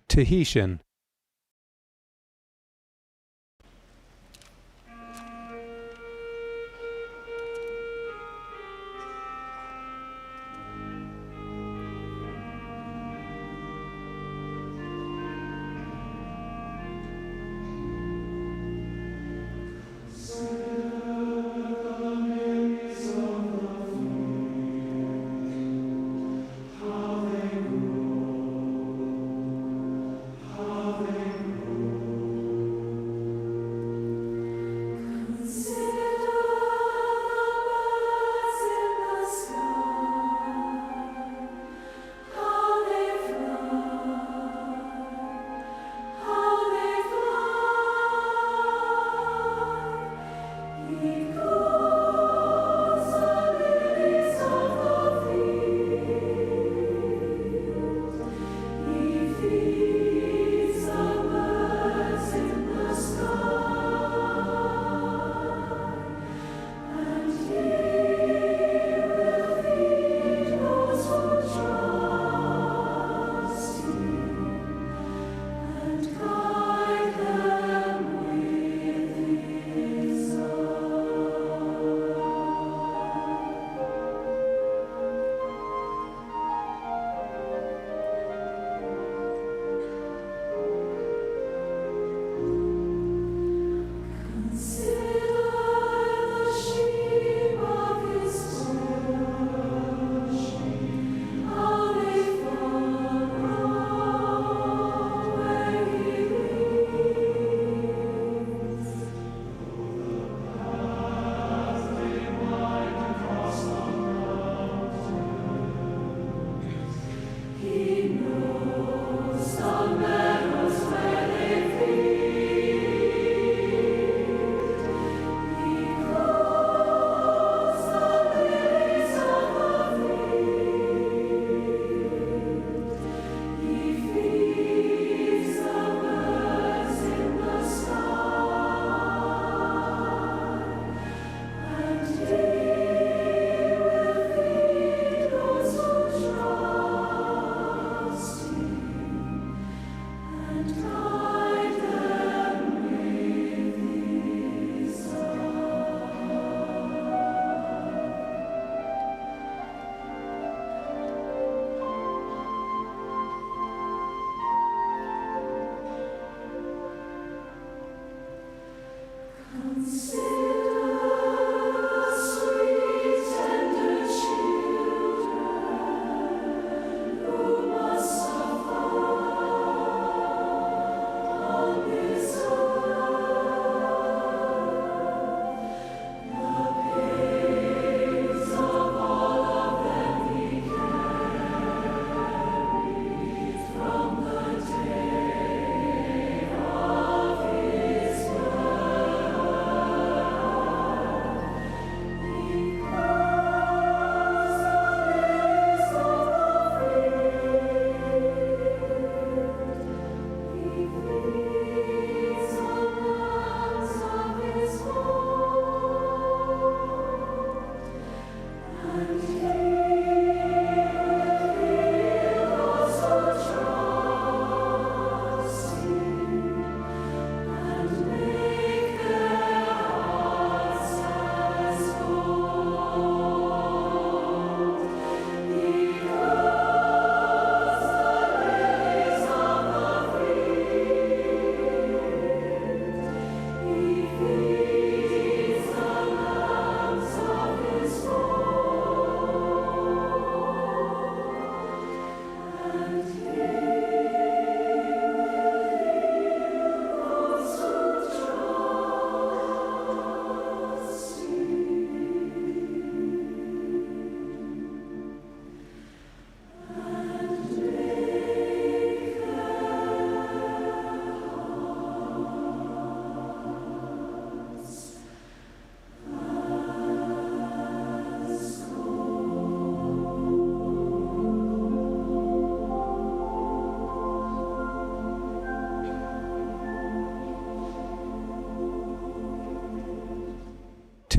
Tahitian.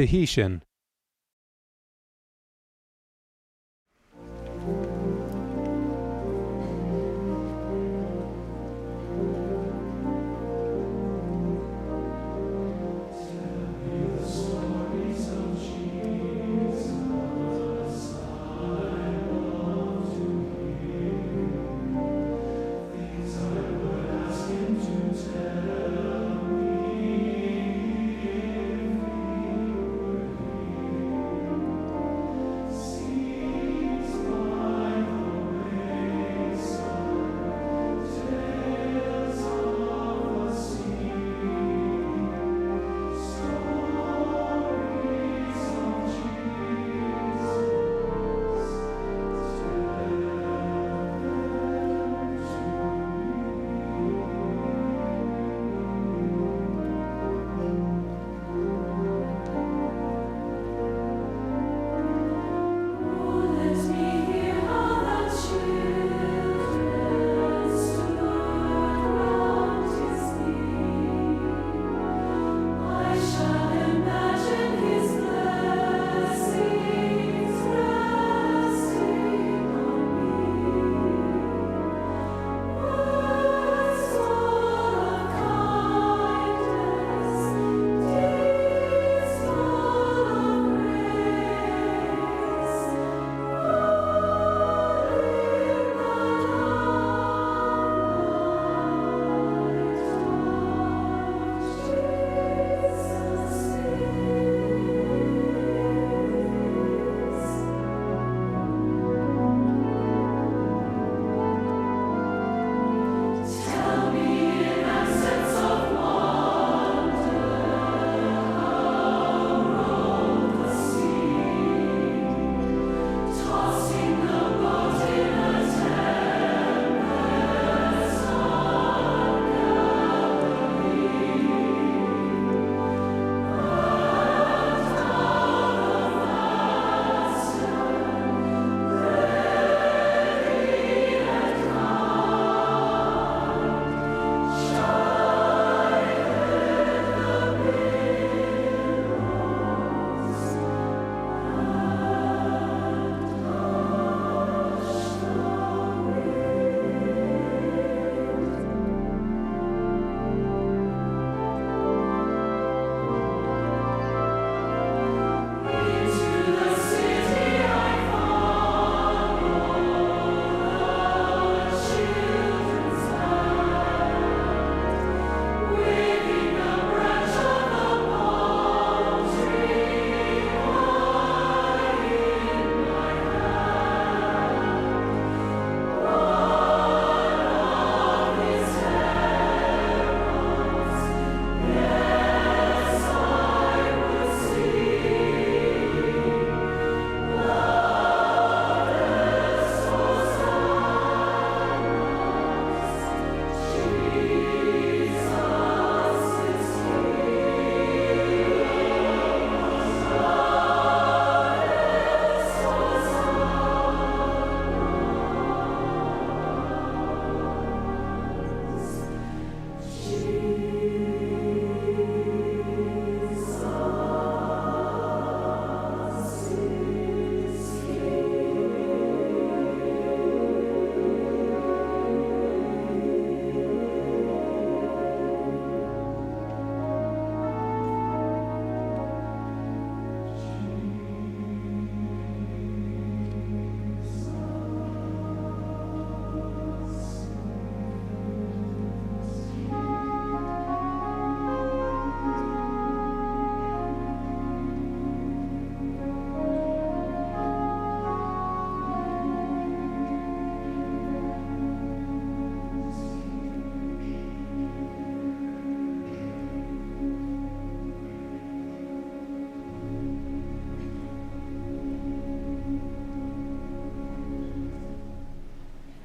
Tahitian.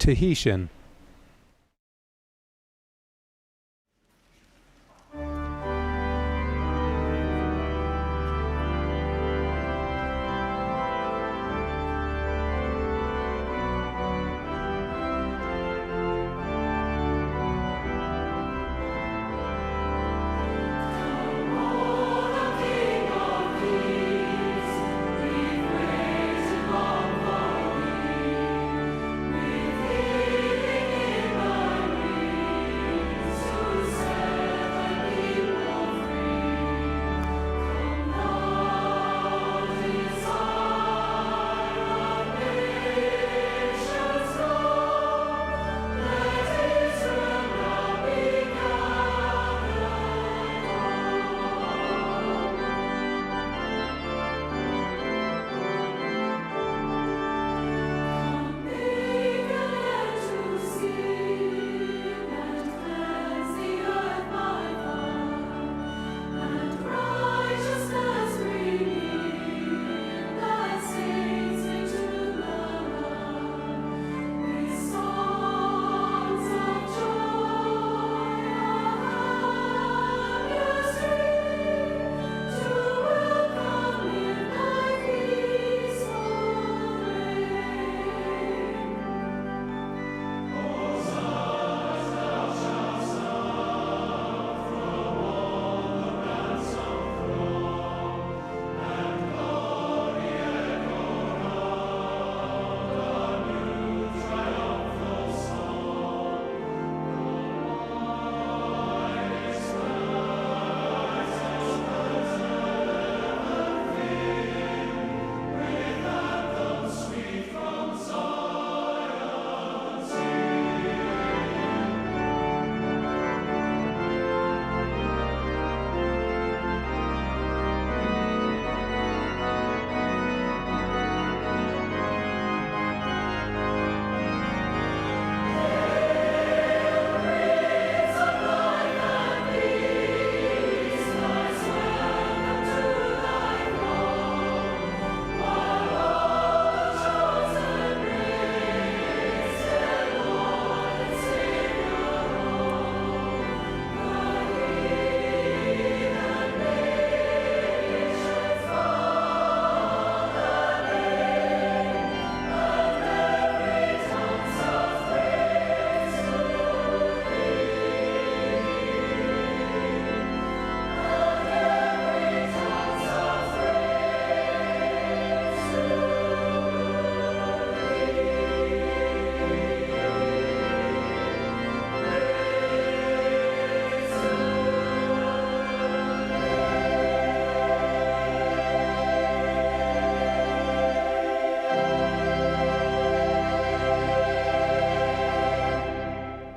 Tahitian.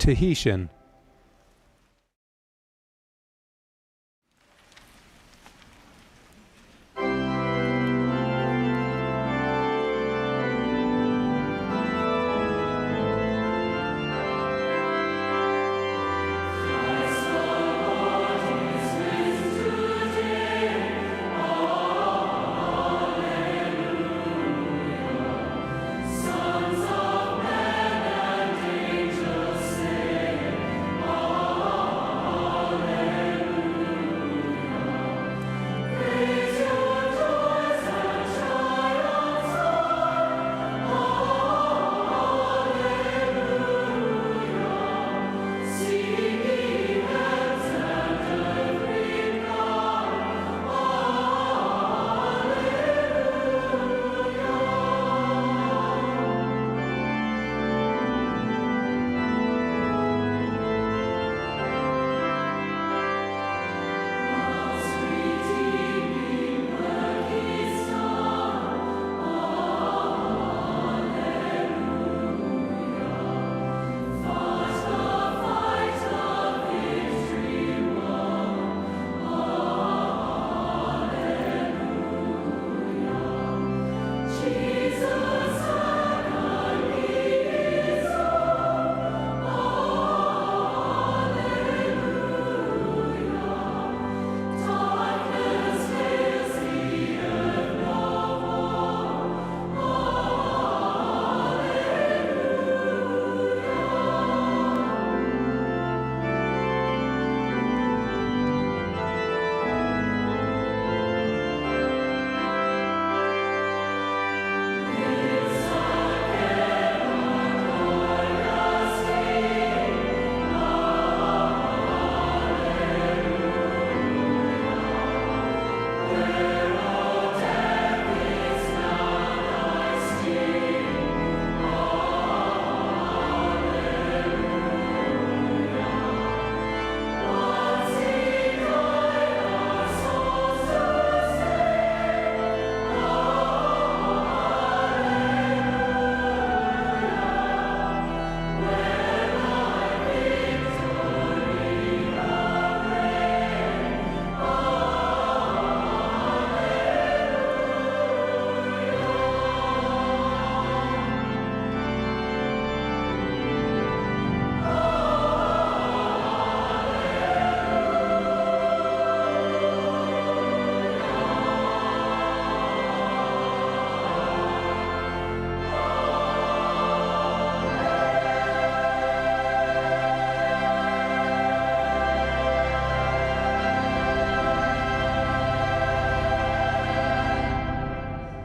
Tahitian.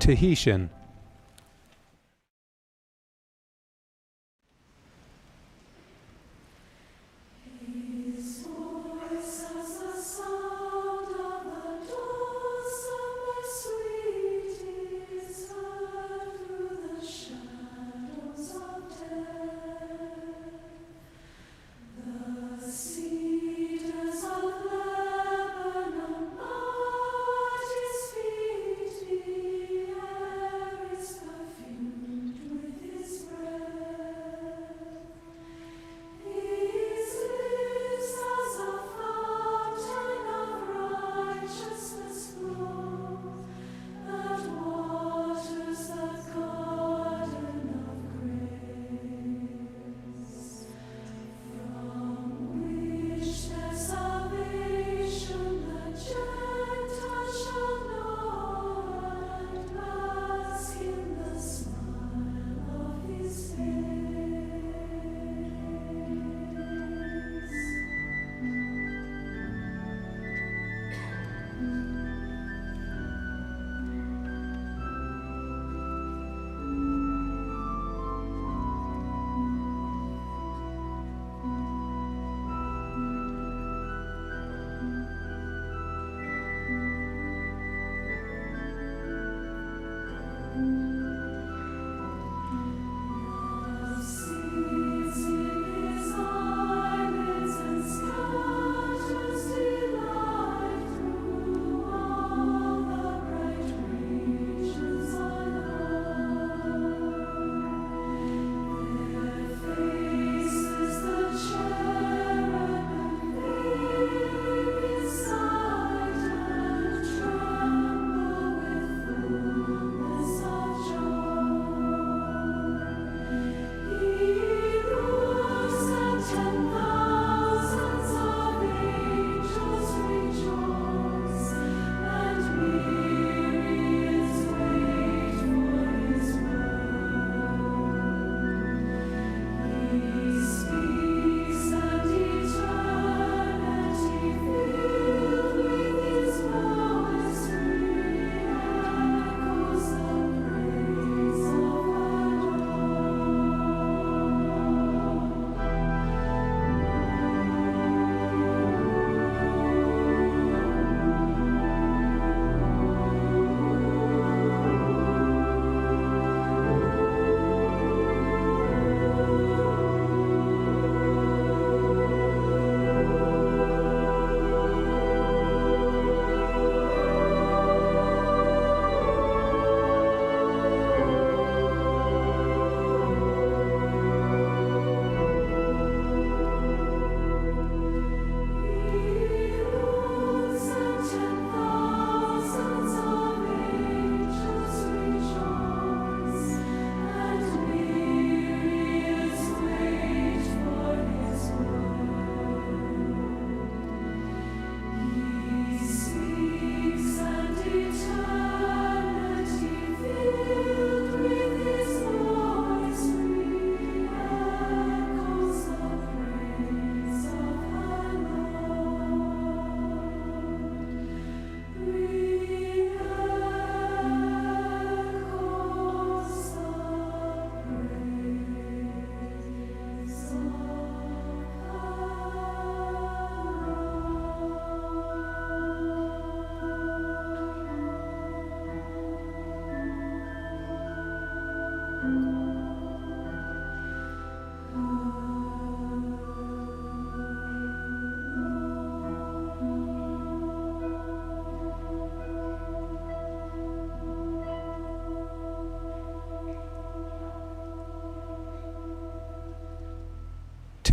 Tahitian.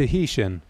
Tahitian.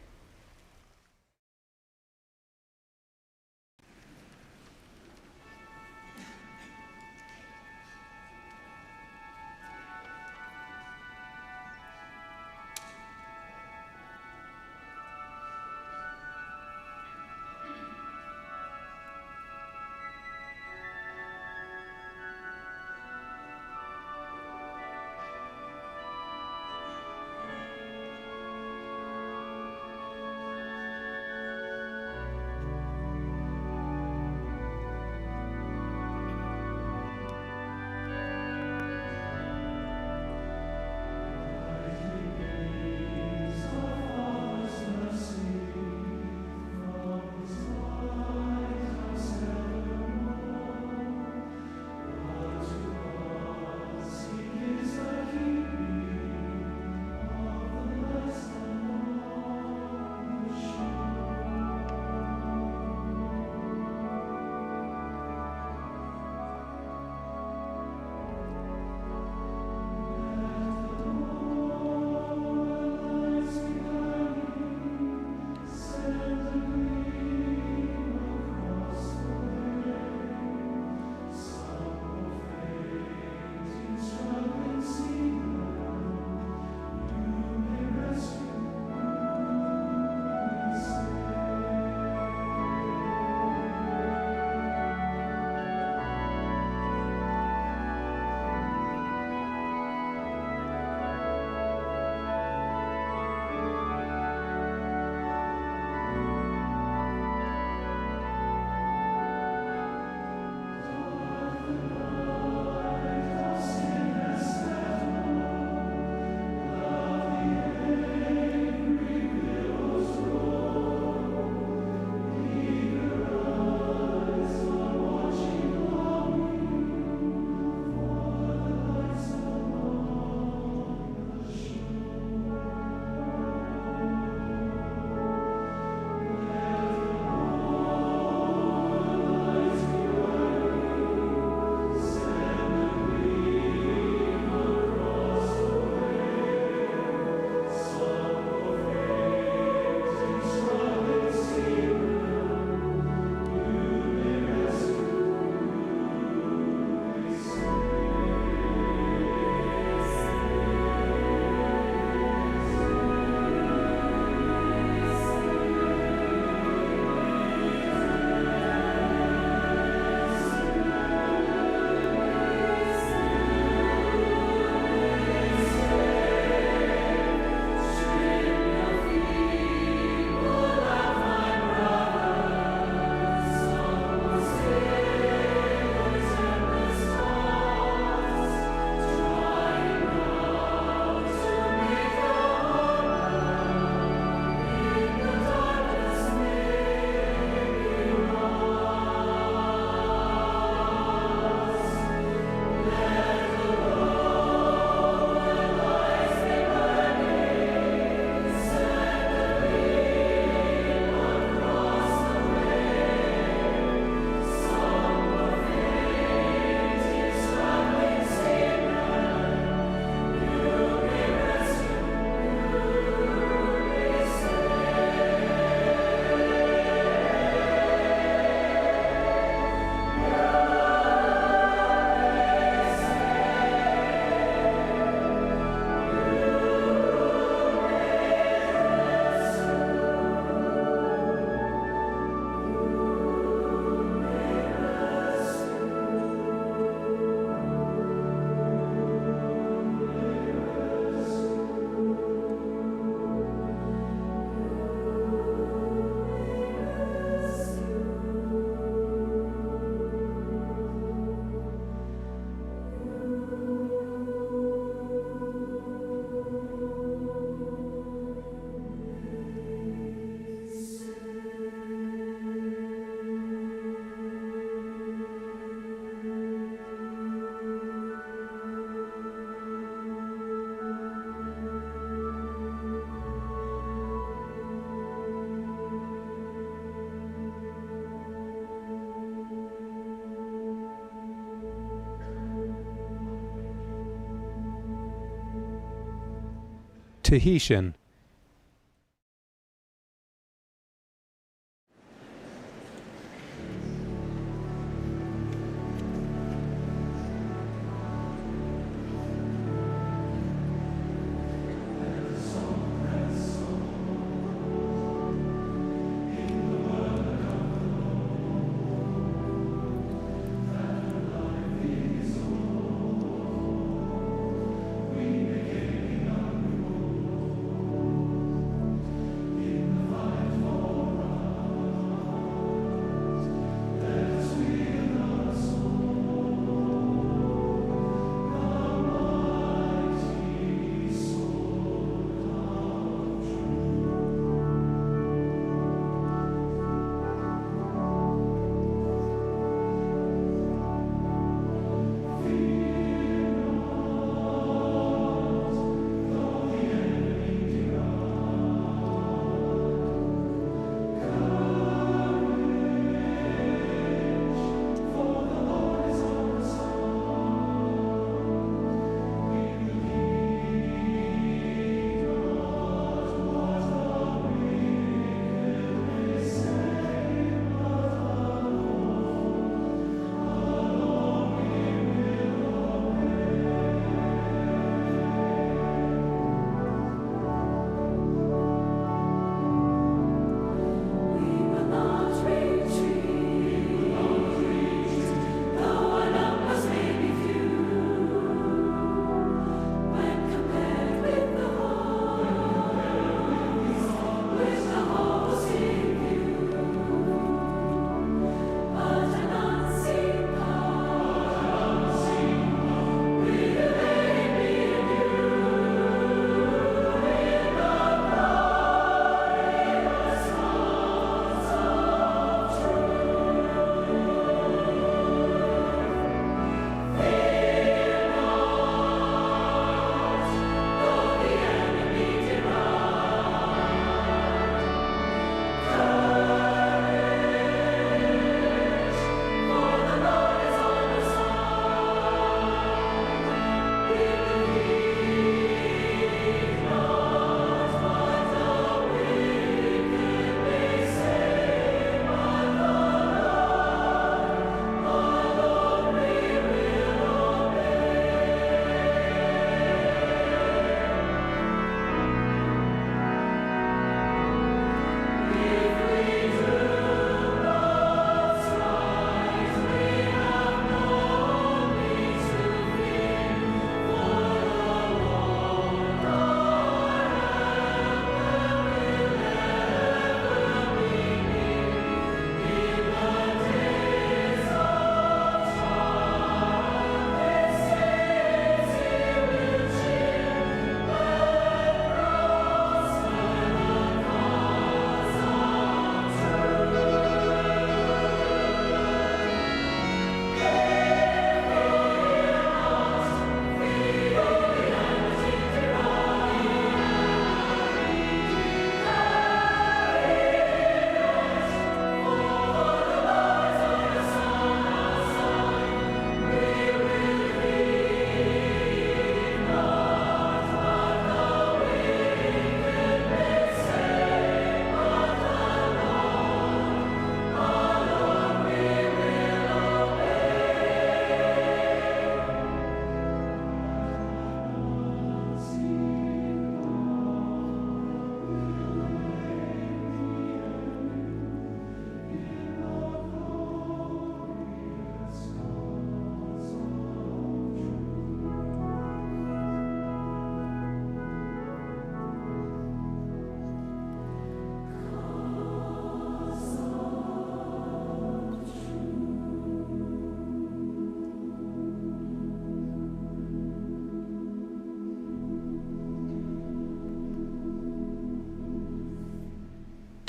Tahitian.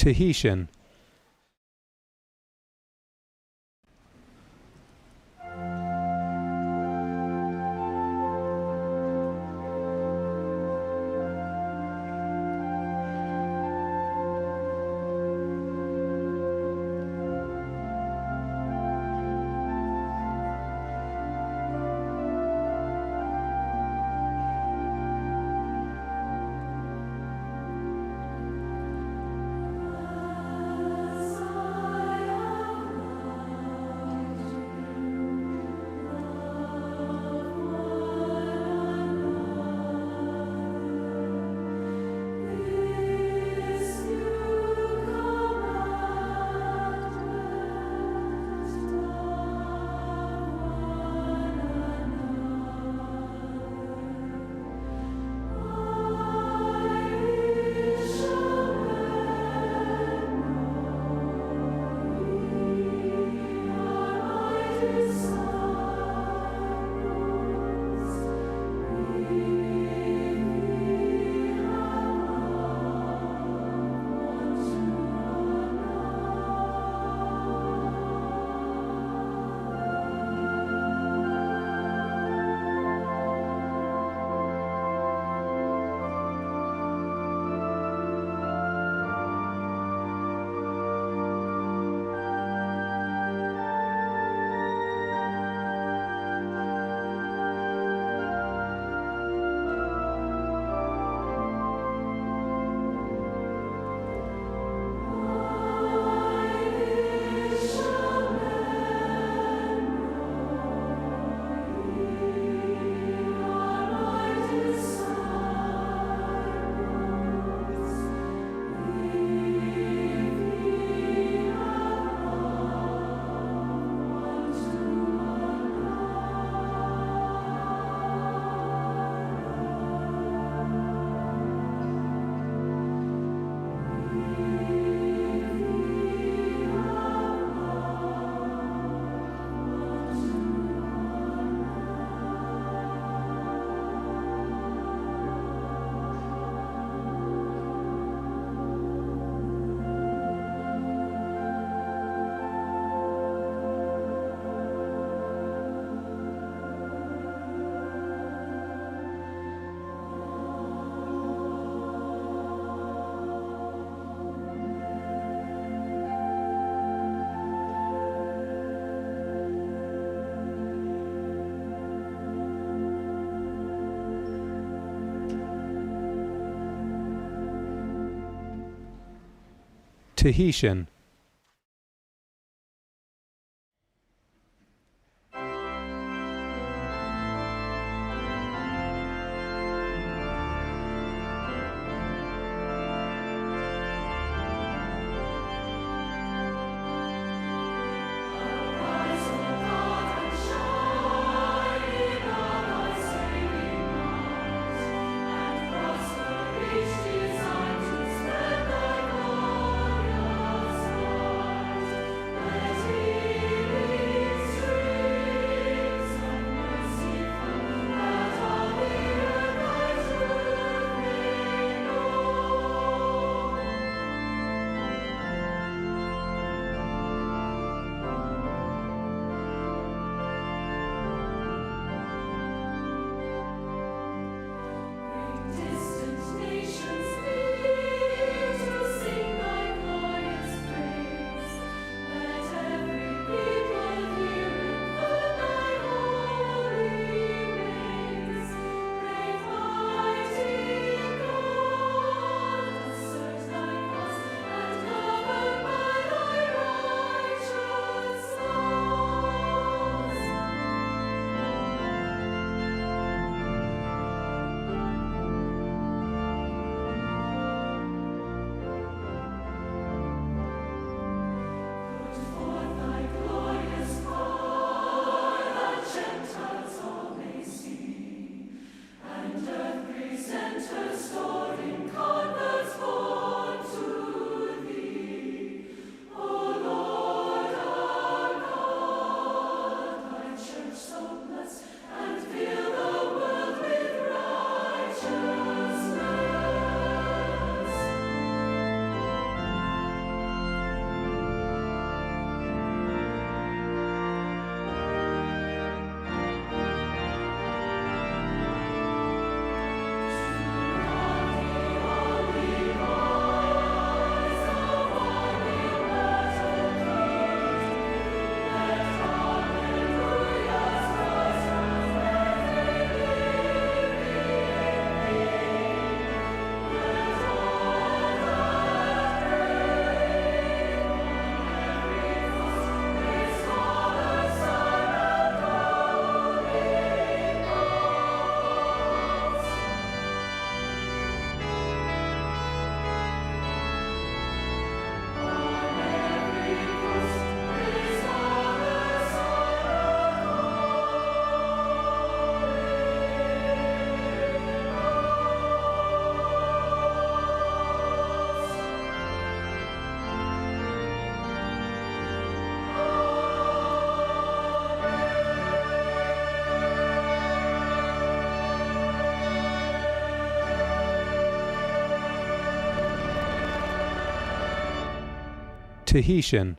Tahitian. Tahitian. Tahitian.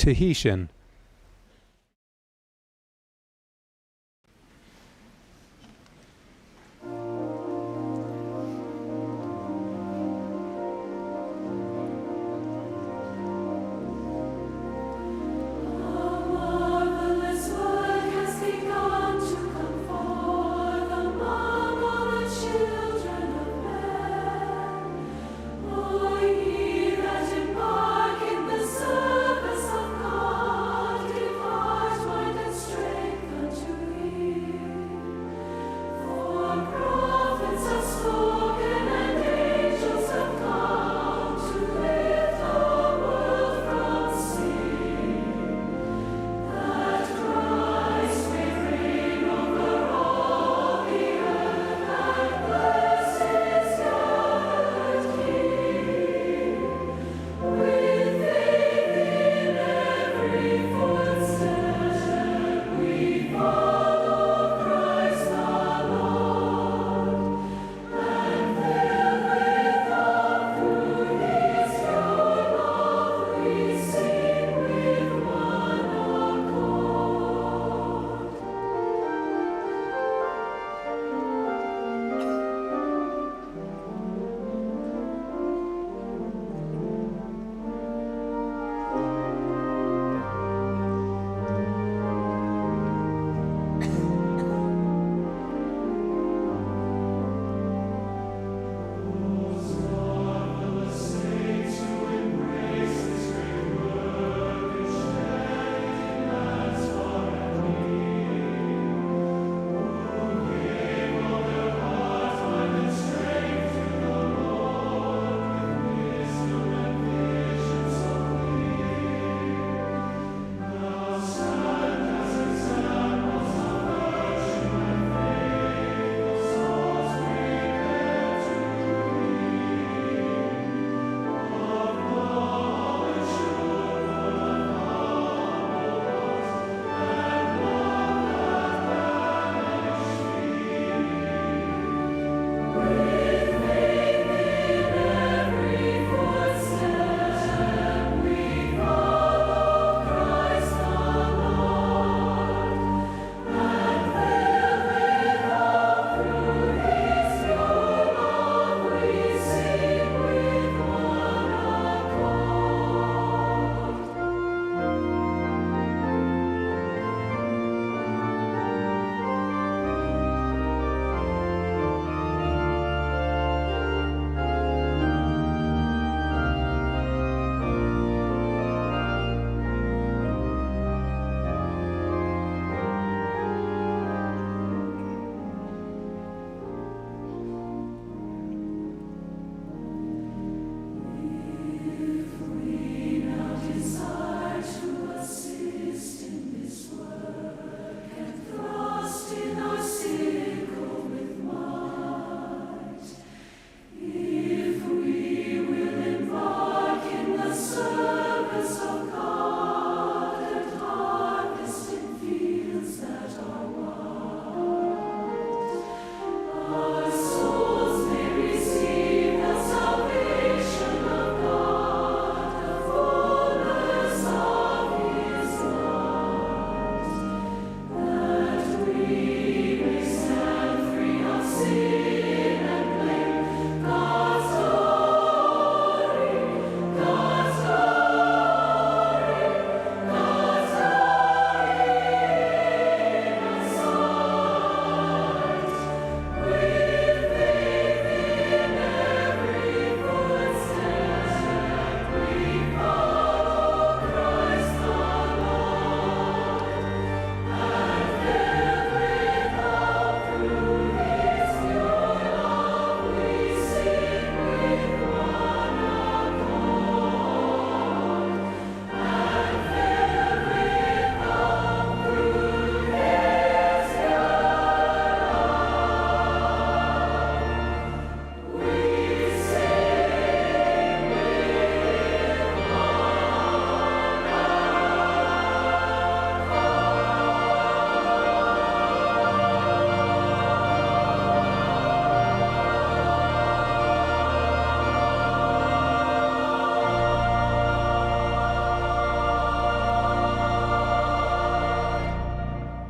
Tahitian.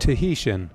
Tahitian.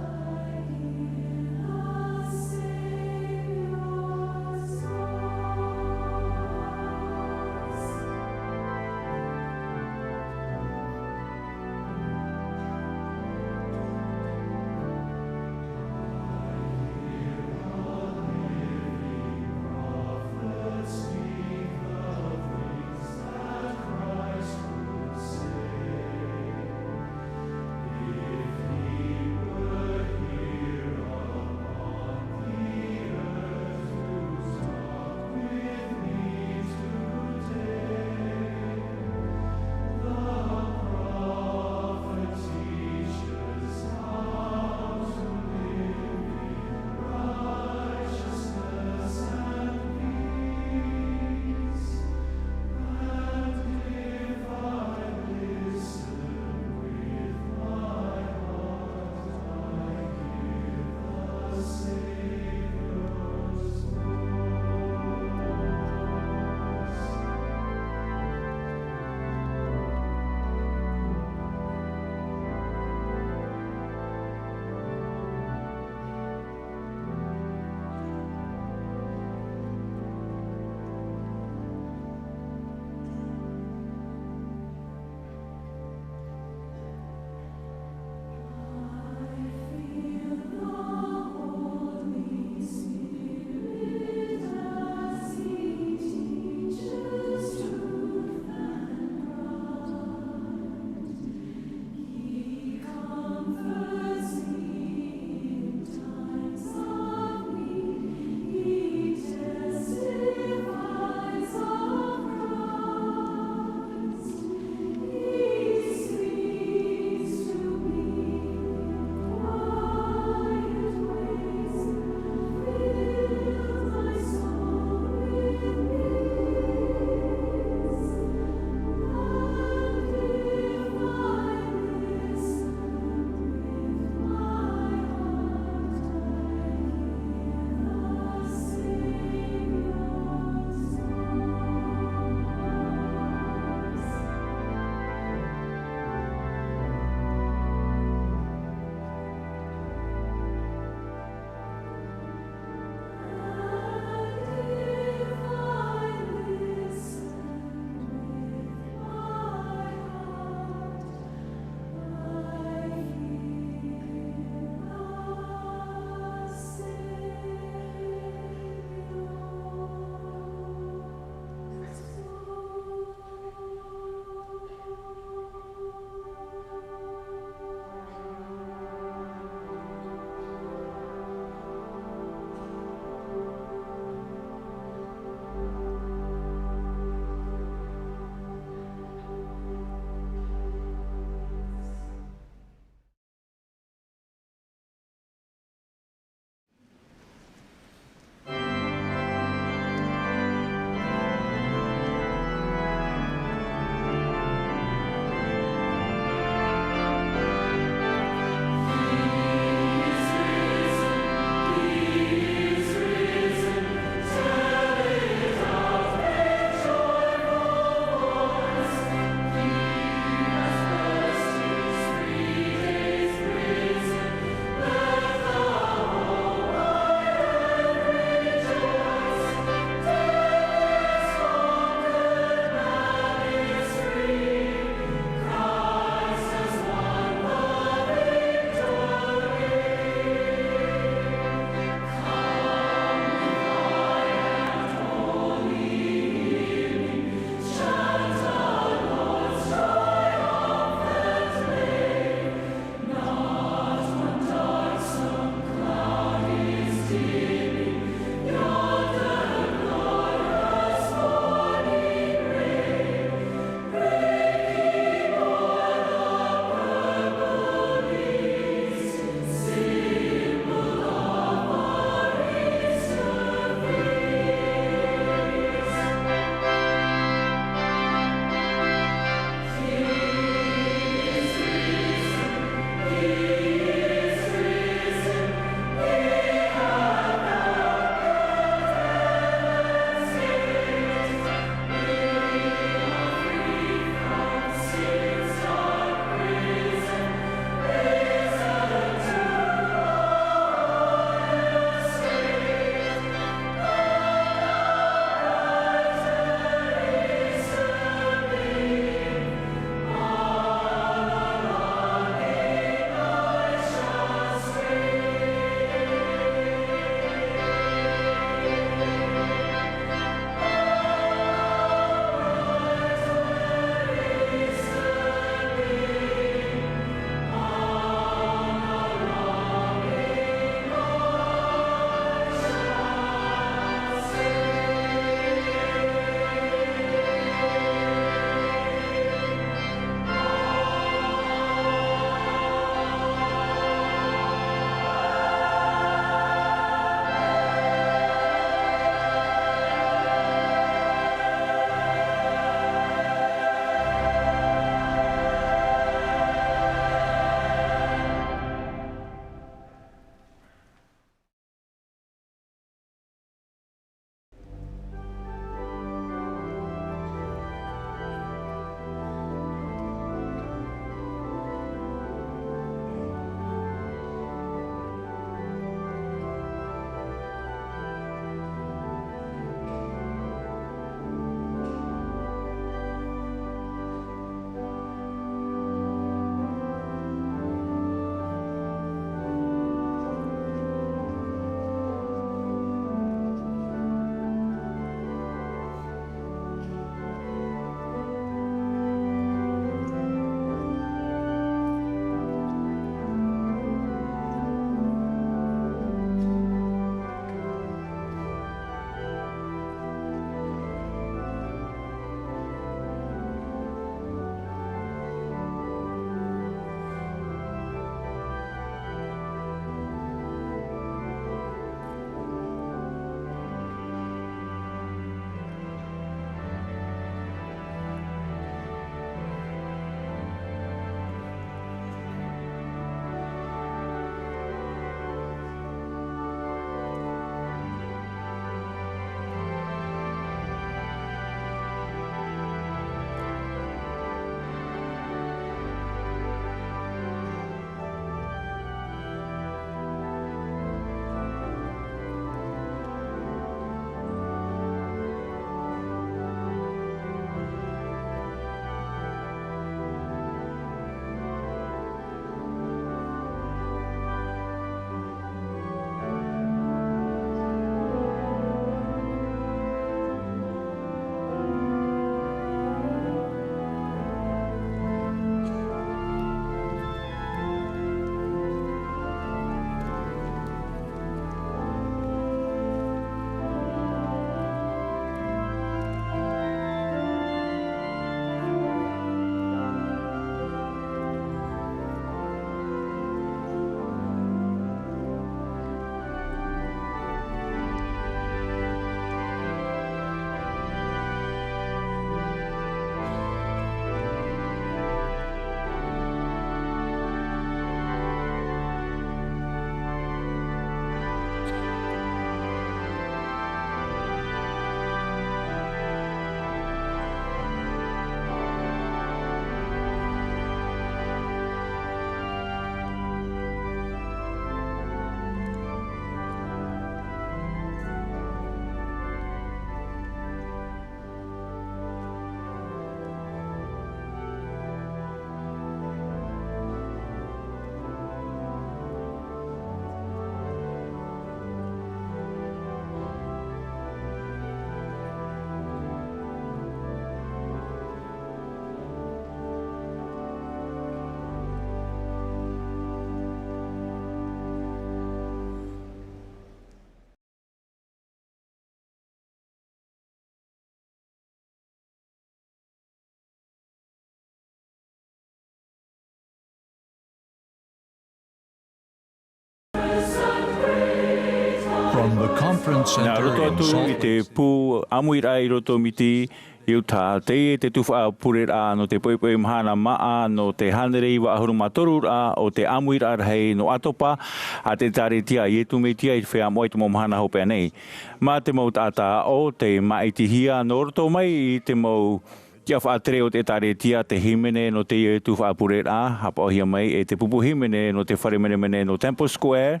Conference Nā Center roto in atu i Salt te Lake. pū Amuiraa i roto miti i uta te Tuha'a Āmuiraa no te poipoi Mahana Maa no te hanerei wa ahuru matoru a o te Āmuira'a rahi no Atopa a te tare tia i etu me tia i whea moe te mo Mahana hope nei. Mā te mau tātā o te maitihia no roto mai i te mau kia whaatere o te tare tia te himene no te Tuha'a Āmuiraa hapa ohia mai e te pupu himene no te whare mene no Temple Square.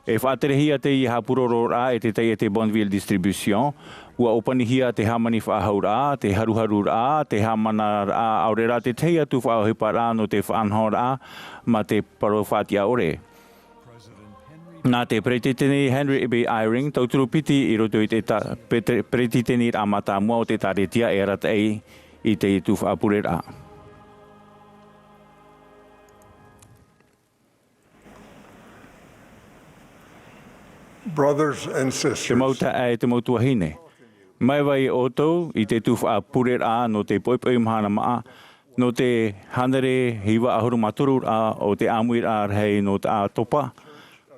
E whaaterehia te i hapuroro rā e te tei e te Bonneville Distribution. Ua opanihia te hamani whaahau rā, te haruharu rā, te hamana rā aure rā, te tei atu whaohipa rā no te whaanho rā, ma te parowhatia ore. Nā te Preititini Henry E.B. Eyring, tauturu piti i roto i te Preititini rā mata mua o te taretia e rata ei i te Tuha'a Āmuiraa. Brothers and sisters, Te mauta e te mautua hine. Mai wai o tau i te Tuha'a Āmuiraa no te poipoi Mahana Maa, no te hanere hiwa ahuru maturu a o te Āmuiraa rahi no te Ātopa,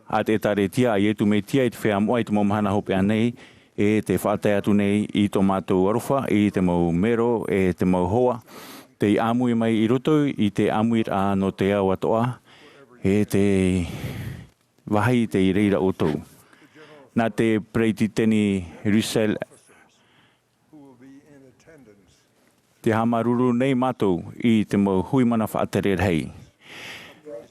a te tare tia i etu me tia i te whea moa i te mau Mahana hope anei, e te whaatai atu nei i tō mātou arofa, i te mau mero, e te mau hoa, te āmui mai i roto i te Āmuiraa no te au atoa, e te wahi te i reira o tau. Nā te Preititini Russell te hamaruru nei mātou i te mau huimana whaatere rei.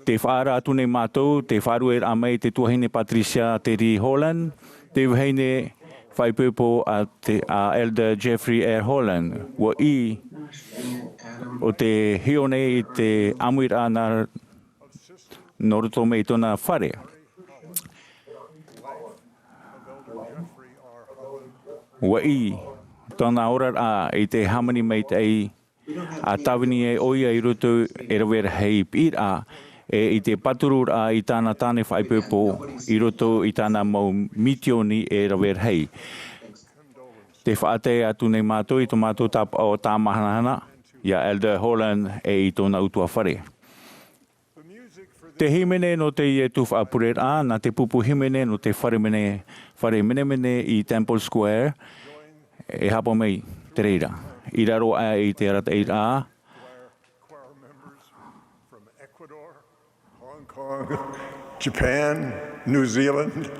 Te whaara atu nei mātou, te whaarua a mai te tuahine Patricia Terry Holland, te waheine whaipūpo a Elder Jeffrey R. Holland. Wa i o te hio nei i te Āmuiraa nā noroto mei tōna whare. Wa i tōna ora a i te hamani mei tei a tawini e oia i roto e rawera hei pīr a e i te paturu a i tāna tāne whaipūpo i roto i tāna mau mitioni e rawera hei. Te whaate atu nei mātou i tō mātou tapa o tā mahanahana ia Elder Holland e i tōna utua whare. Te himene no te Tuha'a Āmuiraa, nā te pupu himene no te whare mene i Temple Square, e hapo mai te reira. I raro a i te rata i rā. choir members from Ecuador, Hong Kong, Japan, New Zealand,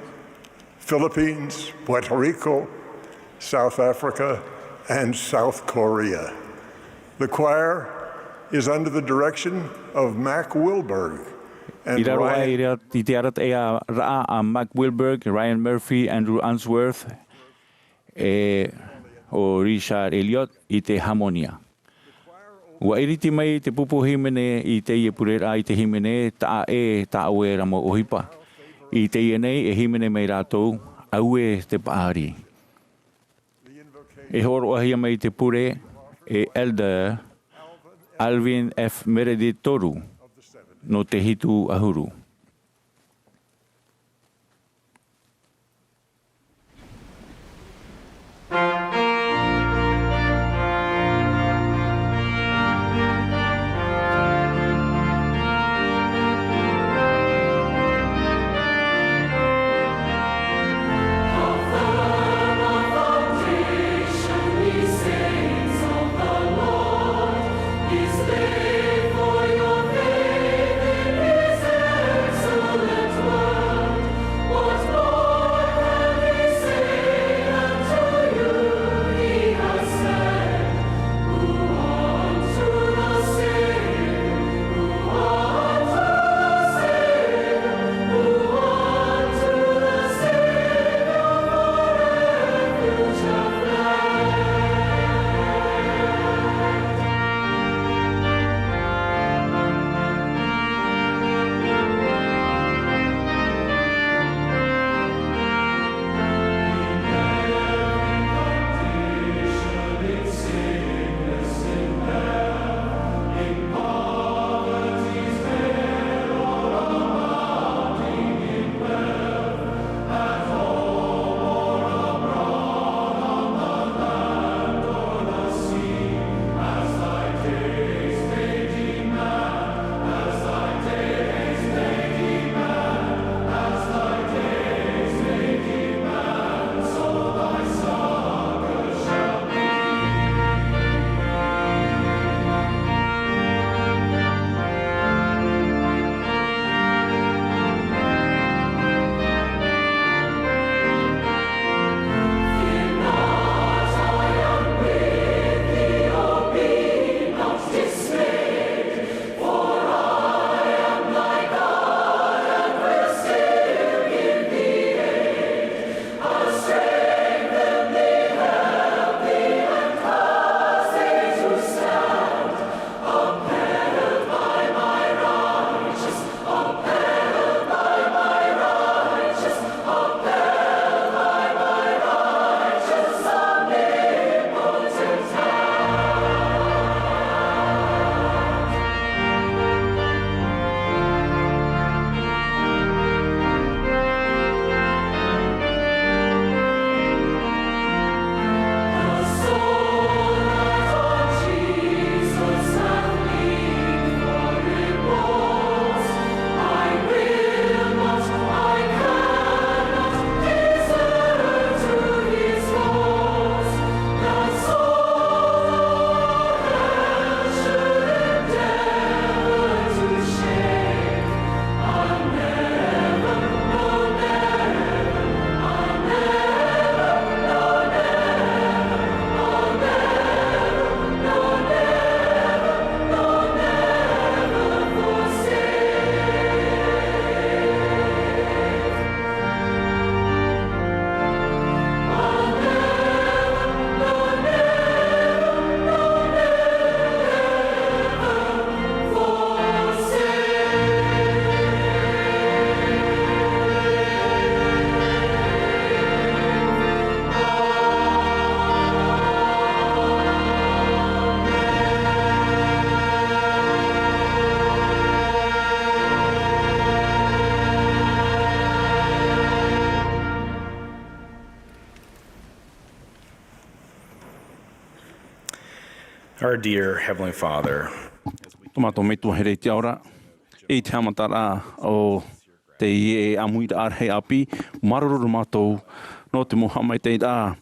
Philippines, Puerto Rico, South Africa, and South Korea. The choir is under the direction of Mac Wilberg. I raro a i te arata e a raa a Mac Wilberg, Ryan Murphy, Andrew Unsworth, e o Richard Elliot i te Harmonia. Ua iriti mai te pupu himene i te Āmuiraa i te himene ta aue ramo ohipa. I te nei e himene mai rātou aue te paari. E horo ahia mai te pure e Elder Alvin F. Meredith Toru no te hitu ahuru. For your faith in his hand. Our dear Heavenly Father, Tomato me tu here te ora. E te amatara o te e Amuiraa hei api. Maruru matou no te moha mai te rā.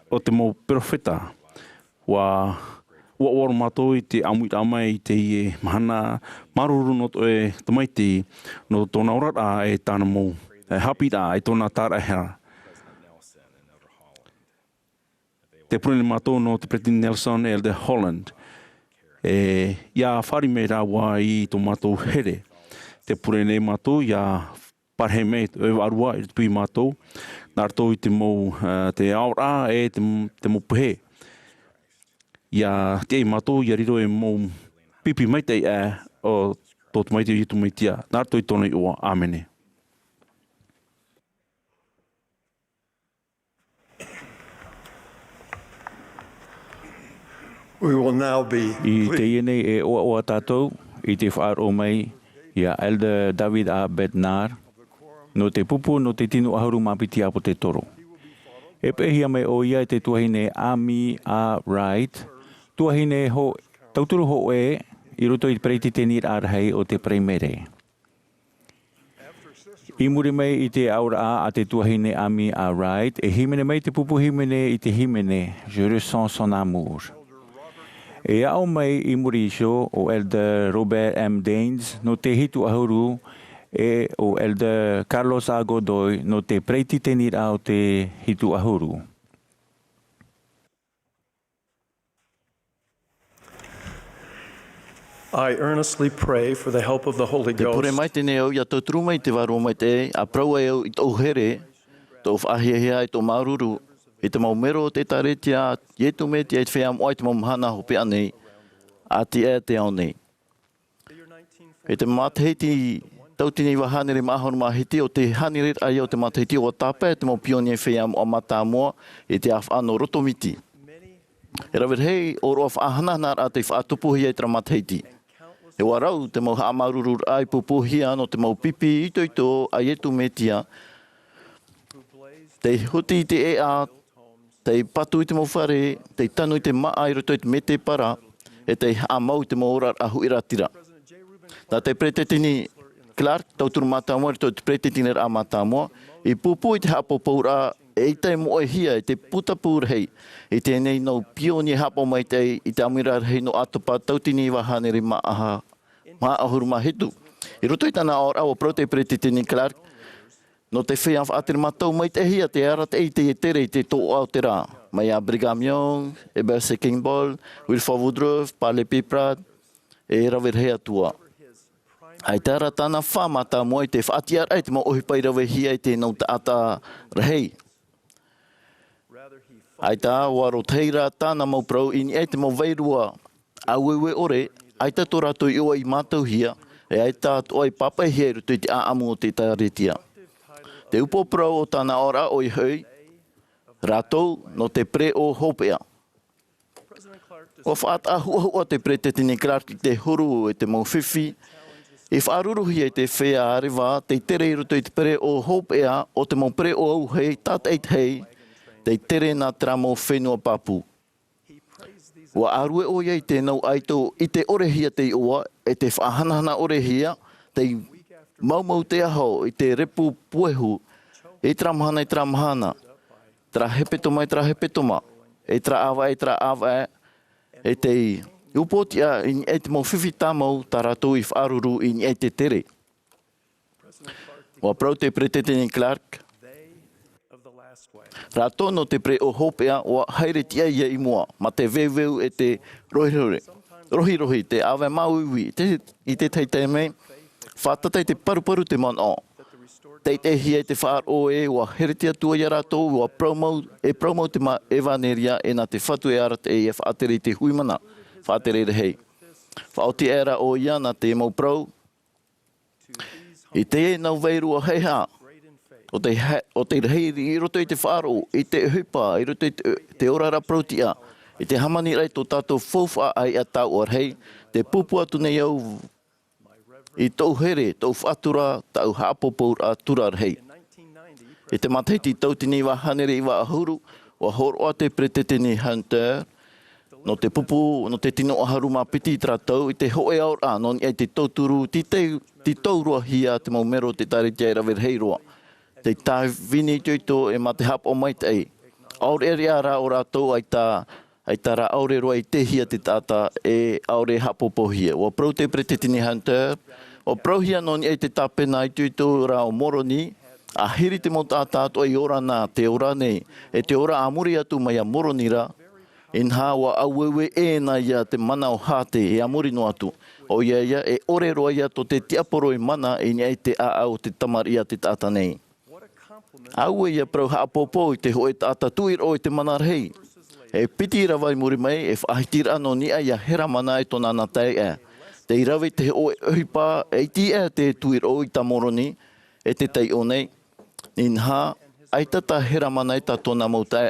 O te mo profeta. Wa ora matou i te Amuiraa mai te e mahana. Maruru no to e tamaiti no tōna orara e tāna mo. Hapi rā e tōna tāra hera. Te prune matou no te President Nelson e de Holland. Ia whari me rā wā i tō matou here. Te prune matou ia parhe me e arua i tui matou. Nārtou i te mou te aora e te mou puhe. Ia te matou ia riro e mou pipi mai te o tō maiti i tu maitia. Nārtou i tōna i oa. Āmene. We will now be I te iene e oa tātou, i te whaaro mai, ia Elder David A. Bednar, no te pupu no te tinu ahuru mapiti apo te toro. E pehia mai o ia te tuahine Āmuiraa, tuahine ho, tauturu ho e, i roto i preiti te nir arhei o te preimere. I muri mai i te aura a te tuahine Āmuiraa, e himene mai te pupu himene i te himene, je ressens son amour. E au mai I muri iso o Elder Robert M. Daines no te hitu ahuru e o Elder Carlos A. Godoy no te preiti te nira o te hitu ahuru. I earnestly pray for the help of the Holy Te pure Ghost mai te neo, ia tō turu mai te waro mai te, a prau e au I tō here, tō whahiahia I tō maruru, I te maumero o te taretia, I tu me te eit whea moai te mahana hope anei, a te e te au nei. E te māteiti, tautini wahanere Mahana Maa hiti o te haniret ai o te māteiti o Ātopa, e te mau pionie whea moa Mā'a moa, e te awhano rotomiti. E rawir hei, o roa whaahanahana a te whaatupuhi e tra māteiti. E warau, te mau haamarurur ai pupuhia no te mau pipi ito ai etu metia. Te huti te e a, te patu I te mau whare, te tanu I te Mā'a I roto I te mete para, e te amau te mau orar Āmuiraa tira. Tā te pretetini Clark, tauturu Mā'a moa, te pretetini a Mā'a moa, I pupu I te hapopoura, e te moe hia, e te putapur hei, e te nei no pioni hapo mai te I te Āmuiraa hei no Ātopa, tautini wahanere Mā'a huru mahitu. I roto I tāna ora o pro te pretetini Clark, no te whea whaatere matau mai te hia, te ara te e tere I te tō au te rā. Mai a Brigham Young, e Berse Kingball, Wilford Woodruff, Pale Piprad, e rawir hea tua. Ai te ara tāna whamata mo I te whaatiar ai te mo ohi pai rawe hia I te nau ta ata rahei. Ai tā waro teira tāna mau prau ini ai te mau veirua auewe ore, ai tā tō rātou I oa I mātou hia, e ai tā tō ai papai hea rutu I te aamu o te taretia. Te upo prau o tāna ora o I hui, rātou no te pre o hopea. O whaat ahua te pre te tini Clark I te huru e te mau whiwhi, e whaaruruhi e te whea arewa, te tere I roto I te pre o hopea, o te mau pre o au hei, tat eit hei, te tere nā tramo whenua papu. Wa arue o iei te nau aito I te orehia te oa, e te whaahanahana orehia, te maumau te aho I te repu puehu, e tramahana, tra hepetoma, e tra awa, e te upotia I te mau whiwhi tamau, ta rātou I whaaruru I te tere. Wa prau te pretetini Clark, rātou no te pre o hopea, wa haere tia ia I mua, ma te veveu e te rohi, te awa mauiwi, I te teitei mei, whātatai te paru te mana o. Teitei hia te whaar o e, wa heretia tua ia rātou, wa promo te ma evaneria e nā te whatu e arat e whaatere te huimana, whaatere rehei. Whaoti era o ia nā te mau prau, I te e nau veirua hei haa, o te rehei I roto I te whaaro, I te hupa, I roto I te orara prautia, I te hamani rei tō tātou fōwha ai a tau ar hei, te pupu atu nei au, I tau here, tau whatura, tau haapopour a turar hei. I te mateiti tautini wa hanere I wa ahuru, wa horoa te pretetini Hunter, no te pupu, no te tino aharuma piti tratau, I te hoe aur a, no ni te tauturu, ti taurua hia te maumero te taritia rawe heiroa. Te tai vini tuito e ma te hap o mai te ei. Aure eri ara o rātou ai tā ra aure roa I te hia te tata e aure hapopo hia. Wa prau te pre te tini hunter, o prau hia no ni e te tapena I tuito ra o moroni, a hiri te mo tata ato I ora nā te ora nei, e te ora Amuiraa atu mai a moronira, in hawa auewe e na ia te mana o hate e amuri no atu. O ia e ore roa ia to te tiaporo I mana e ni e te au te tamaria te tata nei. Aue ia prau haapopo I te hoe tata tuir o I te mana rei. E piti rawai muri mai e whahitira ano ni ia hera mana e tona natai e. Te irawe te oe uhipa e ti e te tuir o I ta moroni e te tei o nei. In ha, ai tata hera mana I ta tona mautai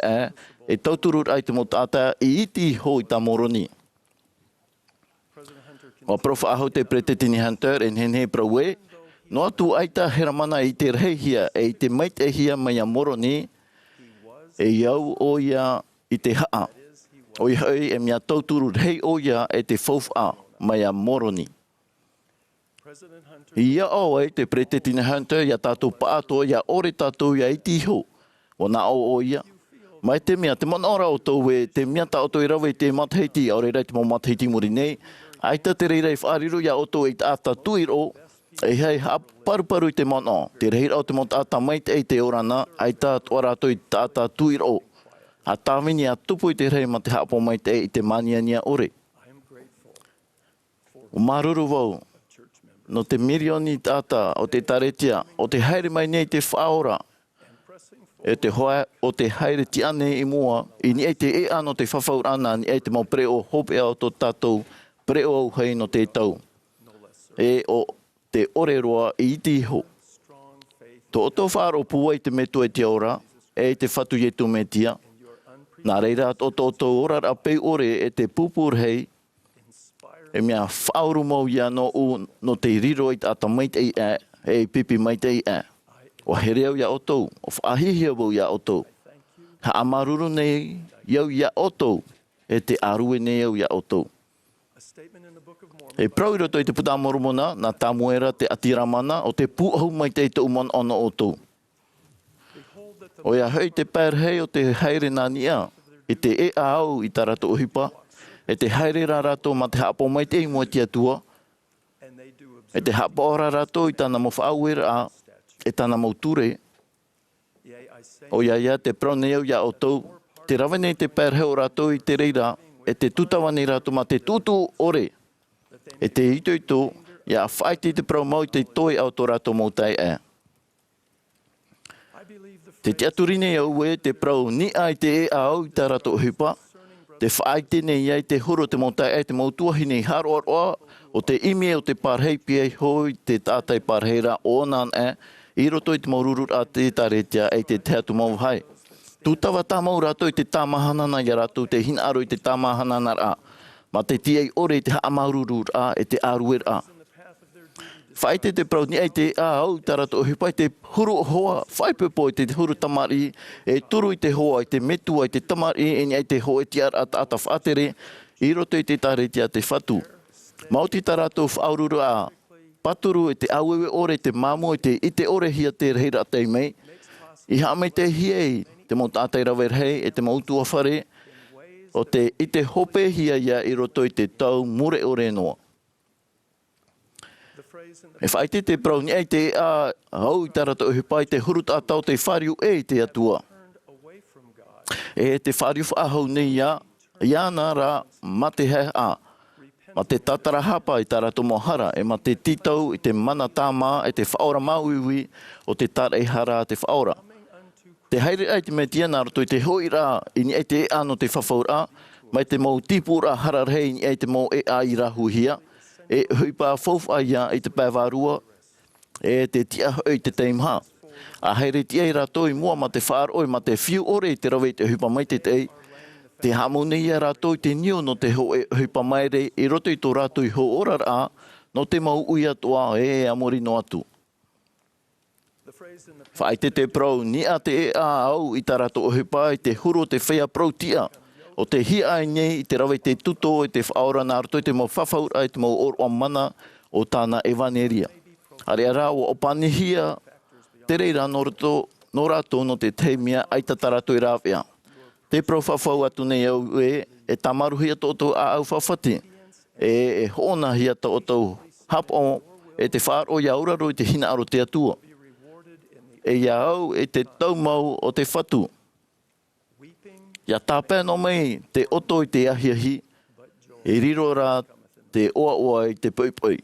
e tauturur ai te mo tata I iti ho I ta moroni. O profa aho te pre te tini hunter en hen he prau e, no atu ai ta hera mana I te rei hia e te mait e hia mai a moroni e iau o ia I te haa. O ia hei e mea tauturu rei o ia e te faufa mai a moroni. Ia o e te pre te tini hunter ia tātou paato ia ore tātou ia I tiho. O na o ia. Mai te mea, te mana ora o tau e te mea ta o tau I rawe te matheiti, aure rei te mo matheiti muri nei. Ai ta te reirei whaariru ia o tau I tāta tuir o, e hei paru I te mana. Te reira o te mo tāta mai te te orana, ai ta ora tau I tāta tuir o. A tāwini a tupu I te rei ma te hapo mai te I te maniania ore. O maruru wau, no te mirioni tāta o te taretia, o te haere mai nei te whaora, e te hoa o te haere ti ane I mua, I ni e te e ano te whawhaur ana, ni e te mau preo hope au to tātou, preo au hei no te tau. E o te ore roa I iti ho. To oto whaaro pua I te metu e te ora, e te whatu yetu me tia. Nā reira oto ora a pei ore e te pupur hei, e mea whauru mau ia no te riro I ata mai te e pipi mai te O here au ia otou, o whaahihia wau ia otou. Ha amaruru nei iau ia otou, e te arue nei au ia otou. E prau I roto I te puta moromona, na Āmuiraa te atira mana, o te puahu mai te ito umon ono otou. O ia hei te pēr hei o te haere nā nia, e te e au I tā rato uhipa, e te haere rā rato ma te hapo mai te imua tia tua, e te hapo ora rato I tāna mo Āmuiraa, e tāna mo ture. O ia te prau nei au ia otou, te rawe nei te pēr hei o rato I te reira, e te tutawa nei rato ma te tutu ore, e te ito, ia whaiti te prau mau I te toi au tō rato mautai Te tiaturine au e te prau ni ai te e au I tā rato hipa. Te whaite nei ai te huro te mautai te mautuahi nei haro aroa o te ime o te parhei pia hoi te tātai parheira o nan I roto I te maururur a te taretia e te teatu mau hai. Tūtawa tā mau rato I te tāmahanana ia rato te hina aro I te tāmahanana a. Ma te tiei ore I te haamaururur a e te Āmuiraa. Whaite te prau ni ai te au tā rato hipa I te huru hoa, whaipepo I te huru tamari, e turu I te hoa I te metua I te tamari, e ni ai te hoa ti ar ata whaatere, I roto I te taretia te whatu. Mauti tā rato whaururu a paturu e te auewe ore te māmo I te ore hia te reira tei mei, I haa mei te hiei, te mo tātai rawer hei, e te mautua whare, o te I te hope hia ia I roto I te tau mure ore noa. E whaite te prau ni ai te hau I tā rato uhipa I te huru tātau te whariu I te atua. E te whariu whaahau nei ia nā rā ma te hea ma te tatara hapa I tā rato mohara, e ma te titau I te mana tāma e te whaora mauiwi o te tare hara te whaora. Te haere ai te metia nā rato I te hoi rā I ni ai te ano te whawhaura, mai te mau tipura hararhei ni ai te mau e ai rahuhia. E huipa faufa ia I te pēwarua, e te tia hoi te teimha. A heire tia I rato I mua ma te whaaroi ma te whiu ore I te rawe te huipa mai te tei. Te hamone ia rato I te nio no te ho e huipa mai rei I roto I tō rato I ho orara no te mau ui atua e amori no atu. Whaite te prau ni a te e au I tā rato huipa I te huro te whea prau tia. O te hia ai nei, i te rawe te tuto, i te whaora nā roto, i te mau whawhaur ai, te mau oroa mana o tāna evaneria. Are ara o panihia, te reira no rato no te teimia, ai tatarato i rāwea. Te pro whawhau atu nei au e tamaruhia tō tō a au whawhati. E hōna hia tō tō hapo, e te whaaro i auraro i te hina aro te atua. E ia au e te taumau o te whatu. Ia tāpea no mai te oto i te ahiahi, e riro rā te oa i te poipoi.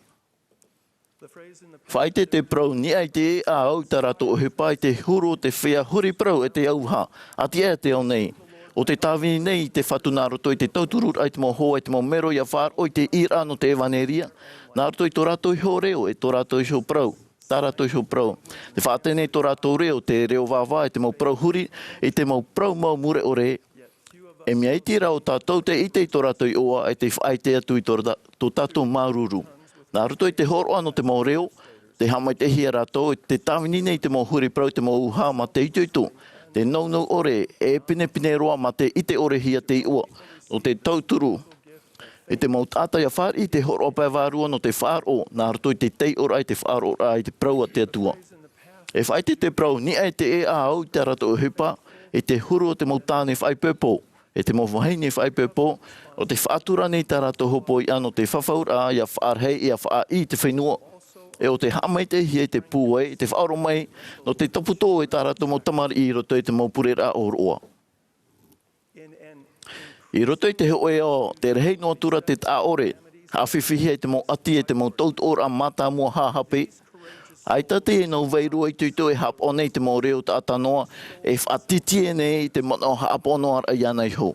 Whaite te prau ni ai te e a au tarato o he pai te huru te whea huri prau e te auha, ati e te au nei. O te tāwini nei te whatu nā roto i te tauturur ai te mo hoa, ai te mo mero ia whār o i te ira no te evaneria. Nā roto i tō rato i ho reo, e tō rato i ho prau. Tā rato i ho prau. Te whātene tō rato reo, te reo wāwā, e te mo prau huri, e te mo prau mau mure o re. E mea iti rao tātou te ite i tō rato i oa, e te whaite atu i tō tātou māruru. Nā roto i te horo ano te mo reo, te hamai te hia rato, te tāwini nei te mo huri prau, te mo uha, ma te ito. Te nou ore, e pine roa, ma te ite ore hia te iua. O te tauturu, e te mau tātai a whār, i te horo pai wārua no te whāro, nā roto i te tei ora i te whāro ora i te prau a te atua. E whaite te prau, ni ai te e a au te rato o hipa, e te huru o te mau tāne whaipepo. E te mau whaheini whaipepo, o te whātura nei tā rato hopo i ano te whawhaura, ia whaarhei, ia whaar i te whenua. E o te hamai te hia te pūai, te whaoro mai, no te taputo e tā rato mau tamari i roto i te mau purera o roa. I roto i te hoe o te rehei noa tura te tā ore, hawhiwhihi e te mau ati e te mau taut ora mata mua hahape. Ai tate e nau veirua i tuito e hap o nei te mau reo ta atanoa, e whatiti e nei te mono hap o noa ai anai ho.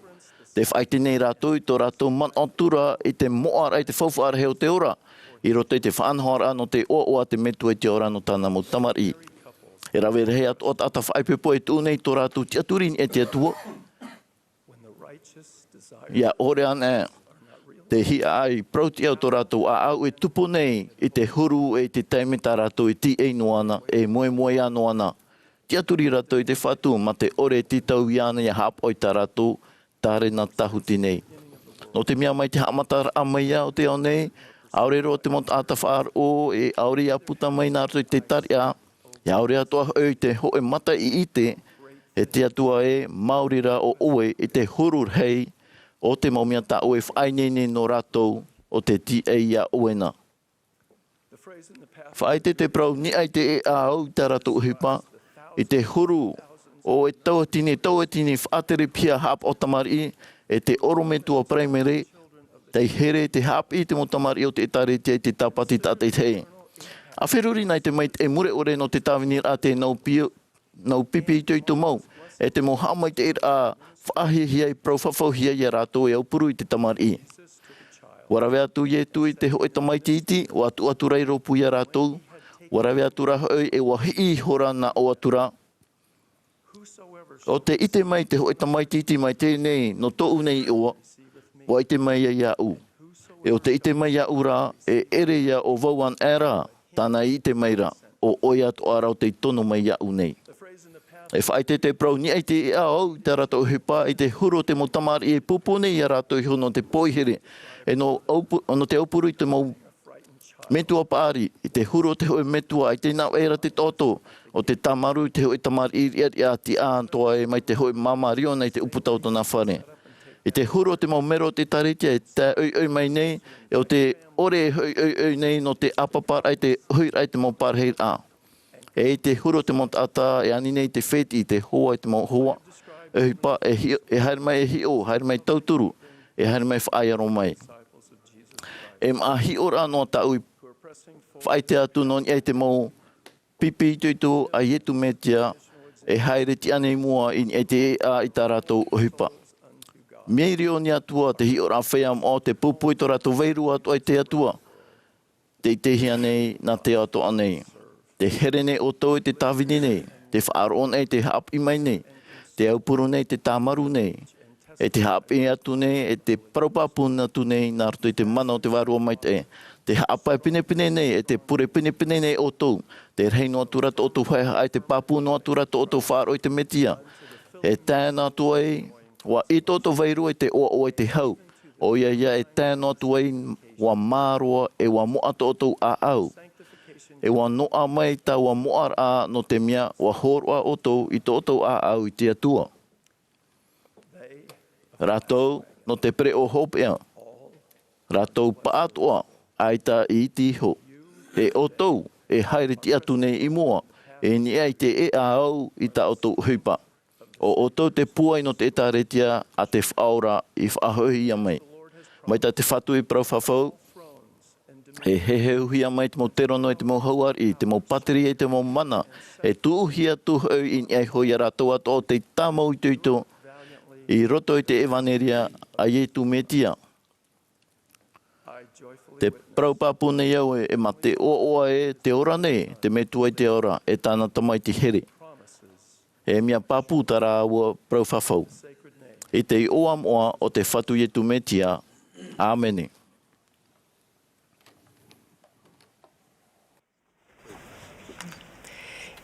Te whaite nei rato i tō rato man o tura i te moa ai te whauwhaara heo te ora. I roto i te whaanhoara no te oa te metu e te ora no tāna mo tamari. E rawe rehe atu o tata whaipepo e tūnei tō rātu te aturin e te atua. Ia ore ana te hi ai prauti au tō rātu a au e tupu nei i te huru e te teime tā rātu i ti ei noana e moe ano ana. Te aturi rātu i te whatu ma te ore ti tau i ana i hap o i tā rātu tāre na tahuti nei. No te mea mai te hamatara amaia o te au nei, aurero te mont ata whaar o e aure a puta mai nā roi te taria. E aure atua i te hoe mata i ite e te atua e Maurira o oe i te hurur hei o te maumia ta oe whainene no ratou o te ti ei a oena. Whaite te prau ni ai te e a au ta ratou hipa i te huru o e tauatini whaatere pia hap o tamari e te orometua primary. Tei here te hapi te motamari o te etaretia i te tapati tātei tei. A wheruri nei te mait e mure ore no te tāwinir a te nau pipi i tui mau. E te mo hamai te a whaahihia i prauwhawhauhia i a rātou e aupuru i te tamari. Warawe atu i e tui te hoe tamai titi o atu reiro pu i a rātou. Warawe atu raho e wahi hora na o atura. O te ite mai te hoe tamai titi mai tēnei no tōu nei oa. O ite mai ia u. E o te ite mai ia ura e ere ia o vauan era tāna i te mai ra o oia to arau te tono mai ia u nei. E whaite te prau ni ai te e au te rato hipa i te huro te mo tamari e pupone i a rato i hono te poihere. E no te aupuru i te mau metua pāri i te huro te hoe metua i te nau era te toto o te tamaru i te hoe tamari i a ti āntoa e mai te hoe mamario nei te uputau tona whare. I te huro te mau mero te taretia e te oi mai nei, e o te ore oi nei no te apapar ai te hui ai te mau parhei a. E te huro te mau ata e ani nei te wheti i te hoa i te mau hoa. E hipa e haere mai e hio, haere mai tauturu, e haere mai whaaiaro mai. E ma hio ra no tau i whaite atu non e te mau pipi i tuitu a ietu metia e haere ti anei mua i e te a i tā rātou o hipa. Meiri o ni atua te hi ora wheam o te pupui to rato veiru atu ai te atua. Te hia nei na te ato anei. Te here nei o tau i te tawini nei. Te whaaro nei te hap i mai nei. Te aupuru nei te tamaru nei. E te hap i atu nei e te paraupapun atu nei nā rato i te mana o te warua mai te. Te hapa e pine nei e te pure pine nei o tau. Te reino atu rato o tau whaiha ai te papu no atu rato o tau whaaro i te metia. E tēnā atu ai Wa I toto vairua te o te hau. O ia e tēno atu ai wa māroa e wa moa toto a au. E wa noa mai ta wa moa a no te mea wa horoa oto I toto a au I te atua. Ratou no te pre o hopea. Ratou paatoa aita I iti ho. E otou e haere ti atu nei I moa. E ni ai te e a au I ta oto huipa. O otou te puai no te etaretia a te whaora I whahohi a mai. Mai ta te whatu I prau whawhau. E heheu hia mai te mo terono e te mo hauari, te mo pateri e te mo mana. E tuuhia tuhau I ni ai hoi a ratou ato o te tamau I tuito. I roto I te evaneria a ietu metia. Te praupapu nei au e ma te oa e te ora nei, te metua I te ora, e tāna tamai te here. E mia papu tara aua praufafau. I te oa moa o te whatu ietu metia. Āmene.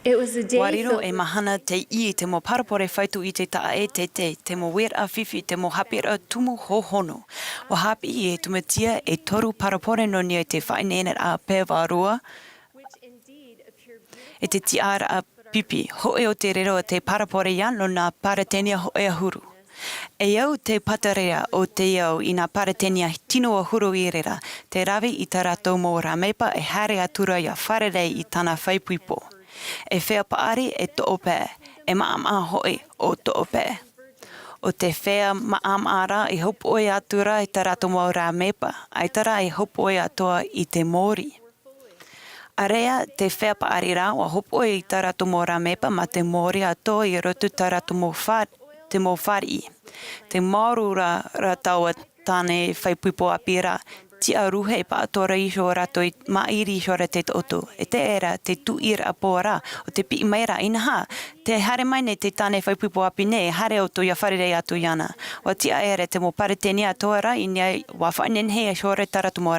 It was a day Wariro e mahana te I te mo parapore whaitu I te taa e te mo wera whiwhi te mo hapira tumu hohono. O hapi I e tumatia e toru parapore no ni te whainene a pewarua e te tiara a pipi. Hoe o te rero te parapore iano na paratenia hoe a huru. E au te patarea o te iau I nā paratenia tino a huru I rera, te rawi I tā rātou mō ramepa e hare atura ia wharerei I tāna whaipuipo. E whea paari e Ātopa, e Mā'a Maa hoi o Ātopa. O te whea Mā'a Maa I hopu oi atura I tā rātou mō ramepa, aitara I hopu oi atoa I te mōri. Area te whea paari rā, wa hopu oi I tā rātou mō ramepa ma te mōri atoa I rotu tā rātou mō te mō whari. Te maurura rātaua tāne whaipuipo apira, ti a ruhe pa atora I sho rato I mairi sho ra te oto. E te era te tuira apora o te pi maira inaha. Te hare mai ne te tāne whaipuipo api ne, hare o to ia wharerei atu iana. Wa ti a era te mo paretenia atoara I nia wa whainenhea sho re taratu mo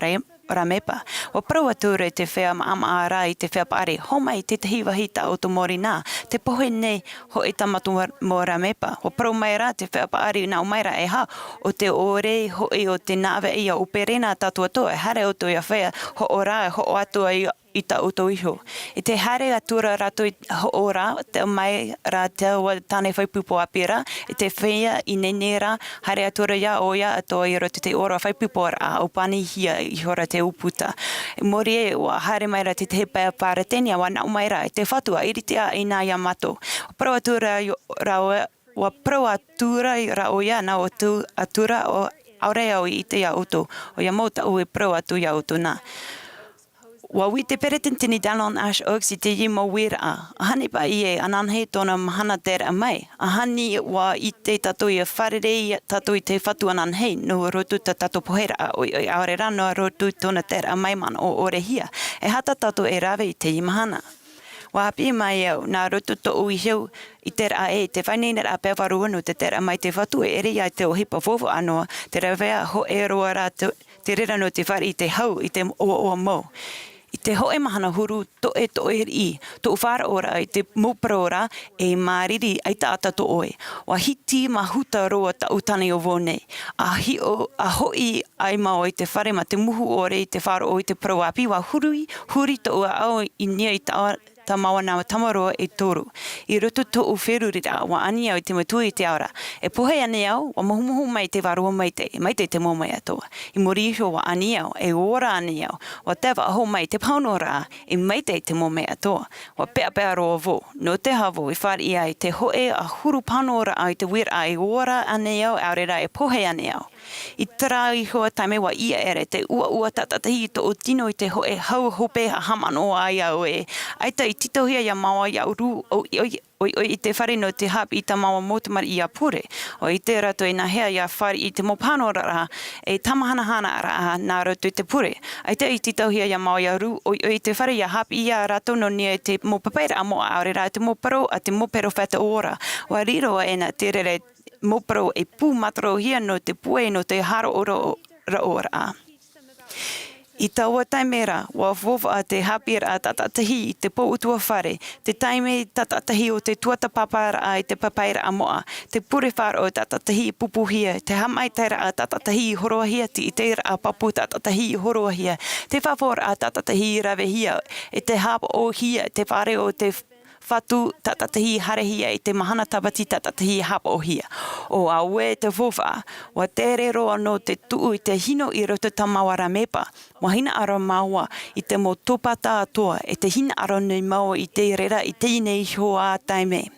ramepa. Wa prau ature te whea Āmuiraa I te whea paare. Homai te tahiwahi ta o to mori nā. Te pohe nei ho e tamatu mo ramepa. Wa prau mai rā te whea paare nā Āmuiraa e ha. O te ore ho e o te nāwe ia uperena tātua toa. Hare o to ia whea ho o rā ho o atua I ta uto iho. I te hare atura rato I ho o rā, te mai rā te wa tāne whaipupo apira, I te whea I nenera, hare atura ia o ia atoa I roto te ora whaipupo a o pani hia I hora te uputa. I mori e wa hare mai rā te te pēa pāretenia wa nā Āmuiraa I te whatua iritia I nā ia mato. Pro atura rā wa pro atura rā o ia nā o tu atura o aurea o I te ia uto, o ia mauta o e pro atu ia uto nā. Wa wi te peretentini dalon ash oaks I te yimo Āmuiraa. Ahani pa I e ananhe tōna mahana tera mai. Ahani wa I te tato I a wharerei tato I te whatu ananhe no rotu ta tato pohera o I aore rano rotu tōna tera mai man o ore hia. E hata tato e rawe I te imahana. Wa hapi mai au, nā rotu to ui hiu I tera e te whainene a pewaru anu te tera mai te whatu e ere ia te o hipa vovo anoa, te rawea ho e roa rā te rera no te whari I te hau I te o mō. I te hoe mahana huru to e I, to whara ora I te mōparaora e māriri ai tāta to oe. Wa hiti ma huta roa ta utani o vone. A hoi ai mao I te whare ma te muhu ore I te whara o I te proapi wa huri to ua au I nia I ta maua nā tamaroa e toru. I roto to u wherurira wa ani au I te matui I te aura. E pohe ane au, wa mahumuhu mai te warua mai te mo mai atoa. I mori iho wa ani au, e ora ani au. Wa tewa aho mai te paunora, e mai te mo mai atoa. Wa pea roa vo. No te havo I whari ai te hoe a huru paunora ai te wira e ora ane au, aurera e pohe ane au. I tera I hoa taime wa ia ere te ua tatatahi to o tino I te hoe hau hope ha hamano ai au e. Aita I titohia ia maua ia uru I te whare no te hapi I ta maua motumari I a pure. O I te rato I nā hea ia whare I te mopano rara e tamahanahana rā nā rato I te pure. Aita I titohia ia maua ia uru I te whare ia hapi ia rato no nia te mopapaira mo aore rā te moparo a te mopero whata ora. Wa riro e na te rere moparo e pūmataro hia no te pue no te haro ora ra ora. I taua taimera, wa wofa te hapira tatatahi I te po utua whare, te taime tatatahi o te tuata papara I te papaira a Mā'a, te pure whare o tatatahi pupuhia, te hamaitaira a tatatahi horoahia, te iteira a papu tatatahi horoahia, te whawora a tatatahi ravehia, e te hapa o hia, te whare o te whatu tatatahi harehia I te mahana tabati tatatahi hapa o hia. O a ue te wofa, wa tere roa no te tuu I te hino I roto tamawara mepa, wa hina aro maua I te mo topa tātoa, e te hina aro nei maua I te rera I te nei hoa taime.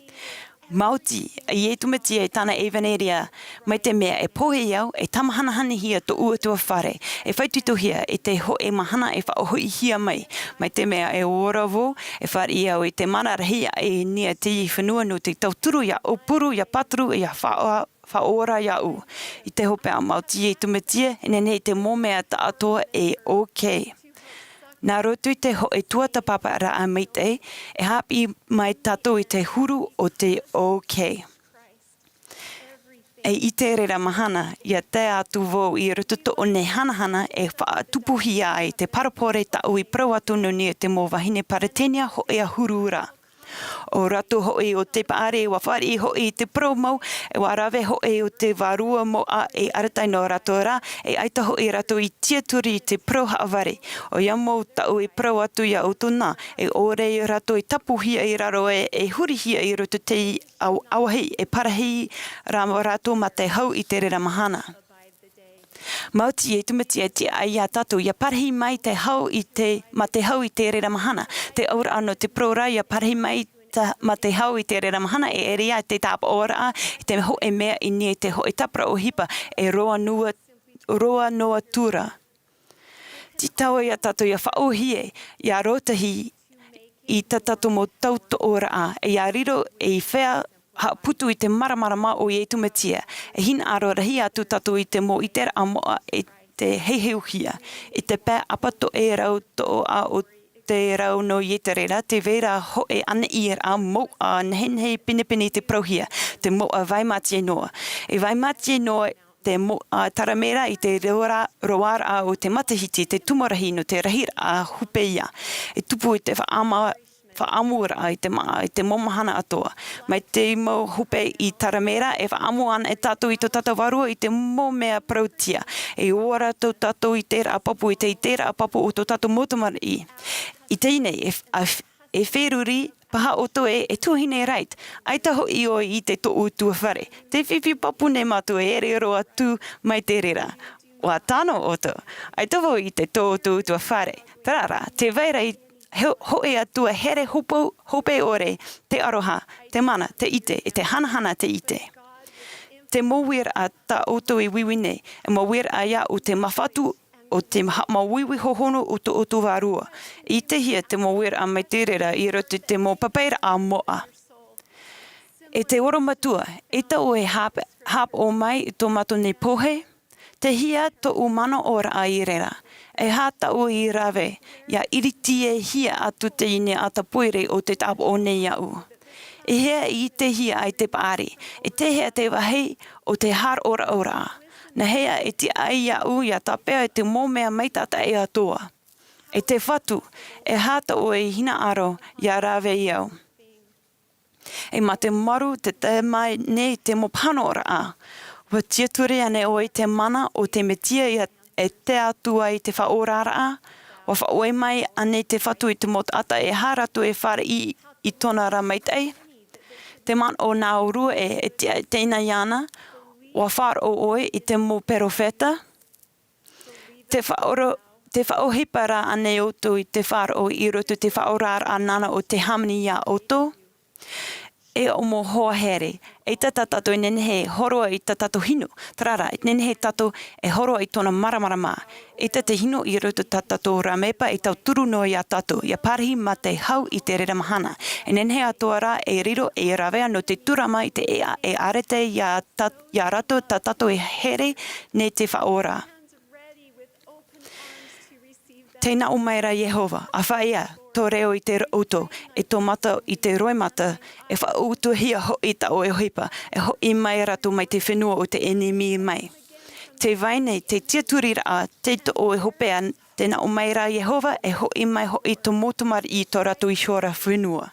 Mauti, I tumatia I tana evaneria, mai te mea e pohe iau, e tamahanahani hia to uatua whare, e whaituto hia, e te ho e mahana e whaohui hia mai te mea e oravo, e whare iau I te mana rahia e nia te I whanua no te tauturu ia opuru ia patru ia whaora iau. I te hope a mauti I tumatia, e nenei te mōmea ta atoa e okay. Nā rotu te ho e tuata papara a meite, e hapi mai tato I te huru o te okay. E I te rera mahana, ia te atu vau I rototo o ne hanahana e whaatupuhi ai te parapore tau I prau atu no nia te mō wahine paratenia ho e a hurura. O rato hoi o te paare wa whare hoi te promau e wa rawe hoi o te warua mo a e aratai no rato ra e aita hoi rato I tiaturi I te pro haaware. O iamo tau I pro atu ia o tona e ore I rato I tapuhia I raro e hurihia I roto te awahei e parahi rama rato ma te hau I te rera mahana. Mauti e tumatia te ai a tatu, ia parahi mai te hau I te rera mahana. Te aura ano te prora ia parahi mai ma te hau I te rera mahana e rea te tāpa ora I te ho e mea I nia te ho e tapra o hipa e roa noa tura. Ti taua ia tatu ia whaohie, ia rotahi I ta tatu mo tauto ora a, e ia riro e I whea ha putu I te maramara Maa o I tumatia. E hina aro rahi atu tatu I te mo I te Āmuiraa e te heiheuhia. I te pē apato e rau to a o te rau no I te rera, te vera ho e ana I a Mā'a nhenhei pinipini te prohia, te Mā'a vaimatie noa. E vaimatie noa te Mā'a taramera I te roara o te matahiti, te tumarahi no te rahira a hupeia. E tupu I te Amuiraa I te Mā'a, I te momahana atoa. Mai te mo hupe I taramera e whaamu ana e tātou I to tātou warua I te mōmea prautia. E ora tō tātou I tērā apapu, I tērā apapu o tō tātou motumari. I teinei e wheruri paha o to e tuhine reit. Aita ho I o I te to utua whare. Te whiwhi papu ne matu e ere roa tū mai te rera. Wa tāno o to. Aita ho I te to utua whare. Tarara, te veira I hoi atua here hope ore, te aroha, te mana, te ite, e te hanahana te ite. Te Amuiraa ta oto I wiwine, e Amuiraa ia o te mawhatu o te mawiwi hohono o to warua. I te hia te Amuiraa mai te rera I roto te mo papaira a Mā'a. E te oro matua, e tau e hap o mai I tō mato nei pohe, te hia to o mana ora a I rera. E hata o I rawe, ia iriti e hia atu te ine ata poire o te tapo o nei au. E hea I te hia ai te paare, e te hea te wahei o te har ora. Na hea e te ai au ia tapea e te mōmea maitata e atoa. E te whatu, e hata o e hina aro ia rawe iau. E ma te maru te mai nei te mopano ora a. Wa tiaturi ane o I te mana o te metia ia e te atua I te whaorara, wa whaoe mai ane te whatu I te mot ata e haratu e whare I tona ramaitei. Te man o nā urua e teina iana, wa whare o oe I te mo perofeta. Te whaohipara ane oto I te whare o I roto te whaorara nana o te hamani ia oto. E o mo hoa here, e tata tato I nenehe horoa I tato hino, tarara, e nenehe tato e horoa I tona Mahana Maa. E te hino I roto tato ramepa e tau turu no ia tato, ia parahi ma te hau I te rera mahana. E nenehe atoa ra e riro e rawea no te turama I te ea e arete ia rato tato e here ne te whaora. Tēnā o maira Yehova, a whaia, tō reo I te auto, e tō mata I te roimata, e whautu hia ho I ta o e hoipa, e ho I mai rato mai te whenua o te enemi mai. Te vaine, te tiaturi raa, te to o e hopea Tēnā Āmuiraa Yehova e hoi mai hoi tō motomari I tō ratu I hora whenua.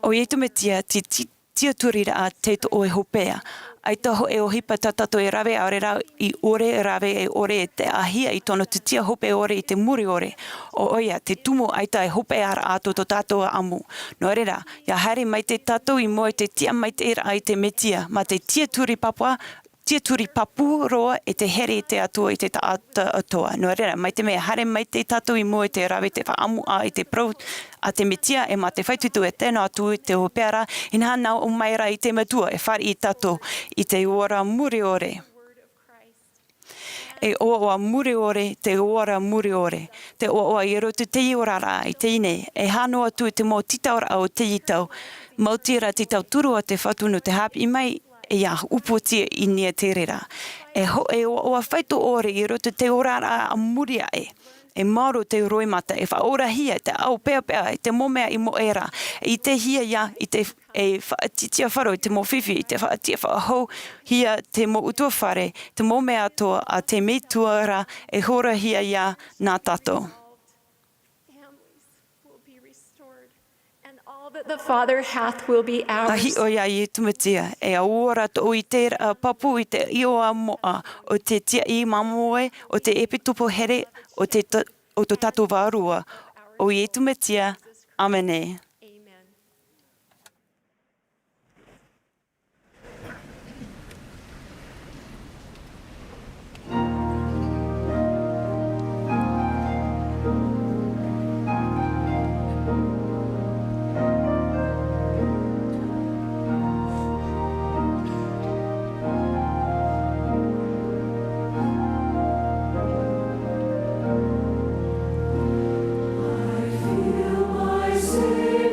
O ietu me tia tia turira a te to o e hopea. Ai taho e o hipa tatato e rawe a rera I ore e rawe e ore e te ahia I tono te tia hope ore I te muri ore. O oia, te tumo aita e hope ara ato to tato a amu. No rera, ia hari mai te tato I moe te tia mai te ira ai te metia, ma te tia turi papu roa e te here te atua I te atoa. No rera, mai te mea hare mai te tato I moe te rawe te whaamu a I te pro a te metia e ma te whaitutu e tēnā atu te hopeara ina hana o Āmuiraa I te matua e whari I tato I te ora muri ore. E oa muri ore, te ora muri ore. Te oa I roto te iorara I te ine. E hano atu te mō titaora o te itau. Mautira te tau turu a te whatunu te hapi mai e ia upotia I nia te rera. E oa whaito ore I roto te orara a muria e. E maro te roimata, e whaorahia, te au pea, te momea I moera, I te hia ia, I te whaatitia wharo, te mo whiwhi, te whaatia whaahau, hia te mo utua whare, te momea atoa, a te me tuara, e hora hia ia nā tato. All that the Father hath will be ours. Ahi o ia I tumatia, e a ora to I te papu I te ioa moa, o te tia I mamoe, o te epitupo here, o to tato wārua, o I tumatia, amene. Say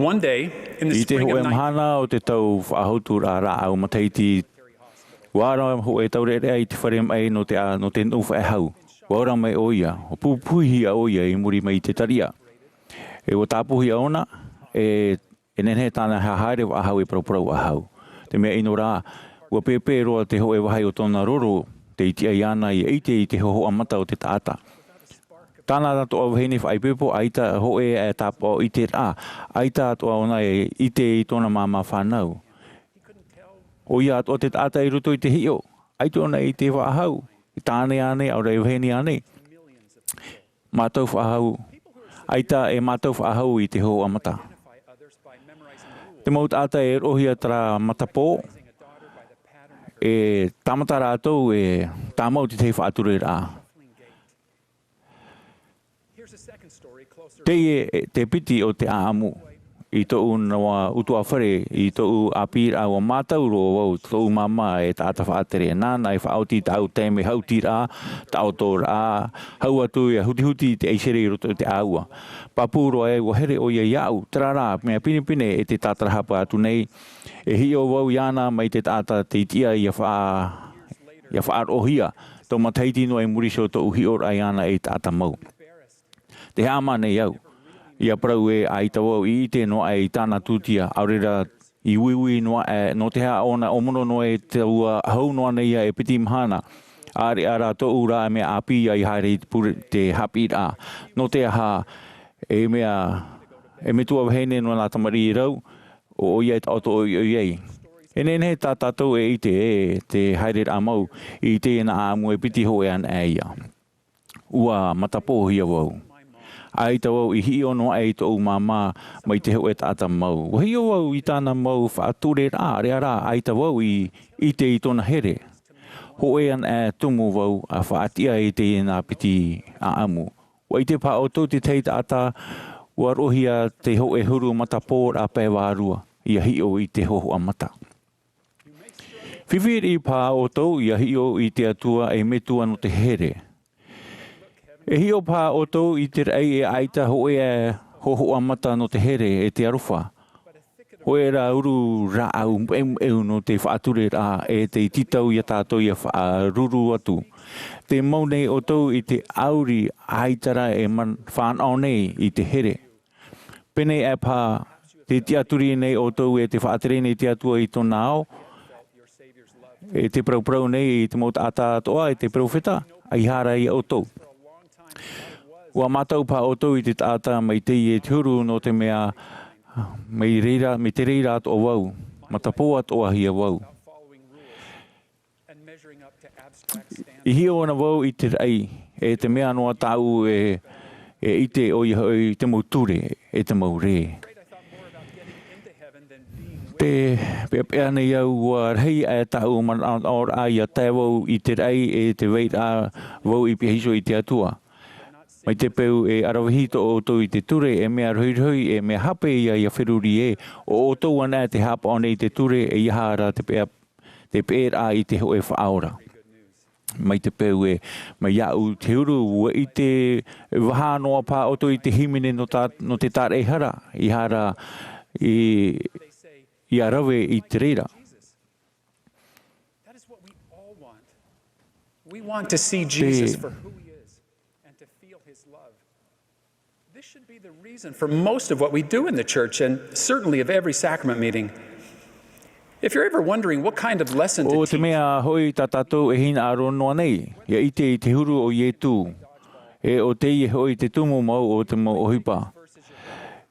One day, in the I te spring hoe of 19... mahana o te tau whaahotu rā au mataiti. Wāra ho e tau rea i te whare mai no te nuwha e hau. Wāra mai oia, o pupuhi a oia i muri mai te taria. E o tāpuhi a ona, e nenhe tāna haere wa ahau e praupurau ahau. Te mea ino rā, ua pepe roa te hoe wahai o tōna roro, te itia iana i te hoho amata o te taata. Tāna rato au hene whaipepo, aita hoe e tāpao i te rā, aita ato au nei i te i tōna māma whanau. O ia ato te taata i ruto i te hio, aito ona i te wahau, i tāne ane, au rei uheni ane. Mātou whahau, aita e mātou whahau i te ho amata. Te mau taata e rohia tara matapō, e tamata rātou e tāmau te whaature rā. Te piti o te āmu. I tōu nawa utua whare, i tōu Āmuiraa o mātau ro wau, tōu Mā'a e tāta whaatere nāna, e whaauti tāu tēme hauti rā, tāu tō rā, hau atu e huti te eisere i roto te āua. Papuro e wahere o ia iau, tera rā, mea pine e te tātara hapa atu nei, e hi o wau iana mai te tāta te itia ia whaarohia, tō mataiti no e muriso tō uhi ora iana e tāta mau. Te hama nei au. Ia prau e aita wau i te no ai tāna tūtia, aurera i wiwi no te hea ona omono no e te ua hau noa nei e piti mahana. Ari ara tō ura e mea api ai haere te hapi rā. No te aha e mea, e me tua wahene no nā tamari i rau, o ia e auto o iei. E nene tā tātou e i te haere rā mau, i te ena āmu e piti ho e an e ia. Ua matapohia wau. Ai tau i hio no ai tōu Mā'a mai te heu e tāta mau. Wa hio wau i tāna mau whaature rā, rea rā, ai tau wau i te i tōna here. Ho e an e tumu wau a whaatia i te nā piti a amu. Wa i te pā o tō te tei tāta, wa rohia te ho e huru matapōr a pē wārua, i a hio i te hoho a mata. Whiwhiri pā o tō i a hio i te atua e metua no te here. E hio pā o tō i te rei e aita hoe e hoho amata no te here e te arofa. Hoe rā uru rā au eu no te whaature rā e te titau i a tātou i a whaaruru atu. Te mau nei o tō i te auri aitara e whanau nei i te here. Pene e pā te tiaturi nei o tō e te whaatere nei te atua i tō nāo. E te prau nei i te mota ata atoa e te profeta ai hara i o tō. Ua mātau pā o tō i te tāta mai te i e tūru no te mea me te reira ato o wau, matapo ato o ahia wau. I hio ona wau i te rei, e te mea noa tāu e i te o i te mau ture, e te mau re. Te pea nei au ua rei e tāu man aor ai a tai wau i te rei e te weira wau i pihiso i te atua. Mai te peu e arawahito o tō i te ture e mea rohi e mea hape ia i a whiruri e o tō ana te hapa o nei te ture e ihara te pēra i te hoe whaora. Mai te peu e mai iau te uru ua i te wahanoa pā o tō i te himine no te tāre hara, ihara i arawe i te reira. We want to see Jesus for who he is and to feel his love. This should be the reason for most of what we do in the church and certainly of every sacrament meeting. If you're ever wondering what kind of lesson to teach... O te mea hoi tātātou e hina aro noa nei, ia i te huru o Ietu, e o te i hoi te tumu mau o te mau ohipa.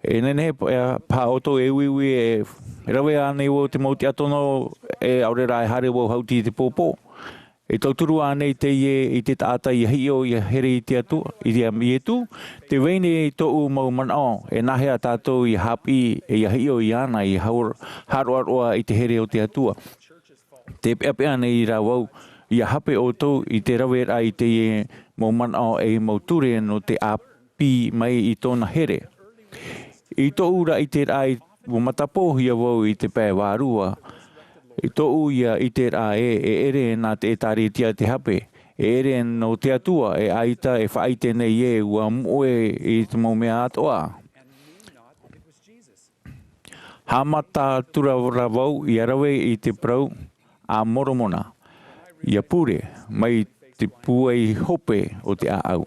E nene pā oto e uiwi e rawe ane o te mau te atono e aurera e hare wau hauti te pōpō. E tauturu anei te i te tāta i hio i here i te atu, i te Ietu, te weine i tōu mau manao, e nahea tātou i hapi e i hio i ana i haroaroa i te here o te atua. Te pēpea nei i rāwau, i hape o tō i te rawera i te mau manao e mau ture no te api mai i tōna here. I tō ura i te rai o matapohia wau i te pē wārua, i tō uia i te rā e ere nā te tāri tia te hape, e ere no te atua e aita e whaite nei e ua moe i te mau mea atoa. Hamata turavau i arawe i te prau a moromona. Ia pure mai te puai hope o te aau.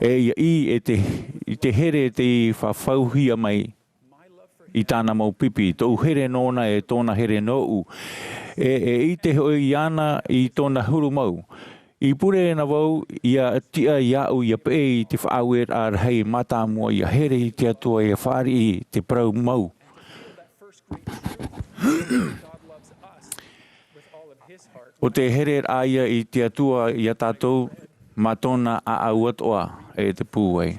Ia i te here te whawhauhia mai i tāna mau pipi. Tō here nōna e tōna here nōu. I te hoi ana i tōna huru mau. I pure na wau, ia tia iau ia pe i te whaawet ar hei mata mua ia here i te atua ia whari i te prau mau. O te here aia i te atua ia tātou matona a au atoa e te pūwei.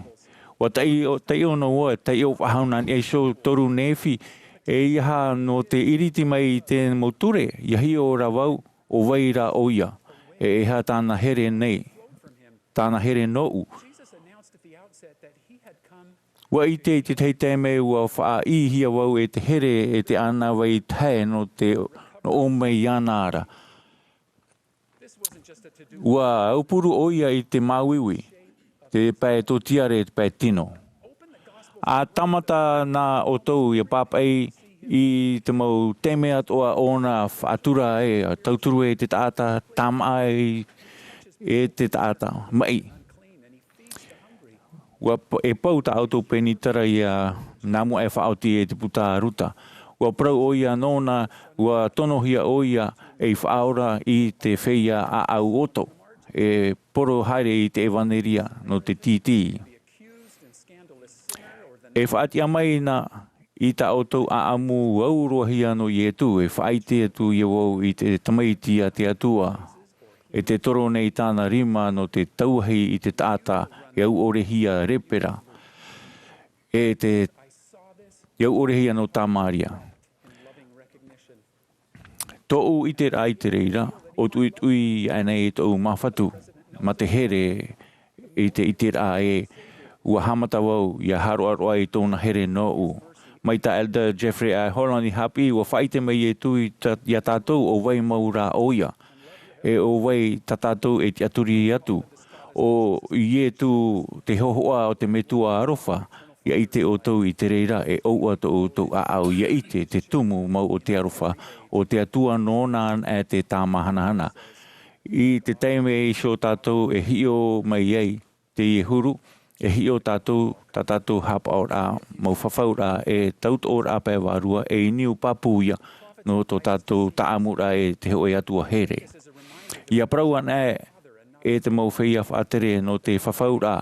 Wa tai ono oa, tai o whahaunan e so toru nefi e iha no te iriti mai i te moture, ia hi o rawau o waira o ia. E eha tāna here nei, tāna here nou. Wa i te teitei me ua wha i hia wau e te here e te ana wai tae no o mei ianara. Ua aupuru oia i te mauiwi, te pai tō tiare te pai tino. A tamata nā o tau ia papai i te mau teme atoa ona whaatura e, tauturu e te taata, tama e te taata, mai. Ua e pau ta auto penitara ia namu e whaoti e te puta ruta. Ua prau oia nona, ua tonohia oia e whaora i te wheia a au oto. E poro haere i te evaneria no te titi. E whaatia mai na i ta auto a amu aurohia no i etu, e whaite atu i wau i te tamaiti a te atua. E te toro nei tāna rima no te tauhei i te tāta i au orehia repera. E te i au orehia no tāmaria. Tōu i te rai te reira, o tui anei e tōu mawhatu, ma te here i te rā e ua hamata wau i a haro aroa i tōna here nōu. Mai ta Elder Jeffrey A. Holland i hapi, ua whaite mai e tui i a tātou o wai maura oia. E o wai ta tātou e te aturi atu. O i e tu te hohoa o te metua arofa, ia i te o tau i te reira e oua tō a au ia i te tumu mau o te arofa o te atua nōna e te tāmahanahana. I te teime e sho tātou e hio mai ei te i huru, e hio tātou hapa o rā mau whawhaura e taut o rā pē wārua e niu papuia no tō tātou Āmuiraa e te hoe atua here. Ia prauan e te mau whia whaatere no te whawhaura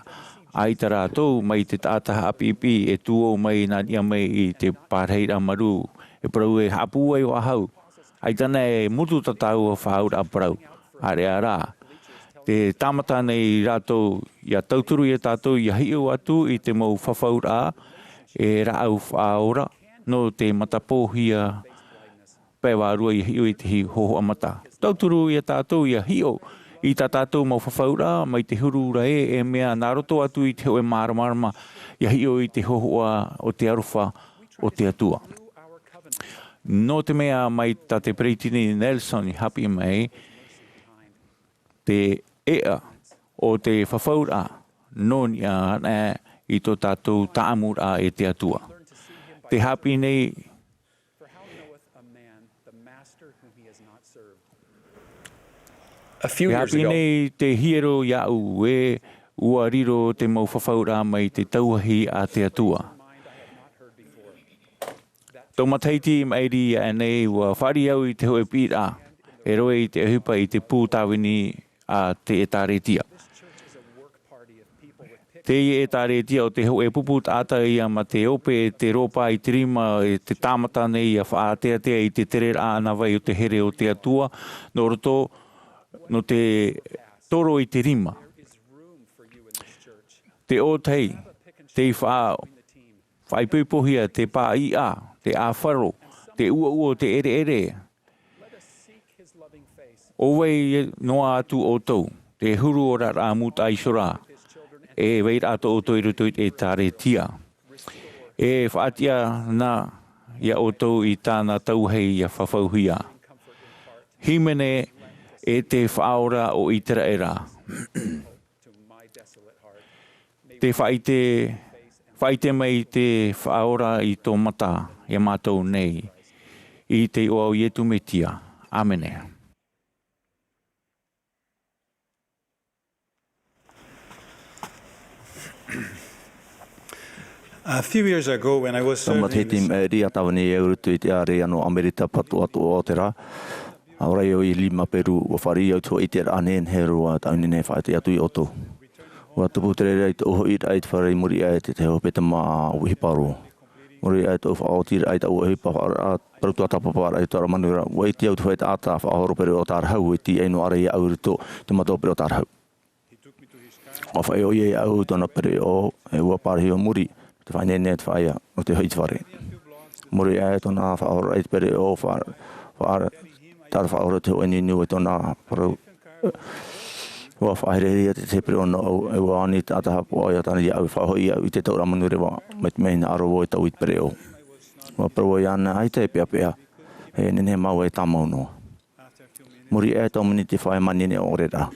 aita rātou mai te tātaha apipi e tuo mai nā ia mai i te pārheira maru. E prau e hapu ai o ahau. Aitana e mutu tatau o whaura a prau. Are a rā. Te tāmata nei rātou ia tauturu i tātou ia hiu atu i te mau whawhaura e rāu whaora no te matapohia pēwārua i hiu i te hi hoho amata. Tauturu i tātou ia hiu i tā tātou mau whawhaura mai te hurura e mea nāroto atu i te hoe māramarama ia hiu i te hohoa o te aruwha o te atua. No te mea mai tā te Preitini Nelson i hapi mai te ea o te whawhaura nonia i tō tātou Āmuiraa e te atua. Te hapi nei A few years ago, nei te hiero iau e ua riro te mau whawhaura mai te tauahi a te atua. Tō mataiti mairi a nei ua whari au i te hoe pira, e roe i te ahupa i te pūtawini a te etaretia. Te etaretia o te hoe pupu tāta ia ma te ope te ropa i te rima e te tāmata nei a whaatea i te tere ana vai o te here o te atua, no roto no te toro i te rima. Te o tei, te whaipupohia, te pā i a, te āwharo, te ua te ere. O wei noa atu o tau, te huru o rara muta i sora, e wei rato o tau i ruto i tāre tia. E whaatia nā ia o tau i tāna tauhei ia whawhauhia. Himene e te whaora o itera era. Te Whaite mai te whaora I tō mata e mātou nei. I te o au ietu me tia. Āmenea. A few years ago, when I was serving in Tamatiti me ria tawani e urutu I te are ano Amerita patu atu o te rā. Aurai o I lima peru o whari au tō I te anen heru a tauni ne whaite atu I oto. Wa tupu te rei te oho I rai te wharei muri ai te te hopeta Mā'a uhiparo. Muri ai te o whaotiri ai te o uhiparo a parutu atapapara I tōra Amuiraa. Wa I te au te whaita ata whaahoro pere o tāra hau I ti eino are I au ruto te mato pere o tāra hau. O whai o I au tōna pere o e ua pārhi o muri. Te whai nene te whaia o te hoiti whare. Muri ai tōna whaahoro ai te pere o whaara tāra whaahoro te o eninu e tōna parau. Ua whaereria te pere o no e ua ani te atahapo ai atana I au whahoi au I te taura Amuiraa me te meina aro o e tau I te pere o. Ua parau I ana ai te pia pia e nene mau e tamau noa. Muri ai tō mani te whae manene o rera.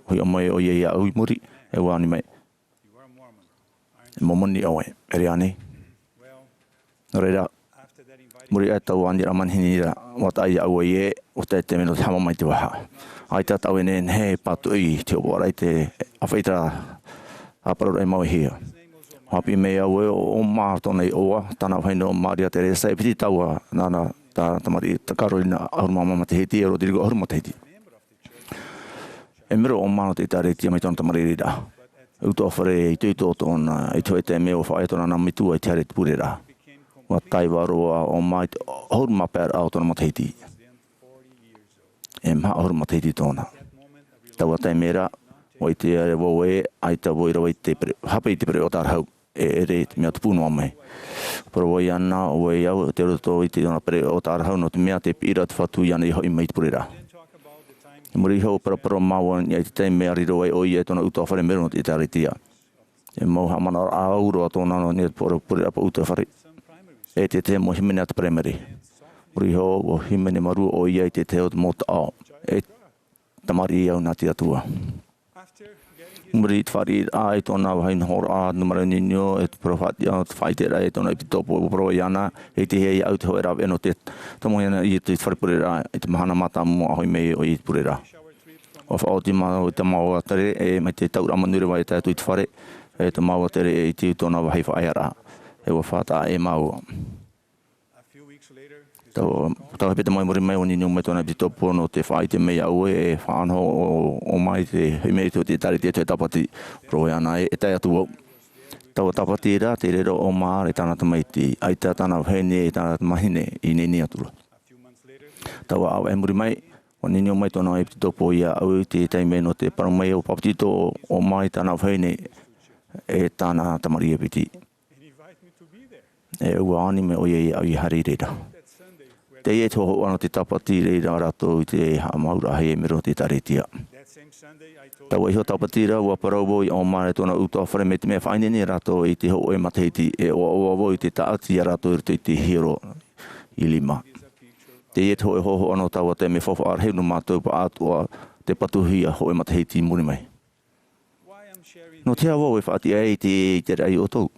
Hui o mai o I au I muri e ua ani mai. Momoni o e, ere ane. Reira, muri e tau ani ramanhini ra, wata ai au e, o te meno te hama mai te waha. Ai ta tau ene he patu I te o warai te awhaita aparau e mau hia. Hapi me au e o Mā'a tona I oa, tana whaino Maria Teresa, e piti taua nana ta tamari ta Karolina ahuruma mama te heti, e Rodrigo ahuruma te heti. E mero o Mā'a te tareti a mai tona tamari rira. Uto whare I tui tō tōna, I tui te meo whae tōna nā mitua I te are te purera. Wa tai waroa o mai ahuruma pēr au tōna matahiti. E maha ahuruma matahiti tōna. Taua tai mera, o I te are wau e, ai ta woira wai te pere, hapa I te pere o tarhau, e ere te mea te pūnu amai. Pero wai ana, o e au, te roto I te tōna pere o tarhau, no te mea te pira te whatu I ana I hoi mai te purera. Muri hau parapara maua I te teime mea riro ai o I e tōna utoa whare mero no te taritia. E mau hamana a auro a tōna no ne pure apa utoa whare. E te mo himene ata primary. Muri hau o himene maru o I te teo te mota ao. E tamari I au nā te atua. Muri te whare a e tōna wahain hora a numara ninyo e te profati a te whaitera e tōna I te topo o pro I ana. E te hei au te hoi rawe no te tomo iana I te whare purera e te Mahana Maa mua ahoi mei o I te purera. O whaoti maa o te maua tere e mai te taura Amuiraa e tātu I te whare e te maua tere e te tōna wahai whaeara e wa whata e maua. Tau hepeta mai mori mai o nini o mai tōna I te topo no te whai te mei au e whaano o mai te hui mei te tariti e te tapati pro e ana e tai atu au. Tau tapati ra te rero o Mā'a e tāna tamaiti ai tā tāna whene e tāna mahine I nini atura. Tau au e muri mai o nini o mai tōna e te topo ia au te taime no te paramai o papitito o mai tāna whene e tāna tamari e piti. E ua ani me o ia au I hari reira. Te e toho ano te tapati reira rato I te Āmuiraa hei e mero te taretia. Tau e ho tapati ra ua parau I o mare tōna utoa whare me te mea whainene rato I te ho e matahiti e o I te taati a rato I te hero I lima. Te e toho e hoho ano taua te me whawha arheinu mātou pa atua te patuhi a ho e matahiti muri mai. No te awa e whaati ai te rai o tau.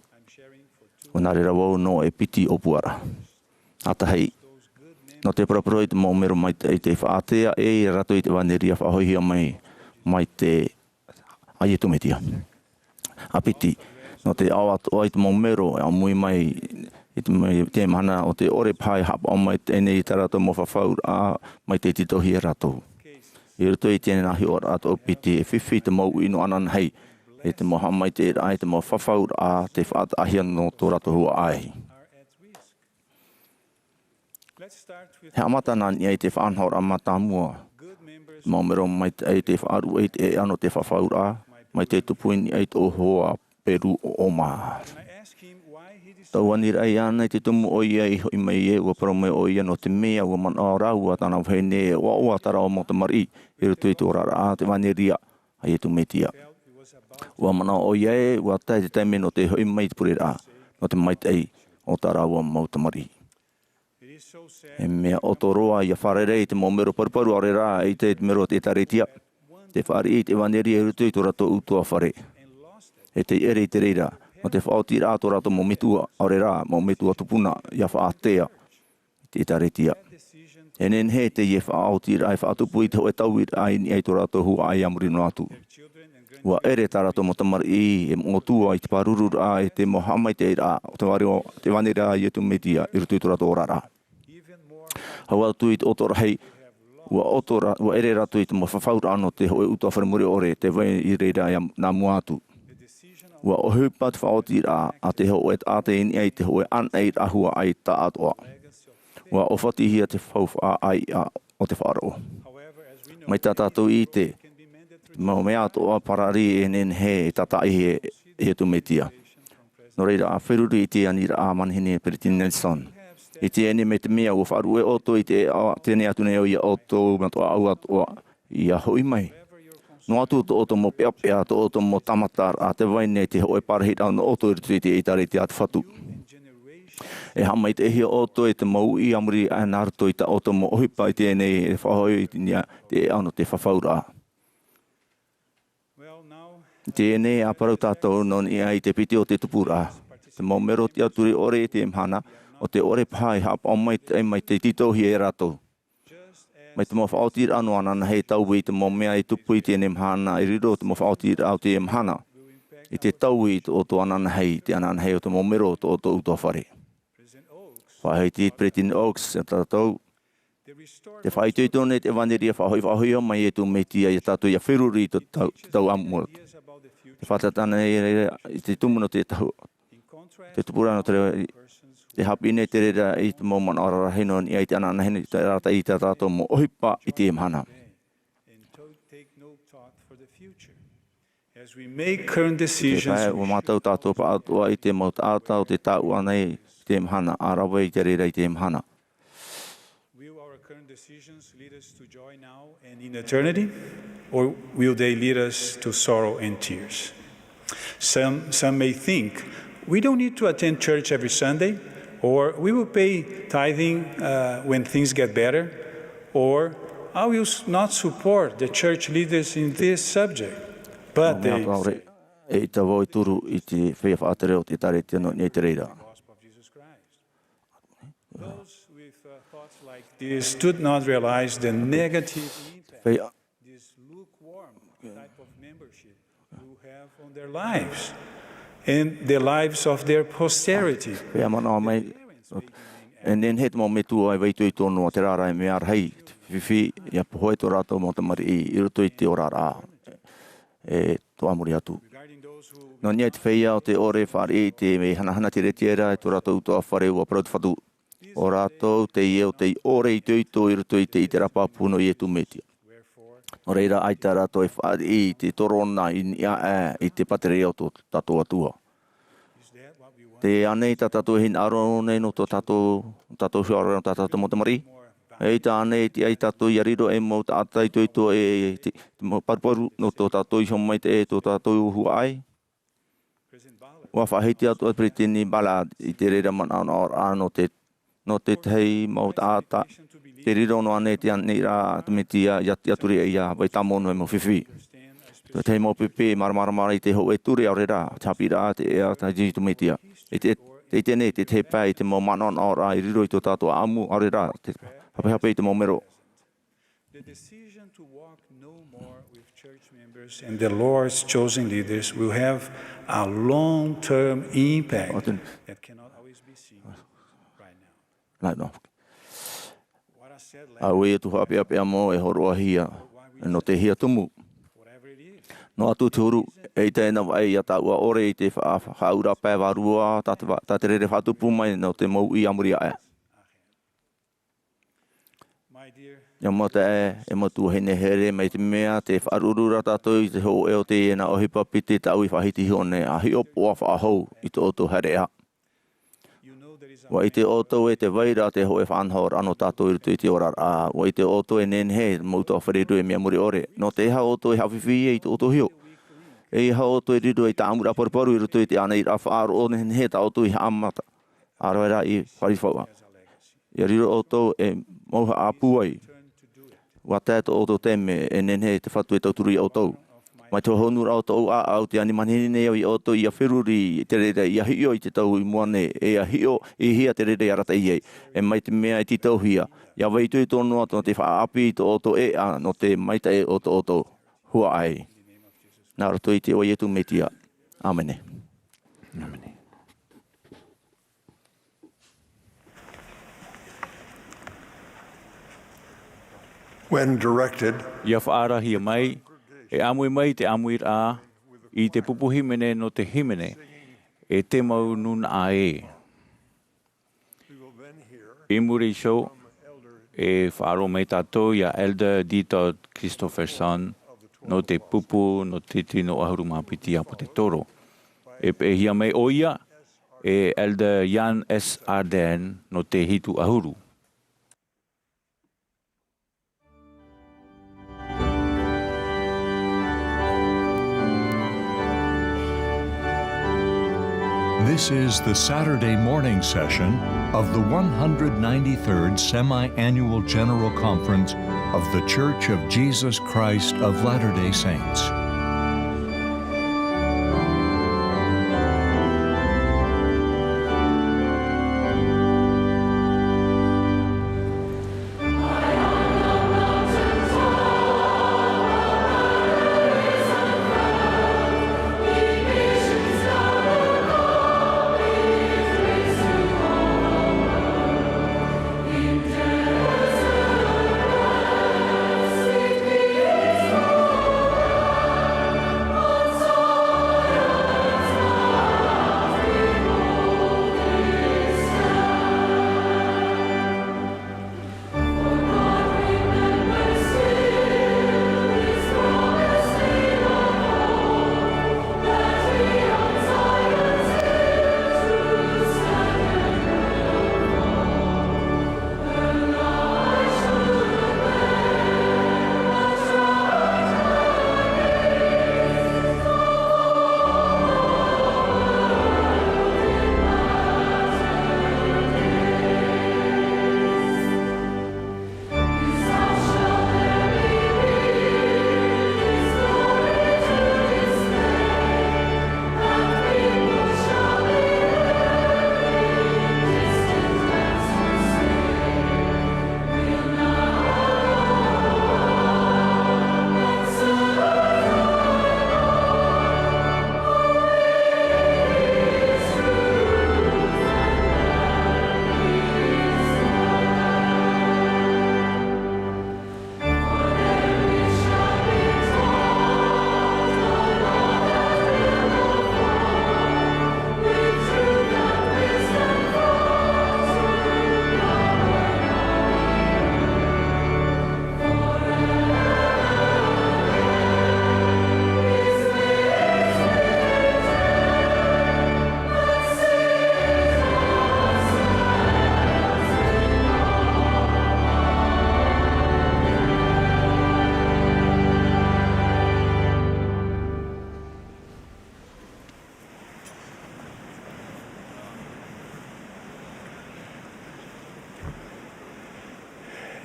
O nā rera wau no e piti o puara. Ata hei. No te paraparo I te mau mero mai te whaatea e rato I te waneria whahoihia mai te aietumetia. A piti. No te awatu ai te mau mero e amui mai te mana o te ore pai hapa o mai tēnei I tarato mo Āmuiraa mai te titohi e rato. I rato I tēnei nahi o rato o piti e whiwhi te mau ino anan hei. E te mo hamai te rai te mo Āmuiraa te whaata ahia no tō rato hua ai. He amata nani ai te whanhora amata mua. Maumero mai ai te whaaru ai te ano te Āmuiraa mai te tupuini ai te ohoa Peru o Mā'a. Tau anira ai ana te tumu o ia I hoi mai e ua parau mai o ia no te mea ua mana o rau a tāna whene e oa tara o mota mari I rutu I tō rara a te waneria ai e tu metia. Ua mana o ia e ua tai te taime no te hoi mai te purera no te mai ai o tara ua mauta mari. E mea otoroa I a wharere I te maumero paruparu are rā I te mero te taretia. Te whare I te waneria I rutu I tō rato utua whare. E te ere I te reira O te whaotira ato rato mo mitua, aure rā, mo mitua tupuna, ia whaatea, te taretia. Enen he te ie whaotira, e whaatupu i te hoe tau i ai to rato hua ai amuri no atu. Ua ere tā rato mo tamari i, e motua i te parurur a, e te mohamai te ira, o te wari o te wanera i etu media, i rutu i to rato orara. Hawa tu i te otora hei, ua ere rato i te mo whawhaura ano te hoe utua wharimuri ore, te vai i reira i nā muatu. Ua o hupa te whaotira a te hoe ate ini ai te hoe an ei ahua ai ta atoa. Ua o whatihia te whauwha ai o te whaaro. Mai tā tātou i te, mau mea atoa parari e nen he tatai he tu metia. No reira a whiruri i te anira a manhine Peritin Nelson. I te ene me te mea o wharu e oto i te tene atu neo i a oto matua au atoa i a hoi mai. No atu to oto mo peapea, to oto mo tamatar, a te waine te hoe parahita no oto i te itare te atu whatu. E hama i te ehia oto i te mau i amuri a naruto i ta oto mo ohipa i tēne e whahoi i te ano te whawhaura. Tēne a parau tātou non i ai te piti o te tupura. Te mau mero te aturi ore i te mhana, o te ore pai hapa o mai te titohi e rato. Mai te mo whaotira anu anana hei tau i te mo mea i tupu i tēne mhana, i riro te mo whaotira au te mhana. I te tau i te oto anana hei, te anana hei o te mo mero o te utoa whare. Whahei te Pretin Oaks, e tātou. Te whaitui tōne te waneria whahoi mai e tu metia i tātou i a whiruri i te tau Amuiraa. Te whatatana i te tumuno te tau. Te tupurano te hapine te rera i te mauman arara heno i ai te anana heno i te rata i te tātou mo ohipa i te mhana. Te pai o mātau tātou pa atua i te maut ātau te tāu anei i te mhana, arawa i te rera i te mhana. Will our current decisions lead us to joy now and in eternity, or will they lead us to sorrow and tears? Some may think, we don't need to attend church every Sunday, or we will pay tithing when things get better, or I will not support the church leaders in this subject. But they e te voi turu i te whea whaatere o te tare te no nei te reira. Those with thoughts like this do not realize the negative impact this lukewarm type of membership will have on their lives and the lives of their posterity. Whea mana mai, e nen het mo me tua e veitu i tonu o te rara e mea rahi, whiwhi, ia pohoe to rātou mo tamari i ruto i te orara e to Āmuiraa atu. No nia te whea o te ore whare i te me hanahana te retiera e to rātou utoa whare ua parau te whatu. O rātou te i te ore i te ito i ruto i te rapa puno i e tu metia. O reira ai tā rātou e whare i te torona i te patere o to tātou atua. Te anei tā tātou hin aro nei no to tātou whiara no tātou motamari. Ei tā anei te ai tātou i ariro e mo tā atai to ito e te paruparu no to tātou i homai te e to tātou hua ai. Ua whahiti atu e pretini bala i te reira mana ano no te tei mo tā ata. Te riro no anei te anei rā te metia i aturi e ia vai tamono e mo whiwhi. Te tei mo pepe maramara i te ho e turi au rera, tapi rā te ea tā jitu metia. Te tene te te pai te mo manon ora i riro i to tātou amu au rera. Hape i te mo mero. The decision to walk no more with church members and the Lord's chosen leaders will have a long-term impact that cannot always be seen right now. What I said Au e tu hape mo e horoa hia, no te hia tumu. No atu te huru, e tēnā vai a tā ua ore i te whaura pē warua, tā te rere whatupu mai no te mau i Āmuiraa. Ia mo te e mo tu hene here mai te mea, te whaarurura tātou i te ho e o te ena o hipa piti tau i whahiti hone a hi opo a whaahou i te oto herea. Wa i te oto e te waira te ho e whanhor ano tātou i rutu i te orara. Wa i te oto e nenhe mauta o whareru e mea muri ore. No te ha oto e hawhiwhi e i te oto hio. E ha oto e riru i te Āmuiraa paruparu i rutu i te ana i rāwhaaro o nenhe ta oto i haamata. Aroera i whariwhaua. Ia riru oto e mauha āpuai. Wa tēto oto teme e nenhe te whatu e tauturu i oto. Mai tō honu rao tō au te ani manini nei au I o tō I a whiruri te reira I a hio I te tau I moane e a hio I hia te reira I arata I ei. E mai te mea I ti tau hia. Ia wei tui tōnu ato te whaapi tō o tō e a no te maita e o tō hua ai. Nā rato I te o ietu me tia. Amene. Amene. When directed, Ia whaarahi mai, e amui mai te Amuiraa, I te pupu himene no te himene, e te mau nuna a e. I muri show, e whaaro mai tātou ia Elder Dito Christopherson, no te pupu, no te tino ahuru mapiti apo te toro. E hia mai oia, e Elder Jan S. Arden, no te hitu ahuru. This is the Saturday morning session of the 193rd Semi-Annual General Conference of the Church of Jesus Christ of Latter-day Saints.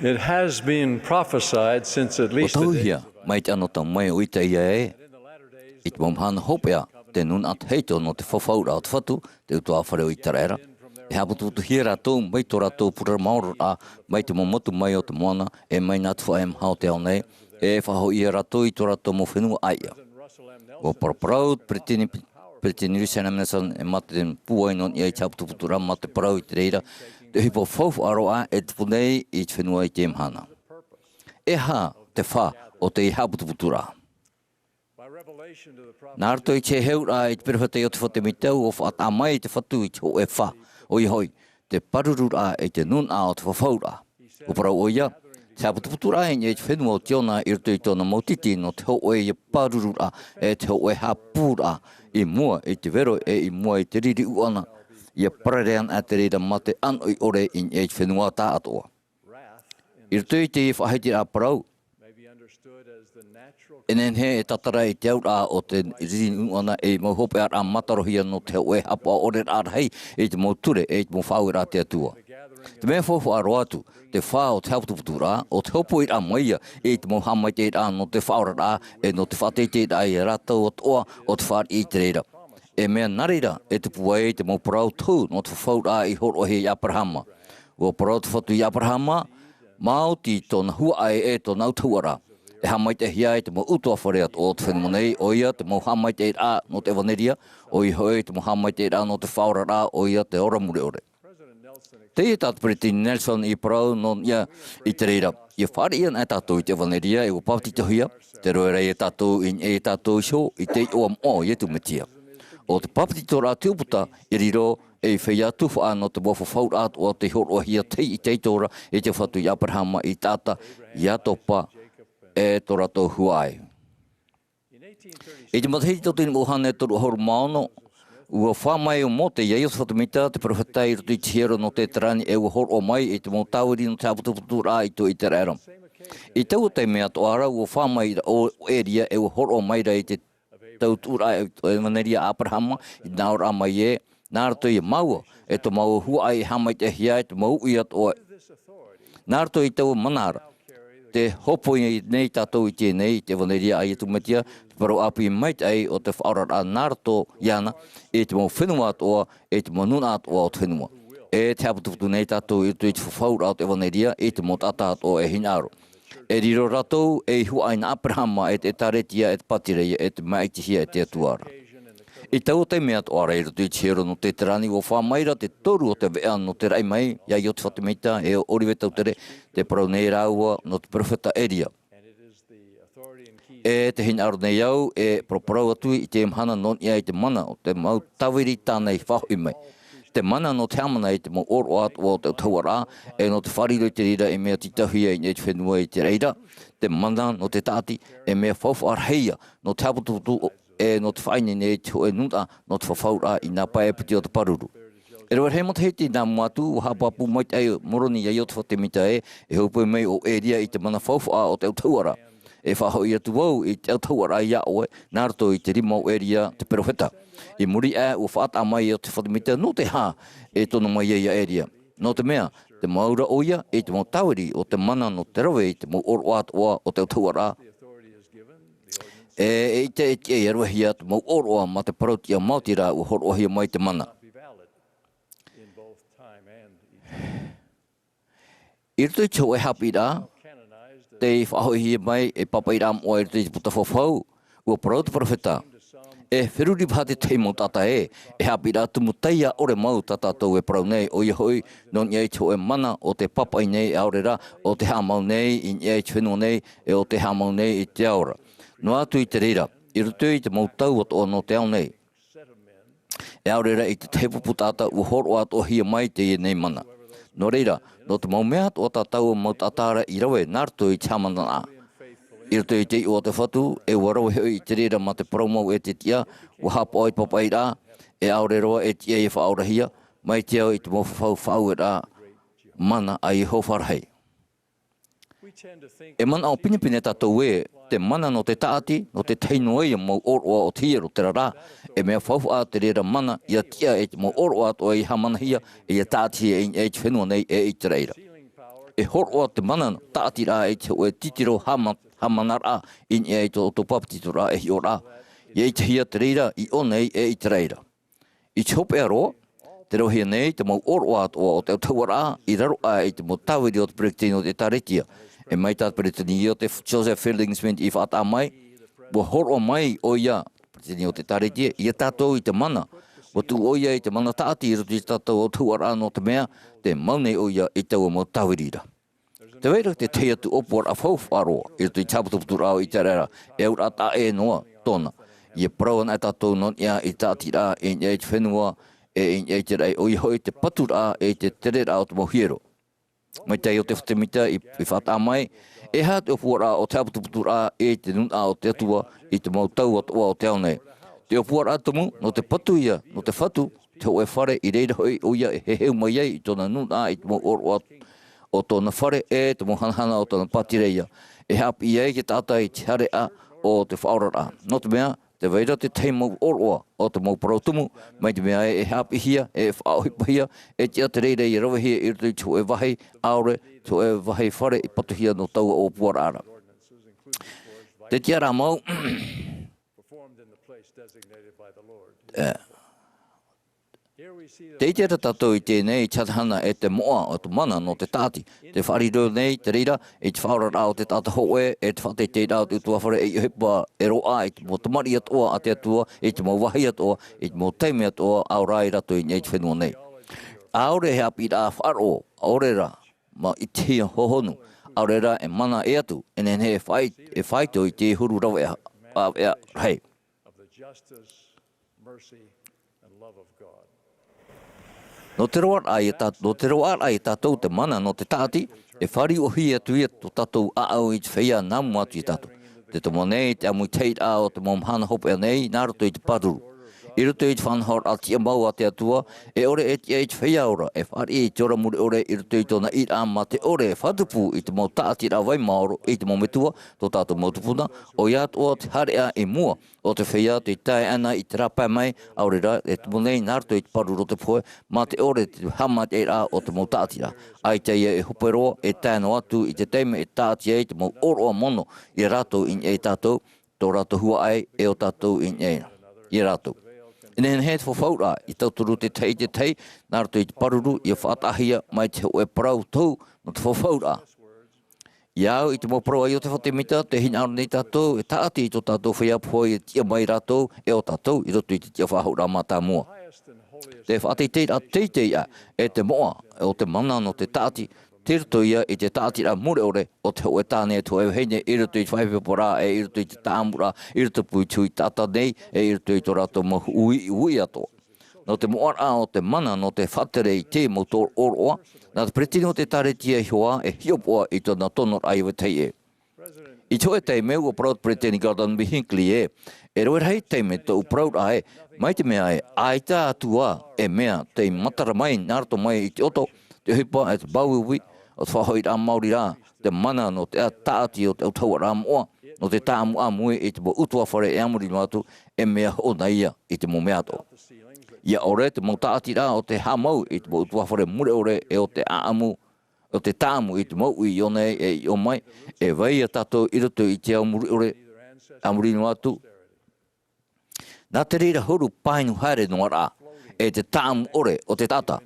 It has been prophesied since at least the days mai te anota mai o ita ia e. I te mamhana hopea, te nun at heito no te whawhaura at whatu, te utua whare o ita rera. E haputu tu hira tō, mai tō rato pura mauro a, mai te momotu mai o te moana, e mai nāt whaem hao te ao nei, e whaho ia rato i tō rato mo whenua aia. O paraparau, pretini risanamnesan, e mate den puainon i ai te haputu putura, mate parau i te reira, te hipo whaufu aroa e te punei i te whenua i te mhana. E ha te wha o te i haputu putura. Nā rato i te heura i te perewhate o te whate mitau o whaat a mai te whatu i te ho e wha. Oi hoi, te parurura e te nun a o te whawhaura. Uparau oia, te haputuputura e te whenua o tiona i rito i tōna mautiti no te ho e i parurura e te ho e hapura i mua i te vero e i mua i te riri uana. I a pararean a te reira mate anoi ore i e te whenua tā atoa. I rito i te i whaheiti a parau, enen he e tatara i te aura o te riri uana e mauhope ar a matarohia no te ho e hapa ore ar hei e te mauture e te mawhauira te atua. Te mea whawha aro atu, te whao te hautuputura, o te hopo i rā maia, e te mohamai te rā no te whaorara, e no te whatete rā i rātau o toa, o te whaar i te reira. E mea narira, e te puai te mau parau tū, no te whau rā i horo he i Abrahama. O parau te whatu i Abrahama, Māoti tōna huae e tōna utauara. E hamai te hiai te mo utua whareat o te whenmonei, o ia te mo hamai te rā no te waneria, o i hoi te mo hamai te rā no te whaorara, o ia te ora mure ore. Te i tātu Pretty Nelson i parau no ia i te reira. I whare ian e tātou i te waneria, e o pāti te huia, te roerei e tātou in e tātou sho, i te oa mō i e tumetia. O te papiti tō rā tūputa, i riro, e whea Tuha'a no te wafu whauraat o te horo hia te i te tora, e te whatu i Amuiraa i tāta, i Atopa, e tō rato huai. E te matahiti tō tini mohane tōru horo maono, ua whamai o mō te iei o te whatamita, te profetai roto i te hero no te terani e ua horo o mai, e te mō tawiri no te aputuputu rā i tō i te rēram. I tau te mea tō ara, ua whamai o eria e ua horo o mai ra i te tautura e maneria Amuiraa, i nāora mai e, nā rato i maua, e tō maua hua ai hamai te hia, e tō mau i at oe. Nā rato i tau manara, te hopo i nei tātou i tēnei, te waneria ai e tumetia, te paro api i mait ai o te whaorara nā rato iana, e te mau whenua at oa, e te mau nuna at oa o te whenua. E te haputuputu nei tātou i te whawhaura o te waneria, e te mau tata at oa e hinaro. E riro ratou, e hua ai nā Amuiraa, e te taretia, e te patireia, e te maitihia, e te atuara. I tau te mea tō ara i roto i tihero no te terani o whamaira te toru o te vea no te rai mai, ia i o te whatamita, e o oriwe tau tere, te parau nei rāua no te profeta Eria. E te hina aro nei au, e proparau atu i te mhana non ia i te mana o te mau tawiri tānei whahu i mai. Te mana no te amana i te mau oro atu o te tauara, e no te whariro i te rira e mea titahia i nei te whenua i te reira, te mana no te tāti, e mea whauwha arheia no te haputuputu e no te whaine nei te hoe nuna no te whawhaura i nā pae piti o te paruru. E roi hei mataheiti nā muatu o hapapu mai te ai moroni i o te whatemita e haupai mai o eria i te mana whauwha o te autauara. E whahoi atu wau i te autauara i a oe, nā rato i te rima o eria te perofeta. I muri e o whaata mai o te whatemita no te hā e tono mai i a eria. No te mea, te maura o ia e te mau tawiri o te mana no te rawe i te mau oro atoa o te autauara. E te e aruahia te mau oroa ma te parautia Māotira u horoahia mai te mana. I ruto i tau e hapi rā, te whahoihia mai e papai rām oa i ruto i te puta whawhau, ua parau te profeta. E whiruri pāte teimo tata e hapi rā tumu teia ore mau tata tau e parau nei o i hoi non iei tau e mana o te papai nei e aurera, o te hamau nei i iei te whenua nei e o te hamau nei i te aura. No atu i te reira, i rutu i te mautau at o no te au nei. E aurera i te tepu putata u horo at o hia mai te i nei mana. No reira, no te mau mea o tatau o mautatara i rawe nārtu i te hamana a. I rutu i te o te whatu, e warau heo i te reira ma te promo e te tia, u hapa oi papai rā, e aurera e tia i whaurahia, mai te au i te mawhawhau whau e rā, mana ai howharhei. E mana o pinipine tātou e, te mana no te taati, no te teino e mau oroa o tiero te rara, e mea whauwha te reira mana, ia tia e te mau oroa o i hamanahia, e ia taati e i te whenua nei e i te reira. E horoa te mana taati rā e te oe titiro hamanara, i e te Ātopa titiro rā e hi o rā, i e te hia te reira i o nei e i te reira. I te hope aroa, te rohia nei te mau oroa o te tauara, i raro a e te mau tawiri o te Brektino te taretia, e mai tātu Bretini o te Joseph Fielding-Smith i whaata mai, wa horo mai o ia, Bretini o te taretia, ia tātou i te mana, wa tu o ia i te mana tāti i roto i tātou o tuara no te mea, te maunei o ia i tau mau tawirira. Te weira te teia tu opor a whauwharoa, i roto i taputuputu rao i te rera, e ura ta e noa tōna, i e prawan e tātou non ia i tāti rā e i te whenua, e i te rei o i hoi te patura e te tere rā o te mohiero. Mai te o te whatemita i whata mai, e hā te opuara o te aputuputu rā e te nuna o te atua i te mautau o te aunei. Te opuara atumu no te patuia, no te whatu, te oe whare i reira hoi o ia he heu mai ei i tōna nuna i te mau oro o tōna whare e te mau hanahana o tōna patireia. E hapi iei ke tātai te hare a o te whaorara. No te mea, te veira te teimau oroa o te mau parotumu, mai te mea e hapi hia, e whaohipa hia, e tia te reire i rawa hia i rutui tu e wahi aore, tu e wahi whare i patu hia no tau o puara ara. Te tia rā mau, te ite tatou I tēnei tatahana e te moa o te mana no te tāti. Te whariro nei, te reira, e te whaurara o te tata hoe, e te whate te rao te tuawhare e hipa e roa, e te mo te mari atoa a te atua, e te mo wahi atoa, e te mo teime atoa, au rai rato I nei te whenua nei. Aore he api rā wharo, aore rā, ma I te hia hohonu, aore rā e mana e atu, e nene e whaito I te huru rawa e rei. No te roa ai tātou te mana no te tāti, e whari o hi atu ia to tātou aau I te whaia nāmu atu I tātou. Te tomo nei, te Amuiraa o te Mahana Maa nei, nā roto I te paruru. I roto I te whanhor a tia mau a te atua, e ore e tia I te whaia ora, e whari I te ora muri ore I roto I tōna ira ma te ore e whatupu I te mau tāti rā wai maoro I te mau metua, tō tātou mautupuna, o ia toa te harea e mua, o te whaia te tae ana I te rapa mai, aure rā, e te monei nā roto I te paruru te poe, ma te ore te hama te rā o te mau tāti rā. Ai te ia e huperoa, e tāno atu I te teime e tāti e te mau oroa mono I rātou I e tātou, tō rātou hua ai e o tātou I rātou. Nen he te whawhaura I tauturu te tei, nā rato I te paruru I a whaatahia mai te hoe parau tau no te whawhaura. Iau I te mo parau ai o te whatemita, te hina aro nei tātou, e tāti I tō tātou whea poi e tia mai rātou, e o tātou I roto I te tia whahaura mā tā mua. Te whaatei a teitei a, e te moa, e o te mana no te tāti, te roto ia I te tāti rā mure ore, o te hoe tāne tu e heine, I roto I te whaipepora, I roto I te Āmuiraa, I roto pui tui tāta nei, I roto I tō rātou mahu ui ato. No te moara o te mana no te whatere I te mo tō oroa, nā te pretini o te taretia hoa e hiopoa I tōna tonor aiwa tei e. I tō e tei meu o proud pretini Gordon B. Hinckley e roe rei tei me tō proud ai, mai te mea e, ai tā atua e mea te matara mai, nārato mai I te oto, te hipa e te bauiwi, o te whahoi rā Māori rā, te mana no te tāti o te autaua rā moa, no te tāmu amue I te mo utua whare e Āmuiraa atu, e mea o na ia I te mo mea to. Ia ore te mo tāti rā o te hamau I te mo utua whare mure ore e o te aamu, o te tāmu I te mo ui o nei e I o mai, e vai a tātou I roto I te Āmuiraa atu. Nā te reira huru painu haere no rā, e te tāmu ore o te tata,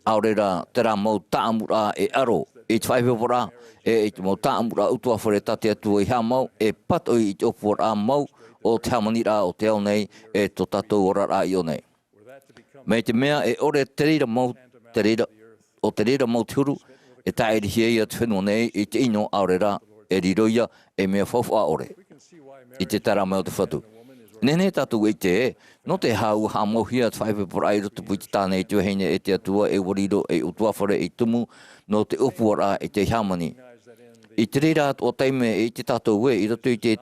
aore rā te rā mau Āmuiraa e aro, I te whaipepora, e te mau Āmuiraa utua whare tate atua I hamau, e pato I te opua mau, o te hamanira o te au nei, e tō tātou ora rā I o nei. Mei te mea e ore te reira mau, te reira mau te huru, e taeri hia ia te whenua nei, I te ino aore rā, e riroia, e mea whawha ore, I te tara mai o te whatu. Nene tātou te e, no te hau hamau hia te whaipepora I roto pui te tāne I te heine e te atua e wariro e utua whare I tumu no te upuara I te hamani. I te reira o teime I te tātou I roto I te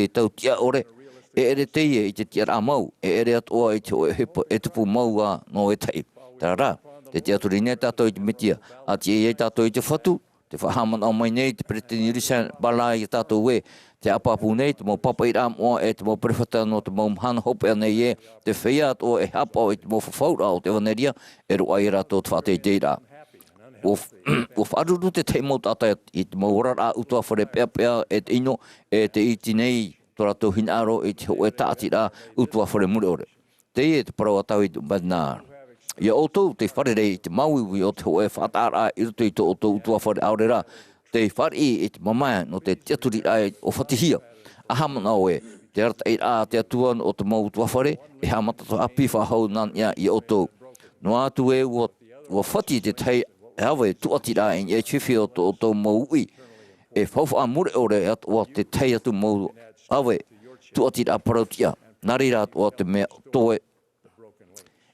tau tia ore, e ere teie I te tia rā mau, e ere atoa I te oe hepa e tupu mau no e tei. Tā rā, te tia turine tātou I te mitia, a te e tātou I te whatu, te whahaman au mai nei, te pretini risa bala I tātou te apapu nei, te mau Papaira moa e te mau prewhata no te mau Mahana Maa nei te whea o e hapa o te mau whawhaura o te waneria, e roa I rātou te whātei teira. O wharuru te teimau tata I te mau rara utua whare pēpea e te ino, e te iti nei, tō rātou hinaro I te hoe tāti rā utua whare mure ore. Te e te parau atau I te badnāra. Ia outou te wharerei I te mauiwi o te hoe whātara I roto I tō outou utua whare aure rā, te whari I te mamaya no te tiaturi ai o whatihia. A hamana o te rata I rā te atua o te mau utua whare, e hamata to api whahau nan ia I outou. No atu e ua whati te tei hawe tuati rā I e chiwhi o tō outou mau ui. E whawha mure ore o te tei atu mau hawe tuati rā parautia. Nari rā o te mea toe.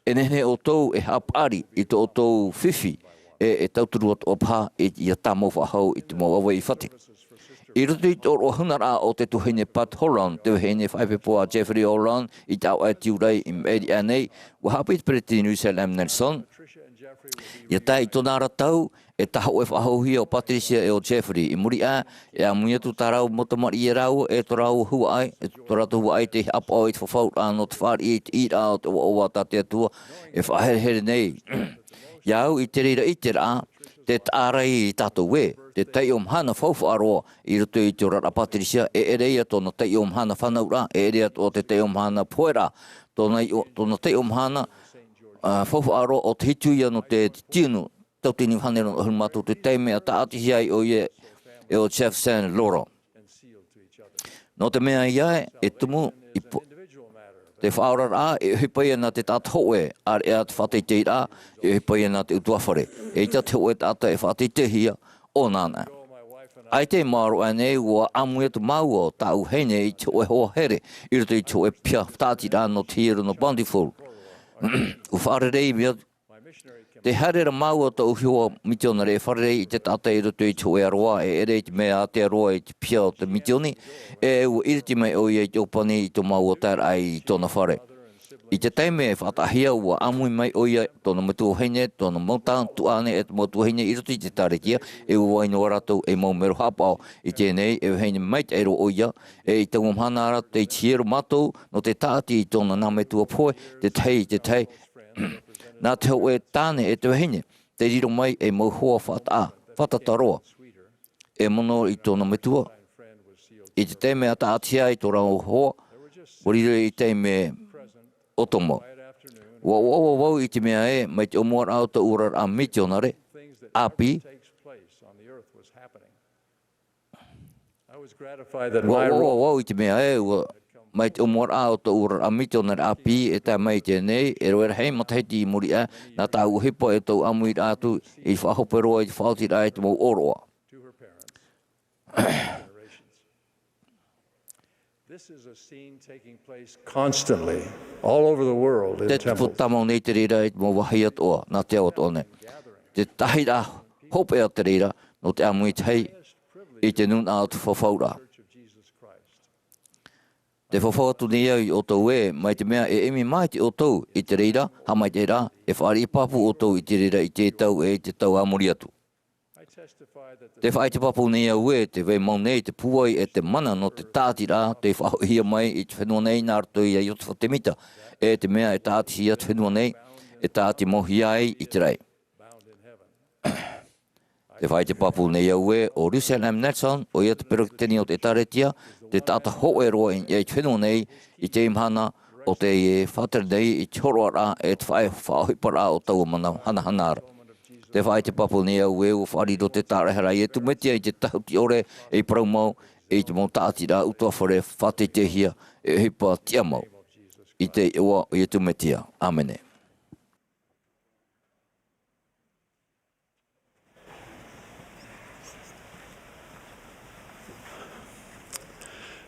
E nene outou e hapari I tō outou whiwhi. E tauturu Atopa I a tāmau whahau I te mau awa I whati. I roto I tō roa hunara o te tuhine Pat Holland, te tuhine whaipepoa Jeffrey Holland, I tau ai tiurei I Mā'a nei, wa hapi te Pretty New Zealand Nelson. Ia tai tō nāra tau, e taho e whahauhia o Patricia e o Jeffrey. I muri a, e Amuiraa tu tarau motamari i rau, e torau hua ai, e toratu hua ai te apa o i te whawhaut no te whari i te i rau, te oa tatea tua, e whahere nei. Iau i te reira i te rā, te tārai i tātou we, te tei o mhana whauwhaaroa i roto i te rara Patricia, e reia tōna tei o mhana whanau rā, e reia o te tei o mhana poera, tōna tei o mhana whauwhaaroa o te hituia no te tinu, tau tini whanero o hulmatu te teime a taati hiai o ie e o Chef San Loro. No te mea iai e tumu te whaora rā e hipai ana te tāta hoe ar e at whatei te rā e hipai ana te utuawhare. E ta te hoe tāta e whatei te hia o nāna. Ai te maro anei ua Āmuiraa tu mau o tau heine i te oe hoa here i roto i te oe pia tāti rā no te hiro no Bountiful. U whaare rei mea te harera mau o tau hua mitiona re wharerei i te tata i roto i te oe aroa e ere i te mea a te aroa i te pia o te mitioni e ua iriti mai o i te opani i te mau o tēr ai i tōna whare. I te teime e whatahia ua amui mai o i tōna matu heine, tōna mautāng tuane e te matu heine i roto i te tarekia e ua waino waratou e mau mero hapao i tēnei e heine mai te ero o ia e i tau Mahana ara te tiero matou no te tāti i tōna nāmetua poe te tei nā te hau e tāne e te wahine, te riro mai e mau hoa whatataroa, e mono i tōna metua. I te teime a tātia i tō rau hoa, warire i teime otomo. Wau i te mea e, mai te Amuiraa au ta urar a mitionare, api. Wau i te mea e, mai te Amuiraa o te ura a mitionare api e tā mai tēnei, e roera hei matahiti i muri a, nā tāu hipo e tau Amuiraa atu i whahoperoa i te whaoti rai te mau oroa. This is a scene taking place constantly all over the world in temples. Te putamau nei te reira i te mau wahi atoa, nā te awa tōne. Te tahi rā hope a te reira no te Amuiraa hei i te nuna o te whawhaura. Te whawhauatu nei au i o tau e, mai te mea e emi mai te o tau i te reira, ha mai te rā, e whaari i papu o tau i te reira i te tau e te tau Āmuiraa atu. Te whaai te papu nei au e, te wei mau nei te puai e te mana no te tāti rā, te whahia mai i te whenua nei nā rato i a yotu whatemita, e te mea e tāti hia te whenua nei, e tāti mohi ai i te rei. Te whaai te papu nei au e, o Russell M. Nelson, o ia te perokiteni o te taretia, te tata hoe roa i te whenua nei, i te imhana o te e whatere nei i te horoa rā, e te whaai whaahipara o tau mana hana-hanara. Te whaai te papu nei au e, o whaari do te tarehera i e tumetia i te tahuti ore, e parau mau, e te mau tāti rā, utua whare whate te hia, e hipa tia mau, i te ewa i e tumetia. Amene.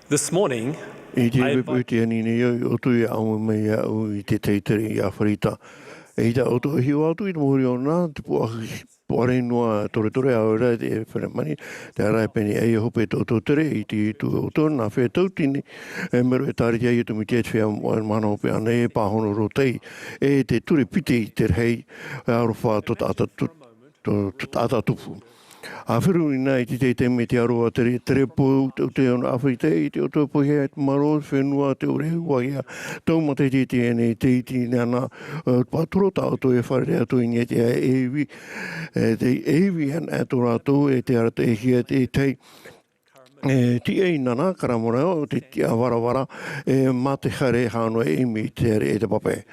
This morning, I te weputi ani nei o tui au mai au i te teiteri i a wharita. E ta o tui hiu atu i te mohuri o nā, te puare noa tore au rai te whanemani, te arai peni ei hope tō tere i te tu o tō nā whea tautini, e mero e tāriti ai tu mi te whea mana hope ana e pāhono rotei, e te ture piti i te rei, e arofa to tāta tupu. A whiru i nai te teime te aroa tere po te ona awhite i te oto po hea te maro whenua te ore hua hea tau mate te ene te iti nana paturo tau to e whare atu i te eiwi an ato rato e te ara te hea te tei ti ei nana karamora o te tia warawara mate hare hano e imi te e te pape.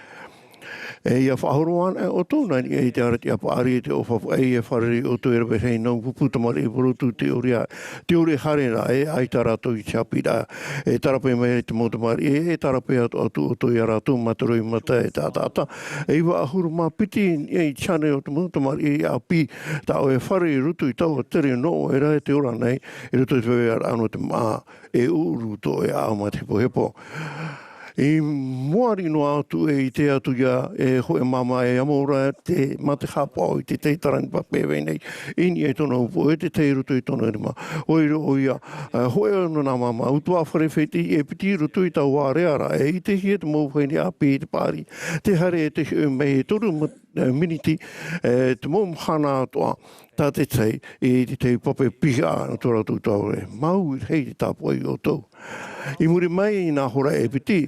E ia whahoroan e o tōna ni e te arati a paari e te ofafu e whareri o tō erabe hei nau puputamari e porotu te ore hare rā e aita rato i te apira e tarape mai te motamari e tarape atu o tō i arato mataroi mata e tātata e iwa ahuru mā piti e i chane o te motamari e api ta o e whare i rutu i tau a tere no e rai te ora nei e rutu i te wewea ano te Mā'a e uru tō e auma te hepo. I moari no atu e te atu ia e hoe mama e Amuiraa te mate hapao I te teitarani papewe nei. Ini e tono upo e te teirutu I tono rima. Oiro o ia hoe ono nā mama utua wharewheti e piti rutu I tau wāreara e I te hia te mōwheni api I te pāri. Te hare e te mei e toru miniti te mō Mahana atoa. Tā te tei I te pape piha no tōra tū tau e. Mau hei te tāpoi o tō. I muri mai I nā hora e piti,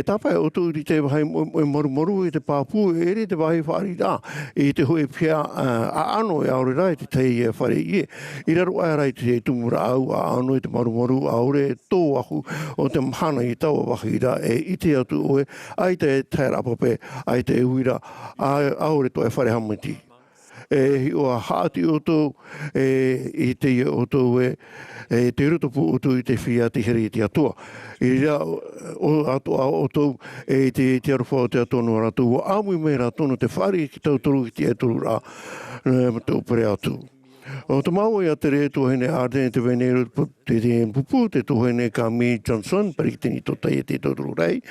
tāpai o tō I te wahai moru I te pāpū, e re te wahai whāri rā, I te hoi pia a ano e aore rai te tei e whare I e. I raro ai rai te tumura au a ano I te moru aore tō ahu o te Mahana I tau wahi rā e I te atu oe, ai te taira pape, ai te uira, aore tō e whare hamiti. E o haati o tō I te o tō te rutopu o tō I te whia te here I te atua. I rea o atoa o tō te aruwha o te atonu ratu o Āmuiraa tonu te whare ki tau toru ki te aturu rā tō pere atu. O te mau ia te re tuhene ātene te venero te pupu, te tuhene ka Mi Johnson, parikitini tota I te totoro rei.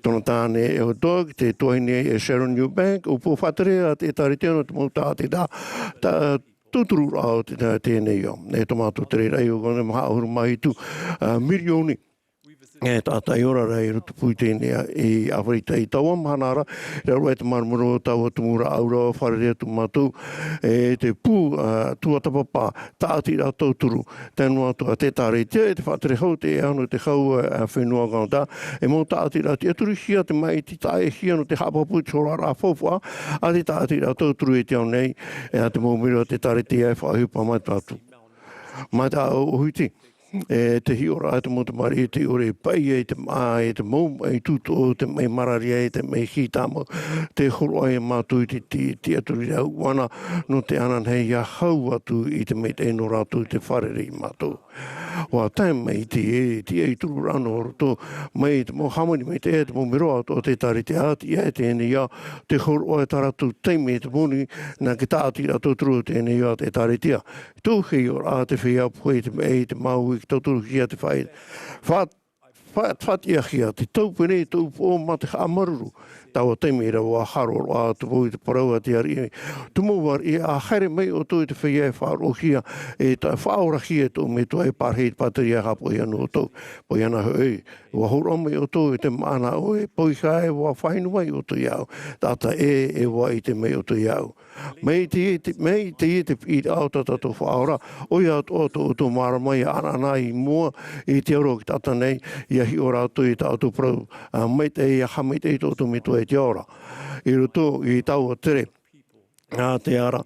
Tono tāne e o dog, te tuhene e Sharon Eubank, o po whatere a te tariteo te mauta te da, totoro rao te tēnei o. E tomato te rei o gane maha ahuru mai tu milioni. E tātai ora rei rutu pui tēnei I Awharita I taua Mahana Raa te marmuro taua tumura aura wharerea tu matu e te pū Tuha'a tāti rā tauturu tēnu atua te tāre te whatere hau te anu te hau whenua ganda e mō tāti rā te aturu hia te mai te tae hia no te hapapu chora rā fōwha a te tāti rā tauturu e te au nei e a te mōmiro te tāre te ai whahupa mai tātu. Mai tā o huiti. Te hiora te motamari te ore pai e te maa e te mou e tuto o te mei mararia e te mei hitamo te horo ai mātu I te aturi rau wana no te anan hei a hau atu I te mei te eno rātu te whareri mātu. Wa tae mei te e turu rano roto mei te mo hamani mei te e te mo miro ato o te tari te ati e te ene ia te horo ai taratu teime te moni na ki tāti rato turu te ene ia te tari tia. Tū hei ora a te whia pui te mei te mau I tauturu kia te whai. Whatia kia te taupene tau o mate hamaruru. Taua teime rau a haro a te pui te paraua te ari. Tumuwar I a haere mei o tui te whia e wharo kia e ta whaora kia tō me tō e parhei patari a hapo I anu o tō. Poi ana hoi. Wa horo mai o tō te mana o e poi kai wa whainu mai o tō iau. Tata e wa I te mei o tō iau. Mei te I au tata tō whaora. O ia o tō mara mai ana I mua I te oro ki tata nei. Ia hi ora atu I tau tō prau. Mei te I a hamei te I tō me tō e te ora. I roto I tau o tere. Te ara,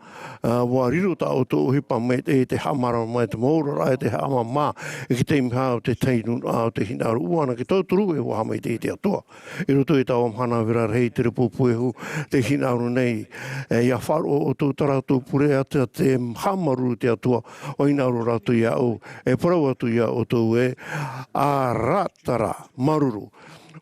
wa riru ta o tō hipa me te hamara mai te mōra rai te Mā'a Maa e ki te miha o te teinu o te hinaru uana ki tau turu e wa hamei te atoa. I roto I tau Mahana Maa rei te repo puehu te hinaru nei ia wharo o tō taratu pure ata te hamaru te atoa o inaru ratu ia o e parau atu ia o tō e a ratara maruru.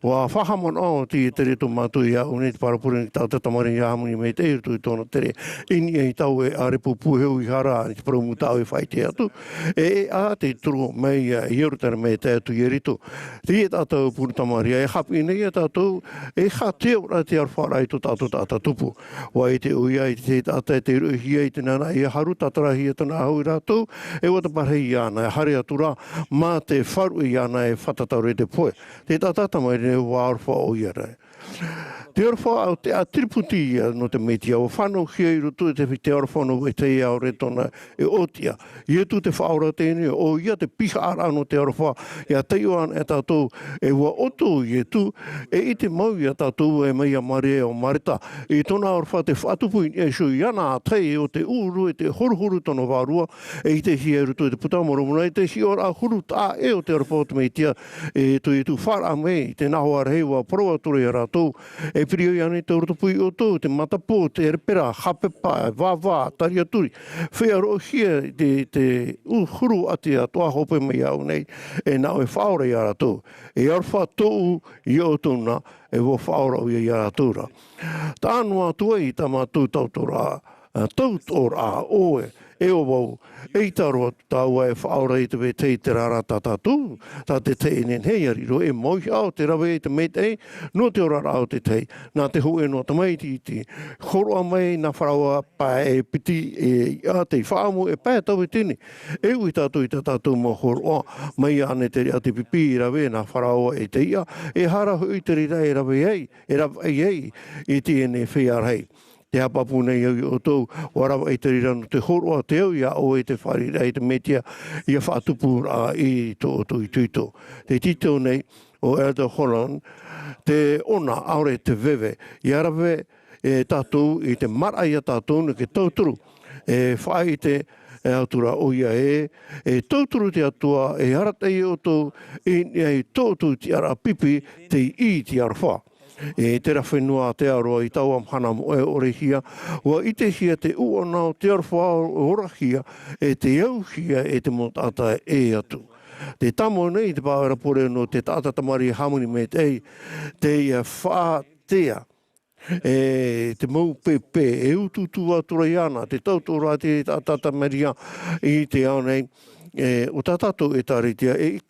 Wa whahamon o ti tere tō mātu ia o nei te parapura ni tau tatamari ia hamuni mei te irutu I tōna tere ini e tau e a repo puheu I hara ni te paramu tau e whai te atu e a te turu mei I erutara mei te atu I rito te e tātou pūna tamari e hapi nei e tātou e ha te ora te arwhara I tō tātou tātou tupu wa I te uia I te tātou te ruhia I te nana I haru tatarahi e tana hau I rātou e wata parhei I ana e hare atura mā te wharu I ana e whatatau re te poe te tātamari ne wārwha o ia rai. Te orwha au te atiriputi no te meti au whanau hia I roto te orwha no e te au retona e otia. I etu te whaura tēne o ia te piha ara no te orwha ia te ioan e tātou e wa oto I etu e I te mau ia tātou e mei a mare o marita. I tona orwha te whatupu I shu iana a tei o te uru e te horuhuru tono wārua e I te hia I roto te putamoromona e te hior a huru tā e o te orwha o te metia e tu whara mei te naho arhei wa proa ture a rātou e piri o iane te urutupui o tō, te matapo, te erepera, hapepa, wāwā, tariaturi. Whea roa hia te uhuru ati a toa hope mai au nei, e nao e whaora I ara tō. E arwha tō I o tōna, e wo whaora o I ara tōra. Tā anua tua I tā mātou tautora, tautora oe, E o wau, e taro taua e whaora i te we te rara tātātū, tā te te enen hei ariro, e moi au te rawe e te meit e, no te ora au te tei, nā te hu e no te mai ti horoa mai na wharaua pa e piti e a te whaamu e pā tau e tini. E ui tātou i tātou mo horoa, mai ane te a te pipi i rawe na wharaua e te ia, e hara hui te rira e rawe ei, e rawe ei, e te ene whiarhei. Te hapapu nei au i o tau, warawa i te rira no te horoa te au, ia o e te wharira i te metia, ia whaatupu a i tō o tō i tuito. Te tito nei, o Elder Holland, te ona aure te vewe, i arawe e tātou i te mara i a tātou no ke tauturu, e whai i te autura o ia e tauturu te atua, e haratei o tō, e tōtu ti ara pipi, te i ti ara wha. E te rawhenua te aroa i tau Mahana Maa e ore hia, wa i te hia te ua nao te arwha ora hia, e te au hia e te motata e atu. Te tamo nei te pāwera pore no te tāta tamari hamuni me te whātea, e te mau pepe, e ututu atura iana, te tautora te tāta maria i te au nei, o tātato e tāritia, i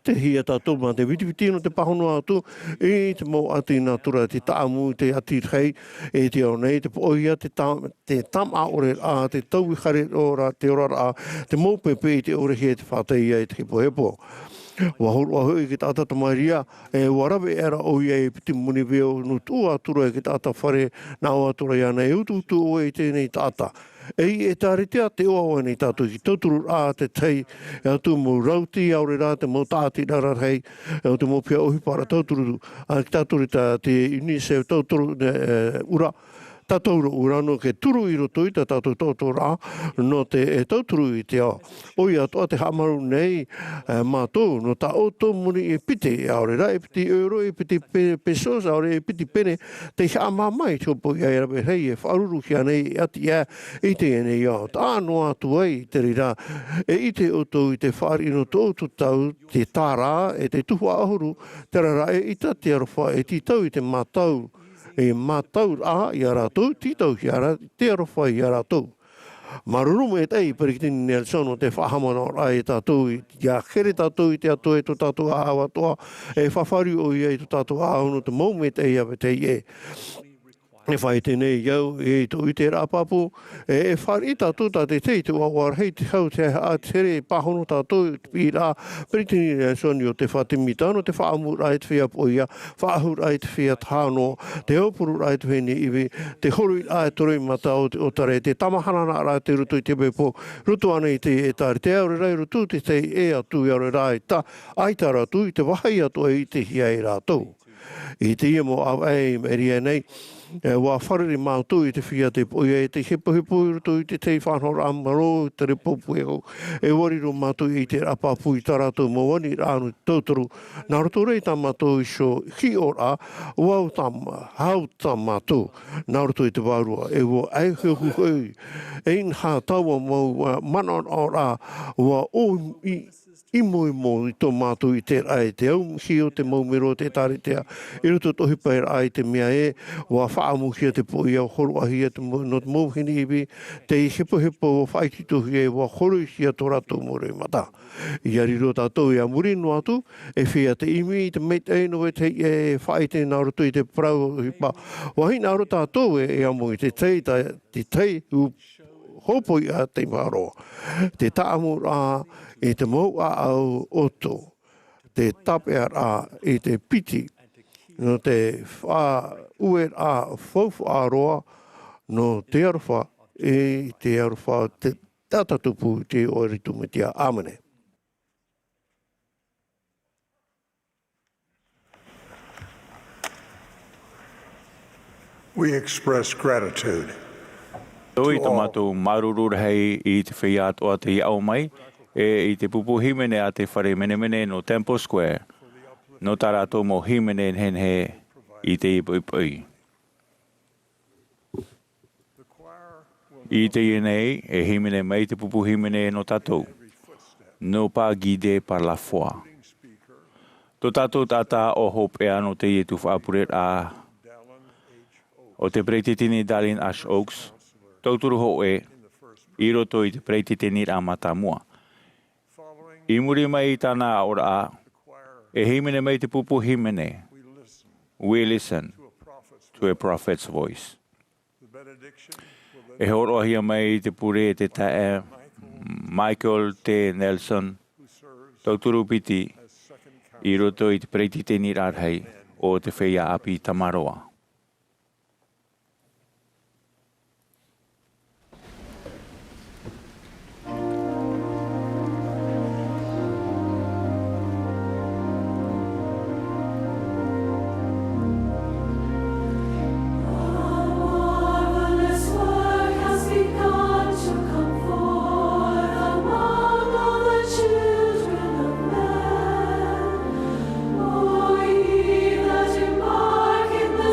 te hia tātou ma te vitiviti no te pahono atu, e te mau ati nā tura te taamu, te ati rei, e te au nei, te poia, te tam a ore a, te tau i hare ora, te ora a, te mau pepe i te ore hea te whāteia i te hepo hepo. Wahuru ahui ki tāta tamaria, e warawe era o ia e piti muni veo no tua atura e ki tāta whare nā o atura iana e utu o e tēnei tāta. Ei e tāritea te oawa nei tātou ki tauturu a te tei, e atu mo rauti aure rā te mo tāti rara rei, e te mo pia ohipara tauturu, a ki tāturu te UNICEF tauturu ura, tātouro urano ke turu i roto i tātou tautora no te tauturu i te ao. Oi atoa te hamaru nei mātou no tā oto muni e pite aore ra, e piti euro, e piti pesos, aore e piti pene, te hama mai chopo i airabe hei e wharuru kia nei ati i te ene i ao. Tā noa atu ai te rira, e i te oto i te whari no tō tau te tāra, e te Tuha'a ahuru, te rara e ita te arofa, e ti tau i te mātau, e mātau a i a rātou, titau i a rātou, te arofa i a rātou. Marurumu e tei, perikitini Nelson o te whahamana o rai tātou, i a kere tātou i te ato e to tātou a awa toa, e whawhari o i e to tātou a no te mau me tei awe tei e. E whai tēnei iau, e tō i te rāpapu, e whari tātou tā te tei te wawar, hei te hau te a tere pahono tātou, i rā, peritini soni o te whatimita, no te Āmuiraa e te whia poia, whaahura e te whia tāno, te haupuru rā e te whini iwi, te horu i rā e toroi mata o tare, te tamahanana rā te rutu i te bepo, rutu ana i te e tāri, te aure rai rutu te te e atu i aure rā i tā, aita rātu i te wahai atu i te hia i rātou. I te ia mo au ei meria nei, wa whariri mātou i te whia te poia, e te hepo i rutu i te tei whanhora amaro, te repopu e wariro mātou i te rapapu i taratou mo wani rānu tauturu, nā roto rei tā mātou i sho hi ora, wau tama, hau tā mātou, nā roto i te wārua, e wo ai hehu hui, ein hā taua mo manon ora, wa o i mo i tō mātou i te rai, te au hi o te maumero te tāritea, i ruto tohi pai rai te mea e, wa whaamuhia te po ia horo ahia te no te mauhini iwi, te hepo o whaititohi e wa horo hia tō rato mōrei mata. I ariro tātou i a murino atu, e whia te imi, te meit eino e te e whaite nā roto i te prau hipa. Wa hina aro tātou e amu i te tei u hopo i a te maro. Te Āmuiraa e te mau a au oto, te tapea e te piti, no te ue a faufu a roa, no te arofa e te arofa te tatatupu te oiritu me tia amene. We express gratitude. I te mātou maruru hei i te whia atoa te iau mai, e i te pupu himene a te whare mene no Temple Square, no tā rātou mō himene hen he i te ipoi. I te ienei e himene mai te pupu himene no tātou, no pā guide par la foi. Tō tātou tātā o hope e ano te i Tuha'a Āmuiraa, o te Breititini Darlene Ash Oaks, tauturu ho e, I roto i te preiti te nira Mā'a mua. I muri mai i tāna ora e himene mai te pupu himene. We listen to a prophet's voice. E horohia mai te pure te tae Michael T. Nelson tauturu piti I roto I te preiti te nira hei o te whea api tamaroa. That embark in the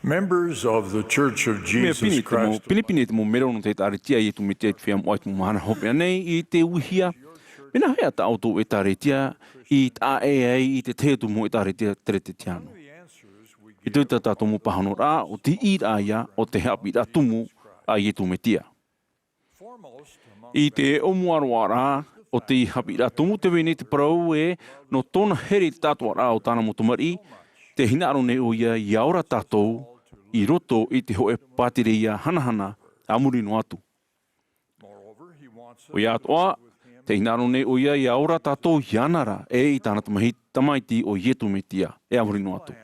Members of the Church of Jesus Christ. Pilipini te mo mero no te taritia I tu mitia te whiam oit mo mahana hopea nei I te uhia. Pena hea ta auto e taritia I ta I te te tu mo e taritia tere te tiano. I tu ta tomu pahano rā o te I rā ia o te hapi rā tumu a I tu mitia. I te omuaroa rā o te hapi rā tumu te wene te parau e no tōna here tātua rā o tāna motumari te hinaro ne o ia I aora tātou I roto I te hoe pātireia hanahana amurino atu. O ia atoa, te hinaro ne o ia I aora tātou hianara I tāna tamaiti o ietu metia e amurino atu.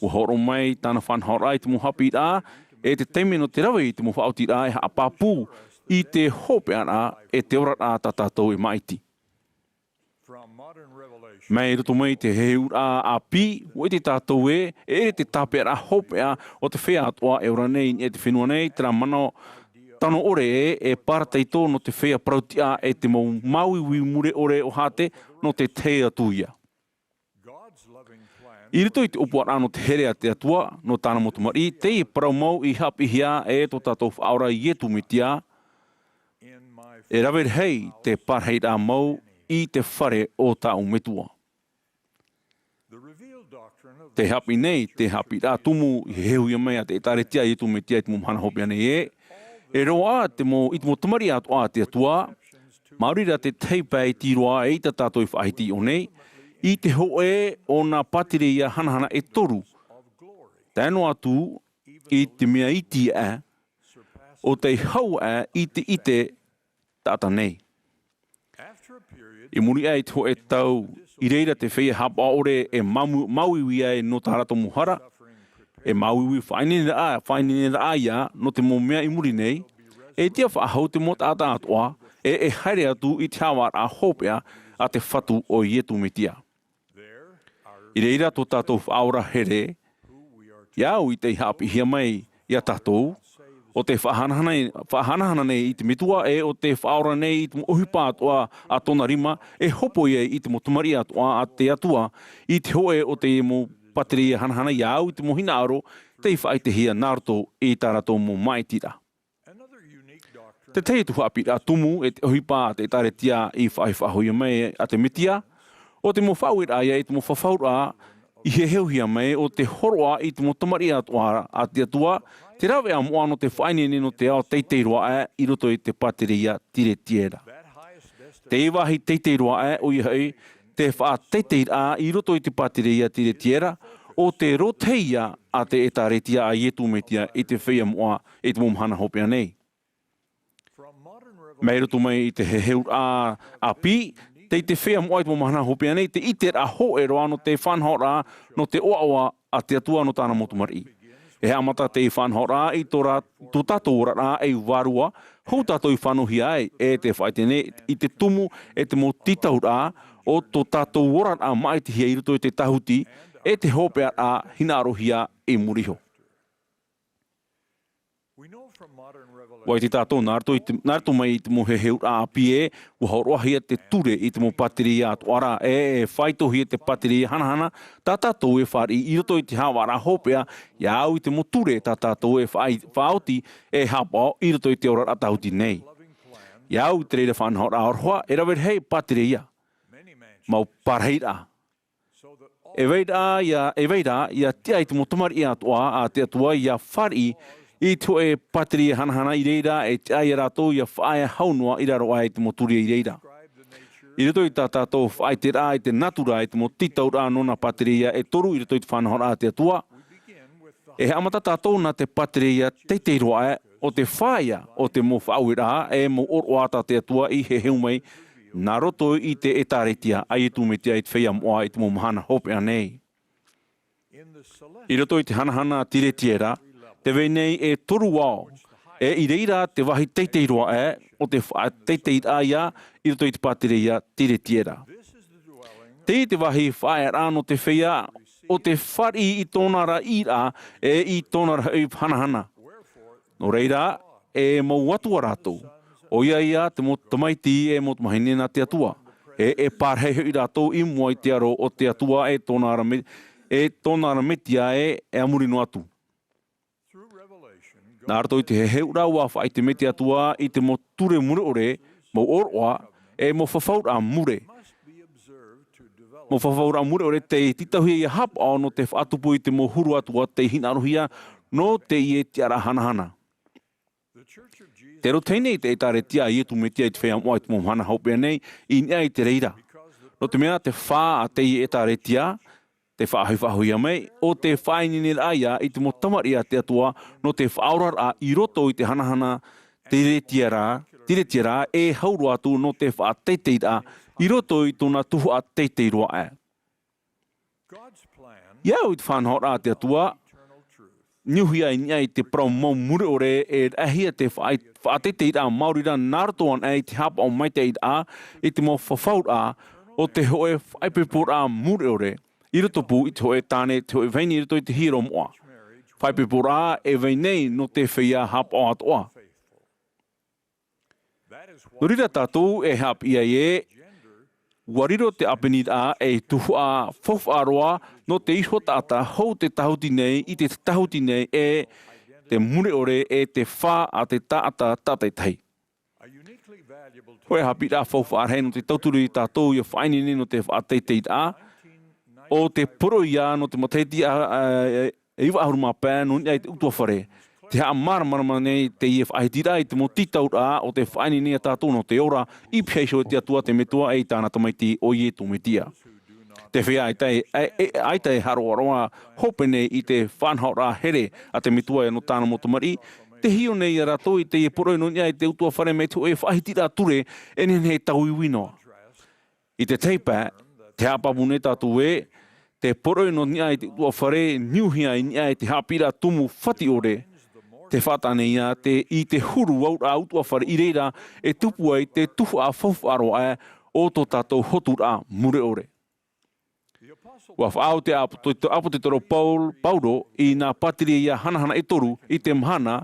O horo mai tāna whanhaora I te mohapi rā te teime no te rawe I te mohauti rā e haapapu I te hopea rā te ora rā tātou maiti. Mai roto mai te heu rā api, o te tātou te tāpea rā hopea o te whea atoa ora nei te whenua nei, tera mana tano ore pārteito no te whea prautia te maui mure ore o hate no te te atuia. I rito I te opua rā no te herea te atua no tāna motumari, te parau mau I hapi hia to tātou whaora I tu mitia, rawe hei te parhei rā mau I te whare o tāu metua. Te hapi nei, te hapi rā tumu I hehuia mea te taretia I tu metia I te Mahana hopea nei e roa te mo I te mo tamari atoa te atua, maurira te teipei tiroa I ta tātou I whaiti o nei, I te hoe o nā patireia hanahana toru. Tēno atu I te mea iti o te hau I te ite tāta nei. I muri ai te hoe tau I reira te whea hapa ore mauiwi no tā rato muhara, mauiwi whainene a ia no te mo mea I muri nei, tia whaahau te mo tāta atoa, haere atu I te hawa a hopea a te whatu o ietu metia. I reira tō tātou whaora here, iau I te hapi hia mai ia tātou, o te whahanahana nei I te mitua o te whaora nei I te ohipa atoa a tōna rima, hopo I te motumari atoa a te atua, I te hoe o te mo pateri hanahana iau I te mohina aro, te whai te hia nāroto I tā rato mo maitira. Te te tuhapi a tumu te ohipa a te taretia I whai whahoia mai a te mitia, o te mo whauira ia I te mo whawhaura I he heuhia mai o te horoa I te motumari atoa a te atua, te rawe a moa no te whainene no te ao teiteiroa I roto I te pateria tire tiera. Te iwahi teiteiroa o I hei, te wha teiteira I roto I te pateria tire tiera, o te roteia a te etaretia a ietu metia I te whea moa I te Mahana hopea nei. Mei roto mai I te heheur a pi, te whea moa I te Mahana hopea nei, te iter a ho roa no te whanhora no te oaoa a te atua no tāna motumari. E amata te whanhora I tō tātou ora warua, hou tātou I whanuhi ai te whaitene I te tumu te mo titau rā o tō tātou ora mai te hia I roto I te tahuti te hopea hinarohia muriho. Wai te tātou nārto mai I te mo heheur pie, ua horoahia te ture I te mo pateri atoara whaitohia te pateri hanahana, tā tātou whari I roto I te hawara hopea, iau I te mo ture tā tātou whaoti hapao I roto I te ora atahuti nei. Iau te reira whanhora aoroa, rawe hei pateria, mau parheira. E veira ia tia I te mo tamari atoa a te atua ia whari I te pateri hanahana I reira te aia rātou ia whaia haunua I raro ai te moturia I reira. I roto I tātou whai te rā I te natura te mo titau rā nona pateria toru I roto I te whanahora te atua. Amata tātou na te pateria teiteiroa o te whaia o te mo whauira mo oroata te atua I he heumei nā roto I te etaretia ai tu metia I te whea moa I te mo Mahana hopea nei. I roto I te hanahana tire tiera, te venei toru wao, I reira te wahi teiteiroa o te teiteira ia I roto I te pateria tire tiera. Te wahi whaia rā no te whea o te whari I tōna ra ira I tōna ra hanahana. No reira mau atua rātou. O ia te mo tamaiti mo mahinena te atua. Pārhei hui rātou I mua I te aro o te atua tōna ra metia Āmurino atu. Nā rato I te heura wa wha I te mete atua I te mo ture mure ore, mo oroa, e mo whawhaura mure. Mo whawhaura mure ore te titahuia I hap o no te whaatupu I te mo huru atua te hinaruhia no te ie tiara hanahana. Te roteinei te etare tia I etu me tia I te whea moa I te mohana haupea nei I nia I te reira. No te mea te wha a te ie etare tia, te whaahuia mai, o te whainini aia I te mo tamaria te atua no te whaorar a I roto I te hanahana tire tiara e hauru atu no te whaateiteira I roto I tōna Tuha'a teiteiroa e. Iau I te whanhora te atua, niuhia I nia I te prau mau mure ore e ahia te whaateiteira maurira nārtoan e te hapa o maite I te mo whawhaura o te hoe whaipepora mure ore. I roto pu I te hoe tāne te hoe veini I roto I te hiro moa. Whaipepora e veinei no te whia hapa o atoa. Nurira tātou e hap ia e, wariro te apenira e Tuha'a whawharoa no te iho tāta hou te tahuti nei I te tahuti nei e te mure ore e te wha a te tāta tāteitai. Hoi hapira whawhare no te tauturi tātou I whainini no te whaateiteira o te poroia no te mateiti iwa ahuruma pē no nia I te utua whare. Te haa marama nei te ie whaitira I te mo titaura o te whainini a tātou no te ora I pēsho te atua te metua e tāna tamaiti o ie tō metia. Te whea ai te haroaroa hopene I te whanhaura here a te metua e no tāna motomari, te hio nei a rato I te ie poroi no nia I te utua whare me tu e whaitira ture e nene tau I winoa. I te teipa, te hapapune tātou e, te poroi no nia I te utua whare niuhia I nia I te hapira tumu whati ore, te whatane ia I te huru aura utua whare I reira e tupu ai te Tuha'a whawharoa e o tō tātou hotura mure ore. Wa whaau te apotitoro Paulo I nā patiri ia hanahana e toru I te Mahana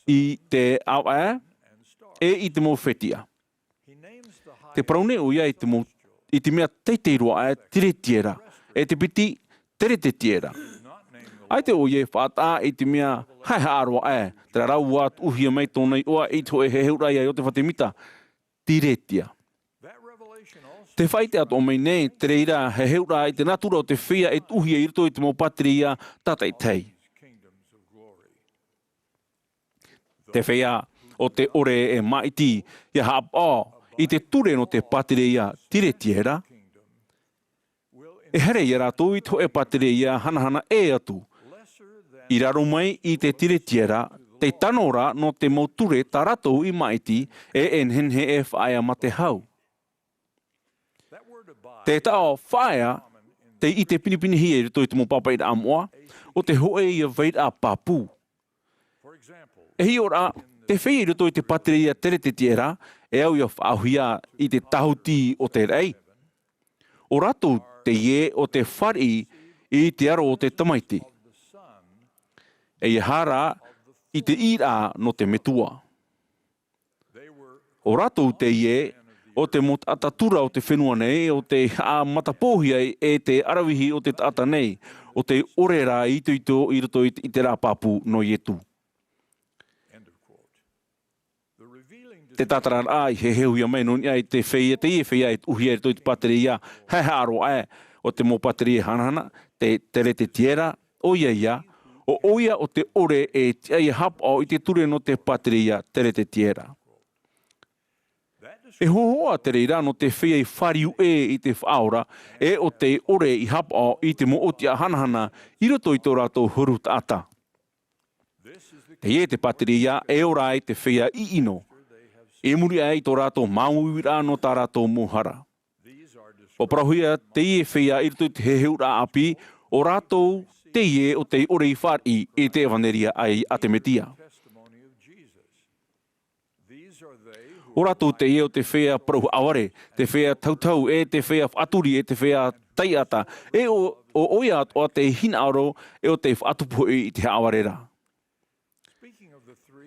I te awa e I te mo whetia. Te praune o ia I te mea teiteiroa e tire tiera, e te piti tere te tiera. Ai te o ie whaata I te mea hai haaroa e, te rau at uhia mai tōnei oa I te hoe he heurai ai o te whatemita, tiretia. Te whaite ato o mei nei, te reira he heurai te natura o te whia e uhia I rito I te mo patria tatai tei. Te whia o te ore e maiti, ia hapa I te ture no te patria tiretiera, e here I rato I te hoe patria hanahana e atu. I raro mai I te tiretiera, te tanora no te moture ta rato I maiti e enhenhe e whaia ma te hau. Te tao whaia, te I te pinipini hi e rito I te mo papa I te Amuiraa, o te hoe I a veit a papu. E hi ora, te whei I rito I te patria tere te tiera, e au ia whaahia I te tahuti o te rei. O rato te ie o te whari I te aro o te tamaiti. E hara I te ira no te metua. O rato te ie o te atatura o te whenua nei, o te matapohia e te arawihi o te tata nei, o te orera I tuito I roto I te rāpapu no ietu. Te tataran ai he heuia mai no nia I te wheia, te ie wheia I uhia I roto I te pateria, hei haro ai, o te mo pateria hanahana, te tere te tiera, o ia, o oia o te ore e tia hapa I te ture no te pateria tere te tiera. E hohoa te reira no te whea I whariu I te whaora e o te ore I hapa I te mo otia hanahana I roto I tō rātou huru tāta. Te ie te pateria e ora I te whea I ino. E muri ai tō rātou Āmuiraa no tā rātou mohara. O prahuia te ie whea I roto I te heheura api o rātou te ie o te ore I whari I te evaneria ai a te metia. O rātou te ie o te whea prahu aware, te whea tautau e te whea aturi e te whea taiata, e o oia o te hinaaro e o te whatupu I te awarera.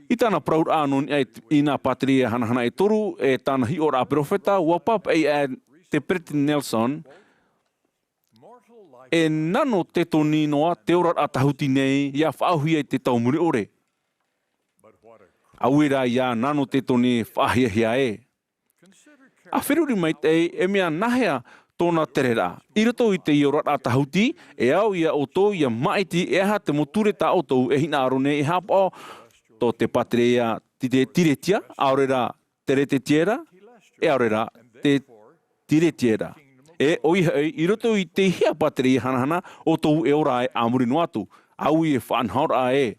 I tāna praur ānon I nā patria hanahana e toru e tāna hi ora profeta, wapap e te Brett Nelson, e nano te toni noa te ora atahuti nei ia whaahuia I te taumuri ore. Āmuiraa ia nano te toni whahia hia e. A whiruri mai te e mea nahea tōna terera. I roto i te iorata tahuti, e au ia o tō ia maiti e aha te moture ta o tō e hina arone e hapa tō te patere ia te tiretia, aorera te rete tiera, e aorera te tiretiera. E oihei, i roto i te hia patere i hanahana o tō e ora e āmurino atu. Au i e whanhaora e.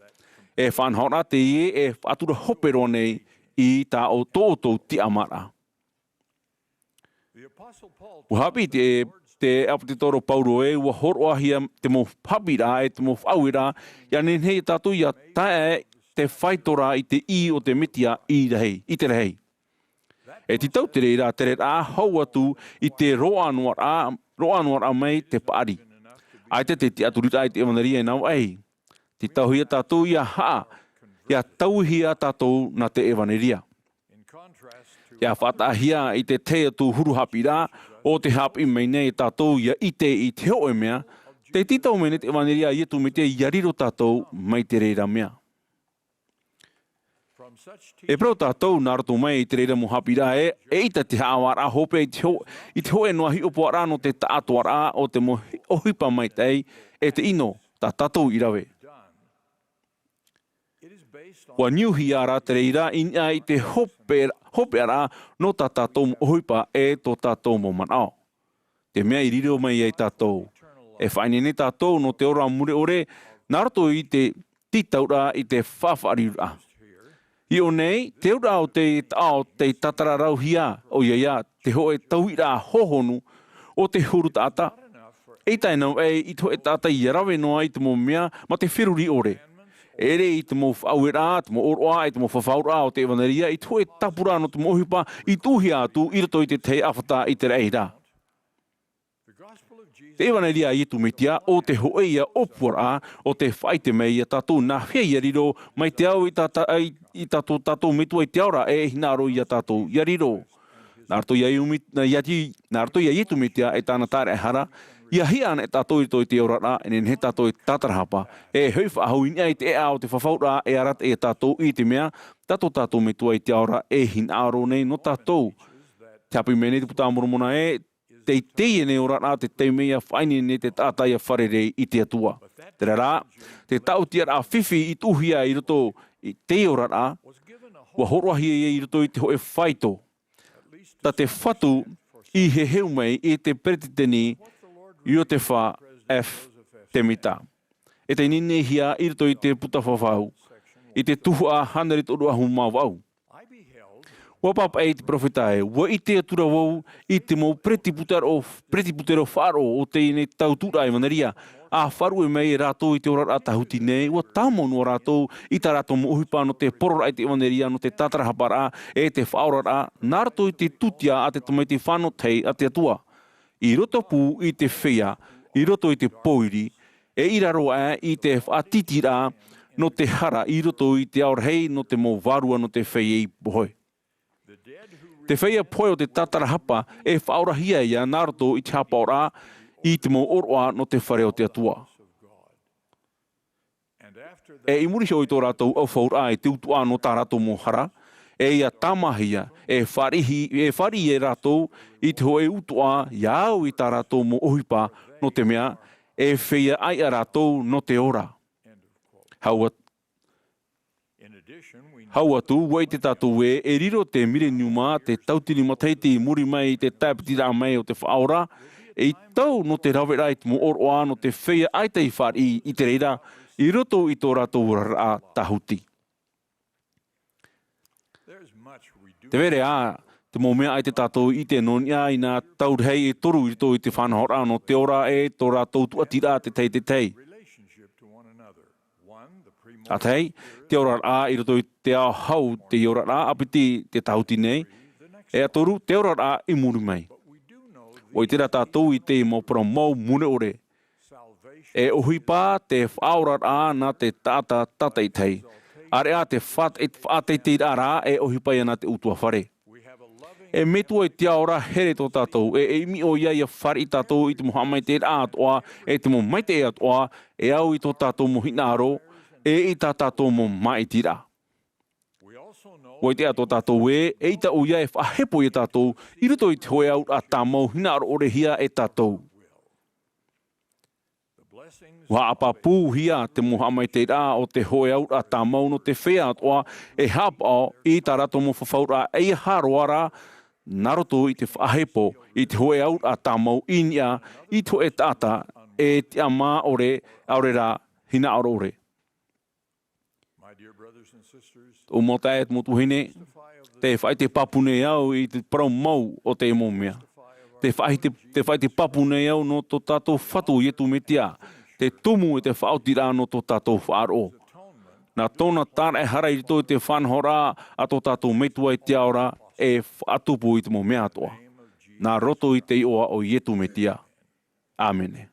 E whanhaora te ie e whatura hopero nei i tā o tō ti amara. Uhapi te apate toro Paulo e ua horoa hia te mo papira e te mo whauira ia nenhei tātou ia tae te whaitora i te i o te mitia i te rehei. E ti tau te reira te reira hau atu i te roa anuara mai te paari. Ai te aturita i te emanari e nau ei. Ti tau hia tātou ia haa, ia tau hia tātou na te evaneria. Ia whatahia i te te atu huruhapi rā, o te hapi mai nei tātou ia i te hoe mea, te titau mene te evaneria i etu me te iariro tātou mai te reira mea. E prau tātou nā rato mai i te reira mo hapi rā e ita te hawara hope i te hoe noa hi opo ara no te tātuara o te mo ohipa mai tei e te ino tā tātou i rawe. Wa niuhi ara te reira ina i te hope ara no tā tātou mo ohipa e tō tātou mo manao. Te mea i riro mai ei tātou. E whainene tātou no te ora mure ore, nā rato i te titaura i te whawharirua. I o nei, te ura o te tatara rauhia o ia te hoe tauira hohonu o te huru tāta. E tai nau i to e tāta i rawe noa i te mo mea ma te whiruri ore. Ere i te mo Āmuiraa, te mo oroa, i te mo whawhaura o te evaneria, i to e tapura no te mohipa i tuhia atu i roto i te te awhata i te reira. Te evaneria i tu mitia o te hoeia opura o te whaite mei a tātou nā whia riro mai te au i tātou mitua i te aura e hinaro i a tātou i riro. Nā rato ia i tu mitia e tāna tāre hara, ia hia ana e tātou i te aura e ne tātou i tātarahapa. E hui whaahu i i te ea o te whawhaura e arat e tātou i te mea, tātou mitua i te aura e hinaro nei no tātou. Te hapi mene te puta amoromona e, te teie ne ora rā te teimea whaini ne te tātai a wharerei i te atua. Te rā, te tautia rā whiwhi i tuhia i roto i te ora rā, wa horoahi e i roto i te hoe whaito. Ta te whatu i he heu mai i te peretiteni i o te wha F te mita. E te nine hia i roto i te puta whawhau, i te Tuha'a hanerit uru ahu mawau. Wa papa e te profetae, wa i te atura wau i te mo pretiputero wharo o te ine tautura e manaria. A wharu e mei e rātou i te ora rata huti nei, wa tāmonu o rātou i tā rātou mo uhipa no te porora i te manaria, no te tātarahapara e te whaorara, nā rātou i te tutia a te tomai te whano tei a te atua. I roto pū i te whia, i roto i te poiri, e i raro i te whaatitira no te hara, i roto i te aurhei no te mo varua no te whei i pohoi. Te whaia poe o te tātarahapa e whaorahia ia nā roto i te hapa ora i te mo oroa no te whare o te atua. E i muri hoi tō rātou au whaura i te utua no tā rātou mo hara, e ia tamahia, e whari e rātou i te hoe utua iau i tā rātou mo ohipa no te mea, e whaia ai a rātou no te ora. Hau atu, wai te tātou e riro te mireniuma, te tautiri mataiti i muri mai, te tāpitira mai o te whaora, e i tau no te rawera i te mo oroa, no te whea aita i whari i te reira, i roto i tō rātou rā tahuti. Te vere te mo mea ai te tātou i te nonia i nā taurhei e toru i rito i te whanahora no te ora e tō rātou tuatira te tei. A tei, te ora rā i roto i te ao hau te ora rā apiti te tahuti nei, e a toru te ora rā i muri mai. O i tera tātou i te mopura mau mune ore. E ohipa te whaora rā nā te tata i tei. Are a te whaatei te rā e ohipa ia nā te utua whare. E metua i te aora here tō tātou, e imi o ia whare i tātou i te mohamai te rā atoa, e te mo mai te atoa, e au i tō tātou mo hinaro, e i tā tātou mo mai tira. Wai te ato tātou e ta uia e whahepo e tātou, i ruto i te hoe au a tāmau hina aro orehia e tātou. Wa apapu hia te moha mai te rā o te hoe au a tāmau no te whea atoa e hapa i tā rato mo whawhaura e haroara naroto i te whahepo i te hoe au a tāmau inia i to e tāta e te ama ore aurera hina aro ore. O mo tae te motu hine, te whai te papune au i te parau mau o te momea. Te whai te papune au no to tātou whatu i etu me tia. Te tumu e te whaotira no to tātou whaaro. Nā tōna tāra e hara i to te whanhora a to tātou metua i te aora e whaatupu i te momea atoa. Nā roto i te ioa o i etu me tia. Āmene.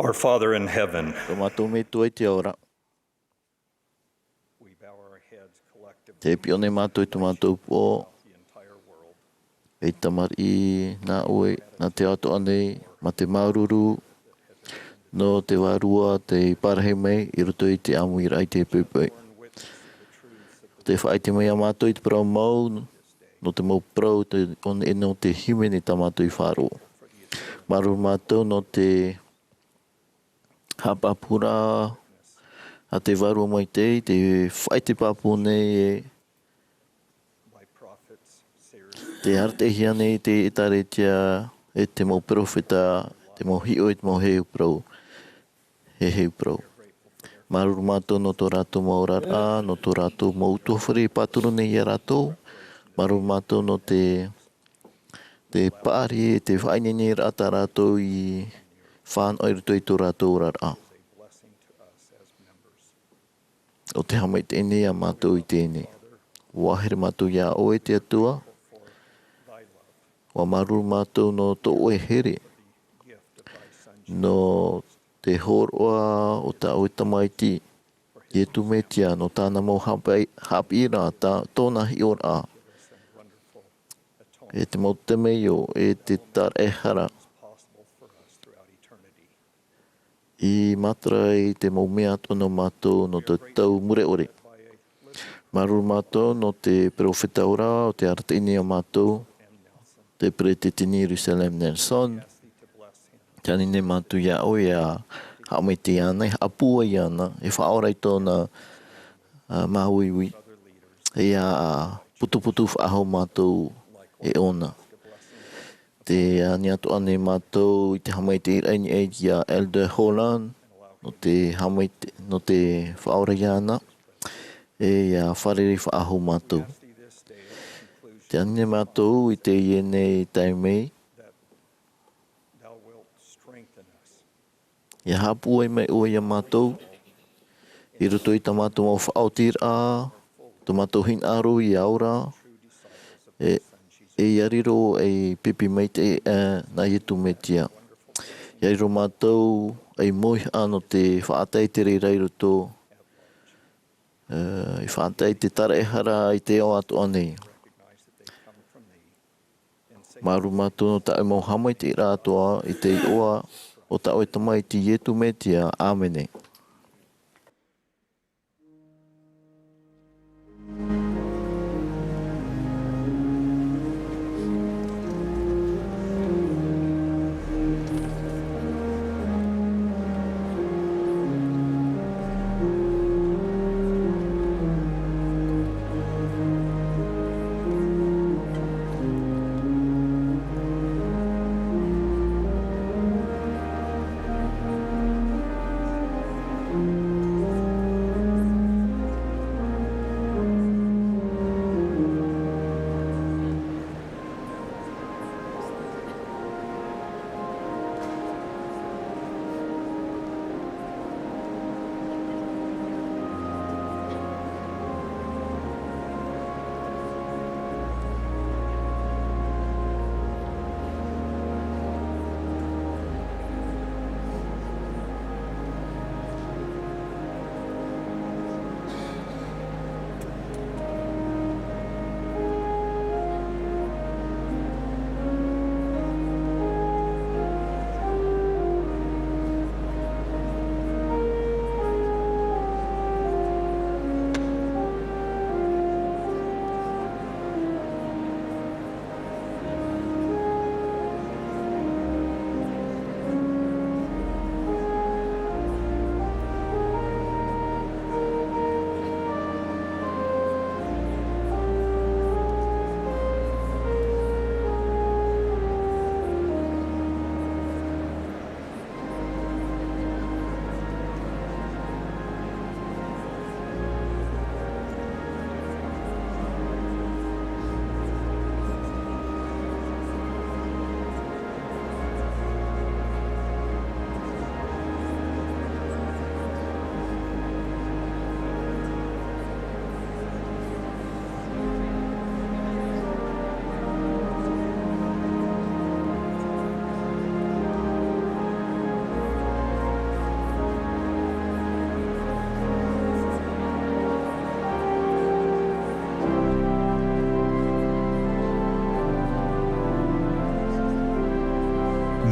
Our Father in heaven, we bow our heads collectively te pione mātou tu mātou po e tamari na oe na te ato anei ma te maururu no te warua te parahe mai I roto I te Amuiraa I te pepe. Te whaai te mai a mātou I te parau mau, no te mau parau te on e no te himene ta mātou I whāro. Maru mātou no te hapapura a te warua mai te whaai te papu nei te arte hia nei te etaretia e te mau profeta, te mau hio e te mau heu prau. He heu prau. Maruru mātou no tō rātou Āmuiraa, no tō rātou mau utuwhare pāturu nei a rātou. Maruru mātou no te pāri, te whainene rāta rātou I whānau I roto I tō rātou Āmuiraa. O te hamai tēnei a mātou I tēnei. Wahere mātou ia oe te atua. Wa maruru mātou no tō oe here. No te horoa o ta oe tamaiti. E tu metia no tāna mau hapira tōna hiora. E te mau te meio, e te tar e hara. I matra I te mau mea tono mātou no te tau mure ore. Maruru mātou no te profeta ora o te aratini a mātou. Te pretitini Jerusalem Nelson. Tani ne mātou ia oe a haamai te ana, apua I ana, e whaorai tōna māuiwi. E a putuputu whaaho mātou e ona. Te niato ane mātou I te hamai te iraini e ia Elder Holland, no te hamai no te whaorai ana, e a wharere whaaho mātou. Te ane mātou I te iene taimei. Ia hapu ai mai oe ia mātou. I roto I ta mātou mau whaotira, ta mātou hin aro I aura. E iariro e pipi mai te na ietu metia. Iariro mātou e mohi ano te whaatai te reirai roto. I whaatai te tara e hara I te o ato anei. Maru mātou no ta e mau hamai te ira atoa I te oa o ta oe tamai ti ietu metia. Āmene.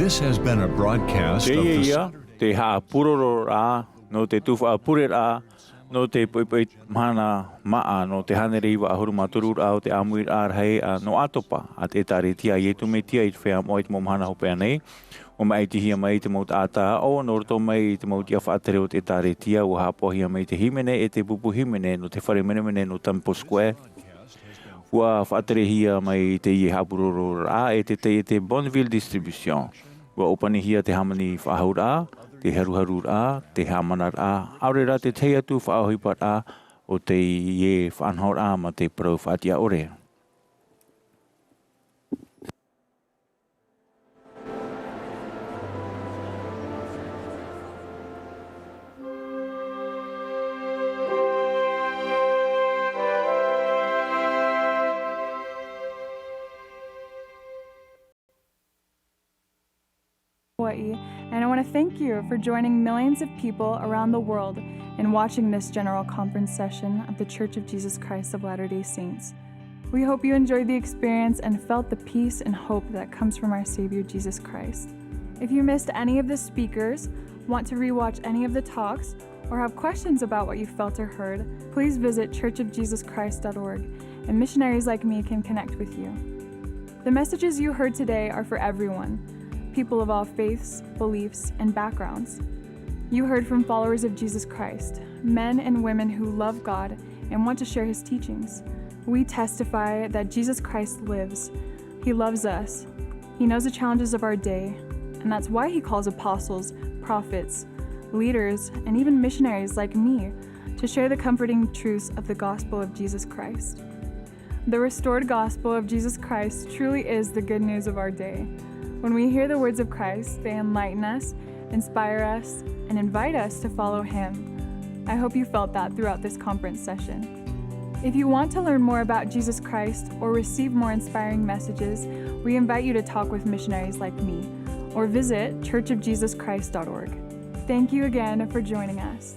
This has been a broadcast of the Saturday te ha'apurorora, no te tufa'a purera, no te poipoi Mahana Maa, no te hanerei wa'ahuru maturura o te Amuiraa rahi no Atopa, a te taritia i tu me tia i te whea mo i te mo Mahana hopea nei, o mai te hia mai te mo te ata o, no roto mai te mo te awhaatere o te taritia, o hapohia mai te himene e te pupu himene, no te whare mene no Tampo Square. Ua whaatere hia mai te i hapurorora e te Bonneville Distribution. Ua opani hia te hamani whaahura, te haruharura, te hamanara, aurera te te atu whaahipara o te ie whaanhora ma te parau whaatia ore. Hawaii, and I want to thank you for joining millions of people around the world in watching this General Conference session of the Church of Jesus Christ of Latter-day Saints. We hope you enjoyed the experience and felt the peace and hope that comes from our Savior Jesus Christ. If you missed any of the speakers, want to rewatch any of the talks, or have questions about what you felt or heard, please visit churchofjesuschrist.org, and missionaries like me can connect with you. The messages you heard today are for everyone, people of all faiths, beliefs, and backgrounds. You heard from followers of Jesus Christ, men and women who love God and want to share His teachings. We testify that Jesus Christ lives. He loves us. He knows the challenges of our day, and that's why He calls apostles, prophets, leaders, and even missionaries like me to share the comforting truths of the gospel of Jesus Christ. The restored gospel of Jesus Christ truly is the good news of our day. When we hear the words of Christ, they enlighten us, inspire us, and invite us to follow Him. I hope you felt that throughout this conference session. If you want to learn more about Jesus Christ or receive more inspiring messages, we invite you to talk with missionaries like me or visit churchofjesuschrist.org. Thank you again for joining us.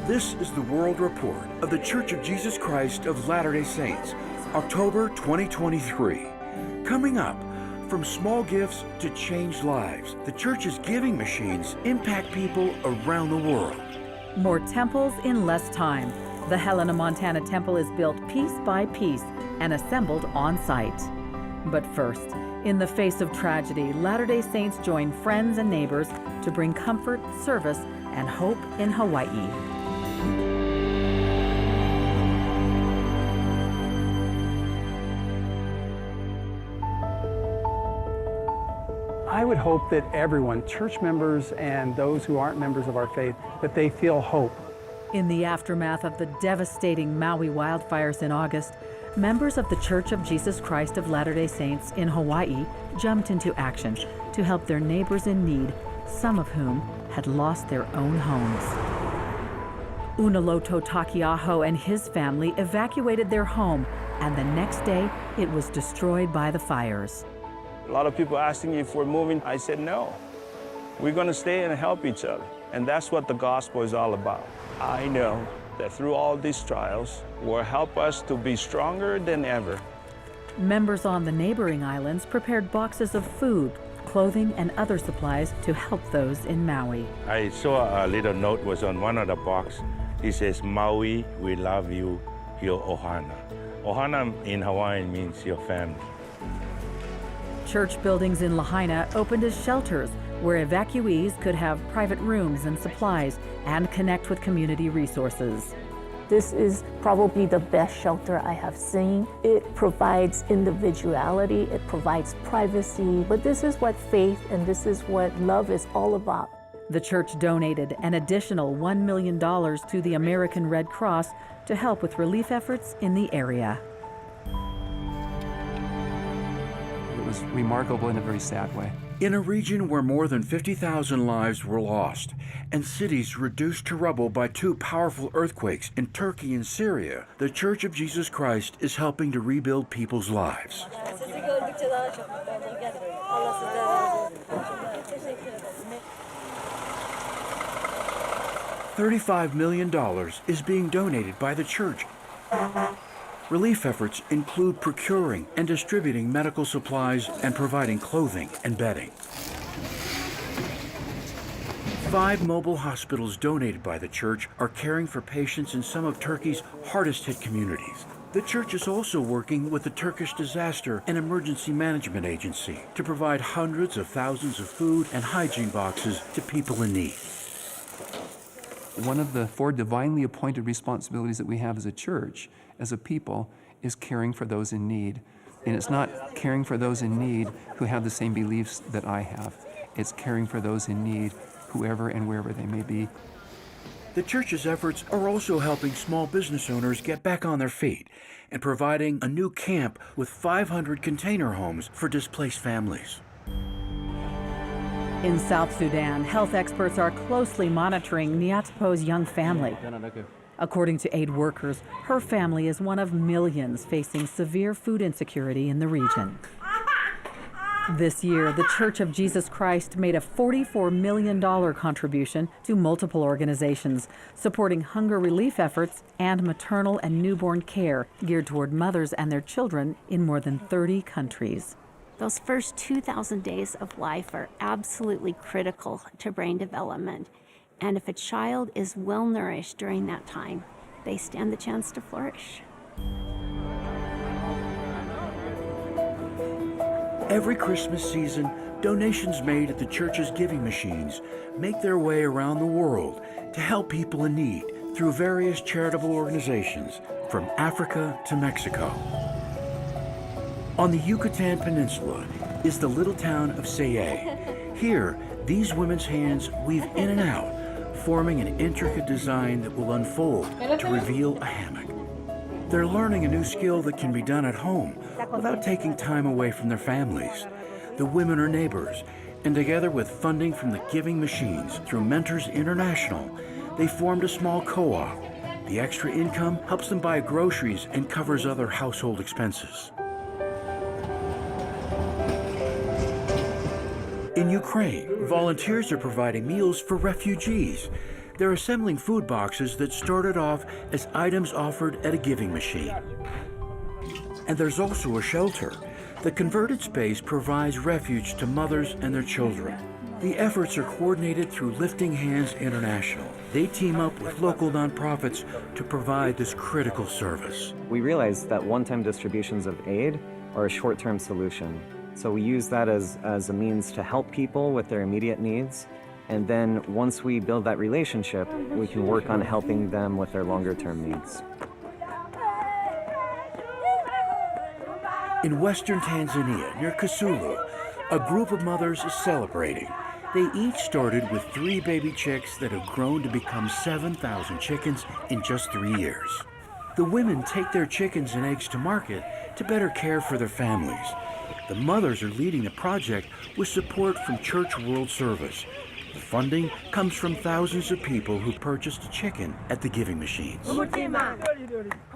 This is the World Report of the Church of Jesus Christ of Latter-day Saints, October 2023. Coming up, from small gifts to changed lives, the Church's giving machines impact people around the world. More temples in less time. The Helena, Montana temple is built piece by piece and assembled on site. But first, in the face of tragedy, Latter-day Saints join friends and neighbors to bring comfort, service, and hope in Hawaii. I would hope that everyone, church members and those who aren't members of our faith, that they feel hope. In the aftermath of the devastating Maui wildfires in August, members of the Church of Jesus Christ of Latter-day Saints in Hawaii jumped into action to help their neighbors in need, some of whom had lost their own homes. Unaloto Takiaho and his family evacuated their home, and the next day it was destroyed by the fires. A lot of people asking me if we're moving. I said no. We're going to stay and help each other. And that's what the gospel is all about. I know that through all these trials will help us to be stronger than ever. Members on the neighboring islands prepared boxes of food, clothing, and other supplies to help those in Maui. I saw a little note was on one of the boxes. It says, Maui, we love you, your ohana. Ohana in Hawaiian means your family. Church buildings in Lahaina opened as shelters where evacuees could have private rooms and supplies and connect with community resources. This is probably the best shelter I have seen. It provides individuality, it provides privacy, but this is what faith and this is what love is all about. The church donated an additional $1 million to the American Red Cross to help with relief efforts in the area. It was remarkable in a very sad way. In a region where more than 50,000 lives were lost and cities reduced to rubble by two powerful earthquakes in Turkey and Syria, the Church of Jesus Christ is helping to rebuild people's lives. $35 million is being donated by the church. Relief efforts include procuring and distributing medical supplies and providing clothing and bedding. 5 mobile hospitals donated by the church are caring for patients in some of Turkey's hardest-hit communities. The church is also working with the Turkish Disaster and Emergency Management Agency to provide hundreds of thousands of food and hygiene boxes to people in need. One of the 4 divinely appointed responsibilities that we have as a church, as a people, is caring for those in need. And it's not caring for those in need who have the same beliefs that I have. It's caring for those in need, whoever and wherever they may be. The church's efforts are also helping small business owners get back on their feet and providing a new camp with 500 container homes for displaced families. In South Sudan, health experts are closely monitoring Ātopa's young family. According to aid workers, her family is one of millions facing severe food insecurity in the region. This year, the Church of Jesus Christ made a $44 million contribution to multiple organizations, supporting hunger relief efforts and maternal and newborn care geared toward mothers and their children in more than 30 countries. Those first 2,000 days of life are absolutely critical to brain development. And if a child is well nourished during that time, they stand the chance to flourish. Every Christmas season, donations made at the church's giving machines make their way around the world to help people in need through various charitable organizations from Africa to Mexico. On the Yucatan Peninsula is the little town of Sayé. Here, these women's hands weave in and out, forming an intricate design that will unfold to reveal a hammock. They're learning a new skill that can be done at home without taking time away from their families. The women are neighbors, and together with funding from the giving machines through Mentors International, they formed a small co-op. The extra income helps them buy groceries and covers other household expenses. In Ukraine, volunteers are providing meals for refugees. They're assembling food boxes that started off as items offered at a giving machine. And there's also a shelter. The converted space provides refuge to mothers and their children. The efforts are coordinated through Lifting Hands International. They team up with local nonprofits to provide this critical service. We realize that one-time distributions of aid are a short-term solution. So we use that as a means to help people with their immediate needs. And then once we build that relationship, we can work on helping them with their longer-term needs. In western Tanzania, near Kasulu, a group of mothers is celebrating. They each started with 3 baby chicks that have grown to become 7,000 chickens in just 3 years. The women take their chickens and eggs to market to better care for their families. The mothers are leading the project with support from Church World Service. The funding comes from thousands of people who purchased a chicken at the giving machines.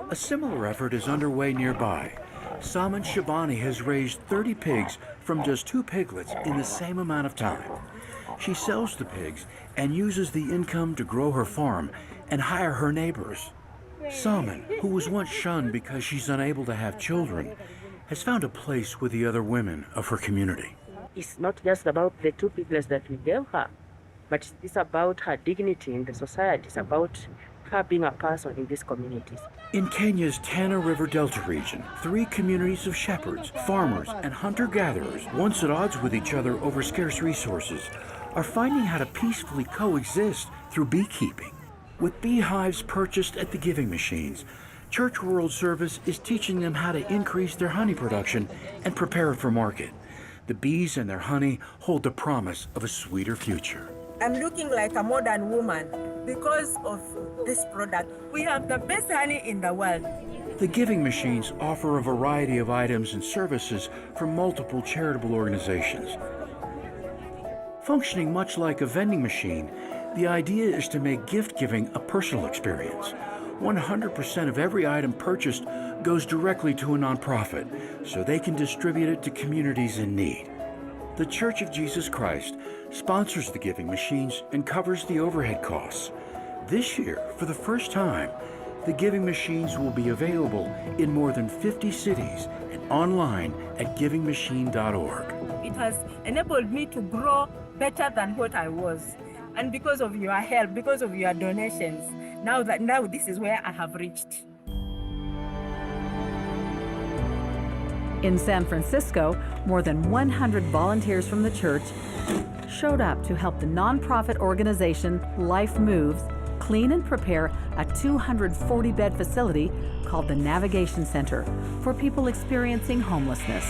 A similar effort is underway nearby. Saman Shabani has raised 30 pigs from just 2 piglets in the same amount of time. She sells the pigs and uses the income to grow her farm and hire her neighbors. Saman, who was once shunned because she's unable to have children, has found a place with the other women of her community. It's not just about the 2 piglets that we gave her, but it's about her dignity in the society. It's about her being a person in these communities. In Kenya's Tana River Delta region, 3 communities of shepherds, farmers, and hunter-gatherers, once at odds with each other over scarce resources, are finding how to peacefully coexist through beekeeping. With beehives purchased at the giving machines, Church World Service is teaching them how to increase their honey production and prepare it for market. The bees and their honey hold the promise of a sweeter future. I'm looking like a modern woman because of this product. We have the best honey in the world. The giving machines offer a variety of items and services from multiple charitable organizations. Functioning much like a vending machine, the idea is to make gift giving a personal experience. 100% of every item purchased goes directly to a nonprofit, so they can distribute it to communities in need. The Church of Jesus Christ sponsors the giving machines and covers the overhead costs. This year, for the first time, the giving machines will be available in more than 50 cities and online at givingmachine.org. It has enabled me to grow better than what I was. And because of your help, because of your donations, now this is where I have reached. In San Francisco, more than 100 volunteers from the church showed up to help the nonprofit organization Life Moves clean and prepare a 240-bed facility called the Navigation Center for people experiencing homelessness.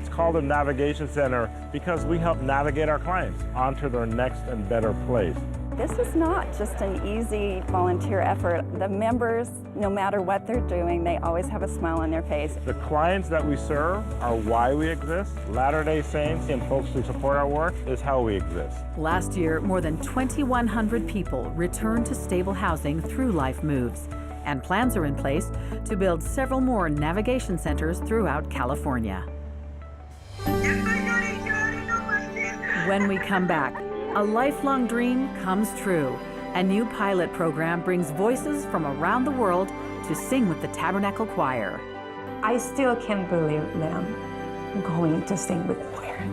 It's called the Navigation Center because we help navigate our clients onto their next and better place. This is not just an easy volunteer effort. The members, no matter what they're doing, they always have a smile on their face. The clients that we serve are why we exist. Latter-day Saints and folks who support our work is how we exist. Last year, more than 2,100 people returned to stable housing through Life Moves, and plans are in place to build several more navigation centers throughout California. When we come back, a lifelong dream comes true. A new pilot program brings voices from around the world to sing with the Tabernacle Choir. I still can't believe that I'm going to sing with the choir.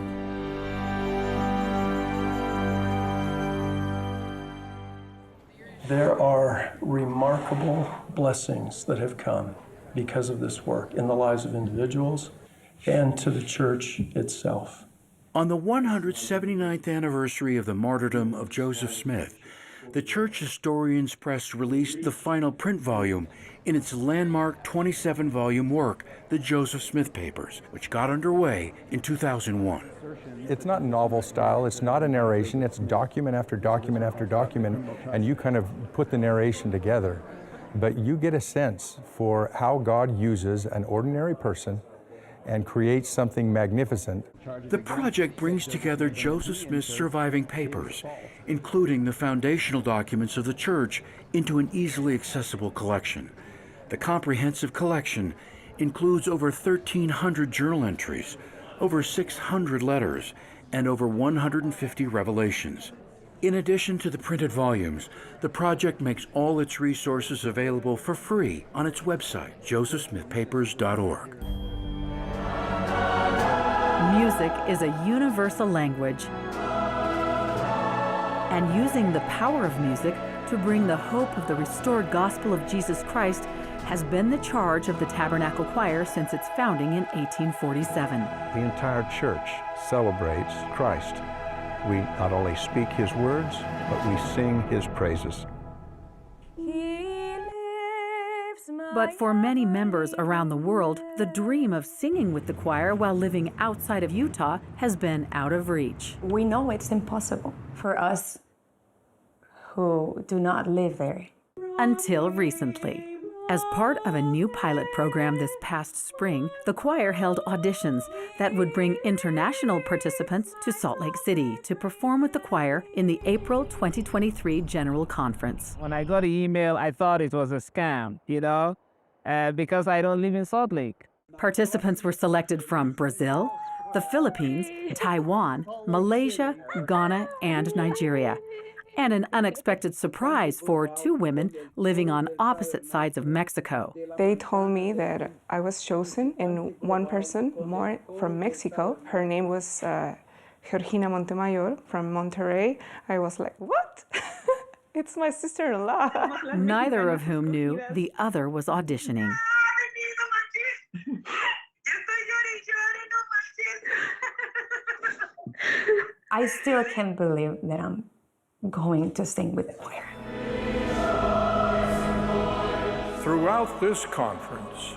There are remarkable blessings that have come because of this work in the lives of individuals and to the church itself. On the 179th anniversary of the martyrdom of Joseph Smith, the Church Historians Press released the final print volume in its landmark 27-volume work, the Joseph Smith Papers, which got underway in 2001. It's not novel style, it's not a narration, it's document after document after document, and you kind of put the narration together. But you get a sense for how God uses an ordinary person and creates something magnificent. The project brings together Joseph Smith's surviving papers, including the foundational documents of the church, into an easily accessible collection. The comprehensive collection includes over 1,300 journal entries, over 600 letters, and over 150 revelations. In addition to the printed volumes, the project makes all its resources available for free on its website, josephsmithpapers.org. Music is a universal language, and using the power of music to bring the hope of the restored gospel of Jesus Christ has been the charge of the Tabernacle Choir since its founding in 1847. The entire church celebrates Christ. We not only speak his words, but we sing his praises. But for many members around the world, the dream of singing with the choir while living outside of Utah has been out of reach. We know it's impossible for us who do not live there. Until recently. As part of a new pilot program this past spring, the choir held auditions that would bring international participants to Salt Lake City to perform with the choir in the April 2023 General Conference. When I got the email, I thought it was a scam, because I don't live in Salt Lake. Participants were selected from Brazil, the Philippines, Taiwan, Malaysia, Ghana, and Nigeria. And an unexpected surprise for two women living on opposite sides of Mexico. They told me that I was chosen, and one person more from Mexico. Her name was Georgina Montemayor from Monterrey. I was like, what? It's my sister-in-law. Neither of whom knew the other was auditioning. I still can't believe that I'm going to sing with the choir. Throughout this conference,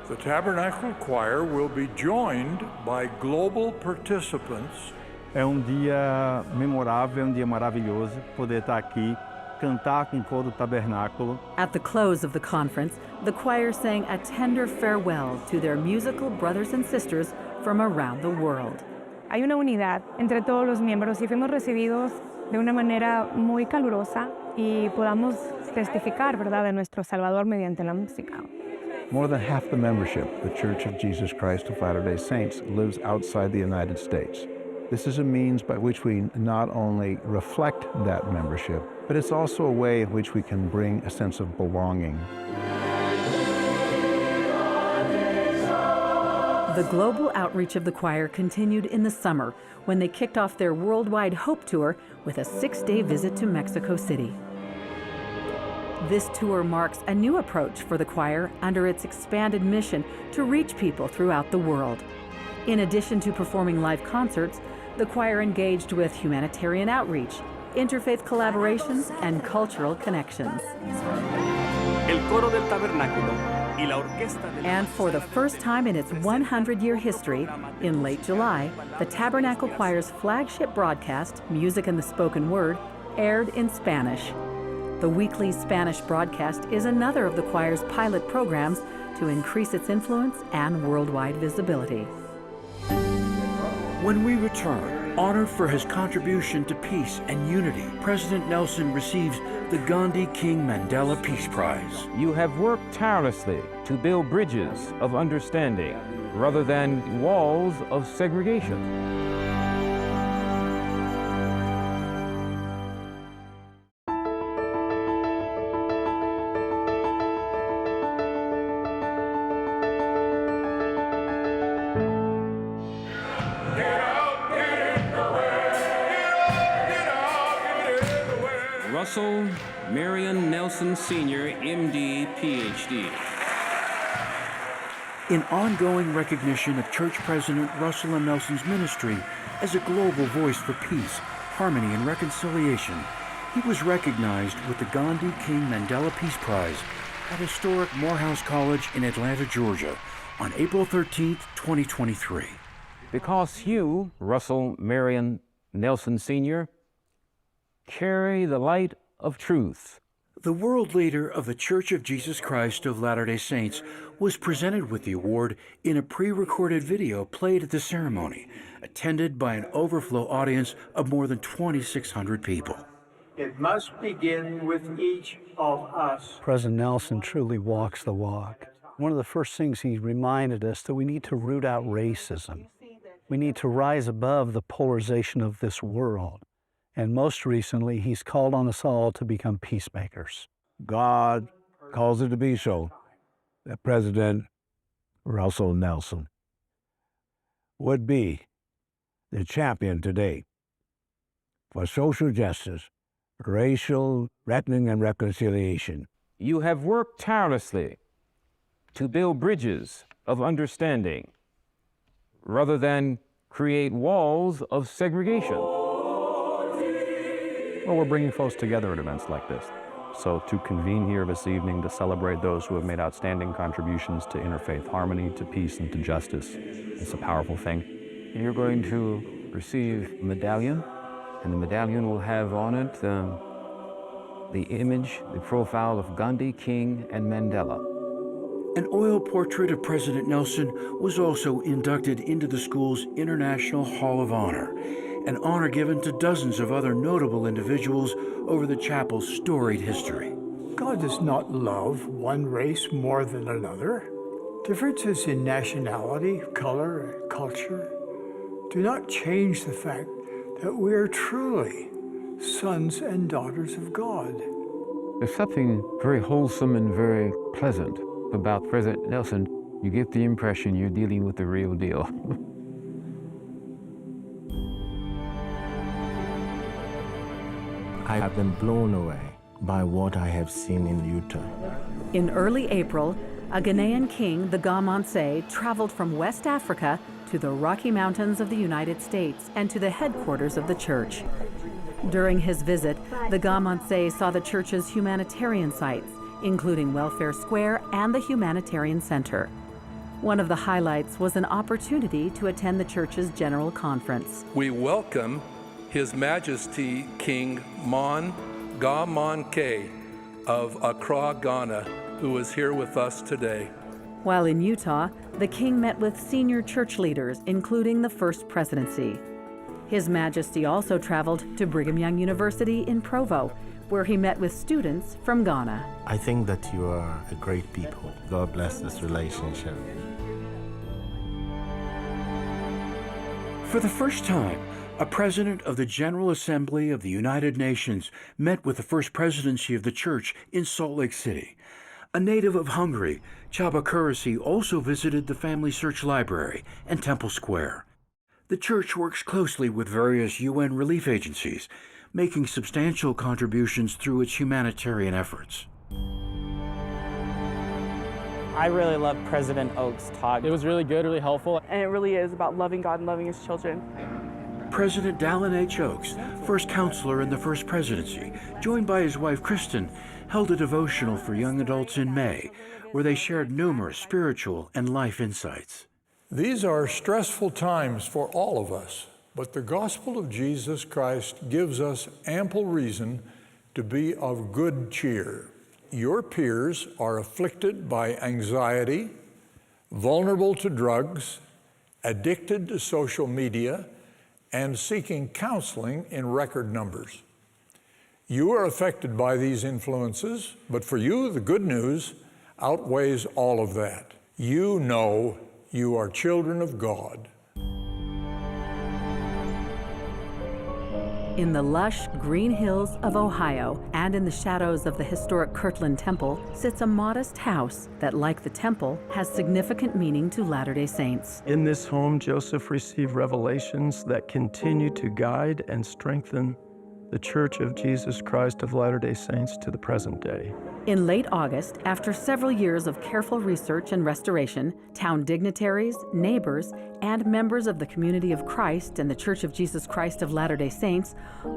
the Tabernacle Choir will be joined by global participants. É dia memorável, dia maravilhoso poder estar aqui, cantar com o coro do tabernáculo. At the close of the conference, the choir sang a tender farewell to their musical brothers and sisters from around the world. Hay una unidad entre todos los miembros y fuimos recibidos de una manera muy calurosa y podamos testificar, ¿verdad?, de nuestro Salvador mediante la música. More than half the membership, the Church of Jesus Christ of Latter-day Saints, lives outside the United States. This is a means by which we not only reflect that membership, but it's also a way in which we can bring a sense of belonging. The global outreach of the choir continued in the summer when they kicked off their worldwide Hope Tour with a 6-day visit to Mexico City. This tour marks a new approach for the choir under its expanded mission to reach people throughout the world. In addition to performing live concerts, the choir engaged with humanitarian outreach, interfaith collaborations, and cultural connections. And for the first time in its 100-year history, in late July, the Tabernacle Choir's flagship broadcast, Music and the Spoken Word, aired in Spanish. The weekly Spanish broadcast is another of the choir's pilot programs to increase its influence and worldwide visibility. When we return, honored for his contribution to peace and unity, President Nelson receives the Gandhi King Mandela Peace Prize. You have worked tirelessly to build bridges of understanding rather than walls of segregation. Russell Marion Nelson Sr., MD, PhD. In ongoing recognition of Church President Russell M. Nelson's ministry as a global voice for peace, harmony, and reconciliation, he was recognized with the Gandhi King Mandela Peace Prize at historic Morehouse College in Atlanta, Georgia, on April 13, 2023. Because you, Russell Marion Nelson Sr., carry the light of truth. The world leader of the Church of Jesus Christ of Latter-day Saints was presented with the award in a pre-recorded video played at the ceremony, attended by an overflow audience of more than 2,600 people. It must begin with each of us. President Nelson truly walks the walk. One of the first things he reminded us that we need to root out racism. We need to rise above the polarization of this world. And most recently, he's called on us all to become peacemakers. God calls it to be so that President Russell Nelson would be the champion today for social justice, racial reckoning, and reconciliation. You have worked tirelessly to build bridges of understanding rather than create walls of segregation. Well, we're bringing folks together at events like this. So to convene here this evening to celebrate those who have made outstanding contributions to interfaith harmony, to peace, and to justice, it's a powerful thing. You're going to receive a medallion, and the medallion will have on it the image, the profile of Gandhi, King, and Mandela. An oil portrait of President Nelson was also inducted into the school's International Hall of Honor, an honor given to dozens of other notable individuals over the chapel's storied history. God does not love one race more than another. Differences in nationality, color, and culture do not change the fact that we are truly sons and daughters of God. There's something very wholesome and very pleasant about President Nelson. You get the impression you're dealing with the real deal. I have been blown away by what I have seen in Utah. In early April, a Ghanaian king, the Gamanse, traveled from West Africa to the Rocky Mountains of the United States and to the headquarters of the church. During his visit, the Gamanse saw the church's humanitarian sites, including Welfare Square and the Humanitarian Center. One of the highlights was an opportunity to attend the church's general conference. We welcome His Majesty King Mon Gamanke of Accra, Ghana, who is here with us today. While in Utah, the king met with senior church leaders, including the First Presidency. His Majesty also traveled to Brigham Young University in Provo, where he met with students from Ghana. I think that you are a great people. God bless this relationship. For the first time, A president of the General Assembly of the United Nations met with the First Presidency of the Church in Salt Lake City. A native of Hungary, Csaba Kurisi also visited the Family Search Library and Temple Square. The Church works closely with various UN relief agencies, making substantial contributions through its humanitarian efforts. I really love President Oak's talk. It was really good, really helpful. And it really is about loving God and loving his children. President Dallin H. Oaks, first counselor in the First Presidency, joined by his wife Kristen, held a devotional for young adults in May, where they shared numerous spiritual and life insights. These are stressful times for all of us, but the gospel of Jesus Christ gives us ample reason to be of good cheer. Your peers are afflicted by anxiety, vulnerable to drugs, addicted to social media, and seeking counseling in record numbers. You are affected by these influences, but for you, the good news outweighs all of that. You know you are children of God. In the lush green hills of Ohio and in the shadows of the historic Kirtland Temple sits a modest house that, like the temple, has significant meaning to Latter-day Saints. In this home, Joseph received revelations that continue to guide and strengthen the Church of Jesus Christ of Latter-day Saints to the present day. In late August, after several years of careful research and restoration, town dignitaries, neighbors, and members of the Community of Christ and the Church of Jesus Christ of Latter-day Saints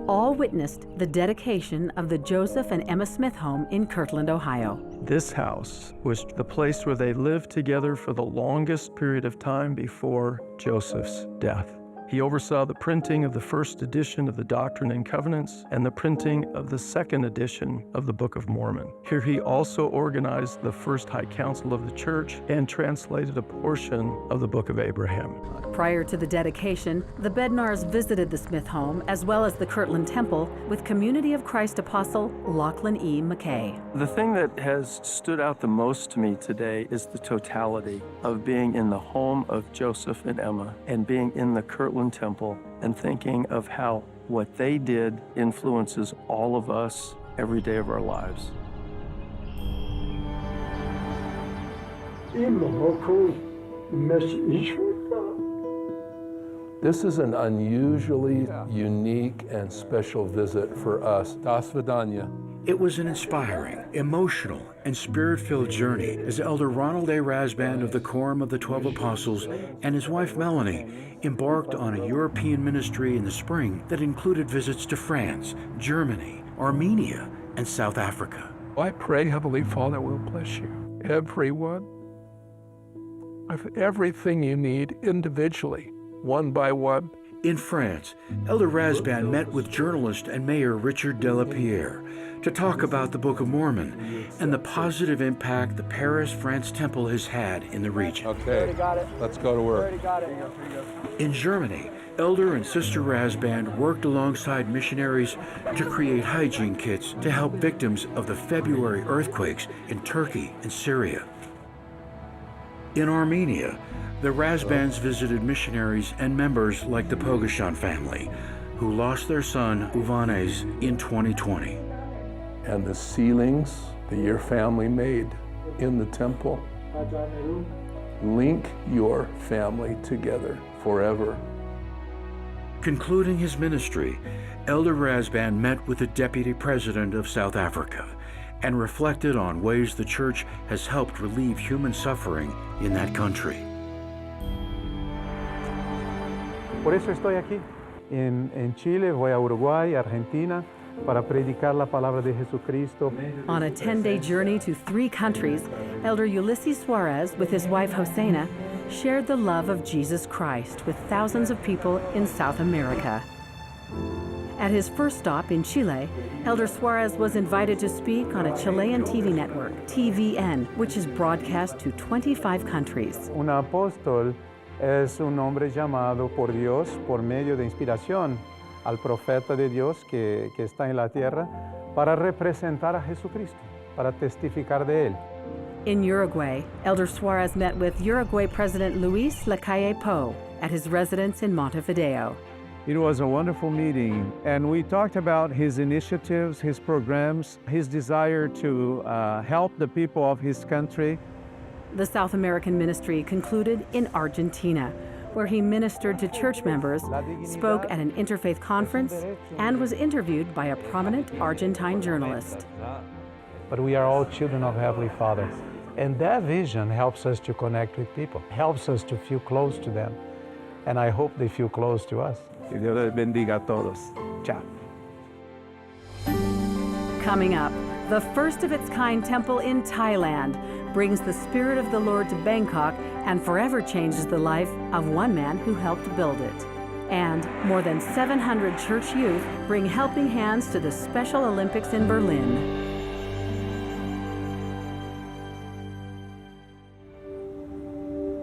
all witnessed the dedication of the Joseph and Emma Smith home in Kirtland, Ohio. This house was the place where they lived together for the longest period of time before Joseph's death. He oversaw the printing of the first edition of the Doctrine and Covenants and the printing of the second edition of the Book of Mormon. Here he also organized the first High Council of the Church and translated a portion of the Book of Abraham. Prior to the dedication, the Bednars visited the Smith home as well as the Kirtland Temple with Community of Christ Apostle Lachlan E. McKay. The thing that has stood out the most to me today is the totality of being in the home of Joseph and Emma and being in the Kirtland Temple and thinking of how what they did influences all of us every day of our lives. This is an unusually unique and special visit for us. Das Vidanya. It was an inspiring, emotional, and spirit-filled journey as Elder Ronald A. Rasband of the Quorum of the 12 Apostles and his wife Melanie embarked on a European ministry in the spring that included visits to France, Germany, Armenia, and South Africa. I pray, Heavenly Father, will bless you, everyone, with everything you need individually, one by one. In France, Elder Rasband met with journalist and mayor Richard Delapierre to talk about the Book of Mormon and the positive impact the Paris, France temple has had in the region. Okay, let's go to work. In Germany, Elder and Sister Rasband worked alongside missionaries to create hygiene kits to help victims of the February earthquakes in Turkey and Syria. In Armenia, the Rasbands visited missionaries and members like the Pogashan family, who lost their son, Uvanes, in 2020. And the sealings that your family made in the temple link your family together forever. Concluding his ministry, Elder Rasband met with the Deputy President of South Africa and reflected on ways the Church has helped relieve human suffering in that country. Por eso estoy aquí. En Chile, voy a Uruguay, Argentina, para predicar la palabra de Jesucristo. On a 10-day journey to 3 countries, Elder Ulysses Suarez, with his wife Josena, shared the love of Jesus Christ with thousands of people in South America. At his first stop in Chile, Elder Suarez was invited to speak on a Chilean TV network, TVN, which is broadcast to 25 countries. Un apóstol es un hombre llamado por Dios por medio de inspiración al profeta de Dios que está en la tierra para representar a Jesucristo, para testificar de él. In Uruguay, Elder Suarez met with Uruguay President Luis Lacalle Pou at his residence in Montevideo. It was a wonderful meeting, and we talked about his initiatives, his programs, his desire to help the people of his country. The South American ministry concluded in Argentina, where he ministered to church members, spoke at an interfaith conference, and was interviewed by a prominent Argentine journalist. But we are all children of Heavenly Father, and that vision helps us to connect with people, helps us to feel close to them, and I hope they feel close to us. Que Dios les bendiga a todos. Ciao. Coming up, the first of its kind temple in Thailand brings the Spirit of the Lord to Bangkok and forever changes the life of one man who helped build it. And more than 700 church youth bring helping hands to the Special Olympics in Berlin.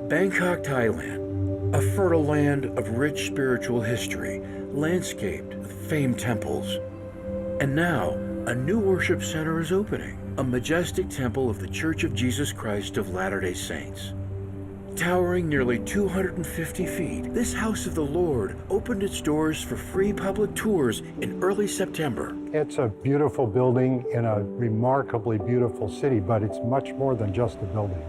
Bangkok, Thailand, a fertile land of rich spiritual history, landscaped with famed temples. And now, a new worship center is opening, a majestic temple of the Church of Jesus Christ of Latter-day Saints. Towering nearly 250 feet, this house of the Lord opened its doors for free public tours in early September. It's a beautiful building in a remarkably beautiful city, but it's much more than just a building.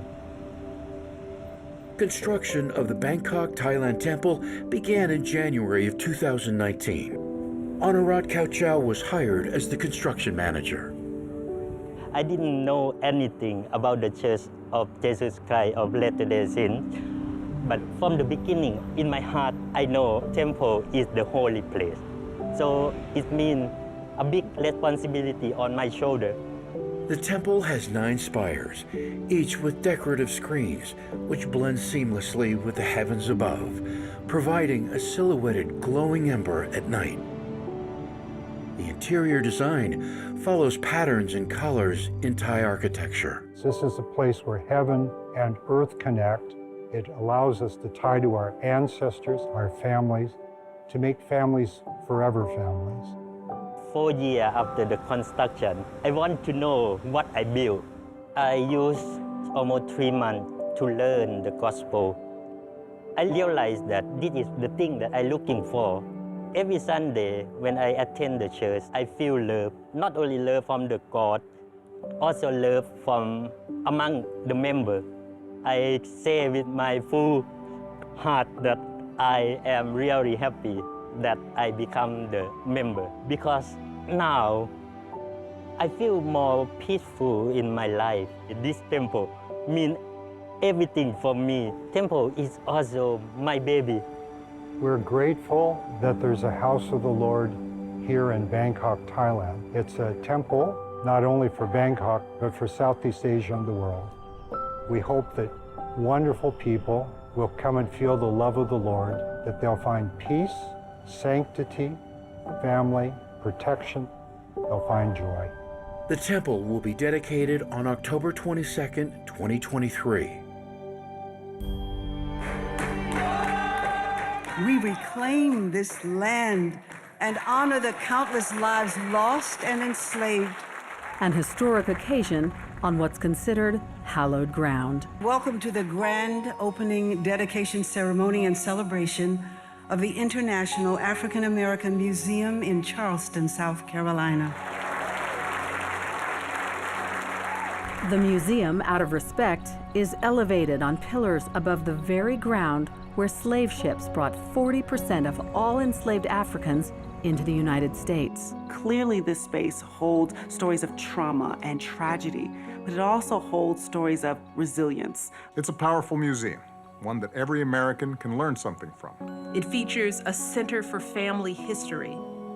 Construction of the Bangkok, Thailand temple began in January of 2019. Āmuiraa Kauchau was hired as the construction manager. I didn't know anything about the Church of Jesus Christ of Latter-day Saints, but from the beginning, in my heart, I know temple is the holy place. So it means a big responsibility on my shoulder. The temple has 9 spires, each with decorative screens, which blend seamlessly with the heavens above, providing a silhouetted glowing ember at night. The interior design follows patterns and colors in Thai architecture. This is a place where heaven and earth connect. It allows us to tie to our ancestors, our families, to make families forever families. 4 years after the construction, I want to know what I built. I used almost 3 months to learn the gospel. I realized that this is the thing that I'm looking for. Every Sunday when I attend the church, I feel love. Not only love from the God, also love from among the members. I say with my full heart that I am really happy that I become the member, because now I feel more peaceful in my life. This temple means everything for me. Temple is also my baby. We're grateful that there's a house of the Lord here in Bangkok, Thailand. It's a temple not only for Bangkok, but for Southeast Asia and the world. We hope that wonderful people will come and feel the love of the Lord, that they'll find peace, sanctity, family, protection, they'll find joy. The temple will be dedicated on October 22nd, 2023. We reclaim this land and honor the countless lives lost and enslaved. An historic occasion on what's considered hallowed ground. Welcome to the grand opening dedication ceremony and celebration of the International African American Museum in Charleston, South Carolina. The museum, out of respect, is elevated on pillars above the very ground where slave ships brought 40% of all enslaved Africans into the United States. Clearly, this space holds stories of trauma and tragedy, but it also holds stories of resilience. It's a powerful museum, one that every American can learn something from. It features a Center for Family History,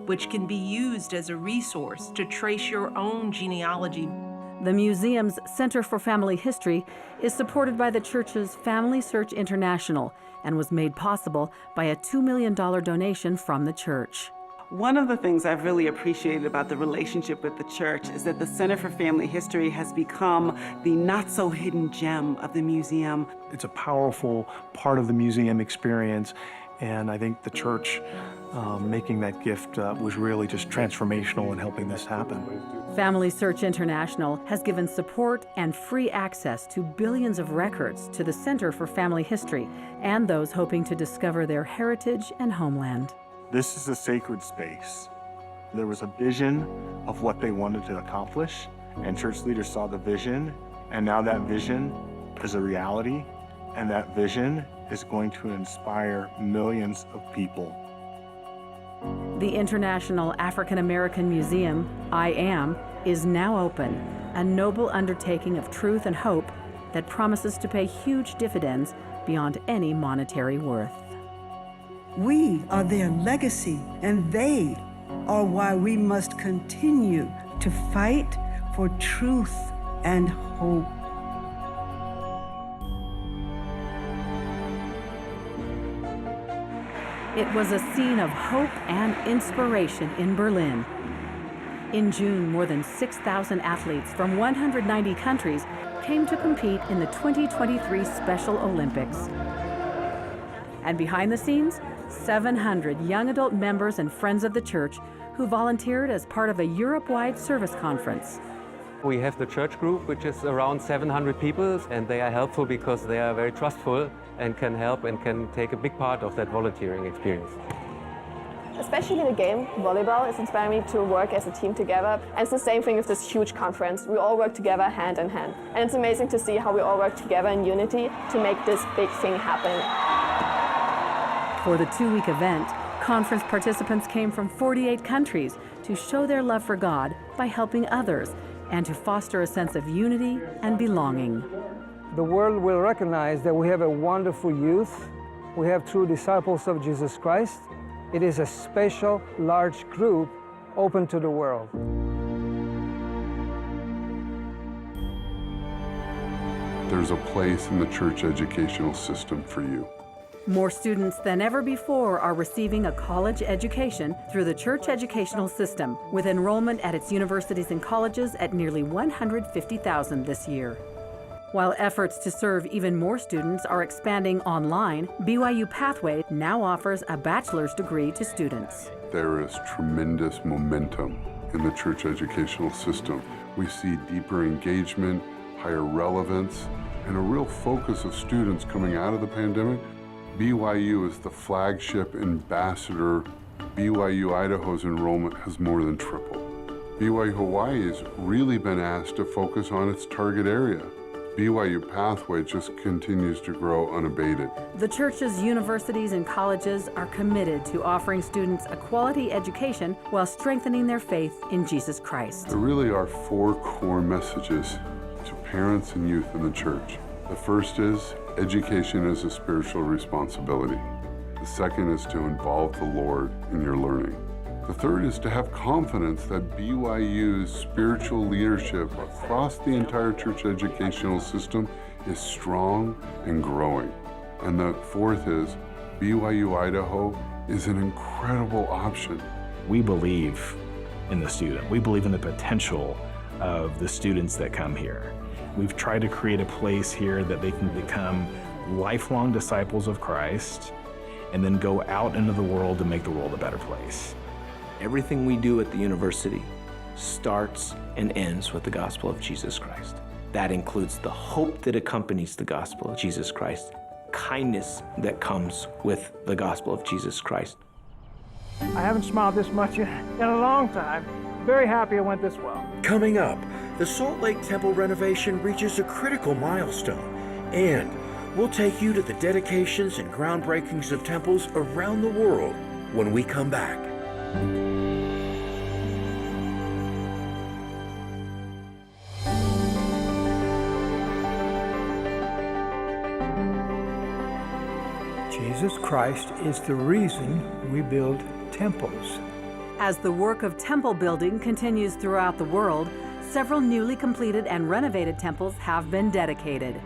which can be used as a resource to trace your own genealogy. The museum's Center for Family History is supported by the church's Family Search International and was made possible by a $2 million donation from the church. One of the things I've really appreciated about the relationship with the church is that the Center for Family History has become the not-so-hidden gem of the museum. It's a powerful part of the museum experience, and I think the church making that gift was really just transformational in helping this happen. Family Search International has given support and free access to billions of records to the Center for Family History and those hoping to discover their heritage and homeland. This is a sacred space. There was a vision of what they wanted to accomplish, and church leaders saw the vision, and now that vision is a reality, and that vision is going to inspire millions of people. The International African American Museum, I.AM., is now open, a noble undertaking of truth and hope that promises to pay huge dividends beyond any monetary worth. We are their legacy, and they are why we must continue to fight for truth and hope. It was a scene of hope and inspiration in Berlin. In June, more than 6,000 athletes from 190 countries came to compete in the 2023 Special Olympics. And behind the scenes, 700 young adult members and friends of the church who volunteered as part of a Europe-wide service conference. We have the church group, which is around 700 people, and they are helpful because they are very trustful and can help and can take a big part of that volunteering experience. Especially the game, volleyball, is inspiring me to work as a team together. And it's the same thing with this huge conference. We all work together hand in hand. And it's amazing to see how we all work together in unity to make this big thing happen. For the two-week event, conference participants came from 48 countries to show their love for God by helping others and to foster a sense of unity and belonging. The world will recognize that we have a wonderful youth. We have true disciples of Jesus Christ. It is a special, large group open to the world. There's a place in the church educational system for you. More students than ever before are receiving a college education through the church educational system, with enrollment at its universities and colleges at nearly 150,000 this year. While efforts to serve even more students are expanding online, BYU Pathway now offers a bachelor's degree to students. There is tremendous momentum in the church educational system. We see deeper engagement, higher relevance, and a real focus of students coming out of the pandemic. BYU is the flagship ambassador. BYU Idaho's enrollment has more than tripled. BYU Hawaii has really been asked to focus on its target area. BYU Pathway just continues to grow unabated. The church's universities and colleges are committed to offering students a quality education while strengthening their faith in Jesus Christ. There really are four core messages to parents and youth in the church. The first is education is a spiritual responsibility. The second is to involve the Lord in your learning. The third is to have confidence that BYU's spiritual leadership across the entire church educational system is strong and growing. And the fourth is BYU Idaho is an incredible option. We believe in the student. We believe in the potential of the students that come here. We've tried to create a place here that they can become lifelong disciples of Christ and then go out into the world to make the world a better place. Everything we do at the university starts and ends with the gospel of Jesus Christ. That includes the hope that accompanies the gospel of Jesus Christ, kindness that comes with the gospel of Jesus Christ. I haven't smiled this much in a long time. Very happy it went this well. Coming up, the Salt Lake Temple renovation reaches a critical milestone, and we'll take you to the dedications and groundbreakings of temples around the world when we come back. Jesus Christ is the reason we build temples. As the work of temple building continues throughout the world, several newly completed and renovated temples have been dedicated.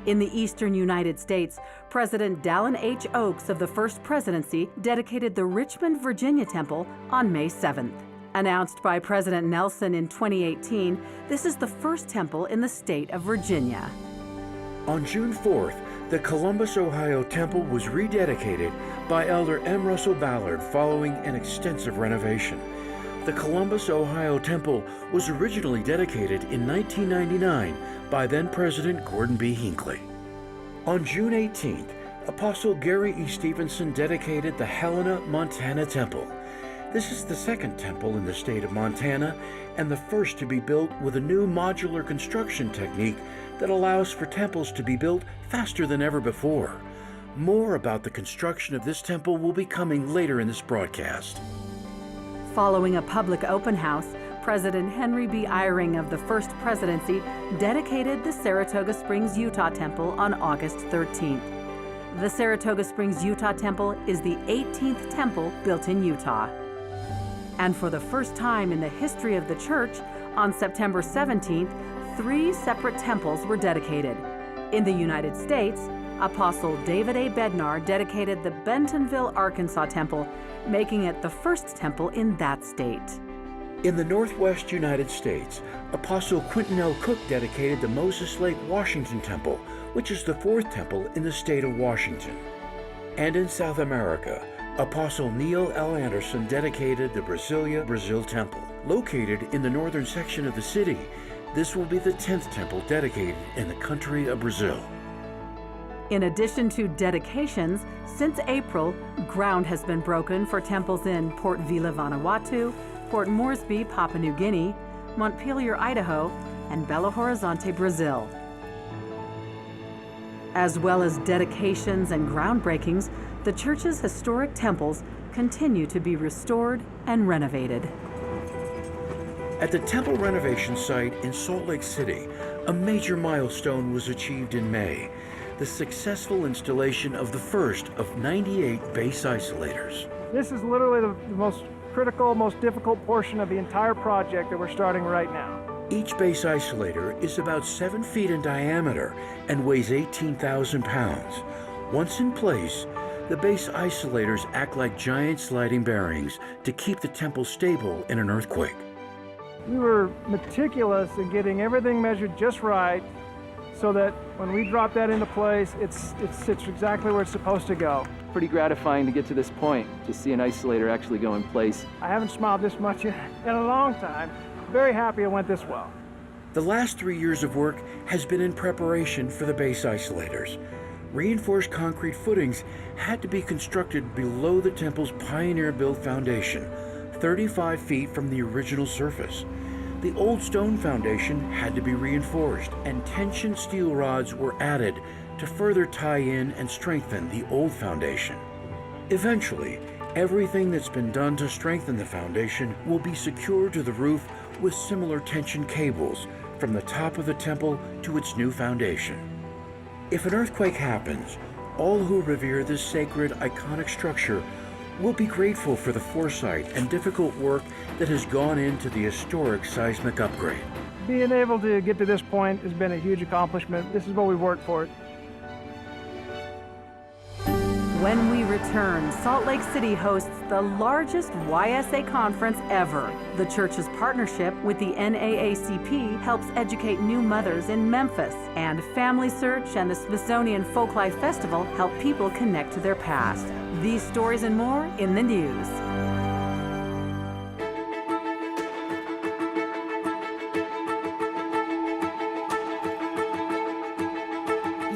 In the eastern United States, President Dallin H. Oaks of the First Presidency dedicated the Richmond, Virginia Temple on May 7th. Announced by President Nelson in 2018, this is the first temple in the state of Virginia. On June 4th, the Columbus, Ohio Temple was rededicated by Elder M. Russell Ballard following an extensive renovation. The Columbus, Ohio Temple was originally dedicated in 1999 by then-President Gordon B. Hinckley. On June 18th, Apostle Gary E. Stevenson dedicated the Helena, Montana Temple. This is the second temple in the state of Montana and the first to be built with a new modular construction technique that allows for temples to be built faster than ever before. More about the construction of this temple will be coming later in this broadcast. Following a public open house, President Henry B. Eyring of the First Presidency dedicated the Saratoga Springs, Utah Temple on August 13th. The Saratoga Springs, Utah Temple is the 18th temple built in Utah. And for the first time in the history of the church, on September 17th, 3 separate temples were dedicated. In the United States, Apostle David A. Bednar dedicated the Bentonville, Arkansas Temple, making it the first temple in that state. In the Northwest United States, Apostle Quentin L. Cook dedicated the Moses Lake, Washington Temple, which is the 4th temple in the state of Washington. And in South America, Apostle Neil L. Anderson dedicated the Brasilia, Brazil Temple. Located in the northern section of the city, this will be the 10th temple dedicated in the country of Brazil. In addition to dedications, since April, ground has been broken for temples in Port Vila, Vanuatu, Port Moresby, Papua New Guinea, Montpelier, Idaho, and Belo Horizonte, Brazil. As well as dedications and groundbreakings, the church's historic temples continue to be restored and renovated. At the temple renovation site in Salt Lake City, a major milestone was achieved in May, the successful installation of the first of 98 base isolators. This is literally the most critical, most difficult portion of the entire project that we're starting right now. Each base isolator is about 7 feet in diameter and weighs 18,000 pounds. Once in place, the base isolators act like giant sliding bearings to keep the temple stable in an earthquake. We were meticulous in getting everything measured just right so that when we drop that into place, it sits exactly where it's supposed to go. Pretty gratifying to get to this point, to see an isolator actually go in place. I haven't smiled this much in a long time. Very happy it went this well. The last 3 years of work has been in preparation for the base isolators. Reinforced concrete footings had to be constructed below the temple's pioneer-built foundation, 35 feet from the original surface. The old stone foundation had to be reinforced, and tension steel rods were added to further tie in and strengthen the old foundation. Eventually, everything that's been done to strengthen the foundation will be secured to the roof with similar tension cables from the top of the temple to its new foundation. If an earthquake happens, all who revere this sacred, iconic structure will be grateful for the foresight and difficult work that has gone into the historic seismic upgrade. Being able to get to this point has been a huge accomplishment. This is what we've worked for. When we return, Salt Lake City hosts the largest YSA conference ever. The church's partnership with the NAACP helps educate new mothers in Memphis, and Family Search and the Smithsonian Folklife Festival help people connect to their past. These stories and more in the news.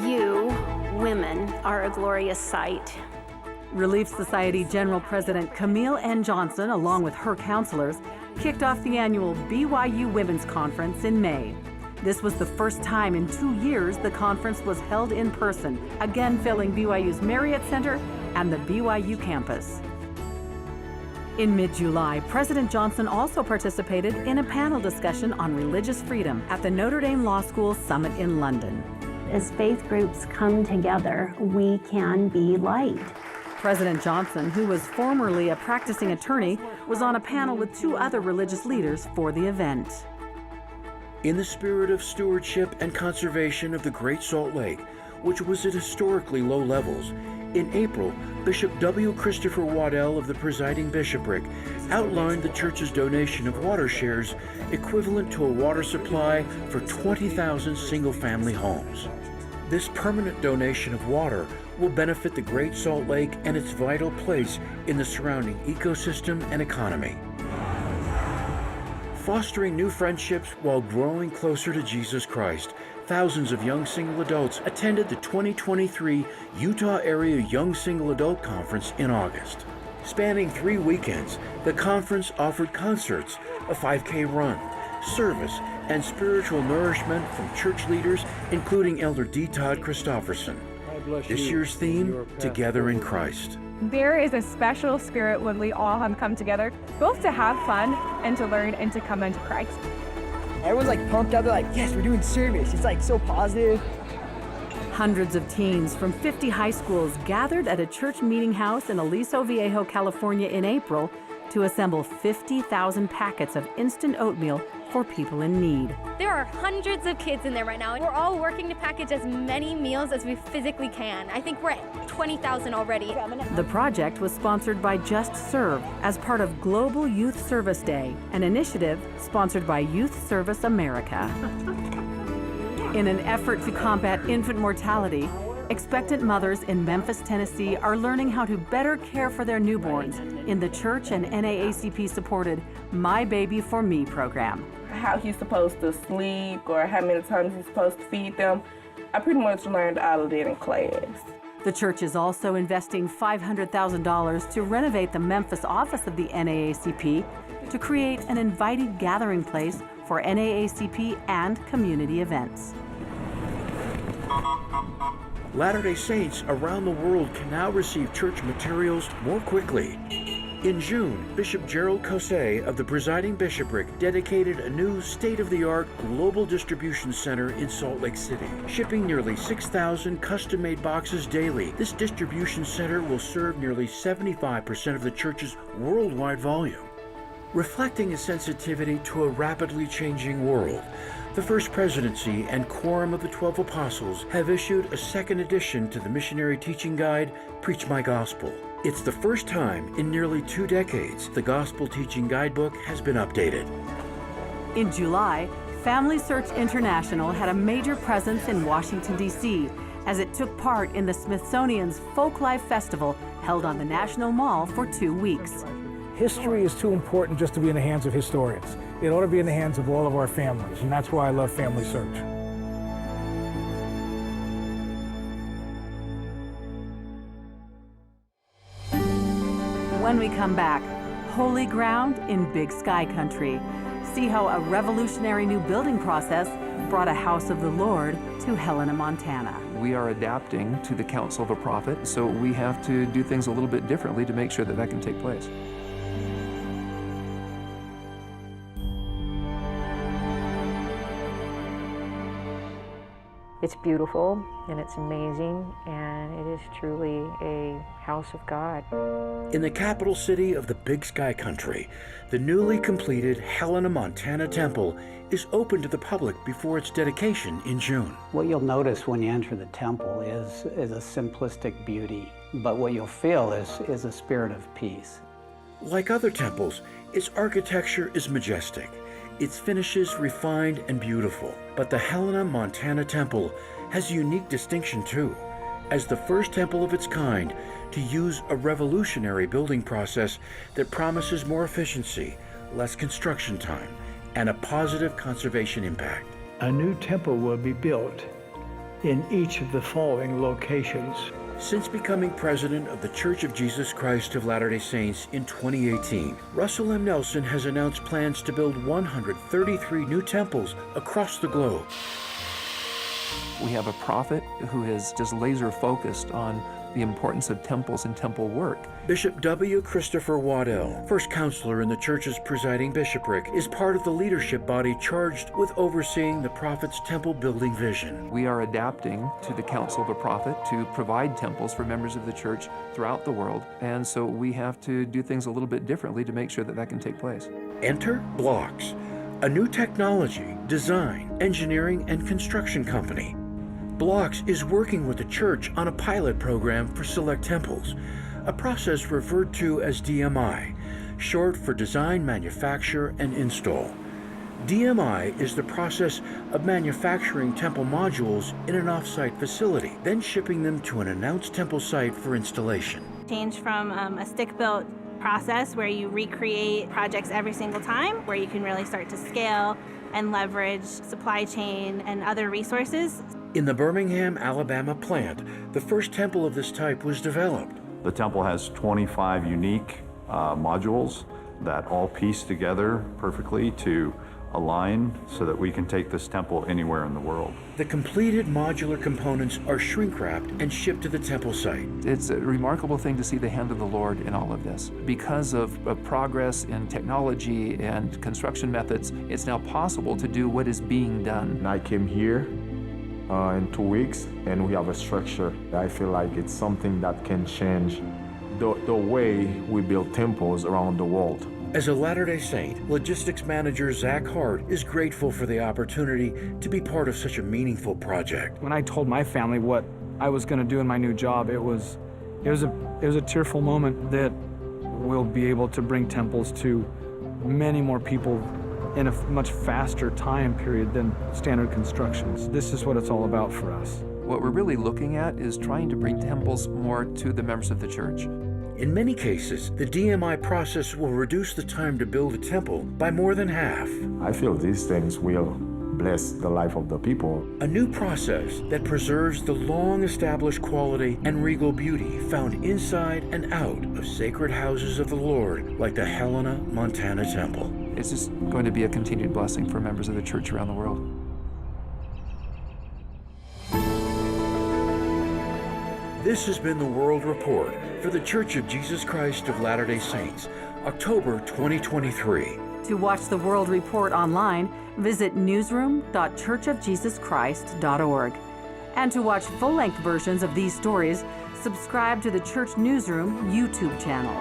You, women, are a glorious sight. Relief Society General President Camille N. Johnson, along with her counselors, kicked off the annual BYU Women's Conference in May. This was the first time in 2 years the conference was held in person, again filling BYU's Marriott Center and the BYU campus. In mid-July, President Johnson also participated in a panel discussion on religious freedom at the Notre Dame Law School Summit in London. As faith groups come together, we can be light. President Johnson, who was formerly a practicing attorney, was on a panel with 2 other religious leaders for the event. In the spirit of stewardship and conservation of the Great Salt Lake, which was at historically low levels, in April, Bishop W. Christopher Waddell of the presiding bishopric outlined the church's donation of water shares equivalent to a water supply for 20,000 single-family homes. This permanent donation of water will benefit the Great Salt Lake and its vital place in the surrounding ecosystem and economy. Fostering new friendships while growing closer to Jesus Christ, thousands of young single adults attended the 2023 Utah Area Young Single Adult Conference in August. Spanning 3 weekends, the conference offered concerts, a 5K run, service, and spiritual nourishment from church leaders, including Elder D. Todd Christofferson. This year's theme, Together in Christ. There is a special spirit when we all come together, both to have fun and to learn and to come into Christ. Everyone's like pumped up, they're like, yes, we're doing service. It's like so positive. Hundreds of teens from 50 high schools gathered at a church meeting house in Aliso Viejo, California in April to assemble 50,000 packets of instant oatmeal for people in need. There are hundreds of kids in there right now, and we're all working to package as many meals as we physically can. I think we're at 20,000 already. The project was sponsored by Just Serve as part of Global Youth Service Day, an initiative sponsored by Youth Service America. In an effort to combat infant mortality, expectant mothers in Memphis, Tennessee are learning how to better care for their newborns in the church and NAACP-supported My Baby for Me program. How he's supposed to sleep or how many times he's supposed to feed them. I pretty much learned all of that in class. The church is also investing $500,000 to renovate the Memphis office of the NAACP to create an inviting gathering place for NAACP and community events. Latter-day Saints around the world can now receive church materials more quickly. In June, Bishop Gerald Kosei of the presiding bishopric dedicated a new state-of-the-art global distribution center in Salt Lake City, shipping nearly 6,000 custom-made boxes daily. This distribution center will serve nearly 75% of the church's worldwide volume. Reflecting a sensitivity to a rapidly changing world, the First Presidency and Quorum of the 12 Apostles have issued a second edition to the missionary teaching guide, Preach My Gospel. It's the first time in nearly 2 decades the Gospel Teaching Guidebook has been updated. In July, Family Search International had a major presence in Washington, D.C., as it took part in the Smithsonian's Folklife Festival held on the National Mall for 2 weeks. History is too important just to be in the hands of historians. It ought to be in the hands of all of our families, and that's why I love Family Search. When we come back, holy ground in Big Sky Country. See how a revolutionary new building process brought a house of the Lord to Helena, Montana. We are adapting to the counsel of a prophet, so we have to do things a little bit differently to make sure that that can take place. It's beautiful and it's amazing, and it is truly a house of God. In the capital city of the Big Sky Country, the newly completed Helena, Montana temple is open to the public before its dedication in June. What you'll notice when you enter the temple is a simplistic beauty, but what you'll feel is a spirit of peace. Like other temples, its architecture is majestic. Its finishes refined and beautiful. But the Helena, Montana temple has a unique distinction too, as the first temple of its kind to use a revolutionary building process that promises more efficiency, less construction time, and a positive conservation impact. A new temple will be built in each of the following locations. Since becoming president of the Church of Jesus Christ of Latter-day Saints in 2018, Russell M. Nelson has announced plans to build 133 new temples across the globe. We have a prophet who is just laser focused on the importance of temples and temple work. Bishop W. Christopher Waddell, first counselor in the church's presiding bishopric, is part of the leadership body charged with overseeing the prophet's temple building vision. We are adapting to the counsel of a prophet to provide temples for members of the church throughout the world, and so we have to do things a little bit differently to make sure that that can take place. Enter Blocks, a new technology, design, engineering, and construction company. Blocks is working with the church on a pilot program for select temples, a process referred to as DMI, short for Design, Manufacture, and Install. DMI is the process of manufacturing temple modules in an off-site facility, then shipping them to an announced temple site for installation. Change from a stick-built process where you recreate projects every single time, where you can really start to scale and leverage supply chain and other resources. In the Birmingham, Alabama plant, the first temple of this type was developed. The temple has 25 unique modules that all piece together perfectly to align so that we can take this temple anywhere in the world. The completed modular components are shrink-wrapped and shipped to the temple site. It's a remarkable thing to see the hand of the Lord in all of this. Because of progress in technology and construction methods, it's now possible to do what is being done. And I came here in 2 weeks, and we have a structure. I feel like it's something that can change the way we build temples around the world. As a Latter-day Saint, logistics manager Zach Hart is grateful for the opportunity to be part of such a meaningful project. When I told my family what I was going to do in my new job, it was a tearful moment that we'll be able to bring temples to many more people in a much faster time period than standard constructions. This is what it's all about for us. What we're really looking at is trying to bring temples more to the members of the church. In many cases, the DMI process will reduce the time to build a temple by more than half. I feel these things will bless the life of the people. A new process that preserves the long-established quality and regal beauty found inside and out of sacred houses of the Lord, like the Helena, Montana Temple. It's just going to be a continued blessing for members of the church around the world. This has been the World Report for the Church of Jesus Christ of Latter-day Saints, October 2023. To watch the World Report online, visit newsroom.churchofjesuschrist.org. And to watch full-length versions of these stories, subscribe to the Church Newsroom YouTube channel.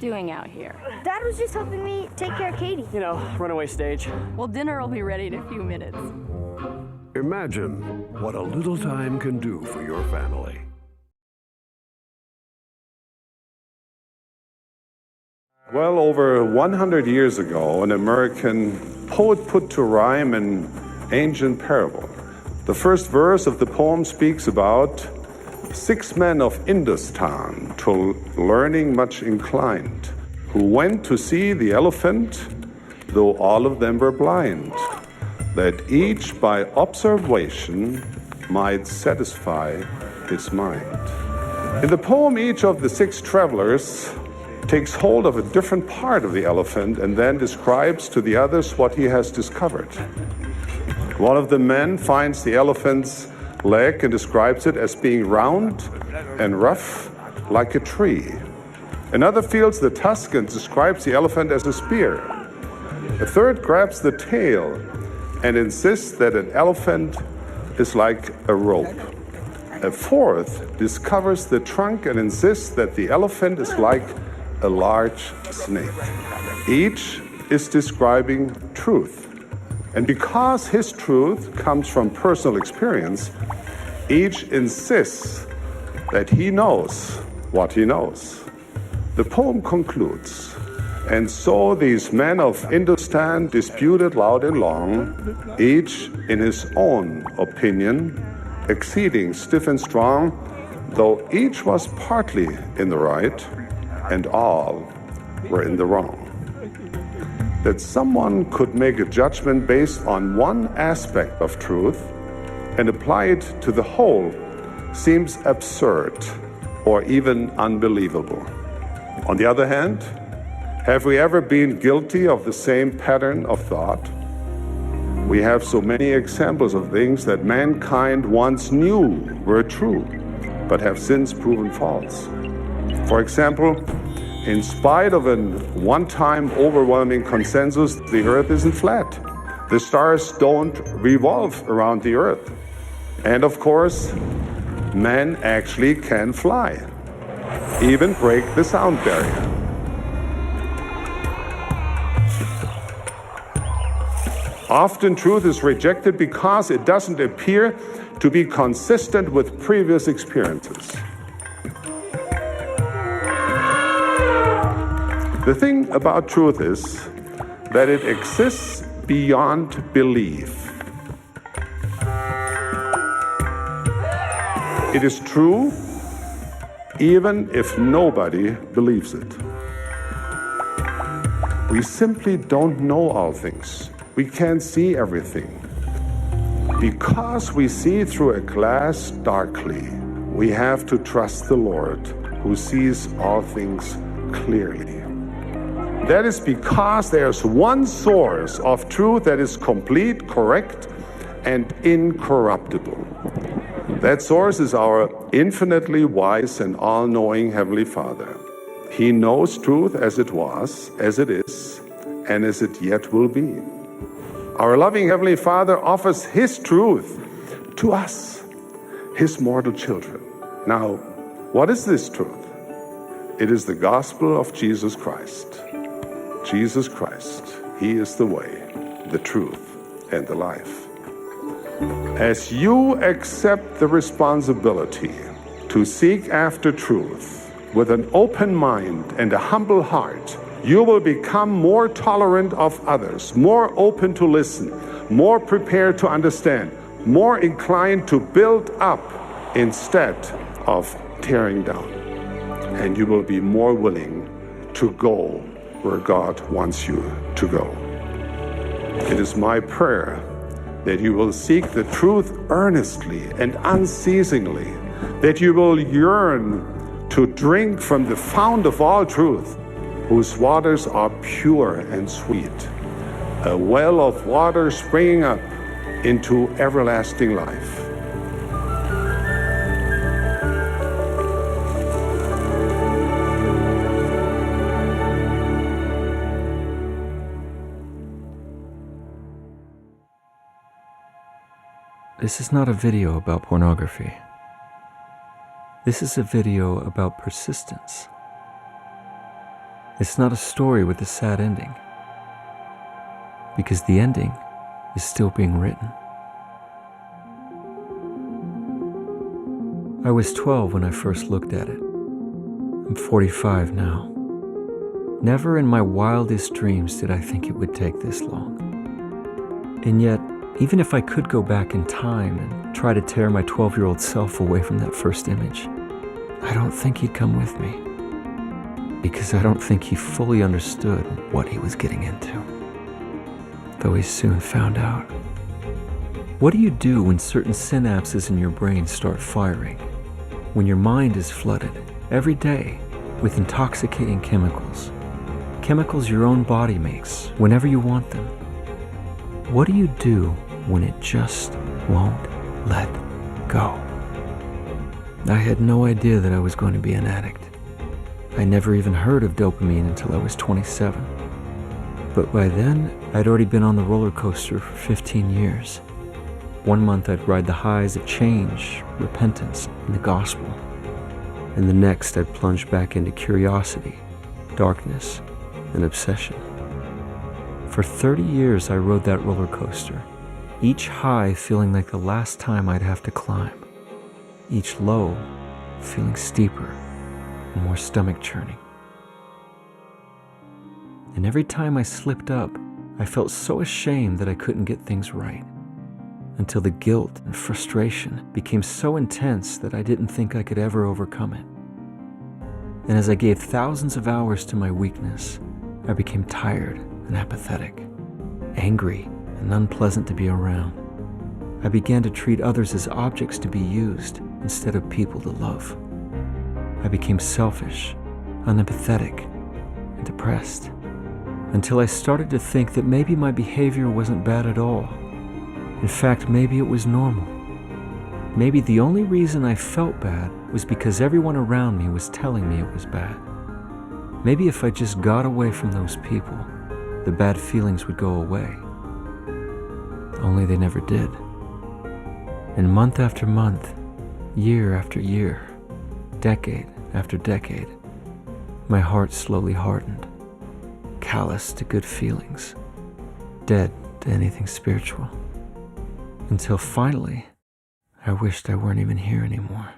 Doing out here? Dad was just helping me take care of Katie. You know, runaway stage. Well, dinner will be ready in a few minutes. Imagine what a little time can do for your family. Well, over 100 years ago, an American poet put to rhyme an ancient parable. The first verse of the poem speaks about 6 men of Industan, to learning much inclined, who went to see the elephant, though all of them were blind. that each by observation might satisfy his mind. In the poem, each of the 6 travelers takes hold of a different part of the elephant and then describes to the others what he has discovered. One of the men finds the elephant's leg and describes it as being round and rough like a tree. Another feels the tusk and describes the elephant as a spear. A third grabs the tail and insists that an elephant is like a rope. A fourth discovers the trunk and insists that the elephant is like a large snake. Each is describing truth. And because his truth comes from personal experience, each insists that he knows what he knows. The poem concludes, and so these men of Hindustan disputed loud and long, each in his own opinion, exceeding stiff and strong, though each was partly in the right, and all were in the wrong. That someone could make a judgment based on one aspect of truth and apply it to the whole seems absurd or even unbelievable. On the other hand, have we ever been guilty of the same pattern of thought? We have so many examples of things that mankind once knew were true, but have since proven false. For example, in spite of an one-time overwhelming consensus, the Earth isn't flat. The stars don't revolve around the Earth. And of course, man actually can fly, even break the sound barrier. Often truth is rejected because it doesn't appear to be consistent with previous experiences. The thing about truth is that it exists beyond belief. It is true even if nobody believes it. We simply don't know all things. We can't see everything. Because we see through a glass darkly, we have to trust the Lord who sees all things clearly. That is because there's one source of truth that is complete, correct, and incorruptible. That source is our infinitely wise and all-knowing Heavenly Father. He knows truth as it was, as it is, and as it yet will be. Our loving Heavenly Father offers His truth to us, His mortal children. Now, what is this truth? It is the gospel of Jesus Christ. Jesus Christ, He is the way, the truth, and the life. As you accept the responsibility to seek after truth with an open mind and a humble heart, you will become more tolerant of others, more open to listen, more prepared to understand, more inclined to build up instead of tearing down. And you will be more willing to go where God wants you to go. It is my prayer that you will seek the truth earnestly and unceasingly, that you will yearn to drink from the fount of all truth, whose waters are pure and sweet, a well of water springing up into everlasting life. This is not a video about pornography. This is a video about persistence. It's not a story with a sad ending, because the ending is still being written. I was 12 when I first looked at it. I'm 45 now. Never in my wildest dreams did I think it would take this long. And yet, even if I could go back in time and try to tear my 12-year-old self away from that first image, I don't think he'd come with me, because I don't think he fully understood what he was getting into, though he soon found out. What do you do when certain synapses in your brain start firing? When your mind is flooded every day with intoxicating chemicals? Chemicals your own body makes whenever you want them. What do you do when it just won't let go? I had no idea that I was going to be an addict. I never even heard of dopamine until I was 27. But by then, I'd already been on the roller coaster for 15 years. One month I'd ride the highs of change, repentance, and the gospel. And the next I'd plunge back into curiosity, darkness, and obsession. For 30 years I rode that roller coaster, each high feeling like the last time I'd have to climb, each low feeling steeper and more stomach-churning. And every time I slipped up, I felt so ashamed that I couldn't get things right, until the guilt and frustration became so intense that I didn't think I could ever overcome it. And as I gave thousands of hours to my weakness, I became tired and apathetic, angry and unpleasant to be around. I began to treat others as objects to be used instead of people to love. I became selfish, unempathetic, and depressed, until I started to think that maybe my behavior wasn't bad at all. In fact, maybe it was normal. Maybe the only reason I felt bad was because everyone around me was telling me it was bad. Maybe if I just got away from those people, the bad feelings would go away. Only they never did. And month after month, year after year, decade after decade, my heart slowly hardened, callous to good feelings, dead to anything spiritual. Until finally, I wished I weren't even here anymore.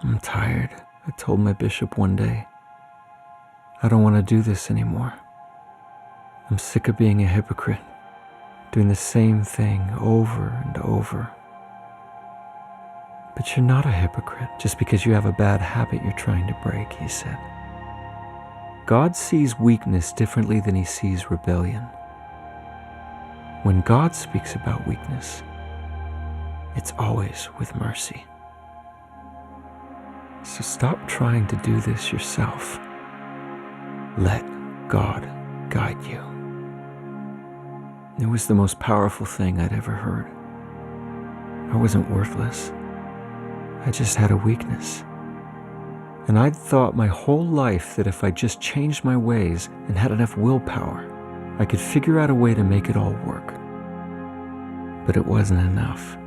I'm tired, I told my bishop one day. I don't want to do this anymore. I'm sick of being a hypocrite, doing the same thing over and over. But you're not a hypocrite just because you have a bad habit you're trying to break, he said. God sees weakness differently than he sees rebellion. When God speaks about weakness, it's always with mercy. So stop trying to do this yourself. Let God guide you. It was the most powerful thing I'd ever heard. I wasn't worthless. I just had a weakness. And I'd thought my whole life that if I just changed my ways and had enough willpower, I could figure out a way to make it all work. But it wasn't enough.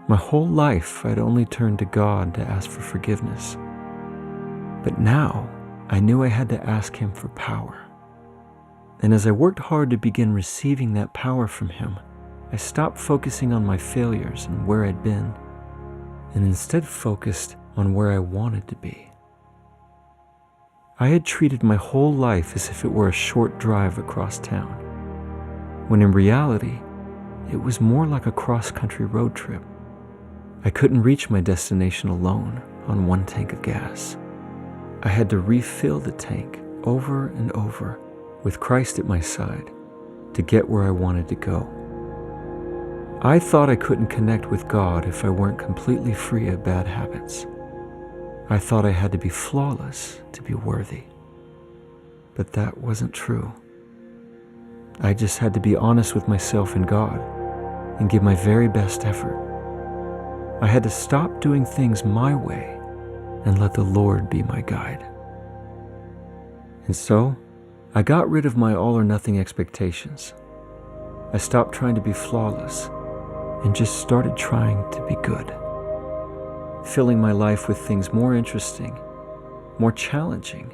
My whole life, I'd only turned to God to ask for forgiveness. But now, I knew I had to ask him for power. And as I worked hard to begin receiving that power from him, I stopped focusing on my failures and where I'd been, and instead focused on where I wanted to be. I had treated my whole life as if it were a short drive across town, when in reality, it was more like a cross-country road trip. I couldn't reach my destination alone on one tank of gas. I had to refill the tank over and over with Christ at my side to get where I wanted to go. I thought I couldn't connect with God if I weren't completely free of bad habits. I thought I had to be flawless to be worthy. But that wasn't true. I just had to be honest with myself and God and give my very best effort. I had to stop doing things my way and let the Lord be my guide. And so, I got rid of my all-or-nothing expectations. I stopped trying to be flawless and just started trying to be good, filling my life with things more interesting, more challenging,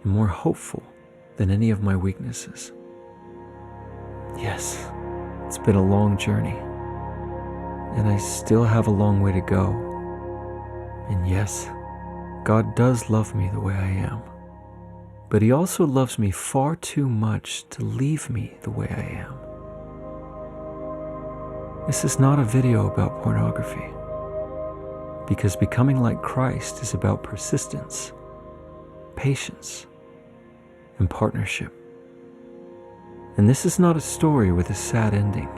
and more hopeful than any of my weaknesses. Yes, it's been a long journey, and I still have a long way to go. And yes, God does love me the way I am, but he also loves me far too much to leave me the way I am. This is not a video about pornography, because becoming like Christ is about persistence, patience, and partnership. And this is not a story with a sad ending,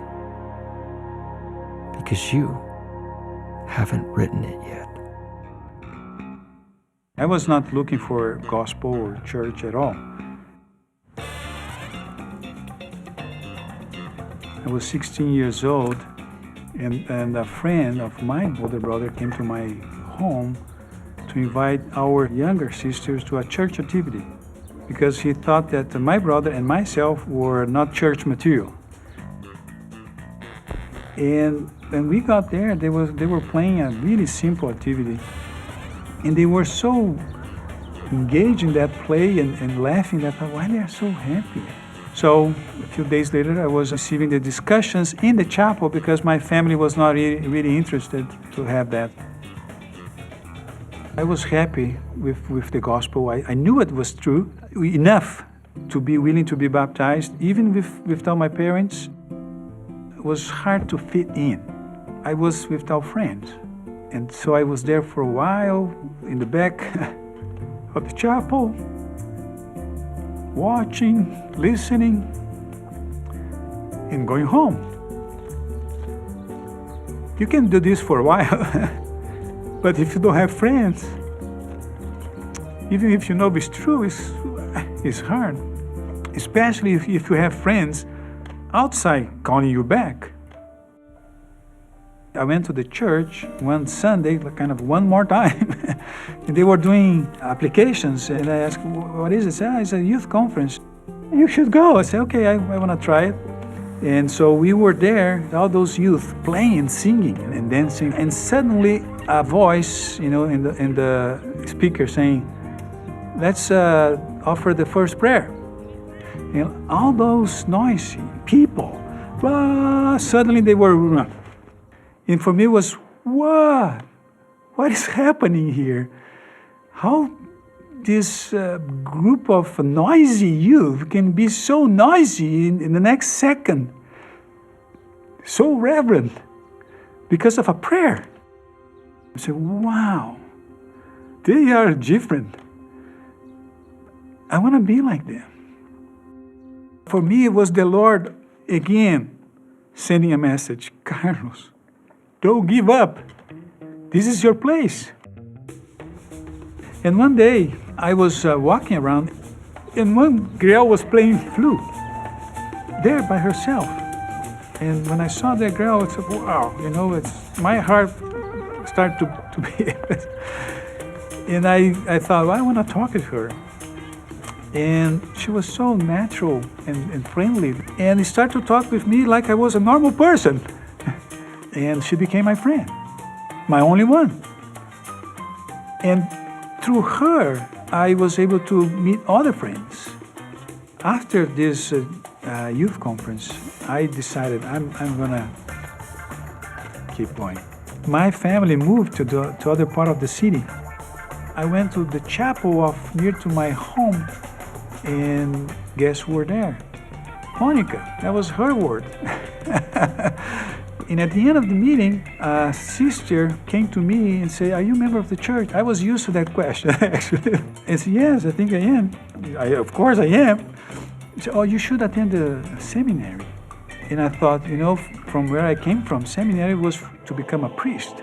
because you haven't written it yet. I was not looking for gospel or church at all. I was 16 years old, and a friend of my older brother came to my home to invite our younger sisters to a church activity, because he thought that my brother and myself were not church material. And when we got there, they were playing a really simple activity, and they were so engaged in that play and laughing that why they are so happy. So a few days later, I was receiving the discussions in the chapel because my family was not really interested to have that. I was happy with the gospel. I knew it was true enough to be willing to be baptized, even without my parents. It was hard to fit in. I was without friends. And so I was there for a while in the back of the chapel, watching, listening, and going home. You can do this for a while, but if you don't have friends, even if you know it's true, it's hard. Especially if you have friends outside calling you back. I went to the church one Sunday, kind of one more time, and they were doing applications, and I asked, what is it? They said, it's a youth conference. You should go. I said, okay, I want to try it. And so we were there, all those youth playing, singing, and dancing, and suddenly a voice, in the speaker saying, let's offer the first prayer. And all those noisy people, suddenly they were, and for me it was, what is happening here? How this group of noisy youth can be so noisy in the next second, so reverent, because of a prayer. I said, wow, they are different. I want to be like them. For me, it was the Lord again sending a message. Carlos, don't give up. This is your place. And one day, I was walking around, and one girl was playing flute there by herself. And when I saw that girl, I said, wow, my heart started to beat. And I thought, well, I want to talk to her. And she was so natural and friendly. And she started to talk with me like I was a normal person. And she became my friend, my only one. And through her, I was able to meet other friends. After this youth conference, I decided I'm gonna keep going. My family moved to other part of the city. I went to the chapel near to my home, and guess who were there? Monica. That was her word. And at the end of the meeting, a sister came to me and said, are you a member of the church? I was used to that question, actually. I said, yes, I think I am. Of course I am. She said, oh, you should attend the seminary. And I thought, from where I came from, seminary was to become a priest,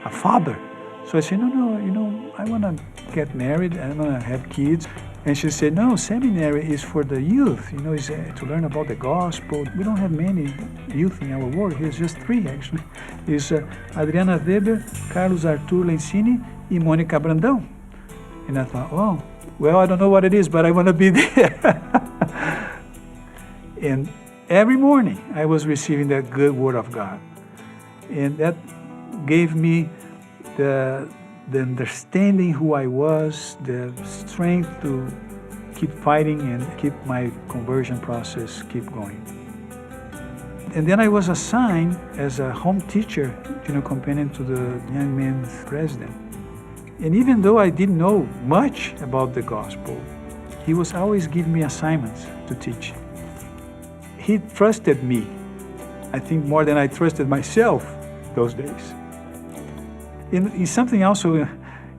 a father. So I said, no, I want to get married, I want to have kids. And she said, no, seminary is for the youth, it's to learn about the gospel. We don't have many youth in our world. Here's just 3, actually. It's Adriana Weber, Carlos Arthur Lencini, and Mônica Brandão. And I thought, oh, well, I don't know what it is, but I want to be there. And every morning, I was receiving that good word of God. And that gave me the understanding who I was, the strength to keep fighting and keep my conversion process keep going. And then I was assigned as a home teacher, companion to the young men's president. And even though I didn't know much about the gospel, he was always giving me assignments to teach. He trusted me, I think more than I trusted myself those days. In something also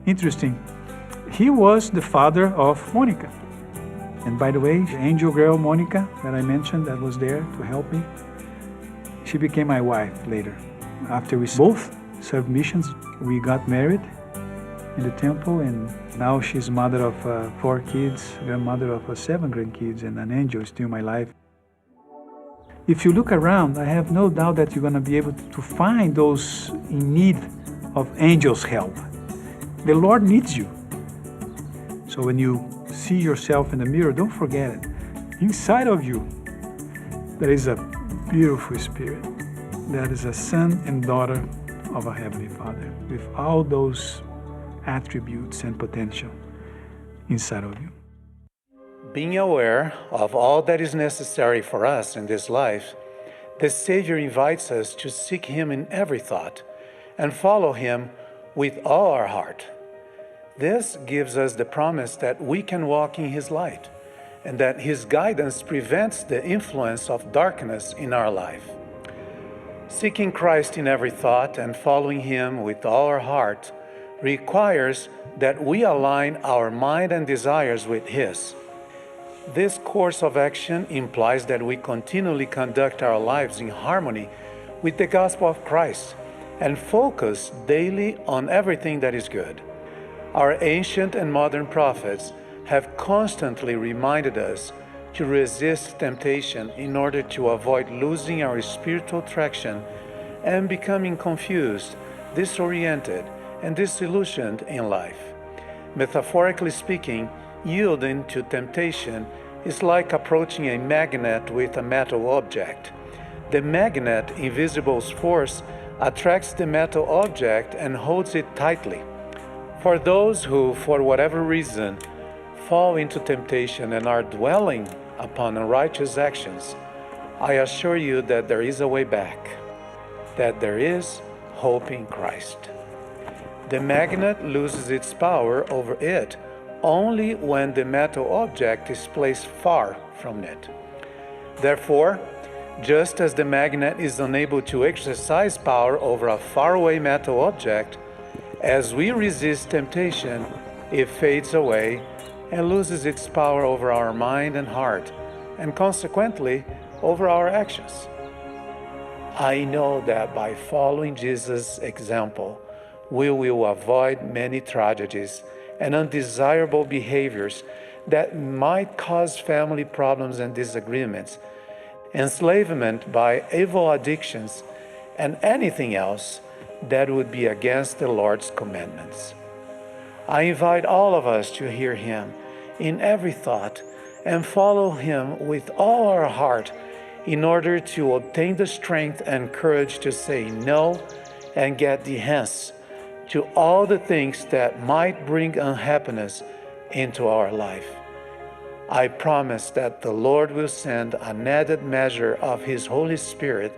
interesting, he was the father of Monica. And by the way, the angel girl Monica that I mentioned that was there to help me, she became my wife later. After we both served missions, we got married in the temple, and now she's mother of 4 kids, grandmother of 7 grandkids, and an angel still in my life. If you look around, I have no doubt that you're going to be able to find those in need of angels' help. The Lord needs you. So when you see yourself in the mirror, don't forget it. Inside of you, there is a beautiful spirit. That is a son and daughter of a Heavenly Father with all those attributes and potential inside of you. Being aware of all that is necessary for us in this life, the Savior invites us to seek Him in every thought and follow Him with all our heart. This gives us the promise that we can walk in His light and that His guidance prevents the influence of darkness in our life. Seeking Christ in every thought and following Him with all our heart requires that we align our mind and desires with His. This course of action implies that we continually conduct our lives in harmony with the gospel of Christ and focus daily on everything that is good. Our ancient and modern prophets have constantly reminded us to resist temptation in order to avoid losing our spiritual traction and becoming confused, disoriented, and disillusioned in life. Metaphorically speaking, yielding to temptation is like approaching a magnet with a metal object. The magnet, invisible force, attracts the metal object and holds it tightly. For those who, for whatever reason, fall into temptation and are dwelling upon unrighteous actions, I assure you that there is a way back, that there is hope in Christ. The magnet loses its power over it only when the metal object is placed far from it. Therefore, just as the magnet is unable to exercise power over a faraway metal object, as we resist temptation, it fades away and loses its power over our mind and heart, and consequently, over our actions. I know that by following Jesus' example, we will avoid many tragedies and undesirable behaviors that might cause family problems and disagreements, enslavement by evil addictions, and anything else that would be against the Lord's commandments. I invite all of us to hear Him in every thought and follow Him with all our heart in order to obtain the strength and courage to say no and get the hence to all the things that might bring unhappiness into our life. I promise that the Lord will send an added measure of His Holy Spirit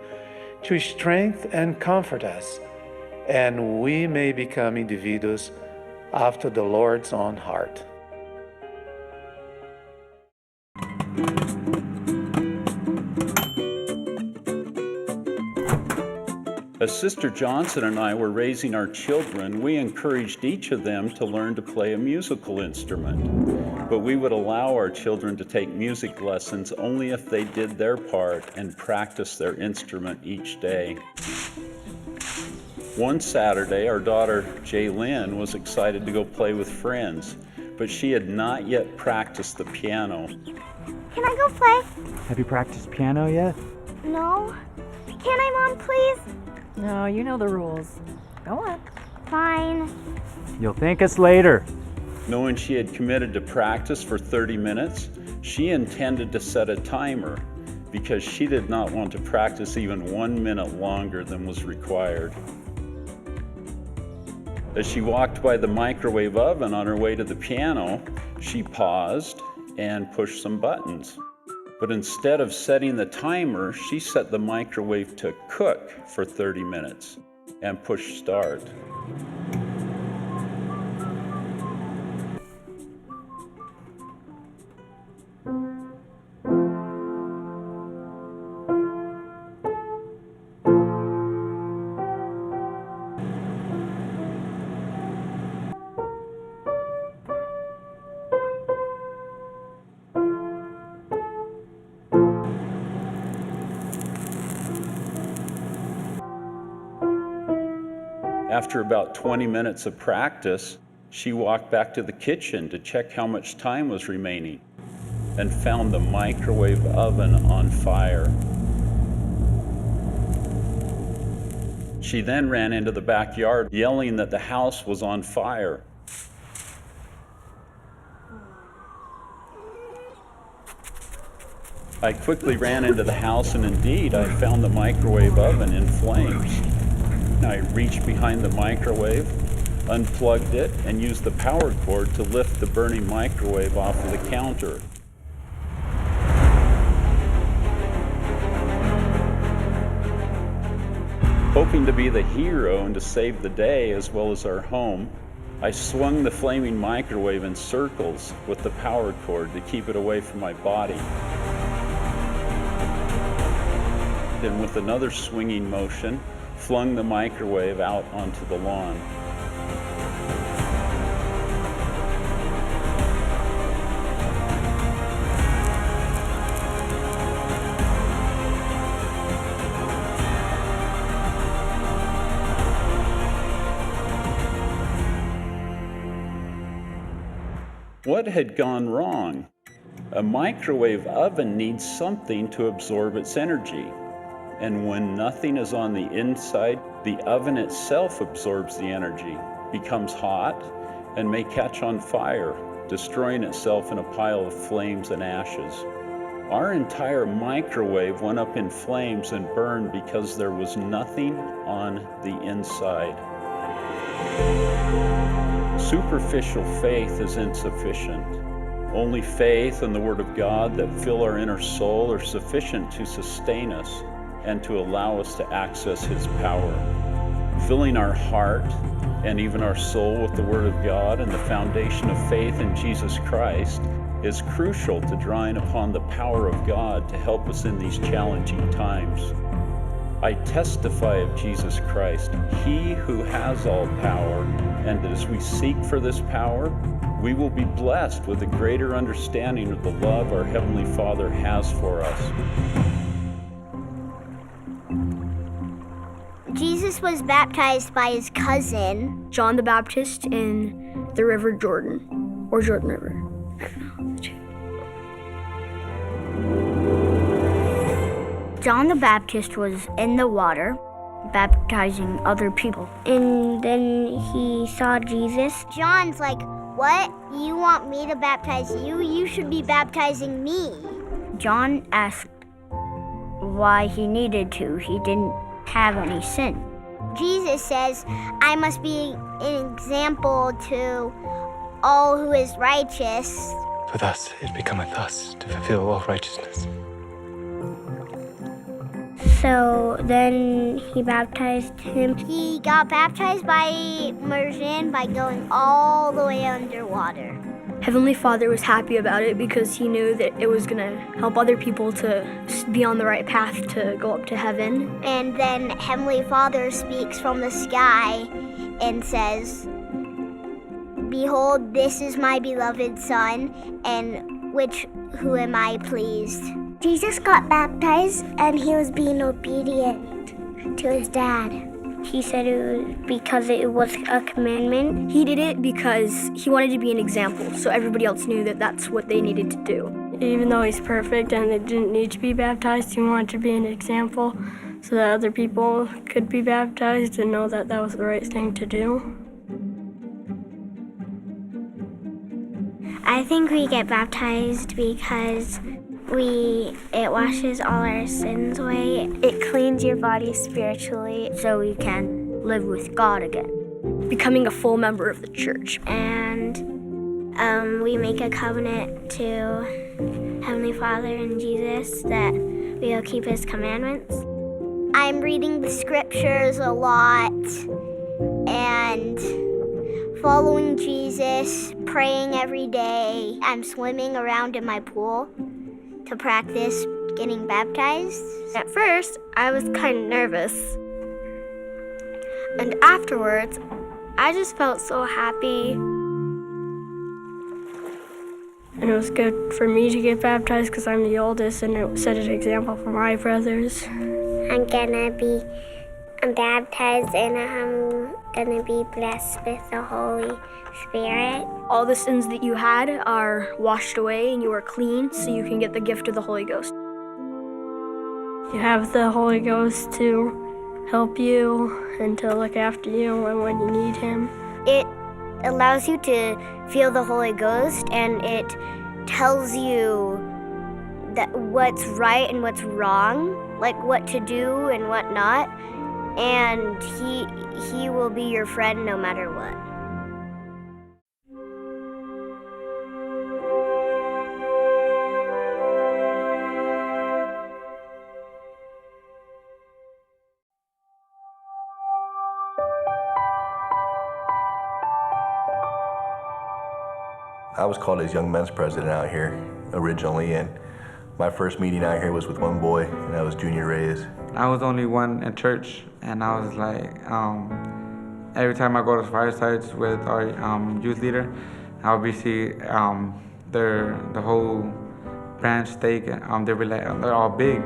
to strengthen and comfort us, and we may become individuals after the Lord's own heart. As Sister Johnson and I were raising our children, we encouraged each of them to learn to play a musical instrument. But we would allow our children to take music lessons only if they did their part and practiced their instrument each day. One Saturday, our daughter, Jaylyn, was excited to go play with friends, but she had not yet practiced the piano. Can I go play? Have you practiced piano yet? No. Can I, Mom, please? No, you know the rules. Go on. Fine. You'll thank us later. Knowing she had committed to practice for 30 minutes, she intended to set a timer because she did not want to practice even 1 minute longer than was required. As she walked by the microwave oven on her way to the piano, she paused and pushed some buttons. But instead of setting the timer, she set the microwave to cook for 30 minutes and pushed start. After about 20 minutes of practice, she walked back to the kitchen to check how much time was remaining and found the microwave oven on fire. She then ran into the backyard yelling that the house was on fire. I quickly ran into the house, and indeed I found the microwave oven in flames. I reached behind the microwave, unplugged it, and used the power cord to lift the burning microwave off of the counter. Hoping to be the hero and to save the day as well as our home, I swung the flaming microwave in circles with the power cord to keep it away from my body. Then with another swinging motion, flung the microwave out onto the lawn. What had gone wrong? A microwave oven needs something to absorb its energy. And when nothing is on the inside, the oven itself absorbs the energy, becomes hot, and may catch on fire, destroying itself in a pile of flames and ashes. Our entire microwave went up in flames and burned because there was nothing on the inside. Superficial faith is insufficient. Only faith and the Word of God that fill our inner soul are sufficient to sustain us and to allow us to access His power. Filling our heart and even our soul with the Word of God and the foundation of faith in Jesus Christ is crucial to drawing upon the power of God to help us in these challenging times. I testify of Jesus Christ, He who has all power, and that as we seek for this power, we will be blessed with a greater understanding of the love our Heavenly Father has for us. Jesus was baptized by his cousin, John the Baptist, in the River Jordan, or Jordan River. John the Baptist was in the water, baptizing other people. And then he saw Jesus. John's like, "What? You want me to baptize you? You should be baptizing me." John asked why he needed to. He didn't have any sin. Jesus says, "I must be an example to all who is righteous." For thus it becometh us to fulfill all righteousness. So then he baptized him. He got baptized by immersion by going all the way underwater. Heavenly Father was happy about it because he knew that it was going to help other people to be on the right path to go up to heaven. And then Heavenly Father speaks from the sky and says, "Behold, this is my beloved Son, and who am I pleased?" Jesus got baptized and he was being obedient to his dad. He said it was because it was a commandment. He did it because he wanted to be an example, so everybody else knew that that's what they needed to do. Even though he's perfect and they didn't need to be baptized, he wanted to be an example so that other people could be baptized and know that that was the right thing to do. I think we get baptized because it washes all our sins away. It cleans your body spiritually so we can live with God again. Becoming a full member of the church. And we make a covenant to Heavenly Father and Jesus that we'll keep His commandments. I'm reading the scriptures a lot and following Jesus, praying every day. I'm swimming around in my pool to practice getting baptized. At first, I was kind of nervous. And afterwards, I just felt so happy. And it was good for me to get baptized because I'm the oldest and it set an example for my brothers. I'm gonna be baptized and going to be blessed with the Holy Spirit. All the sins that you had are washed away and you are clean, so you can get the gift of the Holy Ghost. You have the Holy Ghost to help you and to look after you when you need Him. It allows you to feel the Holy Ghost, and it tells you that what's right and what's wrong, like what to do and what not, and he will be your friend no matter what. I was called as young men's president out here originally, and my first meeting out here was with one boy, and that was Junior Reyes. I was only one in church, and I was like, every time I go to firesides with our youth leader, I'll be see the whole branch stake, they'll be like, they're all big,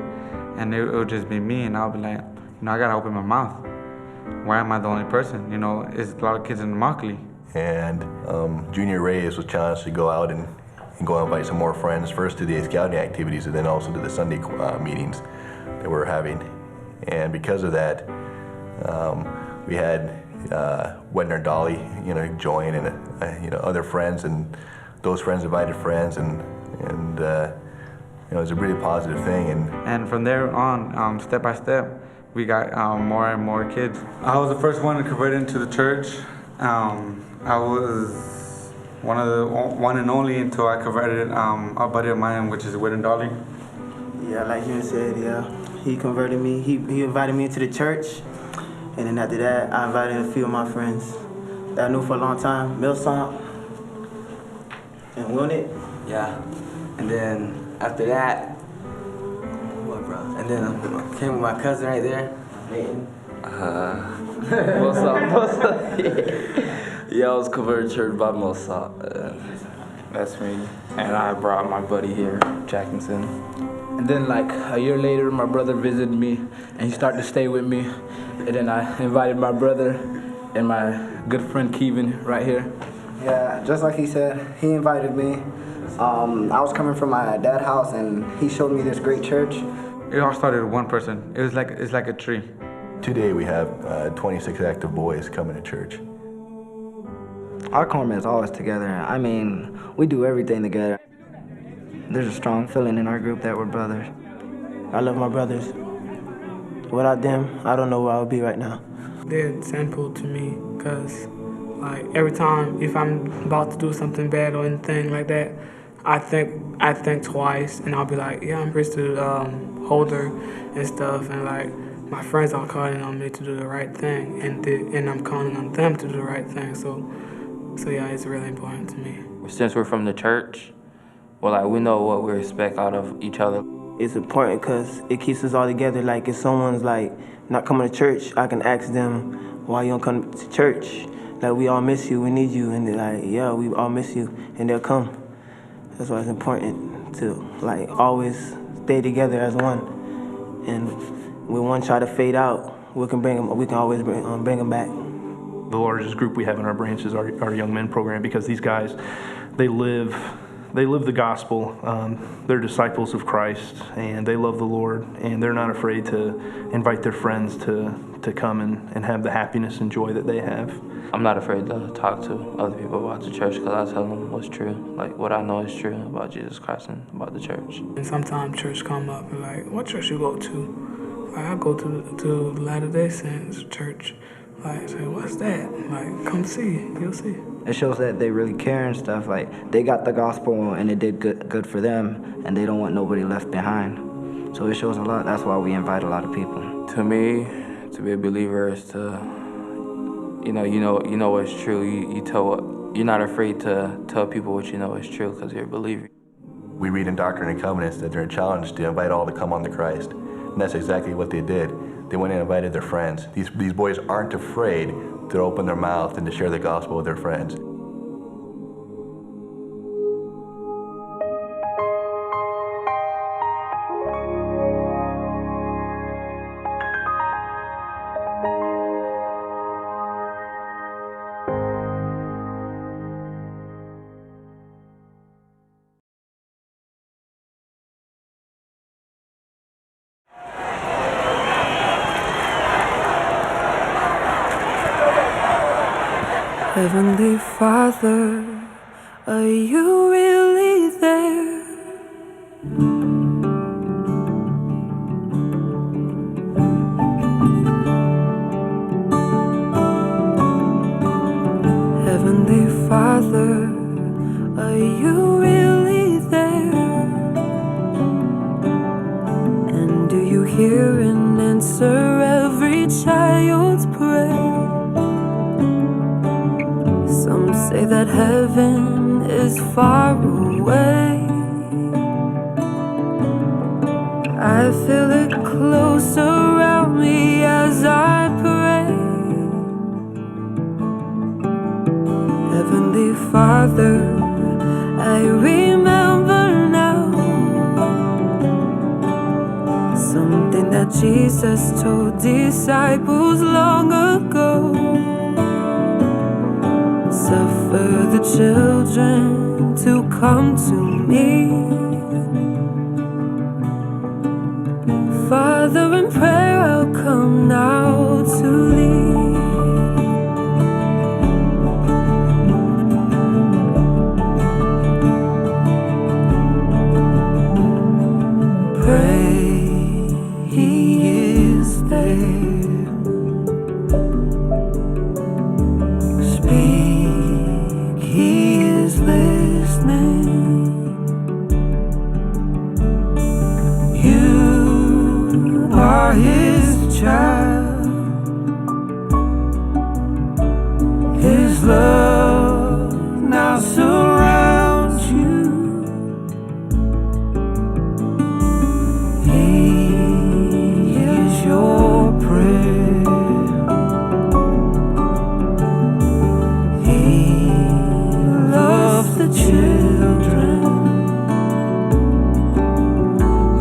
and it would just be me, and I'll be like, I gotta open my mouth. Why am I the only person? It's a lot of kids in Immokalee. And Junior Reyes was challenged to go out and go invite some more friends, first to the scouting activities and then also to the Sunday meetings that we're having. And because of that, we had Wedner Dolly, join, and other friends, and those friends invited friends, and it was a really positive thing. And from there on, step by step, we got more and more kids. I was the first one to convert into the church. I was one and only until I converted a buddy of mine, which is Wedner Dolly. Yeah, like you said, he converted me. He invited me into the church, and then after that, I invited a few of my friends that I knew for a long time, Milson and Wilnet. Yeah, and then after that, what, bro? And then I came with my cousin right there, Nathan. What's up? Yeah, I was converted to church by Mahana Maa. That's me. And I brought my buddy here, Jackson. And then like a year later, my brother visited me, and he started to stay with me. And then I invited my brother and my good friend Kevin right here. Yeah, just like he said, he invited me. I was coming from my dad's house, and he showed me this great church. It all started with one person. It's like a tree. Today we have 26 active boys coming to church. Our corpsman is always together. I mean, we do everything together. There's a strong feeling in our group that we're brothers. I love my brothers. Without them, I don't know where I would be right now. They're simple to me, because like every time if I'm about to do something bad or anything like that, I think twice, and I'll be like, yeah, I'm supposed to hold her and stuff, and like my friends are calling on me to do the right thing, and I'm calling on them to do the right thing. So yeah, it's really important to me. Since we're from the church, we know what we expect out of each other. It's important because it keeps us all together. Like if someone's like not coming to church, I can ask them, why you don't come to church? Like, we all miss you, we need you. And they're like, yeah, we all miss you, and they'll come. That's why it's important to like always stay together as one. And when one try to fade out, we can always bring them back. The largest group we have in our branch is our young men program, because these guys, they live the gospel. They're disciples of Christ, and they love the Lord, and they're not afraid to invite their friends to come and have the happiness and joy that they have. I'm not afraid to talk to other people about the church, because I tell them what's true, like what I know is true about Jesus Christ and about the church. And sometimes church come up and like, what church you go to? Like, I go to Latter-day Saints church. Like, say, what's that? Like, come see, you'll see. It shows that they really care and stuff. Like, they got the gospel and it did good for them, and they don't want nobody left behind. So it shows a lot. That's why we invite a lot of people. To me, to be a believer is to, you know what's true. You're not afraid to tell people what you know is true, because you're a believer. We read in Doctrine and Covenants that they're challenged to invite all to come unto Christ, and that's exactly what they did. They went and invited their friends. These boys aren't afraid to open their mouth and to share the gospel with their friends. Heavenly Father, are you really there? Heavenly Father, are you really there? And do you hear and answer every child's prayer? Some say that heaven is far away. I feel it close around me as I pray. Heavenly Father, I remember now something that Jesus told disciples long ago. Suffer the children to come to me. Father, in prayer I'll come now to thee. His love now surrounds you. He hears your prayer. He loves the children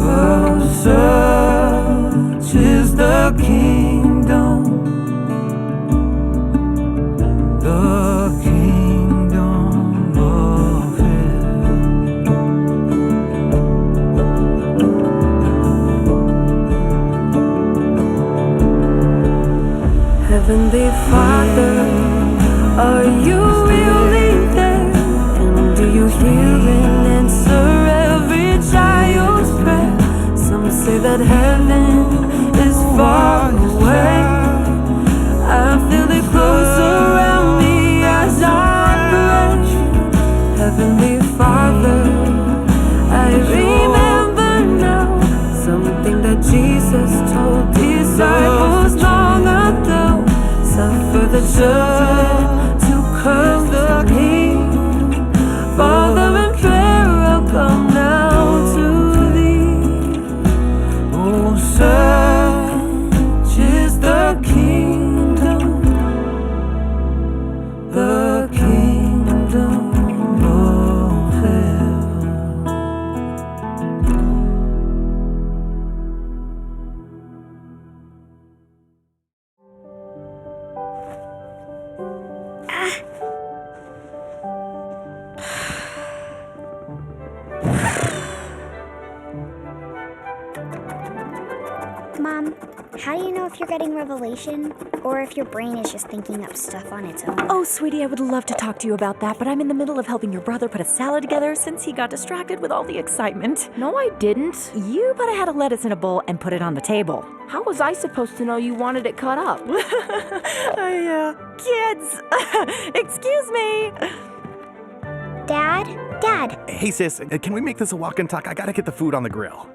of such is the kingdom. Heavenly Father, are you really there? And do you hear and answer every child's prayer? Some say that heaven is far away. I feel it close around me as I pray. Heavenly Father, I remember now something that Jesus told disciples long ago. Suffer the children to come to me. Father, in prayer I'll come now to thee. Oh, such is the kingdom of heaven. Mom, how do you know if you're getting revelation or if your brain is just thinking up stuff on its own? Oh, sweetie, I would love to talk to you about that, but I'm in the middle of helping your brother put a salad together since he got distracted with all the excitement. No, I didn't. You put a head of lettuce in a bowl and put it on the table. How was I supposed to know you wanted it cut up? Kids! Excuse me! Dad? Hey, sis, can we make this a walk and talk? I gotta get the food on the grill.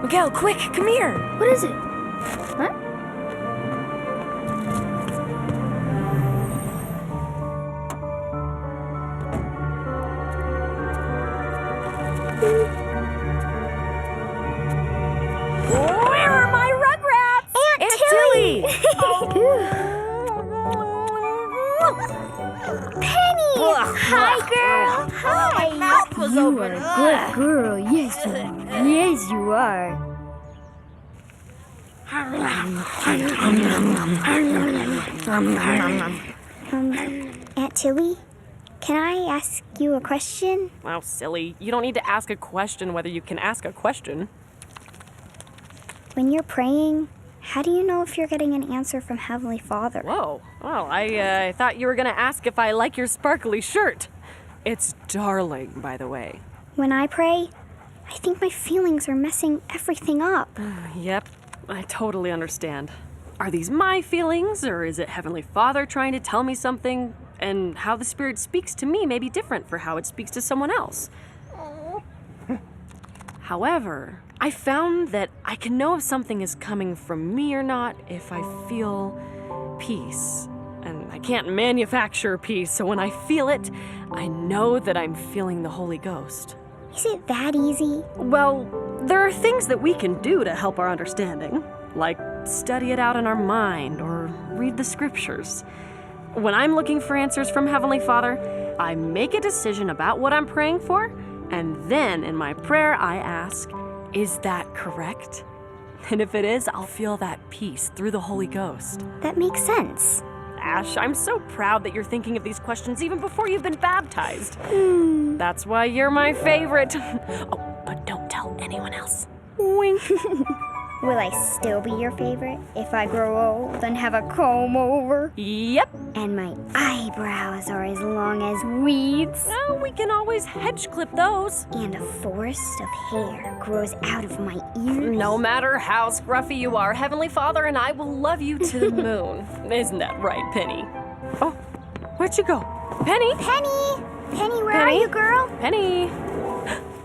Miguel, quick, come here! What is it? What? Where are my rugrats? Aunt Tilly! Penny! Hi, girl! Hi! My mouth was You open. are a good girl. Yes, you are. Yes, you are. Aunt Tilly, can I ask you a question? Wow, silly. You don't need to ask a question whether you can ask a question. When you're praying, How do you know if you're getting an answer from Heavenly Father? Whoa. Oh, I thought you were going to ask if I like your sparkly shirt. It's darling, by the way. When I pray, I think my feelings are messing everything up. Yep, I totally understand. Are these my feelings, or is it Heavenly Father trying to tell me something? And how the Spirit speaks to me may be different for how it speaks to someone else. However, I found that I can know if something is coming from me or not if I feel peace. And I can't manufacture peace, so when I feel it, I know that I'm feeling the Holy Ghost. Is it that easy? Well, there are things that we can do to help our understanding, like study it out in our mind or read the scriptures. When I'm looking for answers from Heavenly Father, I make a decision about what I'm praying for, and then in my prayer I ask, is that correct? And if it is, I'll feel that peace through the Holy Ghost. That makes sense. Ash, I'm so proud that you're thinking of these questions even before you've been baptized. That's why you're my favorite. Oh, but don't tell anyone else. Wink. Will I still be your favorite if I grow old and have a comb over? Yep. And my eyebrows are as long as weeds? Well, we can always hedge clip those. And a forest of hair grows out of my ears? No matter how scruffy you are, Heavenly Father and I will love you to the moon. Isn't that right, Penny? Oh, where'd you go? Penny? Penny! Penny, where are you, girl? Penny?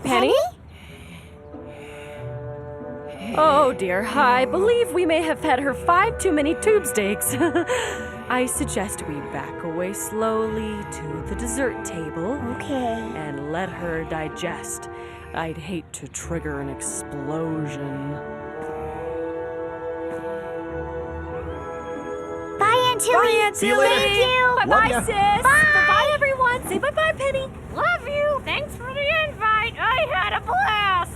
Penny? Oh dear, I believe we may have fed her 5 too many tube steaks. I suggest we back away slowly to the dessert table. Okay. And let her digest. I'd hate to trigger an explosion. Bye, Aunt Tilly. Bye, Aunt See you Tilly. later. Thank you. Bye-bye, ya. sis. Bye. Bye-bye, everyone. Say bye-bye, Penny. Love you. Thanks for the invite. I had a blast.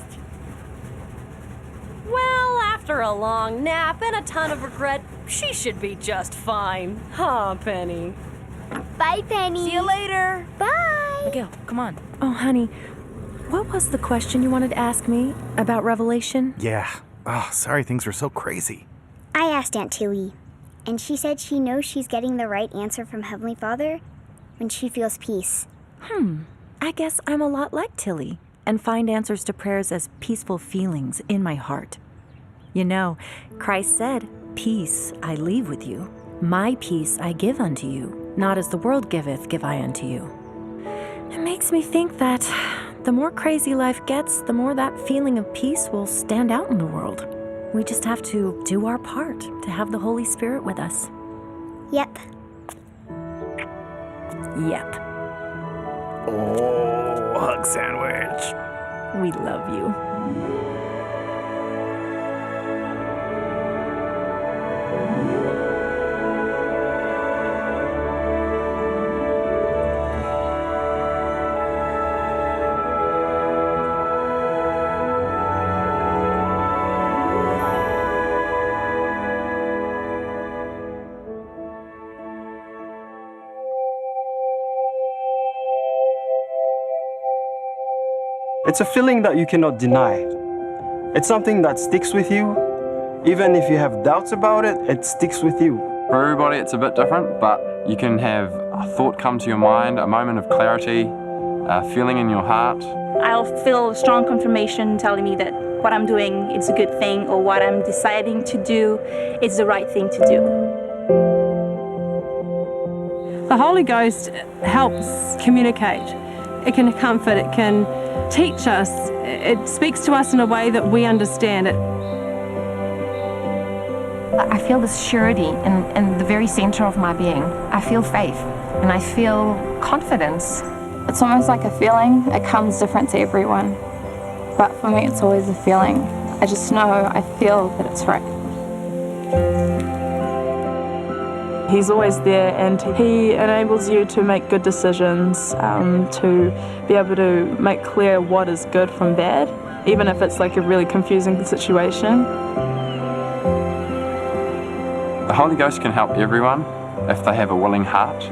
Well, after a long nap and a ton of regret, she should be just fine. Huh, Penny? Bye, Penny. See you later. Bye. Miguel, come on. Oh, honey, what was the question you wanted to ask me about Revelation? Yeah. Oh, sorry things were so crazy. I asked Aunt Tilly, and she said she knows she's getting the right answer from Heavenly Father when she feels peace. I guess I'm a lot like Tilly and find answers to prayers as peaceful feelings in my heart. You know, Christ said, "Peace I leave with you. My peace I give unto you. Not as the world giveth, give I unto you." It makes me think that the more crazy life gets, the more that feeling of peace will stand out in the world. We just have to do our part to have the Holy Spirit with us. Yep. Yep. Oh, hug sandwich. We love you. It's a feeling that you cannot deny. It's something that sticks with you. Even if you have doubts about it, it sticks with you. For everybody it's a bit different, but you can have a thought come to your mind, a moment of clarity, a feeling in your heart. I'll feel strong confirmation telling me that what I'm doing is a good thing, or what I'm deciding to do is the right thing to do. The Holy Ghost helps communicate. It can comfort, it can teach us. It speaks to us in a way that we understand it. I feel this surety in the very center of my being. I feel faith and I feel confidence. It's almost like a feeling. It comes different to everyone. But for me, it's always a feeling. I just know, I feel that it's right. He's always there, and he enables you to make good decisions, to be able to make clear what is good from bad, even if it's like a really confusing situation. The Holy Ghost can help everyone if they have a willing heart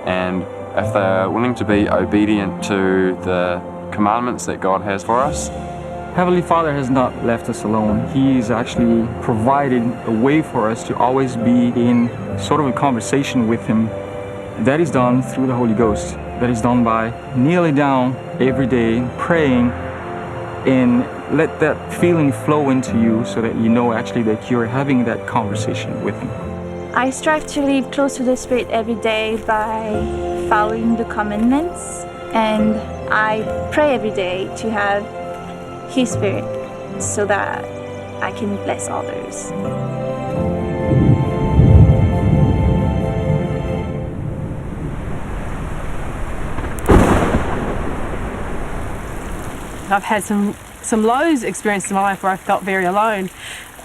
and if they're willing to be obedient to the commandments that God has for us. Heavenly Father has not left us alone. He's actually provided a way for us to always be in sort of a conversation with Him. That is done through the Holy Ghost. That is done by kneeling down every day, praying, and let that feeling flow into you so that you know actually that you're having that conversation with Him. I strive to live close to the Spirit every day by following the commandments, and I pray every day to have His Spirit so that I can bless others. I've had some lows experienced in my life where I felt very alone,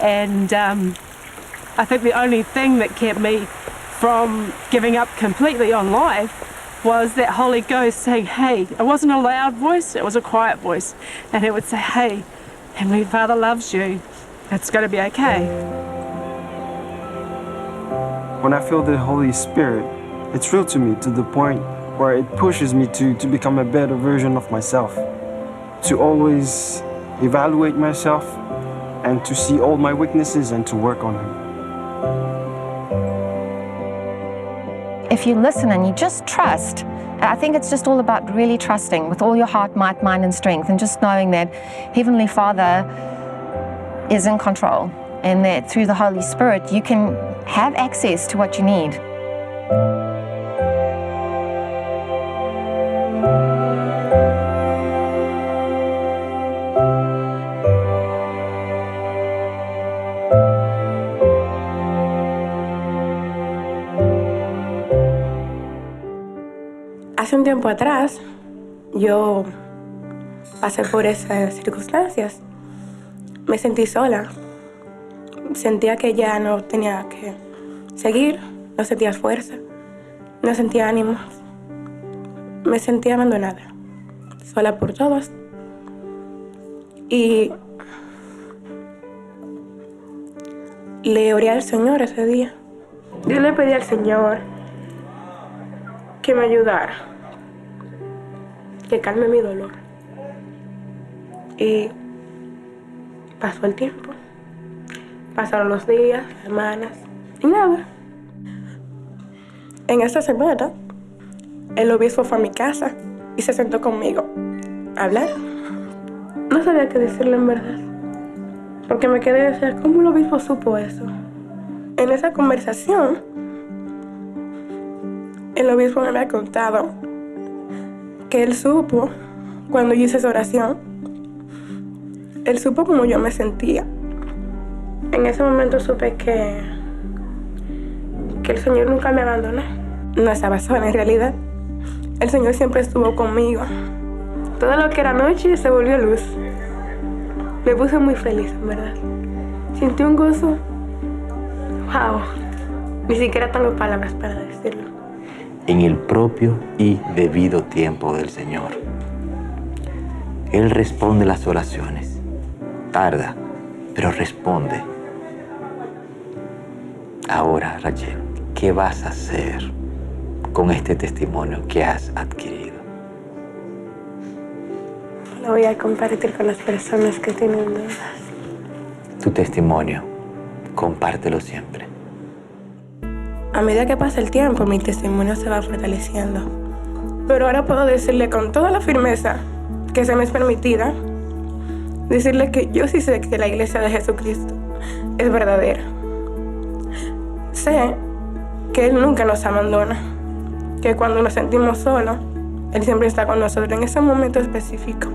and I think the only thing that kept me from giving up completely on life was that Holy Ghost saying, hey, it wasn't a loud voice, it was a quiet voice, and it would say, hey, Heavenly Father loves you, it's going to be okay. When I feel the Holy Spirit, it's real to me to the point where it pushes me to become a better version of myself, to always evaluate myself and to see all my weaknesses and to work on them. If you listen and you just trust, I think it's just all about really trusting with all your heart, might, mind, and strength, and just knowing that Heavenly Father is in control and that through the Holy Spirit you can have access to what you need. Hace un tiempo atrás, yo pasé por esas circunstancias. Me sentí sola. Sentía que ya no tenía que seguir, no sentía fuerza, no sentía ánimos. Me sentía abandonada, sola por todos. Y le oré al Señor ese día. Yo le pedí al Señor que me ayudara, que calme mi dolor. Y pasó el tiempo, pasaron los días, semanas, y nada. En esta semana, el obispo fue a mi casa y se sentó conmigo a hablar. No sabía qué decirle en verdad, porque me quedé y decía, ¿cómo el obispo supo eso? En esa conversación, el obispo me había contado que él supo, cuando yo hice esa oración, él supo cómo yo me sentía. En ese momento supe que el Señor nunca me abandonó. No estaba sola en realidad. El Señor siempre estuvo conmigo. Todo lo que era noche se volvió luz. Me puse muy feliz, en verdad. Sentí un gozo. Wow. Ni siquiera tengo palabras para decirlo. En el propio y debido tiempo del Señor. Él responde las oraciones. Tarda, pero responde. Ahora, Rachel, ¿qué vas a hacer con este testimonio que has adquirido? Lo voy a compartir con las personas que tienen dudas. Tu testimonio, compártelo siempre. A medida que pasa el tiempo, mi testimonio se va fortaleciendo. Pero ahora puedo decirle con toda la firmeza que se me es permitida, decirle que yo sí sé que la iglesia de Jesucristo es verdadera. Sé que Él nunca nos abandona, que cuando nos sentimos solos, Él siempre está con nosotros en ese momento específico.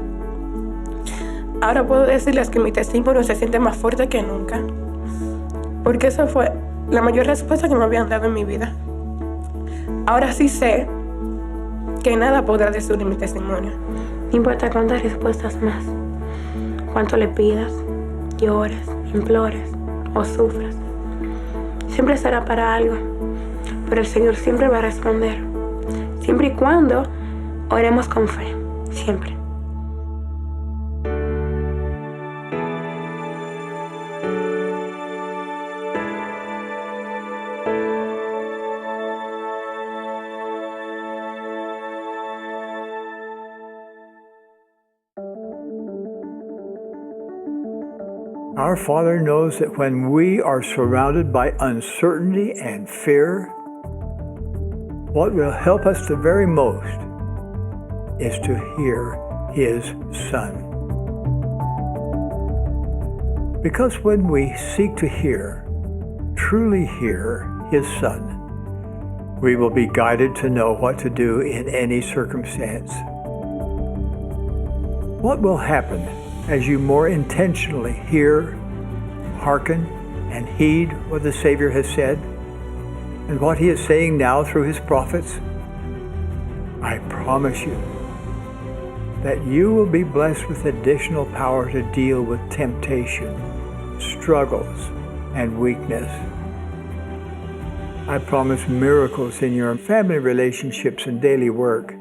Ahora puedo decirles que mi testimonio se siente más fuerte que nunca, porque esa fue la mayor respuesta que me habían dado en mi vida. Ahora sí sé que nada podrá destruir mi testimonio. No importa cuántas respuestas más, cuánto le pidas, llores, implores o sufras. Siempre será para algo, pero el Señor siempre va a responder, siempre y cuando oremos con fe, siempre. Our Father knows that when we are surrounded by uncertainty and fear, what will help us the very most is to hear His Son. Because when we seek to hear, truly hear His Son, we will be guided to know what to do in any circumstance. What will happen as you more intentionally hear, hearken, and heed what the Savior has said and what He is saying now through His prophets? I promise you that you will be blessed with additional power to deal with temptation, struggles, and weakness. I promise miracles in your family relationships and daily work.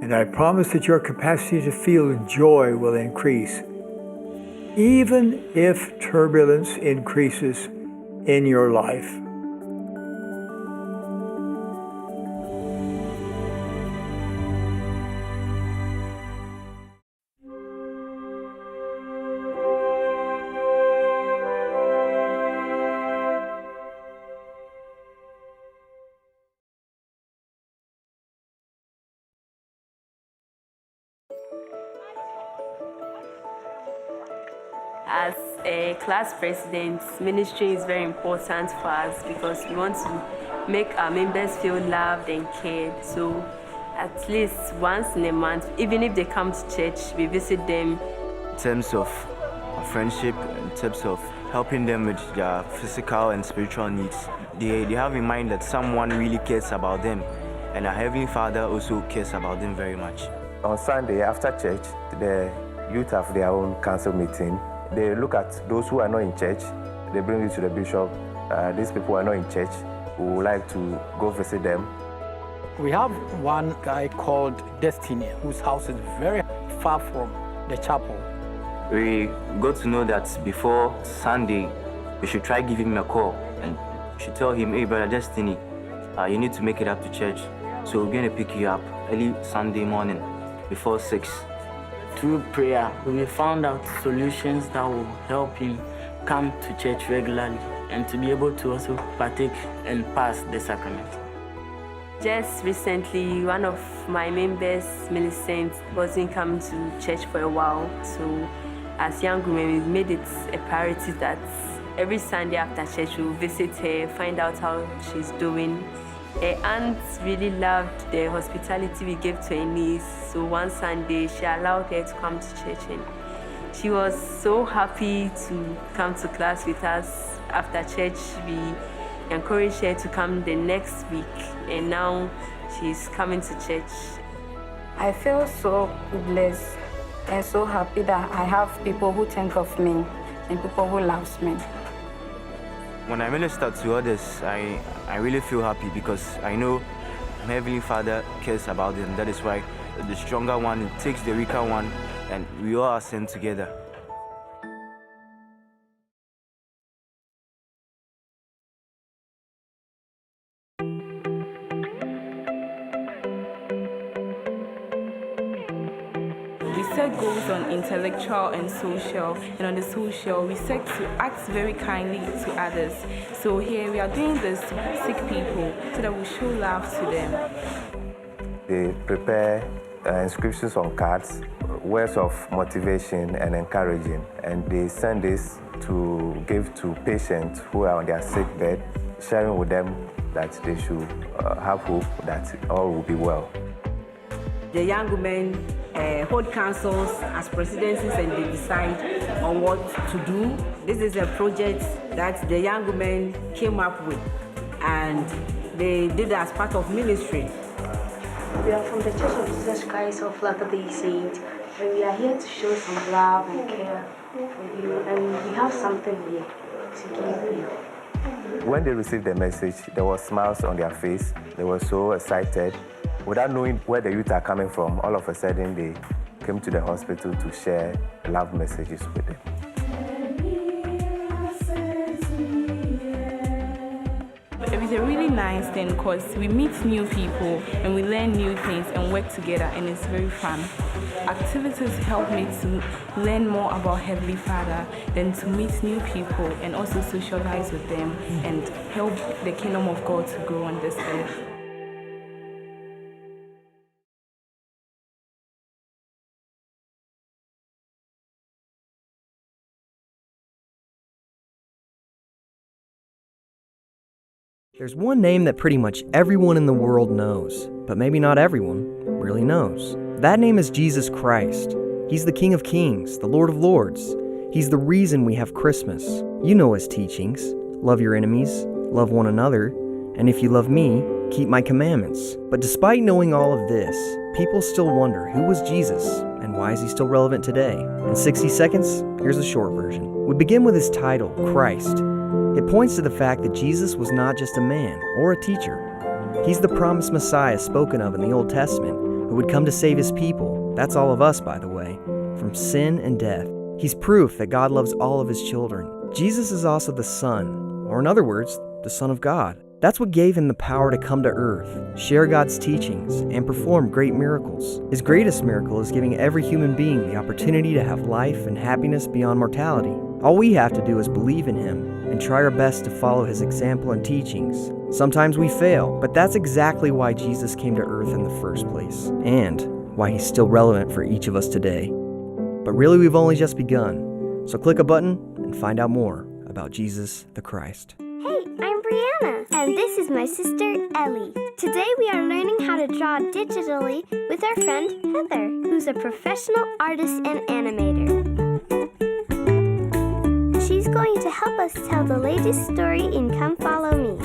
And I promise that your capacity to feel joy will increase, even if turbulence increases in your life. As a class president, ministry is very important for us because we want to make our members feel loved and cared. So at least once in a month, even if they come to church, we visit them. In terms of friendship, in terms of helping them with their physical and spiritual needs, they have in mind that someone really cares about them, and our Heavenly Father also cares about them very much. On Sunday after church, the youth have their own council meeting. They look at those who are not in church, they bring it to the bishop. These people are not in church, we would like to go visit them. We have one guy called Destiny, whose house is very far from the chapel. We got to know that before Sunday, we should try giving him a call and we should tell him, hey brother Destiny, you need to make it up to church. So we're going to pick you up early Sunday morning before 6. Through prayer, we found out solutions that will help him come to church regularly and to be able to also partake and pass the sacrament. Just recently, one of my members, Millicent, wasn't coming to church for a while. So as young women, we made it a priority that every Sunday after church, we'll visit her, find out how she's doing. Her aunt really loved the hospitality we gave to her niece. So one Sunday, she allowed her to come to church and she was so happy to come to class with us. After church, we encouraged her to come the next week and now she's coming to church. I feel so blessed and so happy that I have people who think of me and people who love me. When I minister to others, I really feel happy because I know my Heavenly Father cares about them. That is why the stronger one takes the weaker one and we all are sent together. We set goals on intellectual and social, and on the social, we set to act very kindly to others. So here we are doing this to sick people so that we show love to them. They prepare inscriptions on cards, words of motivation and encouraging, and they send this to give to patients who are on their sick bed, sharing with them that they should have hope that all will be well. The young women hold councils as presidencies and they decide on what to do. This is a project that the young women came up with and they did as part of ministry. We are from the Church of Jesus Christ of Latter-day Saints, and we are here to show some love and care for you, and we have something here to give you. When they received the message, there were smiles on their face. They were so excited. Without knowing where the youth are coming from, all of a sudden they came to the hospital to share love messages with them. It was a really very nice thing because we meet new people and we learn new things and work together, and it's very fun. Activities help me to learn more about Heavenly Father, then to meet new people and also socialize with them and help the kingdom of God to grow on this earth. There's one name that pretty much everyone in the world knows, but maybe not everyone really knows. That name is Jesus Christ. He's the King of Kings, the Lord of Lords. He's the reason we have Christmas. You know his teachings. Love your enemies, love one another, and if you love me, keep my commandments. But despite knowing all of this, people still wonder who was Jesus and why is he still relevant today? In 60 seconds, here's a short version. We begin with his title, Christ. It points to the fact that Jesus was not just a man or a teacher. He's the promised Messiah spoken of in the Old Testament who would come to save his people, that's all of us by the way, from sin and death. He's proof that God loves all of his children. Jesus is also the Son, or in other words, the Son of God. That's what gave him the power to come to earth, share God's teachings, and perform great miracles. His greatest miracle is giving every human being the opportunity to have life and happiness beyond mortality. All we have to do is believe in him and try our best to follow his example and teachings. Sometimes we fail, but that's exactly why Jesus came to earth in the first place, and why he's still relevant for each of us today. But really, we've only just begun. So click a button and find out more about Jesus the Christ. Hey, I'm Brianna, and this is my sister, Ellie. Today we are learning how to draw digitally with our friend, Heather, who's a professional artist and animator. She's going to help us tell the latest story in Come Follow Me.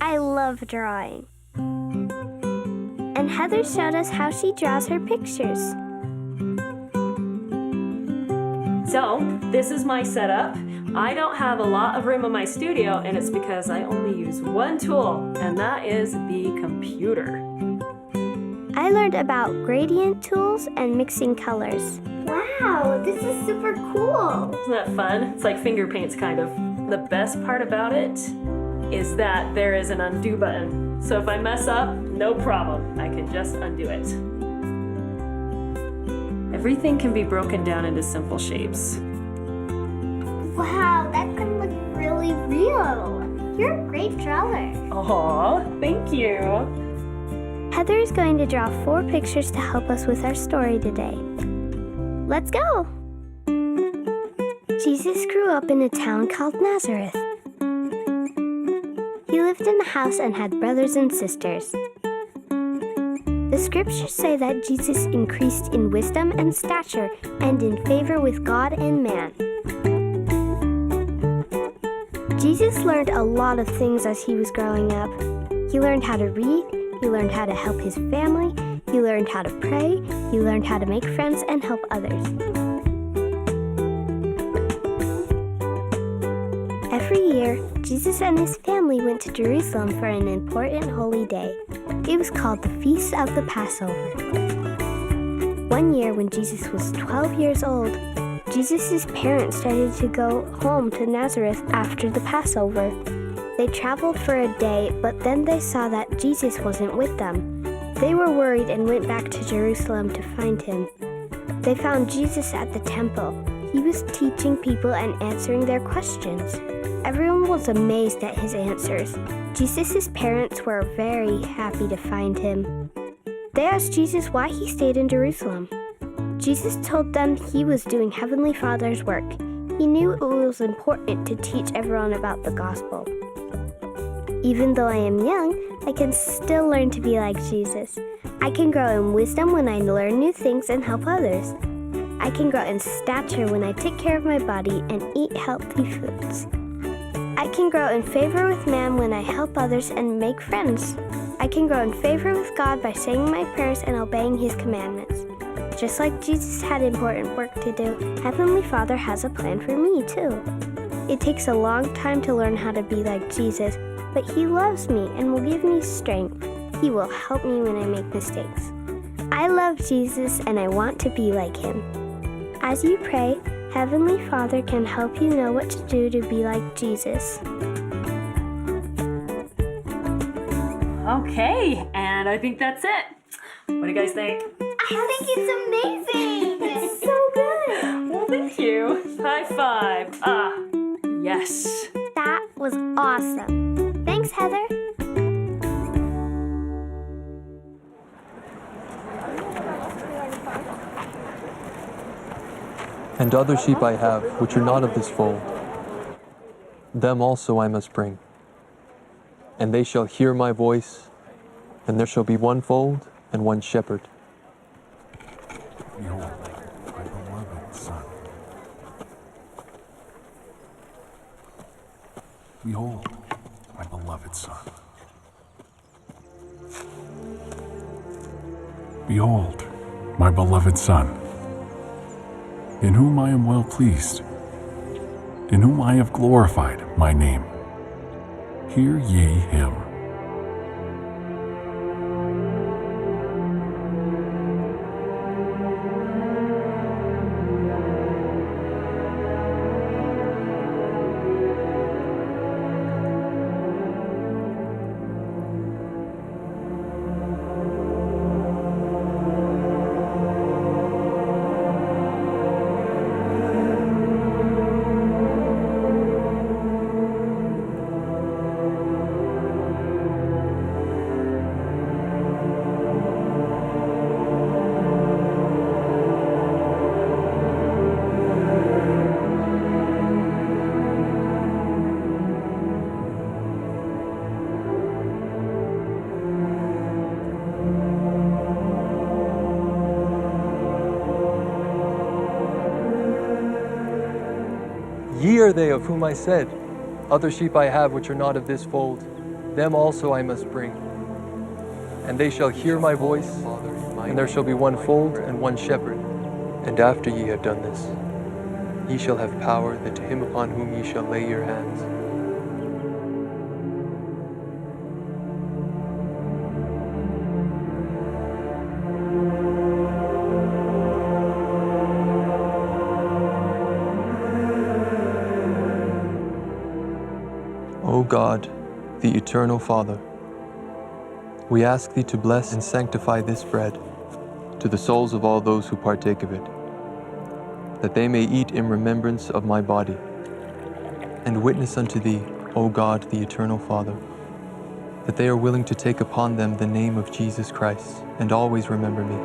I love drawing. And Heather showed us how she draws her pictures. So, this is my setup. I don't have a lot of room in my studio, and it's because I only use one tool, and that is the computer. I learned about gradient tools and mixing colors. Wow, this is super cool. Isn't that fun? It's like finger paints, kind of. The best part about it is that there is an undo button. So if I mess up, no problem. I can just undo it. Everything can be broken down into simple shapes. Wow, that could look really real. You're a great drawer. Aw, thank you. Heather is going to draw 4 pictures to help us with our story today. Let's go! Jesus grew up in a town called Nazareth. He lived in a house and had brothers and sisters. The scriptures say that Jesus increased in wisdom and stature and in favor with God and man. Jesus learned a lot of things as he was growing up. He learned how to read, he learned how to help his family, he learned how to pray, he learned how to make friends and help others. Every year, Jesus and his family went to Jerusalem for an important holy day. It was called the Feast of the Passover. One year when Jesus was 12 years old, Jesus' parents started to go home to Nazareth after the Passover. They traveled for a day, but then they saw that Jesus wasn't with them. They were worried and went back to Jerusalem to find him. They found Jesus at the temple. He was teaching people and answering their questions. Everyone was amazed at his answers. Jesus' parents were very happy to find him. They asked Jesus why he stayed in Jerusalem. Jesus told them he was doing Heavenly Father's work. He knew it was important to teach everyone about the gospel. Even though I am young, I can still learn to be like Jesus. I can grow in wisdom when I learn new things and help others. I can grow in stature when I take care of my body and eat healthy foods. I can grow in favor with man when I help others and make friends. I can grow in favor with God by saying my prayers and obeying his commandments. Just like Jesus had important work to do, Heavenly Father has a plan for me too. It takes a long time to learn how to be like Jesus, but He loves me and will give me strength. He will help me when I make mistakes. I love Jesus and I want to be like Him. As you pray, Heavenly Father can help you know what to do to be like Jesus. Okay, and I think that's it. What do you guys think? I think it's amazing! It's so good! Well, thank you. High five. Yes. That was awesome. Thanks, Heather. And other sheep I have, which are not of this fold. Them also I must bring. And they shall hear my voice, and there shall be one fold and one shepherd. Behold, my beloved Son. Behold, my beloved Son. Behold, my beloved Son, in whom I am well pleased, in whom I have glorified my name. Hear ye him. Ye are they of whom I said, other sheep I have which are not of this fold, them also I must bring. And they shall hear my voice, and there shall be one fold and one shepherd. And after ye have done this, ye shall have power that to him upon whom ye shall lay your hands. O God, the eternal Father, we ask Thee to bless and sanctify this bread to the souls of all those who partake of it, that they may eat in remembrance of my body, and witness unto Thee, O God, the eternal Father, that they are willing to take upon them the name of Jesus Christ, and always remember me.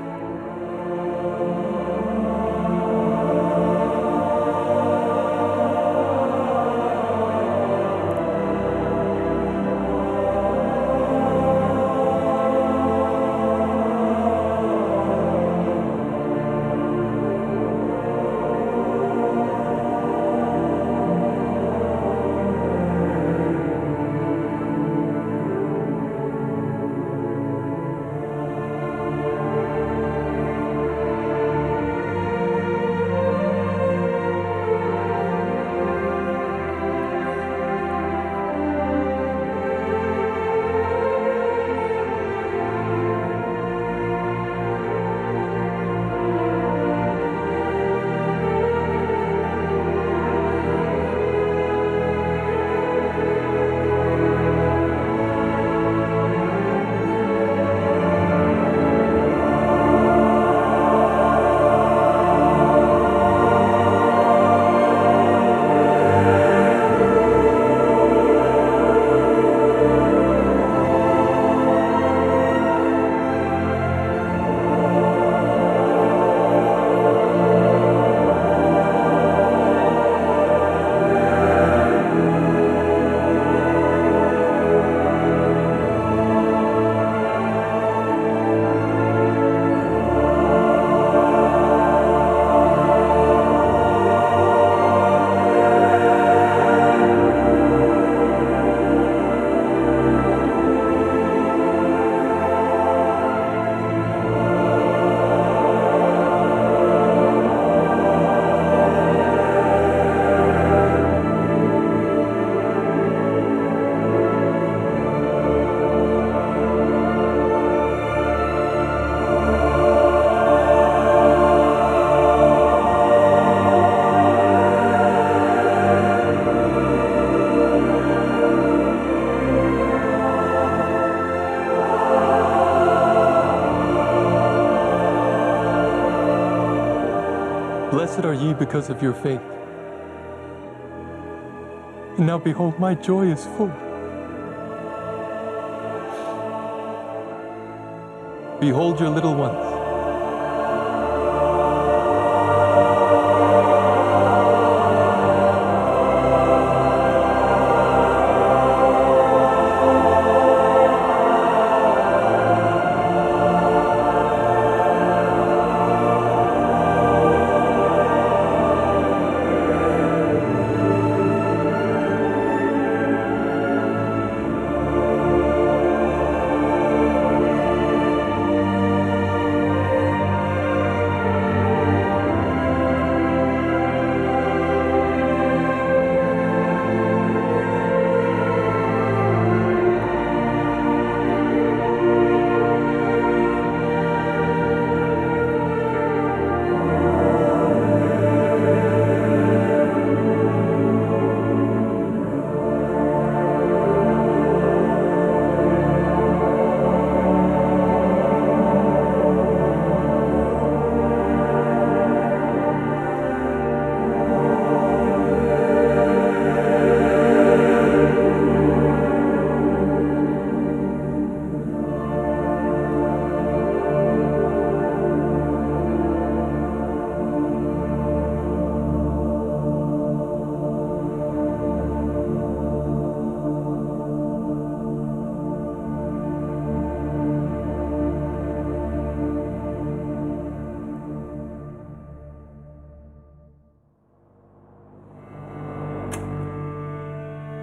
Blessed are ye because of your faith. And now behold, my joy is full. Behold your little ones.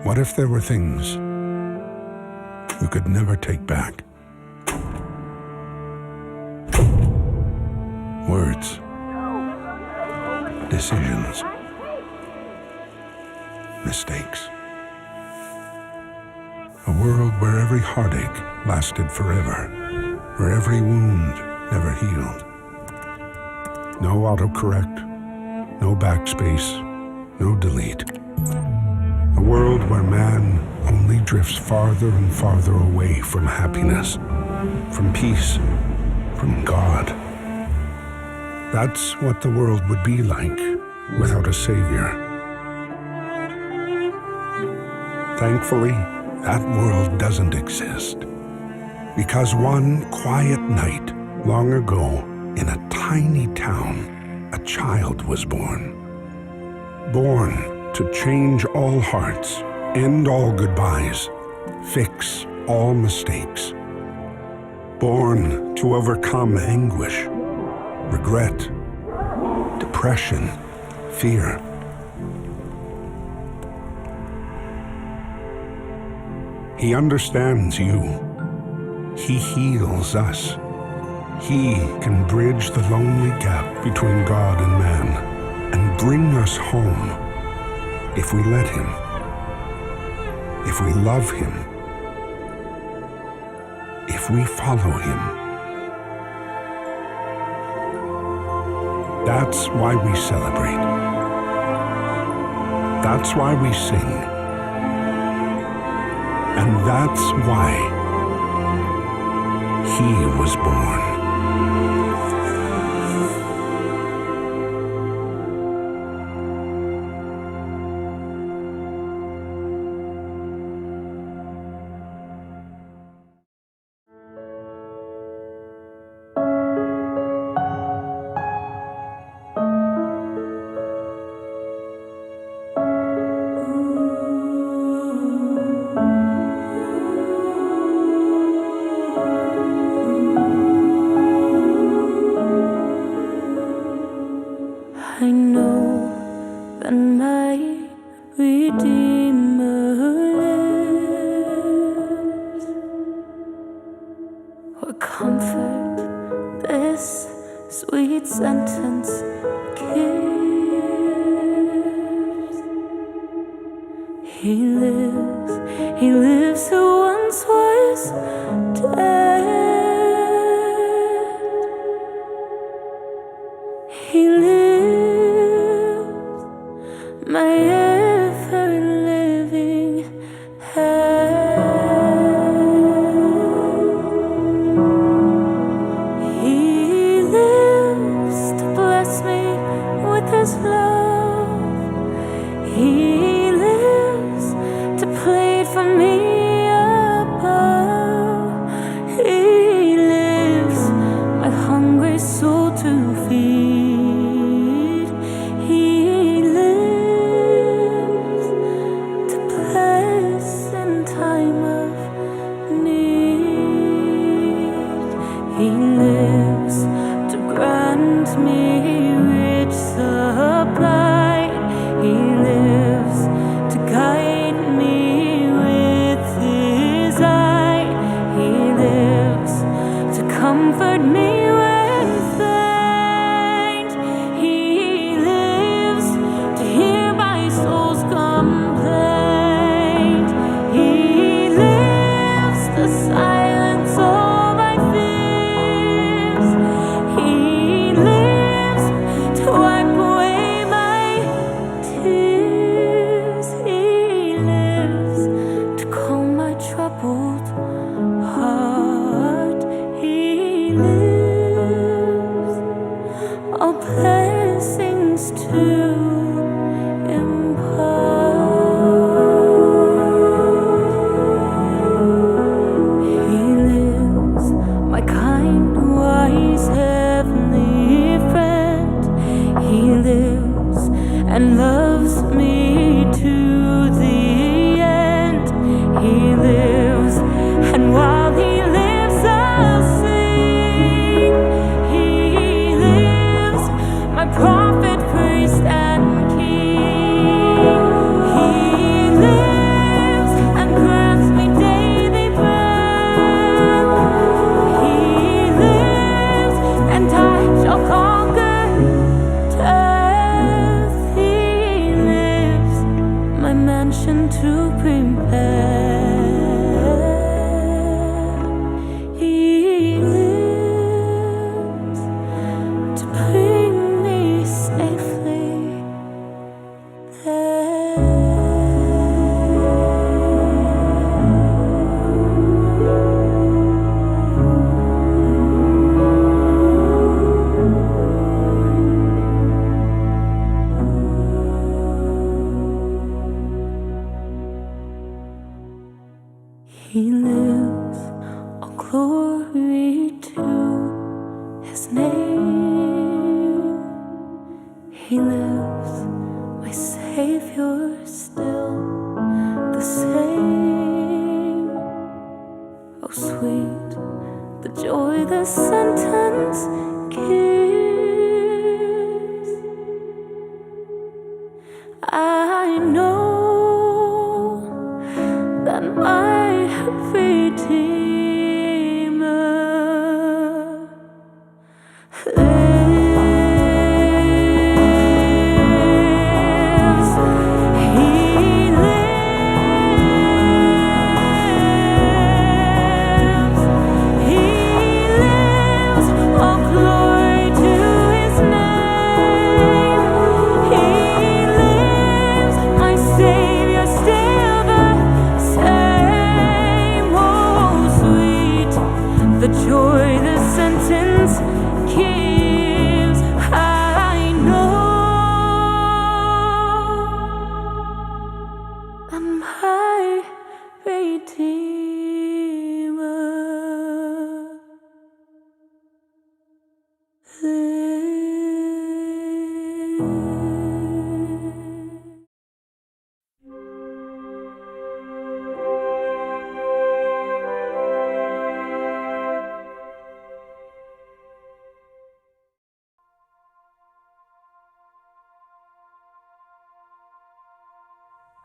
What if there were things you could never take back? Words, decisions, mistakes. A world where every heartache lasted forever, where every wound never healed. No autocorrect, no backspace, no delete. A world where man only drifts farther and farther away from happiness, from peace, from God. That's what the world would be like without a savior. Thankfully, that world doesn't exist, because one quiet night long ago in a tiny town, a child was born. Born to change all hearts, end all goodbyes, fix all mistakes. Born to overcome anguish, regret, depression, fear. He understands you. He heals us. He can bridge the lonely gap between God and man and bring us home if we let him, if we love him, if we follow him. That's why we celebrate. That's why we sing. And that's why he was born. I know that my Redeemer lives. What comfort this sweet sentence gives. He lives who once was dead. He lives, my ever-living help. He lives to bless me with his comfort me when faint. He lives to hear my soul's complaint. He lives to silence all my fears. He lives to wipe away my tears. He lives to calm my troubled heart. He lives all blessings to impart. He lives, my kind, wise, heavenly friend. He lives and loves me to the end. He lives, and while he lives, I'll sing. He lives, my prophet, priest, and king. He lives and grants me daily bread. He lives, and I shall conquer death. He lives, my mansion to prepare. He lives to bring me safely He lives, all glory to his name. He lives, my Savior, still the same. Oh, sweet the joy the sentence gives. I know that my Redeemer lives. He lives. He lives. All glory to his name. He lives, my Savior, still the same. Oh, sweet the joy the sentence gives. I know that my Redeemer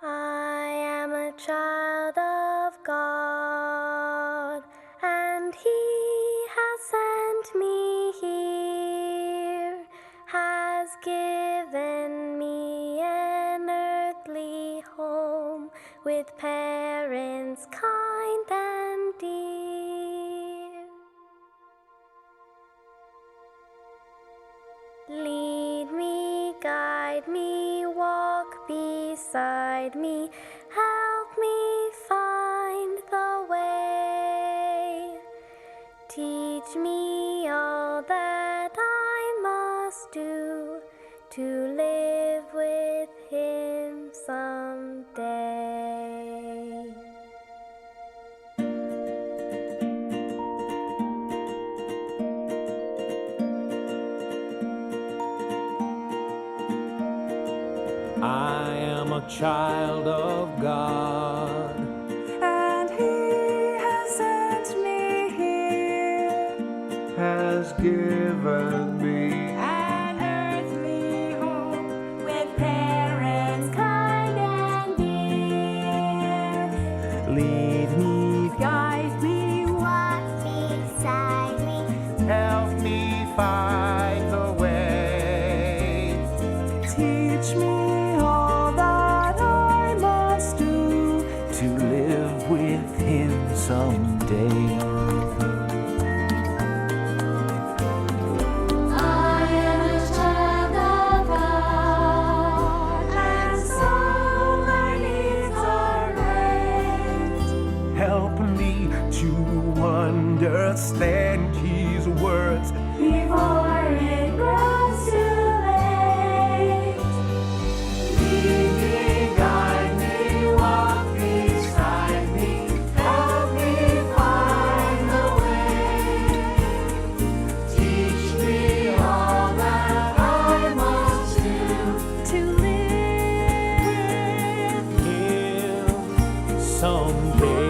I am a child of God, and He has sent me here, has given me an earthly home with parents kind and dear. Lead me, guide me, walk beside me, help me find the way. Teach me all that I must do to live with Him someday. I am a child of God, and He has sent me here, has given me an earthly home with parents kind and dear. lead me, Guide me, Walk beside me, someday. Understand His words before it grows too late. Lead me, guide me, walk beside me, help me find the way. Teach me all that I must do to live here someday.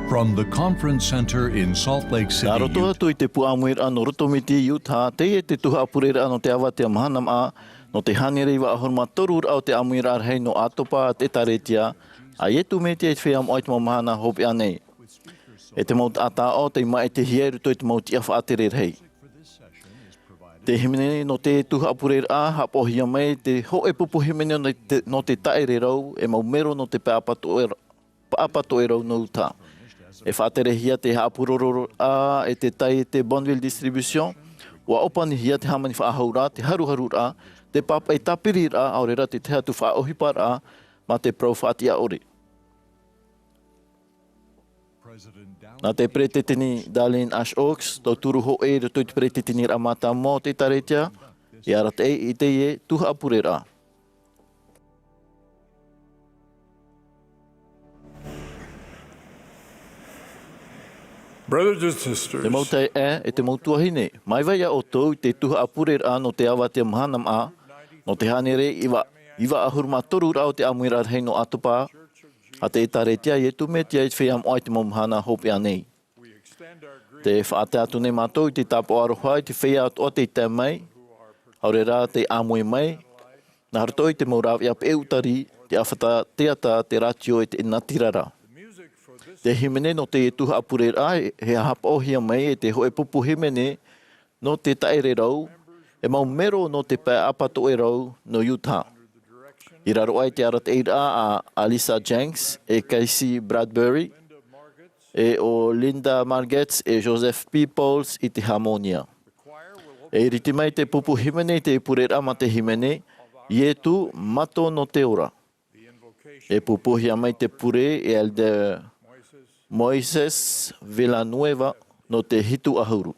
From the Conference Center in Salt Lake City, Utah. Roto te pu Āmuiraa no roto miti Utah, te te Tuha'a Purera no te awa te Mahana Maa, no te hanere wa ahorma torur au te Amuiraa hei no Atopa te taretia, a yetu me te whea moit mo Mahana hopi anei. E te maut ata o te mai te hieru to te maut iaf aterer hei. Te himene no te Tuha'a Purera hapohia mai te ho e pupu himene no te taere rau e mau mero no te paapato e rau no Utah. E whaaterehia te haapurororo a e te tai te Bonneville Distribution, wa opani hia te hamani whaahau te haruharu rā, te papa e tapiri rā, aurera te teha tu whaohipa rā, ma te prauwhaatia ore. Nā te pretetini Darlene Ash Oaks, tau turu ho e roto te pretetini Ramata mō te taretia, i ara te i te e Tuha'a Purera. Brothers and sisters, te mautai e te mautuahine, mai vai a o tau te Tuha'a Purera no te awa te Mahana Maa, no te hanere iwa ahurma toru rao te Āmuiraa hei no Atopa, a te taretia e tu me te eit whea moai te Mahana hopi anei. Te whaate atu nei mātou te tapo arohai te whea o te te mai, haure rā te āmui mai, na hartoi te maurawi ap e utari, te awhata teata te ratio e te inatirara. Te himene no te Tuha'a Purera he hapa ohia mai e te hoe pupu himene no te taere rau e mau mero no te pai apato e rau no Utah. I raro ai te arat eira a Alisa Jenks e Casey Bradbury e o Linda Margetts e Joseph Peoples i te Harmonia. E riti mai te pupu himene te Purera ma te himene i e tu mato no te ora. E pupuhia mai te pure e Elder Moises Villanueva no te hitu ahuru.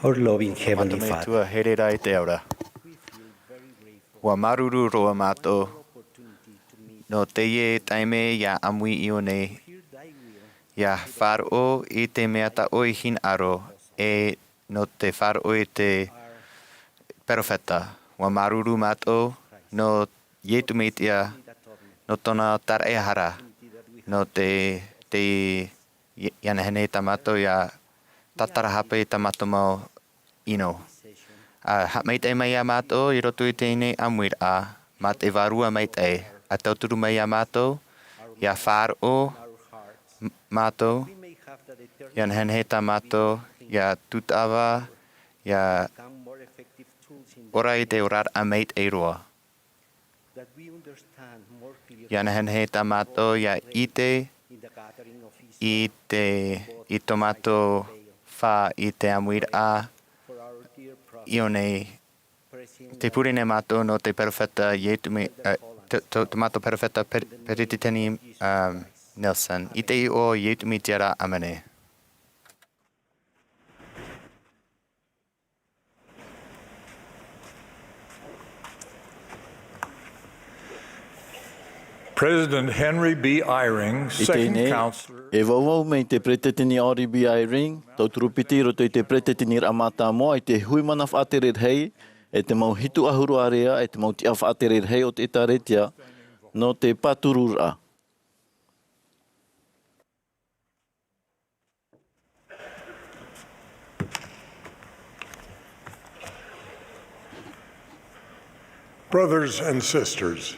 Our loving Heavenly Matame Father, tua herera e te aura. Wa maruru roa mato. No te ye taime ya amui ione. Ya faro I te meata oi hin aro. E no te faro I te perfetta. Wa maruru mato. No yetu metia. No tona tar e hara. No te yanahene tamato ya tatarahape tamato mau ino. Mate mai amato, I roto I tēnei Āmuiraa, mate varua mate, a tauturu mai amato, ya whāro mato, ya nhenheta mato, ya Tuha'a, ya ora I te orar a mate e roa. Ya nhenheta mato, ya ite, I tomato wha I te Āmuiraa, Ione, te purine mato no te perfetta yetume, tomato perfetta perititeni Nelson. I te o yetumi tiara amane. President Henry B. Eyring, second counselor. E wauwau me te pretetini Henry B. Eyring, tau turupiti roto I te pretetini Mā'a Moa, I te huimana whaaterer hei, e te mau hitu ahuruarea, e te mau tia whaaterer hei o te itaretia, no te paturura. Brothers and sisters,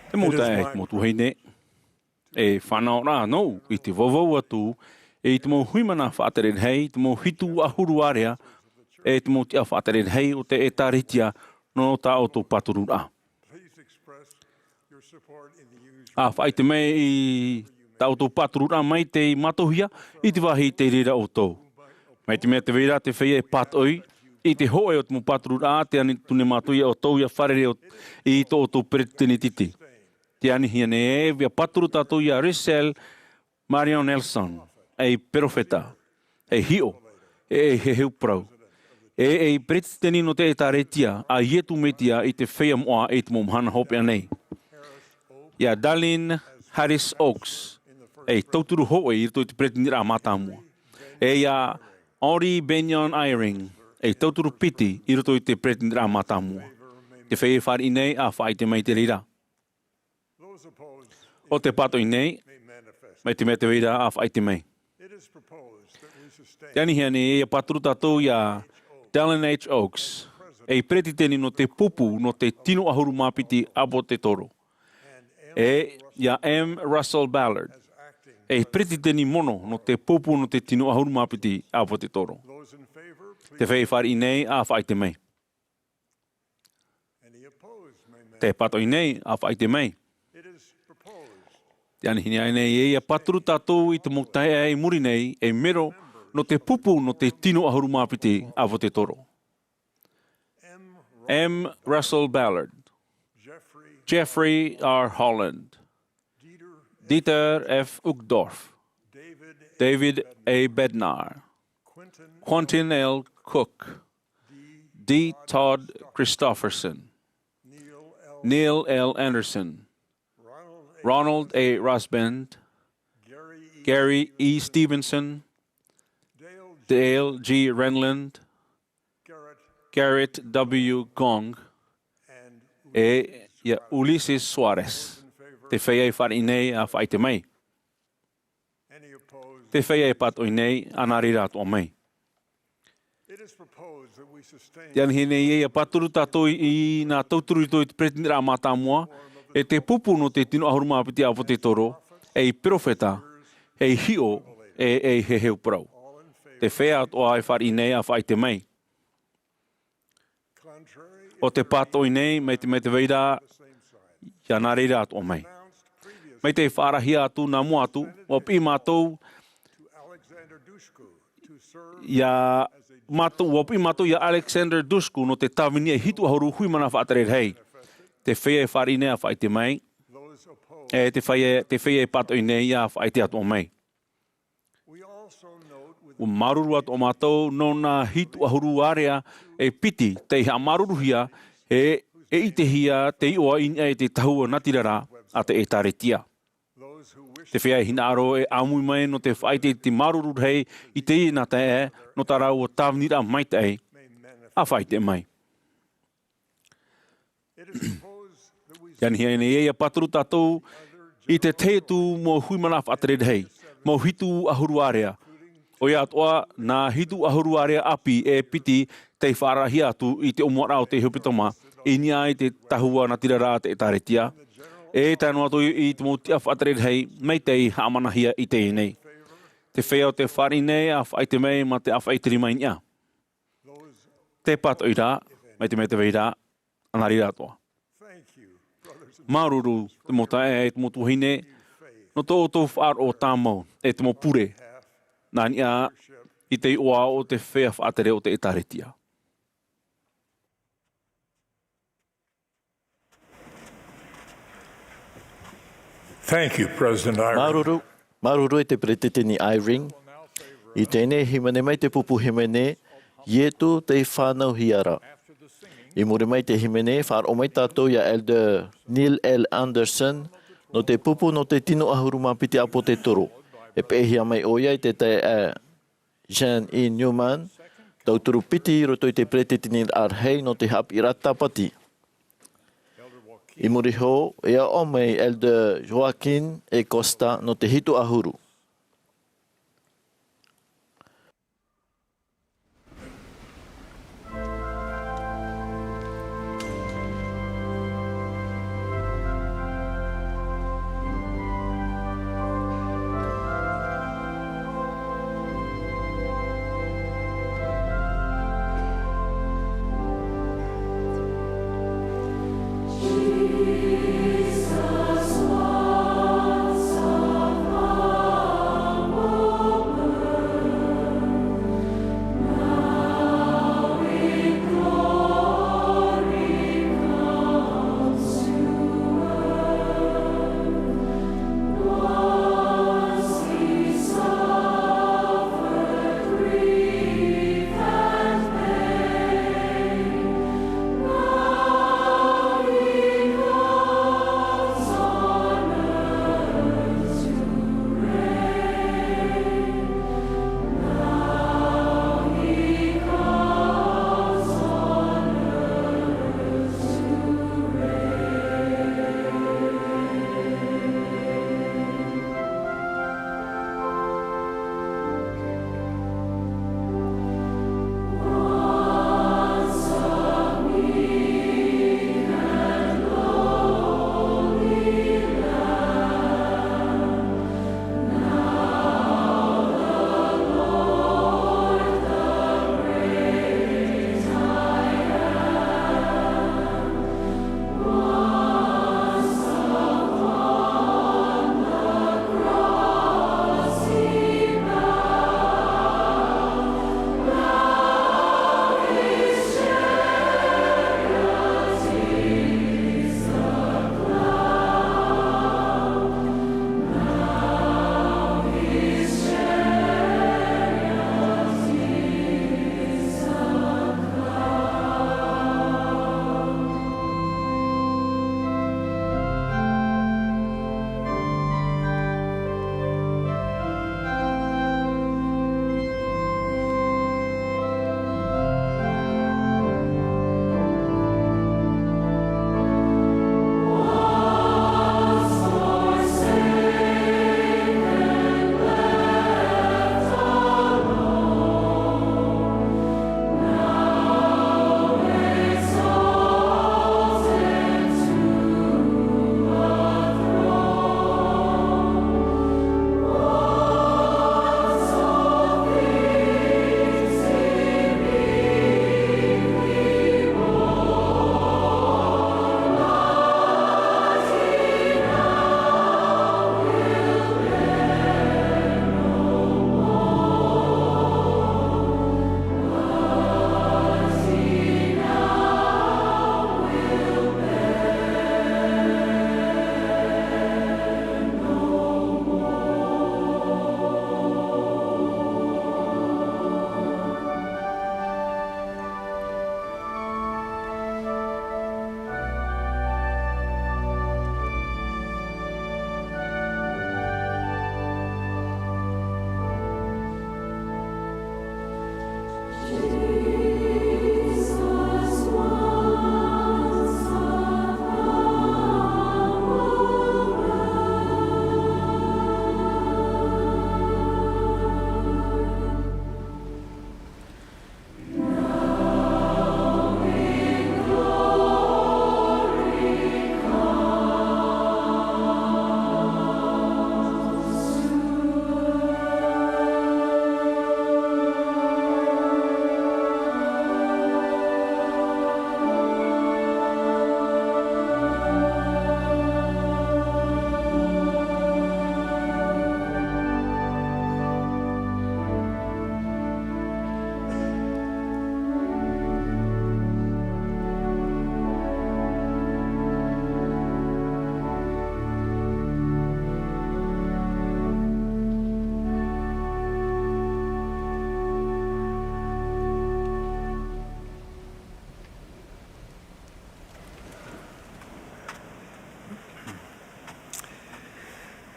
Te mō tae mo tuhine, e whanau rā nou I te wawau atu, e te mō huimana whaateren hei, te mō hitu ahuru area, e te mō tia whaateren hei o te etaritia no tā o tō paturu rā. Whai te mei I tā o tō paturu rā mai te matohia, I te wahi te rira o tō. Mai te mea te wera te whea e patoi, I te hoe o te mō paturu rā, te ani tune matohia o tō ia wharere I tō o tō peretini titi. Te anihi ane e, via paturu tātou ia Rissel Marion Nelson, e perofeta, e hio, e heu prau. E pretiteni no te etaretia, a ietu metia I te whea moa e te momhana hope anei. Ia Darlene Harris Oaks, e tauturu hoe I te pretiteni rā Mā'a Moa. E ia Henry Benyon Eyring, e tauturu piti I roto I te pretiteni rā Mā'a Moa. Te whea whari nei a whai te mai te rira. O te pato I nei, mai te mea te weira a whai te mei. Te anihi ane e paturu tātou ia Dallin H. Oaks, e pretiteni no te pupu no te tino ahuru māpiti apo te toro. E ia M. Russell Ballard, e pretiteni mono no te pupu no te tino ahuru māpiti apo te toro. Te whai whari I nei a whai te mei. Te pato I nei a whai te mei. Te anihini ai nei e ia paturu tātou I te motai ai muri nei e mero no te pupu no te tino ahuru māpiti awo te toro. M. Russell Ballard, Jeffrey R. Holland, Dieter F. Uchtdorf, David A. Bednar, Quentin L. Cook, D. Todd Christofferson, Neil L. Anderson, Ronald A. Rosband, Gary E. Stevenson, Dale G. Renland, Garrett W. Gong, e Ulysses Suarez. Te whea whare nei a whai te mei. Te whea pato I nei anari rato o mei. Te anhi nei e paturu tātou I nā tauturu I te pretini rā Mā'a Moa, e te pupu no te tino ahuru māpiti apo te toro, e profeta, e hio, e heu prau. Te whea o ai whari nei a whai te mei. O te pato I nei, me te weira, ia nā reira atu o mei. Mei te whārahia atu nā mua atu, o pi mātou, ia pi mātou ia Alexander Dushku no te tawini e hitu ahuru hui mana whaatere hei. Te whea e whari nei a whai te mei, e te whea e pato I nei a whai te atu o mei. o maruru at o mātou no nā hitu ahuru area e piti te ha maruru hia e ite hia te ioa inia e te tahua natirara a te e taretia. Te whea hina aro e amui mai no te whaite te maruru hei i te ina te e no ta rau o tāwnira mai te e a whaite mai. Iani hea ene eia patru tātou i te teitu mō huimana whatered hei, mō hitu ahuru area. O ia atoa, nā hitu ahuru area api e piti te wharahi atu i te omuara o te hupitoma, i nia i te tahua natirara te e taretia. E tānu atu i te mōtia whatered hei, mei te i haamanahia i te nei. Te whea o te whari nei a whaite mei ma te a whaitiri mai nia. Te pato i rā, mei te vei rā, anari rātoa. Maruru te mota e te motu hine, no tō tō whaar o tāmau, e te mo pure, nā nia i te oa o te whea whaatere o te etaretia. Thank you, President Eyring. Maruru e te pretetini Eyring. I tēne himene mai te pupu himene, ietu te whānau hiara. I muri mai te himene, whaar o mai tātou ia Elder Neil L. Anderson, no te pupu no te tino ahuru mapiti apo te toro. E pēhia mai oia i te Jean E. Newman, tau turu piti roto i te pretetini arhei no te Āmuiraa tapati. I muri ho, ea o mai Elder Joaquin E. Costa no te hitu ahuru. Jesus, once of all.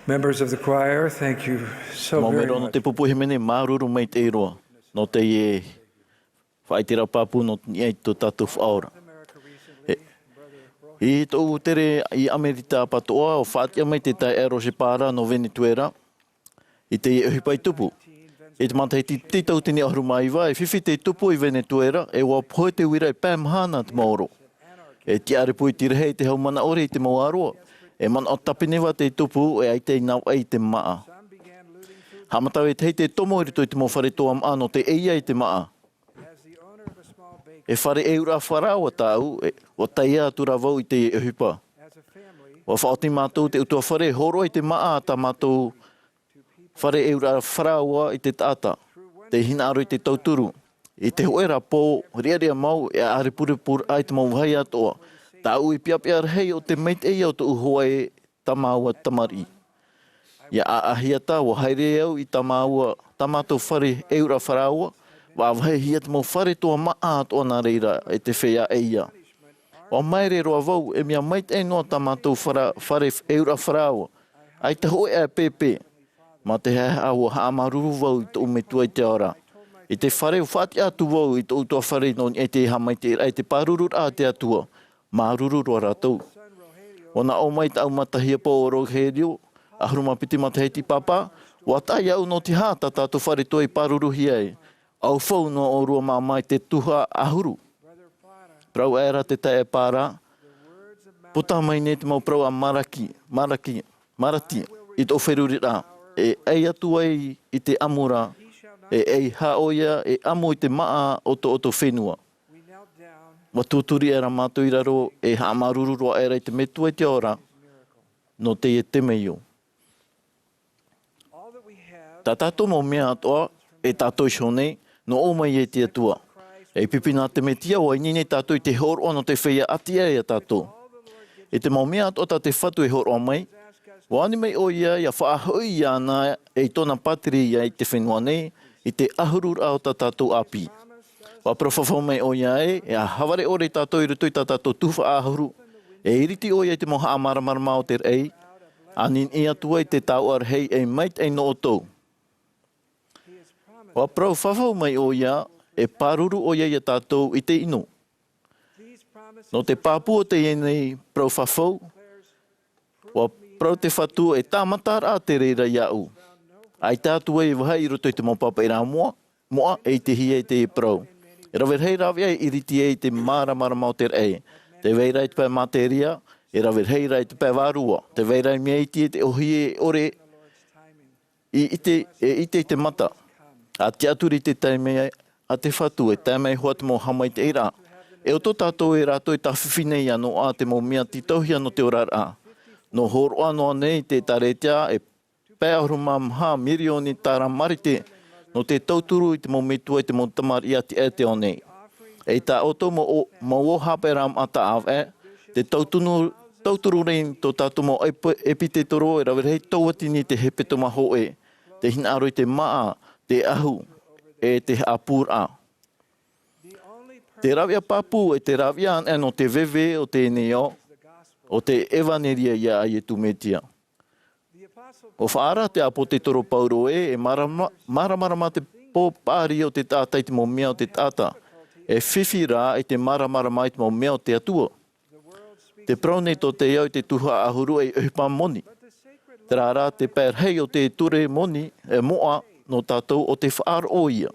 Members of the choir, thank you so Mo very mero no much. te pupuhi mene maruru mai te iroa. No te e whaitira papu no ni to tatu whaora. I tō tere i Amerita patoa o whaatia mai te tai ero se para no Venezuela. I te e uhipai tupu. E te manta he te tau tini ahuru maiwa. E whiwhi te tupu i Venezuela. E wā poe te wira i pā Mahana te maoro. E te are pui tira hei te hau mana ore i te mauaroa. E mana o tapinewa te tupu e ai te nau ai te Mā'a. Hamatau e te tomo i rito i te mowhare toa Mā'a no te eia i te Mā'a. E whare e ura wharaua tāu, o taia atura vau i te uhipa. O whaoti mātou te utua whare horo i te Mā'a ta mātou whare e ura wharaua i te tāta. Te hina aro i te tauturu. I te hoera pō, rea mau, e are purepur ai te mau hai atoa. Tāu i piapia rehei o te meit e au te uhoa e tamaua tamari. Ia aahia tā, wa haere au i tamaua, tamātou whare e ura wharaua, wa wahe hia te mau whare toa Mā'a atoa nā reira e te whea e ia. O maere roa vau, e mea meit e noa tamātou whare e ura wharaua. Ai te hoe e pepe, ma te hea aua haamaruru vau i te umetua i te ora. I te whare o whati atu vau i te utua whare no e te hamai te ai te parurur a te atua. Māruru roa rātou. O nā o mai tau matahia pō o roherio, ahuruma piti mataheti papa, wa tai au no te hāta tātou whare toi paruru hiai. Au whau no o rua mā mai te Tuha'a ahuru. Prau era te tae pārā. Puta mai ne te mau prau a marati, i tō wherurira. E ei atu ai i te Amuiraa. E ei haoia e amu i te Mā'a o tō whenua. Wa tūturi era mātou i raro e haamaruru roa era i te metua i te ora no te e te meio. Tā tātou mō mea atoa e tātou i shonei no o mai e te atua. E pipina te metia o inine tātou i te horoa no te whea atia e a tātou. E te mō mea atoa tā te whatu e horoa mai. Wani mai o ia ia whaahui ia ana e tōna patiri ia i te whenua nei i te ahurura o tā tātou api. Wa profafau mai o ia e a haware ore tātou i rutu i tā tātou Tuha'a ahuru. E iriti o ia i te moha Mā'a Maa o te rei. Anin i atua i te tau arhei e mait e no o tau. Wa profafau mai o ia e paruru o ia i tātou i te ino. No te pāpu o te ienei profafau. Wa pro te whatu e tāmatara a te reira iau. Ai tātua i wahai i rutu i te mopapa i rā moa e te hia i te prau. E rawer hei rawi ai iriti e te Mā'a Maa o te rei. Te veira i te pē materia, e rawer hei rai te pē wārua. Te veira i mea iti e te ohi e ore i te mata. A te aturi te taimei a te whatu e taimei hoa te mō hamai te ira. E o tō tātou e rātou i tawhiwhinei anō a te mō mea titauhi anō te orara. No horo anō nei te taretia e pē ahuruma mha mirioni tāra marite no te tauturu i te mō metua i te mō tamari ati e te o nei. E tā oto mō o hape ram ata awe, te tauturu rein tō tātou mō epite toro e rawer hei tauatini te hepeto maho e, te hina aro i te Mā'a, te ahu, e te Āmuiraa. Te rawia papu e te rawia an no te veve o te neo, o te evaneria ia ai e tumetia. O whaara te apo te toro pauro e maramara te pōpāri o te tāta i te mō mea o te tāta. E whiwhi rā i te maramara i te mō mea o te atua. Te praune tō te iau i te Tuha'a ahuru e uhipa moni. Te rā te pēr hei o te ture moni e moa no tātou o te whaaro o ia.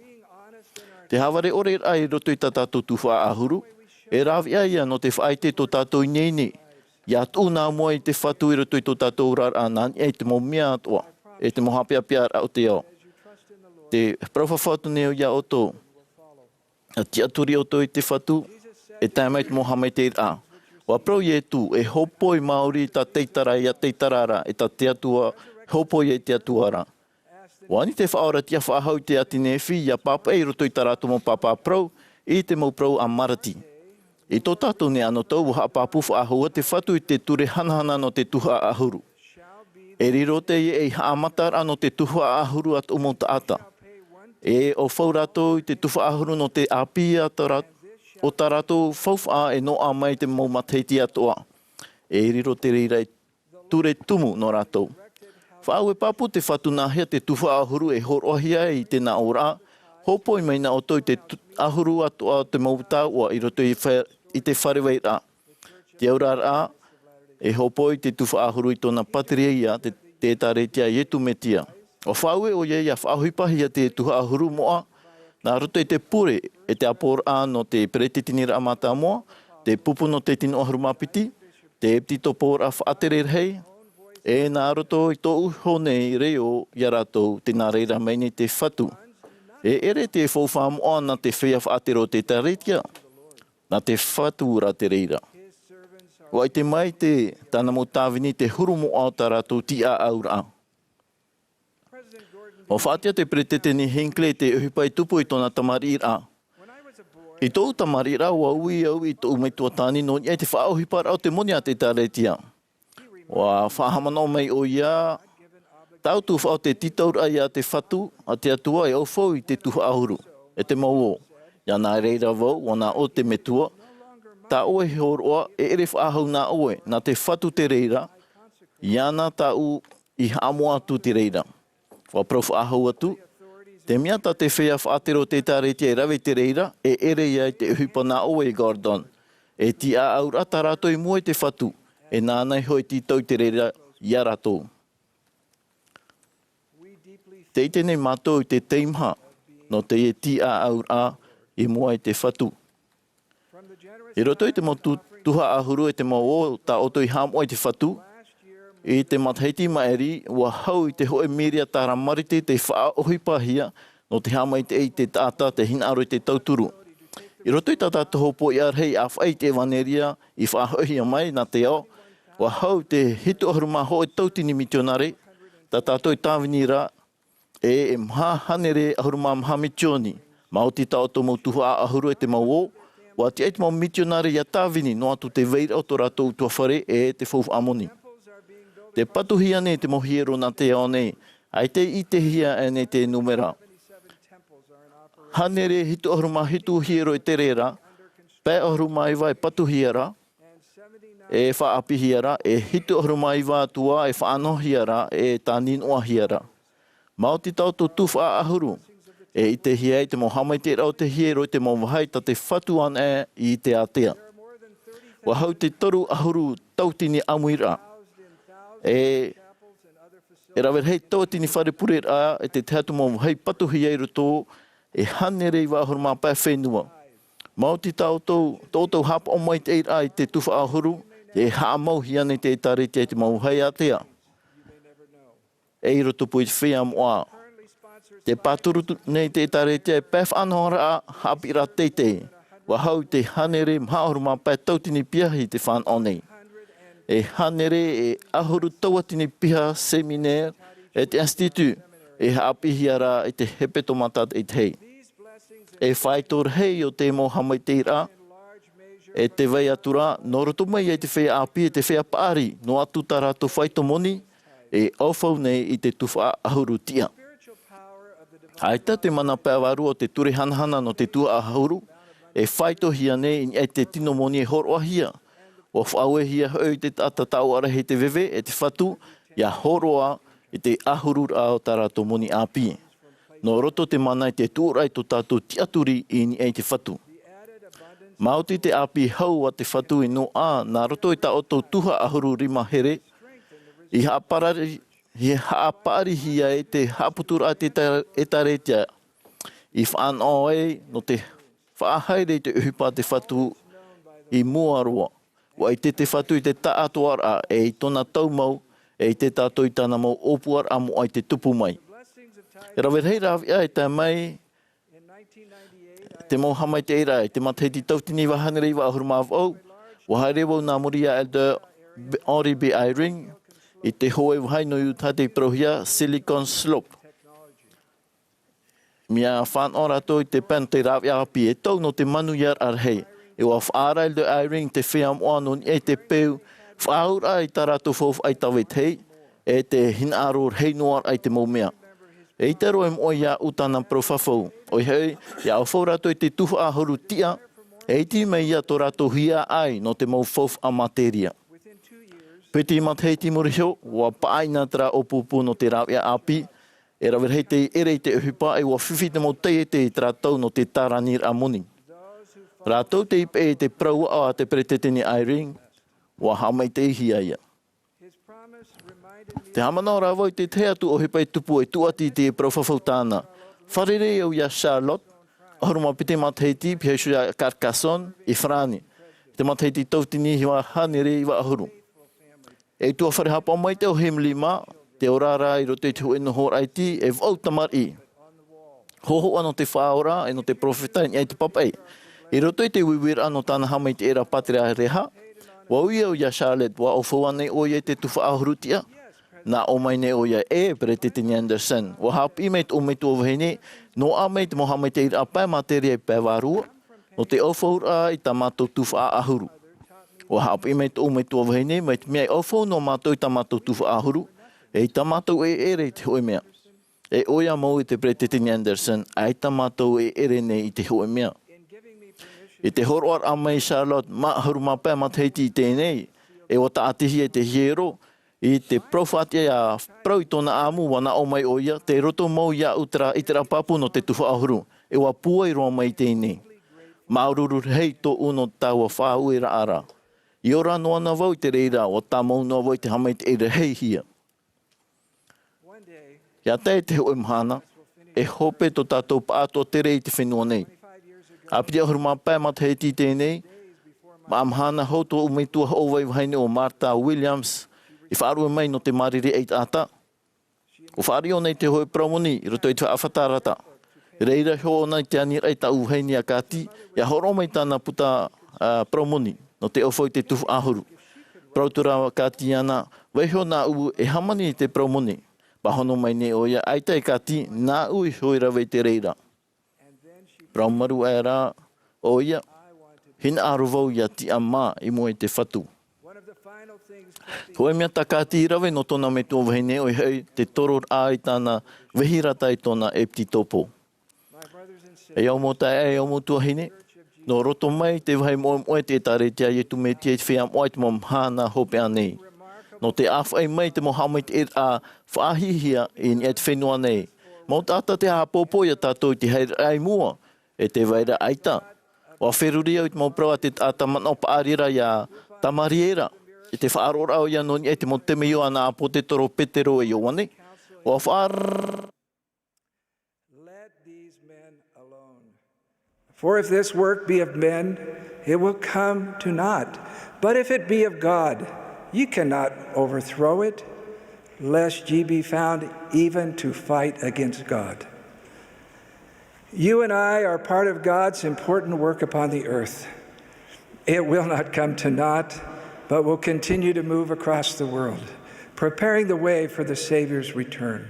Te haware ore ai roto i tā tātou Tuha'a ahuru, e rawi aia no te whaite tō tātou i nei. Ia tū nā mua i te whatu i roto i tō tātou rar anan, e te mō mea atoa, e te mō hapea pia o te ao. Te prawhawhatu neo ia o tō. A tia turi o tō i te whatu, e taimai te mō hamai te ira. Wa prau i e tū, e hopoi Māori i tā teitara i a teitarara, e tā te atua, hopoi e te atuara. Wani te whaora tia whaahau te atinefi, ia papa e roto i tā rātu mō papa prau, i te mō prau a marati. I tō tātou ne anō tau waha pāpuwha ahua te whatu i te ture hanahana no te Tuha'a ahuru. E riro te e haamatar anō te Tuha'a ahuru at umo taata. E o whau rātou i te Tuha'a ahuru no te api o tā rātou whauwha e no a mai te mō mateiti atoa. E riro te rira i ture tumu no rātou. Whaawe papu te whatunahia te Tuha'a ahuru e horohia I te na ora. Hopoi mai na oto I te ahuru atua te mautā ua I roto I te wharewei rā. Te aura rā e hopoi te Tuha'a ahuru I tōna patiria ia te tāretia ietu metia. O whaawe o ia ia whaahuipahia te Tuha'a ahuru moa. Nā roto I te pure e te apora no te peretitini rā mata moa. Te pupu no te tino ahuru mapiti. Te eptito pōra whaatere rhei. E nā roto I tō uho nei reo ia rātou te nā reira meini te whatu. E ere te whauwha moa na te whea whaatero te taretia. Na te whatu rā te reira. Wai te mai te tāna mo tāwini te huru moa o tā rātou ti a aura. O whaatia te preteteni Hinckley te uhipai tupu I tōna tamarira. I tō tamarira ua ui au I tō umeitua tāni no ia te whaauhipara o te moni a te taretia. Wa whahamano mai o ia, tau tu whao te titaura ia te whatu, a te atua e au whau I te Tuha'a ahuru, e te mau o. Ia nā reira wau, wana o te metua, tā oe he horoa, e ere whaahau nā oe, nā te whatu te reira, ia nā tau I haamo atu te reira. Wa prau whaahau atu, te mea tā te whea whaatero te tāretia e rawe te reira, e ere ia I te uhipa nā oe Gordon, e ti a aura tā rātou I mua I te whatu, e nānei hoi ti tau te reira ia rātou. Te ite nei mātou I te teimha, no te e ti a aura I mua I te whatu. E roto I te motu Tuha'a ahuru e te mau o tā oto I hamo I te whatu, e te matheiti maeri ua hau I te hoe miria tāra marite te whaohipahia no te hama I te tāta te hinaro I te tauturu. I roto I tātā te hopo I arhei a whai te waneria I whaohia mai na te ao, wa hau te hitu ahuru maho e tautini mitionare, tā tātou I tāwini rā, e mha hanere ahuru maha mitioni, mauti tā oto mau Tuha'a ahuru e te mau o, wa te eit mau mitionare ia tāwini no atu te veira o tō rātou tuawhare e te whauw amoni. Te patuhia nei te mohiero na te ao nei, ai te I te hia e nei te numera. Hanere hitu ahuru maha hitu hiero e te reira, pē ahuru maha iwa e patuhia rā, e whaapihiara, e hitu ahuru mai wātua, e whaanohiara, e tānin oahiara. Mauti tau tō Tuha'a ahuru, e I te hia I te mohamai te rau te hiero I te mawahai ta te whatuan e I te atea. Wa hau te toru ahuru tautini Amuiraa. E rawer hei tautini wharepure rā, e te teatu mawahai patuhi eiru tō, e hanere I wāhuru mā pā whenua. Mauti tau tō hapa o mai te eira I te Tuha'a ahuru, e haamauhi ane te tarete te mauhai atea. Eiro tupu I te whea moa. Te pāturu nei te tarete e pēwh anhora hapi rā teitei. Wa hau te hanere mhaoru mā pē tautini piahi te whan onei. E hanere e ahuru tauatini piha seminaire e te institu. E haapihi ara I te hepeto matat e te hei. E whaitor hei o te mohamai te ira. E te wei atura, no roto mai e te whea api e te whea pāri, no atu tā rātou whaito moni, e awhau nei I te Tuha'a ahuru tia. Haita te mana pēwaru o te ture hanahana no te Tuha'a ahuru, e whaito hia nei I te tino moni e horoahia. O whaue hia hau te tata tau ara he te wewe e te whatu, ia horoa I te ahuru rā o tā rātou moni api. No roto te mana I te tūrai to tātou tiaturi I te whatu. Mauti te api hau a te whatu I no a, nā roto I tā oto Tuha'a ahuru rima here, I haapari hia e te haputura te taretia. I whanau e no te whaahaere te uhipa te whatu I muaroa. Wa I te whatu I te taatoara e I tona taumau e I te tātou I tāna mau opuar amo ai te tupu mai. E rawer hei rawia e tā mai te mohamai te eira e te matahiti tautini wahanere I wāhuru māwau, waharewo nā moria elder Henry B. Eyring, I te hoe wahai no iuta te prohia Silicon Slope. Mia whan ora tō I te pen te rawia api e tau no te manu iar arhei. E wa whaara elder Eyring te whea moa no e te peu, whaura I tā rātou whauw ai tawe tei, e te hinaror hei noar ai te maumea. E I te roe mo ia utana profafau. O hei, ia o whau rato I te Tuha'a ahuru tia, e iti mei ia tō rato hia ai no te mau whauw a materia. Peti matheiti murihio, wa paaina tra opupu no te rau ia api, e rawer hei te ere te uhipa e wa whiwhi te mo te tratau no te taranir amoni. Rātou te ipe e te praua a te pretetini airing, wa hamai te ihia ia. Te hamana o rāwau te te atu o hepai tupu e tuati te prauwhawhautana. Wharere au ia Charlotte, ahuruma pite matheiti pihaisu ia Carcassonne i Frani. Te matheiti tautini hiwa hanere iwa ahuru. E tua wharehapa mai te o Hemli Maa, te orara i rote te huenu horaiti e vau tamari. Hoho ano te whaora e no te profetai ni ai te papai. I roto i te wiwira ano tāna hamai te era patria reha, wa ui au ia Charlotte wa o whawane o ia te tuwha ahurutia, na o mai ne o ia e pere te tini Anderson. Wa hapi mei te o mei tu ovahene, no a mei te moha mei te ira apai materi e pēwarua, no te aufahura i ta mātou tuwha ahuru. Wa hapi mei te o mei tu ovahene, mei te mea aufahura no mātou i ta mātou tuwha ahuru, e i ta mātou e ere te hoi mea. E oia mau i te pere te tini Anderson, a i ta mātou e ere nei i te hoi mea. I te horoar a mai Charlotte, huru mapea matheiti i tēnei, e o ta atihi e te hiero, i te profatia ia prau i tōna āmu wana o mai o ia, te roto mau ia utra i te rapapu no te tuwha ahuru, e wa pua i roa mai tēnei. Maururu hei tō uno tāua Āmuiraa. I ora noa na wau i te reira, o tā mau noa wau i te hamai te eira hei hia. Ia te te hoi Mahana, e hope tō tātou pātua tere i te whenua nei. Apiti ahuru mapea matheiti tēnei, ma Mahana houto umeitua hauwai wahaine o Martha Williams, i whaarua mai no te mariri eit ata. O whaario nei te hoi praumoni, i roto i te whaafatarata. Reira heo nei te anir eita uheini a kāti, ia horo mai tāna puta praumoni, no te ofoi te tufu ahuru. Prautura kāti ana, weheo nā u e hamani i te praumoni. Bahono mai ne o ia aita e kāti, nā u i hoi rawe te reira. Praumaru e rā, o ia, hina aruvau ia ti a mā i mua i te whatu. Hoi mea takāti i rawe no tōna me tō wahine o hei te toror a i tāna wehirata i tōna e pti topo. E au mō tai e au mō tuahine, no roto mai te wahi moe te tare tia i tu me tia i whia moe te mo Mahana hope anei. No te awhai mai te mohamai te a whaahihia i ni e te whenua nei. Mō tāta te hapopo ia tātou te hei rai mua, e te waira aita. O wheruri au i te mō prawa te ataman o paarira ia tamariera. I te whaarora au ia noni e te mō teme io ana apo te toro petero e ioane. O whaar... For if this work be of men, it will come to naught. But if it be of God, ye cannot overthrow it, lest ye be found even to fight against God. You and I are part of God's important work upon the earth. It will not come to naught, but will continue to move across the world, preparing the way for the Savior's return.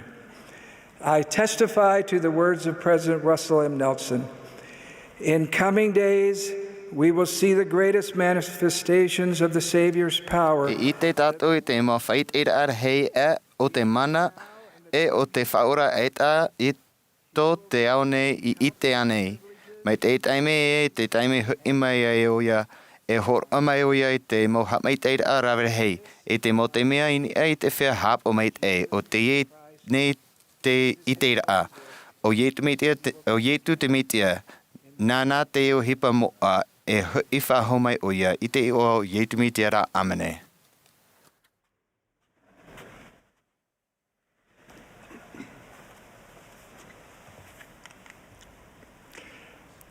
I testify to the words of President Russell M. Nelson. In coming days, we will see the greatest manifestations of the Savior's power. I te tātou i te mawhait e ar hei e o te mana e o te whaora e tā i tō te ao nei I ite anei. Mai te taime e te taime hui mai ai o ia e hor mai o ia I te moha mai te a rawe hei. E te mo te mea ini ai te whea hap o mai te o te e nei te I te a. O ietu te mitia. Nāna te o hipa moa e hui whaho mai o ia I te o ietu mitia ra amane.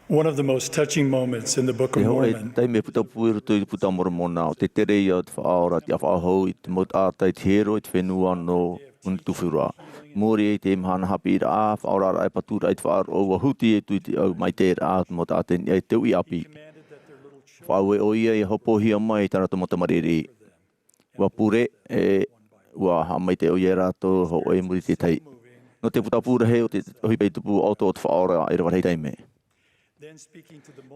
One of the most touching moments in the Book of Mormon Tai me puta puiru tu I puta mormona o te tere ia te whaora te awhahau I te mot ātai te hero I te whenua no un tuwhura. Mōri e te Mahana Āmuiraa, whaora rai patura I te whaaro o wahuti e tu I te au mai te rā mot ātai e te ui api. Whaue o ia I hopohia mai tāna to motamariri. Wa pure e wa hamai te o ia rātou ho e muri te tai. No te puta pura he o te hipei tupu auto o te whaora e rawa hei taime.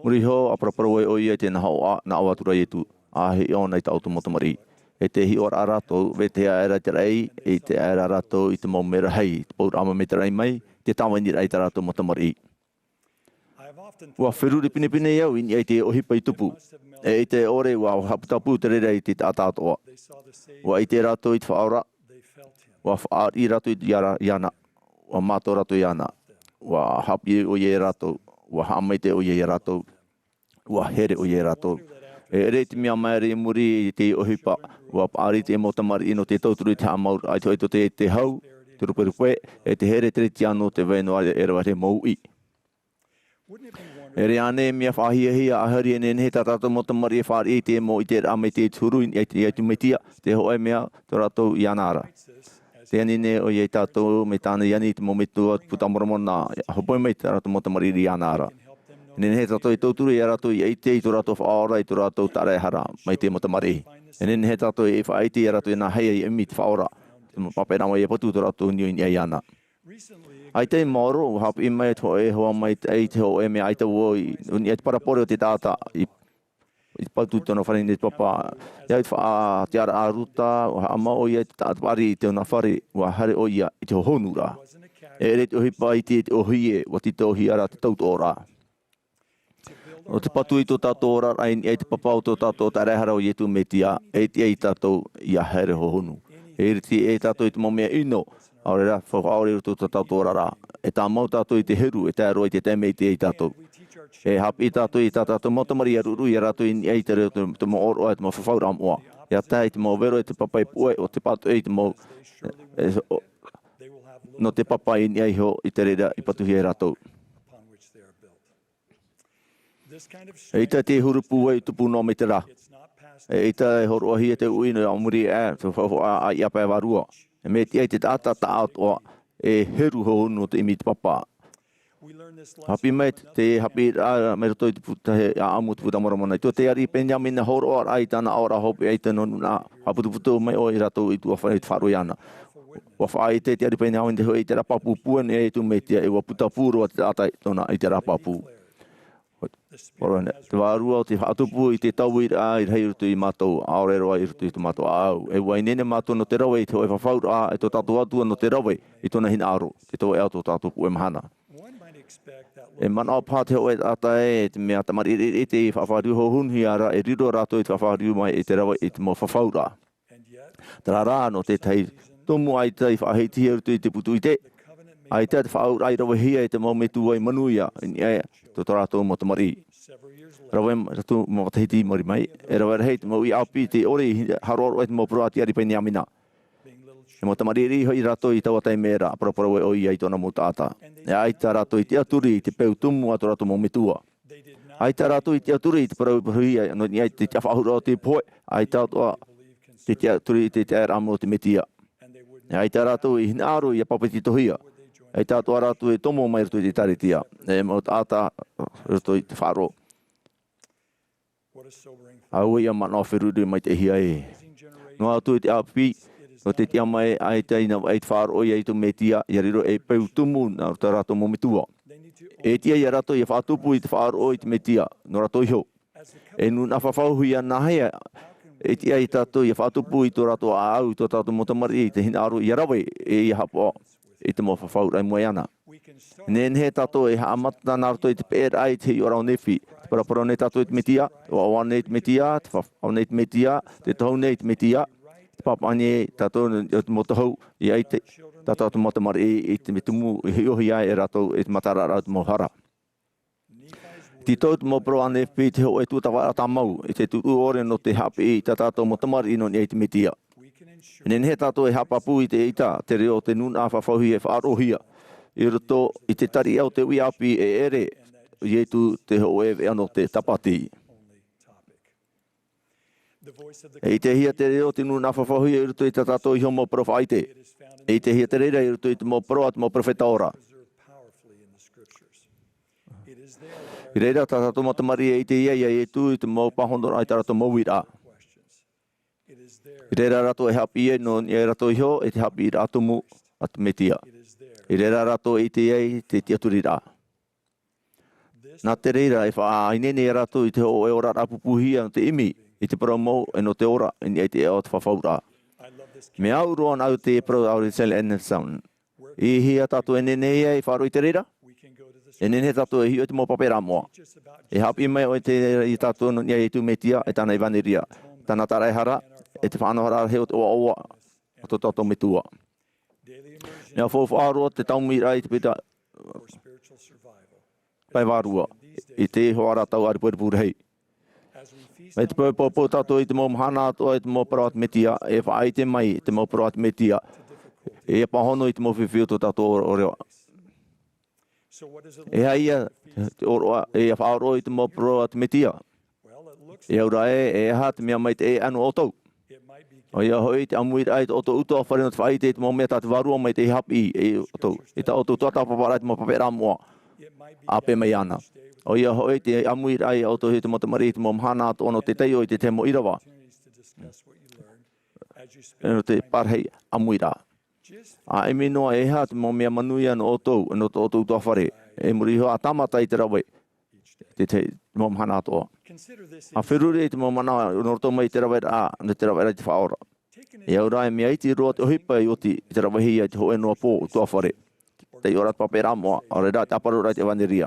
Muri ho aparaparau o ia te na awatura I tu a he ona I ta auto motamari. E te hi ora rato ve te aera te rei e te aera rato I te maumera hei te paur ama me te rei mai te tawani rei te rato motamari. Wa whiruri pine iau in ei te ohipa I tupu. E te ore wa haputapu te rera I te Ātopa. Wa I te rato I te whaora. Wa whaari rato I te iana. Wa mato rato iana. Wa hapi o ie rato. Wa hamaite o ie rato. Wa here o ie rato. E re te mea mai re muri I te ohipa. Wa paari te motamari ino te tauturu I te amaur. Ai to te hau. Te ruperupe. E te here te reti ano te weno e rawa te maui. E re ane mea whahia ahari e nene tato motamari e whaari I te mo I te ame te turu I te metia. Te hoe mea te rato I anara. Te anine o ie tato me tāna iani te mometua putamoromona. Hopoi mei te rato motamari I anara. Nene tato I tauturu I rato I eite I to rato whaora I to rato tarehara mai te motamari. E nene tato I whaeite I rato I nā hea I emi te whaora. Papena mai e patu to rato niu I ana. Ai te moro, hapi mai to e hoa mai te ho e me ai te woi. Uni e te parapore o te tata I patu tono whare ni papa. Ia I te ara aruta, o hama o ia te tata pari I te ona whare, wa hare o ia I te honura. E re te ohipa I te ohie, wa te ohi ara te tauto ora. O te patu I to tato ora, ai te papa o to tato ta rehara o ietu me tia, e te tato ia here ho honu. E re te tato I te momea ino, aurera, whakaore o to tato ora ra. E tā mau tato I te heru, e tā roi te teme I te tato. E hapi tato I tato motamari a ruru, I rato I ei te reo te mo oro e te mo whawhaura amoa. Ia tā I te mo vero e te papai pue, o te pato e te mo... No te papai I ei ho I te reda I patuhi e rato. E ita te hurupu e tupu no me te ra. E ita e horo ahi e te uino Amuiraa, te whawha a iapa e warua. E me te te tata Ātopa e heru ho no te imi te papa. Hapi mai te hapi me roto I te putahe a amu te putamoromona. I te ari penya mina horo ar ai tana ora hopi ai te nonu na haputu mai o I rato I tua whare te wharu iana. Wa whaai te ari penya hau te hoi te rapapu puen e tu metia e wa putapuro a te atai tona I te rapapu. Te wārua o te whaatupu I te Āmuiraa I rei rutu I mātou aoreroa I rutu I te mātou au. E wai nene mātou no te rawe I te hoi whawhaura e to tātou atua no te rawe I tona hina aro. Te tō e auto tātupu e mahana. E mana o pā te hoi ata e te mea tamari I te whawhariu ho hunhi ara e riro rato I te whawhariu mai I te rawe I te mo whawhaura. Tara rā no te tei tomu ai te whaheiti rutu I te putu I te. Ai te whaur ai rawe hia I te mau metu ai manuia I to tātou motamari. Rawe ratu mo tahiti mori mai. E rawe rei te mau I api te ore haroro e te mau proati ari peni amina. E motamari ri hoi rato I tawatai mera aparawe o I tona mo tāta. E ai tā rato I te aturi I te peu tumu ato rato mo metua. Ai tā rato I te aturi I te parau hia no ni ai te whahura o te poe. Ai tā toa te aturi I te ramo o te metia. E ai tā rato I hina aro I a papeti tohia. Ai tā toa rato I tomo mai rato I te taretia. E mo tāta rato I te wharo. Au ia mana o whiruru mai te hia e. No atu I te api, no te tia mai ai teina ai te wharo I tu metia, I riro e peu tumu na ta rato mo metua. E tia I rato I whatupu I te wharo I te metia, no rato I ho. E nu na whawhauhui ana hea, e tia I tato I whatupu I to rato a au, to tato motamari I te hina aro I rawe e I hapo I te mo whawhaurai moe ana. Nen he tato e haamata nā rato I te pēr ai te ora o nefi. Te parapara ne tato I te metia, o awane I te metia, te whaone I te metia, te tahune I te metia, te papane tato I te motahau I ai te tato atu motamari I te metumu I hiohi ai e rato I te matarara te mohara. Ti tau te mopro ane pi te ho e tu tawa ata mau I te tu ore no te hapi I tato motamari ino I te metia. Nen he tato e hapapu I te ita, te reo te nuna whawhauhi e whaarohia. I roto I te tari au te uiapi e ere I tu te ho e ano te tapati. E te hia te reo te nuna whawhauhi I roto I te tato I homo profaite. E te hia te reira I roto I te mo pro at mo profetaora. I reira tato matamari e te ia I tu I te mo pahondora I tarato Āmuiraa. I reira rato e hapi e no I rato I ho e te hapi I ratomu at metia. I reira rato I te iei te tiaturira. Nā te reira e wha ainene e rato I te ho e ora rapupuhia no te imi I te paramo e no te ora I ni te eo te whawhaura. Me au roan au te pro au te sele ene sound. I hia tato e nene ia I wharo I te reira. E nene tātou e hi o te mō papera moa. E hapi mai o te i tātou no nia e tu metia e tāna i vaneria. Tāna tarai hara e te whanahara he o te oa oa o tō tātou metua. Nea whawharoa te Āmuiraa i te pita pai wārua i te hoara tau aripueripu rei. Me te pōpō tātou i te mō Mahana atoa i te mō parawat metia e whaaite mai i te mō parawat metia e pahono i te mō whiwhiu tō tātou o reo. E haia te oroa e whaaro i te mō parawat metia. E aura e ha te mea mai te e anu o tau. O ia hoi te Amuiraa i te oto utoa wharena te whaite i te mō mea tāte warua mai te hapi e o tau. I ta oto tuata papara i te mō papera moa. Ape mai ana. O ia hoi te Amuiraa i oto i te mō te mari i te mō Mahana atoa no te teio i te te mō irawa. E no te parhei Amuiraa. A e minoa e ha te mō mea manuia no oto no te oto utoa whare. E muri hoa tamata i te rawe. Te mō Mahana atoa. A whiruri i te mō mana no roto mai te rawe a no te rawe te whaora. E aura e mea iti roa te ohipa i oti i te rawe hia i te hoe noa pō utoa whare. Te ora te papera moa, o re rā te aparura i te vaneria.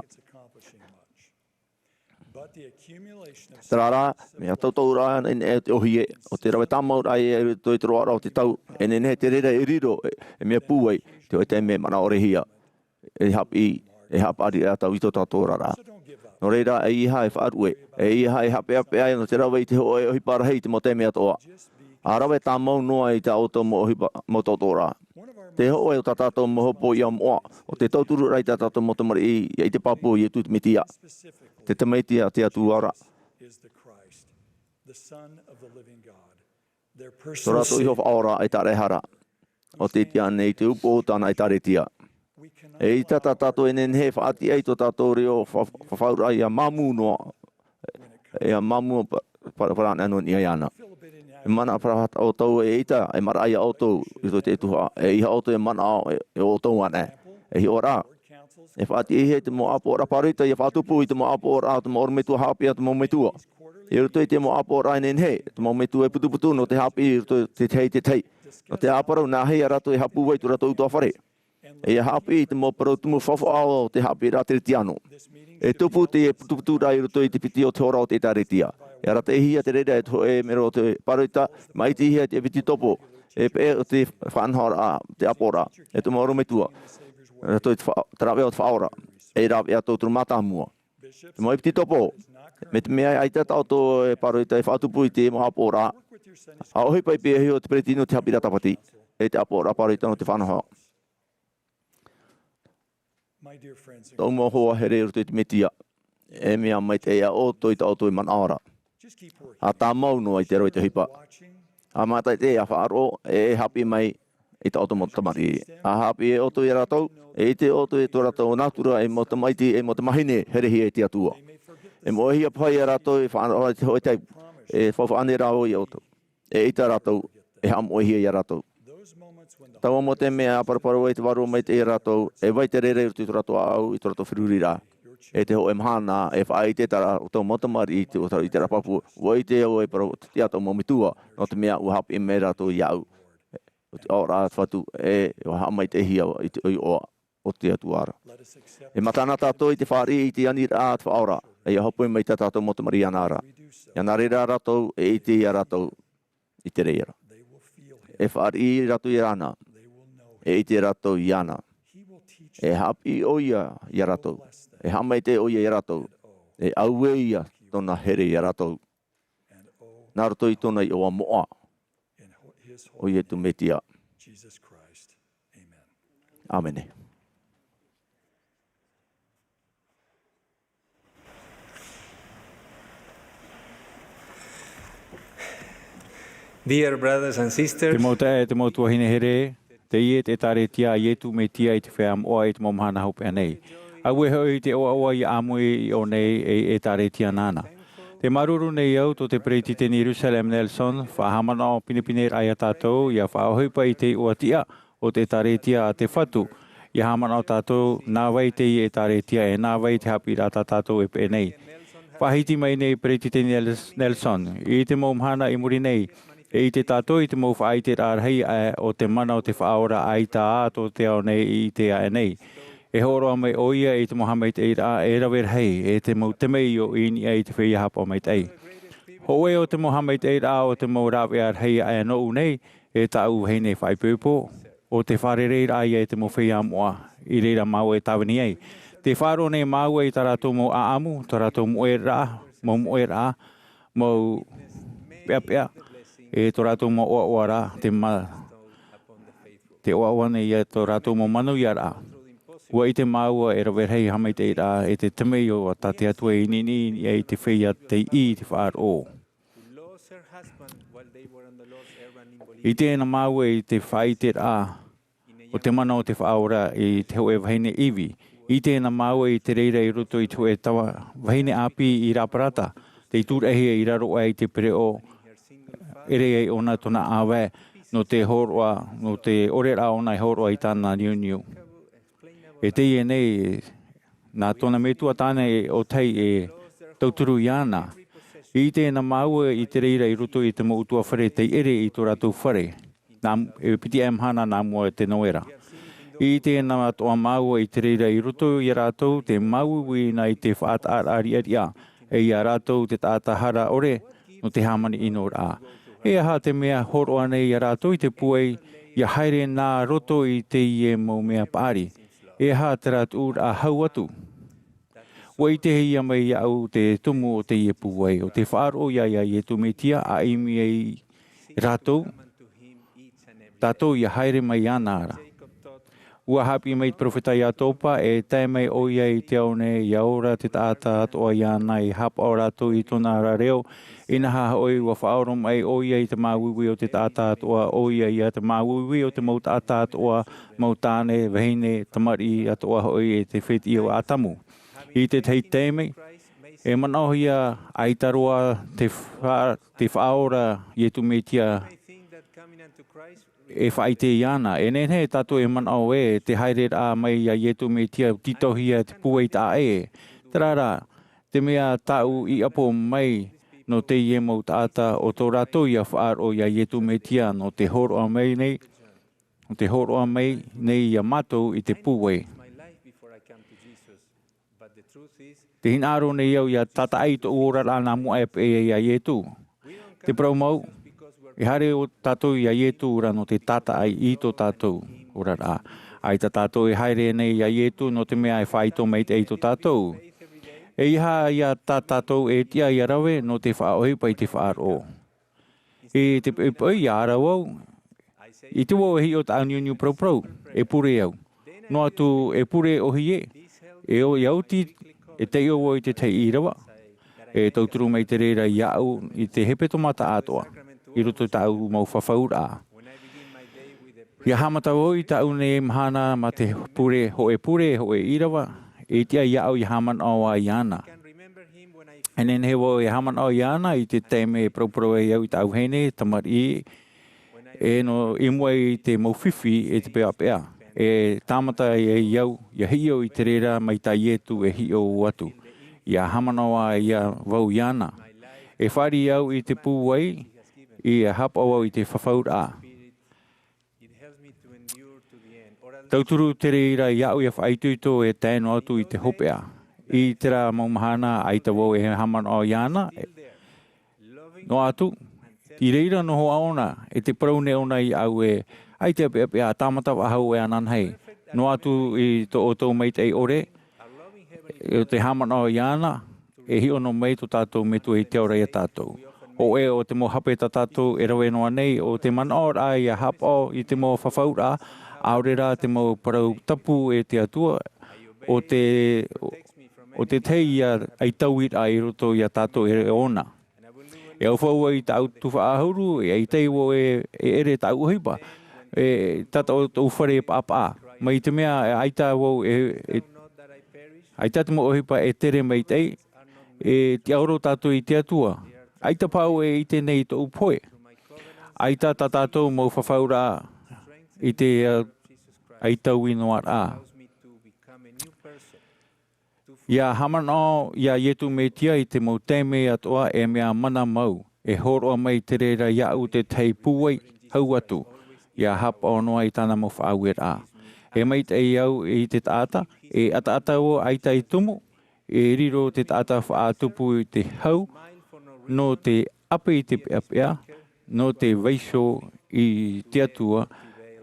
Tarara, mea tautau rā e te ohie, o te rawe tamau rā e toi te roa rā o te tau, e nene te rera e riro, e mea pūwei, te oi te me mana ore hia, e hap ari a tau i tō tātou rā. No reira e iha e whaarue, e iha e hape ai no te rawe i te hoe ohi parahei te mo te mea toa. A rawe tā mau noa i te auto mo tātou rā. Te hoe o tā tātou mo hopo i Amoa, o te tauturu rai tā tātou mo te mari i te papu i tu te mitia. Te tamaitia te atu ara. Tō rato iho whaora e tā rehara. O te tia nei te upo tāna i tā retia. E i tata tātou e nenhe whaati ei tō tātou reo whawhaura i a mamu noa. E a mamu parane anu ni aiana. E mana parahata o tau e ita e mara ai a o tau i tō te Tuha'a. E iha o tau e mana ao e o tau ane. E hi ora. E whaati e he te mo apo ora parita i a whatupu i te mo apo ora te mo ormetua hapi a te mo metua. E ruto i te mo apo ora e nenhe. Te mo metua e putuputu no te hapi i ruto te tei. No te aparau nā hei a rato e hapu wei tu rato utoa whare. E hapi i te mo parau tumu whawhao te hapi rātere tiano. E tupu te e putuputu rai ruto i te piti o te ora o te tāretia. E rata e hia te reira e mero o te paruita, mai te hia te piti topo. E pe o te whanhora te apora, e te moro metua. E toi te rawe o te whaora, e rawe a tō turu matamua. Te mo e piti topo, me te mea ai te tau tō e paruita e whatupu i te mo apora. A ohi pai pe o te pretino te hapi ratapati, e te apora paruita no te whanhora. Tau mo hoa here ruto i te metia, e mea mai te ea o toi ta o toi man aora. A tā mau noa i te roi te hipa. A mātai te ea whaaro, e hapi mai i ta oto mo tamari. A hapi e oto i ratou, e i te oto i tō ratou nātura e mo tamaiti e mo tamahine herehi e te atua. E mo hia pai e ratou i whaanora te hoi teipu, e whawhaane rao i oto. E i ta ratou, e ham o hia i ratou. Taua mo te mea aparaparu e te waru mai te i ratou, e vai te rere i tō ratou au i tō ratou whiruri rā. E te ho e Mahana, e whaai te tara o tau motamari i te o tau i te rapapu, wai te au e parau te atau mo mitua, no te mea uhapi e me ratou i au. O te ora whatu, e hamai te hia i te oi oa o te atu ara. E matana tātou i te whaari i te Āmuiraa te whaora, e hapui mai te tātou motamari anara. Iana reira ratou, e i te ia ratou i te reira. E whaari i ratou i rana, e i te ratou i ana. E hapi o ia i ratou. E hamai te o ia i ratou. E aue ia tōna here i ratou. Nā rato i tōna i o Āmuiraa. O ia tu metia. Amene. Dear brothers and sisters, Te mauta e te mautua hine here, te ie te tare tia i etu me tia i te whea Āmuiraa i te Mahana Maa anei. Aue hoi te oa i Āmui i o nei e tare tia nana. Te maruru nei au to te preiti te Jerusalem Nelson, whahamana o pinipine rai a tātou, ia whaohipa i te ua tia o te tare tia a te whatu. Ia hamana o tātou, nā wai te i e tare tia e nā wai te hapi rata tātou e pe nei. Whahiti mai nei preiti te Nelson, i te Mahana i muri nei, e i te tātou i te mau whaai te rārhei o te mana o te whaora ai tā ato te ao nei i te a nei. E horoa mai oia e te moha mai te ira e rawer hei e te mau te mei o ini e te whia hapa mai te ei. Ho e o te moha mai te ira o te mau rawe ar hei a no unei e tau hei nei whai pūpō. O te whare reira ai e te mo whia Āmuiraa i reira mau e tawani ei. Te wharo nei mau e tarato mo aamu, tarato Āmuiraa, mo pea, e tarato mo oara te oa nei e tarato mo manu iara. Ua i te maua e rawer hei hamai te ira e te tamei o tate atua i nini e te whia te i te whaaro. I tēnā maua i te whai te rā o te mana o te whaora i te hoe wahine iwi. I tēnā maua i te reira i roto i te hoe tawa wahine api i raparata. Te tūrehia i raro ai te pere o ere ei ona tona awe no te horoa, no te orera ona i horoa i tāna niuniu. E te i nei, nā tōna metua tāna o tei e tauturu i ana. I tēnā maua i te reira i roto i te mautua whare te ere i tō rātou whare. E piti e Mahana nā mua te noera. I tēnā toa maua i te reira i roto i rātou te mauwi na i te whaata ari aria. E i a rātou te tātahara ore no te hamani ino rā. E aha te mea horoa nei i a rātou i te puei i a haere nā roto i te ie mau mea pāri. E ha te rātu a hau atu. Wa i te hia mai au te tumu o te iepu wai, o te whaaro ia i tu metia a imi ei rātou. Tātou i a haere mai anara. Ua hapi mai profeta i Atopa e tae mai o ia i te aune i aura te tāta atoa i ana i hapa o rātou i tōna rareo. Ina haha oi ua whaoro mai o ia i te māwiwi o te tāta atoa, o ia i te māwiwi o te mau tāta atoa, mau tāne, wahine, tamari atoa oi e te whiti o atamu. I te tei teimei, e manaohia aitaroa te whaora i tu metia e whaite i ana. E nene tato e manao e te haere a mai a ietu me tia titohia te puei ta e. Tarara, te mea tau i apo mai no te ie mau taata o tō rato i a whaaro i a ietu me tia no te horoa mai nei, no te horoa mai nei i a matou i te puei. Te hinaro nei au i a tata ai to ora rana mua e i a ietu. Te praumau, e hare o tātou i a ietu ura no te tata ai i tō tātou ora rā. Ai ta tātou e haere nei i a ietu no te mea e whaito mei te i tō tātou. E iha i a tātou e tia i a rawe no te whaohi pai te whaaro. E te pai i a rawau, i te wo hi o ta aniuniu prau, e pure au. No atu e pure ohi e o iauti e te o i te tei i rawa. E tauturu mai te reira i au i te hepe tomata atoa. I roto tau mau whawhaura. Ia hamata o i tau ne Mahana Maa te pure ho e irawa. E tia i au i haman o a i ana. E nen hewo i haman o i ana i te teme e propro e au i tau hene, tamari e no i mua i te mauwhiwhi e te pea. E tāmata e iau, ia hio i te reira mai ta ietu e hio atu. Ia haman o a ia vau i ana. E whari au i te pūwai, i a hapa au i te whawhaura. Tauturu te reira i au i a whaituito e tēno atu i te hopea. I te rā mau mahana ai ta wau e haman o iana. No atu, i reira noho aona e te praune ona i au e ai te apea tāmata wahau e anan hei. No atu i tō o tō mei te ore, e te haman o iana, e hi ono mei tō tātou me tu e te ora i a tātou. O e o te mo hape ta tātou e rawe noa nei, o te manaor ai a hapo i te mo whawhaura, aurera te mo parau tapu e te atua, o te tei ai tauit ai roto i a tātou e ona. E au whaua i tau tuwha ahuru, e ai tei wo e ere tau hipa, e tata o tau whare papa. Mai te mea ai tā wo ai tata mo hipa e tere mai tei, e te auro tātou i te atua. Ai ta pau e i te nei tō upoe. Ai tā tātou mau whawhaura i te ai tau inoa rā. Ia hamano, ia ietu me tia i te mau teme atoa e mea mana mau. E horoa mai te reira iau te tei puai hau atu. Ia hapa onoa i tāna mau whaauer a. E mai te au i te taata, e ata o aita i tumu, e riro te taata whaatupu i te hau, no te ape i te pēpea, no te vaiso i te atua,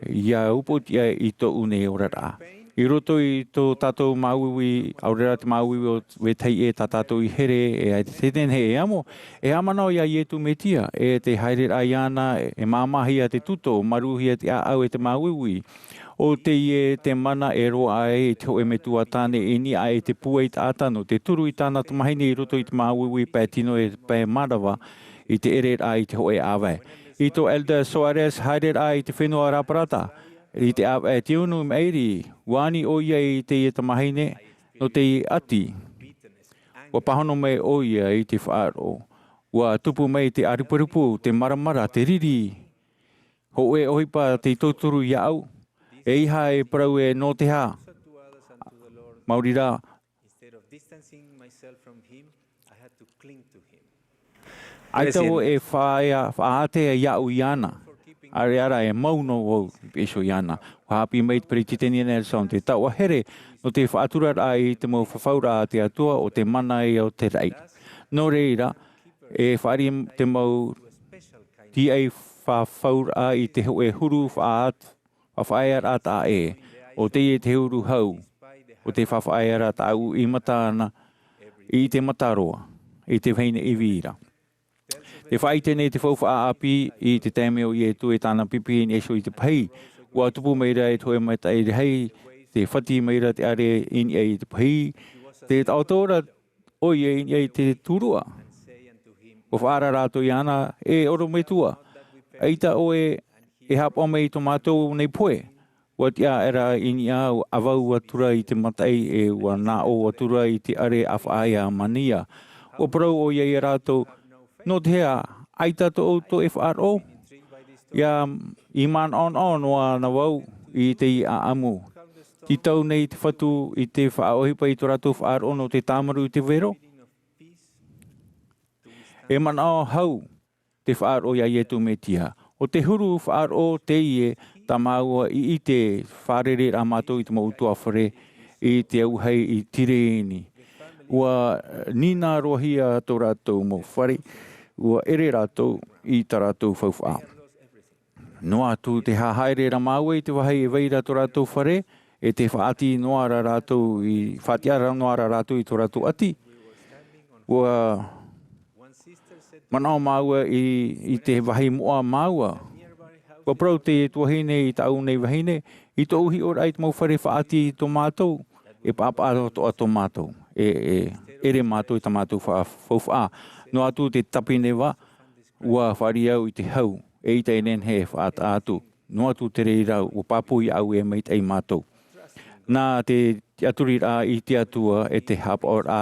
ia upotia i tō une orara. I roto i tō tātou mauiwi, aurera te mauiwi o wetei e tā tātou i here, e te tēn he e amo, e amanao ia i etu metia, e te haere aiana, e māmahi a te tuto, maruhi a te au e te mauiwi. O te ie te mana e roa e te hoe me tuatane e ni a e te pua i tātano, te turu i tāna tamahine i roto i te mauiwi pē tino e pē marawa i te ere a i te hoe awe. I tō Elder Soares haere a i te whenua raparata, i te awe te unu meiri, wani o ia i te i tamahine, no te i ati. Wa pahono mai o ia i te whaaro, wa tupu mai te aripurupu, te maramara, te riri. Ho e ohipa te tōturu i au, e iha e parau e no te hā. Maurira. Aitau e whaatea iau i ana. Are ara e mauno o peso i ana. Hapi mai te Perititenia Nelson, te tau here, no te whaatura ai te mo whawhaura te atua o te mana e o te rei. No reira, e whaari te mau ti ai whawhaura i te e huru whawhaiara ta e, o te e te huru hau, o te whawhaiara ta au i matana, i te mataroa, i te whaine i vira. Te whaitene te whauwha api i te teme o i e tu e tāna pipi ni eso i te pahi. Ua tupu meira e toe mai tai rehei, te whati meira te are in i te pahi. Te tautora o i e te turua. O whaara rātou i ana e oro me tua. Eita o e hapa o mei to mātou nei poe. Ua tia era in i au avau atura i te matai e ua nā o atura i te are a whaia mania. O parau o i e rātou no te hea, aita to o to FRO. Ia i man on wa na wau i te i a amu. Ti tau nei te whatu i te whaohipa i to rato FRO no te tāmaru i te vero. E man o hau te FRO ia ietu me tia. O te huru FRO te ie ta maua i te wharere a mātou i te mautua whare i te auhei i tireini. Ua nina rohia to rato mo whare. Ua ere rātou i tā rātou whauwha. No atu te hahaere ra maua i te wahai e veira tō rātou whare, e te whaati noara rātou i whaatiara noara rātou i tō rātou ati. Ua manao maua i te wahi moa maua. Ua prau te tuahine i tau nei wahine, i tō uhi ora i te mau whare whaati i tō mātou, e pāpā tō mātou, ere mātou i tā mātou whauwha. No atu te tapinewa, ua whari au i te hau, e i te enen he whaata atu. No atu te reira, ua pāpui au e meit ei mātou. Nā te aturi rā i te atua e te hapa o rā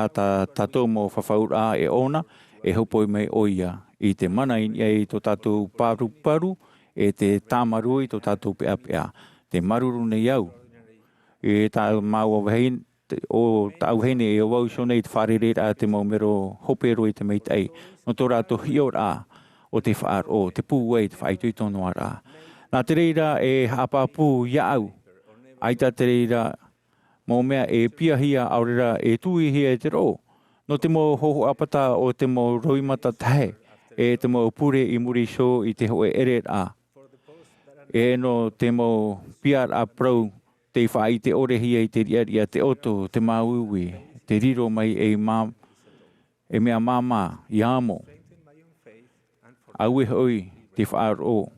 tātou mo whawhau rā e ona, e haupoi mei oia i te mana i tō tātou paru, e te tāmaru i tō tātou pēapea. Te maruru nei au, e tā maua wahin, o tau hene e o wau shone i te wharere a te maumero hopero i te meitei. No tō rātou hio rā o te whaaro, te pūwei, te whaitu i tonoa rā. Nā te reira e hapapū ia au. Aita te reira mō mea e piahia aurera e tuihia e te ro. No te mō hoho apata o te mō roimata tahe. E te mō pure i muri sho i te hoe ere rā. E no te mō piar a prau te whai te orehia i te riaria, te oto, te mauiwi, te riro mai e mea Mā'a i amo. Au e hoi te whaaro.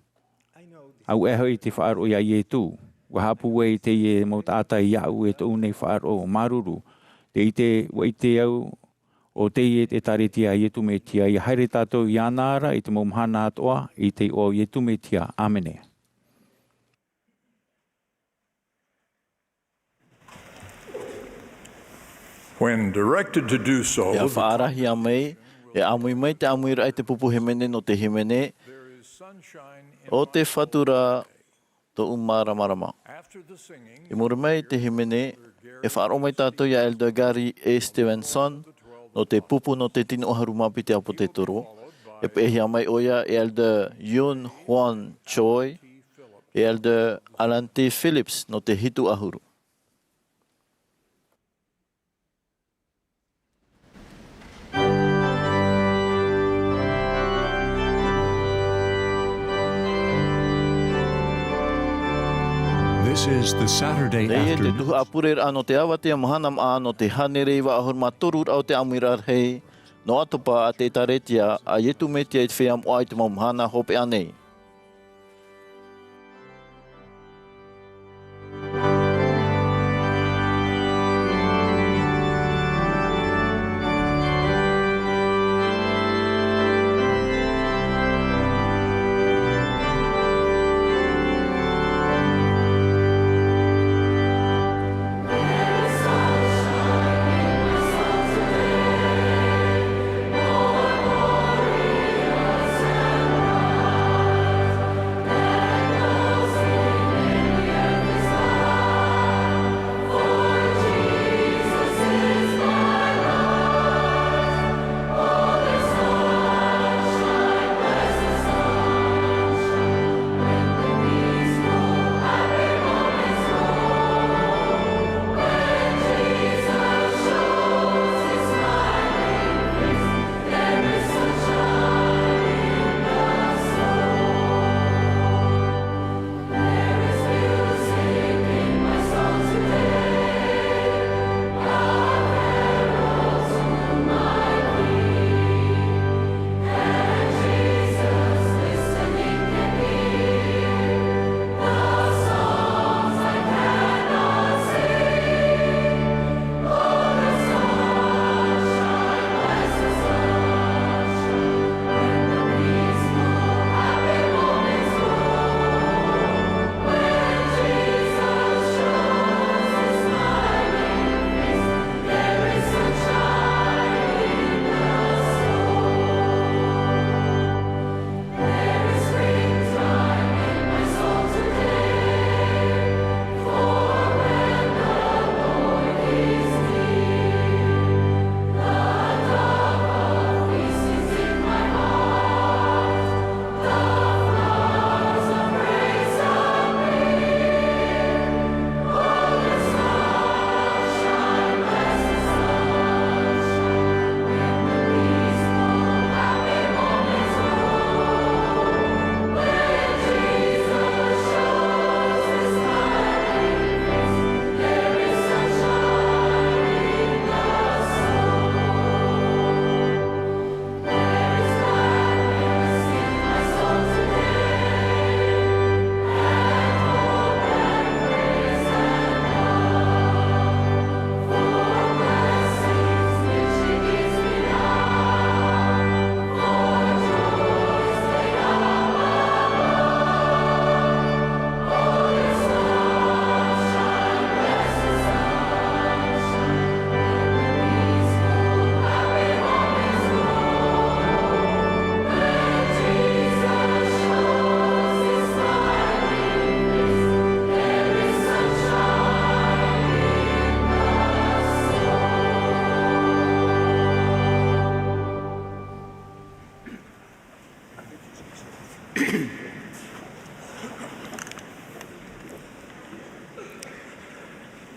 Au e hoi te whaaro ia i e tū. Wahapu e te i e mo tātai iau e tō nei whaaro, maruru. Te i te au o te i e taretia i e tu me tia. I haere tātou i anara i te mo Mahana Maa i te o i e tu me tia. Amene. When directed to do so, ia whaarahi a mei, e amui mai te Amuiraa te pupu hemene no te hemene, o te whatura tō Marama. I mura mai te hemene, e whaaro mai tātou ia Elder Gary A. Stevenson, no te pupu no te tino harumapi te apo te toro. E pehia mai oia e Elder Yun Huan Choi, Elder Alante Phillips no te hitu ahuru. This is the Saturday Te afternoon. Tuha'a Āmuiraa no te awa te Mahana Maa no te hanere wa ahur maturur au te Āmuiraa hei no Atopa a te taretia a yetu me te whea mo ai te Mahana hope anei.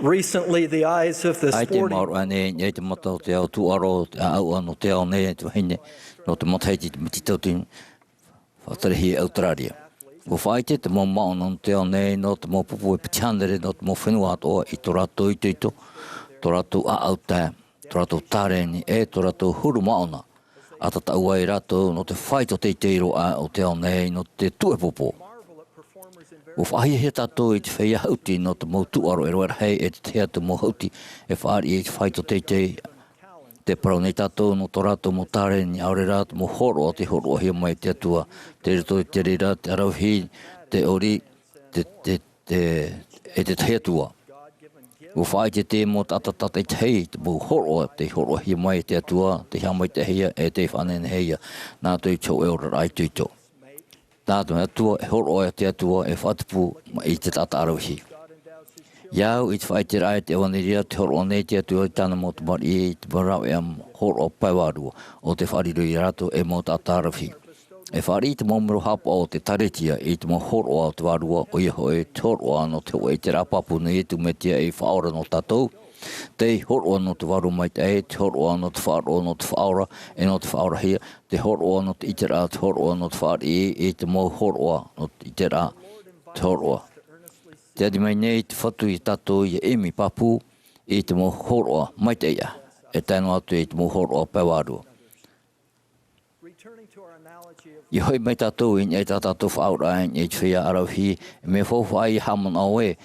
Recently, the eyes of the sporting... Ko whaite te mo mao non te o nei, no te mo pupu e pichandere, no te mo whenua atoa I tō rātou I tuito, tō rātou a au tā, tō rātou tāreni e, tō rātou huru maona. A tata ua I rātou no te whaito te teiro a o te o nei, no te tuepopo. Ko whahi he tātou I te whaia hauti, no te mo tuaro e roera hei e te tea te mo hauti, e whaari e te whaito te te parau nei tātou no tō rātou mo tāreni, aore rātou mo horo o te horo hia mai te atua, te rito I te rira, te arauhi, te ori, e te teatua. Ko whai te te mo tātata I te hei, te mo horo te horo hia mai te atua, te hia mai te heia, e te whanene heia, nā tui tau e ora rai tuito. Nā tui atua, e horo e te atua, e whatipu I te tata arauhi. Iau I te whai te rai te waniria, te horo nei te atua I tāna mo te mari I te marau e am horo paiwarua o te whariro I rato e mo tā tārawhi. E whare I te momero hapa o te taretia I te mo horo o te warua o iho e toro ano te o e te rapapu ni e tu metia e whaora no tatou. Te horo ano te waru mai te horo ano te whaaro no te whaora e no te whaora hia. Te horo ano te itera, te horo ano te whaare e te mo horo no te itera, te horo. Te adi mai nei te whatu I tatou I emi papu e te mo horo mai te ia. E tēnu atu e te mo horo pewaru. I hoi mai tātou I nei tātou whaura e te whia arauhi me whauwhai hamon au e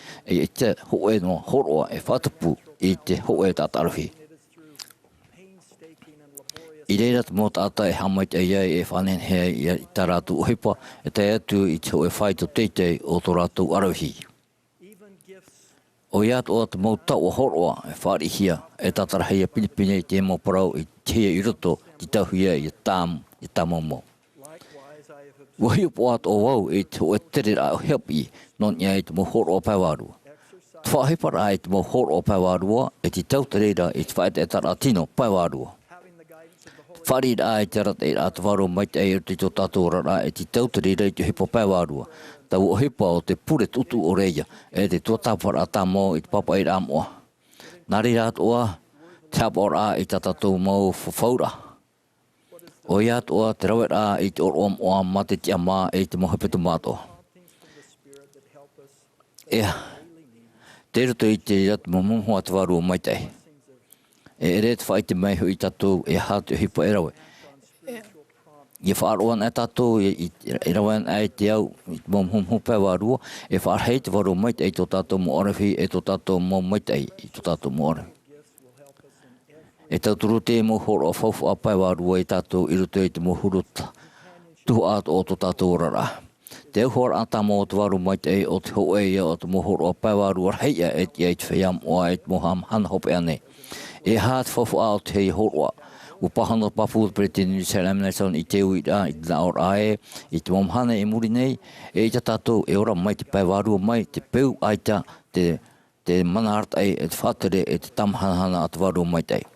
te hoe no horoa e whatupu I te hoe tātaruhi. I reira te mō tāta e hamai te iai e whanen hea I tā rātu ohipa e te atu I te hoe whai to teitei o tō rātu arauhi. O ia toa te mō tau horoa e whari hia e tātarahia pinipine I te mō parau I te hia I roto I tauhia I tāmomo. Wahi po ato o wau e te o tere a o hepi non ia e te mo horo o paiwarua. Te whahipara e te mo horo o paiwarua e te tautereira e te whaete e taratino paiwarua. Wharira e te rata e a te waro mai te e te tō tātou rara e te tautereira e te hipo paiwarua. Tau o hipa o te pure tutu o reia e te tō tāpara a tā mō I te papa e rāmoa. Nari rātoa te hapora e te tātou mō whaura. O ia toa te rawera I te oroam oa ma te tia mā e te mohepetu māto. Ea, te roto I te rat mo munghoa te waru o maitei. E ere te whai te meihu I tatou e hātu hipo e rawe. I whaaroan e tatou I rawan e te au I te munghoa pe waru e whaarhei te waru o maitei tō tatou mo orahi e tō tatou mo maitei I tō tatou mo orahi. E tau turu te mo horo a whauwha pai warua I tātou I roto I te mo huruta Tuha'a o tō tātou rara. Te auhora ata mo te waru mai te o te hoe ia o te mo horo a pai warua heia e te eit whiam o e te mo hana hope ane. E hāt whauwha o te hei horoa. U pahana papu pre te New Zealand Nation I te uira I te naor ae I te momhana e muri nei e te tātou e ora mai te pai warua mai te peu aita te manaharta e te whatere e te tamhanahana a te waru mai te.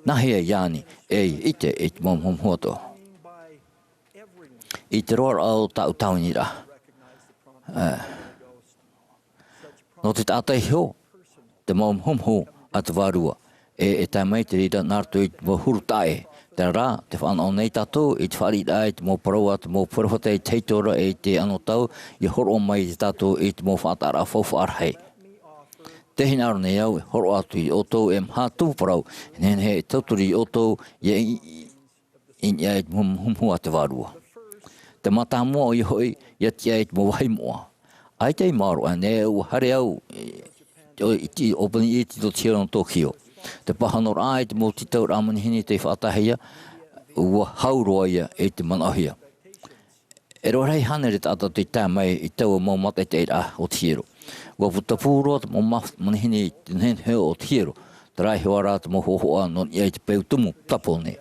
Nahia iani e ite e te momhoto. I te roar au tau taunira. No te tātai hio, te momho a te warua e tai mai te rira nārtu I te mohuru tae. Te rā, te whanau nei tātou I te wharira e te mō paraua, te mō purawhata I teitora e te ano tau I horo mai te tātou I te mō whaatara whauwha arhei. Te hinaro nei au, horo atu I otou e mha tuparau, nen he tauturi I otou I ia e humhua te warua. Te mata mua I hoi, ia tia e te mawai mua. Ai te maro ane au hare au, I opani I te tira no Tokyo. Te pahanor a e te mō titau ramani hini te whaatahia, ua hauroa ia e te manahia. E roa rei hanere tata te tāmai I tau mō mate te a o tiro. Wa puta pūroa te mō manihini te nen heo o tiro, te rai hewa rā te mō hohoa non ia I te peu tumu tapone.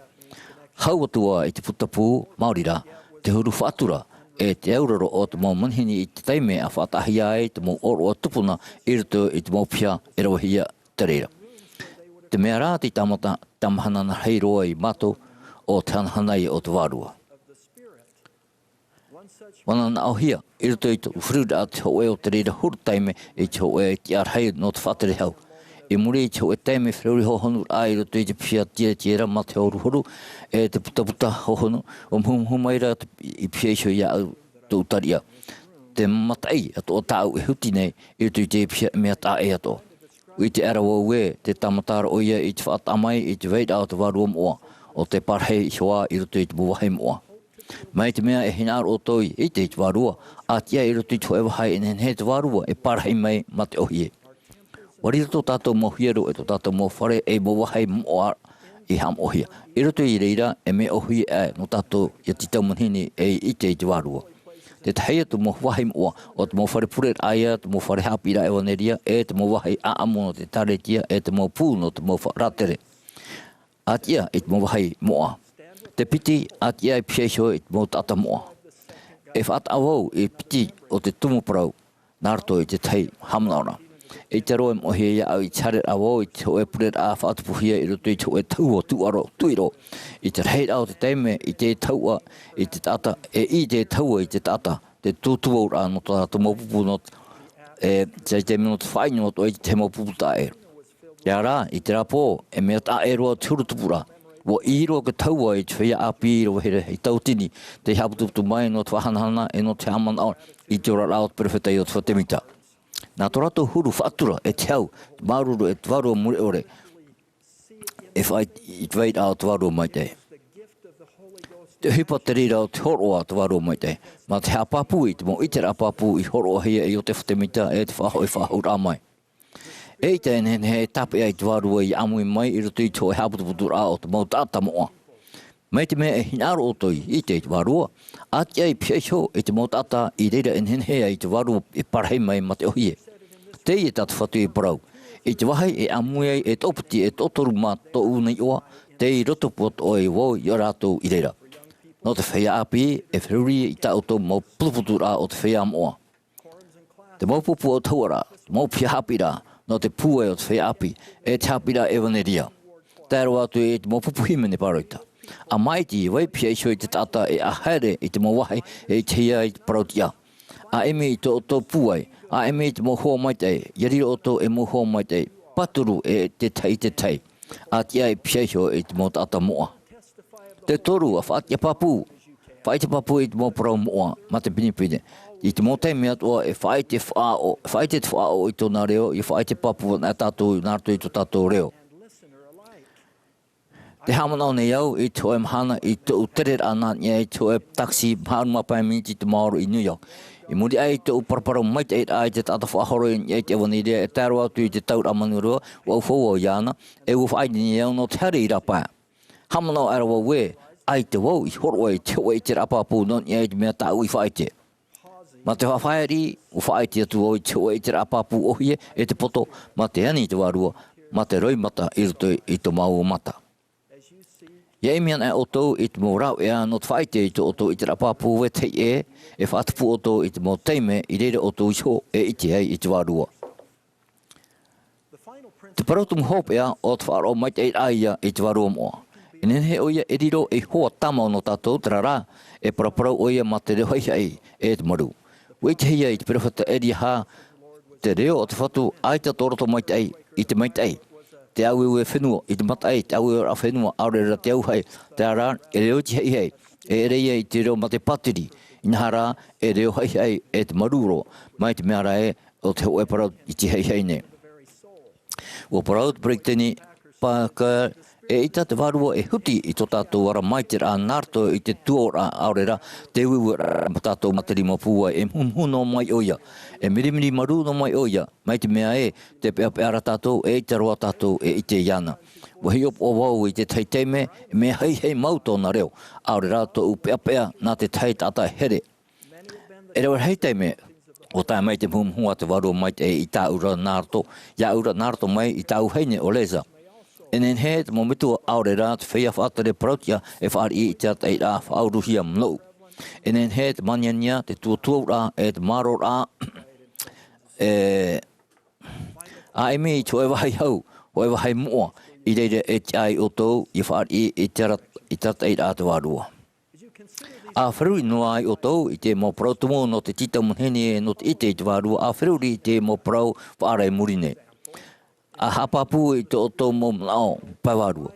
Hau atua I te puta pū, Maurira, te huru whatura, e te auraro o te mō manihini I te taime a whatahia e te mō oro a tupuna I roto I te mō pia e rawahia te reira. Te mea rā te tamata tamahana na heiroa I mato o te hanhanai o te warua. Wana na au hia, I roto I te uwhirura a te hoe o te reira huru taime I te hoe te arhei no te whatere hau. I muri I te hoe taime whirauri hohonu a I roto I te pia tiera ma te horu horu e te puta hohonu o mhumaira I pia isho ia au te utaria. Te matai ato o tāu e huti nei I roto I te pia mea tā e ato. I te arawa ue te tamatara o ia I te whaatamai I te veida o te warua moa o te parhei hoa I roto I te muwahe moa. Mai te mea e hinaro o toi I te warua, a tia I roto I te hoewahai enen he te warua e parhei mai ma te ohie. Wari roto tātou mo hiero e to tātou mo whare e mo wahai moa I ham ohia. I roto I reira e me ohie e no tātou I te tau manhini e I te warua. Te tahia tu mo wahai moa o te mo whare puret aia, te mo whare hapira e waneria e te mo wahai aamu no te taretia e te mo pū no te mo ratere. A tia I te mo wahai moa. Te piti at ia I piesho I te mō tata moa. E whaat awau I piti o te tumuparau, nārto I te tei hamnaora. e te roe mo he ia au I tare awo I te oe pure a whaatupuhia I roto I te oe tau o tuaro tuiro I te rei au te teime I te taua I te tata I te taua I te tata te tūtua ura no te mopupu no te mino te whai no te mopupu ta e ia rā I te rapo e mea ta e roa turutupura Wo iro ke taua I te whea api iro here I tautini te haputuputu mai no te whahanahana e no te amanao I te ora rao te perewhetai o te whatemita. Nā tō rato huru whaatura e te au, te maruru e te warua mure ore e whai I te weit ao te warua mai te. Te hipa te rira o te horoa te warua mai te. Ma te hapapu I te mo I te rapapu I horoa hea I o te whatemita e te whaho I whaho rā mai. E te enen he tape ai te warua I amui mai I roto I tō e haputuputu rā o te mau tāta moa. Mai te mea e hinaro o toi I te warua. Ati ai piaisho e te mau tāta I reira enen he ai te warua e parhei mai ma te ohie. Te I e tatu whatu I parau. I te wahai e amui ai e tōpiti e tōtoru mā tō unei oa. Te I roto pot o e wau I rātou I reira. No te whea api e whiruri I tāutou mau putuputu rā o te whea moa. Te mau pupu o tauara, te mau pia hapi rā. No te pua o te whea api, e te hapira e waneria. Tēro atu e te mopupu himene paroita. A maiti I wai pia iso I te tata e ahere I te mawahai e te hia I te parautia. A eme I te oto puai, a eme I te mohoa maitei, yarira oto e mohoa maitei, paturu e te tei. A tia I pia iso I te mo tata moa. Te toru a whaatia papu, whaite papu I te mo parau moa, ma te pinipine. I te motai mea toa e whaite te whaao I tōna reo, I whaite papu nā tātou nārtu I tō tātou reo. Te hamanao nei au I tō e mahana I tō utere rāna nia I tō e taksi Mā'a Maa pai minti te Māoru I New York. I muri ai tō uparaparo maita I ai te tata whaahoro I te wanirea e tāro atu I te taur amanurua wa uwhau o iana e uwhaide ni au no te hare I rapa. Hamanao arawa we ai te wau I horo ai te wai te rapapu no nia I te mea tāu I whaite. Ma te whawhaeri, u whaiti atu o I te oe I te rapapu ohie e te poto, ma te ani te warua, ma te roimata I roto I te mau mata. Ia imian e oto I te mo rau ea no te whaite I te oto I te rapapu we te e whaatupu oto I te mo teime I reira oto I ho e I te hei I te warua. Te parautum hope ea o te whaaro mai te aia I te warua moa. E nene oia e riro e hoa tamau no tātou te rara e paraparau oia ma te reo hei e te maru. Wei te hia I te perewhata e riha te reo o te whatu ai te toroto mai te I te mai te Te au e whenua I te mata te au e a whenua aurera te au hei. Te ara e reo te hei e reia I te reo ma te patiri. Inahara e reo hei e te maruro mai te meara e o te hoe parau I te hei ne. Ua parau te breakteni pāka e ita te warua e huti I tō tātou ara mai te rā nārto I te tuora aurera te uiwa ma tātou materi mapua e mhumhuno mai oia. E mirimiri maru no mai oia, mai te mea e te peara tātou e ita roa tātou e I te iana. Wahi op o wau I te teiteime e mea hei mau tōna reo, aurera tō upea nā te tei tātai here. E rewa hei teime, o tā mai te mhumhua te warua mai te I tā ura nārto, ia ura nārto mai I tā uheine o leza. E nen he te momitua aurera te whea whaatare parautia e whaari I te ata I rā whauruhia mnou. E nen he te maniania te tuatua rā e te maro rā a eme I tō e wahai hau o e wahai mua I reira e te ai o tōu I whaari I te ata I rā te warua. A wherui noa ai o tōu I te mo parautumo no te tita munhene no te ite I te warua a wheruri I te mo parau whaarai murine. A hapapu I te oto mo mnao pawarua.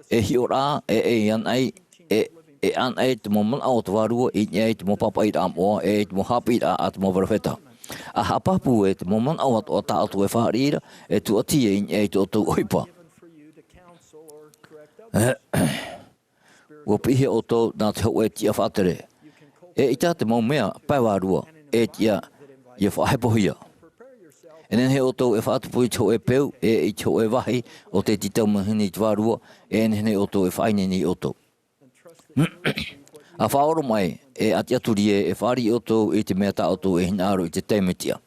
E hi ora e an ai te mo mnao te warua I nia te mo papa I Āmoa e te mo hapi I a te mo warwheta. A hapapu e te mo mnao o ta atu e whaarira e tu atia I nia te oto oipa. Ua pihe oto nā te hau e tia whaatere. E ita te mo mea pawarua e tia I whahepohia. E nen he oto e whaatupu I tō e peu e I tō e wahi o te titau mahini I te warua e nen he oto e whaineni oto. A whaoro mai e ati aturi e whaari oto I te mea ta oto e hinaro I te teimetia.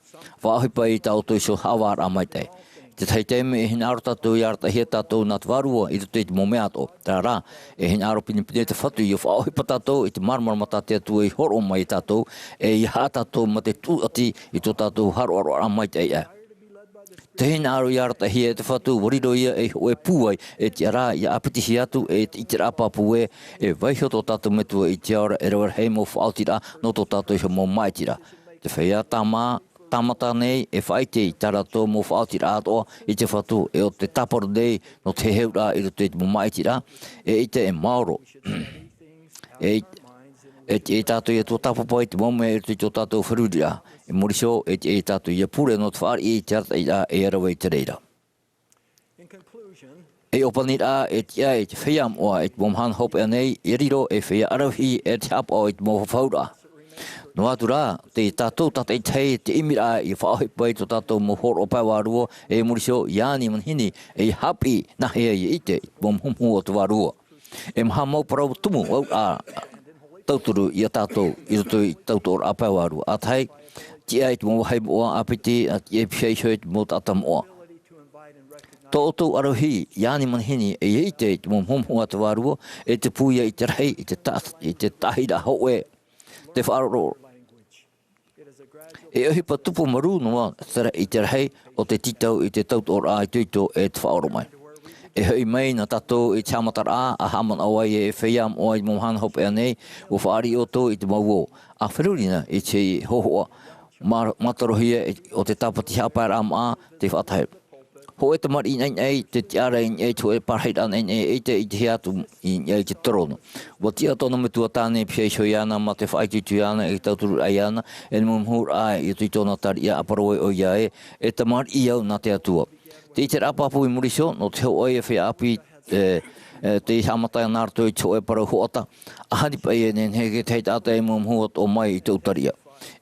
Whaahipa I ta oto I so hawara maitai. Te teiteme e hinaro tatou I arata hea tatou nā te warua I te mo mea ato. Tā rā e hinaro pinipine te whatu I o whaahipa tatou I te marmarama tate atu e horo mai tatou e I hā tatou ma te tuati I tō tatou haro aro maitai e. Te hina aru iarata hia te whatu wariro ia e hoe puai e te ara i apitisi atu e i te rapa pue e vaiho tō tātou metua i te ora e rawar hei mo whaotira no tō tātou i mo maitira. Te whaia tamata nei e whaite i tarato mo whaotira atoa i te whatu e o te taparu nei no te heura i roto i te mo maitira e i te e maoro. E te tātou i tō tapapa i te mome e tō tātou wharurira. E moriso e te tātou i a pure no te whaari i te arata i a e arawa i te reira. E opanira e te ai te whia moa e te momhan hope anei e riro e whia arahi e te hapa o i te moha whaura. No atu rā, te tātou tata i tei te imira i whaohipa i tō tātou mohoro pāwarua e moriso i āni manhini e hapi nahea i ite i te momhumu o te warua. E maha mau parau tumu au a tauturu i a tātou i roto i tautoro a pāwarua. A tai, ti ai te mawahai moa apiti a ti e pishai hoi te mo tata moa. Tō otou arohi i āni manhini e ite i te momhumu a te warua e te puia i te rei i te tahira hoe te whaaroro. E ohipa tupu maru noa i te rei o te titau i te tautoro a i tuito e te whaoro mai. E hoi mai na tatou i te amatara a haman awai e whiam o i momhana hope anei o whaari o tō i te mauo. A whirurina i te hohoa matarohia o te tapati hapaira Mā'a te whaatahir. Ho e te mari nei te tiara i tu e parhaira nei te i te hiatu i te torono. Wa tia tōna me tua tāne pia i shoiana ma te whaitutu iana e tauturu aiana e mumhur ai i tui tōna tari ia aparoi o iae e te mari i au na te atua. Te i te rapapu i muriso no te hoi e whia api te hamatai nārto i tō e parau hoata a haripa i e nen heke te tātai mumhuat o mai i te utaria.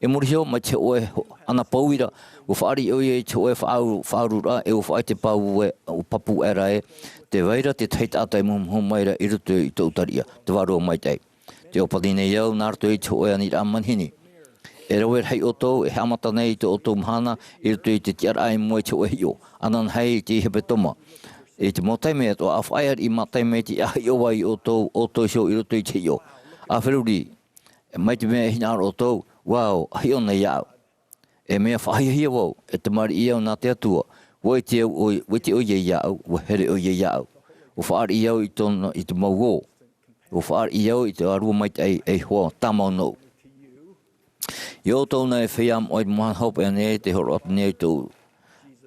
E muriso mai te oe ana pauira o whaari o i te oe whaarura e o whaai te pau e o papu e rae te waira te teit atai mumhu maira i rutu i te utaria te waro mai tei. Te opadine iau nārto i te oe anira manhini. E rawer hei o tō e hamata nei te o tō mhana i rutu i te tiarai moe te oe hio anan hei te hepe toma. E te motaime ato a whaiar i mataime te ahi o wai o tō sio i rutu i te hio. A whiruri, mai te mea hinaro o tō, wow, ahi o nei au. E mea whahihia wau, e te mari iau nā te atua, wai te o ye iau, wa here o ye iau. O whaari iau i te mauo, o whaari iau i te arua mai te hoa, tamau nou. I o tōna e whiam o i mohan hope ane te horo atu nei tō.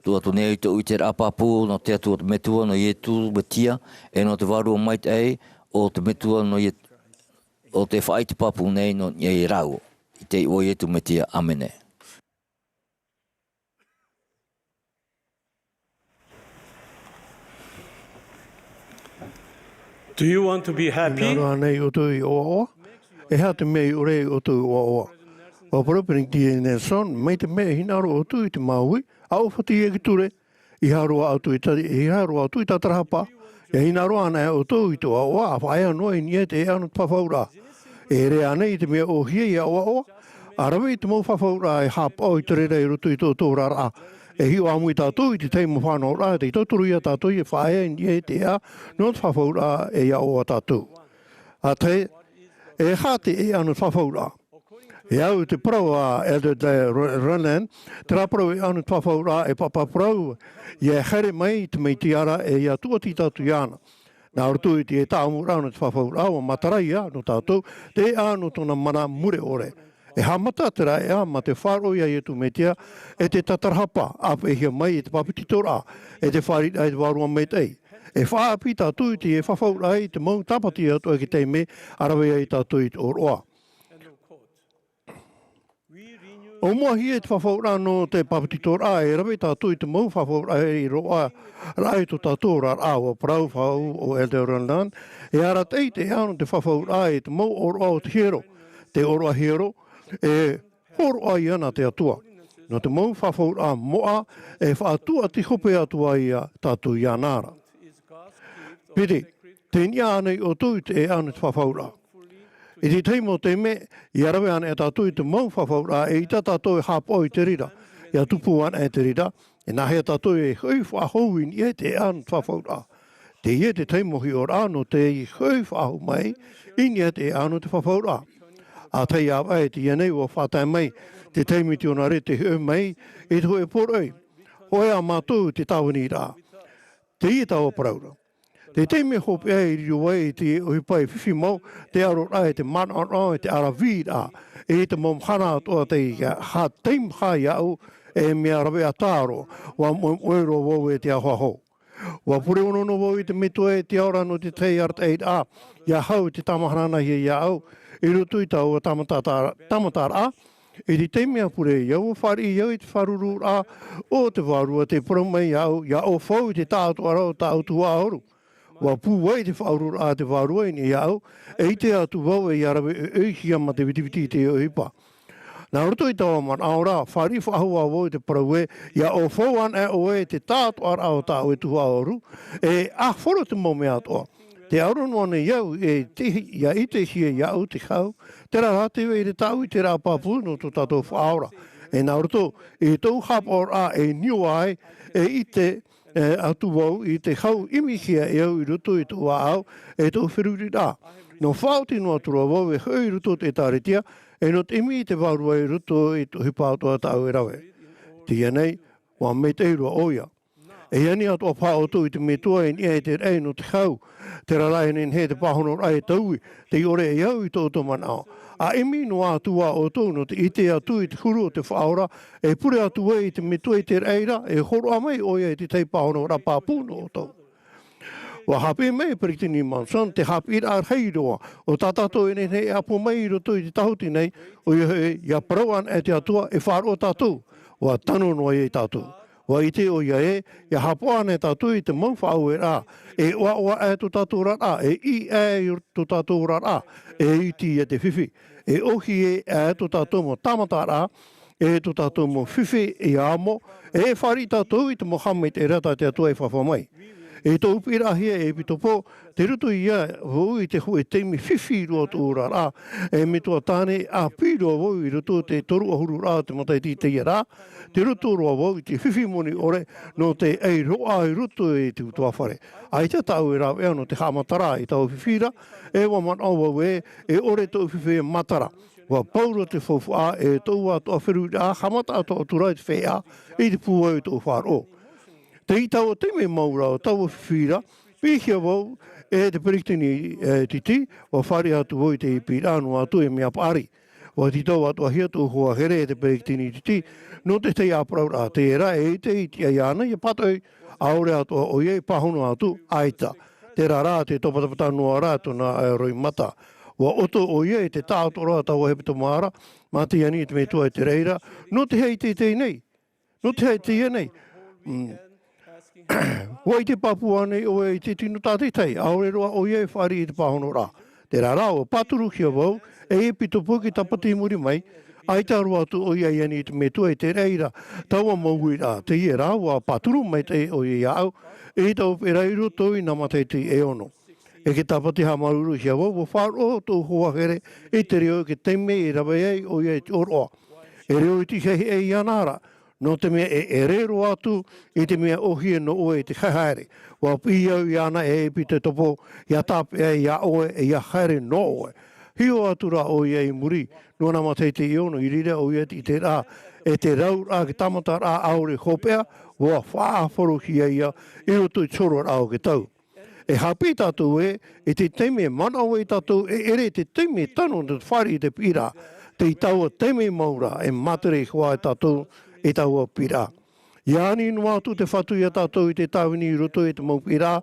Tu atu nei tō i te rapapu no te atua te metua no i tū betia, e no te warua mai te o te metua no i o te whai te papu nei no i rau. I te o i tu metia amene. Do you want to be happy? Nara nei o tui o oa. E hea te mei o rei o tui o oa. Wa propering ti e ne son, mei te mei hinaro o tui te maui, au whati e ki ture, i haroa au tui tatarahapa, e hinaro ana e o tui to a oa, a whaia noa i nie te e anu whawhaura. E rea nei te mea o hia i a oa oa, a rawe i te mau whawhaura e hapa o i te rere i rutu i tō tō rara. E hiu amui tātou i te teimo whanau rā, te i tauturu ia tātou i whaia i nie te ea, no te whawhaura e a oa tātou. A te, e hate e anu whawhaura. E au te parau a Elder Runland, te raparau e anu whawhaura e papaparau, i e here mai te mei tiara e ia tuati tātou iana. Nā rutu i te e tāmura anu te whawhaura, o matarai a no tātou, te anu tōna mana mure ore. E hamata te rai a ma te wharo ia i tu metia, e te tatarhapa, ap e hia mai e te papititora, e te wharit ai te warua mei tei. E whaapi tātou i te e whawhaura i te mau tapati atu e ki teime, arawe ai tātou i te oroa. O mua hi e te whawhaura no te papititora, e rawe tātou i te mau whawhaura i roa, rai to tātou rar awa parau whau o Elder Runland, e arat ei te anu te whawhaura i te mau oroa o te hero, te oroa hero, e horo ai ana te atua. No te mau whawhaura moa e whaatua te hope atua i a tātou i anara. Pere, te nia anei o tui te e anu te whawhaura. I te teimo te me, i arawe ana e tātou i te mau whawhaura e i ta tātou e hāpoi te rira. I a tupu ana e te rira, e nahea tātou e hui whahouin i e te anu te whawhaura. Te i e te teimo hi o rāno te i hui whahou mai, i ni e te anu te whawhaura. A tei a wai te ianei o whatai mai, te teimi te ona re te hui mai, e te hui poroi. Hoea mātou te tāwani rā. Te i tāua paraura. Te teime hopi e riwai te uhipai whiwhi mau, te aro rai te Mā'a te arawi rā. E te Mahana Maa te ha teim hai au e mea rawe ataro wa moero wau e te ahoaho. Wa pure ono no wau i te metua e te aora no te tei art eid a, ia hau te tamaharana hi ia au, i rutu i tau tamatara a, e te teimea pure iau whari iau i te wharuru a, o te warua te purumai iau, ia o whau i te tātua o tāu Tuha'a horu. Wa pūwai te whaurur a te warua i ni iau, e te atu wau e iarawe e hia ma te vitiviti te ohipa. Nā roto i taua man aora, whari whahua wau te paraue, ia o whauan e oe te tātua o tāu e Tuha'a horu, e a whoro te mome atoa. Te aronoane iau e te ia i te hia iau te kau, te rarate e te tau i te rāpapu no tō tātou whaora. E nā roto, e tau hapor a e niu ai, e i te atu wau i te hau imihia e au i ruto i tō au e tō whiruri rā. No whauti no atura wau e hui ruto te tāretia e no te imi i te warua i ruto i tō hipātua tau e rawe. Tia nei, wa me te irua oia. E ani atua pāotu i te metua e nia e te rei no te hau, te ralae nen he te pahono rai taui, te ore e au i tō tō manao. A imi no atua o tō no te ite atu i te huru o te whaora, e pure atua i te metua i te reira, e horo amai oia i te tei pahono rapa pūno o tō. Wa hape mai peritini manson, te hape ir ar heiroa, o tatato e nei apo mai i roto i te tahuti nei, o ia parauan e te atua e wharo tātou, wa tano noa i tātou. Wa i te o ia ia hapoane tātou i te mau whau e rā, e oa e tō tātou rā, e i e tō tātou rā, e i ti e te whiwhi, e ohi e tō tātou mo tamata rā, e tō tātou mo whiwhi i amo, e whari tātou i te Mohamed e rata te atua e whawhamai. E tō upirahia e pitopo, te ruto ia wau i te hui teimi whiwhi rua tō rā, e me tō tāne a pīroa wau i ruto te toru ahuru rā te matai te rā, te ruto rua wau i te whiwhi moni ore no te ei roa i ruto e te utua whare. Ai te tau e rā ea no te hamatara i tau whiwhira, e wa man au wau e ore tō whiwhi e matara. Wa paura te whawha e tō atua whiru rā, hamata ato atura i te whea, i te pūa i tō wharo. Te i tau te me maura o tau whiwhira, pihia wau e te perikitini titi, wa whare atu wau i te pirānu atu e mea pāri. Wa ti tau atu ahia tō hoa here e te perikitini titi, no te te apraura te era e te i tia iana, i patoi aore atu o iei pahono atu aita. Te rara te topatapata noa rā tōna roi mata. Wa oto o iei te tātora tau hepito maara, mā te ani te me tua e te reira, no te hei te nei. No te hei te nei. Wa i te papua nei o e te tino tātei, aore roa o iei whari i te pahono rā. Te rara o paturu kia wau, e pito puki tapati muri mai, ai tā roa tu o iei ani i te metua i te reira, taua maui rā, te ie rā, wa paturu mai te o iei au, e tau pereiro toi na matai te e ono. E ke tapati ha maruru kia wau, wa wharo tō hoa here, e te reo ke teime i rawa iei o iei te oroa. E reo i ti hei e ianara, no te mea e rero atu, i te mea ohie no oe te haere. Wa pia i ana e pite topo, ia tape e ia oe e ia haere no oe. Hio atura o ia i muri, no na matei te iono i rira o ia i te rā, e te rau rā ke tamata rā aore hopea, wa whaaforo kia ia, i roto i tsoro rā o ke tau. E hapi tātou e te teime mana oe tātou, e ere te teime tano te whari te pira, te i taua teime maura, e matere hoa e tātou, e taua pira. Iani no atu te whatu ia tātou i te tāwini i roto i te mau pira,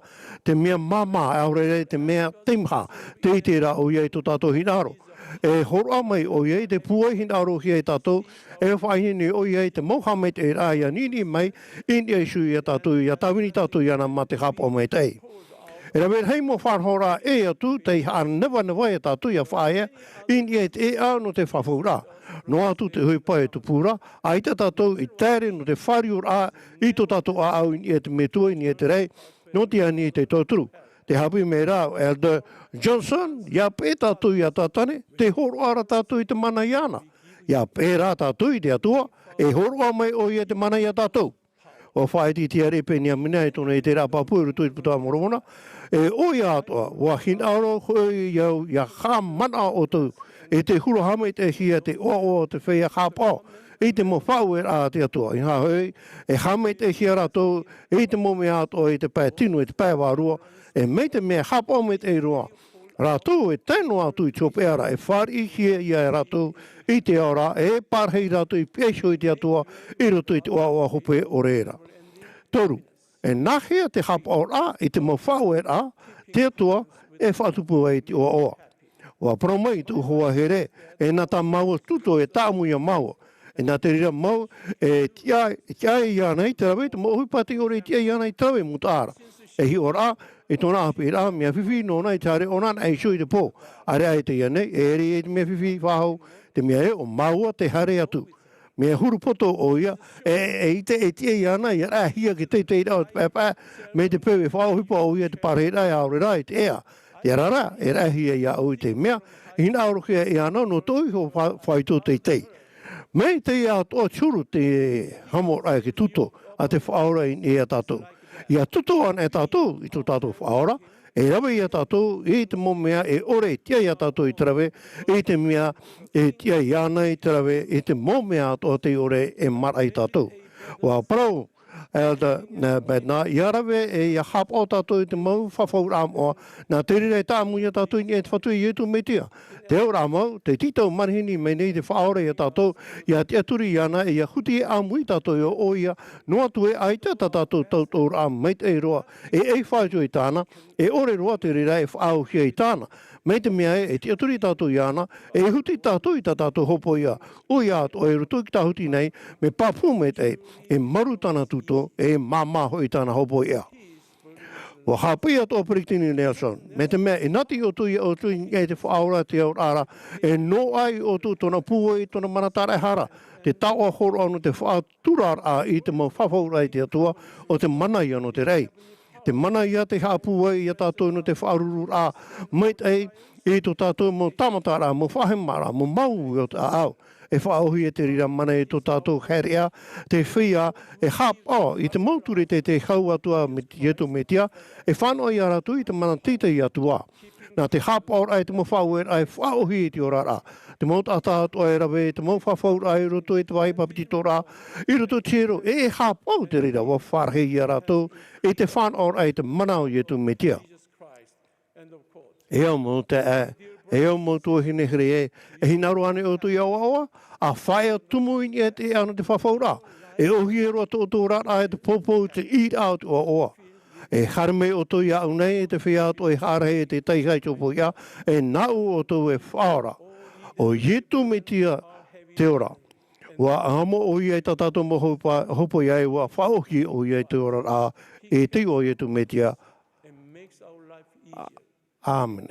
te mea mama aurere, te mea temha, te i te rā o iei tō tātou hinaro. E hora mai o iei te pua hinaro hi e tātou, e whaihini o iei te Mohamed e rā ia nini mai, india isu i a tātou, ia tāwini tātou iana ma te hapo mai tei. E rawe hei mo whanhora e atu, te ha newa e tātou ia whaia, india e au no te whawhura. No atu te hui pai tu pura, a ita tātou i tēre no te whariur a, i tō tātou a au i te metua i te rei, no te ani i te tōturu. Te hapi me rā, Elder Johnson, ia pē tātou i a tātane, te horo ara tātou i te mana iana. Ia pē rā tātou i te atua, e horo a mai o i te mana i a tātou. O whaiti te arepe ni a mina e tōna i te rā papueru tui puta moromona, e o i atua, wa hinaro hoi iau, ia ha mana o tau, e te huro hama i te hia te o te whea hapao, i te mo whau te atua. I hahoi, e hame te hia rātou, i te mo mea atua i te pai tinu, i te pai wārua, e mei te mea hapa me te roa. Rātou e tēno atu i tō peara, e whari hia ia e rātou i te ora, e parhei rātou i peisho i te atua, i roto i te oa hope o reira. Toru, e nahea te hapa o rā, i te mo whau te atua, e whatupu ai te oa. Wa promai tu hoa here, e nā tā maua tuto e tā muia maua. E nā te rira mau, e tia i ana i te rawe, te mo hui pati ore tia i ana i te rawe mutaara. E hi ora, e tōna hapi rā, mea whiwhi no nei tāre, o nāna ei sui te pō. Are ai te ianei, e eri e te mea whiwhi whahau, te mea e o maua te hare atu. Mea huru poto o ia, e ite e tia i ana, i rā hia ki te rao te pēpā, me te pēwe whauhipa o ia te parhera i aure rā i te ea. Te rara, e rahia i au te mea, hina arokia i ana no toi ho whaito te. Mei te ia toa churu te hamora ki tuto, a te whaora i ea tātou. Ia tuto an e tātou, i tō tātou whaora, e rawe i a tātou, i te mo mea, e ore tia i a tātou i te rawe, i te mea, e tia i ana i te rawe, i te mo mea toa te ore e mara i tātou. Wa parau, nā iarawe e ia hap o tātou i te mau whawhau rāmoa, nā te rira e tā muia tātou i e te whatui i etu me tia. Te au rāmau, te titau marihini me nei te whaore i a tātou, ia te aturi i ana, ia huti e āmui tātou i o ia, no atu e aita tātou tātou rāmu meit e roa, e whaitu i tāna, e ore roa te rira e whaau hia i tāna. Mei te mea e te aturi tātou i ana, e huti tātou i tātou hopo ia, o ia ato e rutu ki tā huti nei, me papu me te e maru tāna tuto, e Mā'a hoi tāna hopo ia. Wa hapi ato Perikini Nelson, me te mea e nati o tui e te whaora te au rara, e no ai o tu tona pua i tona manatare hara, te taua horo anu te whaaturar a i te mau whawhaura i te atua, o te mana i anu te rei. Te mana ia te hapua i a tātou no te whaaruru a meit ei i tō tātou mo tamatara, mo whahemara, mo mau o te au. E whaohi e te rira mana i tō tātou herea, te whia e hapa i te mauture te hau atua me ietu me tia, e whanau i aratu i te mana tita i atua. Nā te hapa ora e te mo whau e ai whaohi i te orara. Te mau tata atua e rawe, te mau whawhaura ai roto e te waipapiti tora, i roto tiro e hapau te rira wa wharhe i aratu, i te whanau ai te manau i etu me tia. E au mo te e au mo tō hine here e hinaru ane o tu i awa, a whaia tumu i e te anu te whawhaura. E ohi e roa tō rara e te popo te eat out o oa. E harme o tō ia au nei e te whia ato e harahe e te teikai topo ia, e nau o tō e whaora. O ietu me tia te ora. Wa amo o ia i tatato mo hopo iai wa whaohi o ia i te ora a e te o ietu me tia. Amen.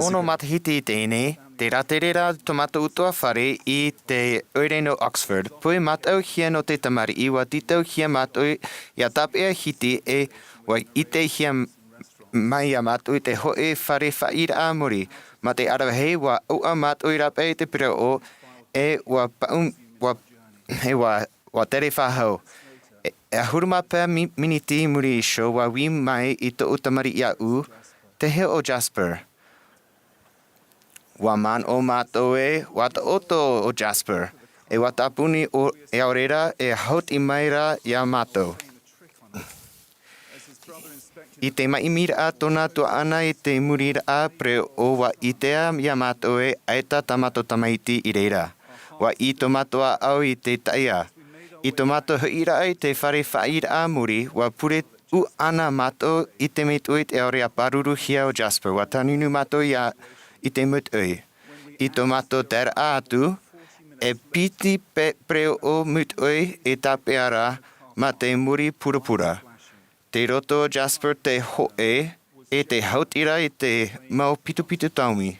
Ono matahiti i tēnei, te raterera tomato utoa whare i te oire no Oxford. Pui matau hia no te tamari i wa titau hia matau i a tapea hiti e wa i te hia mai a matau i te hoe whare whaira Āmuiraa. Ma te arawahei wa ua matau i rape i te pira o e wa paum wa tere whahau. E ahuruma pia miniti muri i show wa wi mai i to utamari i a u te he o Jasper. Wa man o mātou e, wata oto o Jasper. E wata apuni o e aurera e haut i maira i a mātou. I te Āmuiraa tona tua ana i te Āmuiraa pre o wa i tea i a mātou e aeta tamato tamaiti i reira. Wa i tomatoa au i te taia. I tomato huira ai te whare whaira Āmuiraa wa pure u ana mātou i te metuit e aurea paruru hia o Jasper. Wa tanunu mātou i te mutui. I tomato ter atu, e piti preo o mutui e tapeara ma te muri purapura. Te roto o Jasper te hoe e te hautira i te mau pitu taumi.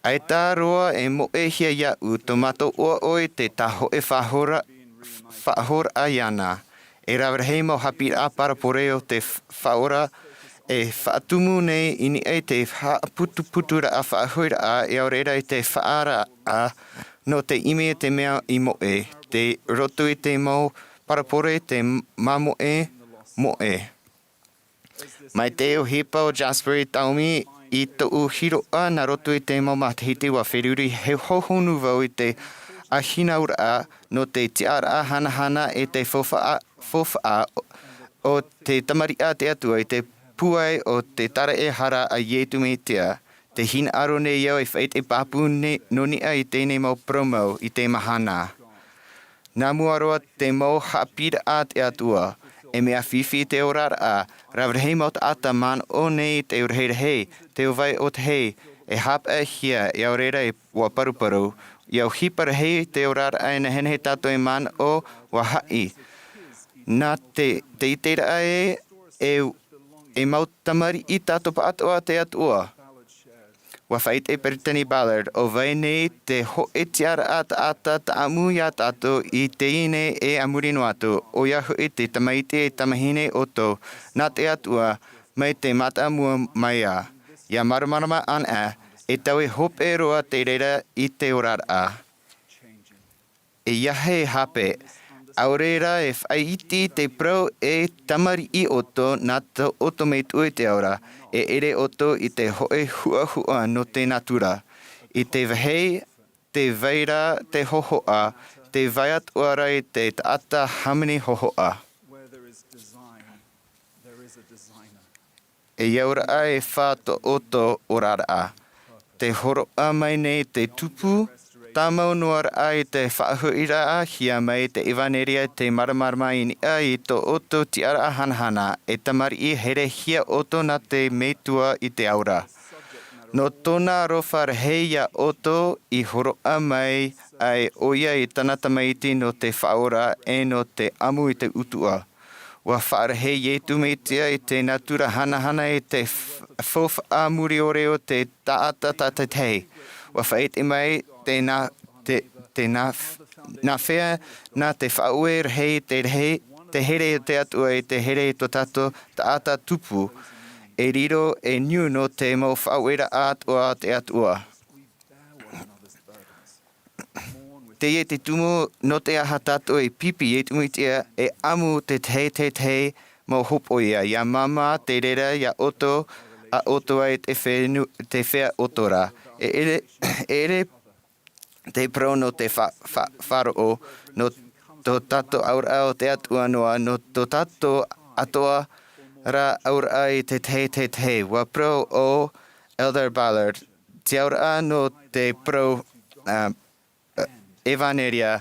Ai tā roa e moe hia iau tomato oa oi te taho e whahora a iana. E rawrahei mau hapira paraporeo te whaora e whaatumu nei ini e te putura a whahoira a e aurera i te whaara a no te ime te mea I moe, te roto I te mau parapore te mamoe moe. Mai te o hipa o Jasper I taumi I to'u hiroa na roto I te mau matahiti wa whiruri he hohonu vau I te Āmuiraa no te tiara hanahana e te fofa'a o te tamaria te atua I te puai o te tara e hara a ietu me tia. Te hina aro ne iau e whait e papu no nia I tēnei mau promo I te mahana. Nā muaroa te mau hapira a te atua, e mea whiwhi te orara, rawrehei mau te ata man o nei te urhei te uwai o te hei, e hapa hia I au reira e wa paruparu, I au hipara hei te orara e na henhe tato e man o wa hai. Nā te iteira e mau tamari I Ātopa atoa te atua. Wa whait e Brittany Ballard o vai nei te ho e tiara ata ta Amuiraa tato I te ine e amurino atu o iahu I te tamaite e tamahine oto nā te atua mai te Mā'a Mā'a. Ia maramarama ana e tau e hope roa te reira I te Āmuiraa. E iahe hape. Aureira e whaiti te prau e tamari I oto nā te oto me tue te aura, e ere oto I te hoe hua no te natura. I te vahei, te vaira, te hohoa, te vaiat uara I te taata hamini hohoa. E Āmuiraa e whāto oto Āmuiraa. Te horoa mai nei te tupu, Tāmau noar ai te whaahuira hia mai te iwaneria te maramarama I to oto tiara hanahana e tamari I here hia oto na te meitua I te aura. No tōna rofa reheia oto I horoa mai ai oia I tana tamaiti no te whaora e no te amu I te utua. Wa whaarehei e tumeitia I te natura hanahana I te whowha muri oreo te taata tatatei. Wa whait mai te na whea na te whaue rehei te here te atua I te here to tato taata tupu. E riro e niu no te mau whauera atua te atua. Te e te tumo no te aha tato e pipi e tumuitia e amu te te mau hopo ia. Ia mama te rera ia oto a oto ai te whea otora. E ere te pro no te wharo no to tato aura o te atua noa no to tato atoa ra aura I te wa pro o Elder Ballard. Te aura no te pro evaneria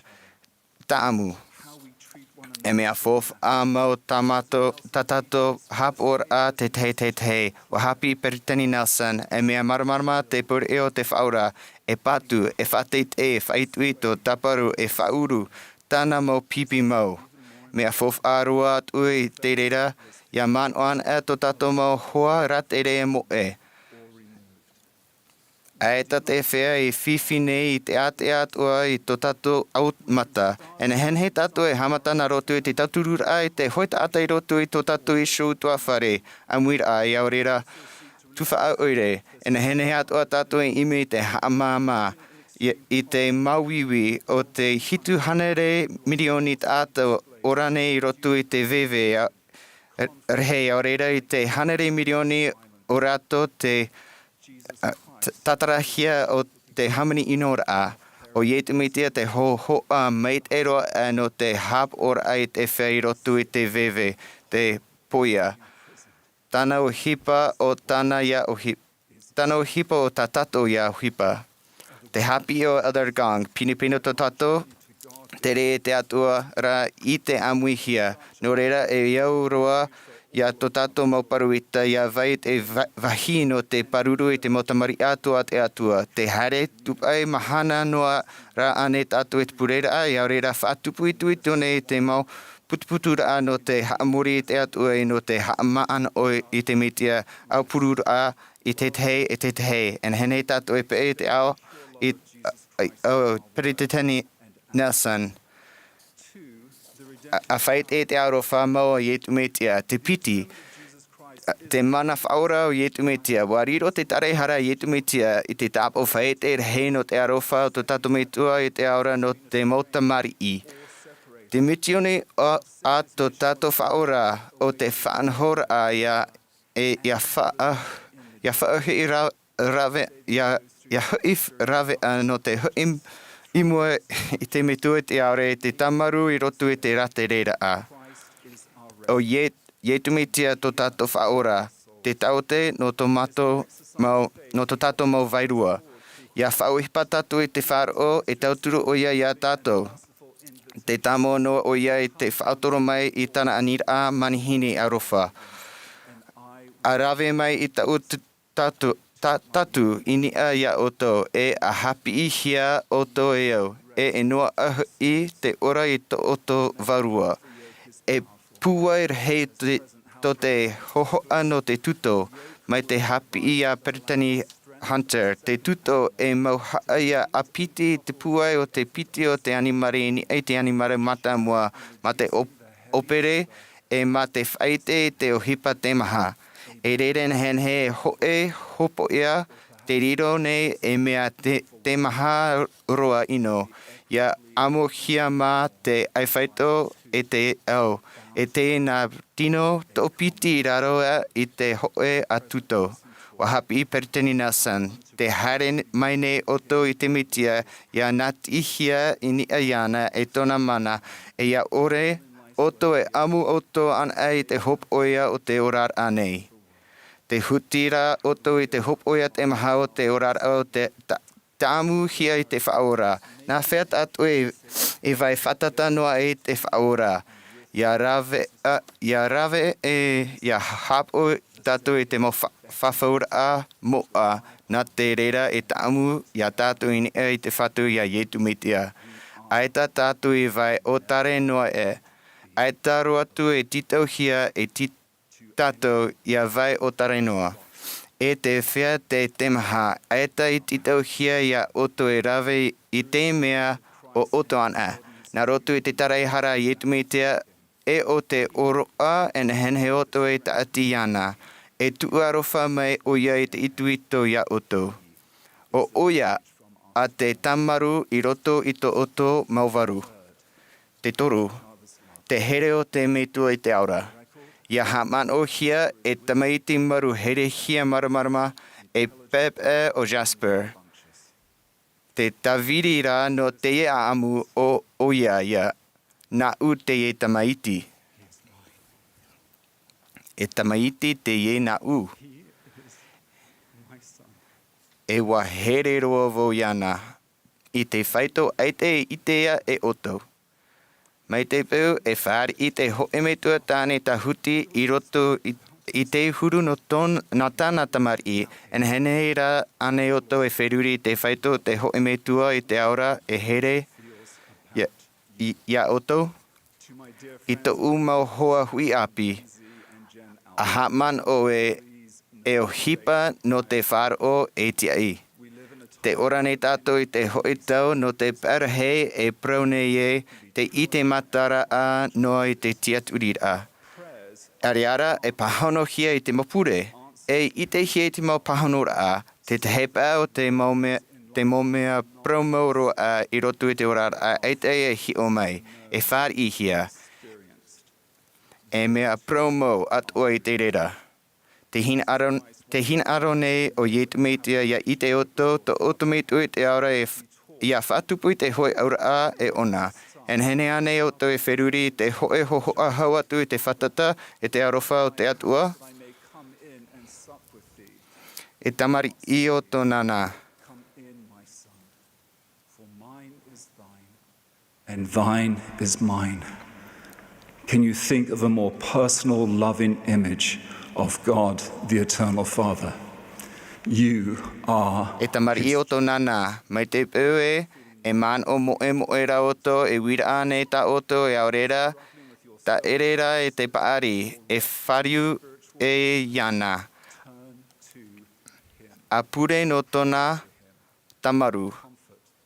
taamu. E mea fof a mau tatato hap ora te wa hapi Brittany Nelson e mea maramarama te pure o te whaura e patu e whateit e whaituito taparu e whauru tana mau pipi mau. Mea fof a rua atui te reira ia man oan e to tato mau hoa rat ere e moe. Aeta te whea I whiwhi nei I te atua I to tato au mata. E na henhe tato e hamata na roto I te taturura I te hoita ata I roto I to tato I show tua whare. Amuiraa I Āmuiraa Tuha'a oire. E na henhe atua tato I ime I te Mahana Maa. I te mauiwi o te hitu hanere milioni tato orane I roto I te vewe. Rehei Āmuiraa I te hanere milioni o rato te tatarahia o te hamini inora o ietumitia te hoa meit eroa no te hap ora ai te whai rotu I te vewe, te poia. Tana o hipa o tana ia o hipa. Tana o hipa o tatato ia o hipa. Te hapi o Elder Gong, pinipino to tato, te re te atua ra I te amuihia. No reira e iau roa ia to tato mau paruita ia vai te wahi no te paruru I te motamari atua te atua. Te hare tupai mahana noa ra ane tato e te purera ia reira whaatupu I tone te mau putuputura no te haamuri te atua I no te haamaan o I te mitia au purura I te tehe. En hene tato e pe te ao I Brittany Nelson. A whait e te arofa maua I etu metia, te piti. te mana whaora o Ietu Metia. Wariro te tarehara Ietu Metia I te tapo whaete hei no te arofa o te tato metua I te aora no te mauta marii. Te mitione a to tato whaora o te whanhora ia whaahi rave ia huif rave no te huim imua I te metua te aore te tamaru I rotu I te rate reira a. O Ietu Metia to tato whaora, te taute no to tato mau vairua. Ia whauhipa tatu I te wharo e tauturu o ia tātou. Te tamo no o ia I te whaotoro mai I tana Āmuiraa manihini arofa. A rave mai I tatu inia ia oto e a hapi I hia oto e au. E noa ahu I te ora I to oto varua. E puai hei to te hohoa no te tuto, mai te hapi ia Peritani Hunter, te tuto e mauhaa ia apiti te puai o te piti o te animare ni ei te animare mata mua, ma te opere e ma te whaite te ohipa te maha. E reren hen he hoe hopo ia, te riro nei e mea te maha roa ino. Ia Amuiraa Maa te aiwhaito e te au. E te nā tino tō piti raroa I te hoe a tuto. Wa hapi I Peritani Nelson. Te haere mai nei oto I te mitia, ia nāt ihia I ni aiana e tona mana, e ia ore oto e amu oto an ai te hop oia o te orar anei. Te hutira oto I te hop oia te maha o te orar o te tamu hia I te whaora. Nā whea tātu e vai whatata noa I te whaora. Ia rave ia hapo tātou I te mo whawhaura Mā'a nā te reira e tamu ia tātou I te whatu ia Ietu Metia. Aita tātou I vai o tare noa e. Aita roatu e titau hia e tātou ia vai o tare noa. E te whea te maha. Aita I titau hia ia oto e rave I te mea o oto ana. Nā rotu I te tareihara Ietu Metia e o te oroa e nehen he oto e ta ati iana. E tuarofa mai o ia I te ituito ia oto. O oia a te tamaru I roto I to oto mauvaru. Te toru. Te here o te metua I te aura. Ia haman o hia e tamaiti maru here hia maramarama e pepe o Jasper. Te tavirira no te e amu o oia ia. Nā u te e tamaiti. E tamaiti te e nā u. E wa here roa vo iana. I te whaito aite I tea e oto. Mai te peu e whāri I te ho emetua tāne ta huti I roto I te huru no nā tāna tamari. En heneira ane oto e wheruri te whaito te ho emetua I te aura e here. Ia oto, I to umau hoa hui api, a hatman o e o hipa no te wharo e tiai. Te orane tātou I te hoi tau no te parahei e praune e te I te matara a noa I te tiaturira. Ariara e pahono hia I te mapure, e I te hia I te mau pahonora a, te hepa o te maumea, te momea promauro a I roto I te orara a eite e hi o mai, e whār I hia. E mea promo at o I te rera. Te hin arone o Ietu Metia ia I te oto, to oto meitu I te aura e ia whatupu I te hoi aura a e ona. En hene ane oto e wheruri te hoe hoho a hauatu I te whatata e te arofa o te atua. E tamari I oto nana. And thine is mine. Can you think of a more personal, loving image of God, the Eternal Father? You are... E tamari I oto nana, mai te peue, e man o moe ra oto, e wira ane ta oto, e aurera, ta erera e te paari, e whariu e iana. A pure no tona tamaru,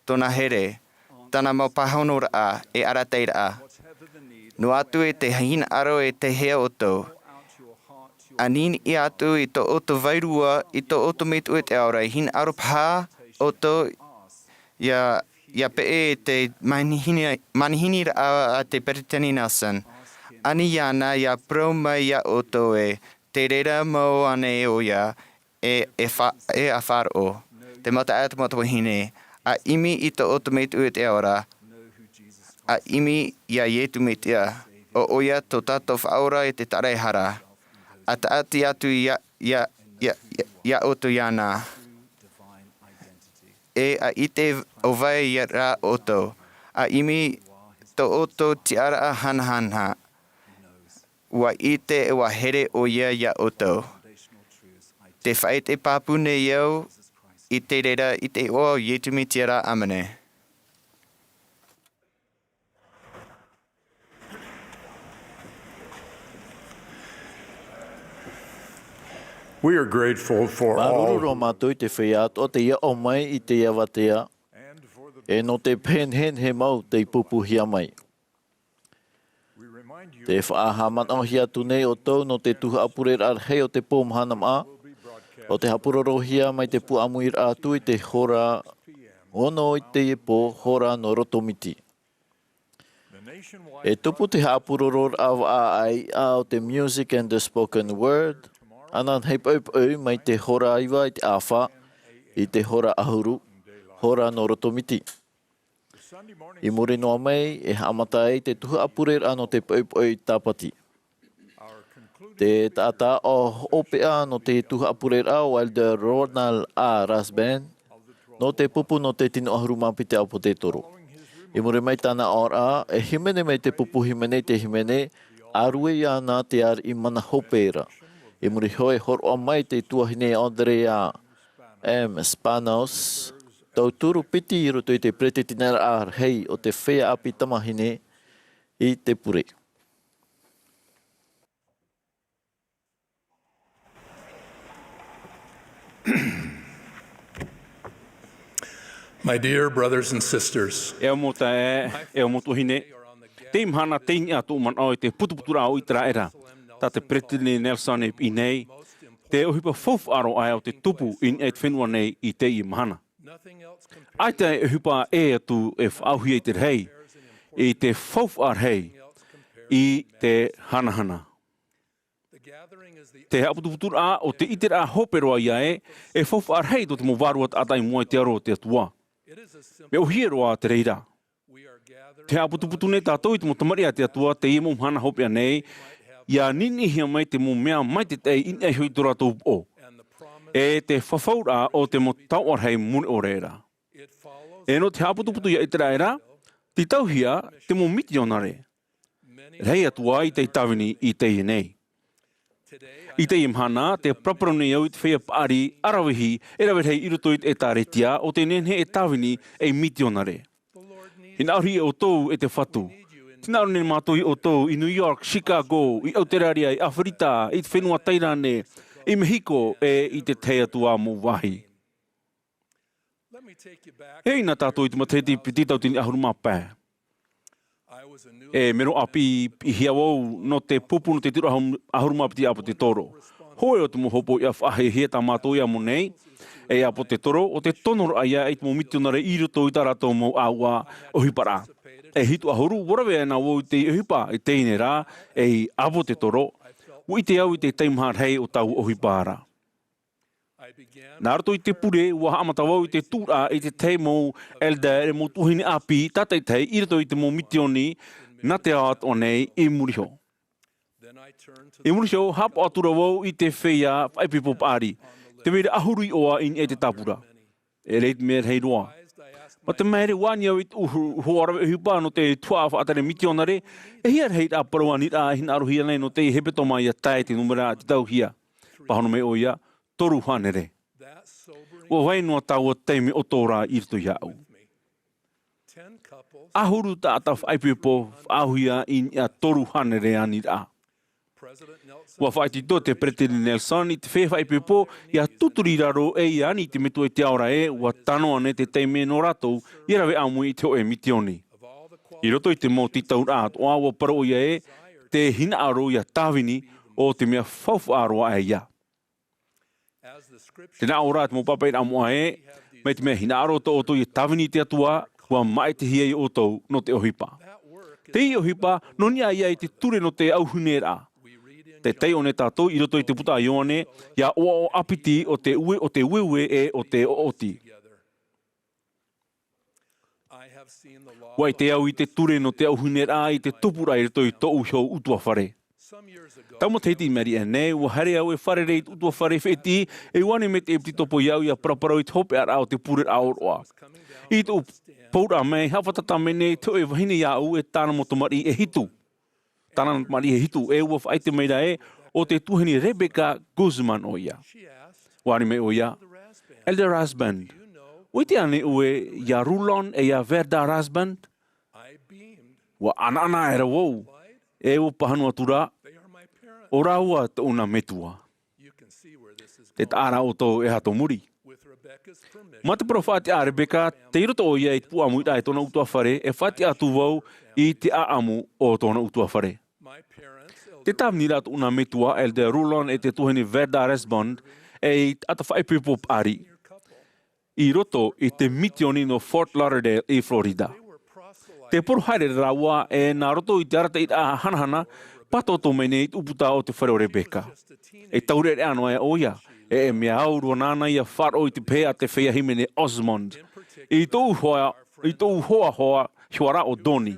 tona here, tana mau pahonora e arateira. No atu e te hin aro e te hea oto. Anin I atu I to oto vairua I to oto metu e te aura hin aropa oto ya pe e te manihini a te peritani Nelson. Ani yana ya pro mai ya oto e te reira mo ane o ya e a wharo. Te mata ata mata wahine. A imi I to oto metu e te aura. A imi ya yetu metia. O oia to tato whaora e te tarehara. A taati atu ya oto yana. E a ite o vai ya ra oto. A imi to oto tiara a hanhanha. Wa ite e wa here o ya oto. Te whai te papune iau, I te reira, I te o yetu mi tiara amane. We are grateful for all Maruru mātou te whea o te ia o mai I te ia watea. E no te pen hen he mau te pupuhia mai. Te whaahaman o hia tunei o tau no te Tuha'a purera arhei o te pō Mahana Maa. O te hapurorohia mai te pu Amuiraa tu I te hora ono I te epo hora no rotomiti. E tupu te hapuroror au ai o te music and the spoken word. Anan hei paupau mai te hora aiwa I te awha, I te hora ahuru, hora no rotomiti. I muri noa mai e hamatai te Tuha'a purera no te paupau tāpati. Te tata o opea no te Tuha'a purera o Elder Ronald A. Rasband, no te pupu no te tino ahuru mapite au po te toro. I muri mai tāna ora, e himene mai te pupu himene te himene, arue ia nā te ar I mana hopera. I muri hoe horo mai te tuahine Andrea M. Spanos, tau turu piti I roto I te prete tinera ar hei o te whea api tamahine I te pure. My dear brothers and sisters, E o mota e o motu hine. Te imhana teini atu man o te putuputura o itra era. Ta te pretini Nelson I nei. Te ohipa fof aro ai o te tupu in e te whenua nei I te imhana. Ai te ohipa e atu e whauhi e te rei. I te fof ar hei. I te hanahana. Te haputuputura o te itera hoperoa ia e fof ar hei to te mo varuat atai mua te aro te atua. Me o hieroa te reira. Te haputuputu nei tātou I te mo tamaria te atua te imo mhana hopea nei. Ia nini hia mai te mo mea mai te tei in e hui tora tau o. E te whawhaura o te mo tau arhei mune o reira. E no te haputuputu ia itera era, te tauhia te mo miti onare. Rei atua I te tawini I te nei. I te imhana, te praparone au I te whea paari arawihi e rawirhei irutoit e tāretia o te nenhe e tawini e miti onare. Hina auri o tau e te whatu. Tina arone mātou o tau I New York, Chicago, I Aotearia, I Awherita, I te whenua Tairane, I Mexico I te te atua mo wahi. Hei nā tātou I te mateti piti tau tini ahuru mapē. E mero api I hiawau no te pupu no te tiro ahuru mapiti apo te toro. Hoi o te mo hopo I a whahe hea tā mātou I amo nei. E apo te toro o te tonoro aia I te mo mitionare I roto I tā rato mo aua o hipara. E hitu ahuru, warawe na wo te ohipa I teine rā, e apo te toro, o I te au I te teimhar hei o tau ohipara. Nā rato I te pure, ua haamata wau I te tūra I te teimo elder e mo tuhine api, tātai tei, I rato I te mo mitioni, nā te aat o nei I muriho. I muriho, hapo atura wau I te whea whaipipo pāri, te mere ahuri oa in e te tapura. E reit mer hei roa. Ma te mere wani au I hoarawe uhipa no te Tuha'a whaatare mitionare, e hia rei a paruani a hina arohia nei no te hepeto mai a tae te numera te tau hia. Pahano me o ia, toru hanere. Ua wainua tau a teime o tōra I rito ia au. Ahuru ta ata whaipipo ahuia in ia toru hanere ani a. Ua whaiti tō te pretini Nelson I te whē whaipipo ia tuturi raro e ia ni te metu e te aora e ua tano ane te teime no ratou I rawe amui I te o e mitioni. I roto I te mo titau rāt o awa paro ia e te hina aro ia tāwini o te mea whauwhaaroa e ia. Tēnā ora te mo papai Amuiraa e, me te mea hinaro to oto i tawini te atua, kua mai te hia i oto no te ohipa. Te i ohipa, no nia ia i te ture no te Amuiraa. Te tei o ne tātou i roto i te puta Ioane, ia o apiti o te ueue e o te ooti. Wai te au i te ture no te Amuiraa i te tupura i roto i tō uho utua whare. Tau mo teiti meri e nei, ua hare au e whare rei utua whare wheti, e wane me te epti topo iau i a praparau i te ara o te pure aoroa. I tō paura mei, hawhatata mene, te oe wahine iau e tāna mo tomari e hitu. Tāna mari e hitu, e ua whaite meira e, o te tuhini Rebecca Guzman o ia. Wari me o ia, Elder Husband, oi te ane ue, ia Rulon e ia Verda Husband? Wa ana era wou, e o pahanua tura, o raua te una metua. Te tāra o tō e hato muri. Ma te profati a Rebecca, te iroto o ia i te Āmuiraa e tōna utua whare, e whati atu wau i te aamu o tōna utua whare. Te tāmnira te una metua, Elder Rulon e te tuhini Verda Husband, e i ata whaipipo pari. I roto i te mitioni no Fort Lauderdale i Florida. Te poru haere raua e nā roto i te arata i a hanahana, patoto mene i uputa o te whare o Rebecca. E taure e anoa e oia, e mea aurua nāna i a wharo i te pēa te whea himene Osmond. I tōu hoa hiwara o Doni.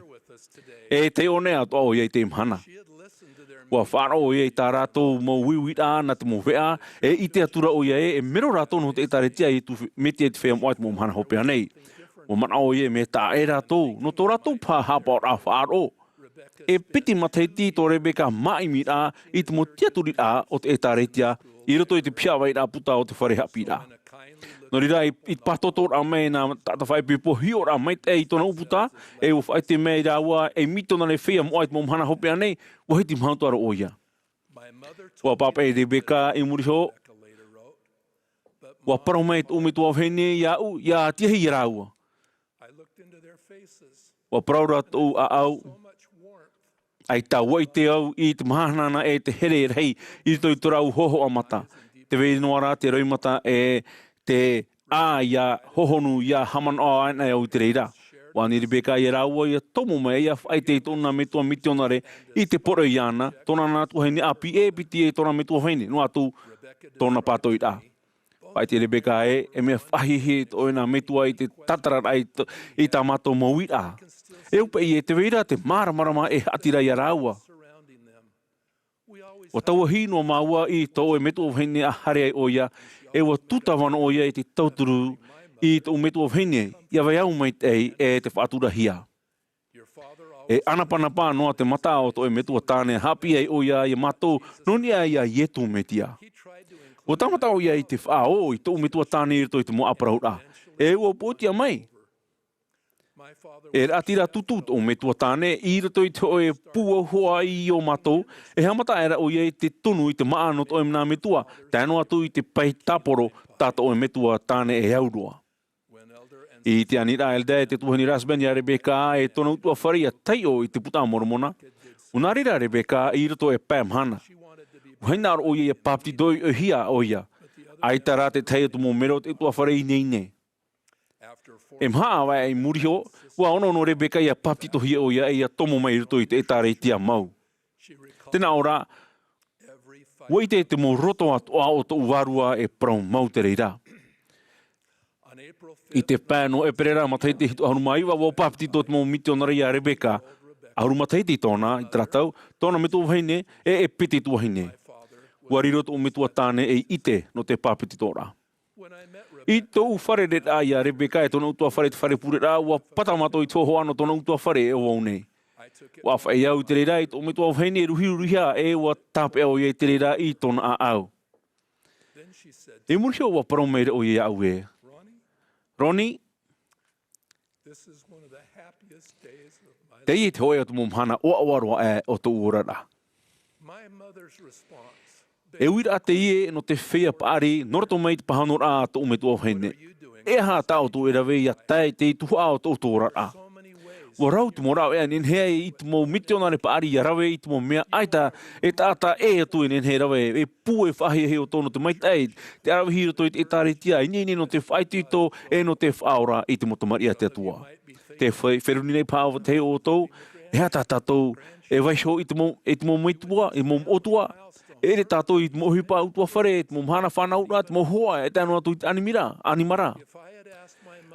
E te one atoa o ia i te imhana. Ua wharo o ia i tā rātou mo wiwira na te mo whea, e i te atura o ia e mero rātou no te etaretia i tu metia i te whea moait mo mhana hopea nei. O mana o ia me tā e rātou, no tō rātou pā hapa o rā wharo. E piti mataiti tō Rebecca Āmuiraa i te mo tiaturi a o te etaretia, i roto i te piawai rā puta o te whare hapi rā. No rira i patoto rā mei nā tata whaipipo hio rā mei te i tōna uputa, e o whaite mei rā ua e mitona le whea moait mo mhana hopea nei, wa hiti mhautuara o ia. Wa papa e Rebecca i muriho, wa parau mei te umitua whene ia tiahi i rāua. Wa parau rā tō a au, ai tā wai te au i te mahanana e te here rei i tō i tō rau hoho amata. Te vei noa rā te raumata e te ia hohonu ia hamano aina e au te reira. Wani Rebecca i rāua i a tomo mai ia whai te tōna metua mitionare i te poro i ana, tōna nā tuhaini api e piti e tōna metua whaine, no atu tōna pātoi rā. Whai te Rebecca e mea whahihe tō nā metua i te tatara i tā mato mauira. E upe i e te veira te māramarama e atira i a rāua. O taua hino māua i tō e metu o whene a hare ai oia, e wa tutawano oia i te tauturu i tō metu o whene, i a vai au mai tei e te whātura hia. E anapanapa noa te mata o tō e metu o tāne hapi ai oia i a mato, noni ai a ietu metia. O tamata oia i te whāo i tō metu o tāne i rito i te mo aparaura. E ua pōtia mai. E atira tutut o me tua tāne, i rato i te oe pua hoa i o matou, e hamata era o ia i te tonu i te Mā'a no te oe mnā me tua, tēno atu i te pai tāporo tāta oe me tua tāne e aurua. I te Āmuiraa Elder, te tuhani Husband ia Rebecca e tona utua wharia taio i te puta moromona, unarira Rebecca i rato e Pam Hana. Uhaina aro o ia i papti doi o hia o ia, aita rā te taio tu mō mero te utua wharia i nei. E Mā'a wai ai muriho, ua ono no Rebecca ia paptito hia o ia e ia tomo mai ruto i te etareitia mau. Tēnā ora, wai te mo roto atoa o tō uwarua e prau mau te reira. I te pēno e perera mataiti hitu ahurumaiwa wau paptito te mo mitionara ia Rebecca, ahurumataiti tōna i tratau, tōna metua whaine e piti tua hine. Ua riroto o metua tāne e ite no te paptito ora. I tō whare re rā ia Rebecca e tōna utua whare te whare pure rā, ua patamato i tōho ano tōna utua whare e o wau nei. Ua whai au te reira i tō me tō whaine ruhiruhia e ua tāpe au i te reira i tōna a au. E murhio ua parau meire o i au e. Ronnie, tei e te hoi atu mō mhana o awaroa e o tō urara. E uira te ie no te whea paari, norato mai te pahanora a tō me tō whaine. E ha tāo tō e rawe ia tai te Tuha'a o tō tōrara. Warau te morau e nen hea I te mo mitiona le paari ia rawe I te mo mea aita e tata e atu e nen hea rawe e pu e whahi he o tono te maitai te arawe hiro toi e tāretia I nini no te whaitito e no te whaora I te motomaria te atua. Te wheruni nei pāwa te o tau e hata tātou e waisho I te mo maitua e mo otua e re tātou I te mo hipa utua whare e te mo mhana whanaura te mo hoa e tēnu atu I te animara.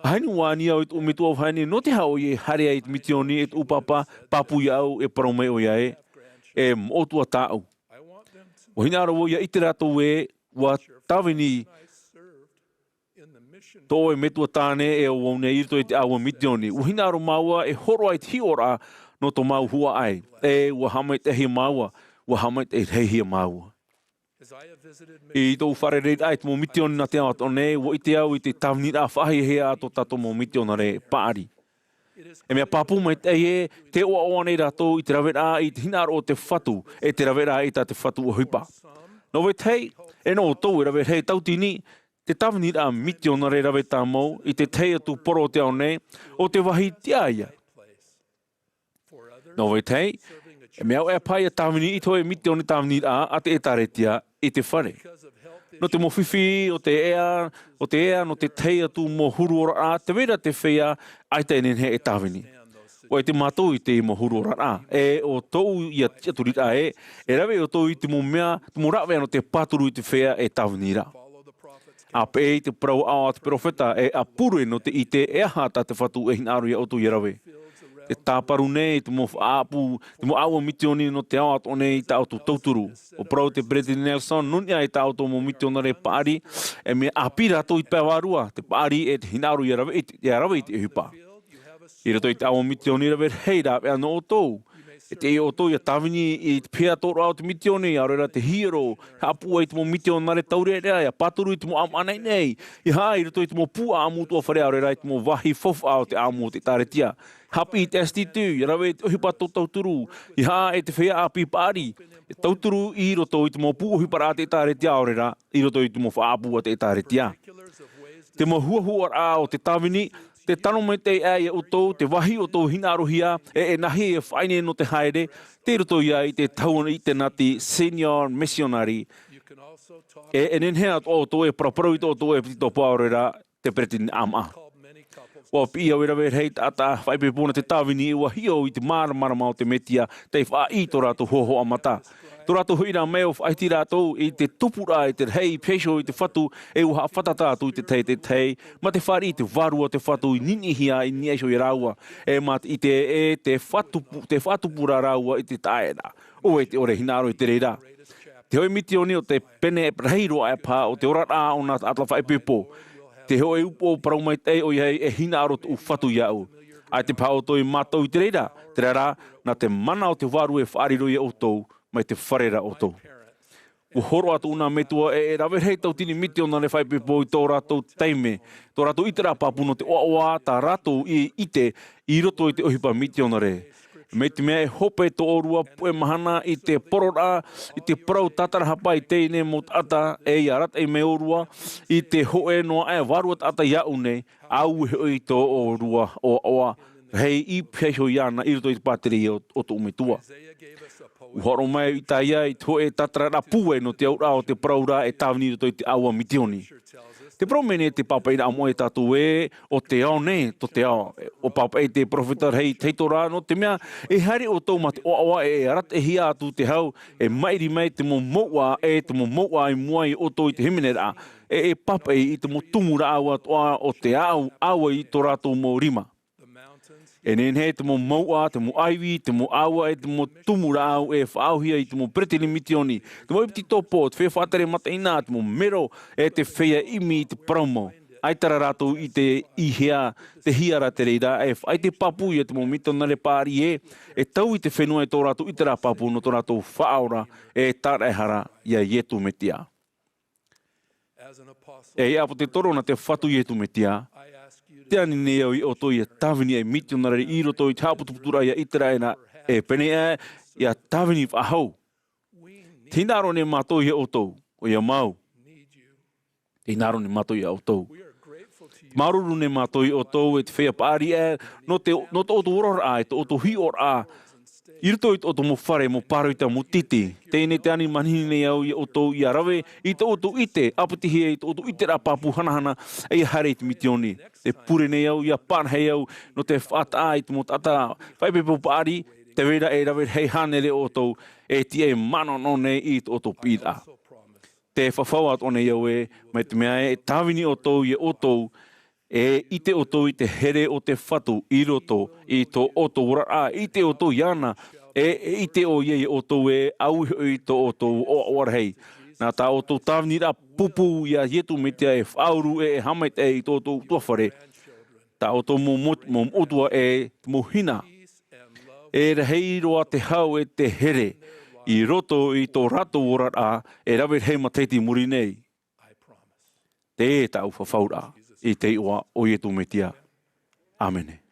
Haini wāni au o mitua o haini no te hao I harea I te mitioni e te upapa papu I au e paromei o iae e motua tāu. O hina arawo ia ite rato e wa tawini tō e metua tāne e o wone irto I te awa mitioni. O hina aro maua e horo ai te hiora no to mau hua ai. E wa hamai te hia maua, wa hamai te hia maua. I tō whare rei ai te mo mitioni na te awa tone, wo I te au I te tawnira whahi hea ato tato mo mitiona re paari. E mea papu mai te e, te oa oa nei rato I te rawera I te hinaro o te whatu, e te rawera I ta te whatu o hipa. No we tei, e no o tō e rawe hei tautini, te tawnira mitiona re rawe tā mau, I te tei atu poro te au nei, o te wahi te aia. No we tei, e mea o e pai a tāwini I toi mitioni tāwnira a te etaretia I te whare. No te mo whiwhi, o te ea, no te tei atu mo huru ora a, te wera te whea, ai te enen he e tāwini. O e te mātou I te mo huru ora a. E o tōu I a turita e rawe o tōu I te mo mea, te mo rawe ano te pāturu I te whea e tāwinira. A pe e te prau a te profeta e a puru no te I te e hata te whatu e hinaru I a otu I rawe. Te tāparu nei, te mo whaapu, te mo aua mitioni no te aot o nei I ta auto tauturu. O prau te Brady Nelson, nunia I ta auto mo mitiona re paari, e me apira to I te pēwarua, te paari e te hinaru I rawe I te hupa. I rato I te aua mitioni rawe heira e ano o tōu. E te o tōu I a tāwini I te pēa tōru au te mitioni, a reira te hiro, hapu ai te mo mitiona re taure rea, a paturu I te mo amanei nei. I hai, I rato I te mo pua amu tua whare, a reira I te mo wahi fofa au te amu o te tāretia. Hapi I te ST2, I rawe te ohipa tō tauturu, I hā e te whea api pāri. E tauturu I roto I te mo pu ohipara a te tāretia aorera, I roto I te mo whaapu a te tāretia. Te mo huahua a o te tāwini, te tano mai te ai o tō, te wahi o tō hinarohia, e nahi e whaine no te haere, te roto ia I te tauana I te nati senior missionary. E nenhea o tō e praparau I tō e pito pāorera, te Pretini Āmuiraa. O pia wera wera hei tata whaipe pōna te tāwini I ua hio I te marama o te metia te wha I tō rātou hoho amata. Tō rātou huira meo whaiti rātou I te tupura I te hei pesho I te whatu e uha whatatātu I te tei, ma te whari I te varua te whatu I ninihia I niesho I rāua, e mat I te whatupura rāua I te taera, o e te ore hinaro I te reira. Te hoi mitioni o te pene reiro ai pā o te ora rā o nā atla whaipe pō. Te hoi upo parau mai te o iei e hinaro tu whatu iau. Ai te pāo toi mātou I te reira, te rara, na te mana o te waru e whaariro I o tau, mai te wharera o tau. O horo atu una metua e rawe hei tau tini mitiona le whaipe pō I tō rātou teime, tō rātou itera papu no te oa tā rātou I ite I roto I te ohipa mitiona re. Me te mea e hope tō orua pue mahana I te porora, I te parau tatara hapa I teine mo tata e I arat e me orua, I te hoe noa e warua tata iau nei, au hoi tō orua o oa, hei I peho iana I roto I te pāteri o tō umetua. Uhoro mai I taia I tō e tatara rapue no te aura o te paraura e tāwini roto I te aua mitioni. Te promene te papaina amoe tātou e o te ao ne, to te ao. O papai te profeta hei teitora no te mea e hari o tau ma te oawa e arat e hia atu te hau e mairi mai te mo moua e te mo moua I mua I oto I te himenera e papai I te mo tumura aua toa o te au aua I tō rātou mo rima. E nen he te mo maua, te mo aiwi, te mo aua e te mo tumura au e whaauhia I te mo pretini mitioni. Te mo ipiti topo, te whea whatere mataina, te mo mero e te whea imi I te promo. Ai tara rātou I te ihea, te hiara te reira, e whai te papu I te mo mitona le pāri e tau I te whenua e tō rātou I te rā papu no tō rātou whaaura e tāra e hara I a ietu metia. E apo te toro na te whatu ietu metia, te ani neo I o toi e tāwini e mitiona re I roto I te haputuputura I a itera e pene I a tāwini whahau. Tinaro ne mātou I o tau, o ia mau. Tinaro ne mātou I o tau. Maruru ne mātoi o tō e te whea pāri e, no te oto oror a, te oto hi or a. I rito i te oto mo whare, mo paroita, mo titi. Tēnei te ani manhini nei au i oto i a rawe, i te oto ite, apatihia i te oto ite rā pāpū hanahana, e hare i te mitioni. Te pure nei au, i a pānhei au, no te whata a i te mo tata, whaipepo pāri, te wera e rawe hei hanere oto, e ti e mano no nei i te oto pīra. Te whawhau at o nei au e, mai te mea e tāwini oto i e oto, e i te oto i te here o te whatu i roto i tō oto ora i te oto i ana i te o iei oto e au i tō oto o orhei. Nā tā oto tāwini rā pupu i a ietu me te e whauru e hamait e i tō oto tuawhare. Tā oto mō otua e mō hina. E rehei roa te hau e te here i roto i tō rato ora e rawe hei mateiti muri nei. Te e tā uwhawhaura. I te iwa o ietu me tia. Amene.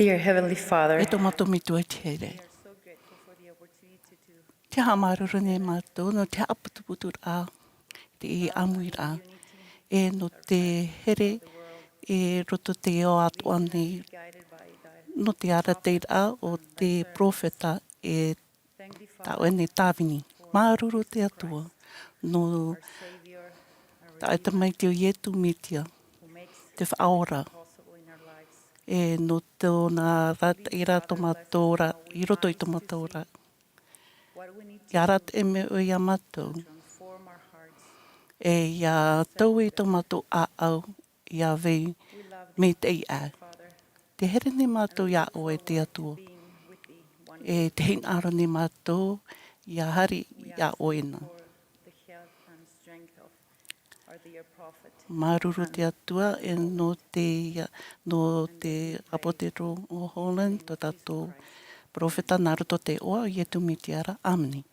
Dear Heavenly Father, e tō mato mitu e te rei. Te hamaruru ne mātou no te apatuputura te i Āmuiraa. E no te here e roto te o atoa nei no te ara teira o te profeta e tau ene tāwini. Māruru te atua no ta e tamai te o ietu mitia te whaora E no tōna rat i rato mātou i roto i tō mātou ra. Ia rat e me o ia mātou. E ia tau i tō mātou au, ia vei me te i a. Te here ni mātou ia o e te atua. E te hin aro ni mātou, ia hari ia o ena. Maruru te atua e no te apotero o Holland, to tatou profeta naruto te oa, i e tumitiara, amni.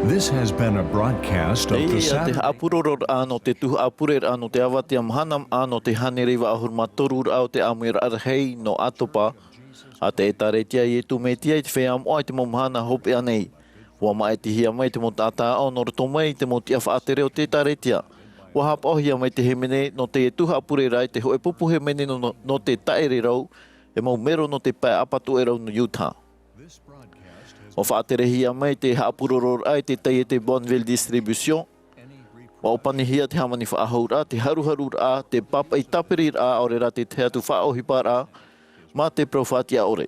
This has been a broadcast of the Te Saturday. apuroror ano te tuha'a ano te awati Mahana Maa no te hanere wa ahurmatorur au te Amuiraa rahi no Atopa. A te taretia i tu me tia i te whea moa i te mo Mahana hope anei. Wa mai te hia mai te mo tata au no roto mai te mo tia whaatere o te taretia. Wa hapa ohia mai te hemene no te tuha'a rai te hoe pupu hemene no te taere rau e mau mero no te pai apatu e rau no Utah. O whaaterehia mai te haapuroror ai te tai e te Bonneville Distribution. Wa opanihia te hamani whaahaura, te haruharura, te papa i tapiri a orera te te atu whaohipara, ma te profatia ore.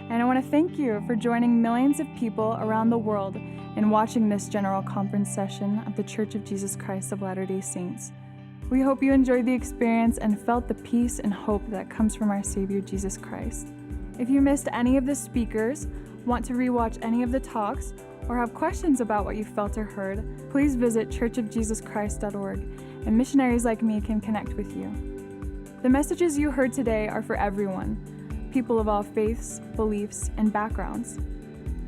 And I want to thank you for joining millions of people around the world in watching this General Conference session of the Church of Jesus Christ of Latter-day Saints. We hope you enjoyed the experience and felt the peace and hope that comes from our Savior Jesus Christ. If you missed any of the speakers, want to rewatch any of the talks, or have questions about what you felt or heard, please visit churchofjesuschrist.org, and missionaries like me can connect with you. The messages you heard today are for everyone, people of all faiths, beliefs, and backgrounds.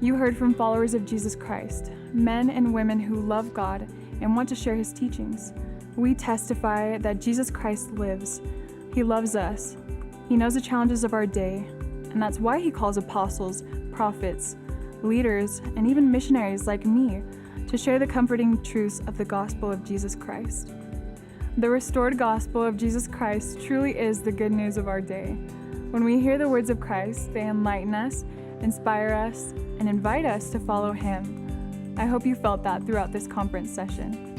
You heard from followers of Jesus Christ, men and women who love God and want to share His teachings. We testify that Jesus Christ lives. He loves us. He knows the challenges of our day, and that's why He calls apostles, prophets, leaders, and even missionaries like me to share the comforting truths of the gospel of Jesus Christ. The restored gospel of Jesus Christ truly is the good news of our day. When we hear the words of Christ, they enlighten us, inspire us, and invite us to follow Him. I hope you felt that throughout this conference session.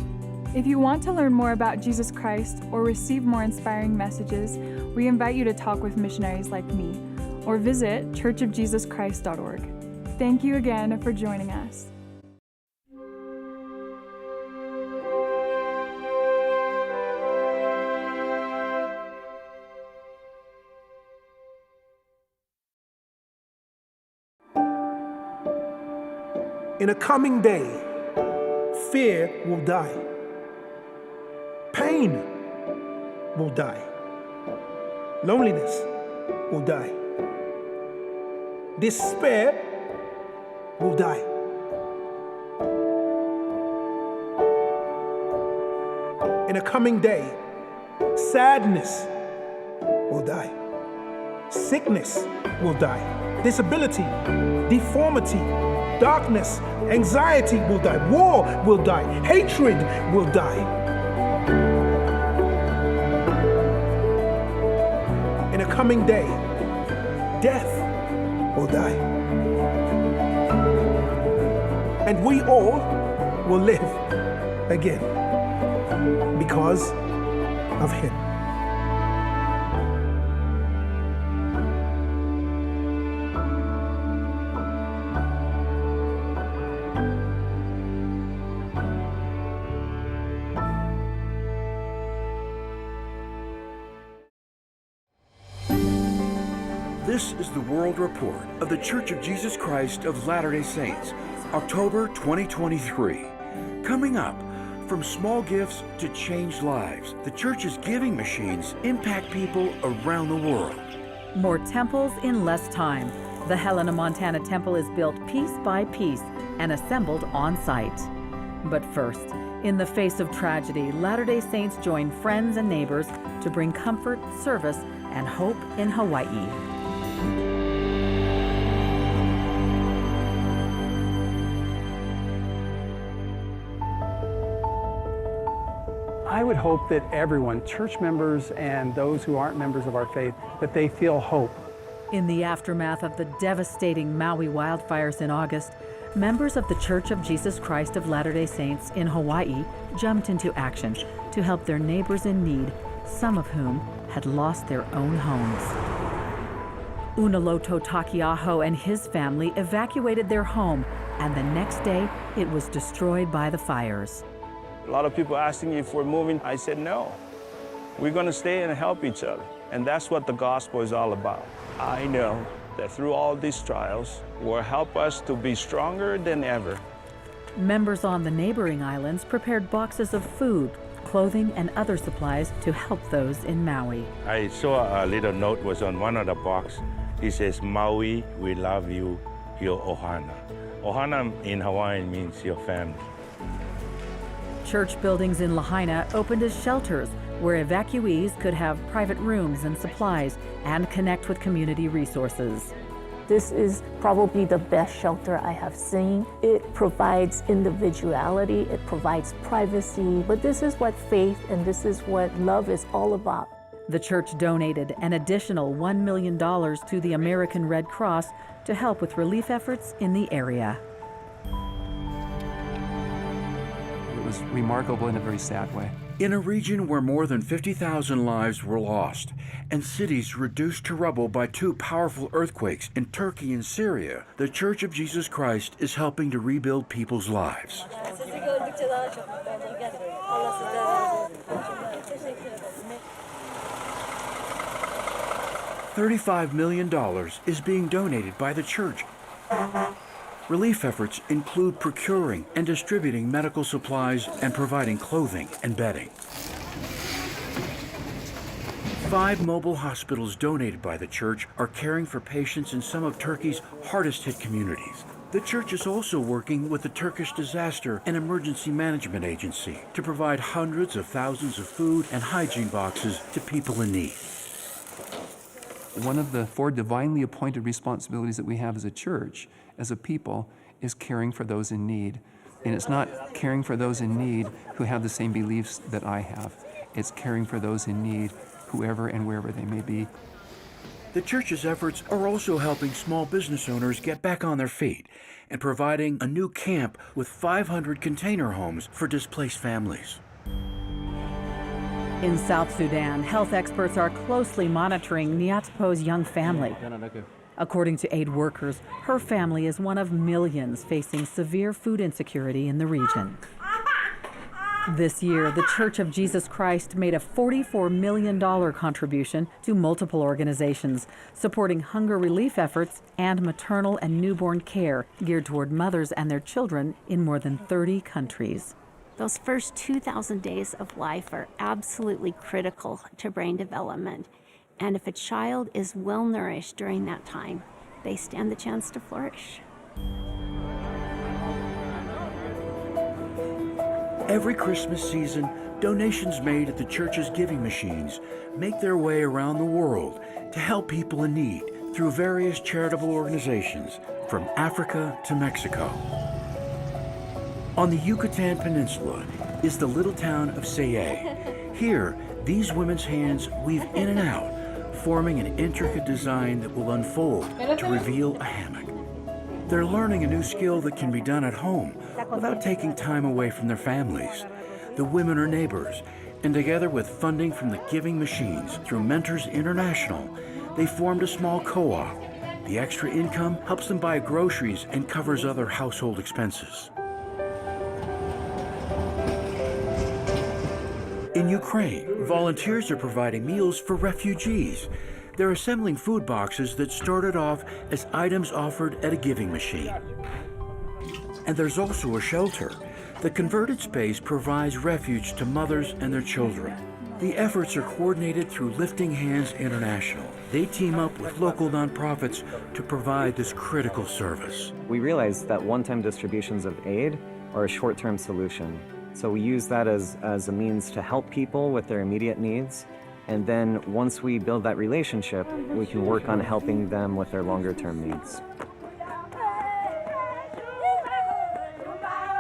If you want to learn more about Jesus Christ or receive more inspiring messages, we invite you to talk with missionaries like me or visit churchofjesuschrist.org. Thank you again for joining us. In a coming day, fear will die. Pain will die. Loneliness will die. Despair will die. In a coming day, sadness will die. Sickness will die. Disability, deformity, darkness, anxiety will die. War will die. Hatred will die. In a coming day, death will die. And we all will live again because of Him. This is the World Report of the Church of Jesus Christ of Latter-day Saints, October 2023. Coming up, from small gifts to changed lives, the Church's giving machines impact people around the world. More temples in less time. The Helena, Montana temple is built piece by piece and assembled on site. But first, in the face of tragedy, Latter-day Saints join friends and neighbors to bring comfort, service, and hope in Hawaii. I would hope that everyone, church members and those who aren't members of our faith, that they feel hope. In the aftermath of the devastating Maui wildfires in August, members of the Church of Jesus Christ of Latter-day Saints in Hawaii jumped into action to help their neighbors in need some of whom had lost their own homes. Unaloto Takiaho and his family evacuated their home, and the next day it was destroyed by the fires. A lot of people asking me if we're moving. I said no. We're going to stay and help each other. And that's what the gospel is all about. I know that through all these trials will help us to be stronger than ever. Members on the neighboring islands prepared boxes of food, clothing, and other supplies to help those in Maui. I saw a little note was on one of the boxes. It says, Maui, we love you, your ohana. Ohana in Hawaiian means your family. Church buildings in Lahaina opened as shelters where evacuees could have private rooms and supplies and connect with community resources. This is probably the best shelter I have seen. It provides individuality, it provides privacy, but this is what faith and this is what love is all about. The church donated an additional $1 million to the American Red Cross to help with relief efforts in the area. It was remarkable in a very sad way. In a region where more than 50,000 lives were lost and cities reduced to rubble by two powerful earthquakes in Turkey and Syria, the Church of Jesus Christ is helping to rebuild people's lives. $35 million is being donated by the church. Relief efforts include procuring and distributing medical supplies and providing clothing and bedding. 5 mobile hospitals donated by the church are caring for patients in some of Turkey's hardest hit communities. The church is also working with the Turkish Disaster and Emergency Management Agency to provide hundreds of thousands of food and hygiene boxes to people in need. One of the 4 divinely appointed responsibilities that we have as a church, as a people, is caring for those in need. And it's not caring for those in need who have the same beliefs that I have. It's caring for those in need, whoever and wherever they may be. The church's efforts are also helping small business owners get back on their feet and providing a new camp with 500 container homes for displaced families. In South Sudan, health experts are closely monitoring Niatapo's young family. According to aid workers, her family is one of millions facing severe food insecurity in the region. This year, the Church of Jesus Christ made a $44 million contribution to multiple organizations, supporting hunger relief efforts and maternal and newborn care geared toward mothers and their children in more than 30 countries. Those first 2,000 days of life are absolutely critical to brain development. And if a child is well nourished during that time, they stand the chance to flourish. Every Christmas season, donations made at the church's giving machines make their way around the world to help people in need through various charitable organizations from Africa to Mexico. On the Yucatan Peninsula is the little town of Sayé. Here, these women's hands weave in and out, forming an intricate design that will unfold to reveal a hammock. They're learning a new skill that can be done at home without taking time away from their families. The women are neighbors, and together with funding from the giving machines through Mentors International, they formed a small co-op. The extra income helps them buy groceries and covers other household expenses. In Ukraine, volunteers are providing meals for refugees. They're assembling food boxes that started off as items offered at a giving machine. And there's also a shelter. The converted space provides refuge to mothers and their children. The efforts are coordinated through Lifting Hands International. They team up with local nonprofits to provide this critical service. We realized that one-time distributions of aid are a short-term solution. So we use that as a means to help people with their immediate needs. And then once we build that relationship, we can work on helping them with their longer-term needs.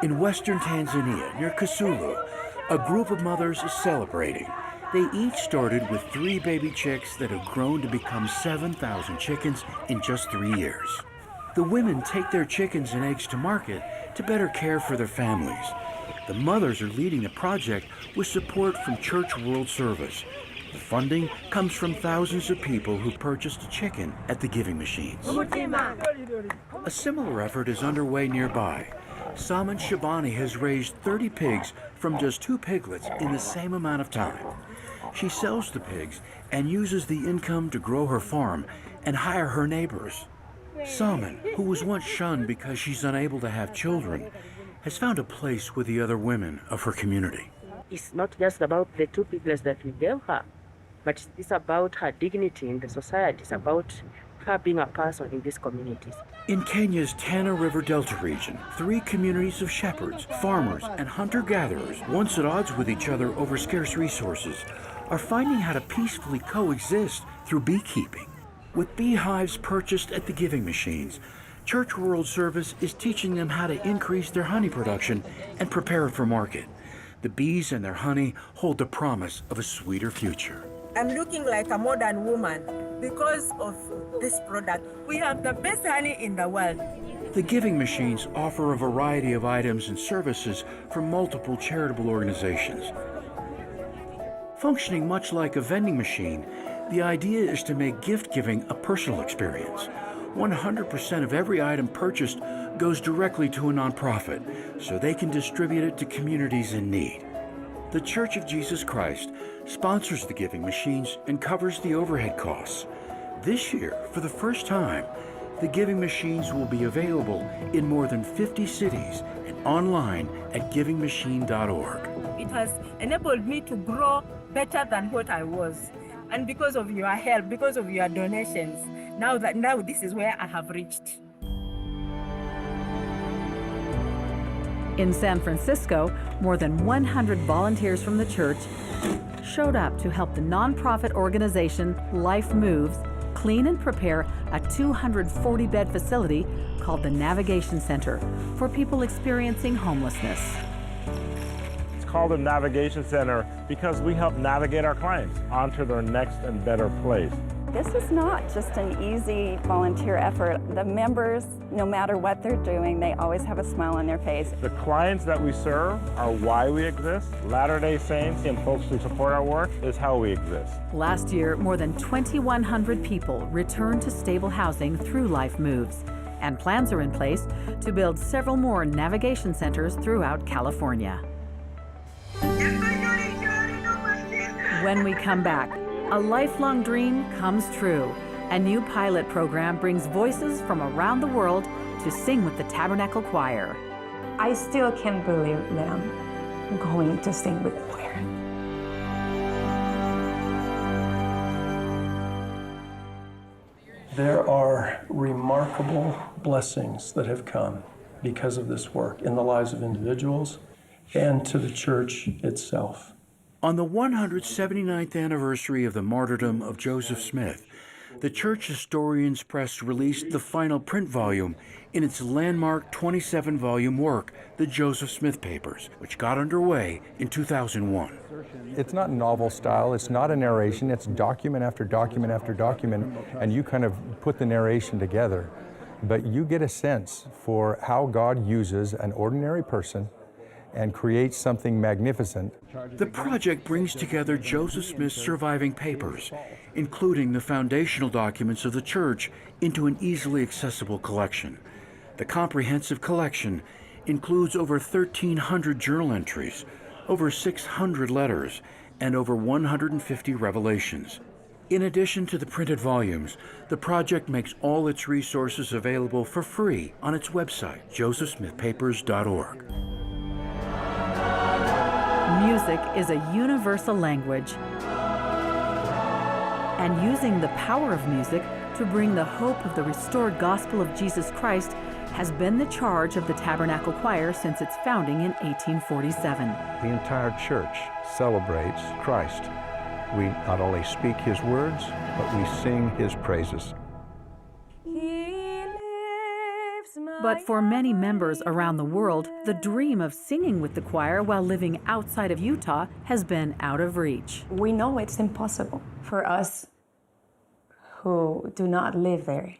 In western Tanzania, near Kasulu, a group of mothers is celebrating. They each started with 3 baby chicks that have grown to become 7,000 chickens in just 3 years. The women take their chickens and eggs to market to better care for their families. The mothers are leading the project with support from Church World Service. Funding comes from thousands of people who purchased a chicken at the giving machines. A similar effort is underway nearby. Saman Shabani has raised 30 pigs from just 2 piglets in the same amount of time. She sells the pigs and uses the income to grow her farm and hire her neighbors. Saman, who was once shunned because she's unable to have children, has found a place with the other women of her community. It's not just about the 2 piglets that we gave her, but it's about her dignity in the society. It's about her being a person in these communities. In Kenya's Tana River Delta region, 3 communities of shepherds, farmers, and hunter-gatherers, once at odds with each other over scarce resources, are finding how to peacefully coexist through beekeeping. With beehives purchased at the giving machines, Church World Service is teaching them how to increase their honey production and prepare it for market. The bees and their honey hold the promise of a sweeter future. I'm looking like a modern woman because of this product. We have the best honey in the world. The giving machines offer a variety of items and services from multiple charitable organizations. Functioning much like a vending machine, the idea is to make gift giving a personal experience. 100% of every item purchased goes directly to a nonprofit, so they can distribute it to communities in need. The Church of Jesus Christ sponsors the giving machines and covers the overhead costs. This year, for the first time, the giving machines will be available in more than 50 cities and online at givingmachine.org. It has enabled me to grow better than what I was. And because of your help, because of your donations, now this is where I have reached. In San Francisco, more than 100 volunteers from the church showed up to help the nonprofit organization Life Moves clean and prepare a 240-bed facility called the Navigation Center for people experiencing homelessness. It's called a Navigation Center because we help navigate our clients onto their next and better place. This is not just an easy volunteer effort. The members, no matter what they're doing, they always have a smile on their face. The clients that we serve are why we exist. Latter-day Saints and folks who support our work is how we exist. Last year, more than 2,100 people returned to stable housing through Life Moves, and plans are in place to build several more navigation centers throughout California. When we come back, a lifelong dream comes true. A new pilot program brings voices from around the world to sing with the Tabernacle Choir. I still can't believe that I'm going to sing with the choir. There are remarkable blessings that have come because of this work in the lives of individuals and to the church itself. On the 179th anniversary of the martyrdom of Joseph Smith, the Church Historians Press released the final print volume in its landmark 27-volume work, The Joseph Smith Papers, which got underway in 2001. It's not novel style, it's not a narration, it's document after document after document, and you kind of put the narration together. But you get a sense for how God uses an ordinary person and creates something magnificent. The project brings together Joseph Smith's surviving papers, including the foundational documents of the church, into an easily accessible collection. The comprehensive collection includes over 1,300 journal entries, over 600 letters, and over 150 revelations. In addition to the printed volumes, the project makes all its resources available for free on its website, josephsmithpapers.org. Music is a universal language, and using the power of music to bring the hope of the restored gospel of Jesus Christ has been the charge of the Tabernacle Choir since its founding in 1847. The entire church celebrates Christ. We not only speak his words, but we sing his praises. But for many members around the world, the dream of singing with the choir while living outside of Utah has been out of reach. We know it's impossible for us who do not live there.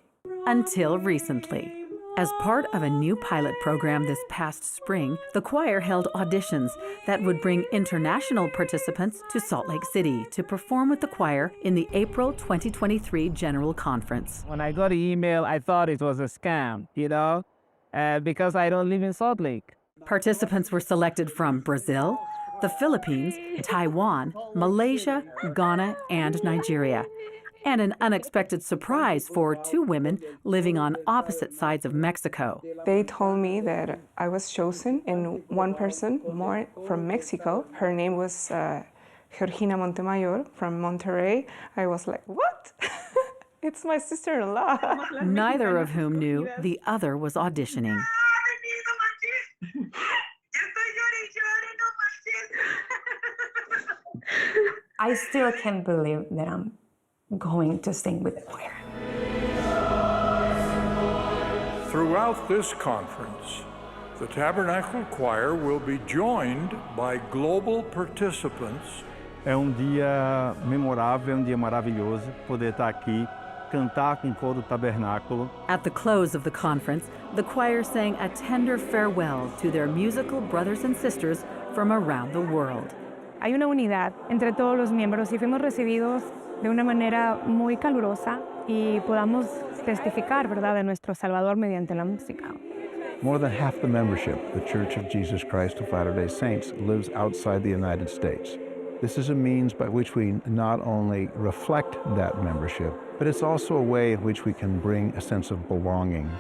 Until recently. As part of a new pilot program this past spring, the choir held auditions that would bring international participants to Salt Lake City to perform with the choir in the April 2023 General Conference. When I got the email, I thought it was a scam, because I don't live in Salt Lake. Participants were selected from Brazil, the Philippines, Taiwan, Malaysia, Ghana, and Nigeria. And an unexpected surprise for two women living on opposite sides of Mexico. They told me that I was chosen, and one person more from Mexico. Her name was Georgina Montemayor from Monterrey. I was like, what? It's my sister-in-law. Neither of whom knew the other was auditioning. I still can't believe that I'm going to sing with the choir. Throughout this conference, the Tabernacle Choir will be joined by global participants. É dia memorável, dia maravilhoso poder estar aqui, cantar com o coro do tabernáculo. At the close of the conference, the choir sang a tender farewell to their musical brothers and sisters from around the world. Hay una unidad entre todos los miembros y fuimos recibidos de una manera muy calurosa y podamos testificar, ¿verdad?, de nuestro Salvador mediante la música. More than half the membership, the Church of Jesus Christ of Latter-day Saints, lives outside the United States. This is a means by which we not only reflect that membership, but it's also a way in which we can bring a sense of belonging.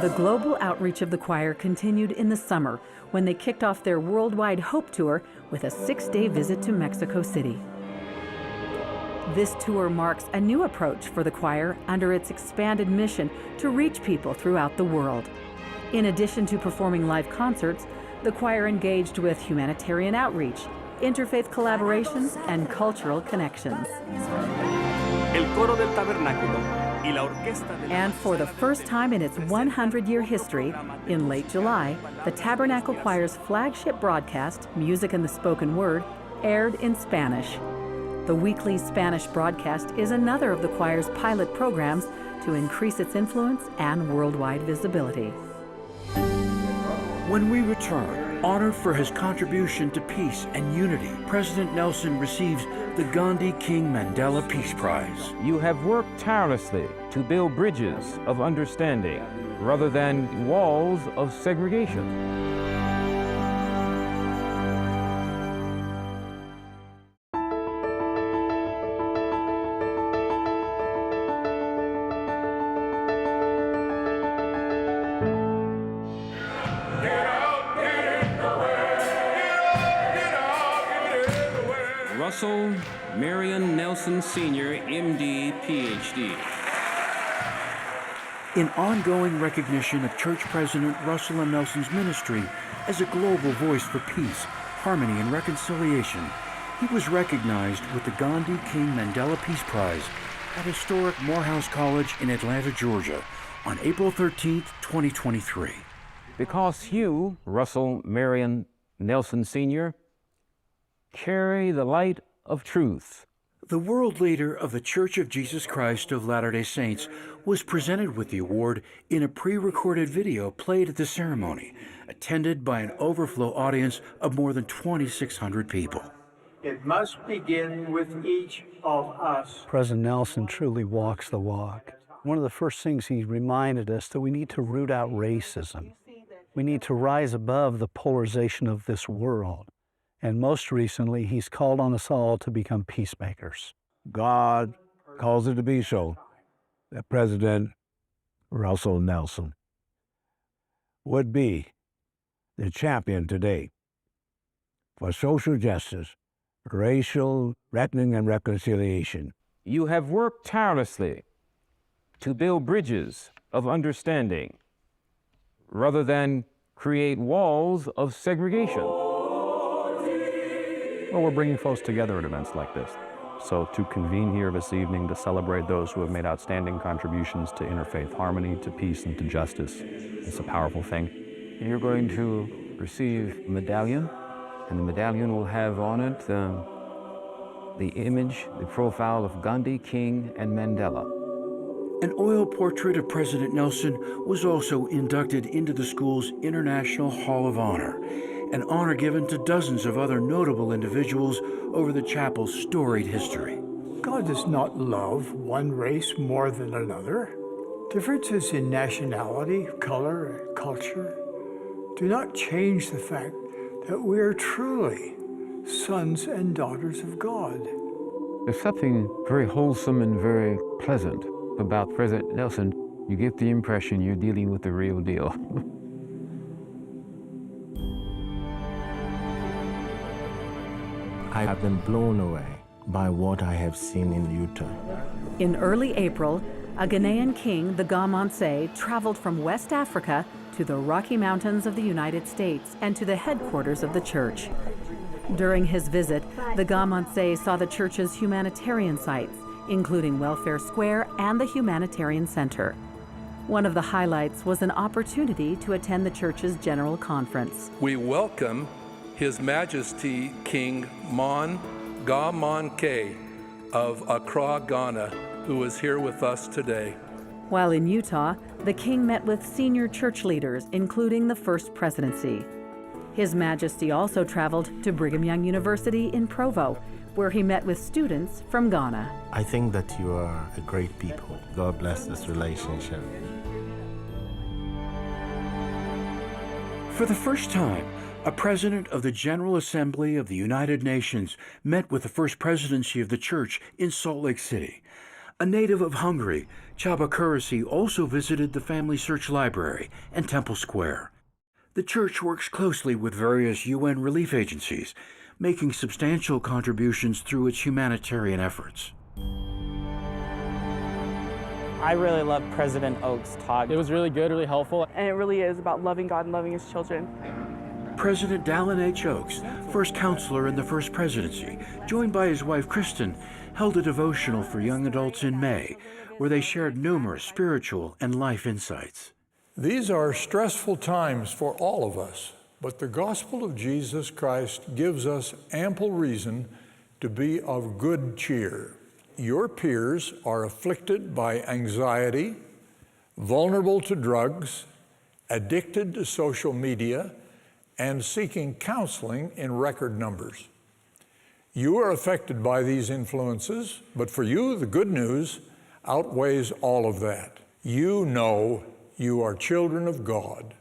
The global outreach of the choir continued in the summer when they kicked off their worldwide Hope Tour with a 6-day visit to Mexico City. This tour marks a new approach for the choir under its expanded mission to reach people throughout the world. In addition to performing live concerts, the choir engaged with humanitarian outreach, interfaith collaborations, and cultural connections. El coro del tabernáculo. And for the first time in its 100-year history, in late July, the Tabernacle Choir's flagship broadcast, Music and the Spoken Word, aired in Spanish. The weekly Spanish broadcast is another of the choir's pilot programs to increase its influence and worldwide visibility. When we return, honored for his contribution to peace and unity, President Nelson receives the Gandhi King Mandela Peace Prize. You have worked tirelessly to build bridges of understanding rather than walls of segregation. Russell Marion Nelson Sr., MD, PhD. In ongoing recognition of Church President Russell M. Nelson's ministry as a global voice for peace, harmony, and reconciliation, he was recognized with the Gandhi King Mandela Peace Prize at historic Morehouse College in Atlanta, Georgia, on April 13, 2023. Because you, Russell Marion Nelson Sr., carry the light of truth. The world leader of the Church of Jesus Christ of Latter-day Saints was presented with the award in a pre-recorded video played at the ceremony, attended by an overflow audience of more than 2,600 people. It must begin with each of us. President Nelson truly walks the walk. One of the first things he reminded us that we need to root out racism. We need to rise above the polarization of this world. And most recently, he's called on us all to become peacemakers. God calls it to be so that President Russell Nelson would be the champion today for social justice, racial reckoning, and reconciliation. You have worked tirelessly to build bridges of understanding rather than create walls of segregation. Well, we're bringing folks together at events like this. So to convene here this evening to celebrate those who have made outstanding contributions to interfaith harmony, to peace, and to justice, it's a powerful thing. You're going to receive a medallion, and the medallion will have on it the image, the profile of Gandhi, King, and Mandela. An oil portrait of President Nelson was also inducted into the school's International Hall of Honor, an honor given to dozens of other notable individuals over the chapel's storied history. God does not love one race more than another. Differences in nationality, color, and culture do not change the fact that we are truly sons and daughters of God. There's something very wholesome and very pleasant about President Nelson. You get the impression you're dealing with the real deal. I have been blown away by what I have seen in Utah. In early April, a Ghanaian king, the Gamanse, traveled from West Africa to the Rocky Mountains of the United States and to the headquarters of the church. During his visit, the Gamanse saw the church's humanitarian sites, including Welfare Square and the Humanitarian Center. One of the highlights was an opportunity to attend the church's general conference. We welcome His Majesty King Mon Gamanke of Accra, Ghana, who is here with us today. While in Utah, the king met with senior church leaders, including the First Presidency. His Majesty also traveled to Brigham Young University in Provo, where he met with students from Ghana. I think that you are a great people. God bless this relationship. For the first time, a president of the General Assembly of the United Nations met with the First Presidency of the Church in Salt Lake City. A native of Hungary, Chaba Kurisi also visited the Family Search Library and Temple Square. The church works closely with various UN relief agencies, making substantial contributions through its humanitarian efforts. I really loved President Oak's talk. It was really good, really helpful. And it really is about loving God and loving His children. President Dallin H. Oaks, first counselor in the First Presidency, joined by his wife Kristen, held a devotional for young adults in May, where they shared numerous spiritual and life insights. These are stressful times for all of us, but the gospel of Jesus Christ gives us ample reason to be of good cheer. Your peers are afflicted by anxiety, vulnerable to drugs, addicted to social media, and seeking counseling in record numbers. You are affected by these influences, but for you, the good news outweighs all of that. You know you are children of God.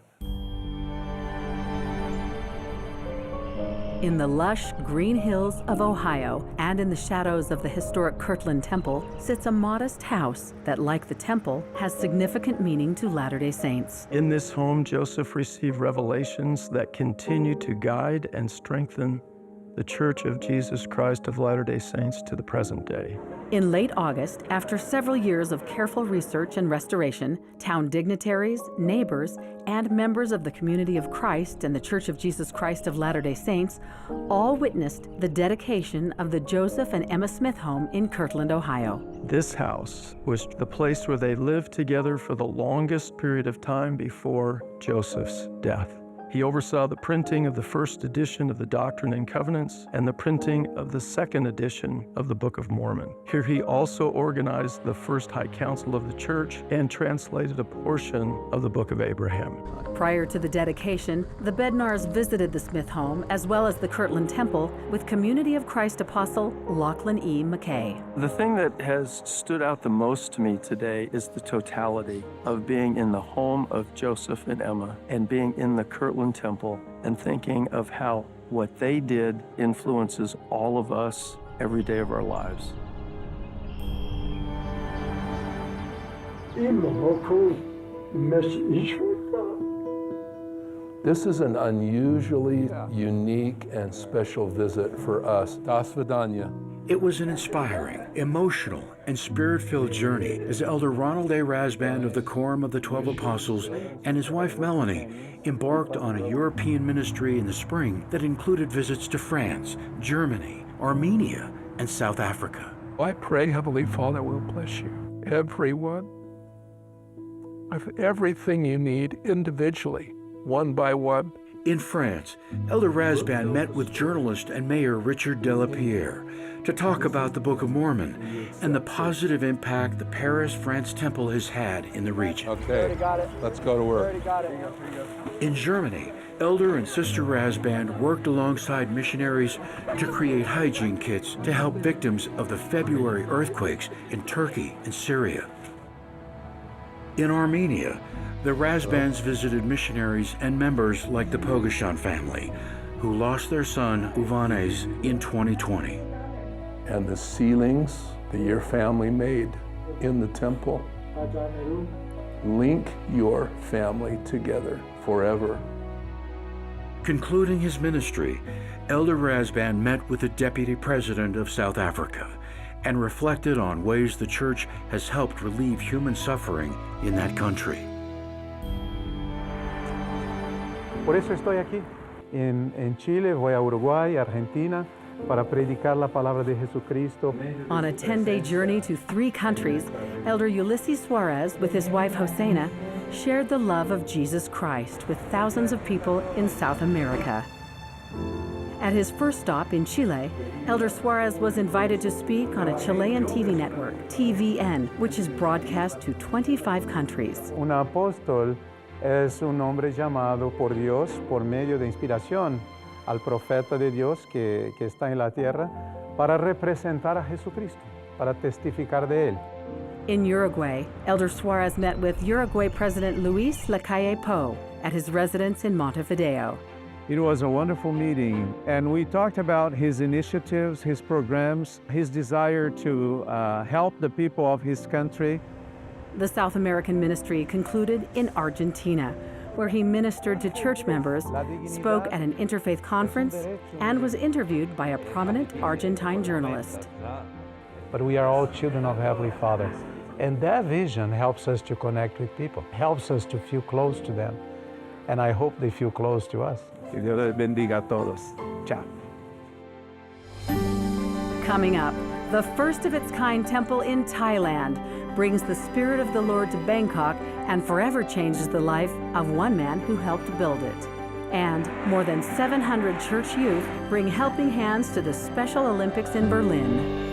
In the lush green hills of Ohio and in the shadows of the historic Kirtland Temple sits a modest house that, like the temple, has significant meaning to Latter-day Saints. In this home, Joseph received revelations that continue to guide and strengthen the Church of Jesus Christ of Latter-day Saints to the present day. In late August, after several years of careful research and restoration, town dignitaries, neighbors, and members of the Community of Christ and the Church of Jesus Christ of Latter-day Saints all witnessed the dedication of the Joseph and Emma Smith home in Kirtland, Ohio. This house was the place where they lived together for the longest period of time before Joseph's death. He oversaw the printing of the first edition of the Doctrine and Covenants and the printing of the second edition of the Book of Mormon. Here he also organized the first High Council of the Church and translated a portion of the Book of Abraham. Prior to the dedication, the Bednars visited the Smith home as well as the Kirtland Temple with Community of Christ Apostle Lachlan E. McKay. The thing that has stood out the most to me today is the totality of being in the home of Joseph and Emma and being in the Kirtland Temple and thinking of how what they did influences all of us every day of our lives. This is an unusually unique and special visit for us. Das Vidanya. It was an inspiring, emotional, and spirit-filled journey as Elder Ronald A. Rasband of the Quorum of the 12 Apostles and his wife Melanie embarked on a European ministry in the spring that included visits to France, Germany, Armenia, and South Africa. I pray, Heavenly Father, will bless you, everyone, with everything you need individually, one by one, In France, Elder Razban met with journalist and mayor Richard Delapierre to talk about the Book of Mormon and the positive impact the Paris, France temple has had in the region. Okay, let's go to work. In Germany, Elder and Sister Razban worked alongside missionaries to create hygiene kits to help victims of the February earthquakes in Turkey and Syria. In Armenia, the Razbans visited missionaries and members like the Pogashan family, who lost their son Uvanes in 2020. And the sealings that your family made in the temple link your family together forever. Concluding his ministry, Elder Razban met with the Deputy President of South Africa and reflected on ways the church has helped relieve human suffering in that country. Por eso estoy aquí. En Chile, voy a Uruguay, Argentina, para predicar la palabra de Jesucristo. On a 10-day journey to 3 countries, Elder Ulysses Suarez, with his wife Josena, shared the love of Jesus Christ with thousands of people in South America. At his first stop in Chile, Elder Suarez was invited to speak on a Chilean TV network, TVN, which is broadcast to 25 countries. Un apóstol es un hombre llamado por Dios por medio de inspiración al profeta de Dios que está en la tierra para representar a Jesucristo, para testificar de él. In Uruguay, Elder Suarez met with Uruguay President Luis Lacalle Pou at his residence in Montevideo. It was a wonderful meeting, and we talked about his initiatives, his programs, his desire to help the people of his country. The South American ministry concluded in Argentina, where he ministered to church members, spoke at an interfaith conference, and was interviewed by a prominent Argentine journalist. But we are all children of Heavenly Father, and that vision helps us to connect with people, helps us to feel close to them, and I hope they feel close to us. Que Dios les bendiga a todos. Ciao. Coming up, the first of its kind temple in Thailand brings the Spirit of the Lord to Bangkok and forever changes the life of one man who helped build it. And more than 700 church youth bring helping hands to the Special Olympics in Berlin.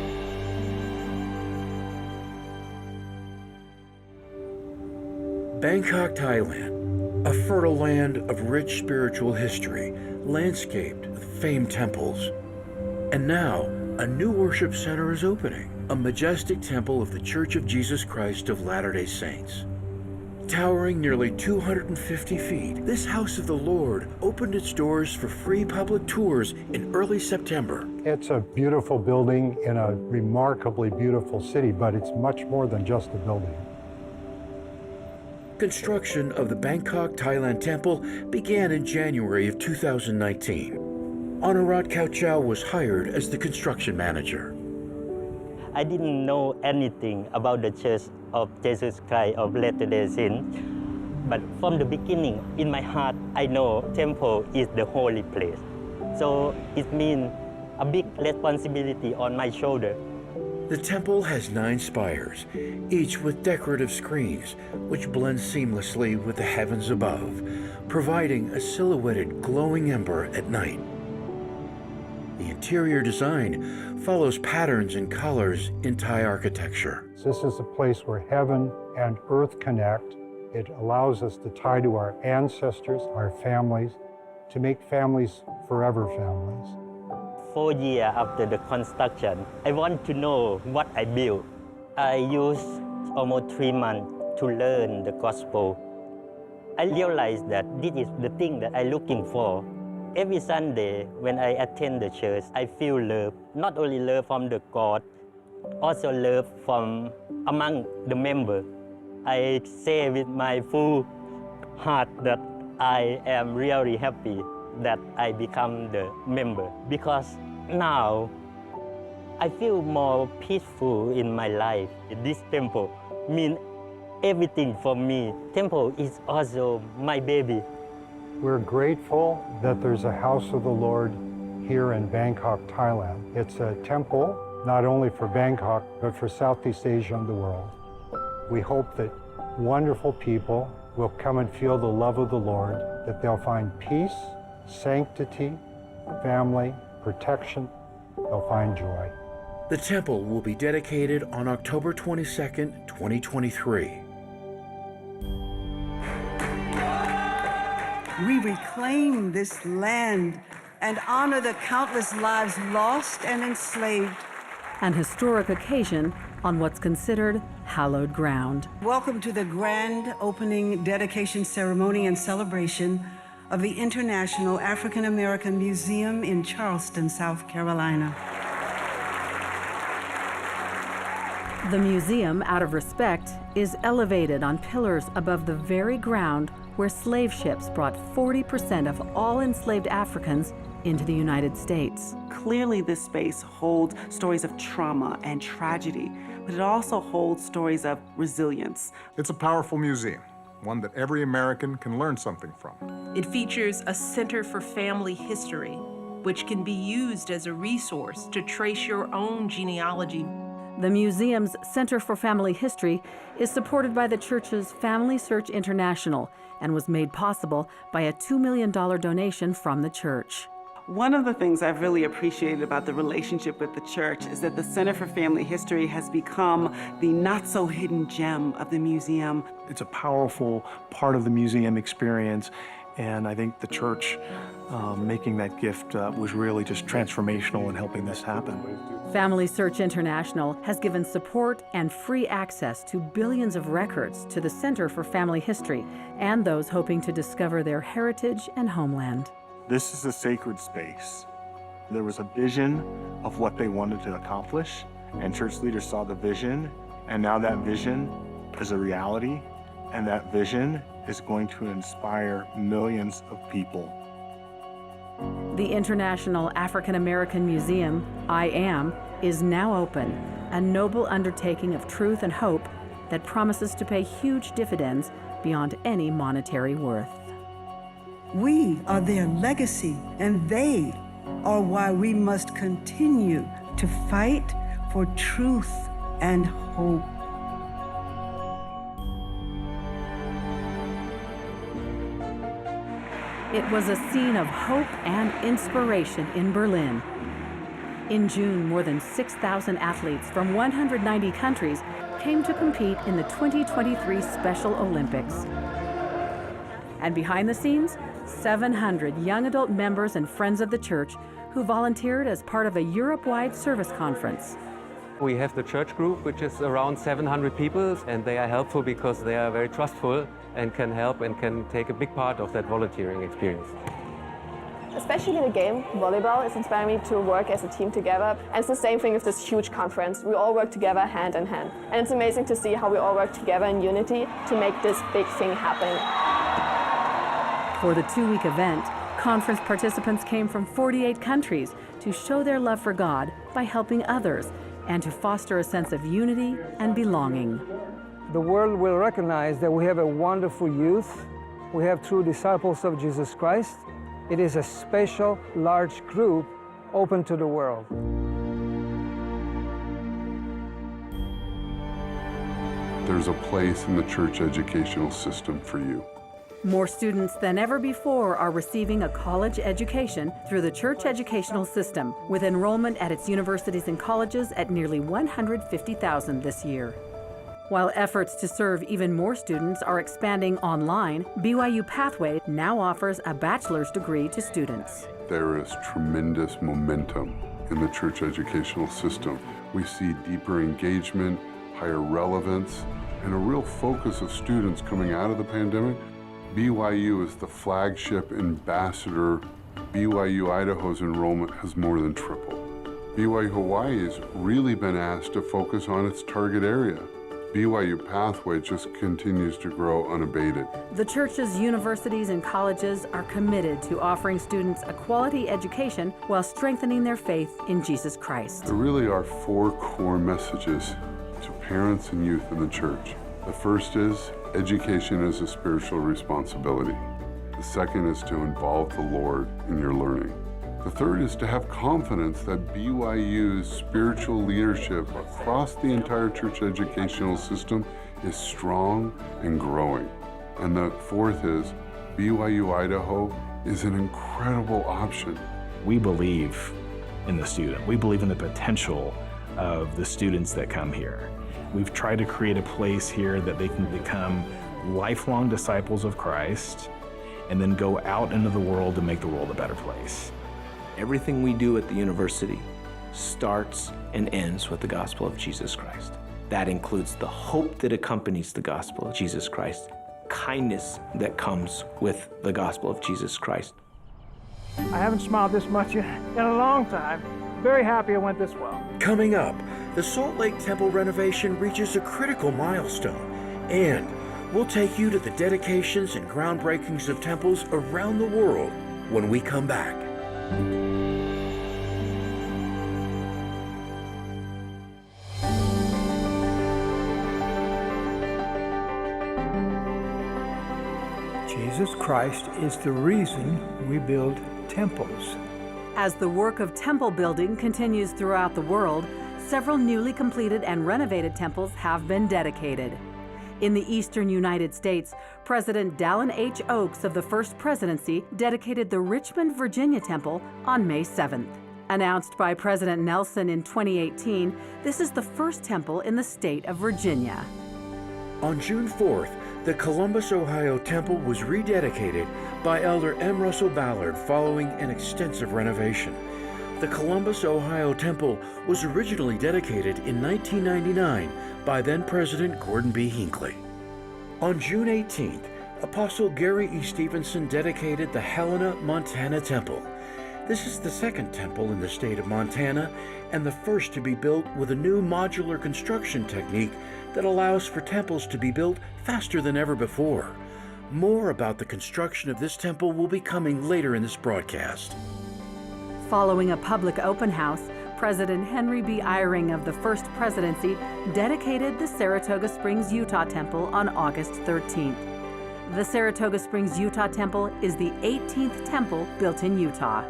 Bangkok, Thailand, a fertile land of rich spiritual history, landscaped with famed temples. And now, a new worship center is opening, a majestic temple of the Church of Jesus Christ of Latter-day Saints. Towering nearly 250 feet, this house of the Lord opened its doors for free public tours in early September. It's a beautiful building in a remarkably beautiful city, but it's much more than just a building. Construction of the Bangkok, Thailand temple began in January of 2019. Amuiraa Kauchau was hired as the construction manager. I didn't know anything about the Church of Jesus Christ of Latter-day Saints, but from the beginning, in my heart, I know temple is the holy place. So it means a big responsibility on my shoulder. The temple has 9 spires, each with decorative screens, which blend seamlessly with the heavens above, providing a silhouetted glowing ember at night. The interior design follows patterns and colors in Thai architecture. This is a place where heaven and earth connect. It allows us to tie to our ancestors, our families, to make families forever families. 4 years after the construction, I want to know what I built. I used almost 3 months to learn the gospel. I realized that this is the thing that I'm looking for. Every Sunday when I attend the church, I feel love, not only love from the God, also love from among the members. I say with my full heart that I am really happy that I become the member, because now I feel more peaceful in my life. This temple means everything for me. Temple is also my baby. We're grateful that there's a house of the Lord here in Bangkok, Thailand. It's a temple not only for Bangkok, but for Southeast Asia and the world. We hope that wonderful people will come and feel the love of the Lord, that they'll find peace sanctity, family, protection. They'll find joy. The temple will be dedicated on October 22nd, 2023. We reclaim this land and honor the countless lives lost and enslaved. An historic occasion on what's considered hallowed ground. Welcome to the grand opening dedication ceremony and celebration of the International African American Museum in Charleston, South Carolina. The museum, out of respect, is elevated on pillars above the very ground where slave ships brought 40% of all enslaved Africans into the United States. Clearly, this space holds stories of trauma and tragedy, but it also holds stories of resilience. It's a powerful museum, one that every American can learn something from. It features a Center for Family History, which can be used as a resource to trace your own genealogy. The museum's Center for Family History is supported by the church's Family Search International and was made possible by a $2 million donation from the church. One of the things I've really appreciated about the relationship with the church is that the Center for Family History has become the not-so-hidden gem of the museum. It's a powerful part of the museum experience, and I think the church making that gift was really just transformational in helping this happen. Family Search International has given support and free access to billions of records to the Center for Family History and those hoping to discover their heritage and homeland. This is a sacred space. There was a vision of what they wanted to accomplish, and church leaders saw the vision, and now that vision is a reality, and that vision is going to inspire millions of people. The International African American Museum, I.AM., is now open, a noble undertaking of truth and hope that promises to pay huge dividends beyond any monetary worth. We are their legacy, and they are why we must continue to fight for truth and hope. It was a scene of hope and inspiration in Berlin. In June, more than 6,000 athletes from 190 countries came to compete in the 2023 Special Olympics. And behind the scenes, 700 young adult members and friends of the church who volunteered as part of a Europe-wide service conference. We have the church group, which is around 700 people, and they are helpful because they are very trustful and can help and can take a big part of that volunteering experience. Especially the game, volleyball, is inspiring me to work as a team together. And it's the same thing with this huge conference. We all work together hand in hand. And it's amazing to see how we all work together in unity to make this big thing happen. For the two-week event, conference participants came from 48 countries to show their love for God by helping others and to foster a sense of unity and belonging. The world will recognize that we have a wonderful youth. We have true disciples of Jesus Christ. It is a special, large group open to the world. There's a place in the church educational system for you. More students than ever before are receiving a college education through the church educational system, with enrollment at its universities and colleges at nearly 150,000 this year. While efforts to serve even more students are expanding online, BYU Pathway now offers a bachelor's degree to students. There is tremendous momentum in the church educational system. We see deeper engagement, higher relevance, and a real focus of students coming out of the pandemic. BYU is the flagship ambassador. BYU Idaho's enrollment has more than tripled. BYU Hawaii has really been asked to focus on its target area. BYU Pathway just continues to grow unabated. The church's universities and colleges are committed to offering students a quality education while strengthening their faith in Jesus Christ. There really are four core messages to parents and youth in the church. The first is education is a spiritual responsibility. The second is to involve the Lord in your learning. The third is to have confidence that BYU's spiritual leadership across the entire church educational system is strong and growing. And the fourth is BYU Idaho is an incredible option. We believe in the student. We believe in the potential of the students that come here. We've tried to create a place here that they can become lifelong disciples of Christ and then go out into the world to make the world a better place. Everything we do at the university starts and ends with the gospel of Jesus Christ. That includes the hope that accompanies the gospel of Jesus Christ, kindness that comes with the gospel of Jesus Christ. I haven't smiled this much in a long time. Very happy it went this well. Coming up, the Salt Lake Temple renovation reaches a critical milestone, and we'll take you to the dedications and groundbreakings of temples around the world when we come back. Jesus Christ is the reason we build temples. As the work of temple building continues throughout the world, several newly completed and renovated temples have been dedicated. In the eastern United States, President Dallin H. Oaks of the First Presidency dedicated the Richmond, Virginia Temple on May 7th. Announced by President Nelson in 2018, this is the first temple in the state of Virginia. On June 4th, the Columbus, Ohio Temple was rededicated by Elder M. Russell Ballard following an extensive renovation. The Columbus, Ohio Temple was originally dedicated in 1999 by then-President Gordon B. Hinckley. On June 18th, Apostle Gary E. Stevenson dedicated the Helena, Montana Temple. This is the second temple in the state of Montana and the first to be built with a new modular construction technique that allows for temples to be built faster than ever before. More about the construction of this temple will be coming later in this broadcast. Following a public open house, President Henry B. Eyring of the First Presidency dedicated the Saratoga Springs, Utah Temple on August 13th. The Saratoga Springs, Utah Temple is the 18th temple built in Utah.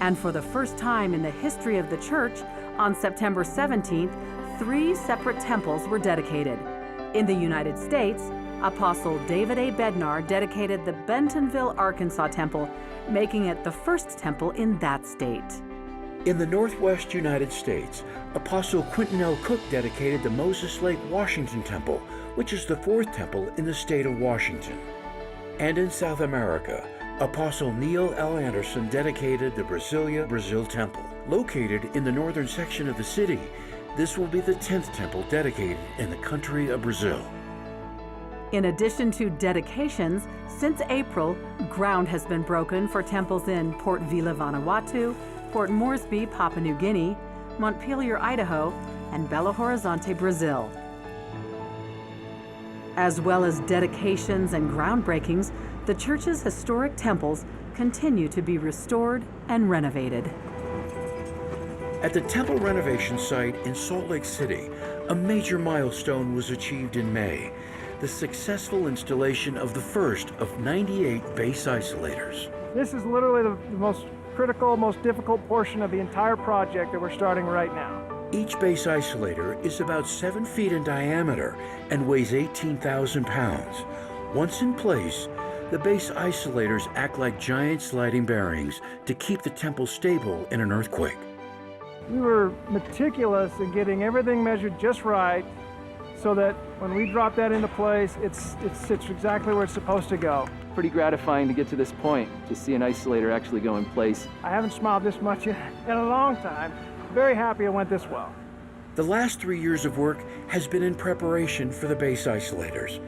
And for the first time in the history of the church, on September 17th, 3 separate temples were dedicated. In the United States, Apostle David A. Bednar dedicated the Bentonville, Arkansas Temple, making it the first temple in that state. In the Northwest United States, Apostle Quentin L. Cook dedicated the Moses Lake, Washington Temple, which is the 4th temple in the state of Washington. And in South America, Apostle Neil L. Anderson dedicated the Brasilia, Brazil Temple. Located in the northern section of the city, this will be the 10th temple dedicated in the country of Brazil. In addition to dedications, since April, ground has been broken for temples in Port Vila, Vanuatu, Port Moresby, Papua New Guinea, Montpelier, Idaho, and Belo Horizonte, Brazil. As well as dedications and groundbreakings, the church's historic temples continue to be restored and renovated. At the temple renovation site in Salt Lake City, a major milestone was achieved in May, the successful installation of the first of 98 base isolators. This is literally the most critical, most difficult portion of the entire project that we're starting right now. Each base isolator is about 7 feet in diameter and weighs 18,000 pounds. Once in place, the base isolators act like giant sliding bearings to keep the temple stable in an earthquake. We were meticulous in getting everything measured just right so that when we drop that into place, it sits exactly where it's supposed to go. Pretty gratifying to get to this point, to see an isolator actually go in place. I haven't smiled this much in a long time. Very happy it went this well. The last 3 years of work has been in preparation for the base isolators.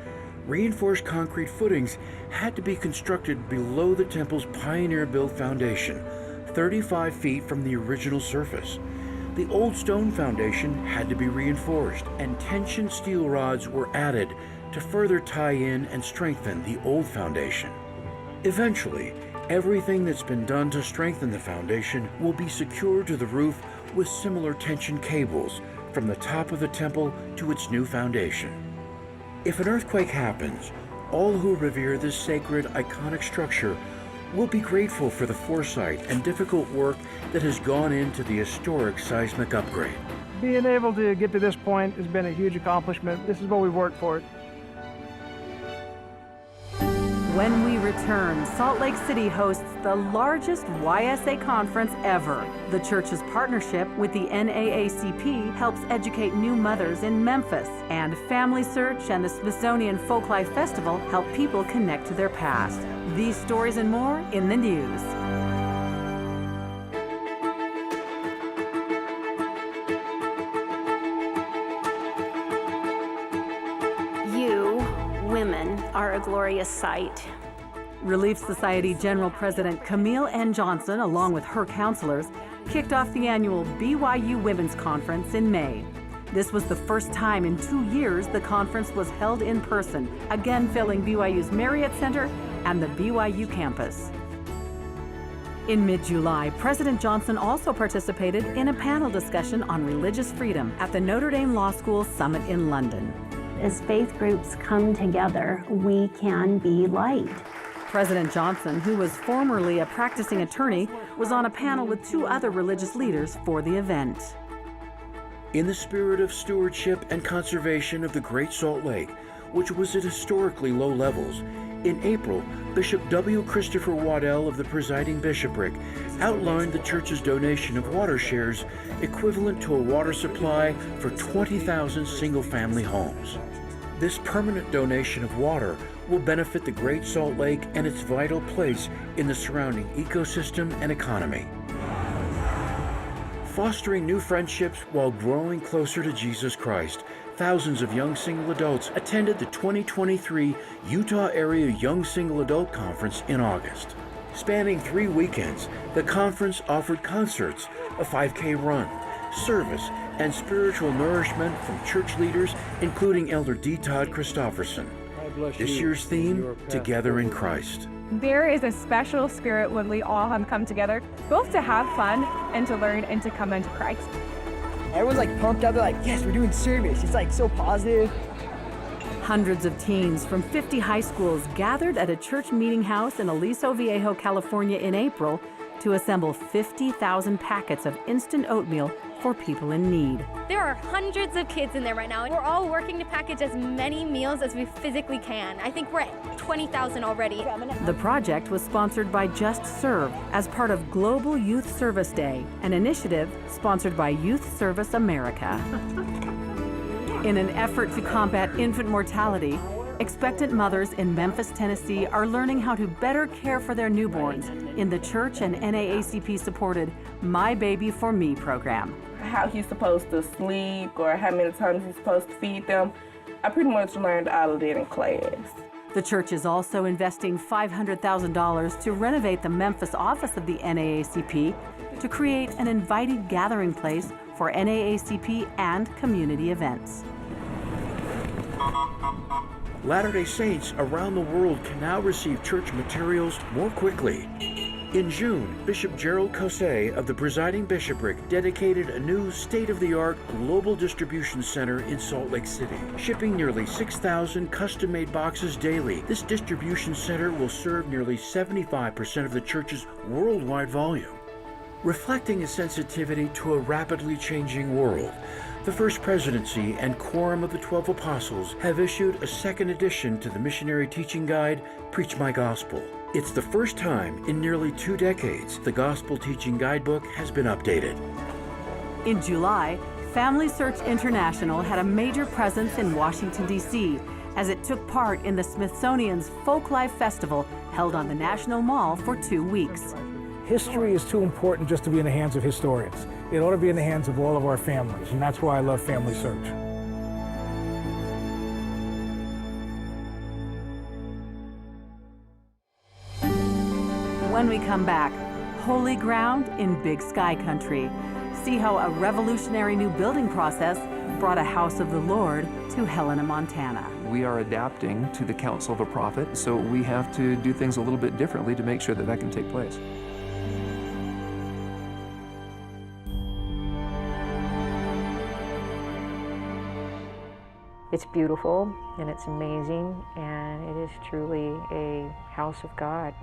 Reinforced concrete footings had to be constructed below the temple's pioneer-built foundation, 35 feet from the original surface. The old stone foundation had to be reinforced, and tension steel rods were added to further tie in and strengthen the old foundation. Eventually, everything that's been done to strengthen the foundation will be secured to the roof with similar tension cables from the top of the temple to its new foundation. If an earthquake happens, all who revere this sacred, iconic structure will be grateful for the foresight and difficult work that has gone into the historic seismic upgrade. Being able to get to this point has been a huge accomplishment. This is what we've worked for. When we return, Salt Lake City hosts the largest YSA conference ever. The church's partnership with the NAACP helps educate new mothers in Memphis, and Family Search and the Smithsonian Folklife Festival help people connect to their past. These stories and more in the news. Women are a glorious sight. Relief Society General President Camille N. Johnson, along with her counselors, kicked off the annual BYU Women's Conference in May. This was the first time in 2 years the conference was held in person, again filling BYU's Marriott Center and the BYU campus. In mid-July, President Johnson also participated in a panel discussion on religious freedom at the Notre Dame Law School Summit in London. As faith groups come together, we can be light. President Johnson, who was formerly a practicing attorney, was on a panel with 2 other religious leaders for the event. In the spirit of stewardship and conservation of the Great Salt Lake, which was at historically low levels, in April, Bishop W. Christopher Waddell of the presiding bishopric outlined the church's donation of water shares equivalent to a water supply for 20,000 single-family homes. This permanent donation of water will benefit the Great Salt Lake and its vital place in the surrounding ecosystem and economy. Fostering new friendships while growing closer to Jesus Christ, thousands of young single adults attended the 2023 Utah Area Young Single Adult Conference in August. Spanning 3 weekends, the conference offered concerts, a 5K run, service, and spiritual nourishment from church leaders, including Elder D. Todd Christofferson. This year's theme, Together in Christ. There is a special spirit when we all come together, both to have fun and to learn and to come into Christ. Everyone's like pumped up, they're like, yes, we're doing service. It's like so positive. Hundreds of teens from 50 high schools gathered at a church meeting house in Aliso Viejo, California in April to assemble 50,000 packets of instant oatmeal for people in need. There are hundreds of kids in there right now, and we're all working to package as many meals as we physically can. I think we're at 20,000 already. The project was sponsored by Just Serve as part of Global Youth Service Day, an initiative sponsored by Youth Service America. In an effort to combat infant mortality, expectant mothers in Memphis, Tennessee are learning how to better care for their newborns in the church and NAACP-supported My Baby for Me program. How he's supposed to sleep or how many times he's supposed to feed them. I pretty much learned all of that in class. The church is also investing $500,000 to renovate the Memphis office of the NAACP to create an inviting gathering place for NAACP and community events. Latter-day Saints around the world can now receive church materials more quickly. In June, Bishop Gerald Cosset of the presiding bishopric dedicated a new state-of-the-art global distribution center in Salt Lake City, shipping nearly 6,000 custom-made boxes daily. This distribution center will serve nearly 75% of the church's worldwide volume. Reflecting a sensitivity to a rapidly changing world, the First Presidency and Quorum of the 12 Apostles have issued a second edition to the missionary teaching guide, Preach My Gospel. It's the first time in nearly 2 decades the Gospel Teaching Guidebook has been updated. In July, Family Search International had a major presence in Washington, D.C., as it took part in the Smithsonian's Folklife Festival held on the National Mall for 2 weeks. History is too important just to be in the hands of historians. It ought to be in the hands of all of our families, and that's why I love Family Search. When we come back, holy ground in Big Sky Country. See how a revolutionary new building process brought a house of the Lord to Helena, Montana. We are adapting to the counsel of a prophet, so we have to do things a little bit differently to make sure that that can take place. It's beautiful and it's amazing, and it is truly a house of God.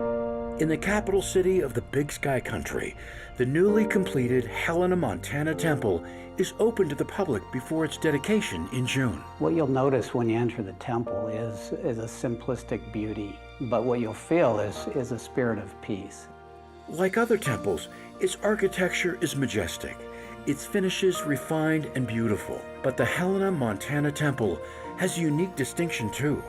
In the capital city of the Big Sky Country, the newly completed Helena, Montana temple is open to the public before its dedication in June. What you'll notice when you enter the temple is a simplistic beauty, but what you'll feel is a spirit of peace. Like other temples, its architecture is majestic, its finishes refined and beautiful. But the Helena, Montana temple has a unique distinction too,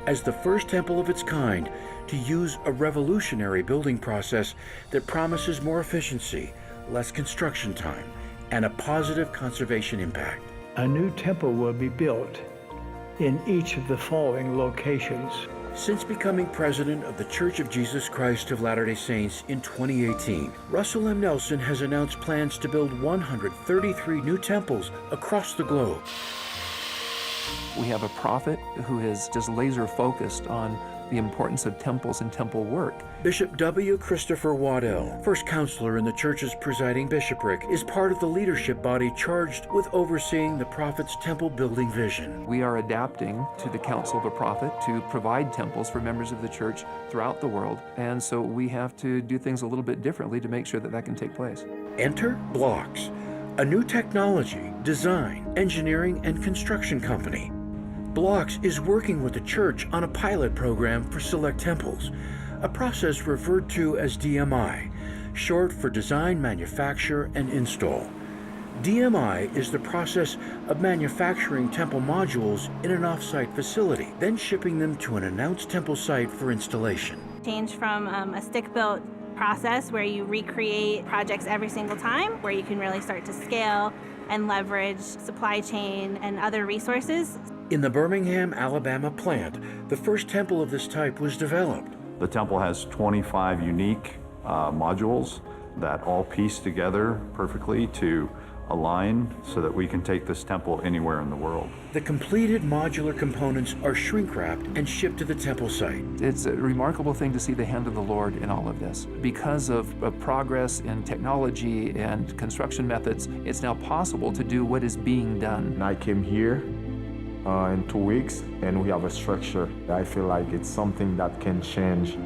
as the first temple of its kind to use a revolutionary building process that promises more efficiency, less construction time, and a positive conservation impact. A new temple will be built in each of the following locations. Since becoming president of the Church of Jesus Christ of Latter-day Saints in 2018, Russell M. Nelson has announced plans to build 133 new temples across the globe. We have a prophet who is just laser focused on the importance of temples and temple work. Bishop W. Christopher Waddell, first counselor in the church's presiding bishopric, is part of the leadership body charged with overseeing the prophet's temple building vision. We are adapting to the counsel of a prophet to provide temples for members of the church throughout the world, and so we have to do things a little bit differently to make sure that that can take place. Enter Blocks, a new technology, design, engineering, and construction company. Blocks is working with the church on a pilot program for select temples, a process referred to as DMI, short for Design, Manufacture, and Install. DMI is the process of manufacturing temple modules in an off-site facility, then shipping them to an announced temple site for installation. Change from a stick-built process where you recreate projects every single time, where you can really start to scale and leverage supply chain and other resources. In the Birmingham, Alabama plant, the first temple of this type was developed. The temple has 25 unique modules that all piece together perfectly to align so that we can take this temple anywhere in the world. The completed modular components are shrink-wrapped and shipped to the temple site. It's a remarkable thing to see the hand of the Lord in all of this. Because of progress in technology and construction methods, it's now possible to do what is being done. I came here in 2 weeks, and we have a structure. I feel like it's something that can change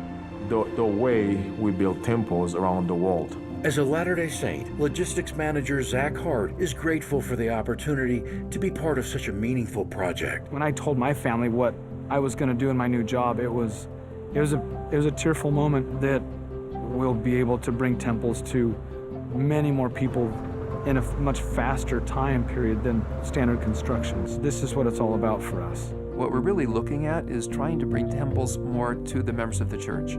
the way we build temples around the world. As a Latter-day Saint, logistics manager Zach Hart is grateful for the opportunity to be part of such a meaningful project. When I told my family what I was going to do in my new job, it was a tearful moment that we'll be able to bring temples to many more people in a much faster time period than standard constructions. This is what it's all about for us. What we're really looking at is trying to bring temples more to the members of the church.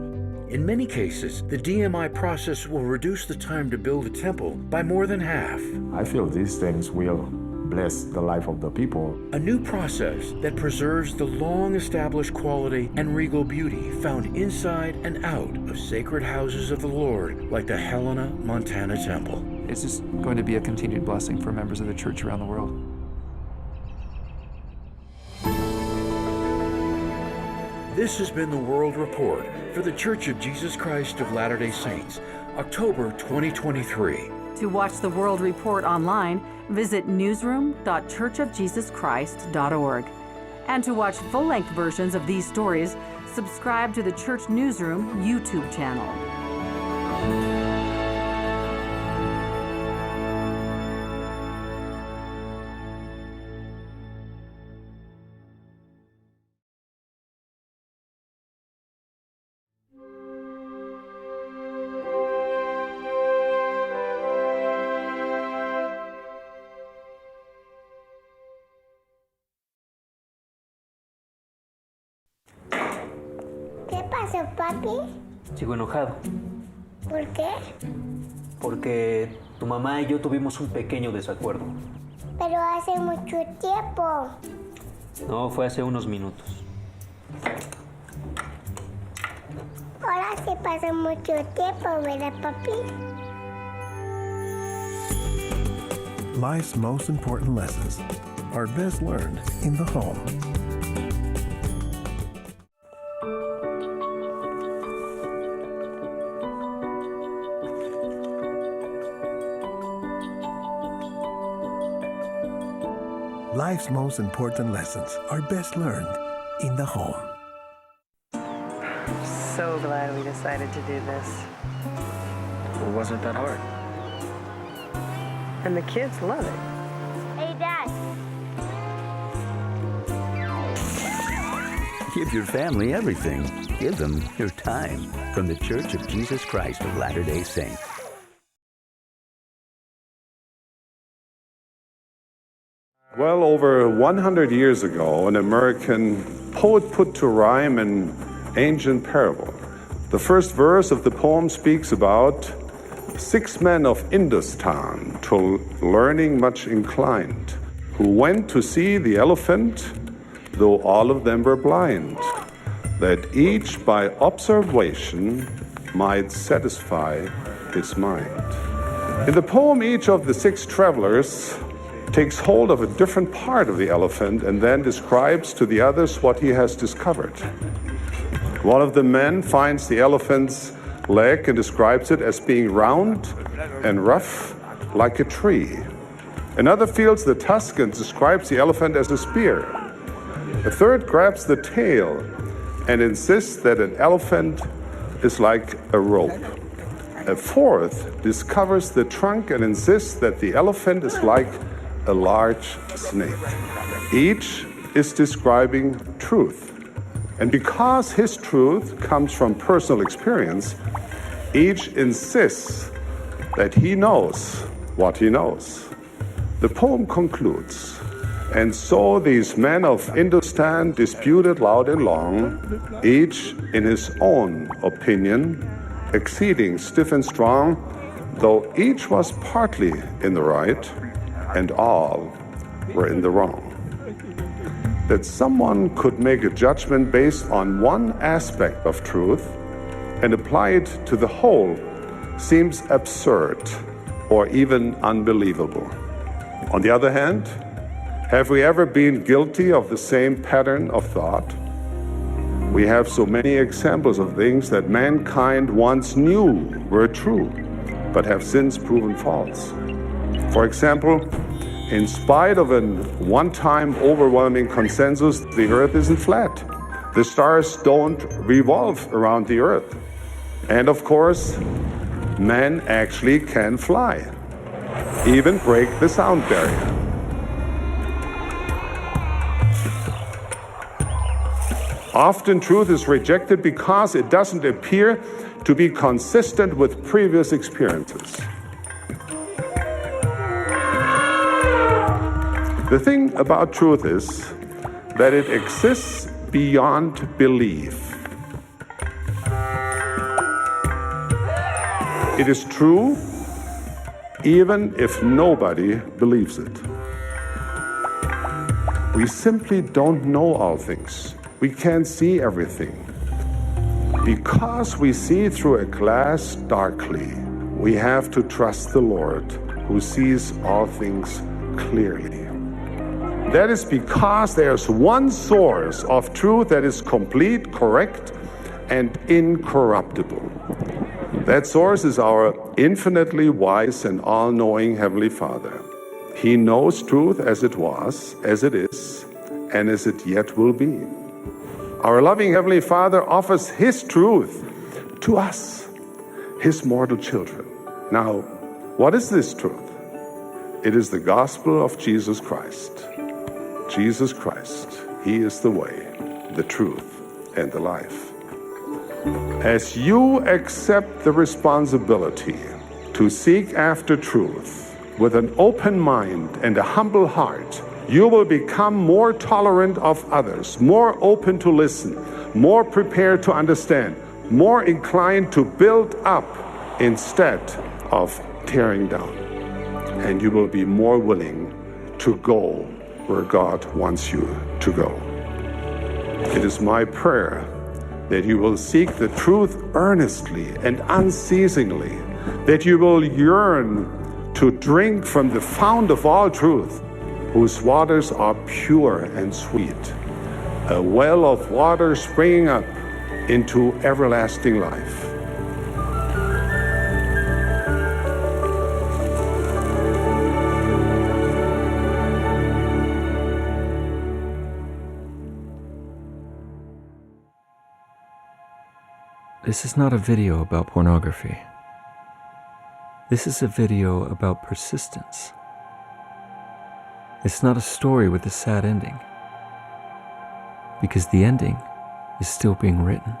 In many cases, the DMI process will reduce the time to build a temple by more than half. I feel these things will bless the life of the people. A new process that preserves the long-established quality and regal beauty found inside and out of sacred houses of the Lord, like the Helena, Montana temple. It's just going to be a continued blessing for members of the church around the world. This has been the World Report for the Church of Jesus Christ of Latter-day Saints, October 2023. To watch the World Report online, visit newsroom.churchofjesuschrist.org. And to watch full-length versions of these stories, subscribe to the Church Newsroom YouTube channel. ¿Qué pasó, papi? Sigo enojado. ¿Por qué? Porque tu mamá y yo tuvimos un pequeño desacuerdo. Pero hace mucho tiempo. No, fue hace unos minutos. Ahora sí pasa mucho tiempo, ¿verdad, papi? Life's most important lessons are best learned in the home. Life's most important lessons are best learned in the home. So glad we decided to do this. Well, wasn't that hard? And the kids love it. Hey, Dad. Give your family everything. Give them your time. From the Church of Jesus Christ of Latter-day Saints. Well, over 100 years ago, an American poet put to rhyme an ancient parable. The first verse of the poem speaks about 6 men of Indostan, to learning much inclined, who went to see the elephant, though all of them were blind, that each by observation might satisfy his mind. In the poem, each of the 6 travelers takes hold of a different part of the elephant and then describes to the others what he has discovered. One of the men finds the elephant's leg and describes it as being round and rough like a tree. Another feels the tusk and describes the elephant as a spear. A third grabs the tail and insists that an elephant is like a rope. A fourth discovers the trunk and insists that the elephant is like a large snake. Each is describing truth. And because his truth comes from personal experience, each insists that he knows what he knows. The poem concludes, and so these men of Indostan disputed loud and long, each in his own opinion, exceeding stiff and strong, though each was partly in the right, and all were in the wrong. That someone could make a judgment based on one aspect of truth and apply it to the whole seems absurd or even unbelievable. On the other hand, have we ever been guilty of the same pattern of thought? We have so many examples of things that mankind once knew were true, but have since proven false. For example, in spite of an one-time overwhelming consensus, the Earth isn't flat. The stars don't revolve around the Earth. And of course, man actually can fly, even break the sound barrier. Often truth is rejected because it doesn't appear to be consistent with previous experiences. The thing about truth is that it exists beyond belief. It is true even if nobody believes it. We simply don't know all things. We can't see everything. Because we see through a glass darkly, we have to trust the Lord, who sees all things clearly. That is because there's one source of truth that is complete, correct, and incorruptible. That source is our infinitely wise and all-knowing Heavenly Father. He knows truth as it was, as it is, and as it yet will be. Our loving Heavenly Father offers His truth to us, His mortal children. Now, what is this truth? It is the gospel of Jesus Christ. Jesus Christ, He is the way, the truth, and the life. As you accept the responsibility to seek after truth with an open mind and a humble heart, you will become more tolerant of others, more open to listen, more prepared to understand, more inclined to build up instead of tearing down. And you will be more willing to go where God wants you to go. It is my prayer that you will seek the truth earnestly and unceasingly, that you will yearn to drink from the fount of all truth, whose waters are pure and sweet, a well of water springing up into everlasting life. This is not a video about pornography. This is a video about persistence. It's not a story with a sad ending, because the ending is still being written.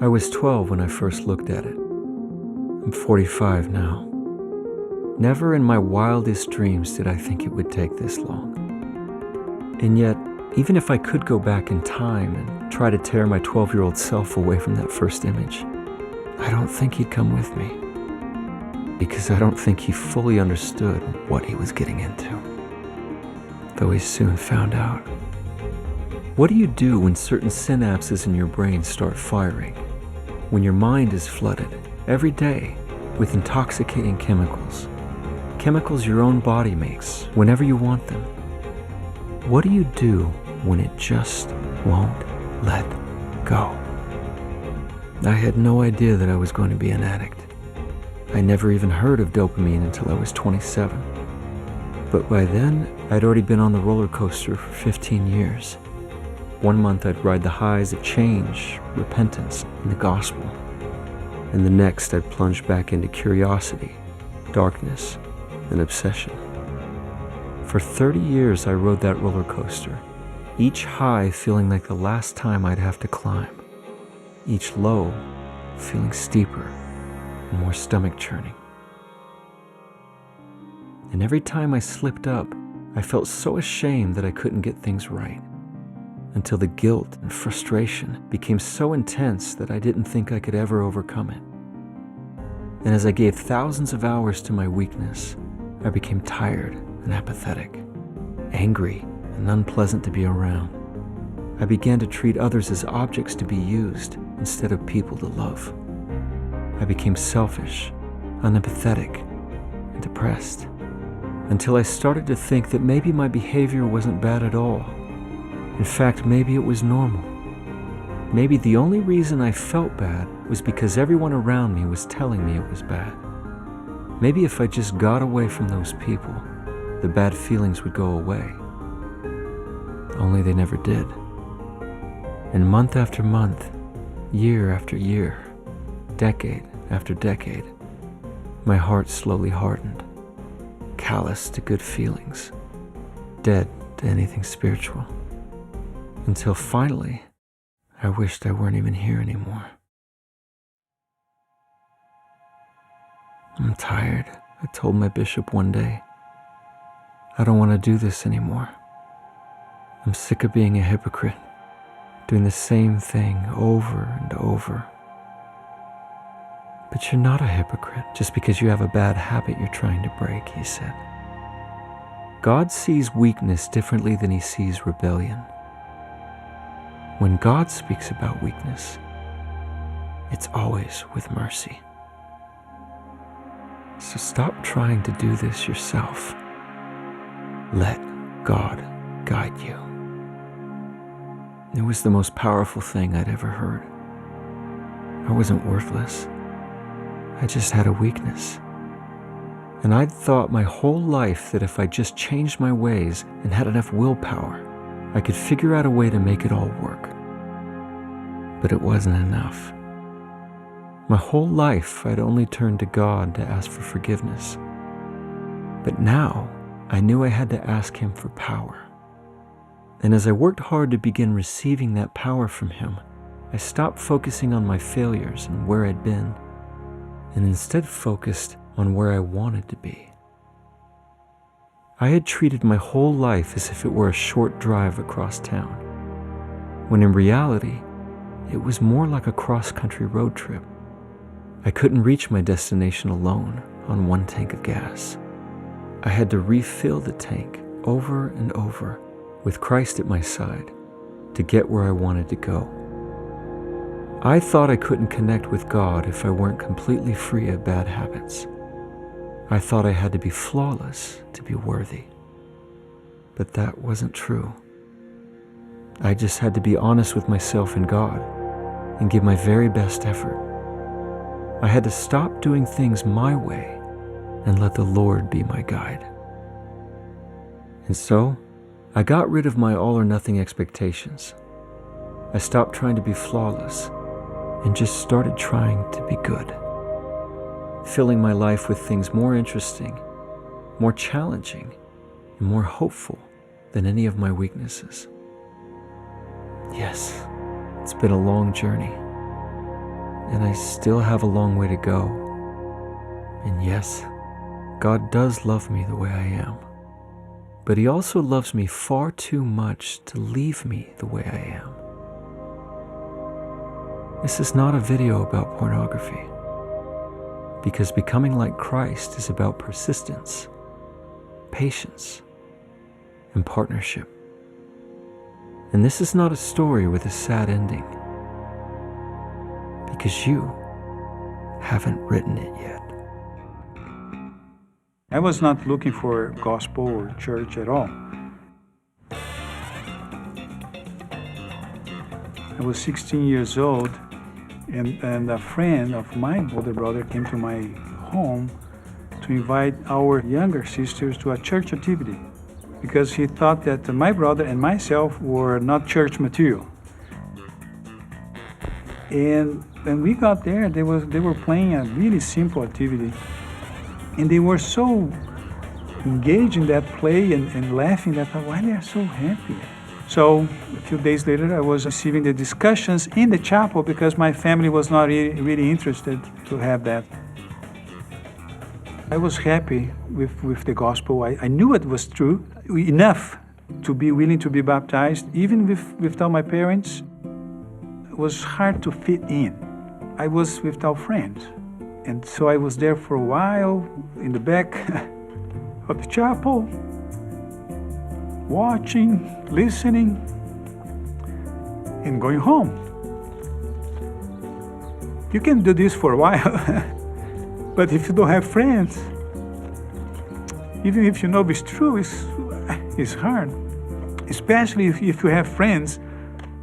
I was 12 when I first looked at it. I'm 45 now. Never in my wildest dreams did I think it would take this long. And yet, even if I could go back in time and try to tear my 12-year-old self away from that first image, I don't think he'd come with me, because I don't think he fully understood what he was getting into, though he soon found out. What do you do when certain synapses in your brain start firing? When your mind is flooded every day with intoxicating chemicals, chemicals your own body makes whenever you want them. What do you do when it just won't let go? I had no idea that I was going to be an addict. I never even heard of dopamine until I was 27. But by then, I'd already been on the roller coaster for 15 years. One month I'd ride the highs of change, repentance, and the gospel. And the next I'd plunge back into curiosity, darkness, and obsession. For 30 years I rode that roller coaster, each high feeling like the last time I'd have to climb, each low feeling steeper and more stomach-churning. And every time I slipped up, I felt so ashamed that I couldn't get things right, until the guilt and frustration became so intense that I didn't think I could ever overcome it. And as I gave thousands of hours to my weakness, I became tired and apathetic, angry and unpleasant to be around. I began to treat others as objects to be used instead of people to love. I became selfish, unempathetic, and depressed, until I started to think that maybe my behavior wasn't bad at all. In fact, maybe it was normal. Maybe the only reason I felt bad was because everyone around me was telling me it was bad. Maybe if I just got away from those people, the bad feelings would go away. Only they never did. And month after month, year after year, decade after decade, my heart slowly hardened, callous to good feelings, dead to anything spiritual. Until finally, I wished I weren't even here anymore. I'm tired, I told my bishop one day. I don't want to do this anymore. I'm sick of being a hypocrite, doing the same thing over and over. But you're not a hypocrite just because you have a bad habit you're trying to break, he said. God sees weakness differently than he sees rebellion. When God speaks about weakness, it's always with mercy. So stop trying to do this yourself. Let God guide you. It was the most powerful thing I'd ever heard. I wasn't worthless. I just had a weakness. And I'd thought my whole life that if I just changed my ways and had enough willpower, I could figure out a way to make it all work. But it wasn't enough. My whole life, I'd only turned to God to ask for forgiveness. But now, I knew I had to ask him for power. And as I worked hard to begin receiving that power from him, I stopped focusing on my failures and where I'd been, and instead focused on where I wanted to be. I had treated my whole life as if it were a short drive across town, when in reality, it was more like a cross-country road trip. I couldn't reach my destination alone on one tank of gas. I had to refill the tank over and over with Christ at my side to get where I wanted to go. I thought I couldn't connect with God if I weren't completely free of bad habits. I thought I had to be flawless to be worthy. But that wasn't true. I just had to be honest with myself and God and give my very best effort. I had to stop doing things my way and let the Lord be my guide. And so, I got rid of my all-or-nothing expectations. I stopped trying to be flawless and just started trying to be good, filling my life with things more interesting, more challenging, and more hopeful than any of my weaknesses. Yes, it's been a long journey, and I still have a long way to go. And yes, God does love me the way I am, but He also loves me far too much to leave me the way I am. This is not a video about pornography, because becoming like Christ is about persistence, patience, and partnership. And this is not a story with a sad ending, because you haven't written it yet. I was not looking for gospel or church at all. I was 16 years old, and a friend of my older brother came to my home to invite our younger sisters to a church activity, because he thought that my brother and myself were not church material. And when we got there, they were playing a really simple activity, and they were so engaged in that play and laughing that I thought, why they are so happy? So a few days later, I was receiving the discussions in the chapel because my family was not really interested to have that. I was happy with the gospel. I knew it was true enough to be willing to be baptized, even without my parents. It was hard to fit in. I was without friends. And so I was there for a while in the back of the chapel, watching, listening, and going home. You can do this for a while, but if you don't have friends, even if you know it's true, it's hard. Especially if you have friends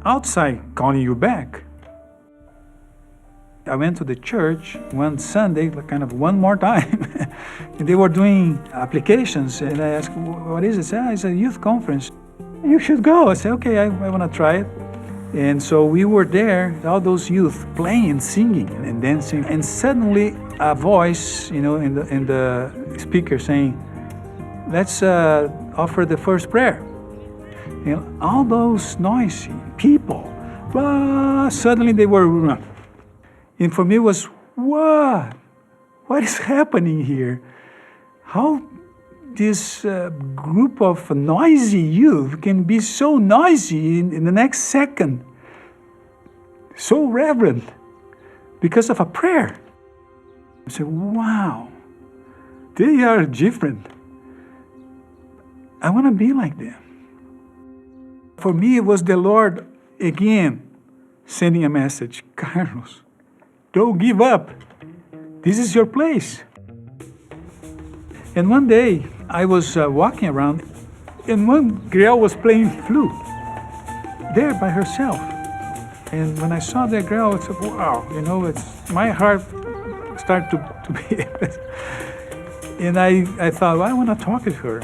outside calling you back. I went to the church one Sunday, kind of one more time, and they were doing applications, and I asked, what is it? They said, it's a youth conference. You should go. I said, okay, I want to try it. And so we were there, all those youth playing, singing, and dancing, and suddenly a voice, in the speaker saying, let's offer the first prayer. And all those noisy people, suddenly they were. And for me it was, what? What is happening here? How this group of noisy youth can be so noisy in the next second, so reverent, because of a prayer. I said, wow, they are different. I want to be like them. For me, it was the Lord again sending a message, Carlos, don't give up. This is your place. And one day, I was walking around, and one girl was playing flute there by herself. And when I saw that girl, I said, wow, my heart started to beat. And I thought, well, I want to talk to her.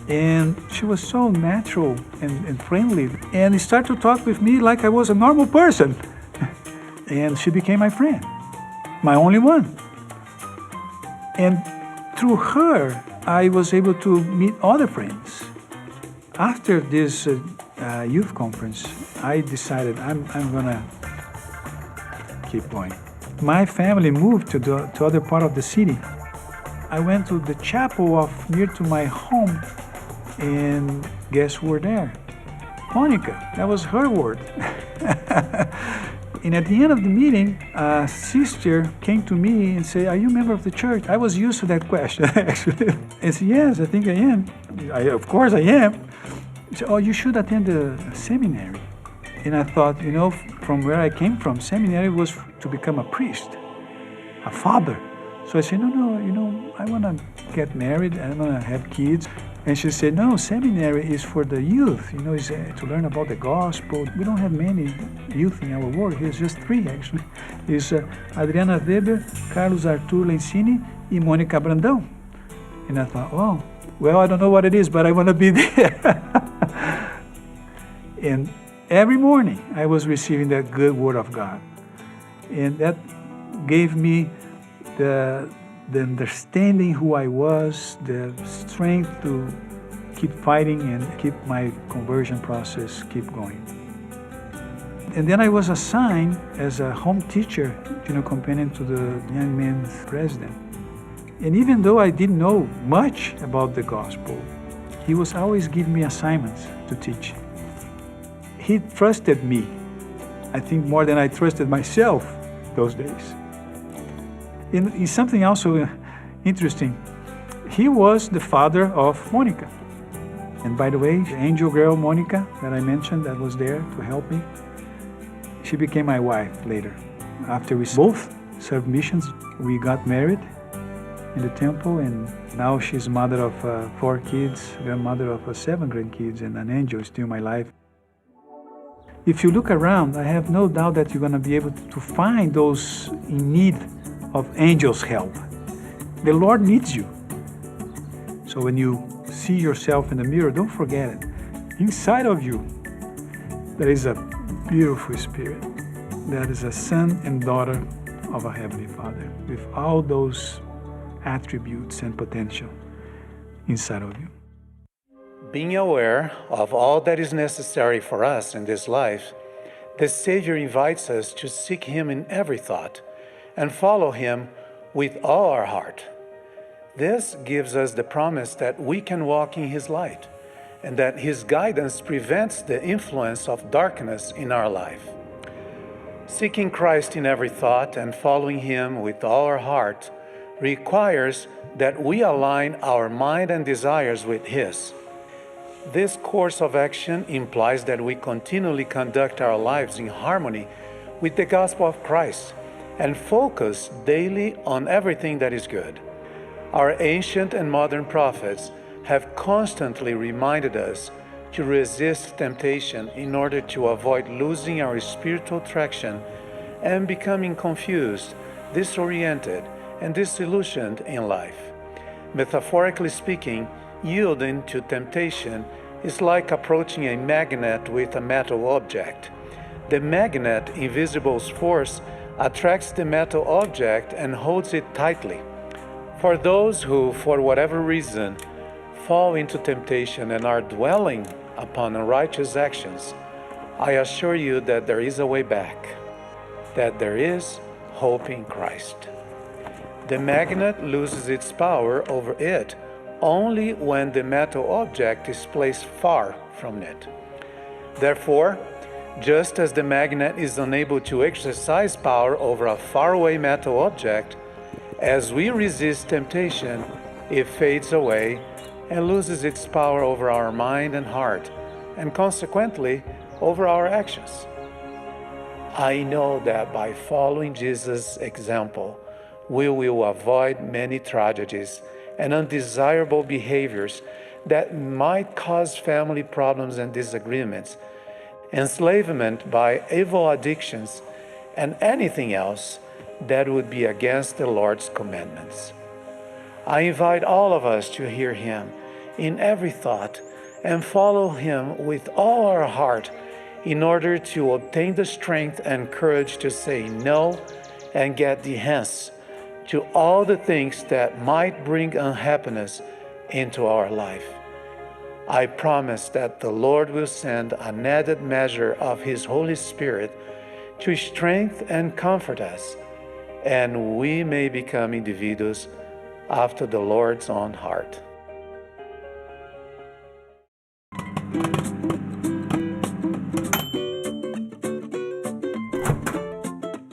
And she was so natural and friendly. And she started to talk with me like I was a normal person. And she became my friend, my only one. And through her, I was able to meet other friends. After this youth conference, I decided I'm gonna keep going. My family moved to the other part of the city. I went to the chapel near to my home, and guess who were there? Monica. That was her word. And at the end of the meeting, a sister came to me and said, are you a member of the church? I was used to that question, actually. I said, yes, I think I am. Of course I am. She said, oh, you should attend a seminary. And I thought, from where I came from, seminary was to become a priest, a father. So I said, no, I want to get married, I want to have kids. And she said, no, seminary is for the youth, it's to learn about the gospel. We don't have many youth in our world. Here's just 3, actually. It's Adriana Weber, Carlos Arthur Lencini, and Monica Brandão. And I thought, oh, well, I don't know what it is, but I want to be there. And every morning I was receiving that good word of God. And that gave me the understanding who I was, the strength to keep fighting and keep my conversion process keep going. And then I was assigned as a home teacher, companion to the young men's president. And even though I didn't know much about the gospel, he was always giving me assignments to teach. He trusted me, I think more than I trusted myself those days. And something also interesting, he was the father of Monica. And by the way, the angel girl Monica that I mentioned that was there to help me, she became my wife later. After we both served missions, we got married in the temple, and now she's mother of 4 kids, grandmother of 7 grandkids, and an angel still in my life. If you look around, I have no doubt that you're going to be able to find those in need of angels' help. The Lord needs you. So when you see yourself in the mirror, don't forget it. Inside of you, there is a beautiful spirit. That is a son and daughter of a Heavenly Father with all those attributes and potential inside of you. Being aware of all that is necessary for us in this life, the Savior invites us to seek Him in every thought and follow Him with all our heart. This gives us the promise that we can walk in His light and that His guidance prevents the influence of darkness in our life. Seeking Christ in every thought and following Him with all our heart requires that we align our mind and desires with His. This course of action implies that we continually conduct our lives in harmony with the gospel of Christ and focus daily on everything that is good. Our ancient and modern prophets have constantly reminded us to resist temptation in order to avoid losing our spiritual traction and becoming confused, disoriented, and disillusioned in life. Metaphorically speaking, yielding to temptation is like approaching a magnet with a metal object. The magnet, invisible force, attracts the metal object and holds it tightly. For those who, for whatever reason, fall into temptation and are dwelling upon unrighteous actions, I assure you that there is a way back, that there is hope in Christ. The magnet loses its power over it only when the metal object is placed far from it. Therefore, just as the magnet is unable to exercise power over a faraway metal object, as we resist temptation, it fades away and loses its power over our mind and heart, and consequently, over our actions. I know that by following Jesus' example, we will avoid many tragedies and undesirable behaviors that might cause family problems and disagreements, enslavement by evil addictions, and anything else that would be against the Lord's commandments. I invite all of us to hear Him in every thought and follow Him with all our heart in order to obtain the strength and courage to say no and get the hence to all the things that might bring unhappiness into our life. I promise that the Lord will send an added measure of His Holy Spirit to strengthen and comfort us, and we may become individuals after the Lord's own heart.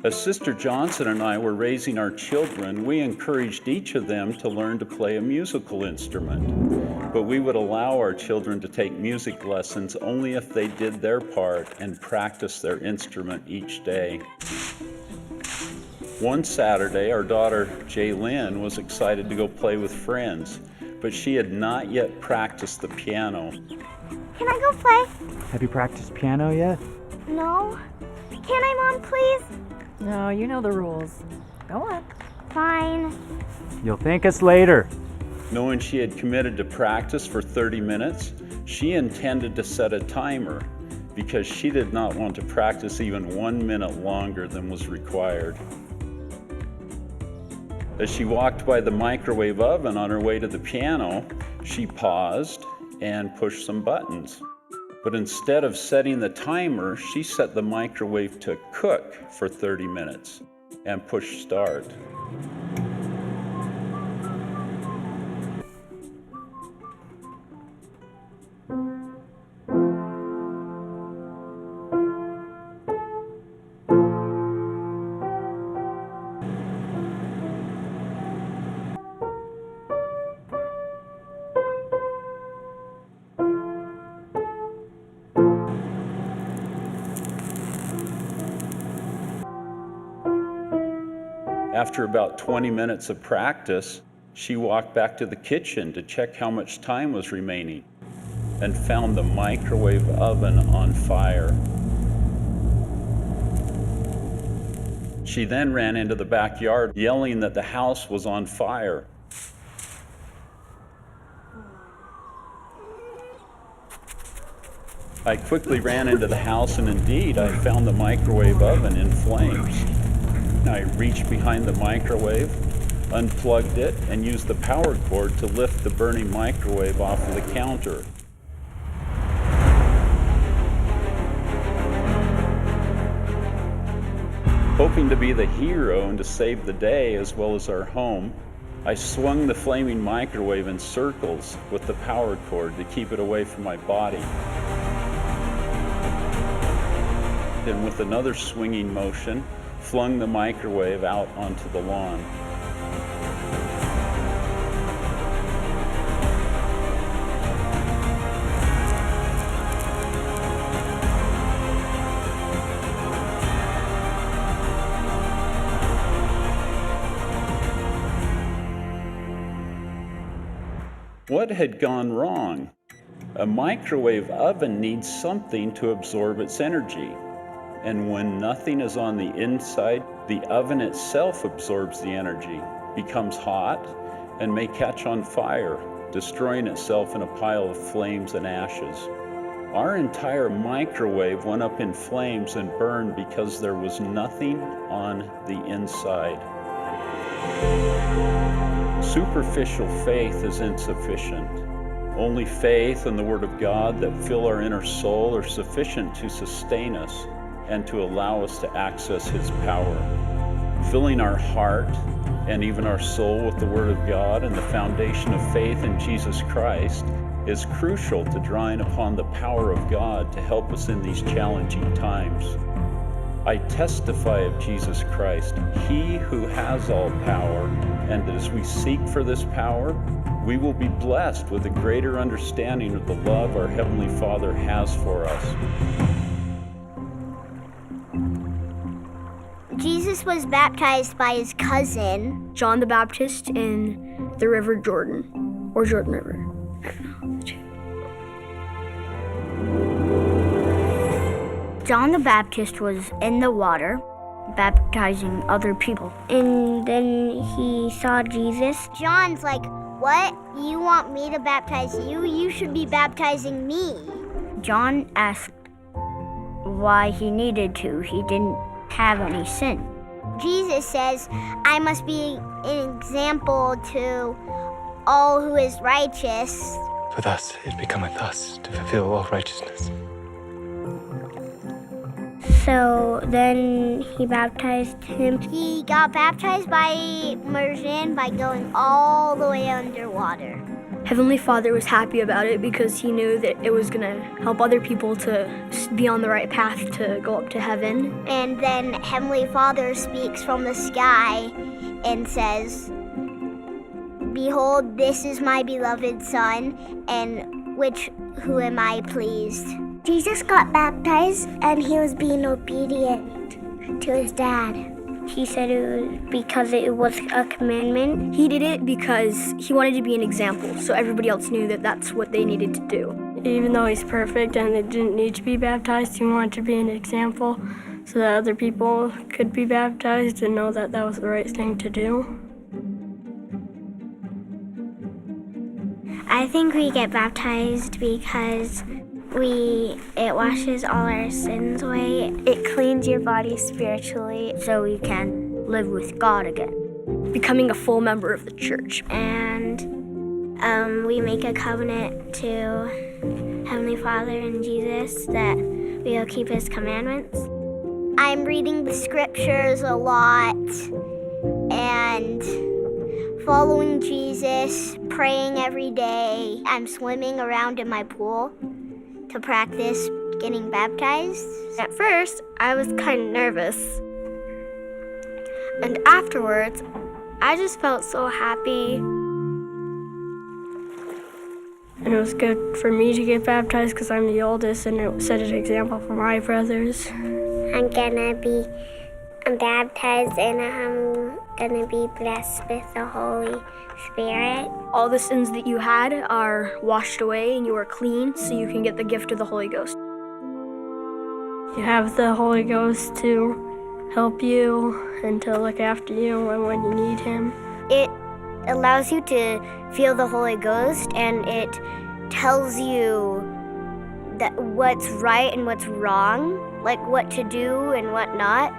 As Sister Johnson and I were raising our children, we encouraged each of them to learn to play a musical instrument. But we would allow our children to take music lessons only if they did their part and practiced their instrument each day. One Saturday, our daughter, Jaylyn, was excited to go play with friends, but she had not yet practiced the piano. Can I go play? Have you practiced piano yet? No. Can I, Mom, please? No, you know the rules. Go on. Fine. You'll thank us later. Knowing she had committed to practice for 30 minutes, she intended to set a timer because she did not want to practice even 1 minute longer than was required. As she walked by the microwave oven on her way to the piano, she paused and pushed some buttons. But instead of setting the timer, she set the microwave to cook for 30 minutes and pushed start. After about 20 minutes of practice, she walked back to the kitchen to check how much time was remaining and found the microwave oven on fire. She then ran into the backyard yelling that the house was on fire. I quickly ran into the house and indeed I found the microwave oven in flames. I reached behind the microwave, unplugged it, and used the power cord to lift the burning microwave off of the counter. Hoping to be the hero and to save the day as well as our home, I swung the flaming microwave in circles with the power cord to keep it away from my body. Then with another swinging motion, flung the microwave out onto the lawn. What had gone wrong? A microwave oven needs something to absorb its energy. And when nothing is on the inside, the oven itself absorbs the energy, becomes hot, and may catch on fire, destroying itself in a pile of flames and ashes. Our entire microwave went up in flames and burned because there was nothing on the inside. Superficial faith is insufficient. Only faith and the Word of God that fill our inner soul are sufficient to sustain us and to allow us to access His power. Filling our heart and even our soul with the Word of God and the foundation of faith in Jesus Christ is crucial to drawing upon the power of God to help us in these challenging times. I testify of Jesus Christ, He who has all power, and that as we seek for this power, we will be blessed with a greater understanding of the love our Heavenly Father has for us. Jesus was baptized by his cousin, John the Baptist, in the River Jordan, or Jordan River. John the Baptist was in the water, baptizing other people. And then he saw Jesus. John's like, "What? You want me to baptize you? You should be baptizing me." John asked why he needed to. He didn't have any sin. Jesus says, "I must be an example to all who is righteous." For thus it becometh us to fulfill all righteousness. So then he baptized him. He got baptized by immersion by going all the way underwater. Heavenly Father was happy about it because he knew that it was going to help other people to be on the right path to go up to heaven. And then Heavenly Father speaks from the sky and says, "Behold, this is my beloved Son, and who am I pleased?" Jesus got baptized and he was being obedient to his dad. He said it was because it was a commandment. He did it because he wanted to be an example, so everybody else knew that that's what they needed to do. Even though he's perfect and it didn't need to be baptized, he wanted to be an example so that other people could be baptized and know that that was the right thing to do. I think we get baptized because It washes all our sins away. It cleans your body spiritually so you can live with God again. Becoming a full member of the church. And we make a covenant to Heavenly Father and Jesus that we'll keep His commandments. I'm reading the scriptures a lot and following Jesus, praying every day. I'm swimming around in my pool to practice getting baptized. At first, I was kind of nervous. And afterwards, I just felt so happy. And it was good for me to get baptized because I'm the oldest, and it set an example for my brothers. I'm gonna be baptized and I'm gonna be blessed with the Holy Spirit. All the sins that you had are washed away and you are clean, so you can get the gift of the Holy Ghost. You have the Holy Ghost to help you and to look after you when you need Him. It allows you to feel the Holy Ghost, and it tells you that what's right and what's wrong, like what to do and what not,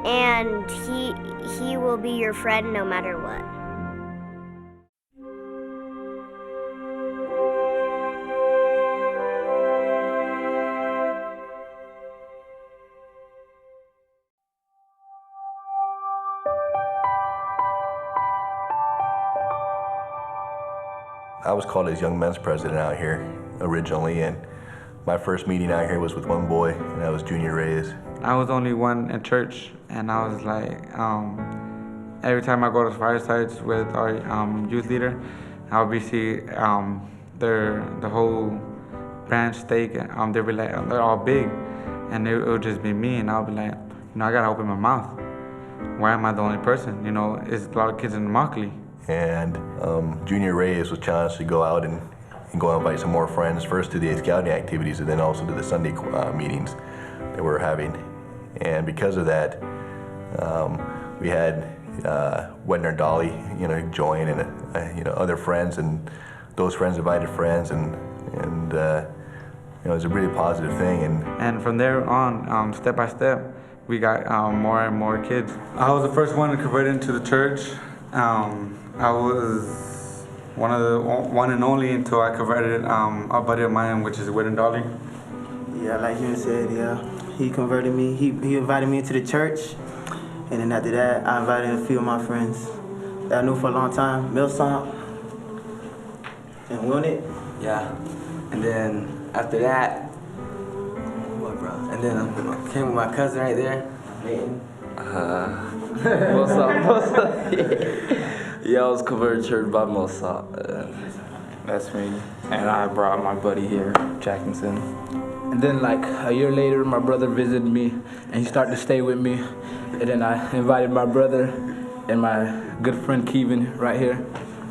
and he will be your friend no matter what. I was called as young men's president out here originally, and my first meeting out here was with one boy, and that was Junior Reyes. I was only one in church, and I was like, every time I go to firesides with our youth leader, I'll be see the whole branch stake. They'll be like, they're all big, and it'll just be me, and I'll be like, I gotta open my mouth. Why am I the only person? It's a lot of kids in Immokalee. And Junior Reyes was challenged to go out and go invite some more friends, first to the scouting activities and then also to the Sunday meetings that we were having. And because of that, we had Wedner Dolly, join, and other friends, and those friends invited friends, and it was a really positive thing. And from there on, step by step, we got more and more kids. I was the first one to convert into the church. I was one and only until I converted a buddy of mine, which is Wedner Dolly. Yeah, like you said, he converted me. He invited me into the church, and then after that, I invited a few of my friends that I knew for a long time, Millsong and Wilnet. Yeah, and then after that, what, bro? And then I came with my cousin right there, Nathan. What's up? Yeah, I was converted to church by Mā'a. That's me. And I brought my buddy here, Jackson. And then like a year later, my brother visited me and he started to stay with me. And then I invited my brother and my good friend Kevin right here.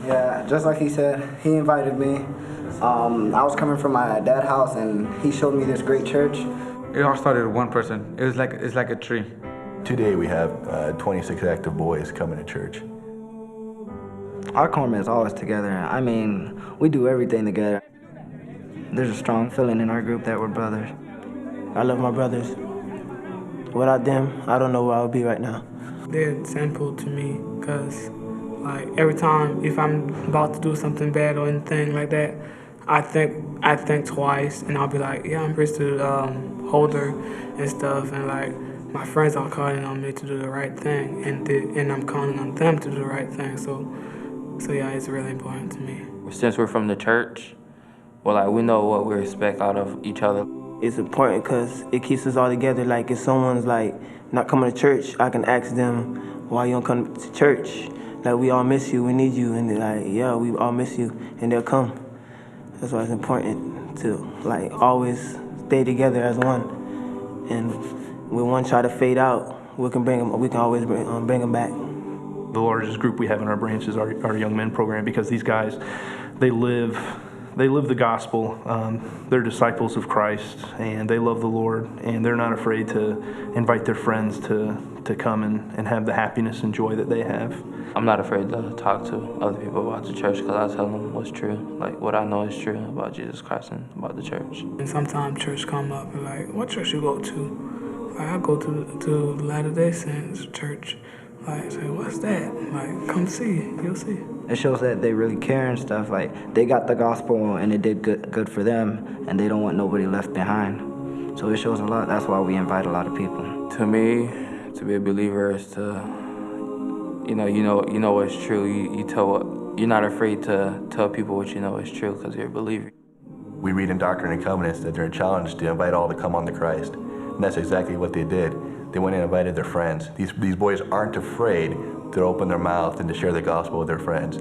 Yeah, just like he said, he invited me. I was coming from my dad's house and he showed me this great church. It all started with one person. It's like a tree. Today we have 26 active boys coming to church. Our corpsman is always together. I mean, we do everything together. There's a strong feeling in our group that we're brothers. I love my brothers. Without them, I don't know where I would be right now. They're simple to me because, like, every time if I'm about to do something bad or anything like that, I think twice, and I'll be like, yeah, I'm supposed to hold her and stuff, and like my friends are calling on me to do the right thing, and I'm calling on them to do the right thing. So yeah, it's really important to me. Since we're from the church, well, we know what we expect out of each other. It's important because it keeps us all together. Like, if someone's like not coming to church, I can ask them, why you don't come to church? Like, we all miss you, we need you. And they're like, yeah, we all miss you, and they'll come. That's why it's important to like always stay together as one. And when one try to fade out, we can always bring them back. The largest group we have in our branch is our Young Men program, because these guys, they live they live the gospel. They're disciples of Christ, and they love the Lord, and they're not afraid to invite their friends to come and have the happiness and joy that they have. I'm not afraid to talk to other people about the church because I tell them what's true, like what I know is true about Jesus Christ and about the church. And sometimes church come up and like, what church you go to? Like, I go to Latter-day Saints church. Like, say, what's that? Like, come see, you'll see. It shows that they really care and stuff. Like, they got the gospel and it did good for them, and they don't want nobody left behind. So it shows a lot. That's why we invite a lot of people. To me, to be a believer is to, you know what's true. You're not afraid to tell people what you know is true because you're a believer. We read in Doctrine and Covenants that they're challenged to invite all to come on to Christ. And that's exactly what they did. They went and invited their friends. These boys aren't afraid to open their mouth and to share the gospel with their friends.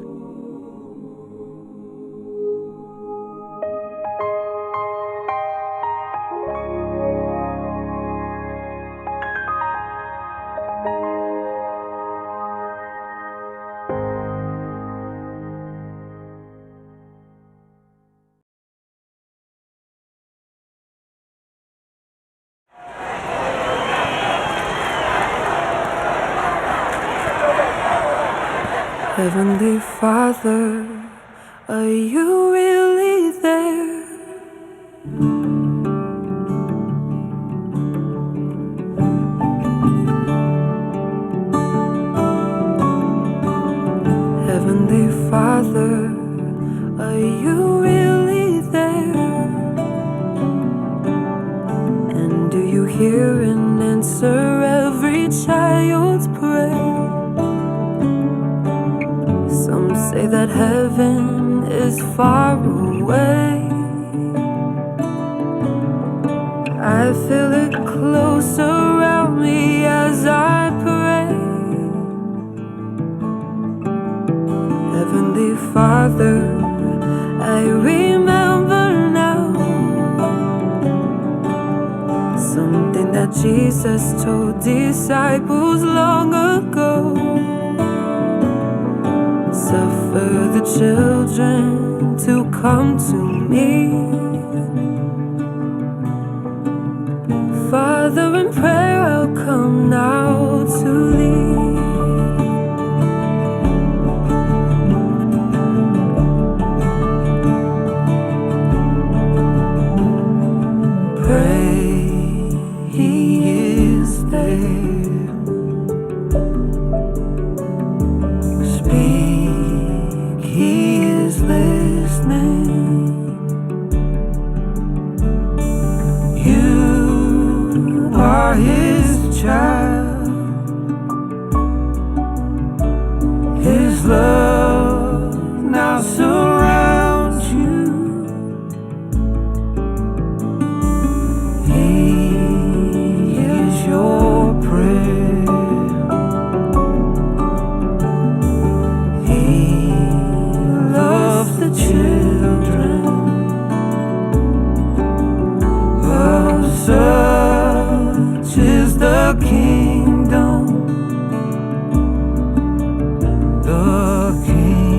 Heavenly Father, are you really there? Heavenly Father, are you really there? And do you hear and answer every child's prayer? Some say that heaven is far away. I feel it close around me as I pray. Heavenly Father, I remember now something that Jesus told disciples long ago. Suffer the children to come to me. Father, in prayer I'll come now to thee. Pray He is there. He is listening. You are His child. His love now surrounds you. He hears your prayer. The children of such is the kingdom of heaven.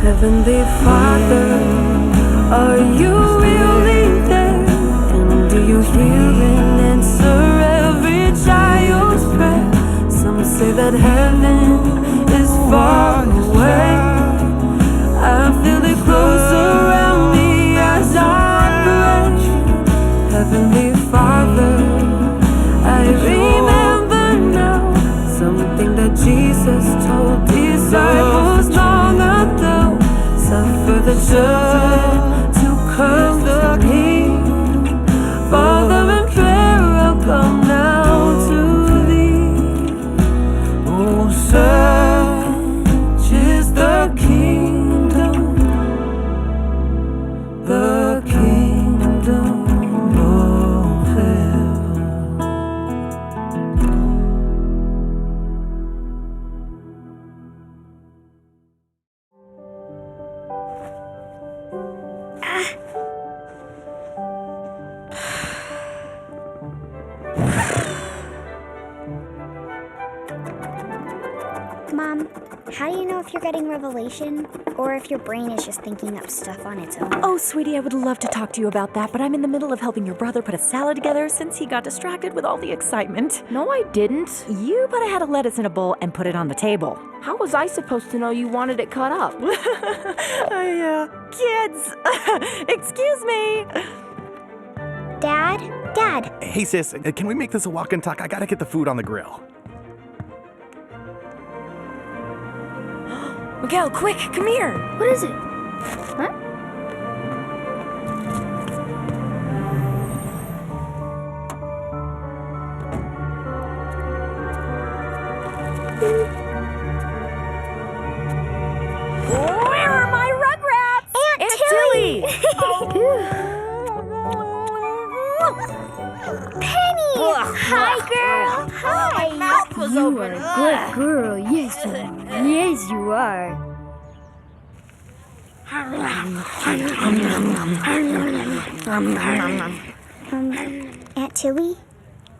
Heavenly Father, are you really there? Do you hear and answer every child's prayer? Some say that heaven is far away. I feel it close around me as I pray. Heavenly Father, I remember now something that Jesus told disciples long ago. Suffer the children to come to me. Father, in prayer I'll come now to thee. Oh, how do you know if you're getting revelation or if your brain is just thinking up stuff on its own? Oh, sweetie, I would love to talk to you about that, but I'm in the middle of helping your brother put a salad together since he got distracted with all the excitement. No, I didn't. You put a head of lettuce in a bowl and put it on the table. How was I supposed to know you wanted it cut up? Kids! Excuse me! Dad? Dad! Hey, sis, can we make this a walk and talk? I gotta get the food on the grill. Miguel, quick, come here. What is it? Huh? Where are my rugrats? Aunt Tilly! Penny! Hi, girl! Hi! My mouth was You open. are a good girl. Yes, you are. Yes, you are. Aunt Tilly,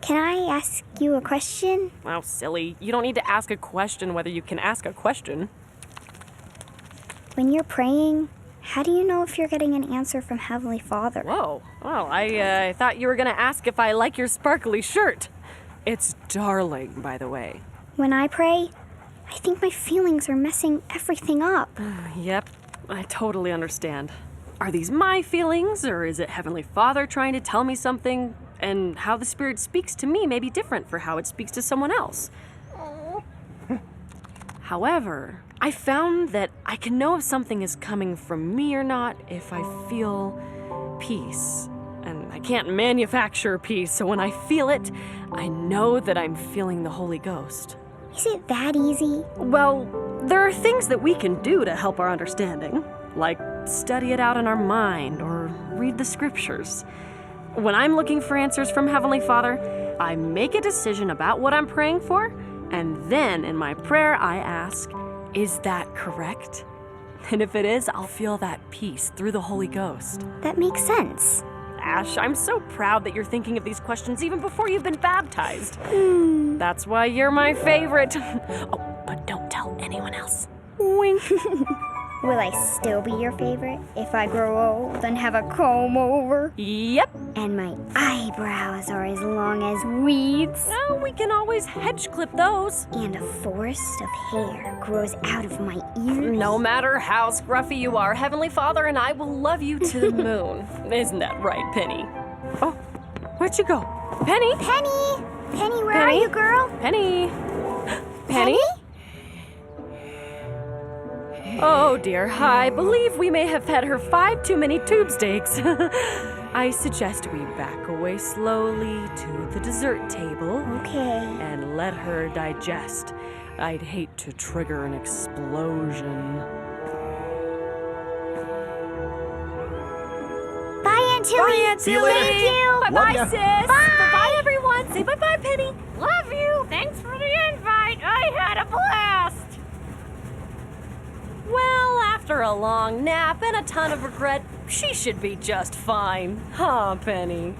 can I ask you a question? Wow, silly. You don't need to ask a question whether you can ask a question. When you're praying, how do you know if you're getting an answer from Heavenly Father? Whoa. Well, I thought you were going to ask if I like your sparkly shirt. It's darling, by the way. When I pray, I think my feelings are messing everything up. Yep, I totally understand. Are these my feelings, or is it Heavenly Father trying to tell me something? And how the Spirit speaks to me may be different for how it speaks to someone else. However, I found that I can know if something is coming from me or not if I feel peace. And I can't manufacture peace, so when I feel it, I know that I'm feeling the Holy Ghost. Is it that easy? Well, there are things that we can do to help our understanding, like study it out in our mind or read the scriptures. When I'm looking for answers from Heavenly Father, I make a decision about what I'm praying for, and then in my prayer I ask, is that correct? And if it is, I'll feel that peace through the Holy Ghost. That makes sense. Ash, I'm so proud that you're thinking of these questions even before you've been baptized. That's why you're my favorite. Oh, but don't tell anyone else. Wink. Will I still be your favorite if I grow old and have a comb over? Yep. And my eyebrows are as long as weeds? Well, we can always hedge clip those. And a forest of hair grows out of my ears? No matter how scruffy you are, Heavenly Father and I will love you to the moon. Isn't that right, Penny? Oh, where'd you go? Penny? Penny! Penny, where are you, girl? Penny? Penny? Oh dear, I believe we may have fed her 5 too many tube steaks. I suggest we back away slowly to the dessert table. Okay. And let her digest. I'd hate to trigger an explosion. Bye, Aunt Tilly. Bye, Aunt See you Tilly. later. Thank you. Bye-bye, ya. sis. Bye. Bye-bye, everyone. Say bye-bye, Penny. Love you. Thanks for the invite. I had a blast. Well, after a long nap and a ton of regret, she should be just fine. Huh, Penny?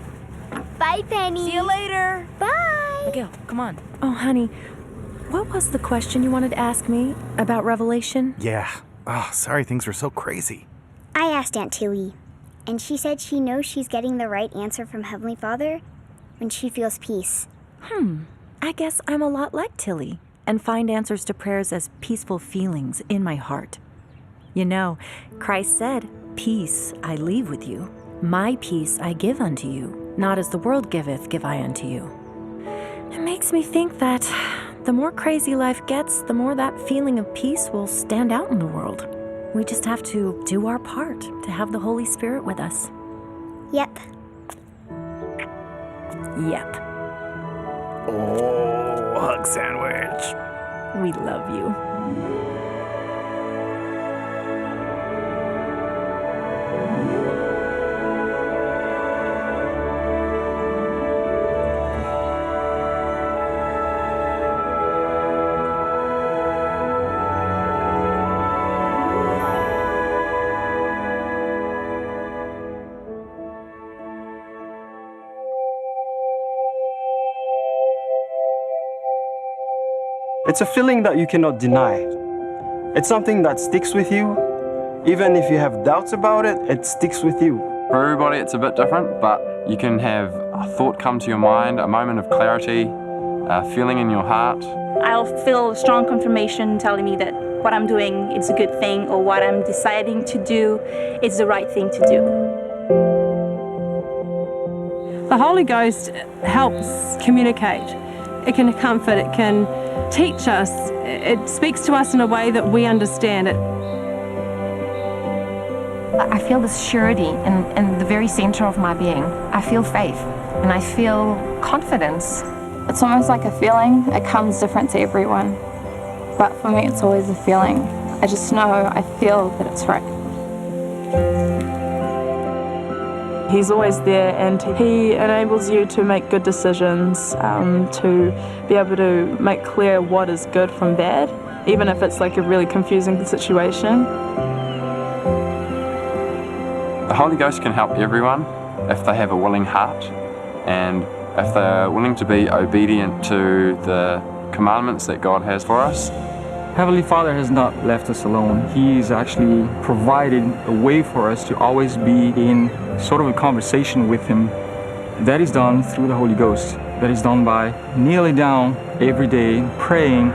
Bye, Penny. See you later. Bye. Miguel, come on. Oh, honey, what was the question you wanted to ask me about Revelation? Yeah. Oh, sorry things were so crazy. I asked Aunt Tilly, and she said she knows she's getting the right answer from Heavenly Father when she feels peace. I guess I'm a lot like Tilly and find answers to prayers as peaceful feelings in my heart. You know, Christ said, "Peace I leave with you. My peace I give unto you. Not as the world giveth, give I unto you." It makes me think that the more crazy life gets, the more that feeling of peace will stand out in the world. We just have to do our part to have the Holy Spirit with us. Yep. Yep. Oh, hug sandwich. We love you. It's a feeling that you cannot deny. It's something that sticks with you. Even if you have doubts about it, it sticks with you. For everybody it's a bit different, but you can have a thought come to your mind, a moment of clarity, a feeling in your heart. I'll feel strong confirmation telling me that what I'm doing is a good thing, or what I'm deciding to do is the right thing to do. The Holy Ghost helps communicate. It can comfort, it can teach us. It speaks to us in a way that we understand it. I feel this surety in the very center of my being. I feel faith and I feel confidence. It's almost like a feeling. It comes different to everyone. But for me, it's always a feeling. I just know, I feel that it's right. He's always there, and he enables you to make good decisions, to be able to make clear what is good from bad, even if it's like a really confusing situation. The Holy Ghost can help everyone if they have a willing heart and if they're willing to be obedient to the commandments that God has for us. Heavenly Father has not left us alone. He's actually provided a way for us to always be in sort of a conversation with Him. That is done through the Holy Ghost. That is done by kneeling down every day, praying,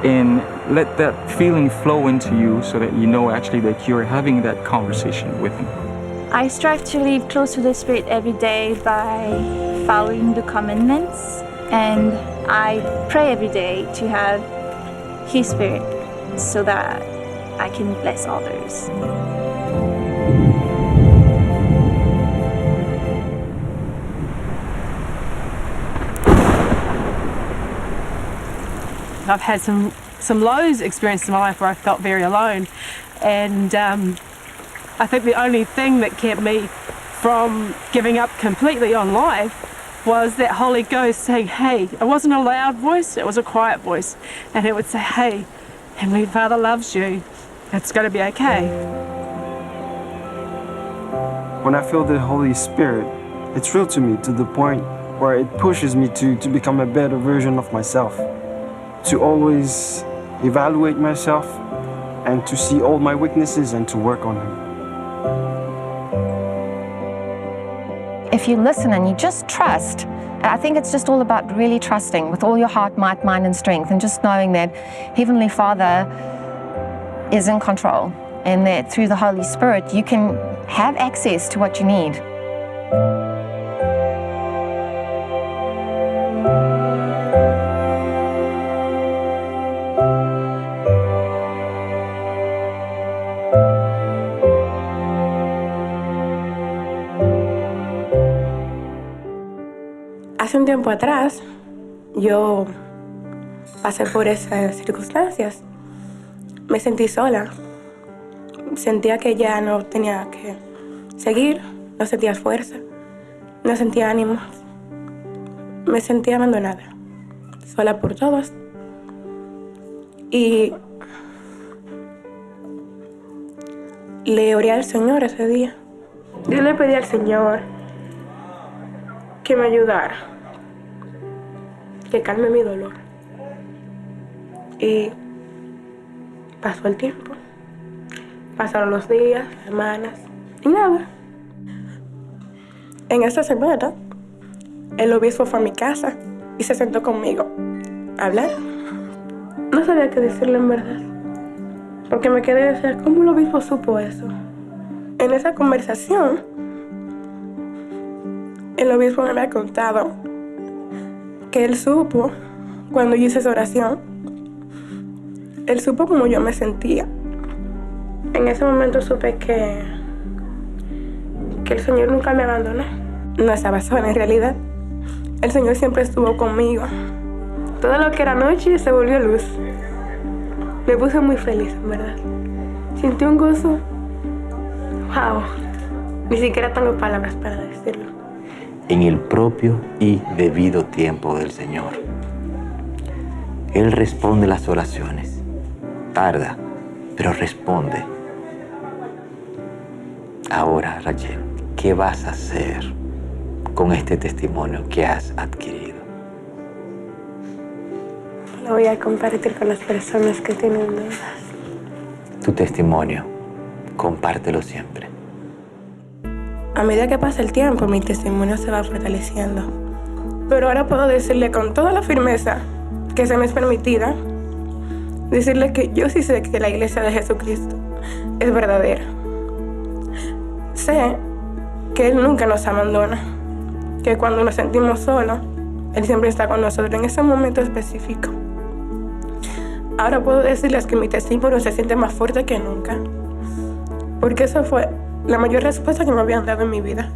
and let that feeling flow into you so that you know actually that you're having that conversation with Him. I strive to live close to the Spirit every day by following the commandments, and I pray every day to have His Spirit so that I can bless others. I've had some lows experienced in my life where I felt very alone, and I think the only thing that kept me from giving up completely on life was that Holy Ghost saying, hey, it wasn't a loud voice, it was a quiet voice, and it would say, hey, Heavenly Father loves you, it's going to be okay. When I feel the Holy Spirit, it's real to me to the point where it pushes me to become a better version of myself, to always evaluate myself and to see all my weaknesses and to work on them. If you listen and you just trust, I think it's just all about really trusting with all your heart, might, mind, and strength, and just knowing that Heavenly Father is in control and that through the Holy Spirit you can have access to what you need. Hace un tiempo atrás, yo pasé por esas circunstancias. Me sentí sola. Sentía que ya no tenía que seguir, no sentía fuerza, no sentía ánimos. Me sentía abandonada, sola por todos. Y le oré al Señor ese día. Yo le pedí al Señor que me ayudara, que calme mi dolor. Y pasó el tiempo, pasaron los días, semanas, y nada. En esta semana, el obispo fue a mi casa y se sentó conmigo a hablar. No sabía qué decirle en verdad, porque me quedé a decir, ¿cómo el obispo supo eso? En esa conversación, el obispo me había contado que él supo, cuando yo hice esa oración, él supo cómo yo me sentía. En ese momento supe que el Señor nunca me abandonó. No estaba sola en realidad. El Señor siempre estuvo conmigo. Todo lo que era noche se volvió luz. Me puse muy feliz, en verdad. Sentí un gozo. Wow. Ni siquiera tengo palabras para decirlo. En el propio y debido tiempo del Señor. Él responde las oraciones. Tarda, pero responde. Ahora, Rachel, ¿qué vas a hacer con este testimonio que has adquirido? Lo voy a compartir con las personas que tienen dudas. tu testimonio. Compártelo siempre. A medida que pasa el tiempo, mi testimonio se va fortaleciendo. Pero ahora puedo decirle con toda la firmeza que se me es permitida, decirle que yo sí sé que la iglesia de Jesucristo es verdadera. Sé que Él nunca nos abandona, que cuando nos sentimos solos, Él siempre está con nosotros en ese momento específico. Ahora puedo decirles que mi testimonio se siente más fuerte que nunca, porque esa fue la mayor respuesta que me habían dado en mi vida.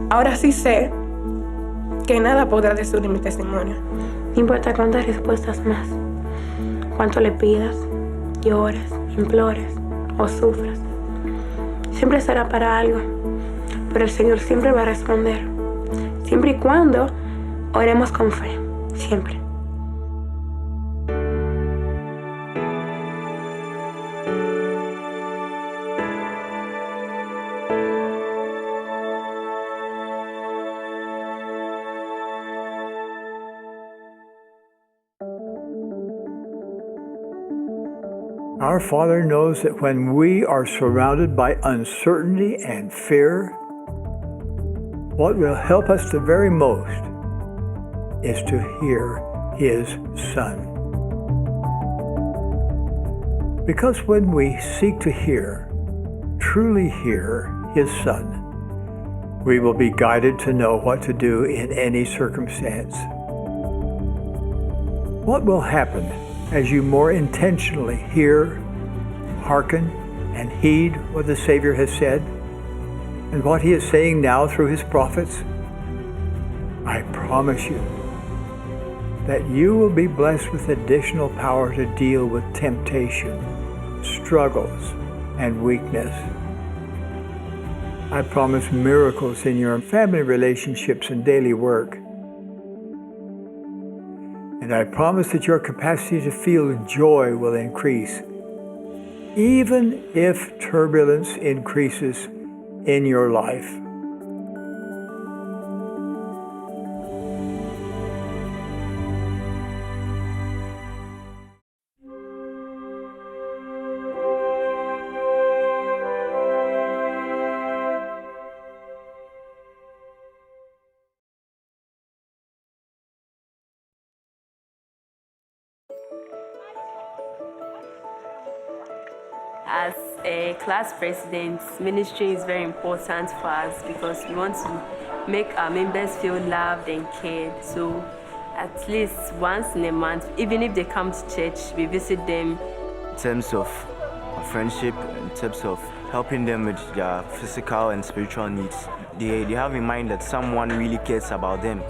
Ahora sí sé que nada podrá destruir mi testimonio. No importa cuántas respuestas más, cuánto le pidas, llores, implores o sufras, siempre será para algo, pero el Señor siempre va a responder, siempre y cuando oremos con fe, siempre. Our Father knows that when we are surrounded by uncertainty and fear, what will help us the very most is to hear His Son. Because when we seek to hear, truly hear His Son, we will be guided to know what to do in any circumstance. What will happen as you more intentionally hear, hearken, and heed what the Savior has said and what He is saying now through His prophets? I promise you that you will be blessed with additional power to deal with temptation, struggles, and weakness. I promise miracles in your family relationships and daily work. And I promise that your capacity to feel joy will increase, even if turbulence increases in your life. As a class president, ministry is very important for us because we want to make our members feel loved and cared. So at least once in a month, even if they come to church, we visit them. In terms of friendship, in terms of helping them with their physical and spiritual needs, they have in mind that someone really cares about them,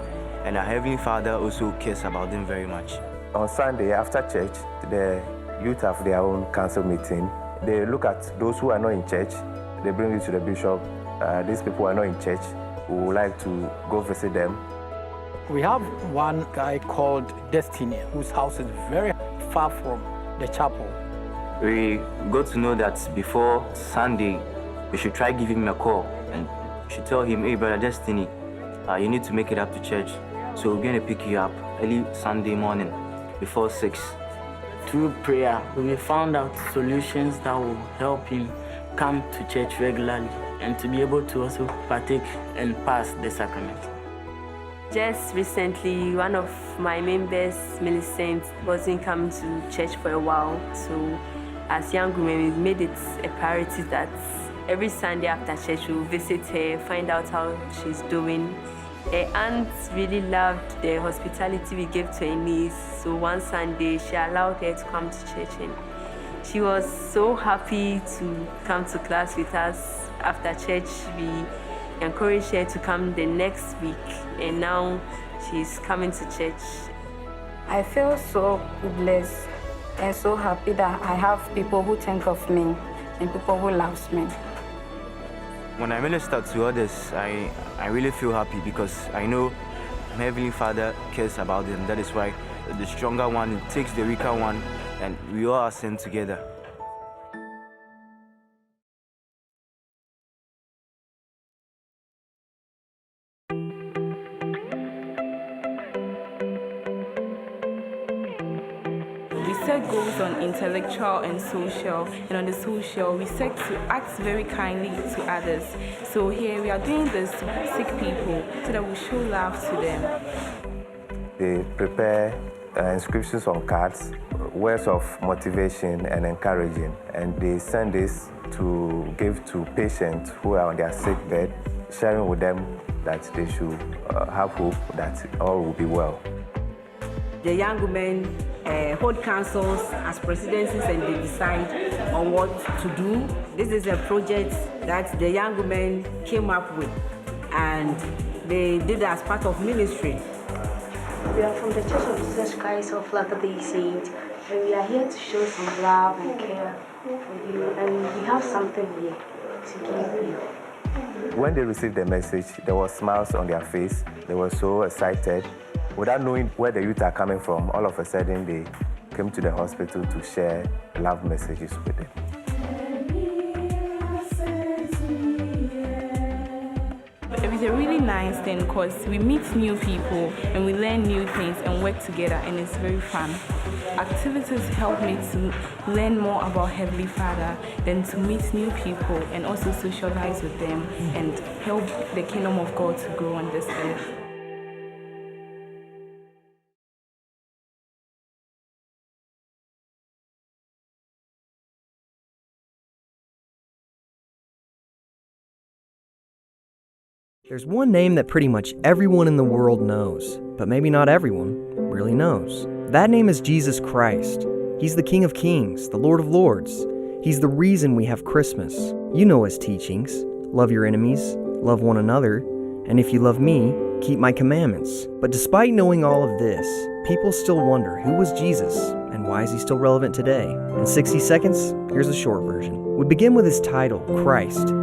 and our Heavenly Father also cares about them very much. On Sunday after church, the youth have their own council meeting. They look at those who are not in church, they bring it to the bishop. These people are not in church, we would like to go visit them. We have one guy called Destiny, whose house is very far from the chapel. We got to know that before Sunday, we should try giving him a call and we should tell him, hey brother Destiny, you need to make it up to church. So we're going to pick you up early Sunday morning before 6. Through prayer, we found out solutions that will help him come to church regularly and to be able to also partake and pass the sacrament. Just recently, one of my members, Millicent, wasn't coming to church for a while. So as young women, we made it a priority that every Sunday after church, we'll visit her, find out how she's doing. Her aunt really loved the hospitality we gave to her niece. So one Sunday, she allowed her to come to church and she was so happy to come to class with us. After church, we encouraged her to come the next week and now she's coming to church. I feel so blessed and so happy that I have people who think of me and people who love me. When I minister to others, I really feel happy because I know my Heavenly Father cares about them. That is why the stronger one takes the weaker one and we all are sent together. We year goes on intellectual and social, and on the social, we seek to act very kindly to others. So here we are doing this to sick people so that we show love to them. They prepare inscriptions on cards, words of motivation and encouraging, and they send this to give to patients who are on their sick bed, sharing with them that they should have hope that all will be well. The young women hold councils as presidencies and they decide on what to do. This is a project that the young women came up with and they did as part of ministry. We are from the Church of Jesus Christ of Latter-day Saints, and we are here to show some love and care for you, and we have something here to give you. When they received the message, there were smiles on their face. They were so excited. Without knowing where the youth are coming from, all of a sudden they came to the hospital to share love messages with them. It's a really nice thing because we meet new people and we learn new things and work together, and it's very fun. Activities help me to learn more about Heavenly Father, then to meet new people and also socialize with them and help the kingdom of God to grow on this earth. There's one name that pretty much everyone in the world knows, but maybe not everyone really knows. That name is Jesus Christ. He's the King of Kings, the Lord of Lords. He's the reason we have Christmas. You know his teachings. Love your enemies, love one another, and if you love me, keep my commandments. But despite knowing all of this, people still wonder who was Jesus and why is he still relevant today? In 60 seconds, here's a short version. We begin with his title, Christ.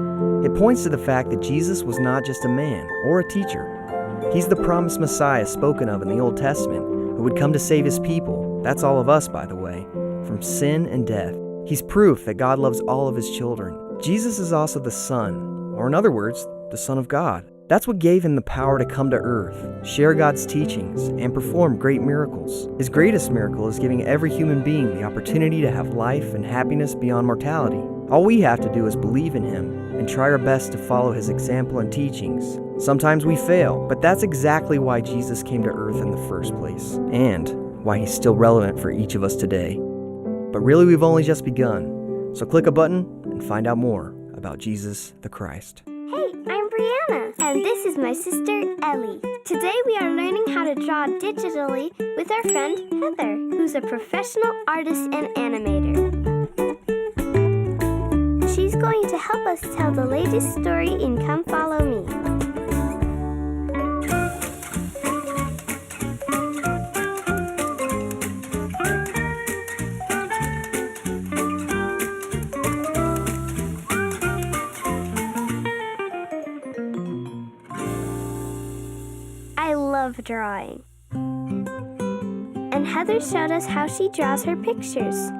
It points to the fact that Jesus was not just a man or a teacher. He's the promised Messiah spoken of in the Old Testament who would come to save his people, that's all of us by the way, from sin and death. He's proof that God loves all of his children. Jesus is also the Son, or in other words, the Son of God. That's what gave him the power to come to earth, share God's teachings, and perform great miracles. His greatest miracle is giving every human being the opportunity to have life and happiness beyond mortality. All we have to do is believe in him and try our best to follow his example and teachings. Sometimes we fail, but that's exactly why Jesus came to earth in the first place, and why he's still relevant for each of us today. But really, we've only just begun. So click a button and find out more about Jesus the Christ. Hey, I'm Brianna, and this is my sister, Ellie. Today we are learning how to draw digitally with our friend, Heather, who's a professional artist and animator. She's going to help us tell the latest story in Come Follow Me. I love drawing. And Heather showed us how she draws her pictures.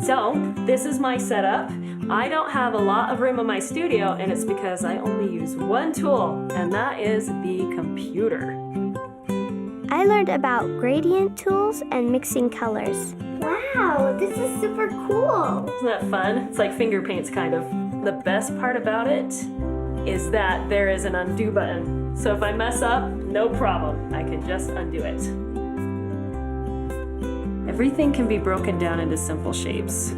So, this is my setup. I don't have a lot of room in my studio, and it's because I only use one tool, and that is the computer. I learned about gradient tools and mixing colors. Wow, this is super cool. Isn't that fun? It's like finger paints, kind of. The best part about it is that there is an undo button. So if I mess up, no problem. I can just undo it. Everything can be broken down into simple shapes.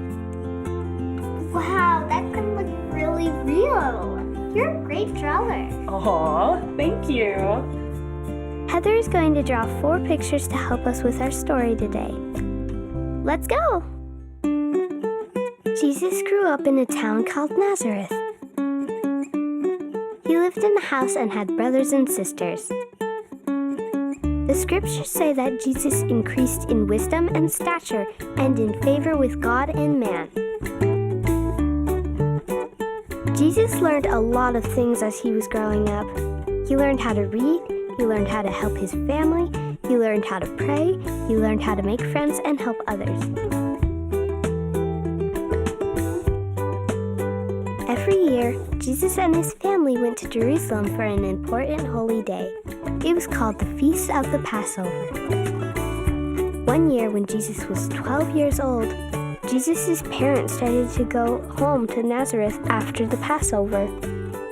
Wow, that could look really real. You're a great drawer. Aw, thank you. Heather is going to draw 4 pictures to help us with our story today. Let's go! Jesus grew up in a town called Nazareth. He lived in a house and had brothers and sisters. The scriptures say that Jesus increased in wisdom and stature and in favor with God and man. Jesus learned a lot of things as he was growing up. He learned how to read, he learned how to help his family, he learned how to pray, he learned how to make friends and help others. Every year, Jesus and his family went to Jerusalem for an important holy day. It was called the Feast of the Passover. One year, when Jesus was 12 years old, Jesus' parents started to go home to Nazareth after the Passover.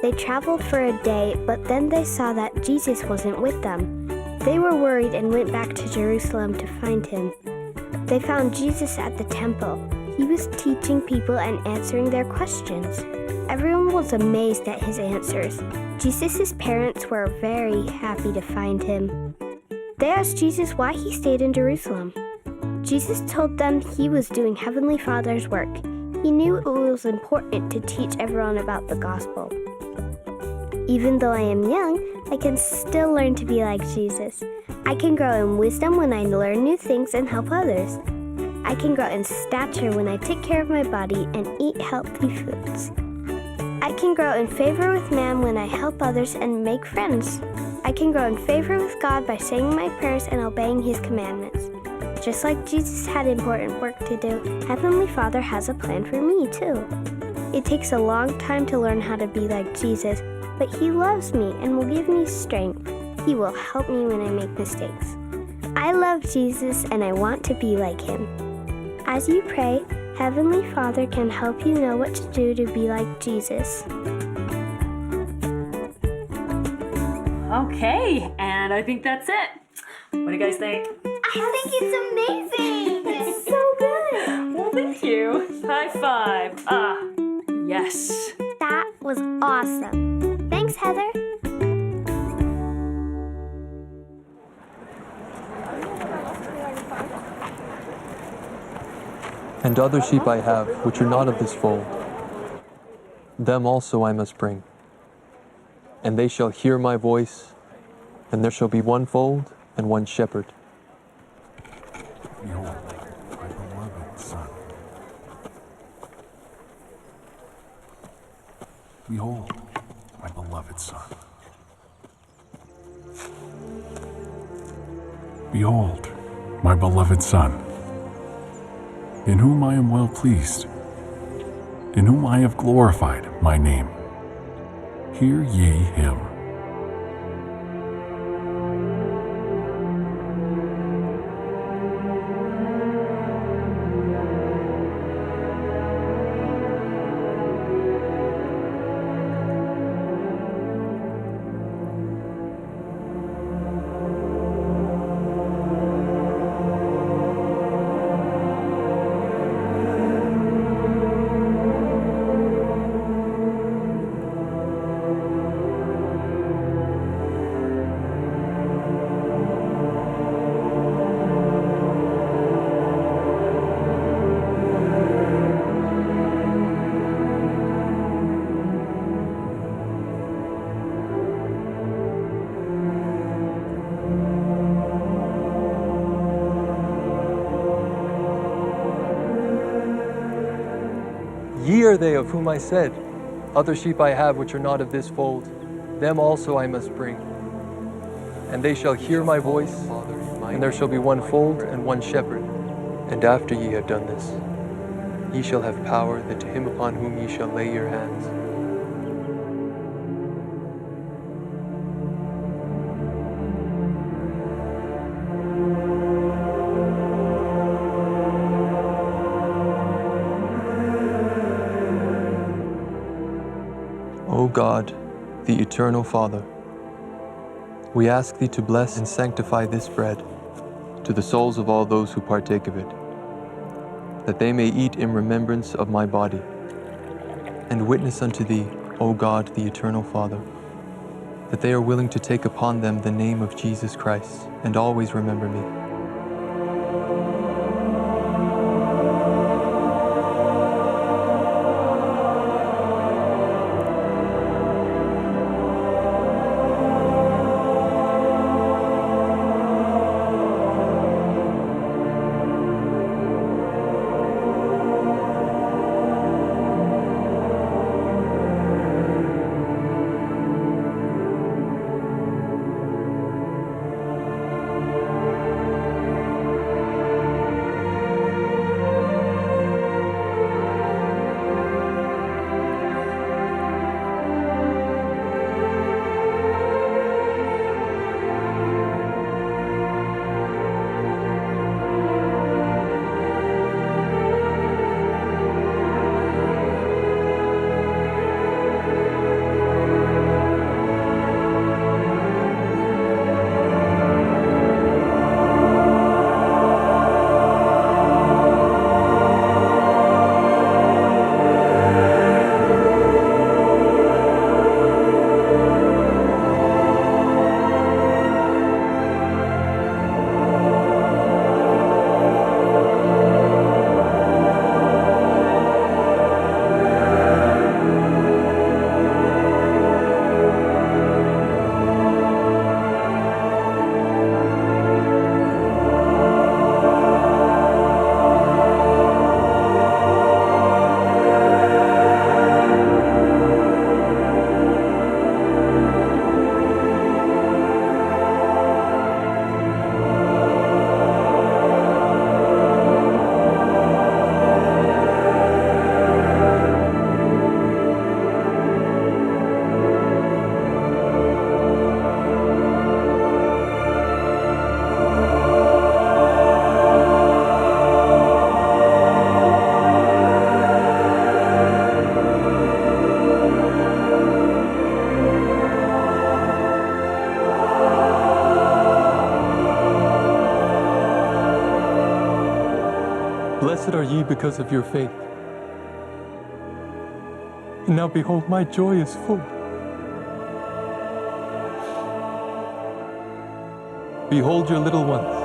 They traveled for a day, but then they saw that Jesus wasn't with them. They were worried and went back to Jerusalem to find him. They found Jesus at the temple. He was teaching people and answering their questions. Everyone was amazed at his answers. Jesus' parents were very happy to find him. They asked Jesus why he stayed in Jerusalem. Jesus told them he was doing Heavenly Father's work. He knew it was important to teach everyone about the gospel. Even though I am young, I can still learn to be like Jesus. I can grow in wisdom when I learn new things and help others. I can grow in stature when I take care of my body and eat healthy foods. I can grow in favor with man when I help others and make friends. I can grow in favor with God by saying my prayers and obeying his commandments. Just like Jesus had important work to do, Heavenly Father has a plan for me too. It takes a long time to learn how to be like Jesus, but he loves me and will give me strength. He will help me when I make mistakes. I love Jesus and I want to be like him. As you pray, Heavenly Father can help you know what to do to be like Jesus. Okay, and I think that's it. What do you guys think? I think it's amazing! It's so good! Well, thank you. High five. Yes. That was awesome. Thanks, Heather. And other sheep I have, which are not of this fold. Them also I must bring. And they shall hear my voice, and there shall be one fold and one shepherd. Behold, my beloved Son. Behold, my beloved Son. Behold, my beloved Son, in whom I am well pleased, in whom I have glorified my name. Hear ye him. Ye are they of whom I said, other sheep I have which are not of this fold, them also I must bring. And they shall hear my voice, and there shall be one fold and one shepherd. And after ye have done this, ye shall have power that to him upon whom ye shall lay your hands. O God, the eternal Father, we ask thee to bless and sanctify this bread to the souls of all those who partake of it, that they may eat in remembrance of my body, and witness unto thee, O God, the eternal Father, that they are willing to take upon them the name of Jesus Christ, and always remember me. Blessed are ye because of your faith. And now behold, my joy is full. Behold your little ones.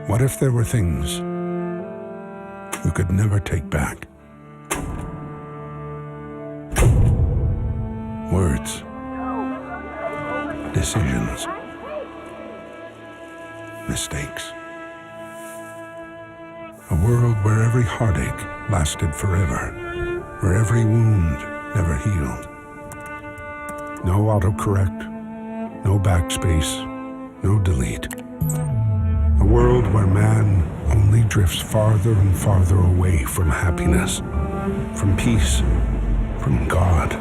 What if there were things you could never take back? Words, decisions, mistakes. A world where every heartache lasted forever, where every wound never healed. No autocorrect, no backspace, no delete. A world where man only drifts farther and farther away from happiness, from peace, from God.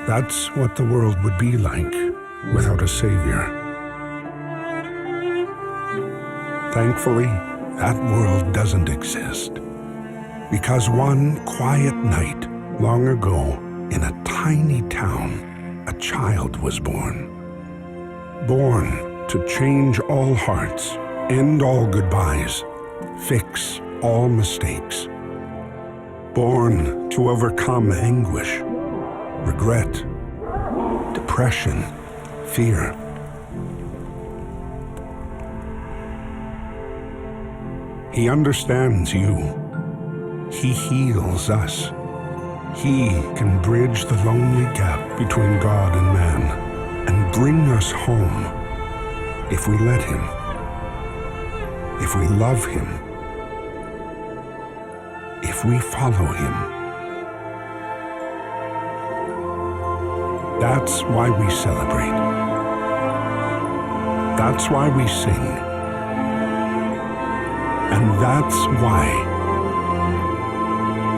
That's what the world would be like without a savior. Thankfully, that world doesn't exist, because one quiet night long ago in a tiny town, a child was born. Born to change all hearts, end all goodbyes, fix all mistakes. Born to overcome anguish, regret, depression, fear. He understands you. He heals us. He can bridge the lonely gap between God and man and bring us home if we let him, if we love him, if we follow him. That's why we celebrate. That's why we sing. And that's why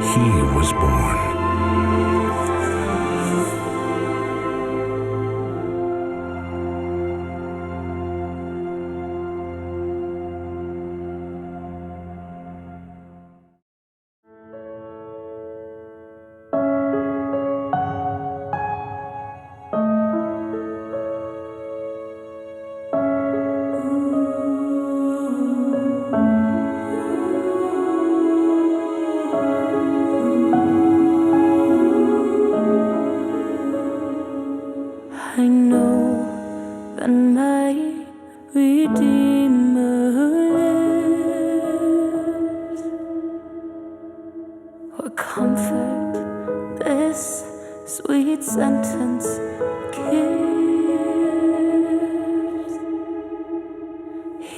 he was born.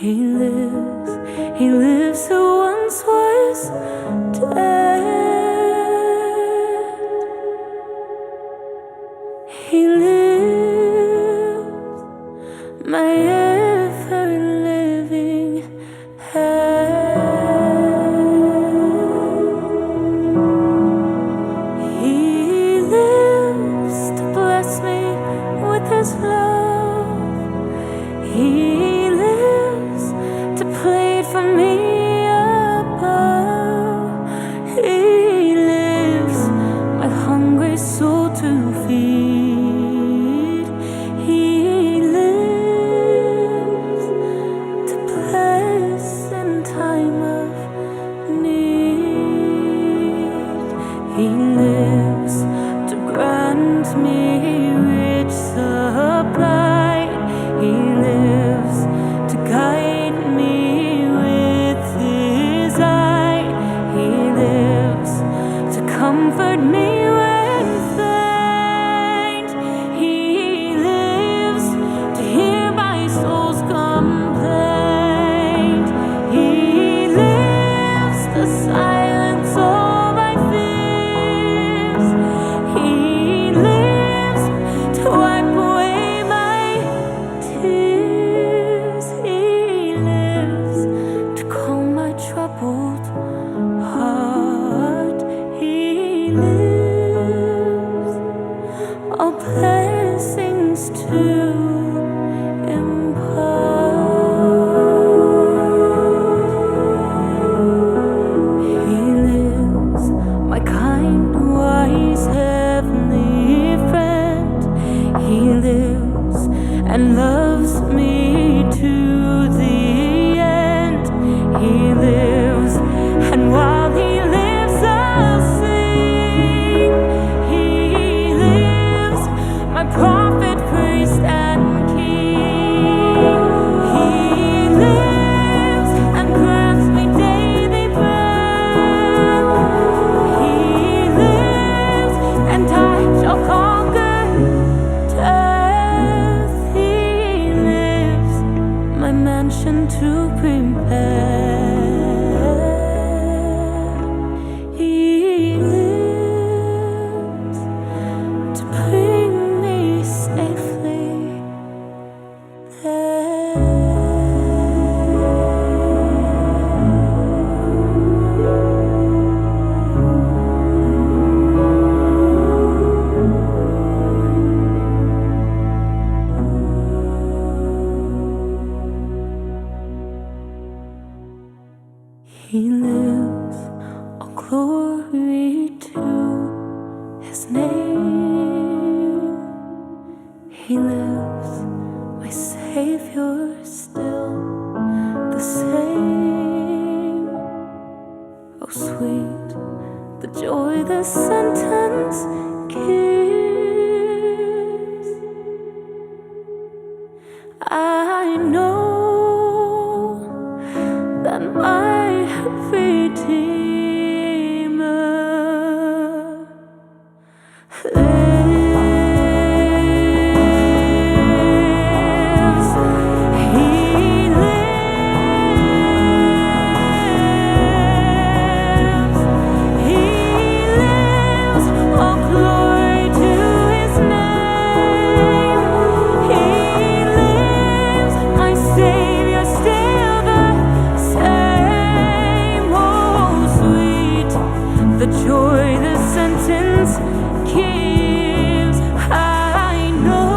He lives to bless me with his for me above. He lives my hungry soul to feed. He lives to bless in time of need. He lives to grant me rich supply. He lives to guide me with his eye. He lives to comfort me when faint. He lives to hear my soul's complaint. He lives to silence all my fears. He lives to wipe away my tears. He lives to calm my troubled heart. He lives all blessings to impart. He lives, my kind, wise, heavenly friend. He lives and loves me to the end. He lives, and while he lives, I'll sing. He lives, my prophet, priest, and king. He lives and grants me daily bread. He lives, and I shall conquer death. He lives, my mansion to prepare. He lives to bring me safely He lives, all glory to his name. He lives, my Savior, still the same. Oh, sweet the joy the sentence gives. I know that my Redeemer lives. He lives. He lives. All glory to his name. He lives, my Savior, still the same. Oh, sweet the joy the sentence gives. I know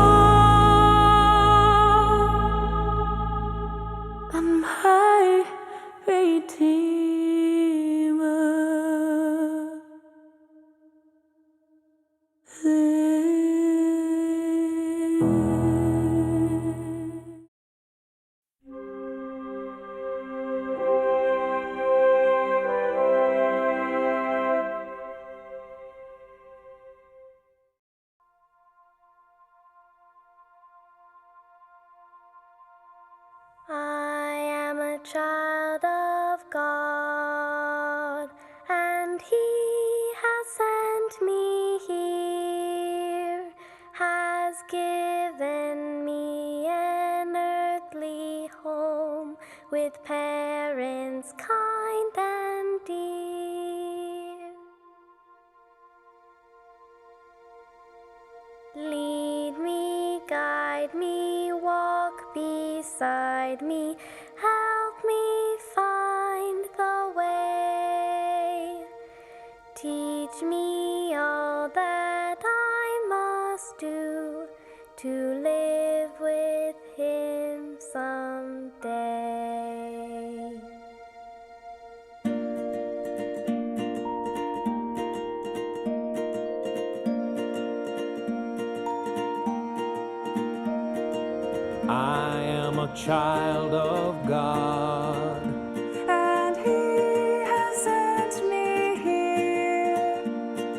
that my Redeemer I am a child of God, and He has sent me here, has given me an earthly home with parents kind and dear. Lead me, guide me, walk beside me, help me find the way. Teach me all that I must do to live with Him someday. child of God. And He has sent me here,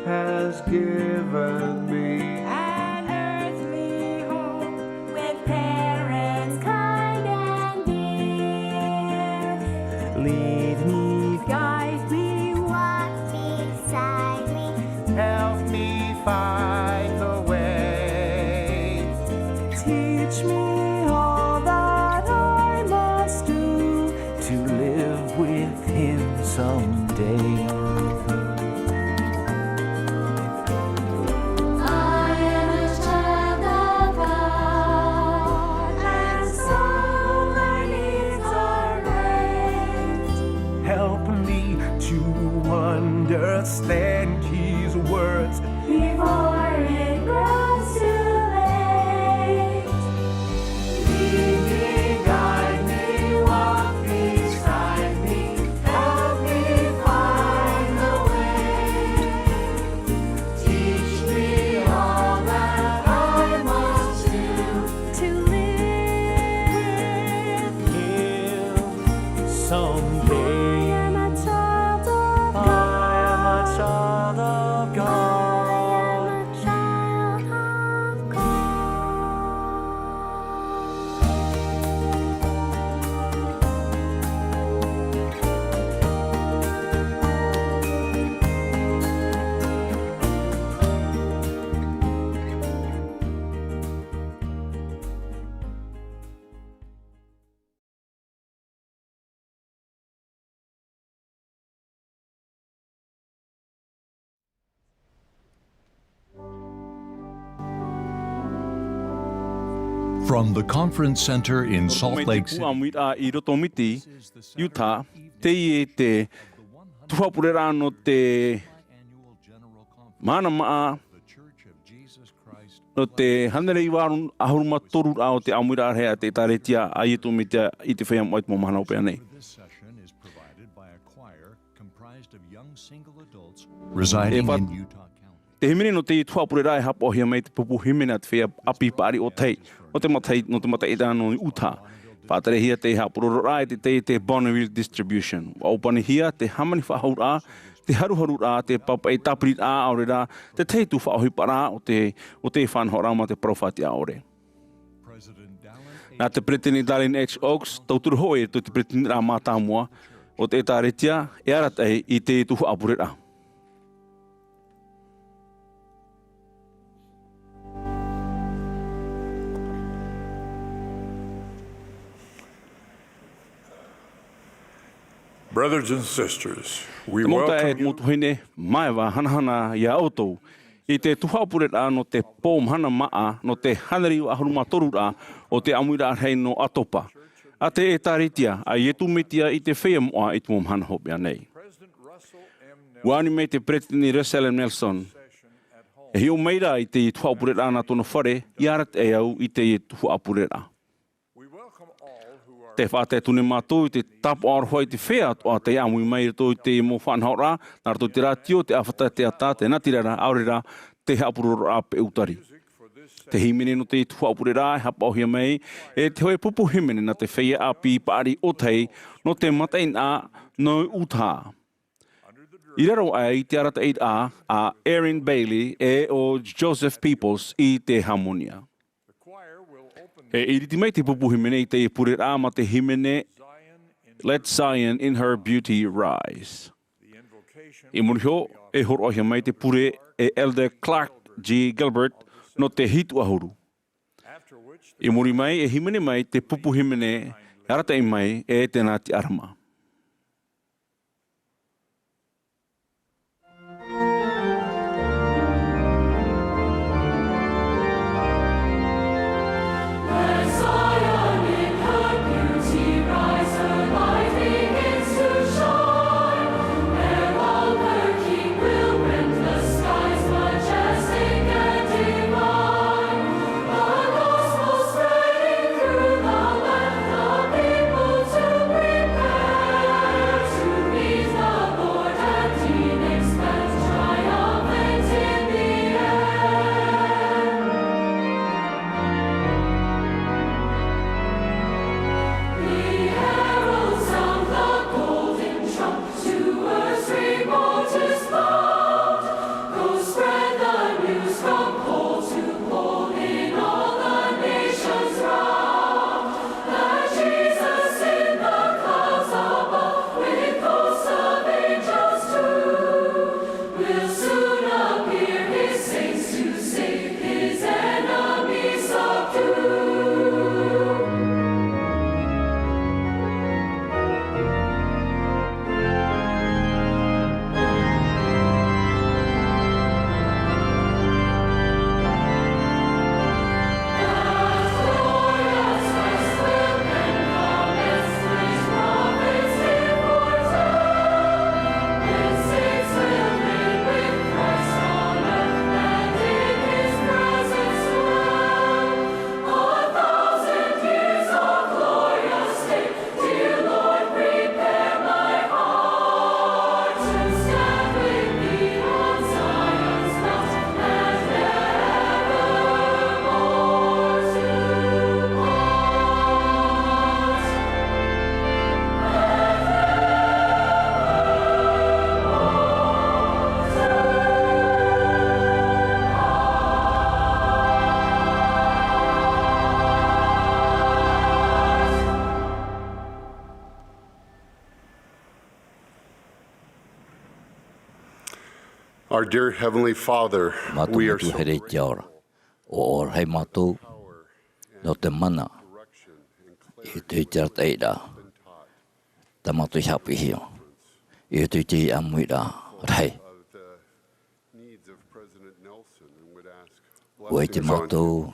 Has given me an earthly home with parents kind and dear. lead me, Guide me, walk beside me, help me find the way. teach me all that I must do To live with him someday. I am a child of God, and so my needs are great. Help me to understand his words. Before it grows too late, lead me, guide me, walk beside me, help me find the way. Teach me all that I must do to live with Him someday. I am a child of God. I am a child of God. From the Conference Center in Salt Lake City. Āmuiraa I Rotomiti, Utah, te I te Tuha'a no te Mahana Maa, no te hanere iwaru ahuruma toru o te Āmuiraa hea te taretia a I tomitia I te whea moit mo mahana o pea nei. Residing in Utah. Te himene no te Tuha'a e hapa o hia mai te pupu himene at whea api paari o tei. No te matai ita no Utah. Whātere hia te hapuroro rā te Bonneville Distribution. Waupani hia te hamani whahau rā, te haruharu rā, te papa e tapiri rā aore rā, te teitu whaohipa rā o te whanho rā ma te profati aore. Nā te Pretini Darlene H. Oaks, tauturu hoi te Pretini rā mātāmua o te tāretia e aratei I te tuhu apure rā. Brothers and sisters, we welcome you. Motuhine maiwa hanahana ia autou I te tuhapure rā no te pō Mahana Maa no te hanari o ahuruma toru rā o te Amuiraa hei no Atopa. A te e tāritia a ietu metia I te whea moa I te mahana hopea nei. Wāni mei te Pretini Russell M. Nelson. E hio meira I te tuhapure rā na tono whare I arat e au I te tuhapure rā. Te whātai tune mātou I te tapo aroha I te whea o te amui mai rito I te mo whanhau rā, nā rato te rātio, te awhata te ata, te natirara, aurera, te hapuroro rā pe utari. Te himene no te tuhaupure rā, hapa ohia mai, e te hoe pupu himene na te whea api paari o tei, no te matain a no Uta'a. I raro ai te arata eid a Aaron Bailey e o Joseph Peoples I te harmonia. E iriti mai te pupu himene I te pure rā ma te himene Let Zion in her beauty rise. I muriho e horo ohia mai te pure e Elder Clark G. Gilbert no te hitu ahuru. I muri mai e himene mai te pupu himene arata I mai e te Ngāti Arama. Prepare Our dear Heavenly Father, we are so or hei mātou no te mana I tui te eira ta mātou I hapi hio I tui te Amuiraa rahi Oi te mātou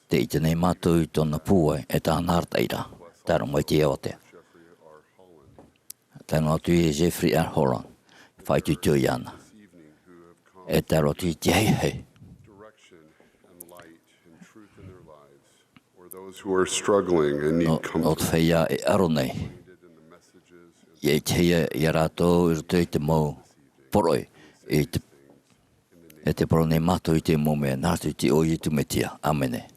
te I tenei mātou I tōna pua e tā nārta eira tāra mai te eote tāna atu I Jeffrey R. Holland whai tui tui ana e tāra atu I te hei those who are struggling and need comfort. O te whaia e aro nei. I te hea I rātou I roto I te mau poroi. E te poro nei mātou I te mau mea nārtu I te oi I tu metia. Amene.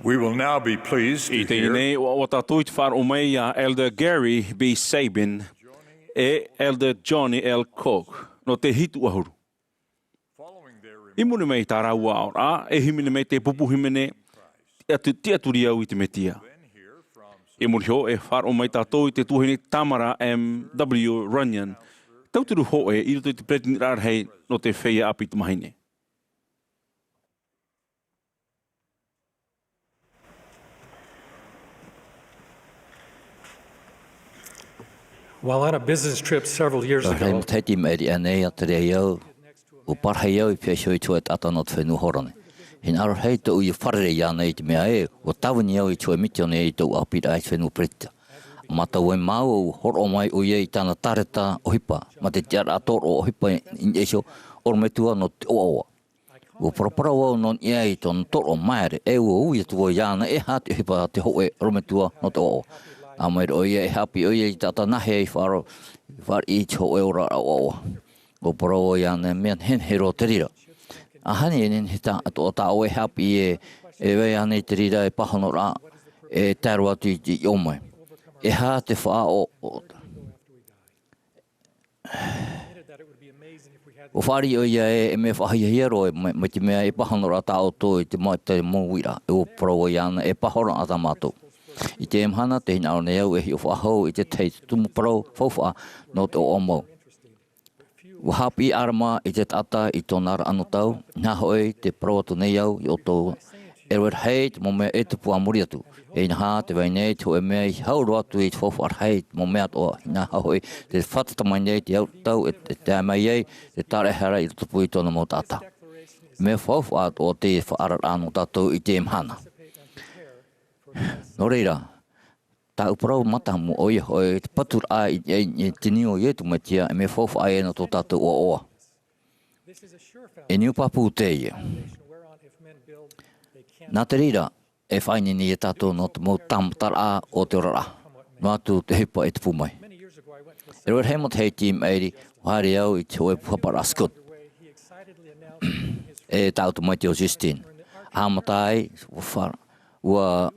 We will now be pleased to hear Itene o tatuit far umeia Elder Gary B. Sabin e Elder Johnny L. Cook no te hitu ahuru. Imune mei tā raua ora, e himine mei te pupu himine te aturi au I te metia. Imune ho e far umei tātou I te tuhini Tamara M.W. Runyon, tauturu ho e I roto te pretini rarhei no te whea api te mahine. While on a business trip several years ago, Tēti meri anei a te rei au, o parhei au I pēsho I tue tatano te whenua horane. Hin aro hei tau I wharere ia nei te mea e, o tawini au I tue mitione I tau apira ai whenua preta. Ma tau e mau au horo mai o ia I tāna tareta o hipa, ma te tiara atoro o hipa I esho, oro me tua no te oaoa. O parapara wau non ia I ton toro maere, e ua ui tua iana e hati o hipa te hoe, oro me tua no te oaoa. Āmuiraa o ia e hapi o ia I tata nahe I wharo I te hoe ora a oaoa. O para o ia ne mean hen hero te rira. A hani e nin hita ato o ta o e hapi e wei ane te rira e pahono ra e taro atu I omai. E ha te wha o o whari o ia e me whahia hiero e me te mea e pahono ra ta o tō I te mai te Amuiraa. E o para o ia e pahono a ta mātou. I te Mahana te hina ne au e hi o whahau I te teiti tumu parau whawha no te o omo. Wa hapi arama I te tata I tōnara anu tau, nā hoi te parau atu nei au I o tō erwer heit mo mea e te pua muri atu. E ina hā te wai nei te o e mea I hauru atu I te whawha ar heit mo mea toa nā hoi te whatatamai nei te au tau e te amai ei te tare hara I te tupu I tōna mo tata. Me whawha atu o te whaarar anu tātou I te Mahana. Nō reira, tā uparau matamu o ia hoi te patur a I te niu o ietu metia e me whawha ai ena tō tātou o oa. E niu papu te ia. Nā te rira, e whaini ni e tātou no te mō tamtar a o te orara. Nō atu te hipa e te pumai. E roi heimot hei tim eiri, whare au I te hoe puhapara skut. E tātou mai te o Justine. Hamatai, whara. Ua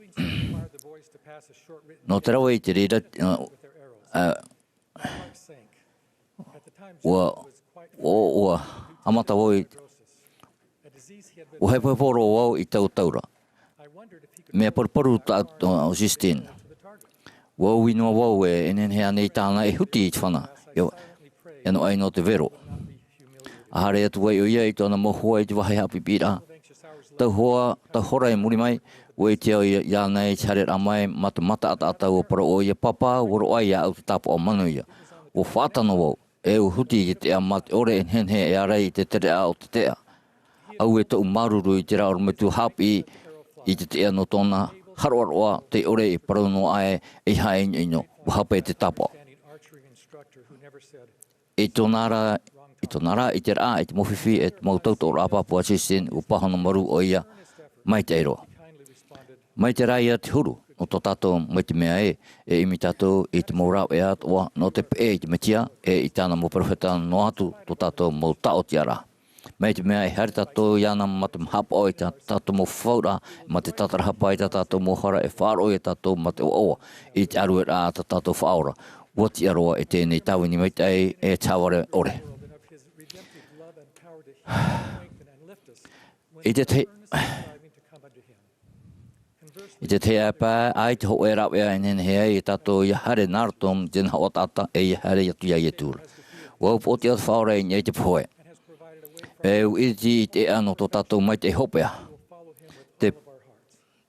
no te rawa I te rira ua amata woi o he pōporo wau I tau taura mea paru o Justine wau winoa wau e enen hea nei tāna e huti I te whana e no ai no te vero a hare atu wai o ia I tōna mohua I te wahi hapi pira tau hora e muri mai Wei te au ia nei tare ramai mata ata o para o ia papa woro ai au te tapo o manu ia. O whātano wau e u huti I te amate ore en hen he e arei te tere a o te tea. Au e tau maruru I te rao metu hapi I te tea no tōna haroaroa te ore I parau no ai e hae ino o hape te tapo. E tōnara I te raa I te mowhiwhi e te mautauto o rapa pua sisin u pahano maru o ia mai te eroa. Mai te rai a te huru, o tō tātou mai te mea e imi tātou I te maurau e atoa no te pe I te metia e I tāna mo profeta no atu tō tātou mo tao tiara. Mai te mea e hari tātou iana ma te mhapa o I tātou mo whaura, ma te tātara hapa I tātou mo hara e whāro I tātou ma te oa I te aru e rā tātou whaura. Wati aroa e tēnei tawini mai te e tāware ore. I te te apa ai te ho era ia nen he ai tato ia hare nartom den ho tata e hare ia tua ia tur. Wo poti at faure nei te poe. E u te ano to tato mai te hopea. Te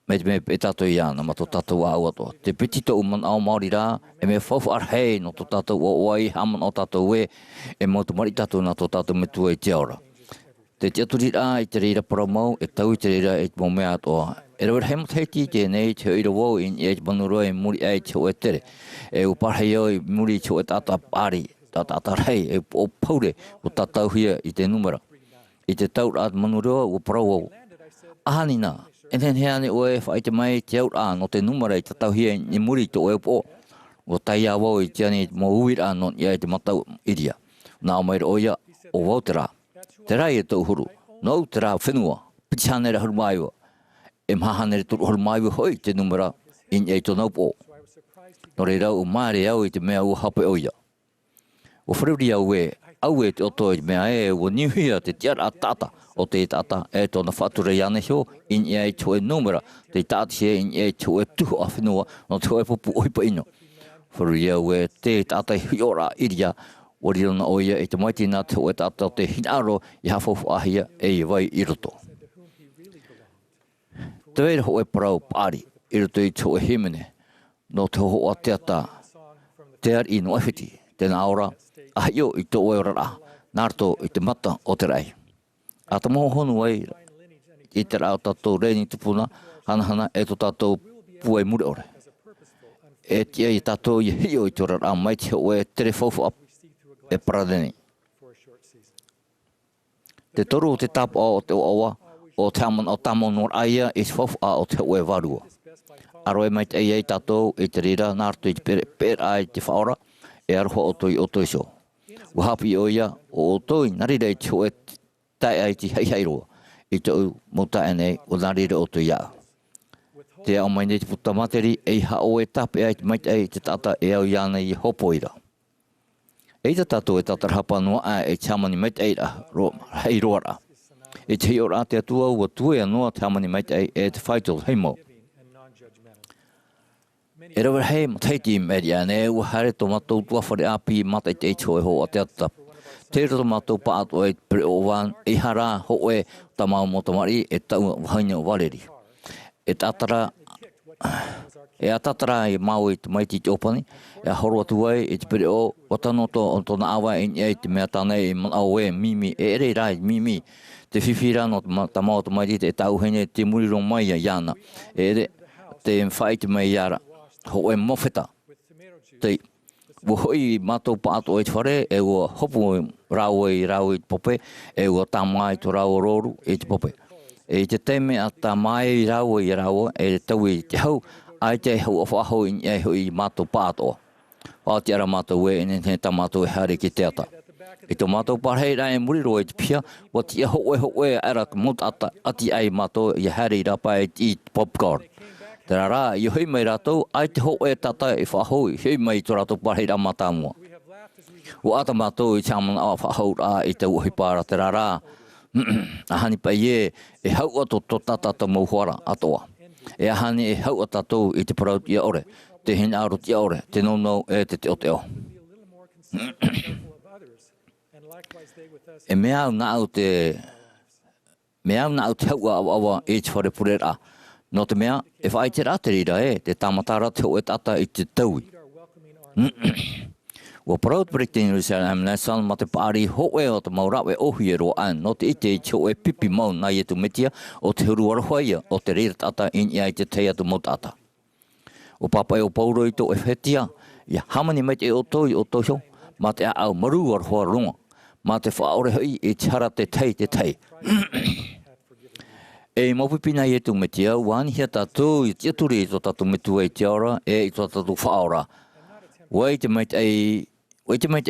me tato ia na ma to tato wa o te petito man Āmuiraa e me fofu ar hei no to tato o ai haman o tato we e mo to mari tato na to tato me tu e te ora. Te te turira I te reira promo e tau te reira e mo mea toa. E rau hemot heiti te nei te oira wau I e te manuro e muri ai te o e tere. E u parhei au I muri te o e tata pari, tata rei e o paure o tatau hia I te numera. I te tau at manuro o parau wau. Ahani nā, enen heane o e whai te mai te aur a no te numera I tatau hia I muri te o e po. O tai a wau I te ane mo uira non I te matau iria. Nā maira o ia o wau te rā. Te rai e tau huru, no te rā whenua, piti hanera hurumaiwa. mahana le tu hol mai hoi te numera in e to nopo. No re rau mare au I te mea u hape oia. O whiruri au au te oto I mea o niuhia te tiara a tata o te tata e tona whature iane hio in e to e numera te tata he in e to e tuho a whenua no to e popu oipa ino. Whiruri au te tata hiora iria o rirona oia e te maiti nā te o e tata o te hinaro I hafofu ahia e vai I roto. Te wera ho e parau pāri I roto I to e himene no te ho o te ata te ar I no ewhiti tēnā ora ahio I to o rara nārto I te mata o te rai. A ta moho honu ai I te rao tatou reini tupuna hanahana e to tatou pue mure ore. E tia I tatou I hio I to rara mai te o e tere fofu ap e paradeni. Te toru o te tapa o te oawa o te amon o tamon nor aia I fofu a o te oe varua. Aroe mai te ei tatou I te rira nārto I te pera ai te whaora e aroha o toi so. Wahapi o ia o toi narirei te oe tai ai te heiroa I te u mota ene o narire o toi ia. Te au mai nei te puta materi e ha o e tape ai te mai te tata e au iana I hopoira. E te tatou e tatarhapa noa a e tamani mai te eira hei roara. E te hiora te atua ua tue anoa tamani mai te e te whaitol heimo. E rawa hei mataiti meria ne ua hare to matou tuawhare api matai te eitoe ho a te atap. Te rato matou paato e pre o wan e hara ho e tamau motamari e tau wahaina o waleri. E tatara e atatara e mau I te maiti te opani, e a horo atu ai e te pere o watanoto o tona awa e te mea tane e mana au e mimi, e ere rai mimi, te whiwhira no ta mau te maiti te tauhene te muriro mai a iana, e ere te mwhai te mai iara, ho e mofeta. Te wohoi matou paato e te whare, e ua hopu rau e te pope, e ua tamai to rau roru e te pope. E te teme a tamai rau e tau I te hau, ai te hau o whaho I hui mātou pātoa. Whātiara mātou e ene ta mātou e hare ki te ata. I tō mātou parheira e muriro e te pia, wa tia ho e ara mot ata ati ai mātou I hare I rapa e I popcorn. Tērā rā, I hui mai rātou, ai te ho e tata I whaho I hui mai tō rātou parheira mātāmua. O ata mātou I tāmana awa whaho rā I te uhi pāra tērā rā. Ahani pai e hau ato tō tata mauhara atoa. E ahani e hau atatou I te parau tia ore, te hina aro tia ore, te nounau e te o teo. E mea au na au te hau awa e te whare purera. No te mea, e whai te rāterira te tamatara te o e tata I te taui. Wa proud breaking Jerusalem national ma te pari ho e o te maurawe ohi e roa an no te ite cho e pipi mau na I tu metia o te huru arahoia o te rira tata in I te teia tu motata. O papa e o pauro I to e whetia ia hamani mai te o toho ma te au maru arahoa runga ma te whaore hoi e tara te tei. E mawipina I tu metia wani hia tatu I tia turi I to tatu metu e tiara e I to tatu whaora. Wai te mai te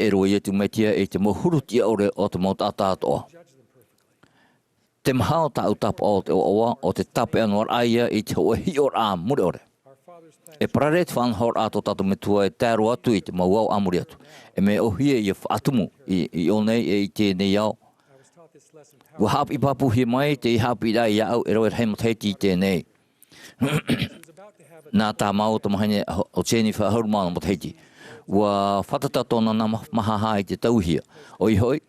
ero I tu metia e te mohuru tia ore o te motata atoa. Te maha o tau tapa o te oa o te tape anuar aia I te o hior a mure ore. E parare te whanhor ato tatu metua e tēro atu I te mauau amuri atu. E me ohia I atumu I onei e I te nei au. Wa hapi papu hi mai te hapi rai iau e roe heimateti I te nei. Nā tā mau ta mahane o Jennifer Hurmana mo teiti. Wa whatata tōna nā mahaha I te tauhia. Oi hoi,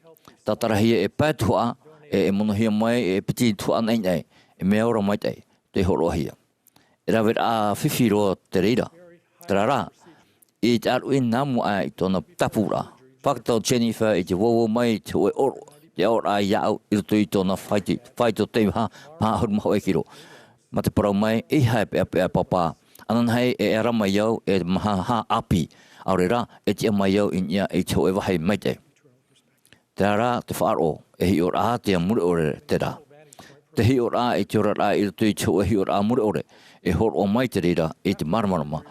tā tarahia e pētua e monohia mai e piti tua nei, e mea ora mai te horohia. E rawe a whiwhiro te reira. Tera rā, I te aru I namu ai tōna tapura. Whakatau Jennifer I te wawo mai te oe oro. Te ora ai iau I roto I tōna whaito te maha hurmaho e kiro. Ma te parau mai, I hae pea papa. Anan hei e ara mai iau e maha api. Aure rā, e tia mai iau I nia e tau e wahai mai te. Tera rā, te whaaro, e hi ora a te mure ore te rā. Te hi ora e te ora rā I roto I tau e hi ora a mure ore. E hor o mai te reira e te maramarama.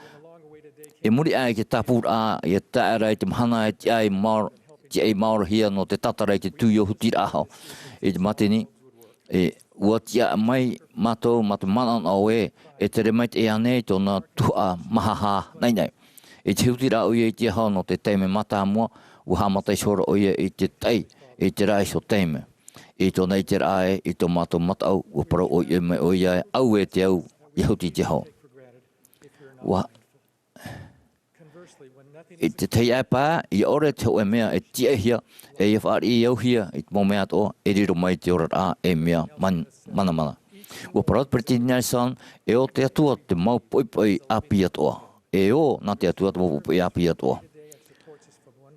E muri ai ke tapura e taera e te mahana e te ai maura hia no te tatara e te tuio huti aho. E te matini, ua tia mai mato mana o e te remait e ane tōna Tuha'a mahaha nei. E te hutira o i te hao no te teime mata mua, ua hamatai sora o i te tei, i te rai so teime. I tōna i te rae, i tō mato matau, ua para o i me o i au e te au, i huti te hao. I te tei ai pā, i ore te o e mea e tia hia, e i whaari i au hia, i te mō mea toa, e riro mai te ora a e mea mana. Ua parat preti nai san, e o te atua te mau poipoi a pia toa. E o nā te atua te mau poipoi a pia toa.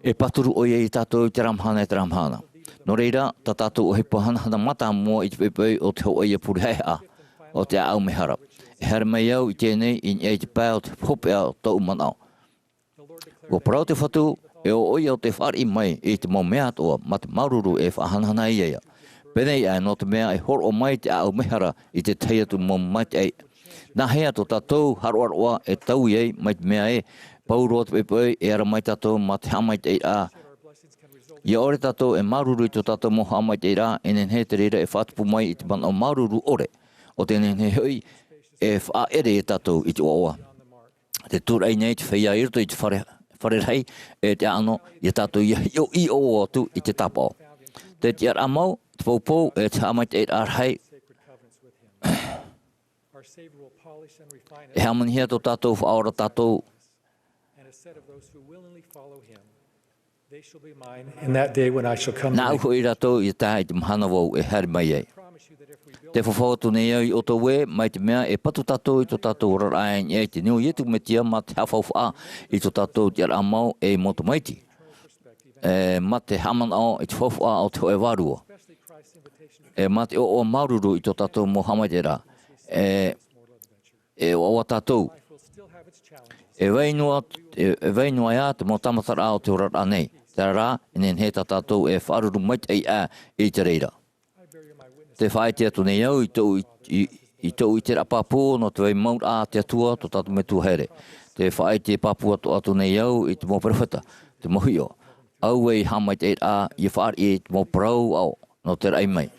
E paturu o i tātou i te ramhana. No reira, tā tātou o he pahana mata mua i te poipoi o te hoa i a purihea, o te Āmuiraa. E hara mai au i tēnei, i e te pā o te hopea o tau manao. Ua parau te whatu, e o i au te whari mai i te mau mea toa, ma te maruru e whahanahana i eia. Penei ai no te mea e horo mai te Āmuiraa i te teiatu mo mai te ei. Nā hea tō tātou haroaroa e tau i ei mai te mea e, pauro te pepoi e ara mai tātou ma te hamai te ei a. I ore tātou e maruru i tō tātou mo hamai te ei a, e nen he te reira e whatupu mai i te mana o maruru ore. O te nen he hui e whaere e tātou i te oa. Te tūrei nei te whia i roto i te wharerei e te ano i tātou i o atu i te tapao. Te te ara mau, te paupou e te hamai te ei a rei. E hamani hea tō tātou whaora tātou. Nā uho i rato i tā i te mahana wau e hari mai ei. Te whawhauatu nei au i o tō we, mai te mea e patu tātou i tō tātou raraen e te niu ietu me tia ma te hawhawha i tō tātou te ara mau e moto maiti. Ma te hamana o i te whawhwa o te hoe warua. Ma te o maruru i tō tātou mo hamai te ra. E o awa tātou. E weinua ia te mo tamatara o te orara nei. Te rā, inen he tātou e wharuru mai te ei a i te reira. Te whae te atu nei au i tau i te rapapō no te wei maur a te atua tō tātou me tūhere. Te whae te papu atu nei au i te mō perewhita, te mohio. Au e hamai te ei a i whaari i te mō parau au no te rai mai.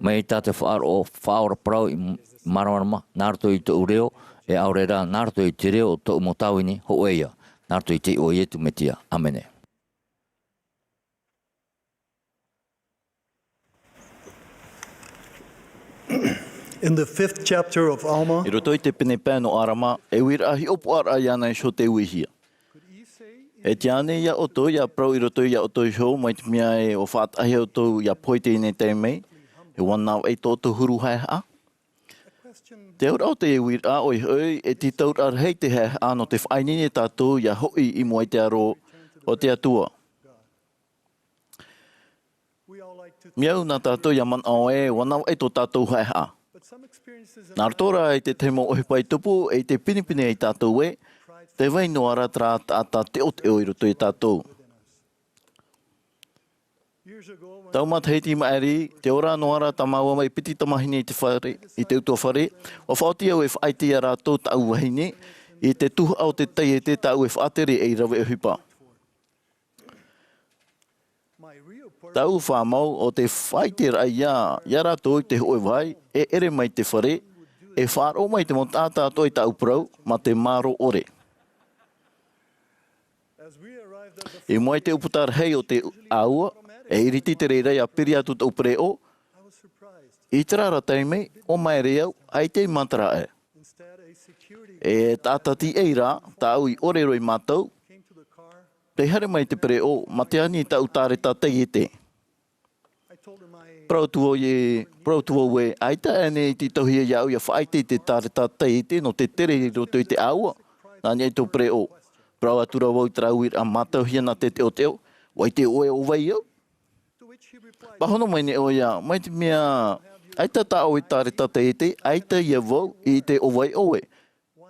Mai tā te whaar o whaora parau i maramarama, nārato i te ureo, e aurera nārato i te reo o tō umotawini ho eia. Nārato i te o ietu me tia. Amene. In the 5th chapter of Alma, I roto i te pene pēno arama, e wirahi opu ara iana i sho te uihia. E te ane ia oto, ia prau i roto ia oto i ho, mai te mea e o whaatahi oto ia poite i nei te mei, e wanau e tō huru hai a. Te aura o te e wira o i hoi, e ti taur ar hei te hai a no te whainini tātou ia hoi i mua i te aro o te atua. Miau nā tātou ia man au e, wanau e tō tātou hai a. Nā ratora e te teimo ohi pai tupu, e te pinipini e tātou e, te wainoara tra tātā te o te o i roto i tātou. Tau mat heiti maeri, te ora noara tamaua mai piti tamahine i te whare, i te utua whare, o whaoti au e whaiti a rātou tau wahine, i te Tuha'a o te tei e te tau e whaatere e rawe e hupa. Tau whamau o te whaiti rai ia rātou i te hoe vai, e ere mai te whare, e whāro mai te mo tātā toi tau prau, ma te maro ore. E mai te uputar hei o te aua, e iriti te reira ia piri atu tau preo, i te rara teime, o mai reau, ai te mantara e. E tātati eira, tau i ore roi mātou, te hare mai te preo, ma te ani tau tāre tātei e te. Prautuo e, aita ane i te tohia iau ia whaite te tāre tātei e te, no te tere i roto i te aua, nani ai tō preo. Prau atura wau trauir a mātau hia na te teo teo, wai te oe o vai au. Pahono mai ne oia, mai te mea, aita tā oe tāre tātei e te, aita ia wau i te o vai oe.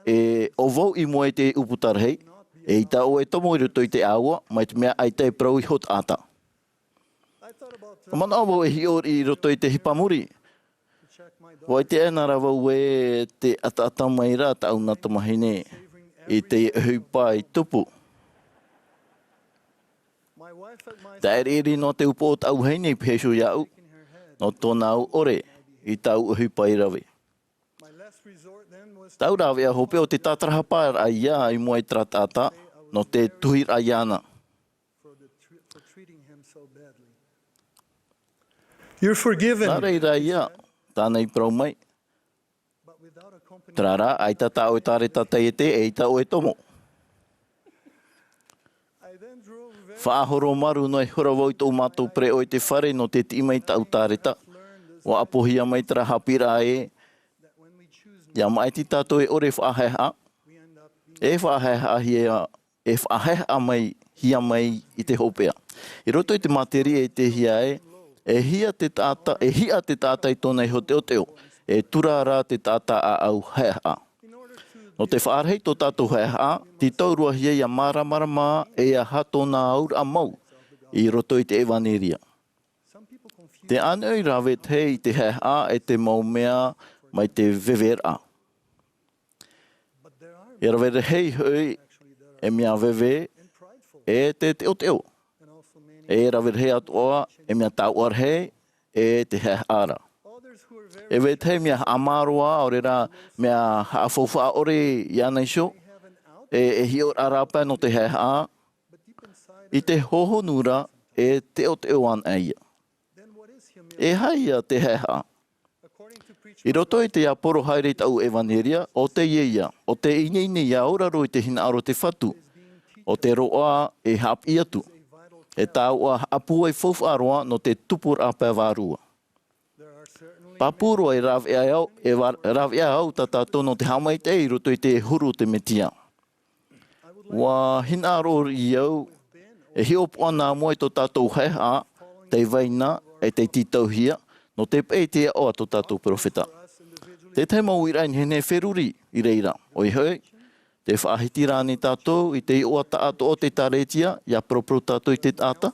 E o wau i mua i te uputar hei, e i tā oe tomo i roto i te aua, mai te mea aita e prau i hot ata. Mana au wau e hior i roto i te hipamuri. Wai te enara wau e te ata mai rā tau nā tamahine i te hupai tupu. Tā eri no te upo o tau heine i pēshu iau, no tōna au ore, I tau uhi pai rawe. Tau rawe a hope o te tatarahapa a ia I mua I tratata no te tuhir a iana. You're forgiven. Nā reira ia, tānei prau mai. Trara, ai ta tau e tare tatai e te, e tau e tomo. Whaahoro maru no e hura wau tō mātou pre o te whare no te ti mai tau tāreta. Wa apohia mai tara hapira e. Ia mai ti tātou e ore whaaheha. E whaaheha hia, e whaaheha mai, hia mai I te hopea. I roto I te materi e te hia e, e hia te tāta, e hia te tāta I tōnei ho te o teo. E tura rā te tāta a au heha. No te whaarhei tō tātou heha, ti taurua hia ia Mā'a Maa e a hato nā Amuiraa mau I roto I te evaneria. Te anei rawe te I te heha e te maumea mai te vevera. E rawe hei hui e mea veve e te o teo. E rawe hei atoa e mea tau arhe e te heara. E wetei mea amaroa orera mea haafofa ore ianei sho. E hior arapa no te heha. I te hoho nura e te o teo an eia. E haia te heha. I roto I te aporo haere tau evaneria o te ieia. O te ineine ia oraro I te hina aro te whatu. O te roa e hap iatu. E tau a apua I fofa aroa no te tupur apa varua. Papuro e rawe au tatato no te hamai te I roto I te huru te metia. Wa hina aro I au e hiopo ana moe to tatou heha te vaina e te titauhia no te pei te o ato tatou profeta. Te te Amuiraa hene wheruri I reira. Oi hoi, te whaahiti rāni tatou I te I o ato o te taretia ia propro tatou I te ata.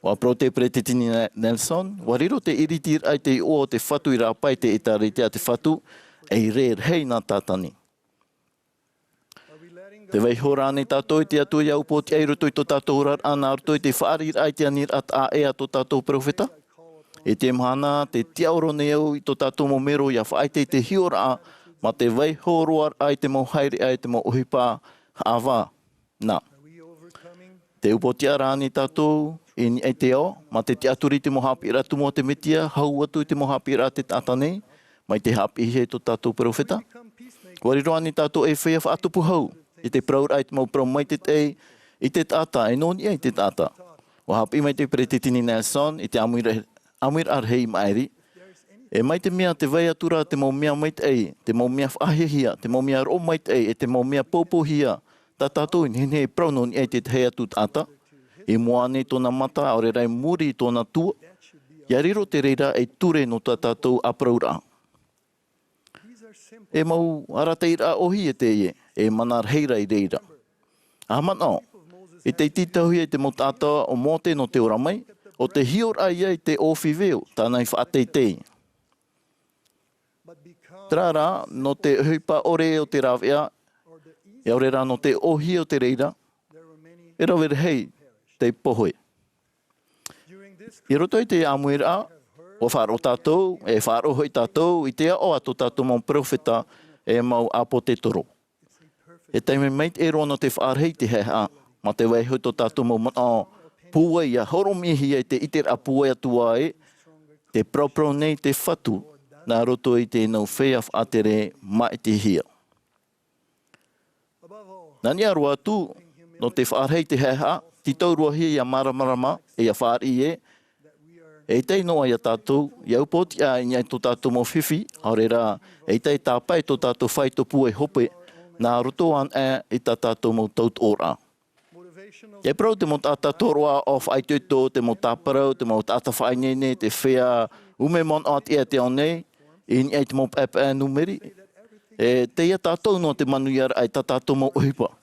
Wa pro te pretitini Nelson, wariro te iritir ai te I o te whatu I rāpai te taretia te whatu e I reir hei nā tātani. Te wei horani tātou I te atu iau poti ai roto I tō tātou rar ana roto I te whaarir ai te anir at a e a tō tātou profeta. E te mahana, te tiaoro neo I tō tātou momero ia whaaite te hiora ma te wei horoar ai te mo haere ai te mo uhipa hawa. Nā. Te upotia rāni tātou I te o, ma te aturi te mohapira tumo te metia, hau atu te mohapira te tātane, mai te hapi he tō tātou profeta. Wariroani tātou e whea whaatupu hau. I te praur ai te mau prau mai te te I te tāta, e noni ai te tāta. O hapi mai te pretitini Nelson, I te Amuiraa hei maeri. E mai te mea te wei atura te mau mea mai te mau mea whahihia, te mau mea ro mai te te mau mea popohia. Tā tātou I hene prau noni ai te hei atu tāta. E moane tōna mata, aore rai muri tōna tua. Ia riro te reira e ture no tā tātou apraura. E mau arateira ohi e te ie, e manar heira I reira. Ahmana, e te titahui e te mo tātua o mote no te ora mai, o te hior ai ai te ofi veo, tānai whaateitei. Trara, no te huipa ore o te rawea, e aore rā no te ohi o te reira, e rawere hei, te pohoe. I roto I te Amuiraa, o wharo tātou, e wharo hoi tātou, I te o ato tātou mau profeta e mau apo te toro. E teime meit e rono te whaarhei te heha, ma te wei hoi tō tātou mau mana pua ia horomihi e te iter a pua atua e, te propro nei te whatu, nā roto I te nau whea whaatere mai te hia. Nani arua atu, no te whaarhei te heha, ti taurua hi ia Mā'a Maa e ia whaari e tei noa ia tātou, iau poti a iai tō tātou mo whiwhi, haurera e tei tāpai tō tātou whai tō pua hope, nā roto an e tā tātou mo taut ora. Ia prau te mo tātou roa o whai tō, te mo tāparau, te mo tātou whai nene, te whea ume mon at ia te onei, i iai te mo pepe numeri, e te ia tātou no te manuiara ai tā tātou mo uhipa.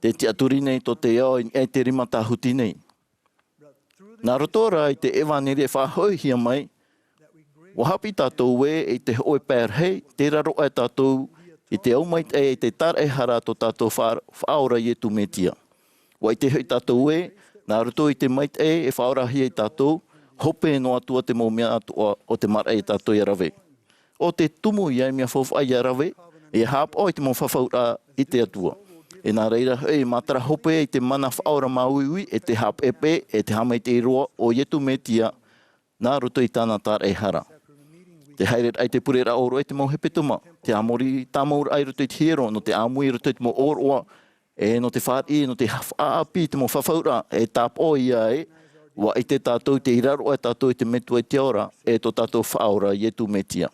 Te te aturi nei tō te ao e te rima tāhuti nei. Nā rotora I te evaneri e whahoi hia mai, wahapi tātou e te hoi pēr hei, te raro e tātou, I te au mai e te tar e hara tō tātou whaora I tu metia. Wa I te hoi tātou nā roto I te mai e whaora hi e tātou, hope no atua te mo mea atua o te mara e tātou i rawe. O te tumu i ai mea whawhai i rawe, e hap o i te mo whawhaura i te atua. E nā reira, matara hope e te mana whaora mauiwi, e te hap epe, e te hama i te iroa, o ietu me tia, nā roto i tāna tāra e hara. Te haere ai te purera oro e te mo hepe tuma, te amori tāmaura ai roto i te hero, no te amui roto i te mo oroa, e no te whaari, no te hawhaapi, te mo whawhaura, e tāp o ia e, wa i te tātou te iraro e tātou i te metua i te ora, e to tātou whaora ietu me tia.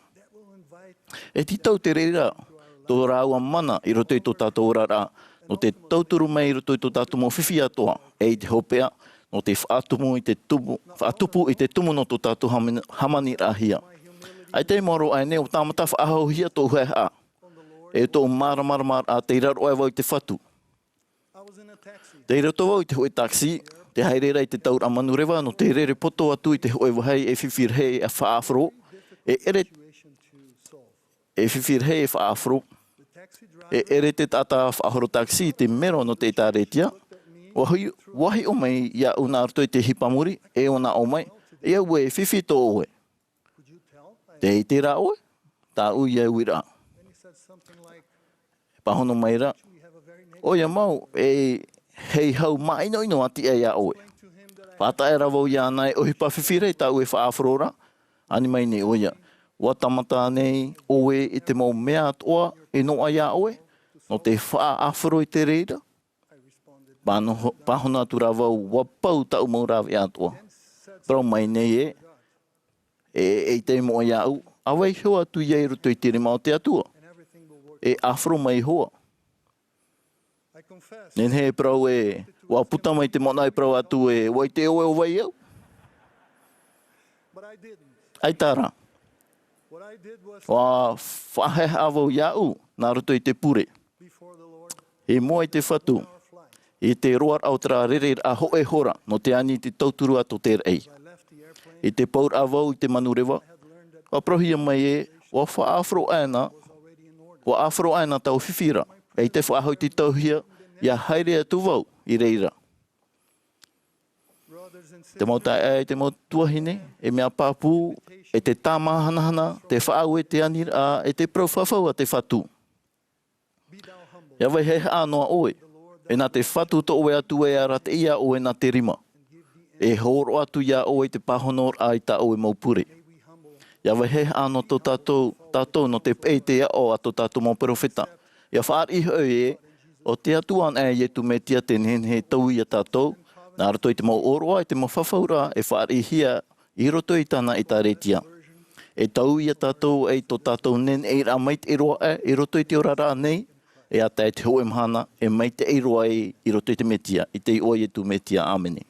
E ti tau te reira, tō rāua mana i roto i tō tātou rara, no te tauturu mai i roto i tō tātou mo whiwhi atoa, e i te hopea, no te whaatupu i te tumu no tō tātou hamani rahia. Ai te moro ai ne o tāmata whaahau hia tō hea. E tō mara a te iraro ai wau i te whatu. Te irato wau i te hoi taksi, te hairera i te taura manurewa, no te rere poto atu i te hoi wahai e whiwhirhei e whaafro, e whiwhirhei e whaafro, e ere te tata whaahoro taksi te mero no te tāretia, wahi o mai ia una arto i te hipamuri, e ona o mai, e au e whiwhi tō oe. Te i te rā oe, tā ui Āmuiraa. Pahono mai rā, oia mau, e hei hau maino ati e ia oe. Pata e rawau ia nai ohi pa whiwhirei tā ue whaafrora, ani mai ne oia. Wa tamata nei oe i te mau mea atoa e noa ia oe, no te whaafro i te reira. Pahona atu rawau wapau tau mau rawe atoa. Prau mai nei e te moa ia au, awai hoa tu iei roto i te rima o te atua. E afro mai hoa. Nen he prau wa puta mai te mona i prau atu wai te oe o wai au. Ai tāra. Wa whahe awau iau, nā roto i te pure. E moa i te whatu. I te roar au tra rere a hoe hora, no te ani te tauturu ato te rei. I te paur awau i te manurewa. Wa prohia mai wa whaafro aina tau whiwhira. E te whaahau te tauhia, ia haere atu wau i reira. Te mauta te mau tuahine, e mea pāpū, e te tāmahanahana, te whaau e te Āmuiraa, e te prauwhawhau a te whatu. Ia vai hei ānoa oe, e nā te whatu to oe atu e ara te ia oe nā te rima. E horo atu ia oe te pahonor ai ta oe maupure. Ia vai hei ānoa to tātou no te pei te ao ato tātou mau profeta. Ia whaari hoi o te atuan e tu me tia te nenhe tau ia tātou, nā roto i te mau oroa, i te mau whawhaura, e whaari hia i roto i tāna i tā retia. E tau ia tātou e to tātou nen e rā mait e roa i roto i te orara nei, e ata e te hoe mahana e mait e roa i roto i te metia, i te oa i tu metia. Āmene.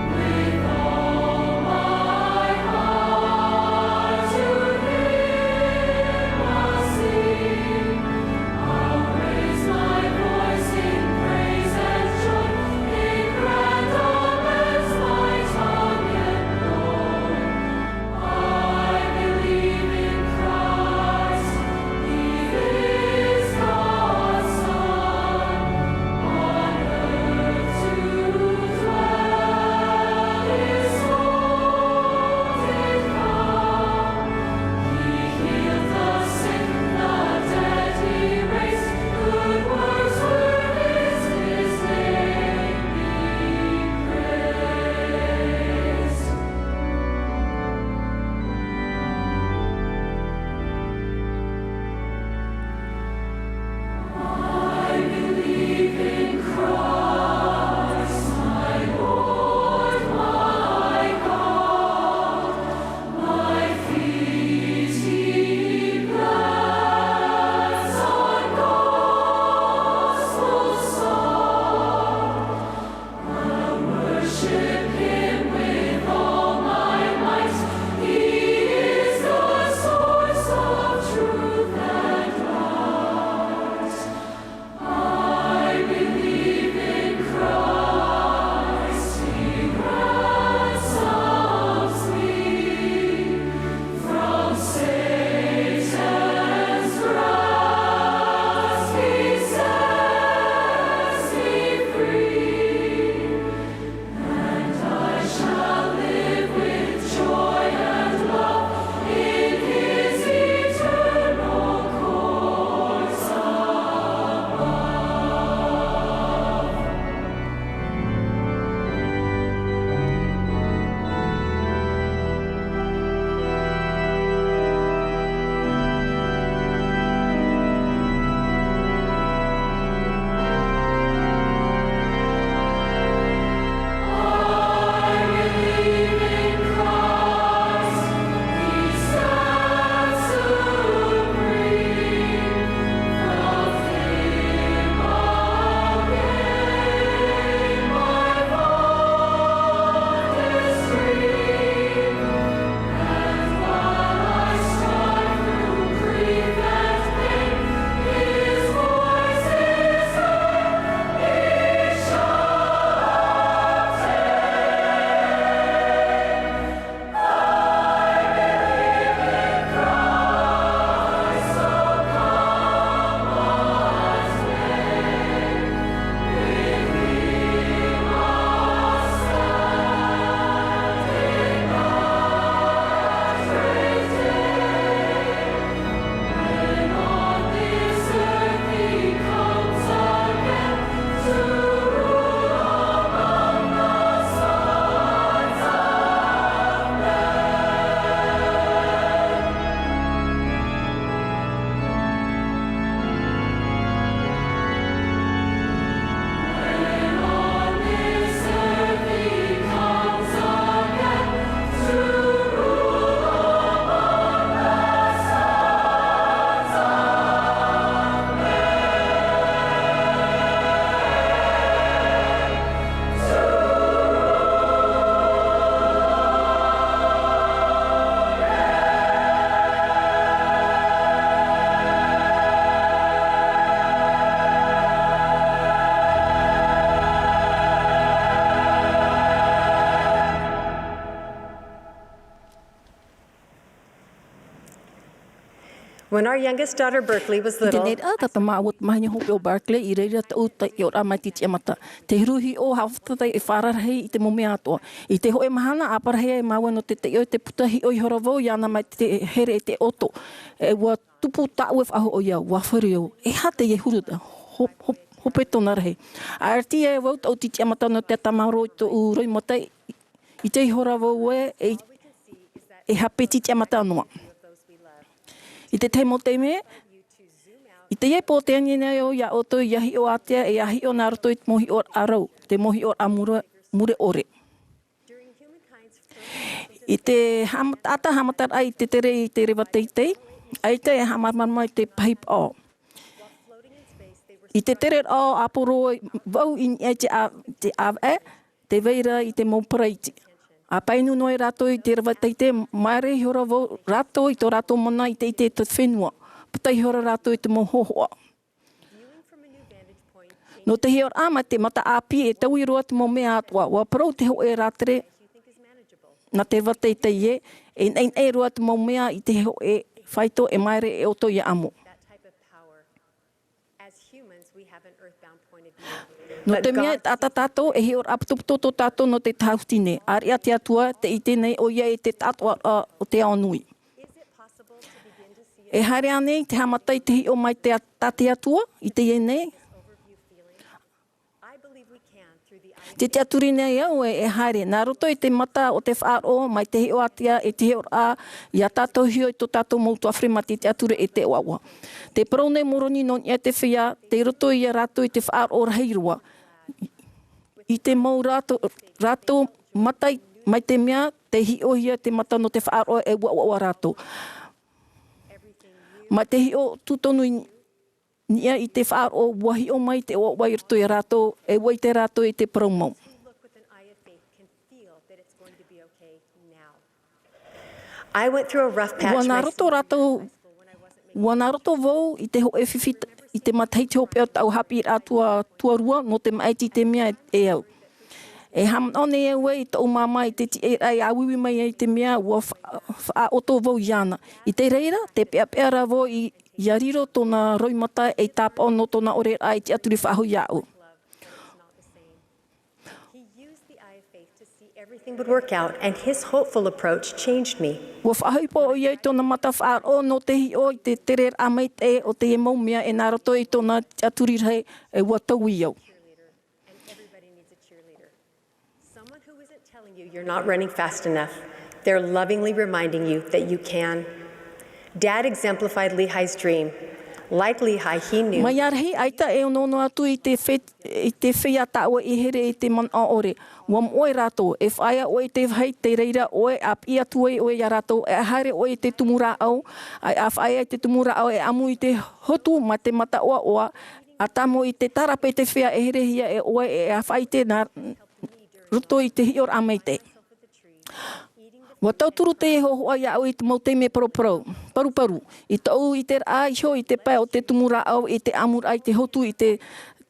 With all my When our youngest daughter, Berkeley, was little, Te tata maawat mahi hope o Berkeley I reira te uta I ora mai titi amata. Te ruhi o hawhata e whararhei I te mome atoa. I te hoe mahana aparhei e maua no te o te putahi o I horavau iana mai te here e te oto. E wa tupu ta'u e whaho o iau, wa whare o. E hate e huruta, hope tona rahi. A arti e wau tau titi amata no te tamaro I to uroi mata I te horavau e hape titi amata noa. I te teimo te me, I te e po te anginei o ia oto I ahi o atea e ahi o nā roto I te mohi o arau, te mohi o Āmuiraa mure ore. I te ata hamatar ai te tere I te rewa teitei, ai te e hamarmarma I te pipe o. I te tere o aporo vau I te awe, te veira I te maupraiti. A painu noi rato I te rewa teitei, maere I hora vau rato I tō rato mana I te te whenua. Putai hora rato I te mohohoa. No te hior ama te mata api e tau I roa te mo mea atua. Wa parau te ho e ratere na te wateitei e roa te mo mea I te ho e whaito e maere e oto I amo. No te mea ata tātou e hior aputuputото tātou no te tautine. Ari ati atua te I tenei o ia e te tātua o te aonui. E haere ane te hamatai te hi o mai te tate atua I te ienei. Te aturi nei au e haere. Nā roto I te mata o te whaaro mai te hi o atia e te hi o a I a tātou hio I tō tātou mautu awhremati te aturi e te oawa. Te parau nei moroni non ia te whia, te roto I a rato I te whaaro o rahirua. I te mau rato matai mai te mea te hi o hia te mata no te whaaro e ua rato. Ma te hi o tutonu nia I te whaaro wahi o mai te o wai roto I rato e wai te rato I te promo. I went through a rough patch. Wana roto vau I te ho e whiwhi I te matai te hope o tau hapi I tua rua no te maiti te mea e au. E hamone e wei tau mama I te ti ai awiwi mai I te mea ua wha oto vau iana. I te reira, te pea ra vau I ariro tōna roimata e tāpa ono tōna ore ai te aturi whaho iau. Everything would work out, and his hopeful approach changed me. Ua whahoipo o iei tōna mata whaaro no te hi o I te tere amai te o te e maumia e nā roto I tōna aturi rei e ua tau iau. You're not running fast enough. They're lovingly reminding you that you can. Dad exemplified Lehi's dream. Like Lehi, he knew. Mai arhi aita e ono atu I te whea tāua I here I te man a ore. Wa moe rato, e whaia oe te whai te reira oe ap I atu oe I rato, e haere oe te tumura au, a whaia te tumura au e amu I te hotu ma te mata oa oa, a tamo I te tarape te whea e here hia e oe e a whai te nā ruto I te hior amei te. Wa tauturu te e hohoa ia au I te mau te me paru. I tau I te rai hio I te pai o te tumura au I te Āmuiraa I te hotu I te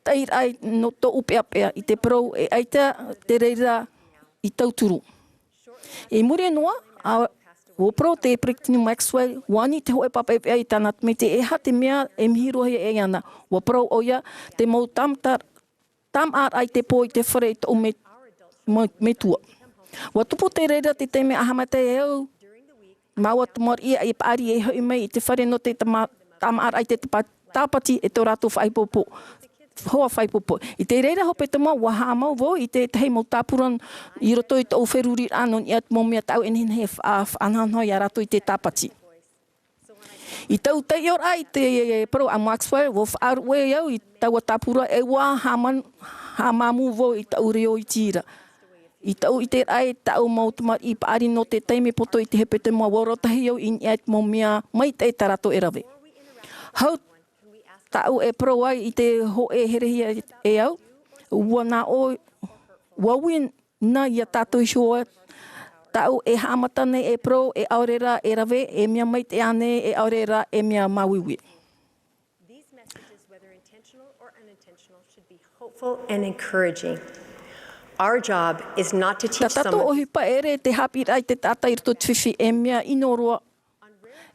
tair ai no to upea I te parau e aita te reira I tauturu. E muri noa, o pro te Prekitini Maxwell, wani te hoe papa I tāna me te e ha te mea e mihirohe e ana. Wa parau o ia te mau tam ar ai te po I te whare I tau me tua. Wa tupu te reira te teime ahamata e au, maua te mor ia I paari e hoi mai I te whare no te tam ar ai te tāpati e tō rātou whaipopo. Hoa whaipopo. I te reira hope te mau waha mau vo I te hei mau tāpuran I roto I tau wheruri anon I at momia tau enhin he whanhanhoi a rato I te tāpati. I tau te ior ai te pro a Maxwell wo whaaru e au I tau a tāpura e wā hamamu vo I tau reo I tira. I tau I te rai tau mau tamar I paari no te teime poto I te hepe te mua warotahi au I at momia mai te tarato e rawe. Hau tau e pro ai I te ho e herehia e au. Ua nā o wawin na ia tātou shoa. Tau e hamata nei e pro e aurera e rawe e mea mai te ane e aurera e mea mawiwi. These messages, whether intentional or unintentional, should be hopeful and encouraging. Our job is not to teach someone. Tato ohi pa ere te hapi rai te tata I roto tiwhi e mea inoroa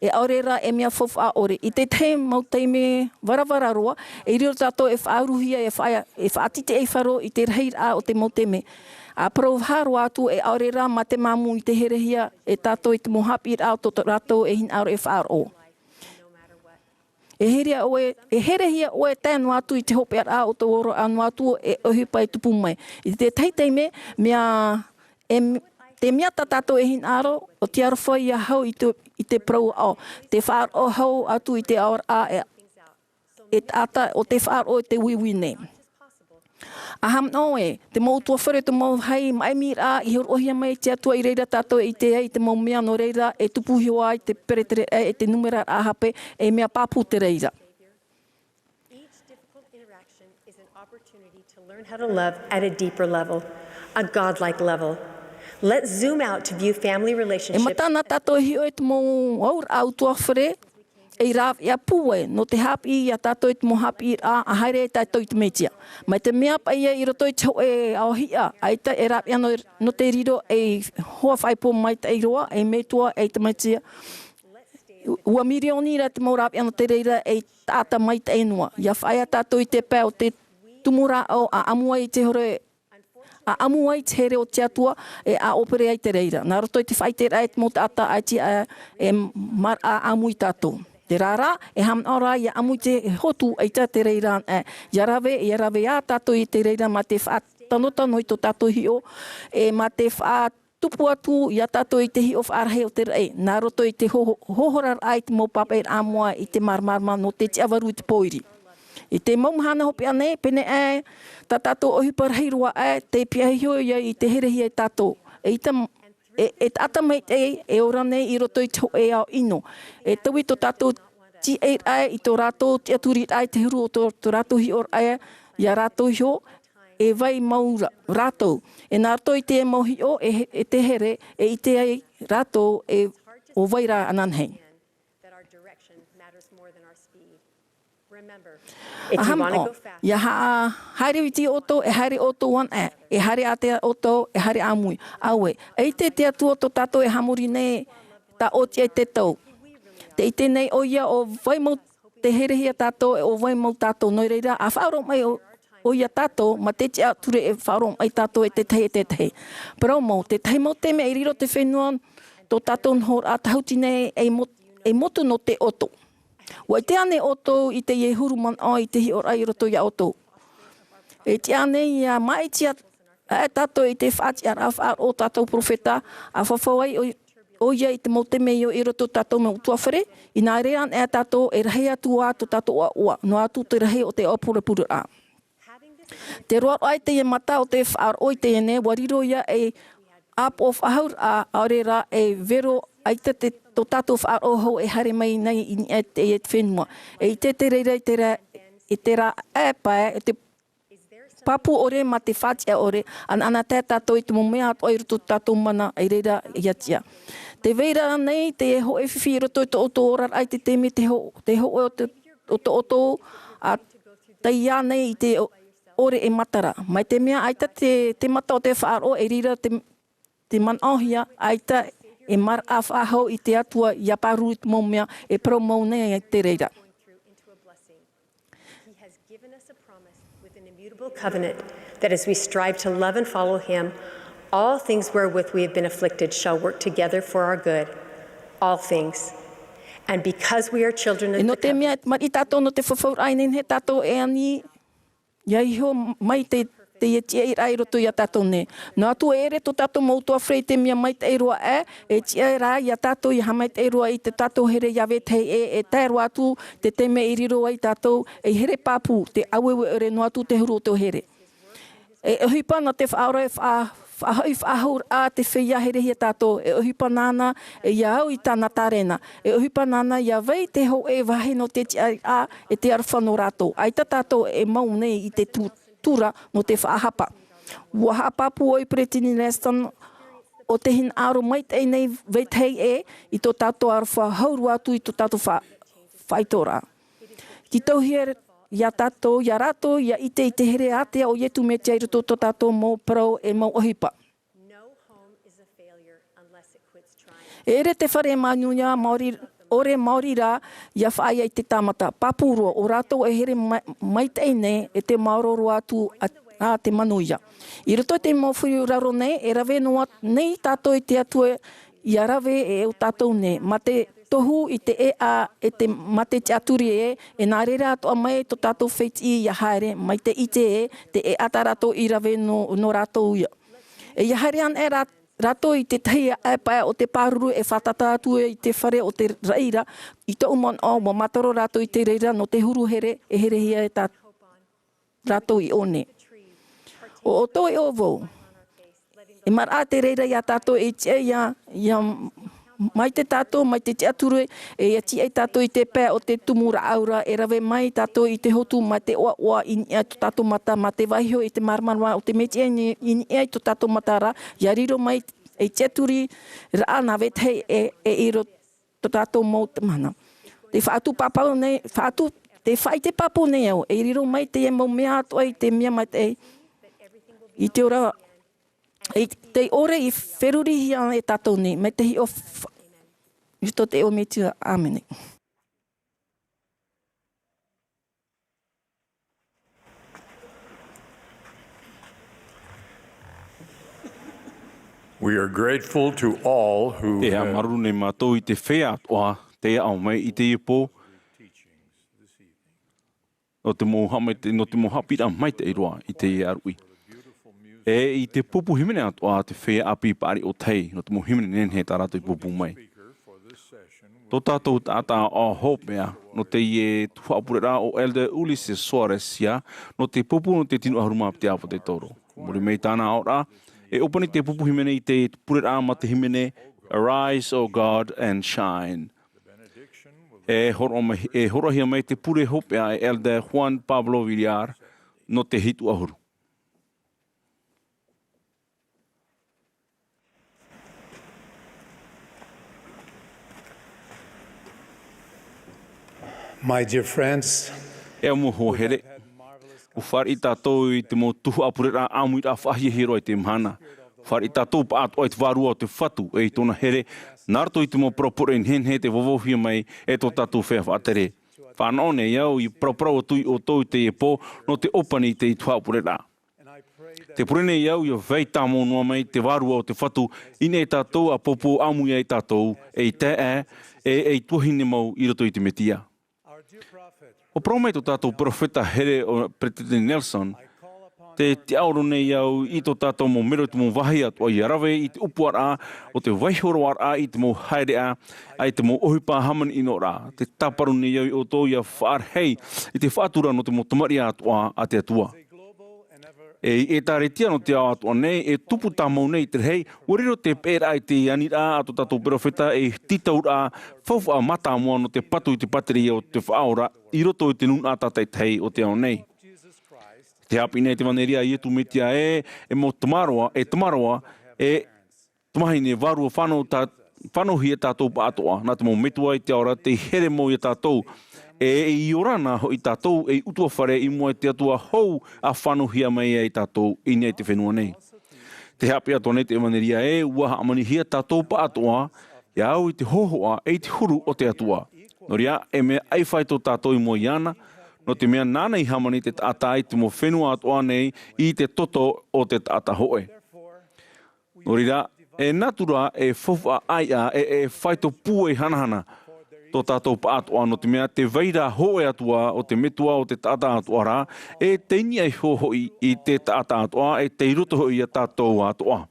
e aorera e mea fofa ore. I te te mau teime varavara roa, e riro tātou e whaaruhia e whaatite e wharo i te reira o te mau teime. A proharo atu e aorera ma te mamu i te herehia e tātou i te mohapi rao to rātou e hin auro e whaaro. E herehia oe tēnu atu i te hope ara o te oro anu atu e ohipa i tupu mai. I te teiteime, te mea tātou e hin aro, o te arawha i a hau i te prau au. Te whaar o hau atu i te aor a e tata o te whaar o te wiwine. Aham noe, te mau tua whare, te mau hei Āmuiraa i hor ohia mai te atua i reira tātou i te mau mea no reira e tupu hioa i te peretere e te numera ahape e mea pāpū te reira. Each difficult interaction is an opportunity to learn how to love at a deeper level, a godlike level. Let's zoom out to view family relationships. E matana tātou hio e te mau aur au tua whare, e rāw ia pūe, no te hapi ia tātou i te mo hapi a haere e tātou i te metia. Mai te mea pa ia i roto i te ho e aohia, aita e rāw ia no te riro e hoa whaipo mai te eiroa, e metua e te metia. Ua mirioni ra te mau rāw ia no te reira e tāta mai te enua. Ia whaia tātou i te pēo te tumura o a amua i te hore a amua i te here o te atua e a opere ai te reira. Nā roto i te whaitera e te mo tāta ai te e Mā'a amui tātou. Te rara, e hamnara i amui te hotu ai te reira e. Ia rawe a tātou i te reira ma te whātanotano i tō tātou hio e ma te whātupu atu i a tātou i te hio whaarahe o te rei. Nā roto i te hohorar ai te mo papa e amua i te marmarma no te avaru i te poiri. I te maumahana hopi ane, pene e, tā tātou ohipa reirua e, te piahio i te herehia i tātou. E tata mai e ora nei i roto i te e ao ino. E tau i tō tātou ti e ai i tō rātou te aturi ai te huru o tō rātou hi or ai i a rātou hio e vai mau rātou. E nā rātou i te mau hi o e te here e i te ai rātou e o vai rā ananhei. Aham o, ia haere witi oto e haere oto wan e haere atea oto e haere amui. Aue, e te atua to tātou e hamuri nei ta oti e te tau. Te ite nei o ia o vai mau te herehia tātou e o vai mau tātou noi reira. A whaaro mai o ia tātou, ma te tia ture e whaaro mai tātou e te tehe. Pero mau, te tehe mau te me e riro te whenua to tātou nhor a tahauti nei e motu no te oto. Wai te ane oto i te huru man ai te hi ora i roto i a oto. E te ane i a mai tia e tātou i te whaati ar o tātou profeta a whawhawai o ia i te mo te meo i roto tātou me utua whare. I nā rean e tātou e rahi atu a to tātou a ua. No atu te rahi o te opurapuru a. Te roa ai te e mata o te whaar o i te ene wariro ia e up of ahaur a aorera e vero aita te tō tātou whaaroho e hare mai nei i te whenua. E i te reira i te rā ēpae, e te papu ore ma te whātia ore, ana te tātou i te momea ato i roto tātou mana i reira i atia. Te veira nei, te ho e whiwhi i roto i te oto orar ai te teme, te ho o te oto a te ia nei i te ore e matara. Mai te mea aita te mata o te whaaro e rira te manohia aita e mar a whahau i te atua i a paru i te momea e promau nei te reira. He has given us a promise with an immutable covenant that as we strive to love and follow him, all things wherewith we have been afflicted shall work together for our good. All things. And because we are children of the covenant. E no te mea, mari tātou no te whawhaur ainen he tātou e ani, ia iho mai te e tia i rai roto i a tātou ne. No atu e ere to tātou mautua frei te mea mai te eroa e tia i rai i a tātou i hamai te eroa i te tātou here iawe te e te eroa atu te teme i riro ai tātou e here pāpū te awewe ere no atu te huru o te here. E ohipa na te whaora e whaahur a te whia here hi a tātou e ohipa nāna e iau i tāna tārena. E ohipa nāna ia vei te ho e wahe no te tia a e te arwhano rātou. Aita tātou e mau nei i te tura no te whaahapa. Ua haapapu oi pretini nestan o te hin aro mai te nei veitei i tō tātou arwha hauru atu i tō tātou whaitora. Ki tauhia ia tātou, ia rātou, ia ite i te here atea o ietu me te airoto tō tātou mō parau e mau ohipa. E ere te whare manuia Māori ore Maurira ia whaai ai te tamata. Papuro o rātou e here mai te ne e te maororo atu a te manuia. I roto te mawhiri raro nei, e rave noa nei tātou i te atua i arawe e o tātou ne. Ma te tohu i te e te mate te aturi e nā rera atoa mai to tātou whaiti i a haere, mai te ite te atarato i rave no rātou ia. E i haere an e rato i te tahi e pae o te pāruru e whatata atu i te whare o te raira, i te umon o ma mataro rato i te reira no te huru here, e here hia e tā rato i one. O to e ovo, e mara te reira i a tātou e tia ia mai te tātou, mai te te aturu e ia tia i tātou i te pē o te Āmuiraa e rave mai tātou i te hotu mai te oa i nia to tātou mata, ma te waihio i te marmarwa o te meti i nia i to tātou mata ra, ia riro mai e te aturi ra ana vetei e iro to tātou mō te mana. Te whaatu papau nei, te whai te papu nei au, e riro mai te e mau mea atoa i te mea mai te i te ora, te ore i wheruri hia e tātou nei, me te hi o justo te o me tua āmene. We are grateful to all who Te amaru nei mātou i te whea atoa, te au mai i te ipo. No te mohapira mai te iroa i te arui. E i te pupu himene atoa te whea api pāri o tei, no te mo himene nenhe tā rātou i pupu mai. Tō tātou tātā Āhopea, no te i Tuha'a o Elder Ulysses Soares ia, no te pupu no te tinu ahuruma te apo te toro. Muri mei tāna ora, e opani te pupu himene i te purera ma te himene, Arise, O God, and shine. E horohia mai te pure hopea e Elder Juan Pablo Villar, no te hitu ahuru. My dear friends, e mo here, o whare i tātou i te mo Tuha'a purera Āmuiraa whahia hero i te Mahana. Whare i tātou pa ato i te wārua o te whatu e i tōna here, nārto i te mo propore in henhe te wawohia mai e tō tātou whea whaatere. Whanone iau i proporo tui o tō i te e pō no te opani i te i Tuha'a purera. Te purene iau i o vei tāmo noa mai te wārua o te whatu ine i tātou a popo Āmuiraa i tātou e i te e tuahine mau i roto i te metia. O prometo tātou profeta here o Pretete Nelson, te aoro nei au i tō tātou mo mero te mo wahi atua i arawe i te upuara o te waihoroara i te mo haerea ai te mo ohipa haman ino rā. Te taparu nei au i o tō ia whaarhei i te whaatura no te mo tamari atua a te atua. E tāretia no te au atua nei, e tupu tāmau nei te rei, wariro te pēra i te Āmuiraa a tō tātou profeta e titaura whauwha mata mua no te patu i te pateri o te whaora i roto i te nuna tātai tei o te au nei. Te hapi nei te maneria i etu metia e mo tamaroa, e tumahi ne varua whanohi e tātou pa atoa, nā te mo metua i te aora te here mo i tātou, e i orana ho i tātou e utua whare i mua te atua hou a whanohia mai e i tātou i nei te whenua nei. Te hapi ato nei te maneria e uaha amanihia tātou pa atoa, e au i te hohoa e te huru o te atua. Noria, e mea ai whai tō tātou i mua iana, no te mea nāna i hamani te tātai te mo whenua atoa nei i te toto o te tāta hoe. Norira, e natura e whauwha aia e whai tō pū e hanahana, tō tātou pa atoa no te mea te veira hoe atua o te metua o te tāta atoa rā, e teini ai hohoi i te tāta atoa e te iroto hoi a tātou atoa.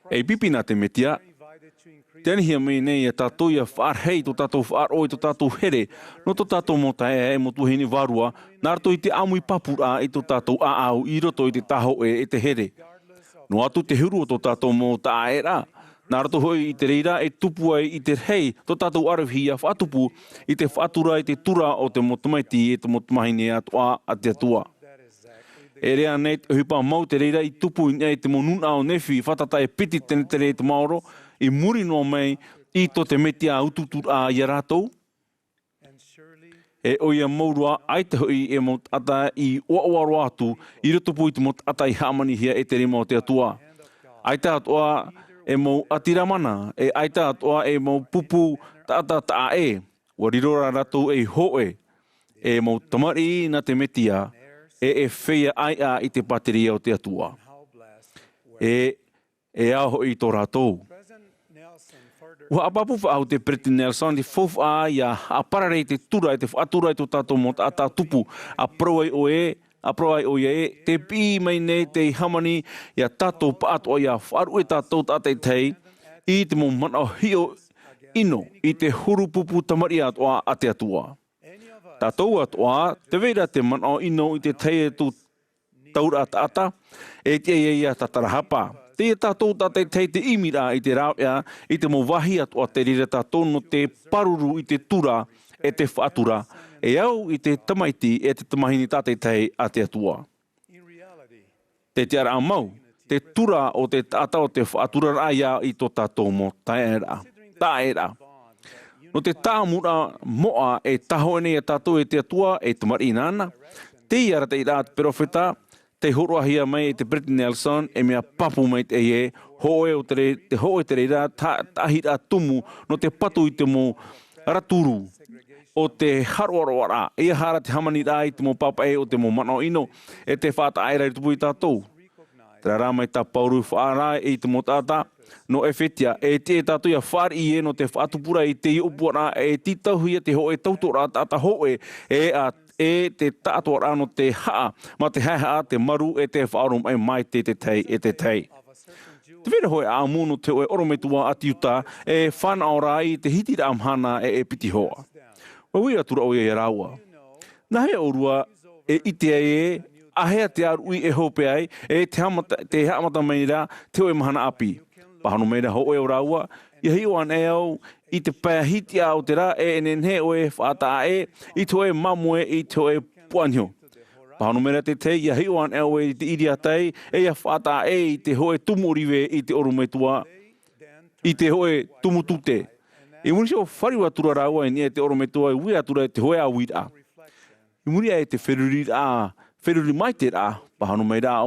E pipina te metia, tenihia mei nei e tātou ia whaarhei tō tātou whaaroi tō tātou here, no tō tātou mota e mo tuhini varua, nārto i te amui papura i tō tātou aau i roto i te taho e te here. No atu te huru o tō tātou mota e rā, nārto hoi i te reira e tupu ai i te rei tō tātou arawhi a whaatupu i te whaatura i te tura o te motumaiti e te motumahine atoa a te atua. E rea nei te hupa mau te reira i tupu i te monuna o nefi whatata e piti tene te rei te maoro i muri no mai i tō te metia ututur a i rātou. E oia maurua ai te hoi e mot ata i oaoaro atu i rotopu i te mot ata i hamanihia e te rima o te atua. Ai te atua e mo atiramana, e aita atoa e mo pupu tata ta e, warirora rato e hoe, e mo tamari na te metia, e whea ai a i te pateria o te atua. E aho i tō rātou. Ua apapu whaau te Preti Nelson, te whowha ia apararei te tura, te whaatura i tō tātou mo tā tupu, a proai o e, te pi mai nei te hamani, ia tātou paatua ia wharu e tātou tātei tei, i te mo mana hio ino, i te huru pupu tamari atua a te atua. Tātou atua, te veira te mana ino i te tei e tū taura ata, e te ia tatarahapa. Te tātou tātei tei te imira i te rāwea, i te mo wahi atua te rira tātou no te paruru i te tura e te whaatura, e au i te tamaiti e te tamahini tātei tei a te atua. Te te ara amau, te tura o te tāta o te whaatura rāia i tō tātou mo taera. No te Āmuiraa Mā'a e taho nei e tātou e te atua e tamari nāna, te iara te ira te perofeta, te horoahia mai te Preti Nelson e mea papu mai te e hoe o te hoe te reira tahira tumu no te patu i te mo raturu o te haroaroara e hara te hamani rai te mo papa e o te mo mana ino e te whata aira i tupu i tātou. Te rā mai tā pauru whaara e te mo tāta no e whetia e te tātou ia whari i e no te whaatupura i te i upuara e titauhia te hoe tautora tāta hoe e te tātua no te haa, ma te haha te maru e te whaarum e mai te tei e te tei. Te wera hoi a mūno te oe orometua atiuta e whanaora i te hitira amhana e piti hoa. Wawia tura o e raua. Nā hea orua e ite e ahea te arui e hope ai e te hamata meira te oe mahana api. Pahano meira ho e o raua, i hio an e au i te pēhitia o te rā e nenhe o e whaata e i to e mamue i to e puanio. Pahano mera te te i hio an e au e te iria tei e ia whaata e i te hoe tumuriwe i te orumetua i te hoe tumutute. I muri seo whariwa tura raua e nia te orometua i wea tura e te hoe Āmuiraa. I muri e te wheruri mai te rā, pahano meira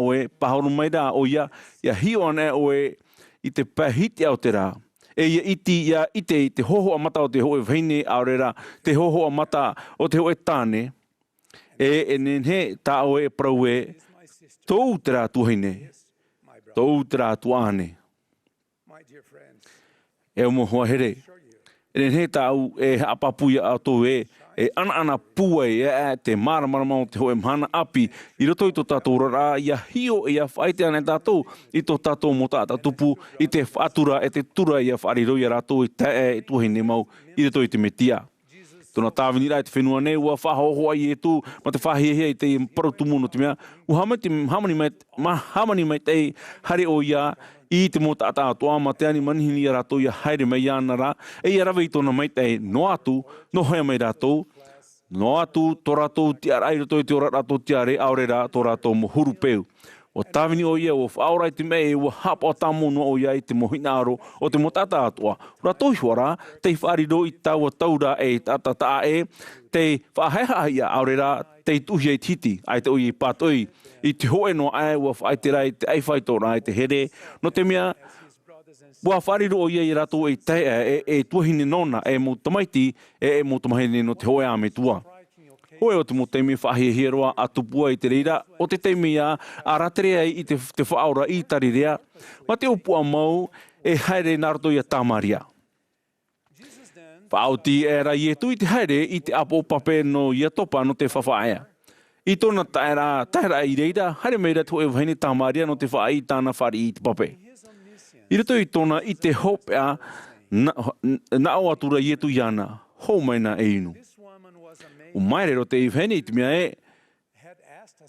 o ia hio an e o e i te pēhitia o te rā. E ia ite i te hoho amata o te hoe whaine aurera, te hoho amata o te hoe tāne, e nenhe tā o e prau e tōu te rā tuhaine, tōu te rā tuane. E o mo hoa here. E nenhe tā au e apapuia a tōu e ana pua e te māramarama o te hoe Mahana api i roto i tō tātou rara ia hio e ia whaite ane tātou i tō tātou mo tāta tupu i te whaatura e te tura ia whaariro i rātou i te e tuahine mau i roto i te metia. Tōna tāwini rai te whenua nei ua whahohoa i e tū ma te whahihia i te parutumu no te mea hamani mai te hare o ia i te mo tāta atoa ma te ani manihini i rātou ia haere mai ana rā e ia rawe i tōna mai te no atu no hoia mai rātou no atu tō rātou tiara i roto i te ora rātou tiare aurera tō rātou mo huru peu. O tāwini o ia o whaorai te mei ua hapa o tāmo no o ia i te mohina aro o te mo tāta atoa. Rātou huara te whaariro i taua taura e tāta tā e te whaheha ia aurera te tuhia i titi ai te oi i pātoi i te hoe no ai ua whaiterai te ai whaitora ai te here no te mea ua whaariro o ia i rātou e tuahine nona e mo tamaiti e mo tamahine no te hoe ame tua. Hoe o te mo teimi whahihiroa atupua i te reira, o te teimi a raterea i te whaora i tarirea, ma te upua mau e haere naroto i a tamaria. Whaoti e ra i etu i te haere i te apo pape no i Atopa no te whawhaea. I tōna taera i reira, haere meira tu e whaine tamaria no te whaai tāna whari i te pape. I rato i tōna i te hopea na o atura i etu i ana, hou maina e inu. O mairero te iwhene i te mea e,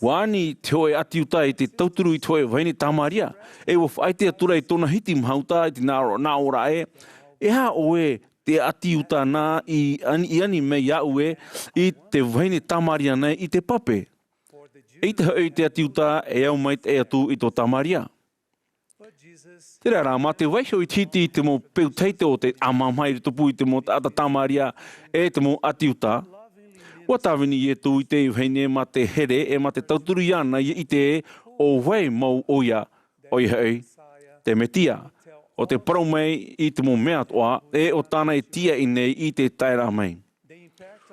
wāni te hoe atiuta i te tauturu i te hoe whaine tamaria, e o whaite atura i tōna hiti mhauta i te nā ora e ha o e te atiuta nā i ani mei au e i te whaine tamaria nei i te pape. E te hau i te atiuta e au mai te atu i tō tamaria. Tērā rā, mā te waihio i titi i te mo peuteite o te amamai tupu i te mo tāta tamaria e te mo atiuta, ua tāwini i e tū i te iwheine ma te here e ma te tauturu iana i te o wei mau oia oi hei, te metia, o te parau mai I te mo mea toa, e o tāna e tia I nei I te taira mai.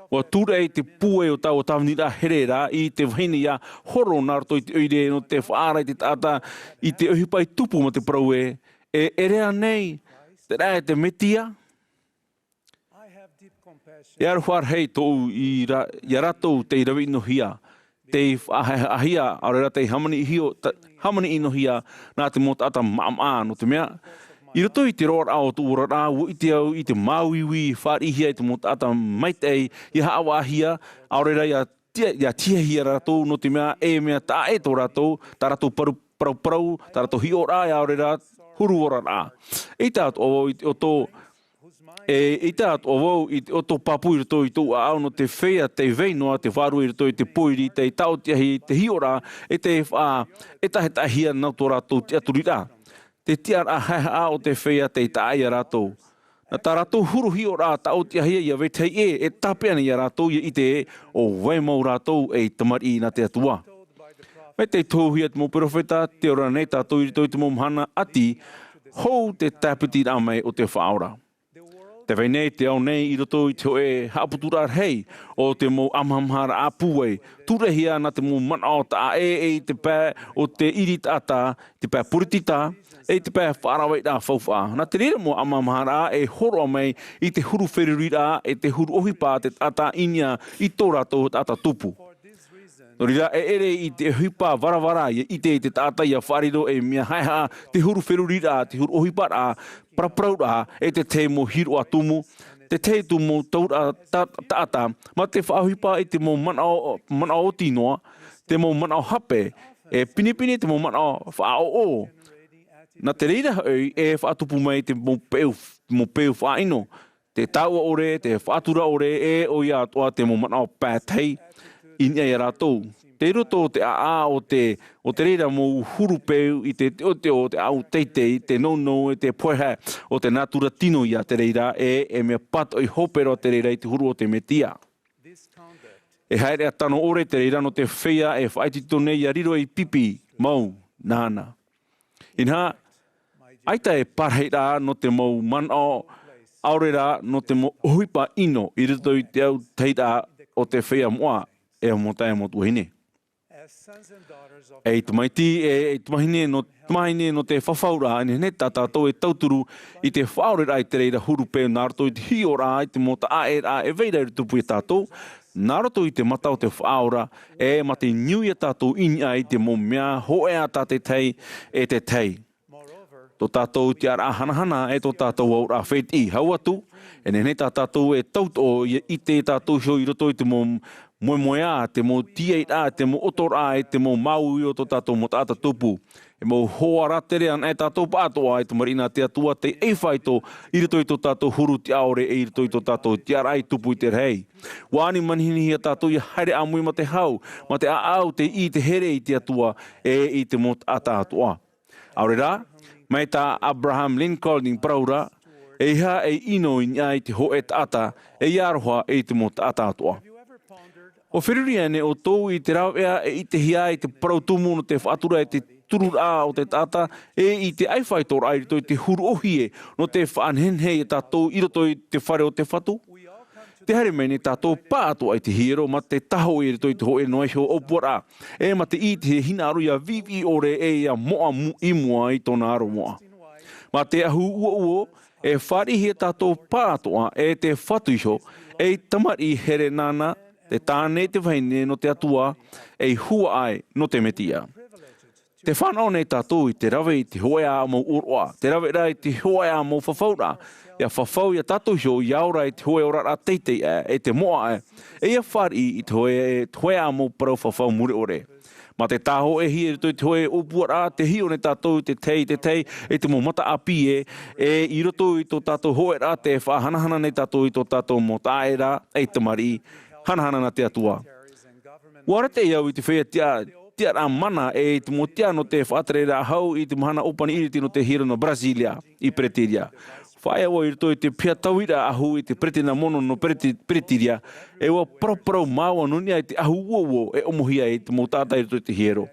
Wa tura e te pue o tau o tawnira herera I te wahine ia horo nārto I te oire no te whaara I te tata I te ohipai tupu ma te parau e rea nei, te rea te metia. E aruwhar hei tōu I ratou te rawi ino hia, te ahia, aurera te hamani ino hia, nā te mō tata Mā'a no te mea. I roto I te roar ao tu ora rā, wo I te au I te mauiwi, whārihia I te mō tata maitei, I haawa ahia, aurera ia tia hia ratou no te mea, e mea tā e tō ratou, tā ratou parau, tā ratou hi o rā, aurera huru ora rā. I tā o tō, I tā o tō papu I roto I tō ao no te whea, te veinoa, te wharu I roto I te poiri, te tautiahi, te hi o rā, e tahitahia nau tō ratou te aturi rā. Te tiara a o te whea te taia ratou. Na tā ratou huru hi o rā tau tia hia ia vetei e tāpeana ia ratou ia I te o waimau ratou e tamari na te atua. Me te tōhia te mō profeta, te ora nei tātou I te mō Mahana ati, hou te tāpiti rā mai o te whaora. Te wei nei te au nei I roto I te oe haaputura hei o te mō amhamhara a puei. Turehia na te mō mana o ta e te pē o te iri tata, te pē puritita, e te pē wharawai rā whauwha. Nā te rere mō amhamhara e horo mai I te huru wherurira e te huru ohipā te tata inia I tō rato tata tupu. No rira e ere I te ohipā varavara I te tata ia whariro e mea haiha te huru wherurira, te huru ohipā rā, prapraura e te mō hiro atumu, te tumu taura tata, ma te whaohipa I te mō mana o tinoa, te mō mana o hape, e pinipini te mō mana o whao. Na te reira hoi e whaatupu mai te mō peu whaino, te taua ore, te whaatura ore e o ia toa te mō mana o pētei, inia ia rātou. Te roto te o te reira mō huru peu I te o te au teitei, te no e te poeha o te natura tino ia te reira e mea pato I hopero te reira I te huru o te metia. E haere a tano ore te reira no te whea e whaitito nei a riro I pipi, mau, nāna. Inha, aita e parhei rā no te mau manao, aurera no te mo ohipa ino I rito I te au teira o te whea moa e o motai mo tuhine. E tumahine no te whawhaura ane ne tātātou e tauturu I te whaorera I te reira huru pēo nāroto I te hiora I te mota e veira I tupu I tātou, nāroto I te mata o te whaora e ma te niui tātou inia I te mō mea hoea tā te tei e te tei. Tō tātou te ara hanahana e tō tātou au rā wheti hauatu, e ne tātou e tauto I te tātou hio I roto I te mō moemoea, te mō tiera, te mō otora, te mō maui o tō tātou mō tāta tupu. E mō hoa ratere an e tātou pātoa e te marina te atua te eiwhaito I rito I tō tātou huru te aore e I rito I tō tātou te arai tupu I te rei. Wāni manhini hi a tātou I haere amui ma te hau, ma te aau te I te here I te atua e I te mō tātua. Aurera, mai tā Abraham Lincoln I praura, e iha e ino I ngai te ho e tāta e iaroha e te mō tātua. O whiruri ane o tōu I te rauea e I te hia I te parautumu no te whaatura e te turura o te tata e I te aiwhaitora I rito I te huru ohie no te whaanhenhei e tātou I roto I te whare o te whatu. Te haere mene tātou pātoa I te hiero ma te taho I rito I te hoe noe hio Āmuiraa e ma te I te hina aru ia vivi ore e ia moa imua I tōna aro moa. Ma te ahu uo e wharihi tātou pātoa e te whatu iho e tamari here nana te tāne te whaine no te atua e hua ai no te metia. Te whanau nei tātou I te rawe I te hoa a mō uroa, te rawe rai te hoa a mō whawhaura, ia whawhau ia tātou hio I aura I te hoa ora rā teitei e te moa e ia whari I te hoa a mō parau whawhau mure ore. Ma te tāho e hi e rito I te hoe Āmuiraa, te hio ne tātou te tei e te mō mata api I roto I tō tātou hoe rā te whahanahana nei tātou I tō tātou mō tāera e te mari, hanahana na te atua. Wara te iau I te whea tia rā mana e te mō tia no te whaatere rā hau I te mahana opani iriti no te hira no Brasilia I Pretiria. Whaia wa I roto I te pia tauira ahu I te pretina mono no Pretiria e wa proprau māua nunia I te ahu uo e omohia I te mō tātai roto I te hiero.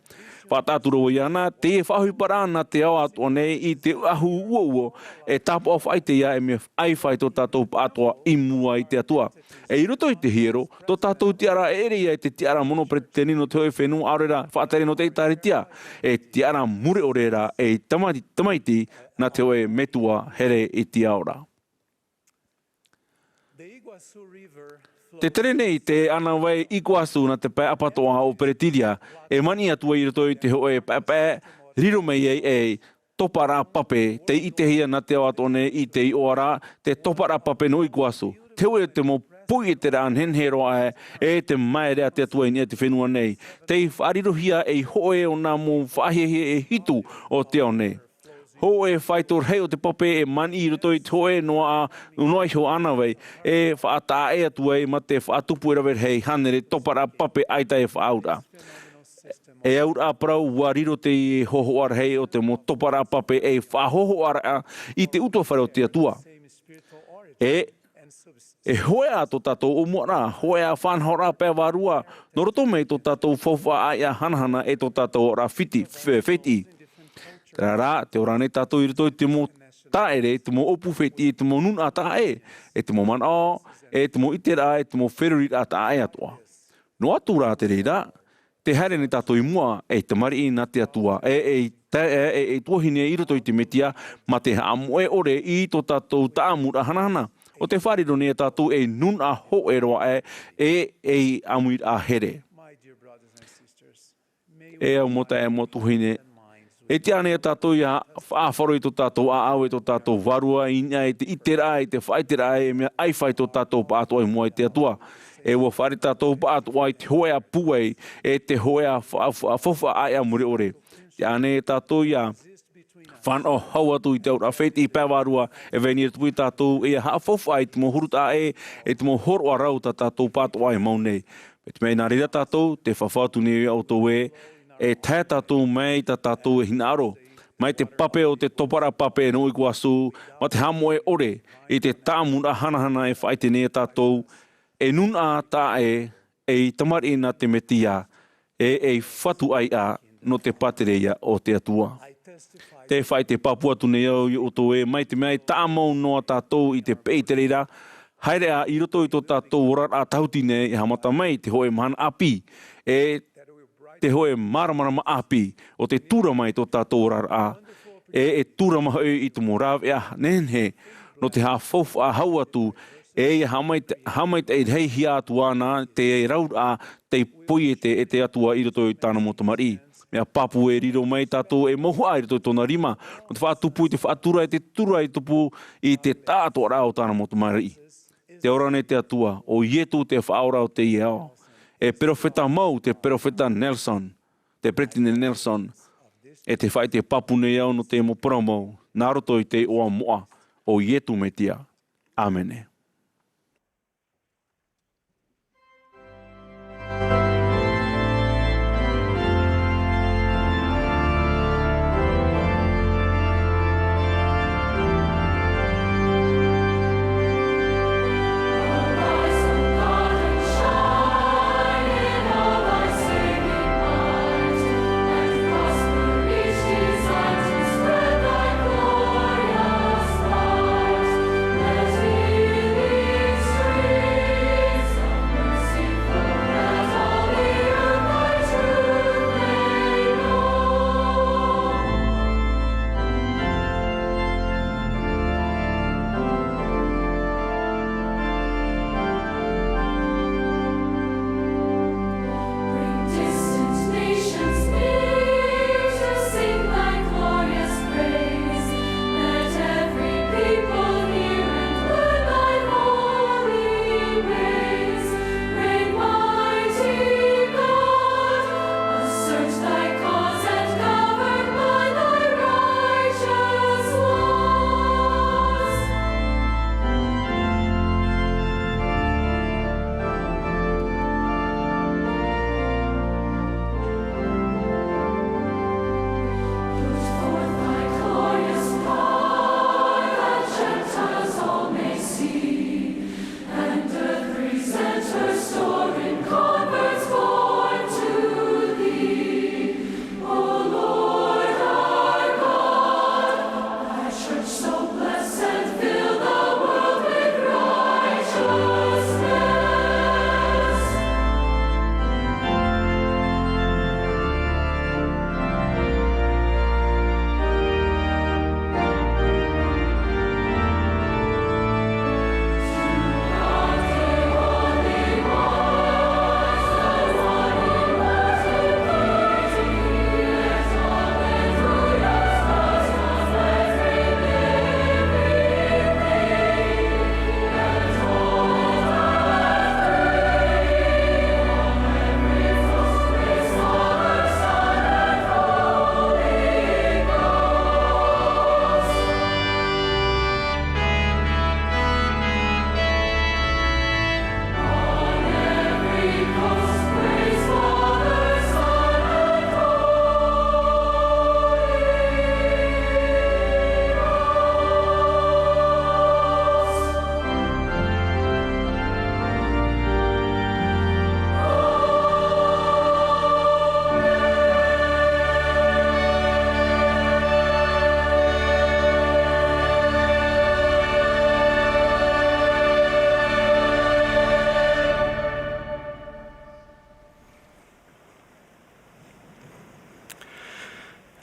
Whātātura o iana, te whahui parana te au atua nei I te ahu ua e tapa o whai te ia e me ai whai tō tātou pātua I mua I te atua. E I roto I te hiero, tō tātou tiara e ere ia e te tiara mono pre te nino te hoi whenua aurera whaatere no te itaritia. E tiara mure o reira e tamaiti na te oe metua here I te aora. Te tere nei te ana wai Iguazu na te pai apatoa o Peretiria e mani atua I roto I te hoe pai riro mei e topara pape te itehia na te awatone I te oara te topara pape no Iguazu. Te oe te mo pui e te rā henhero e te maere a te atua I te whenua nei. Te wharirohia e hoe o nā mō whahehe e hitu o te ao nei. Ho e whaitor hei o te pape e mani I roto I te hoe noa iho ana wei e whaata e atua e ma te whaatupu e rawer hei hanere topara pape aita e whaaura. E aura parau wariro te hoho ar hei o te mo topara pape e whahoho ara I te utua whare o te atua. E hoe a tō tātou o moara, hoe a whanhora pēr warua, no roto mei tō tātou whawha ai a hanahana e tō tātou ora whiti. Tērā rā, te ora nei tātou I roto I te mo taere, te mo opu whiti, te mo nun a tae, e te mo mana, e te mo itera, e te mo wheruri a tae atua. No atu rā te reira, te haere nei tātou I mua, e te mari I na te atua, e tuahine I roto I te metia, ma te hamoe ore I tō tātou Āmuiraa hanahana. O te whariro nei tātou e nun a ho e roa e Amuiraa here. E au mota e motuhine. E te ane tātou ia whaafaro I tō tātou a au e tō tātou warua ina e te itera e te whaitera e mea ai whai tō tātou pātua I mua I te atua. E ua whare tātou pātua I te hoe a puei e te hoe a whawha ai a muri ore. Te ane tātou ia whano hau atu I te aura wheti I pēwarua e veni tui tātou e a whawha I te mo huruta e te mo horo a rau tātou pātua I maunei. E te mei nā rira tātou, te whawhatu nei au tō e tae tātou mei tātou e hinaro. Mai te pape o te topara pape no Iguazu, ma te hamoe ore, I te tāmura hanahana e whaite nei tātou, e nun a tae e tamari na te metia, e whatu ai a no te patereia o te atua. Te whaite papua tu nei au I o tō mai te mei tāmau noa tātou I te peitereira, haere a I roto I tō tātou orar a tauti nei e hamata mai te hoe Mahana api, te hoe maramara api o te tura mai tō tātou orar a, e tura maha I te morav e a nenhe no te hawhawh a hau atu, e hamait e hei hia atu ana te raur a te pui e te atua I roto I tāna motamari. Mea papu e riro mai tātou e mohu ai roto I tōna rima. No te whaatupu I te whaatura e te tura I tupu I te tātua rao tāna motamari. Te ora ne te atua, o ietu te whaora o te iao. E perofeta mau, te perofeta Nelson, te pretine Nelson, e te whai te papu nei au no te mo promo, nā roto I te oa moa, o ietu me tia. Amene. Let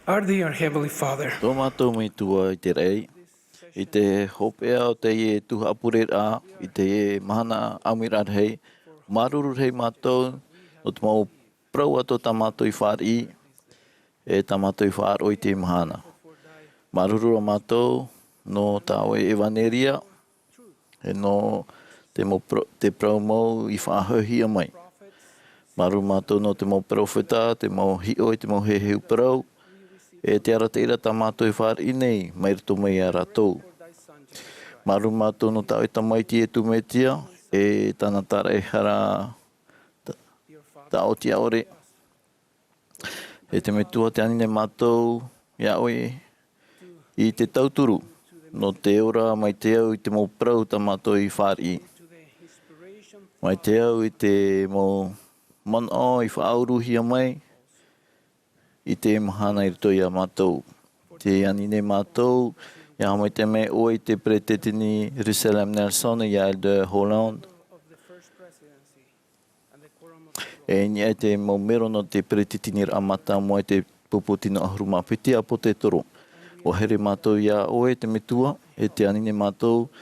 Our dear Heavenly Father, Tō mātou mai tua i te rei, i te hopea o te e Tuha'a Āmuiraa, i te e Mahana Āmuiraa hei, maruru hei mātou, o te mau prau ato tā mātou i whāri, e tā mātou i whāro i te Mahana. Maruru o mātou no tā oe Evaneria, e no te prau mau i whāhauhia mai. Maruru mātou no te mau profeta, te mau hio, te mau heheu prau, e te ara te ira tā mātou i whāri nei, mai rato mai a ratou. Maru mātou no tā oita maiti e tūmetia, e tāna tāra e hara tā oti aore. E te metua te anine mātou, ia oe, i te tauturu, no te ora mai te au i te mau prau tā mātou i whāri. Mai te au i te mau mana i whaaruhia mai, i te mahana i rito i a mātou. Te anine mātou, ia mai te mea o i te pretetini Jerusalem Nelson i a de Holland. E ni ai te maumero no te pretetini ramata mo i te puputino ahuruma piti a po te toro. O here mātou ia o i te metua, e te anine mātou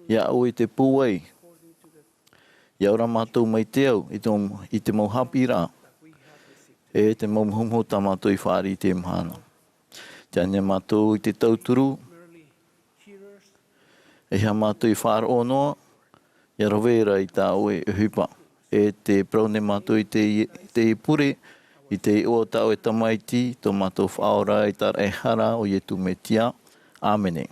ia o i te pūai. Ia ora mātou mai te au i te mauhapira. E te maumuhumu tā mātou i whāri i te mahana. Te ane mātou i te tauturu, e hea mātou i whāro o noa, ia rovera i tā oe hupa. E te praune mātou i te ipure, i te o tā oe tamaiti, tō mātou whaora i tā e hara o ietu me tia. Āmene.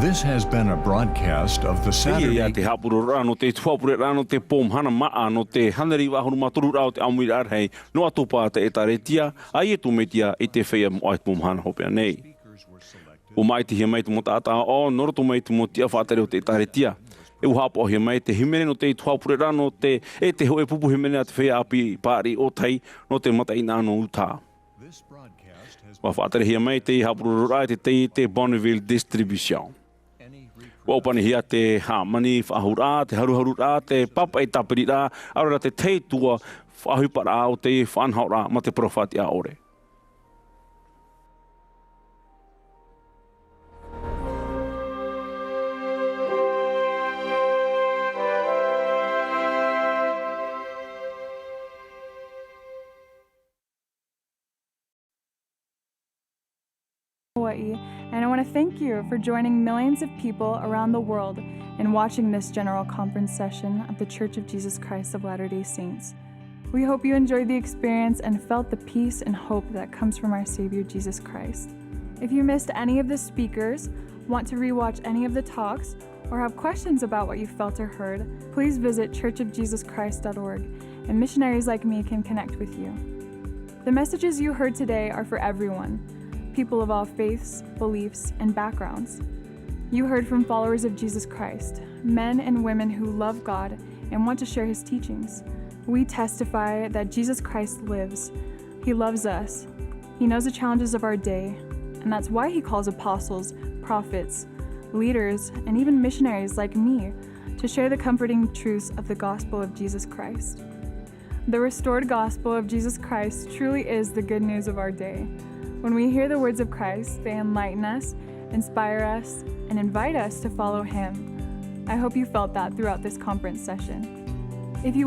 This has been a broadcast of the Saturday. Ia te hapurura no te tuapurera no te pom Mahana Maa no te haneri wahuru maturura o te Āmuiraa hei no Atopa te etaretia ai e tumetia i te whea mo ai pom Mahana hopea nei. O mai te hia mai te mo tata o noroto mai te mo tia whātere o te etaretia. E uhapo hia mai te himene no te tuapurera no te e te hoe pupu himene a te whea api pāri o tai no te mataina no uta. Wa whātere hia mai te hapurura te Bonneville Distribution. Wapani hia te hamani whahura, te haruharura, te papa e tapirira, arora te teitua whahupara o te whanhaura ma te profati a ore. Hawaii, and I want to thank you for joining millions of people around the world in watching this General Conference session of the Church of Jesus Christ of Latter-day Saints. We hope you enjoyed the experience and felt the peace and hope that comes from our Savior Jesus Christ. If you missed any of the speakers, want to rewatch any of the talks, or have questions about what you felt or heard, please visit churchofjesuschrist.org, and missionaries like me can connect with you. The messages you heard today are for everyone, people of all faiths, beliefs, and backgrounds. You heard from followers of Jesus Christ, men and women who love God and want to share His teachings. We testify that Jesus Christ lives. He loves us. He knows the challenges of our day, and that's why He calls apostles, prophets, leaders, and even missionaries like me to share the comforting truths of the gospel of Jesus Christ. The restored gospel of Jesus Christ truly is the good news of our day. When we hear the words of Christ, they enlighten us, inspire us, and invite us to follow Him. I hope you felt that throughout this conference session. If you want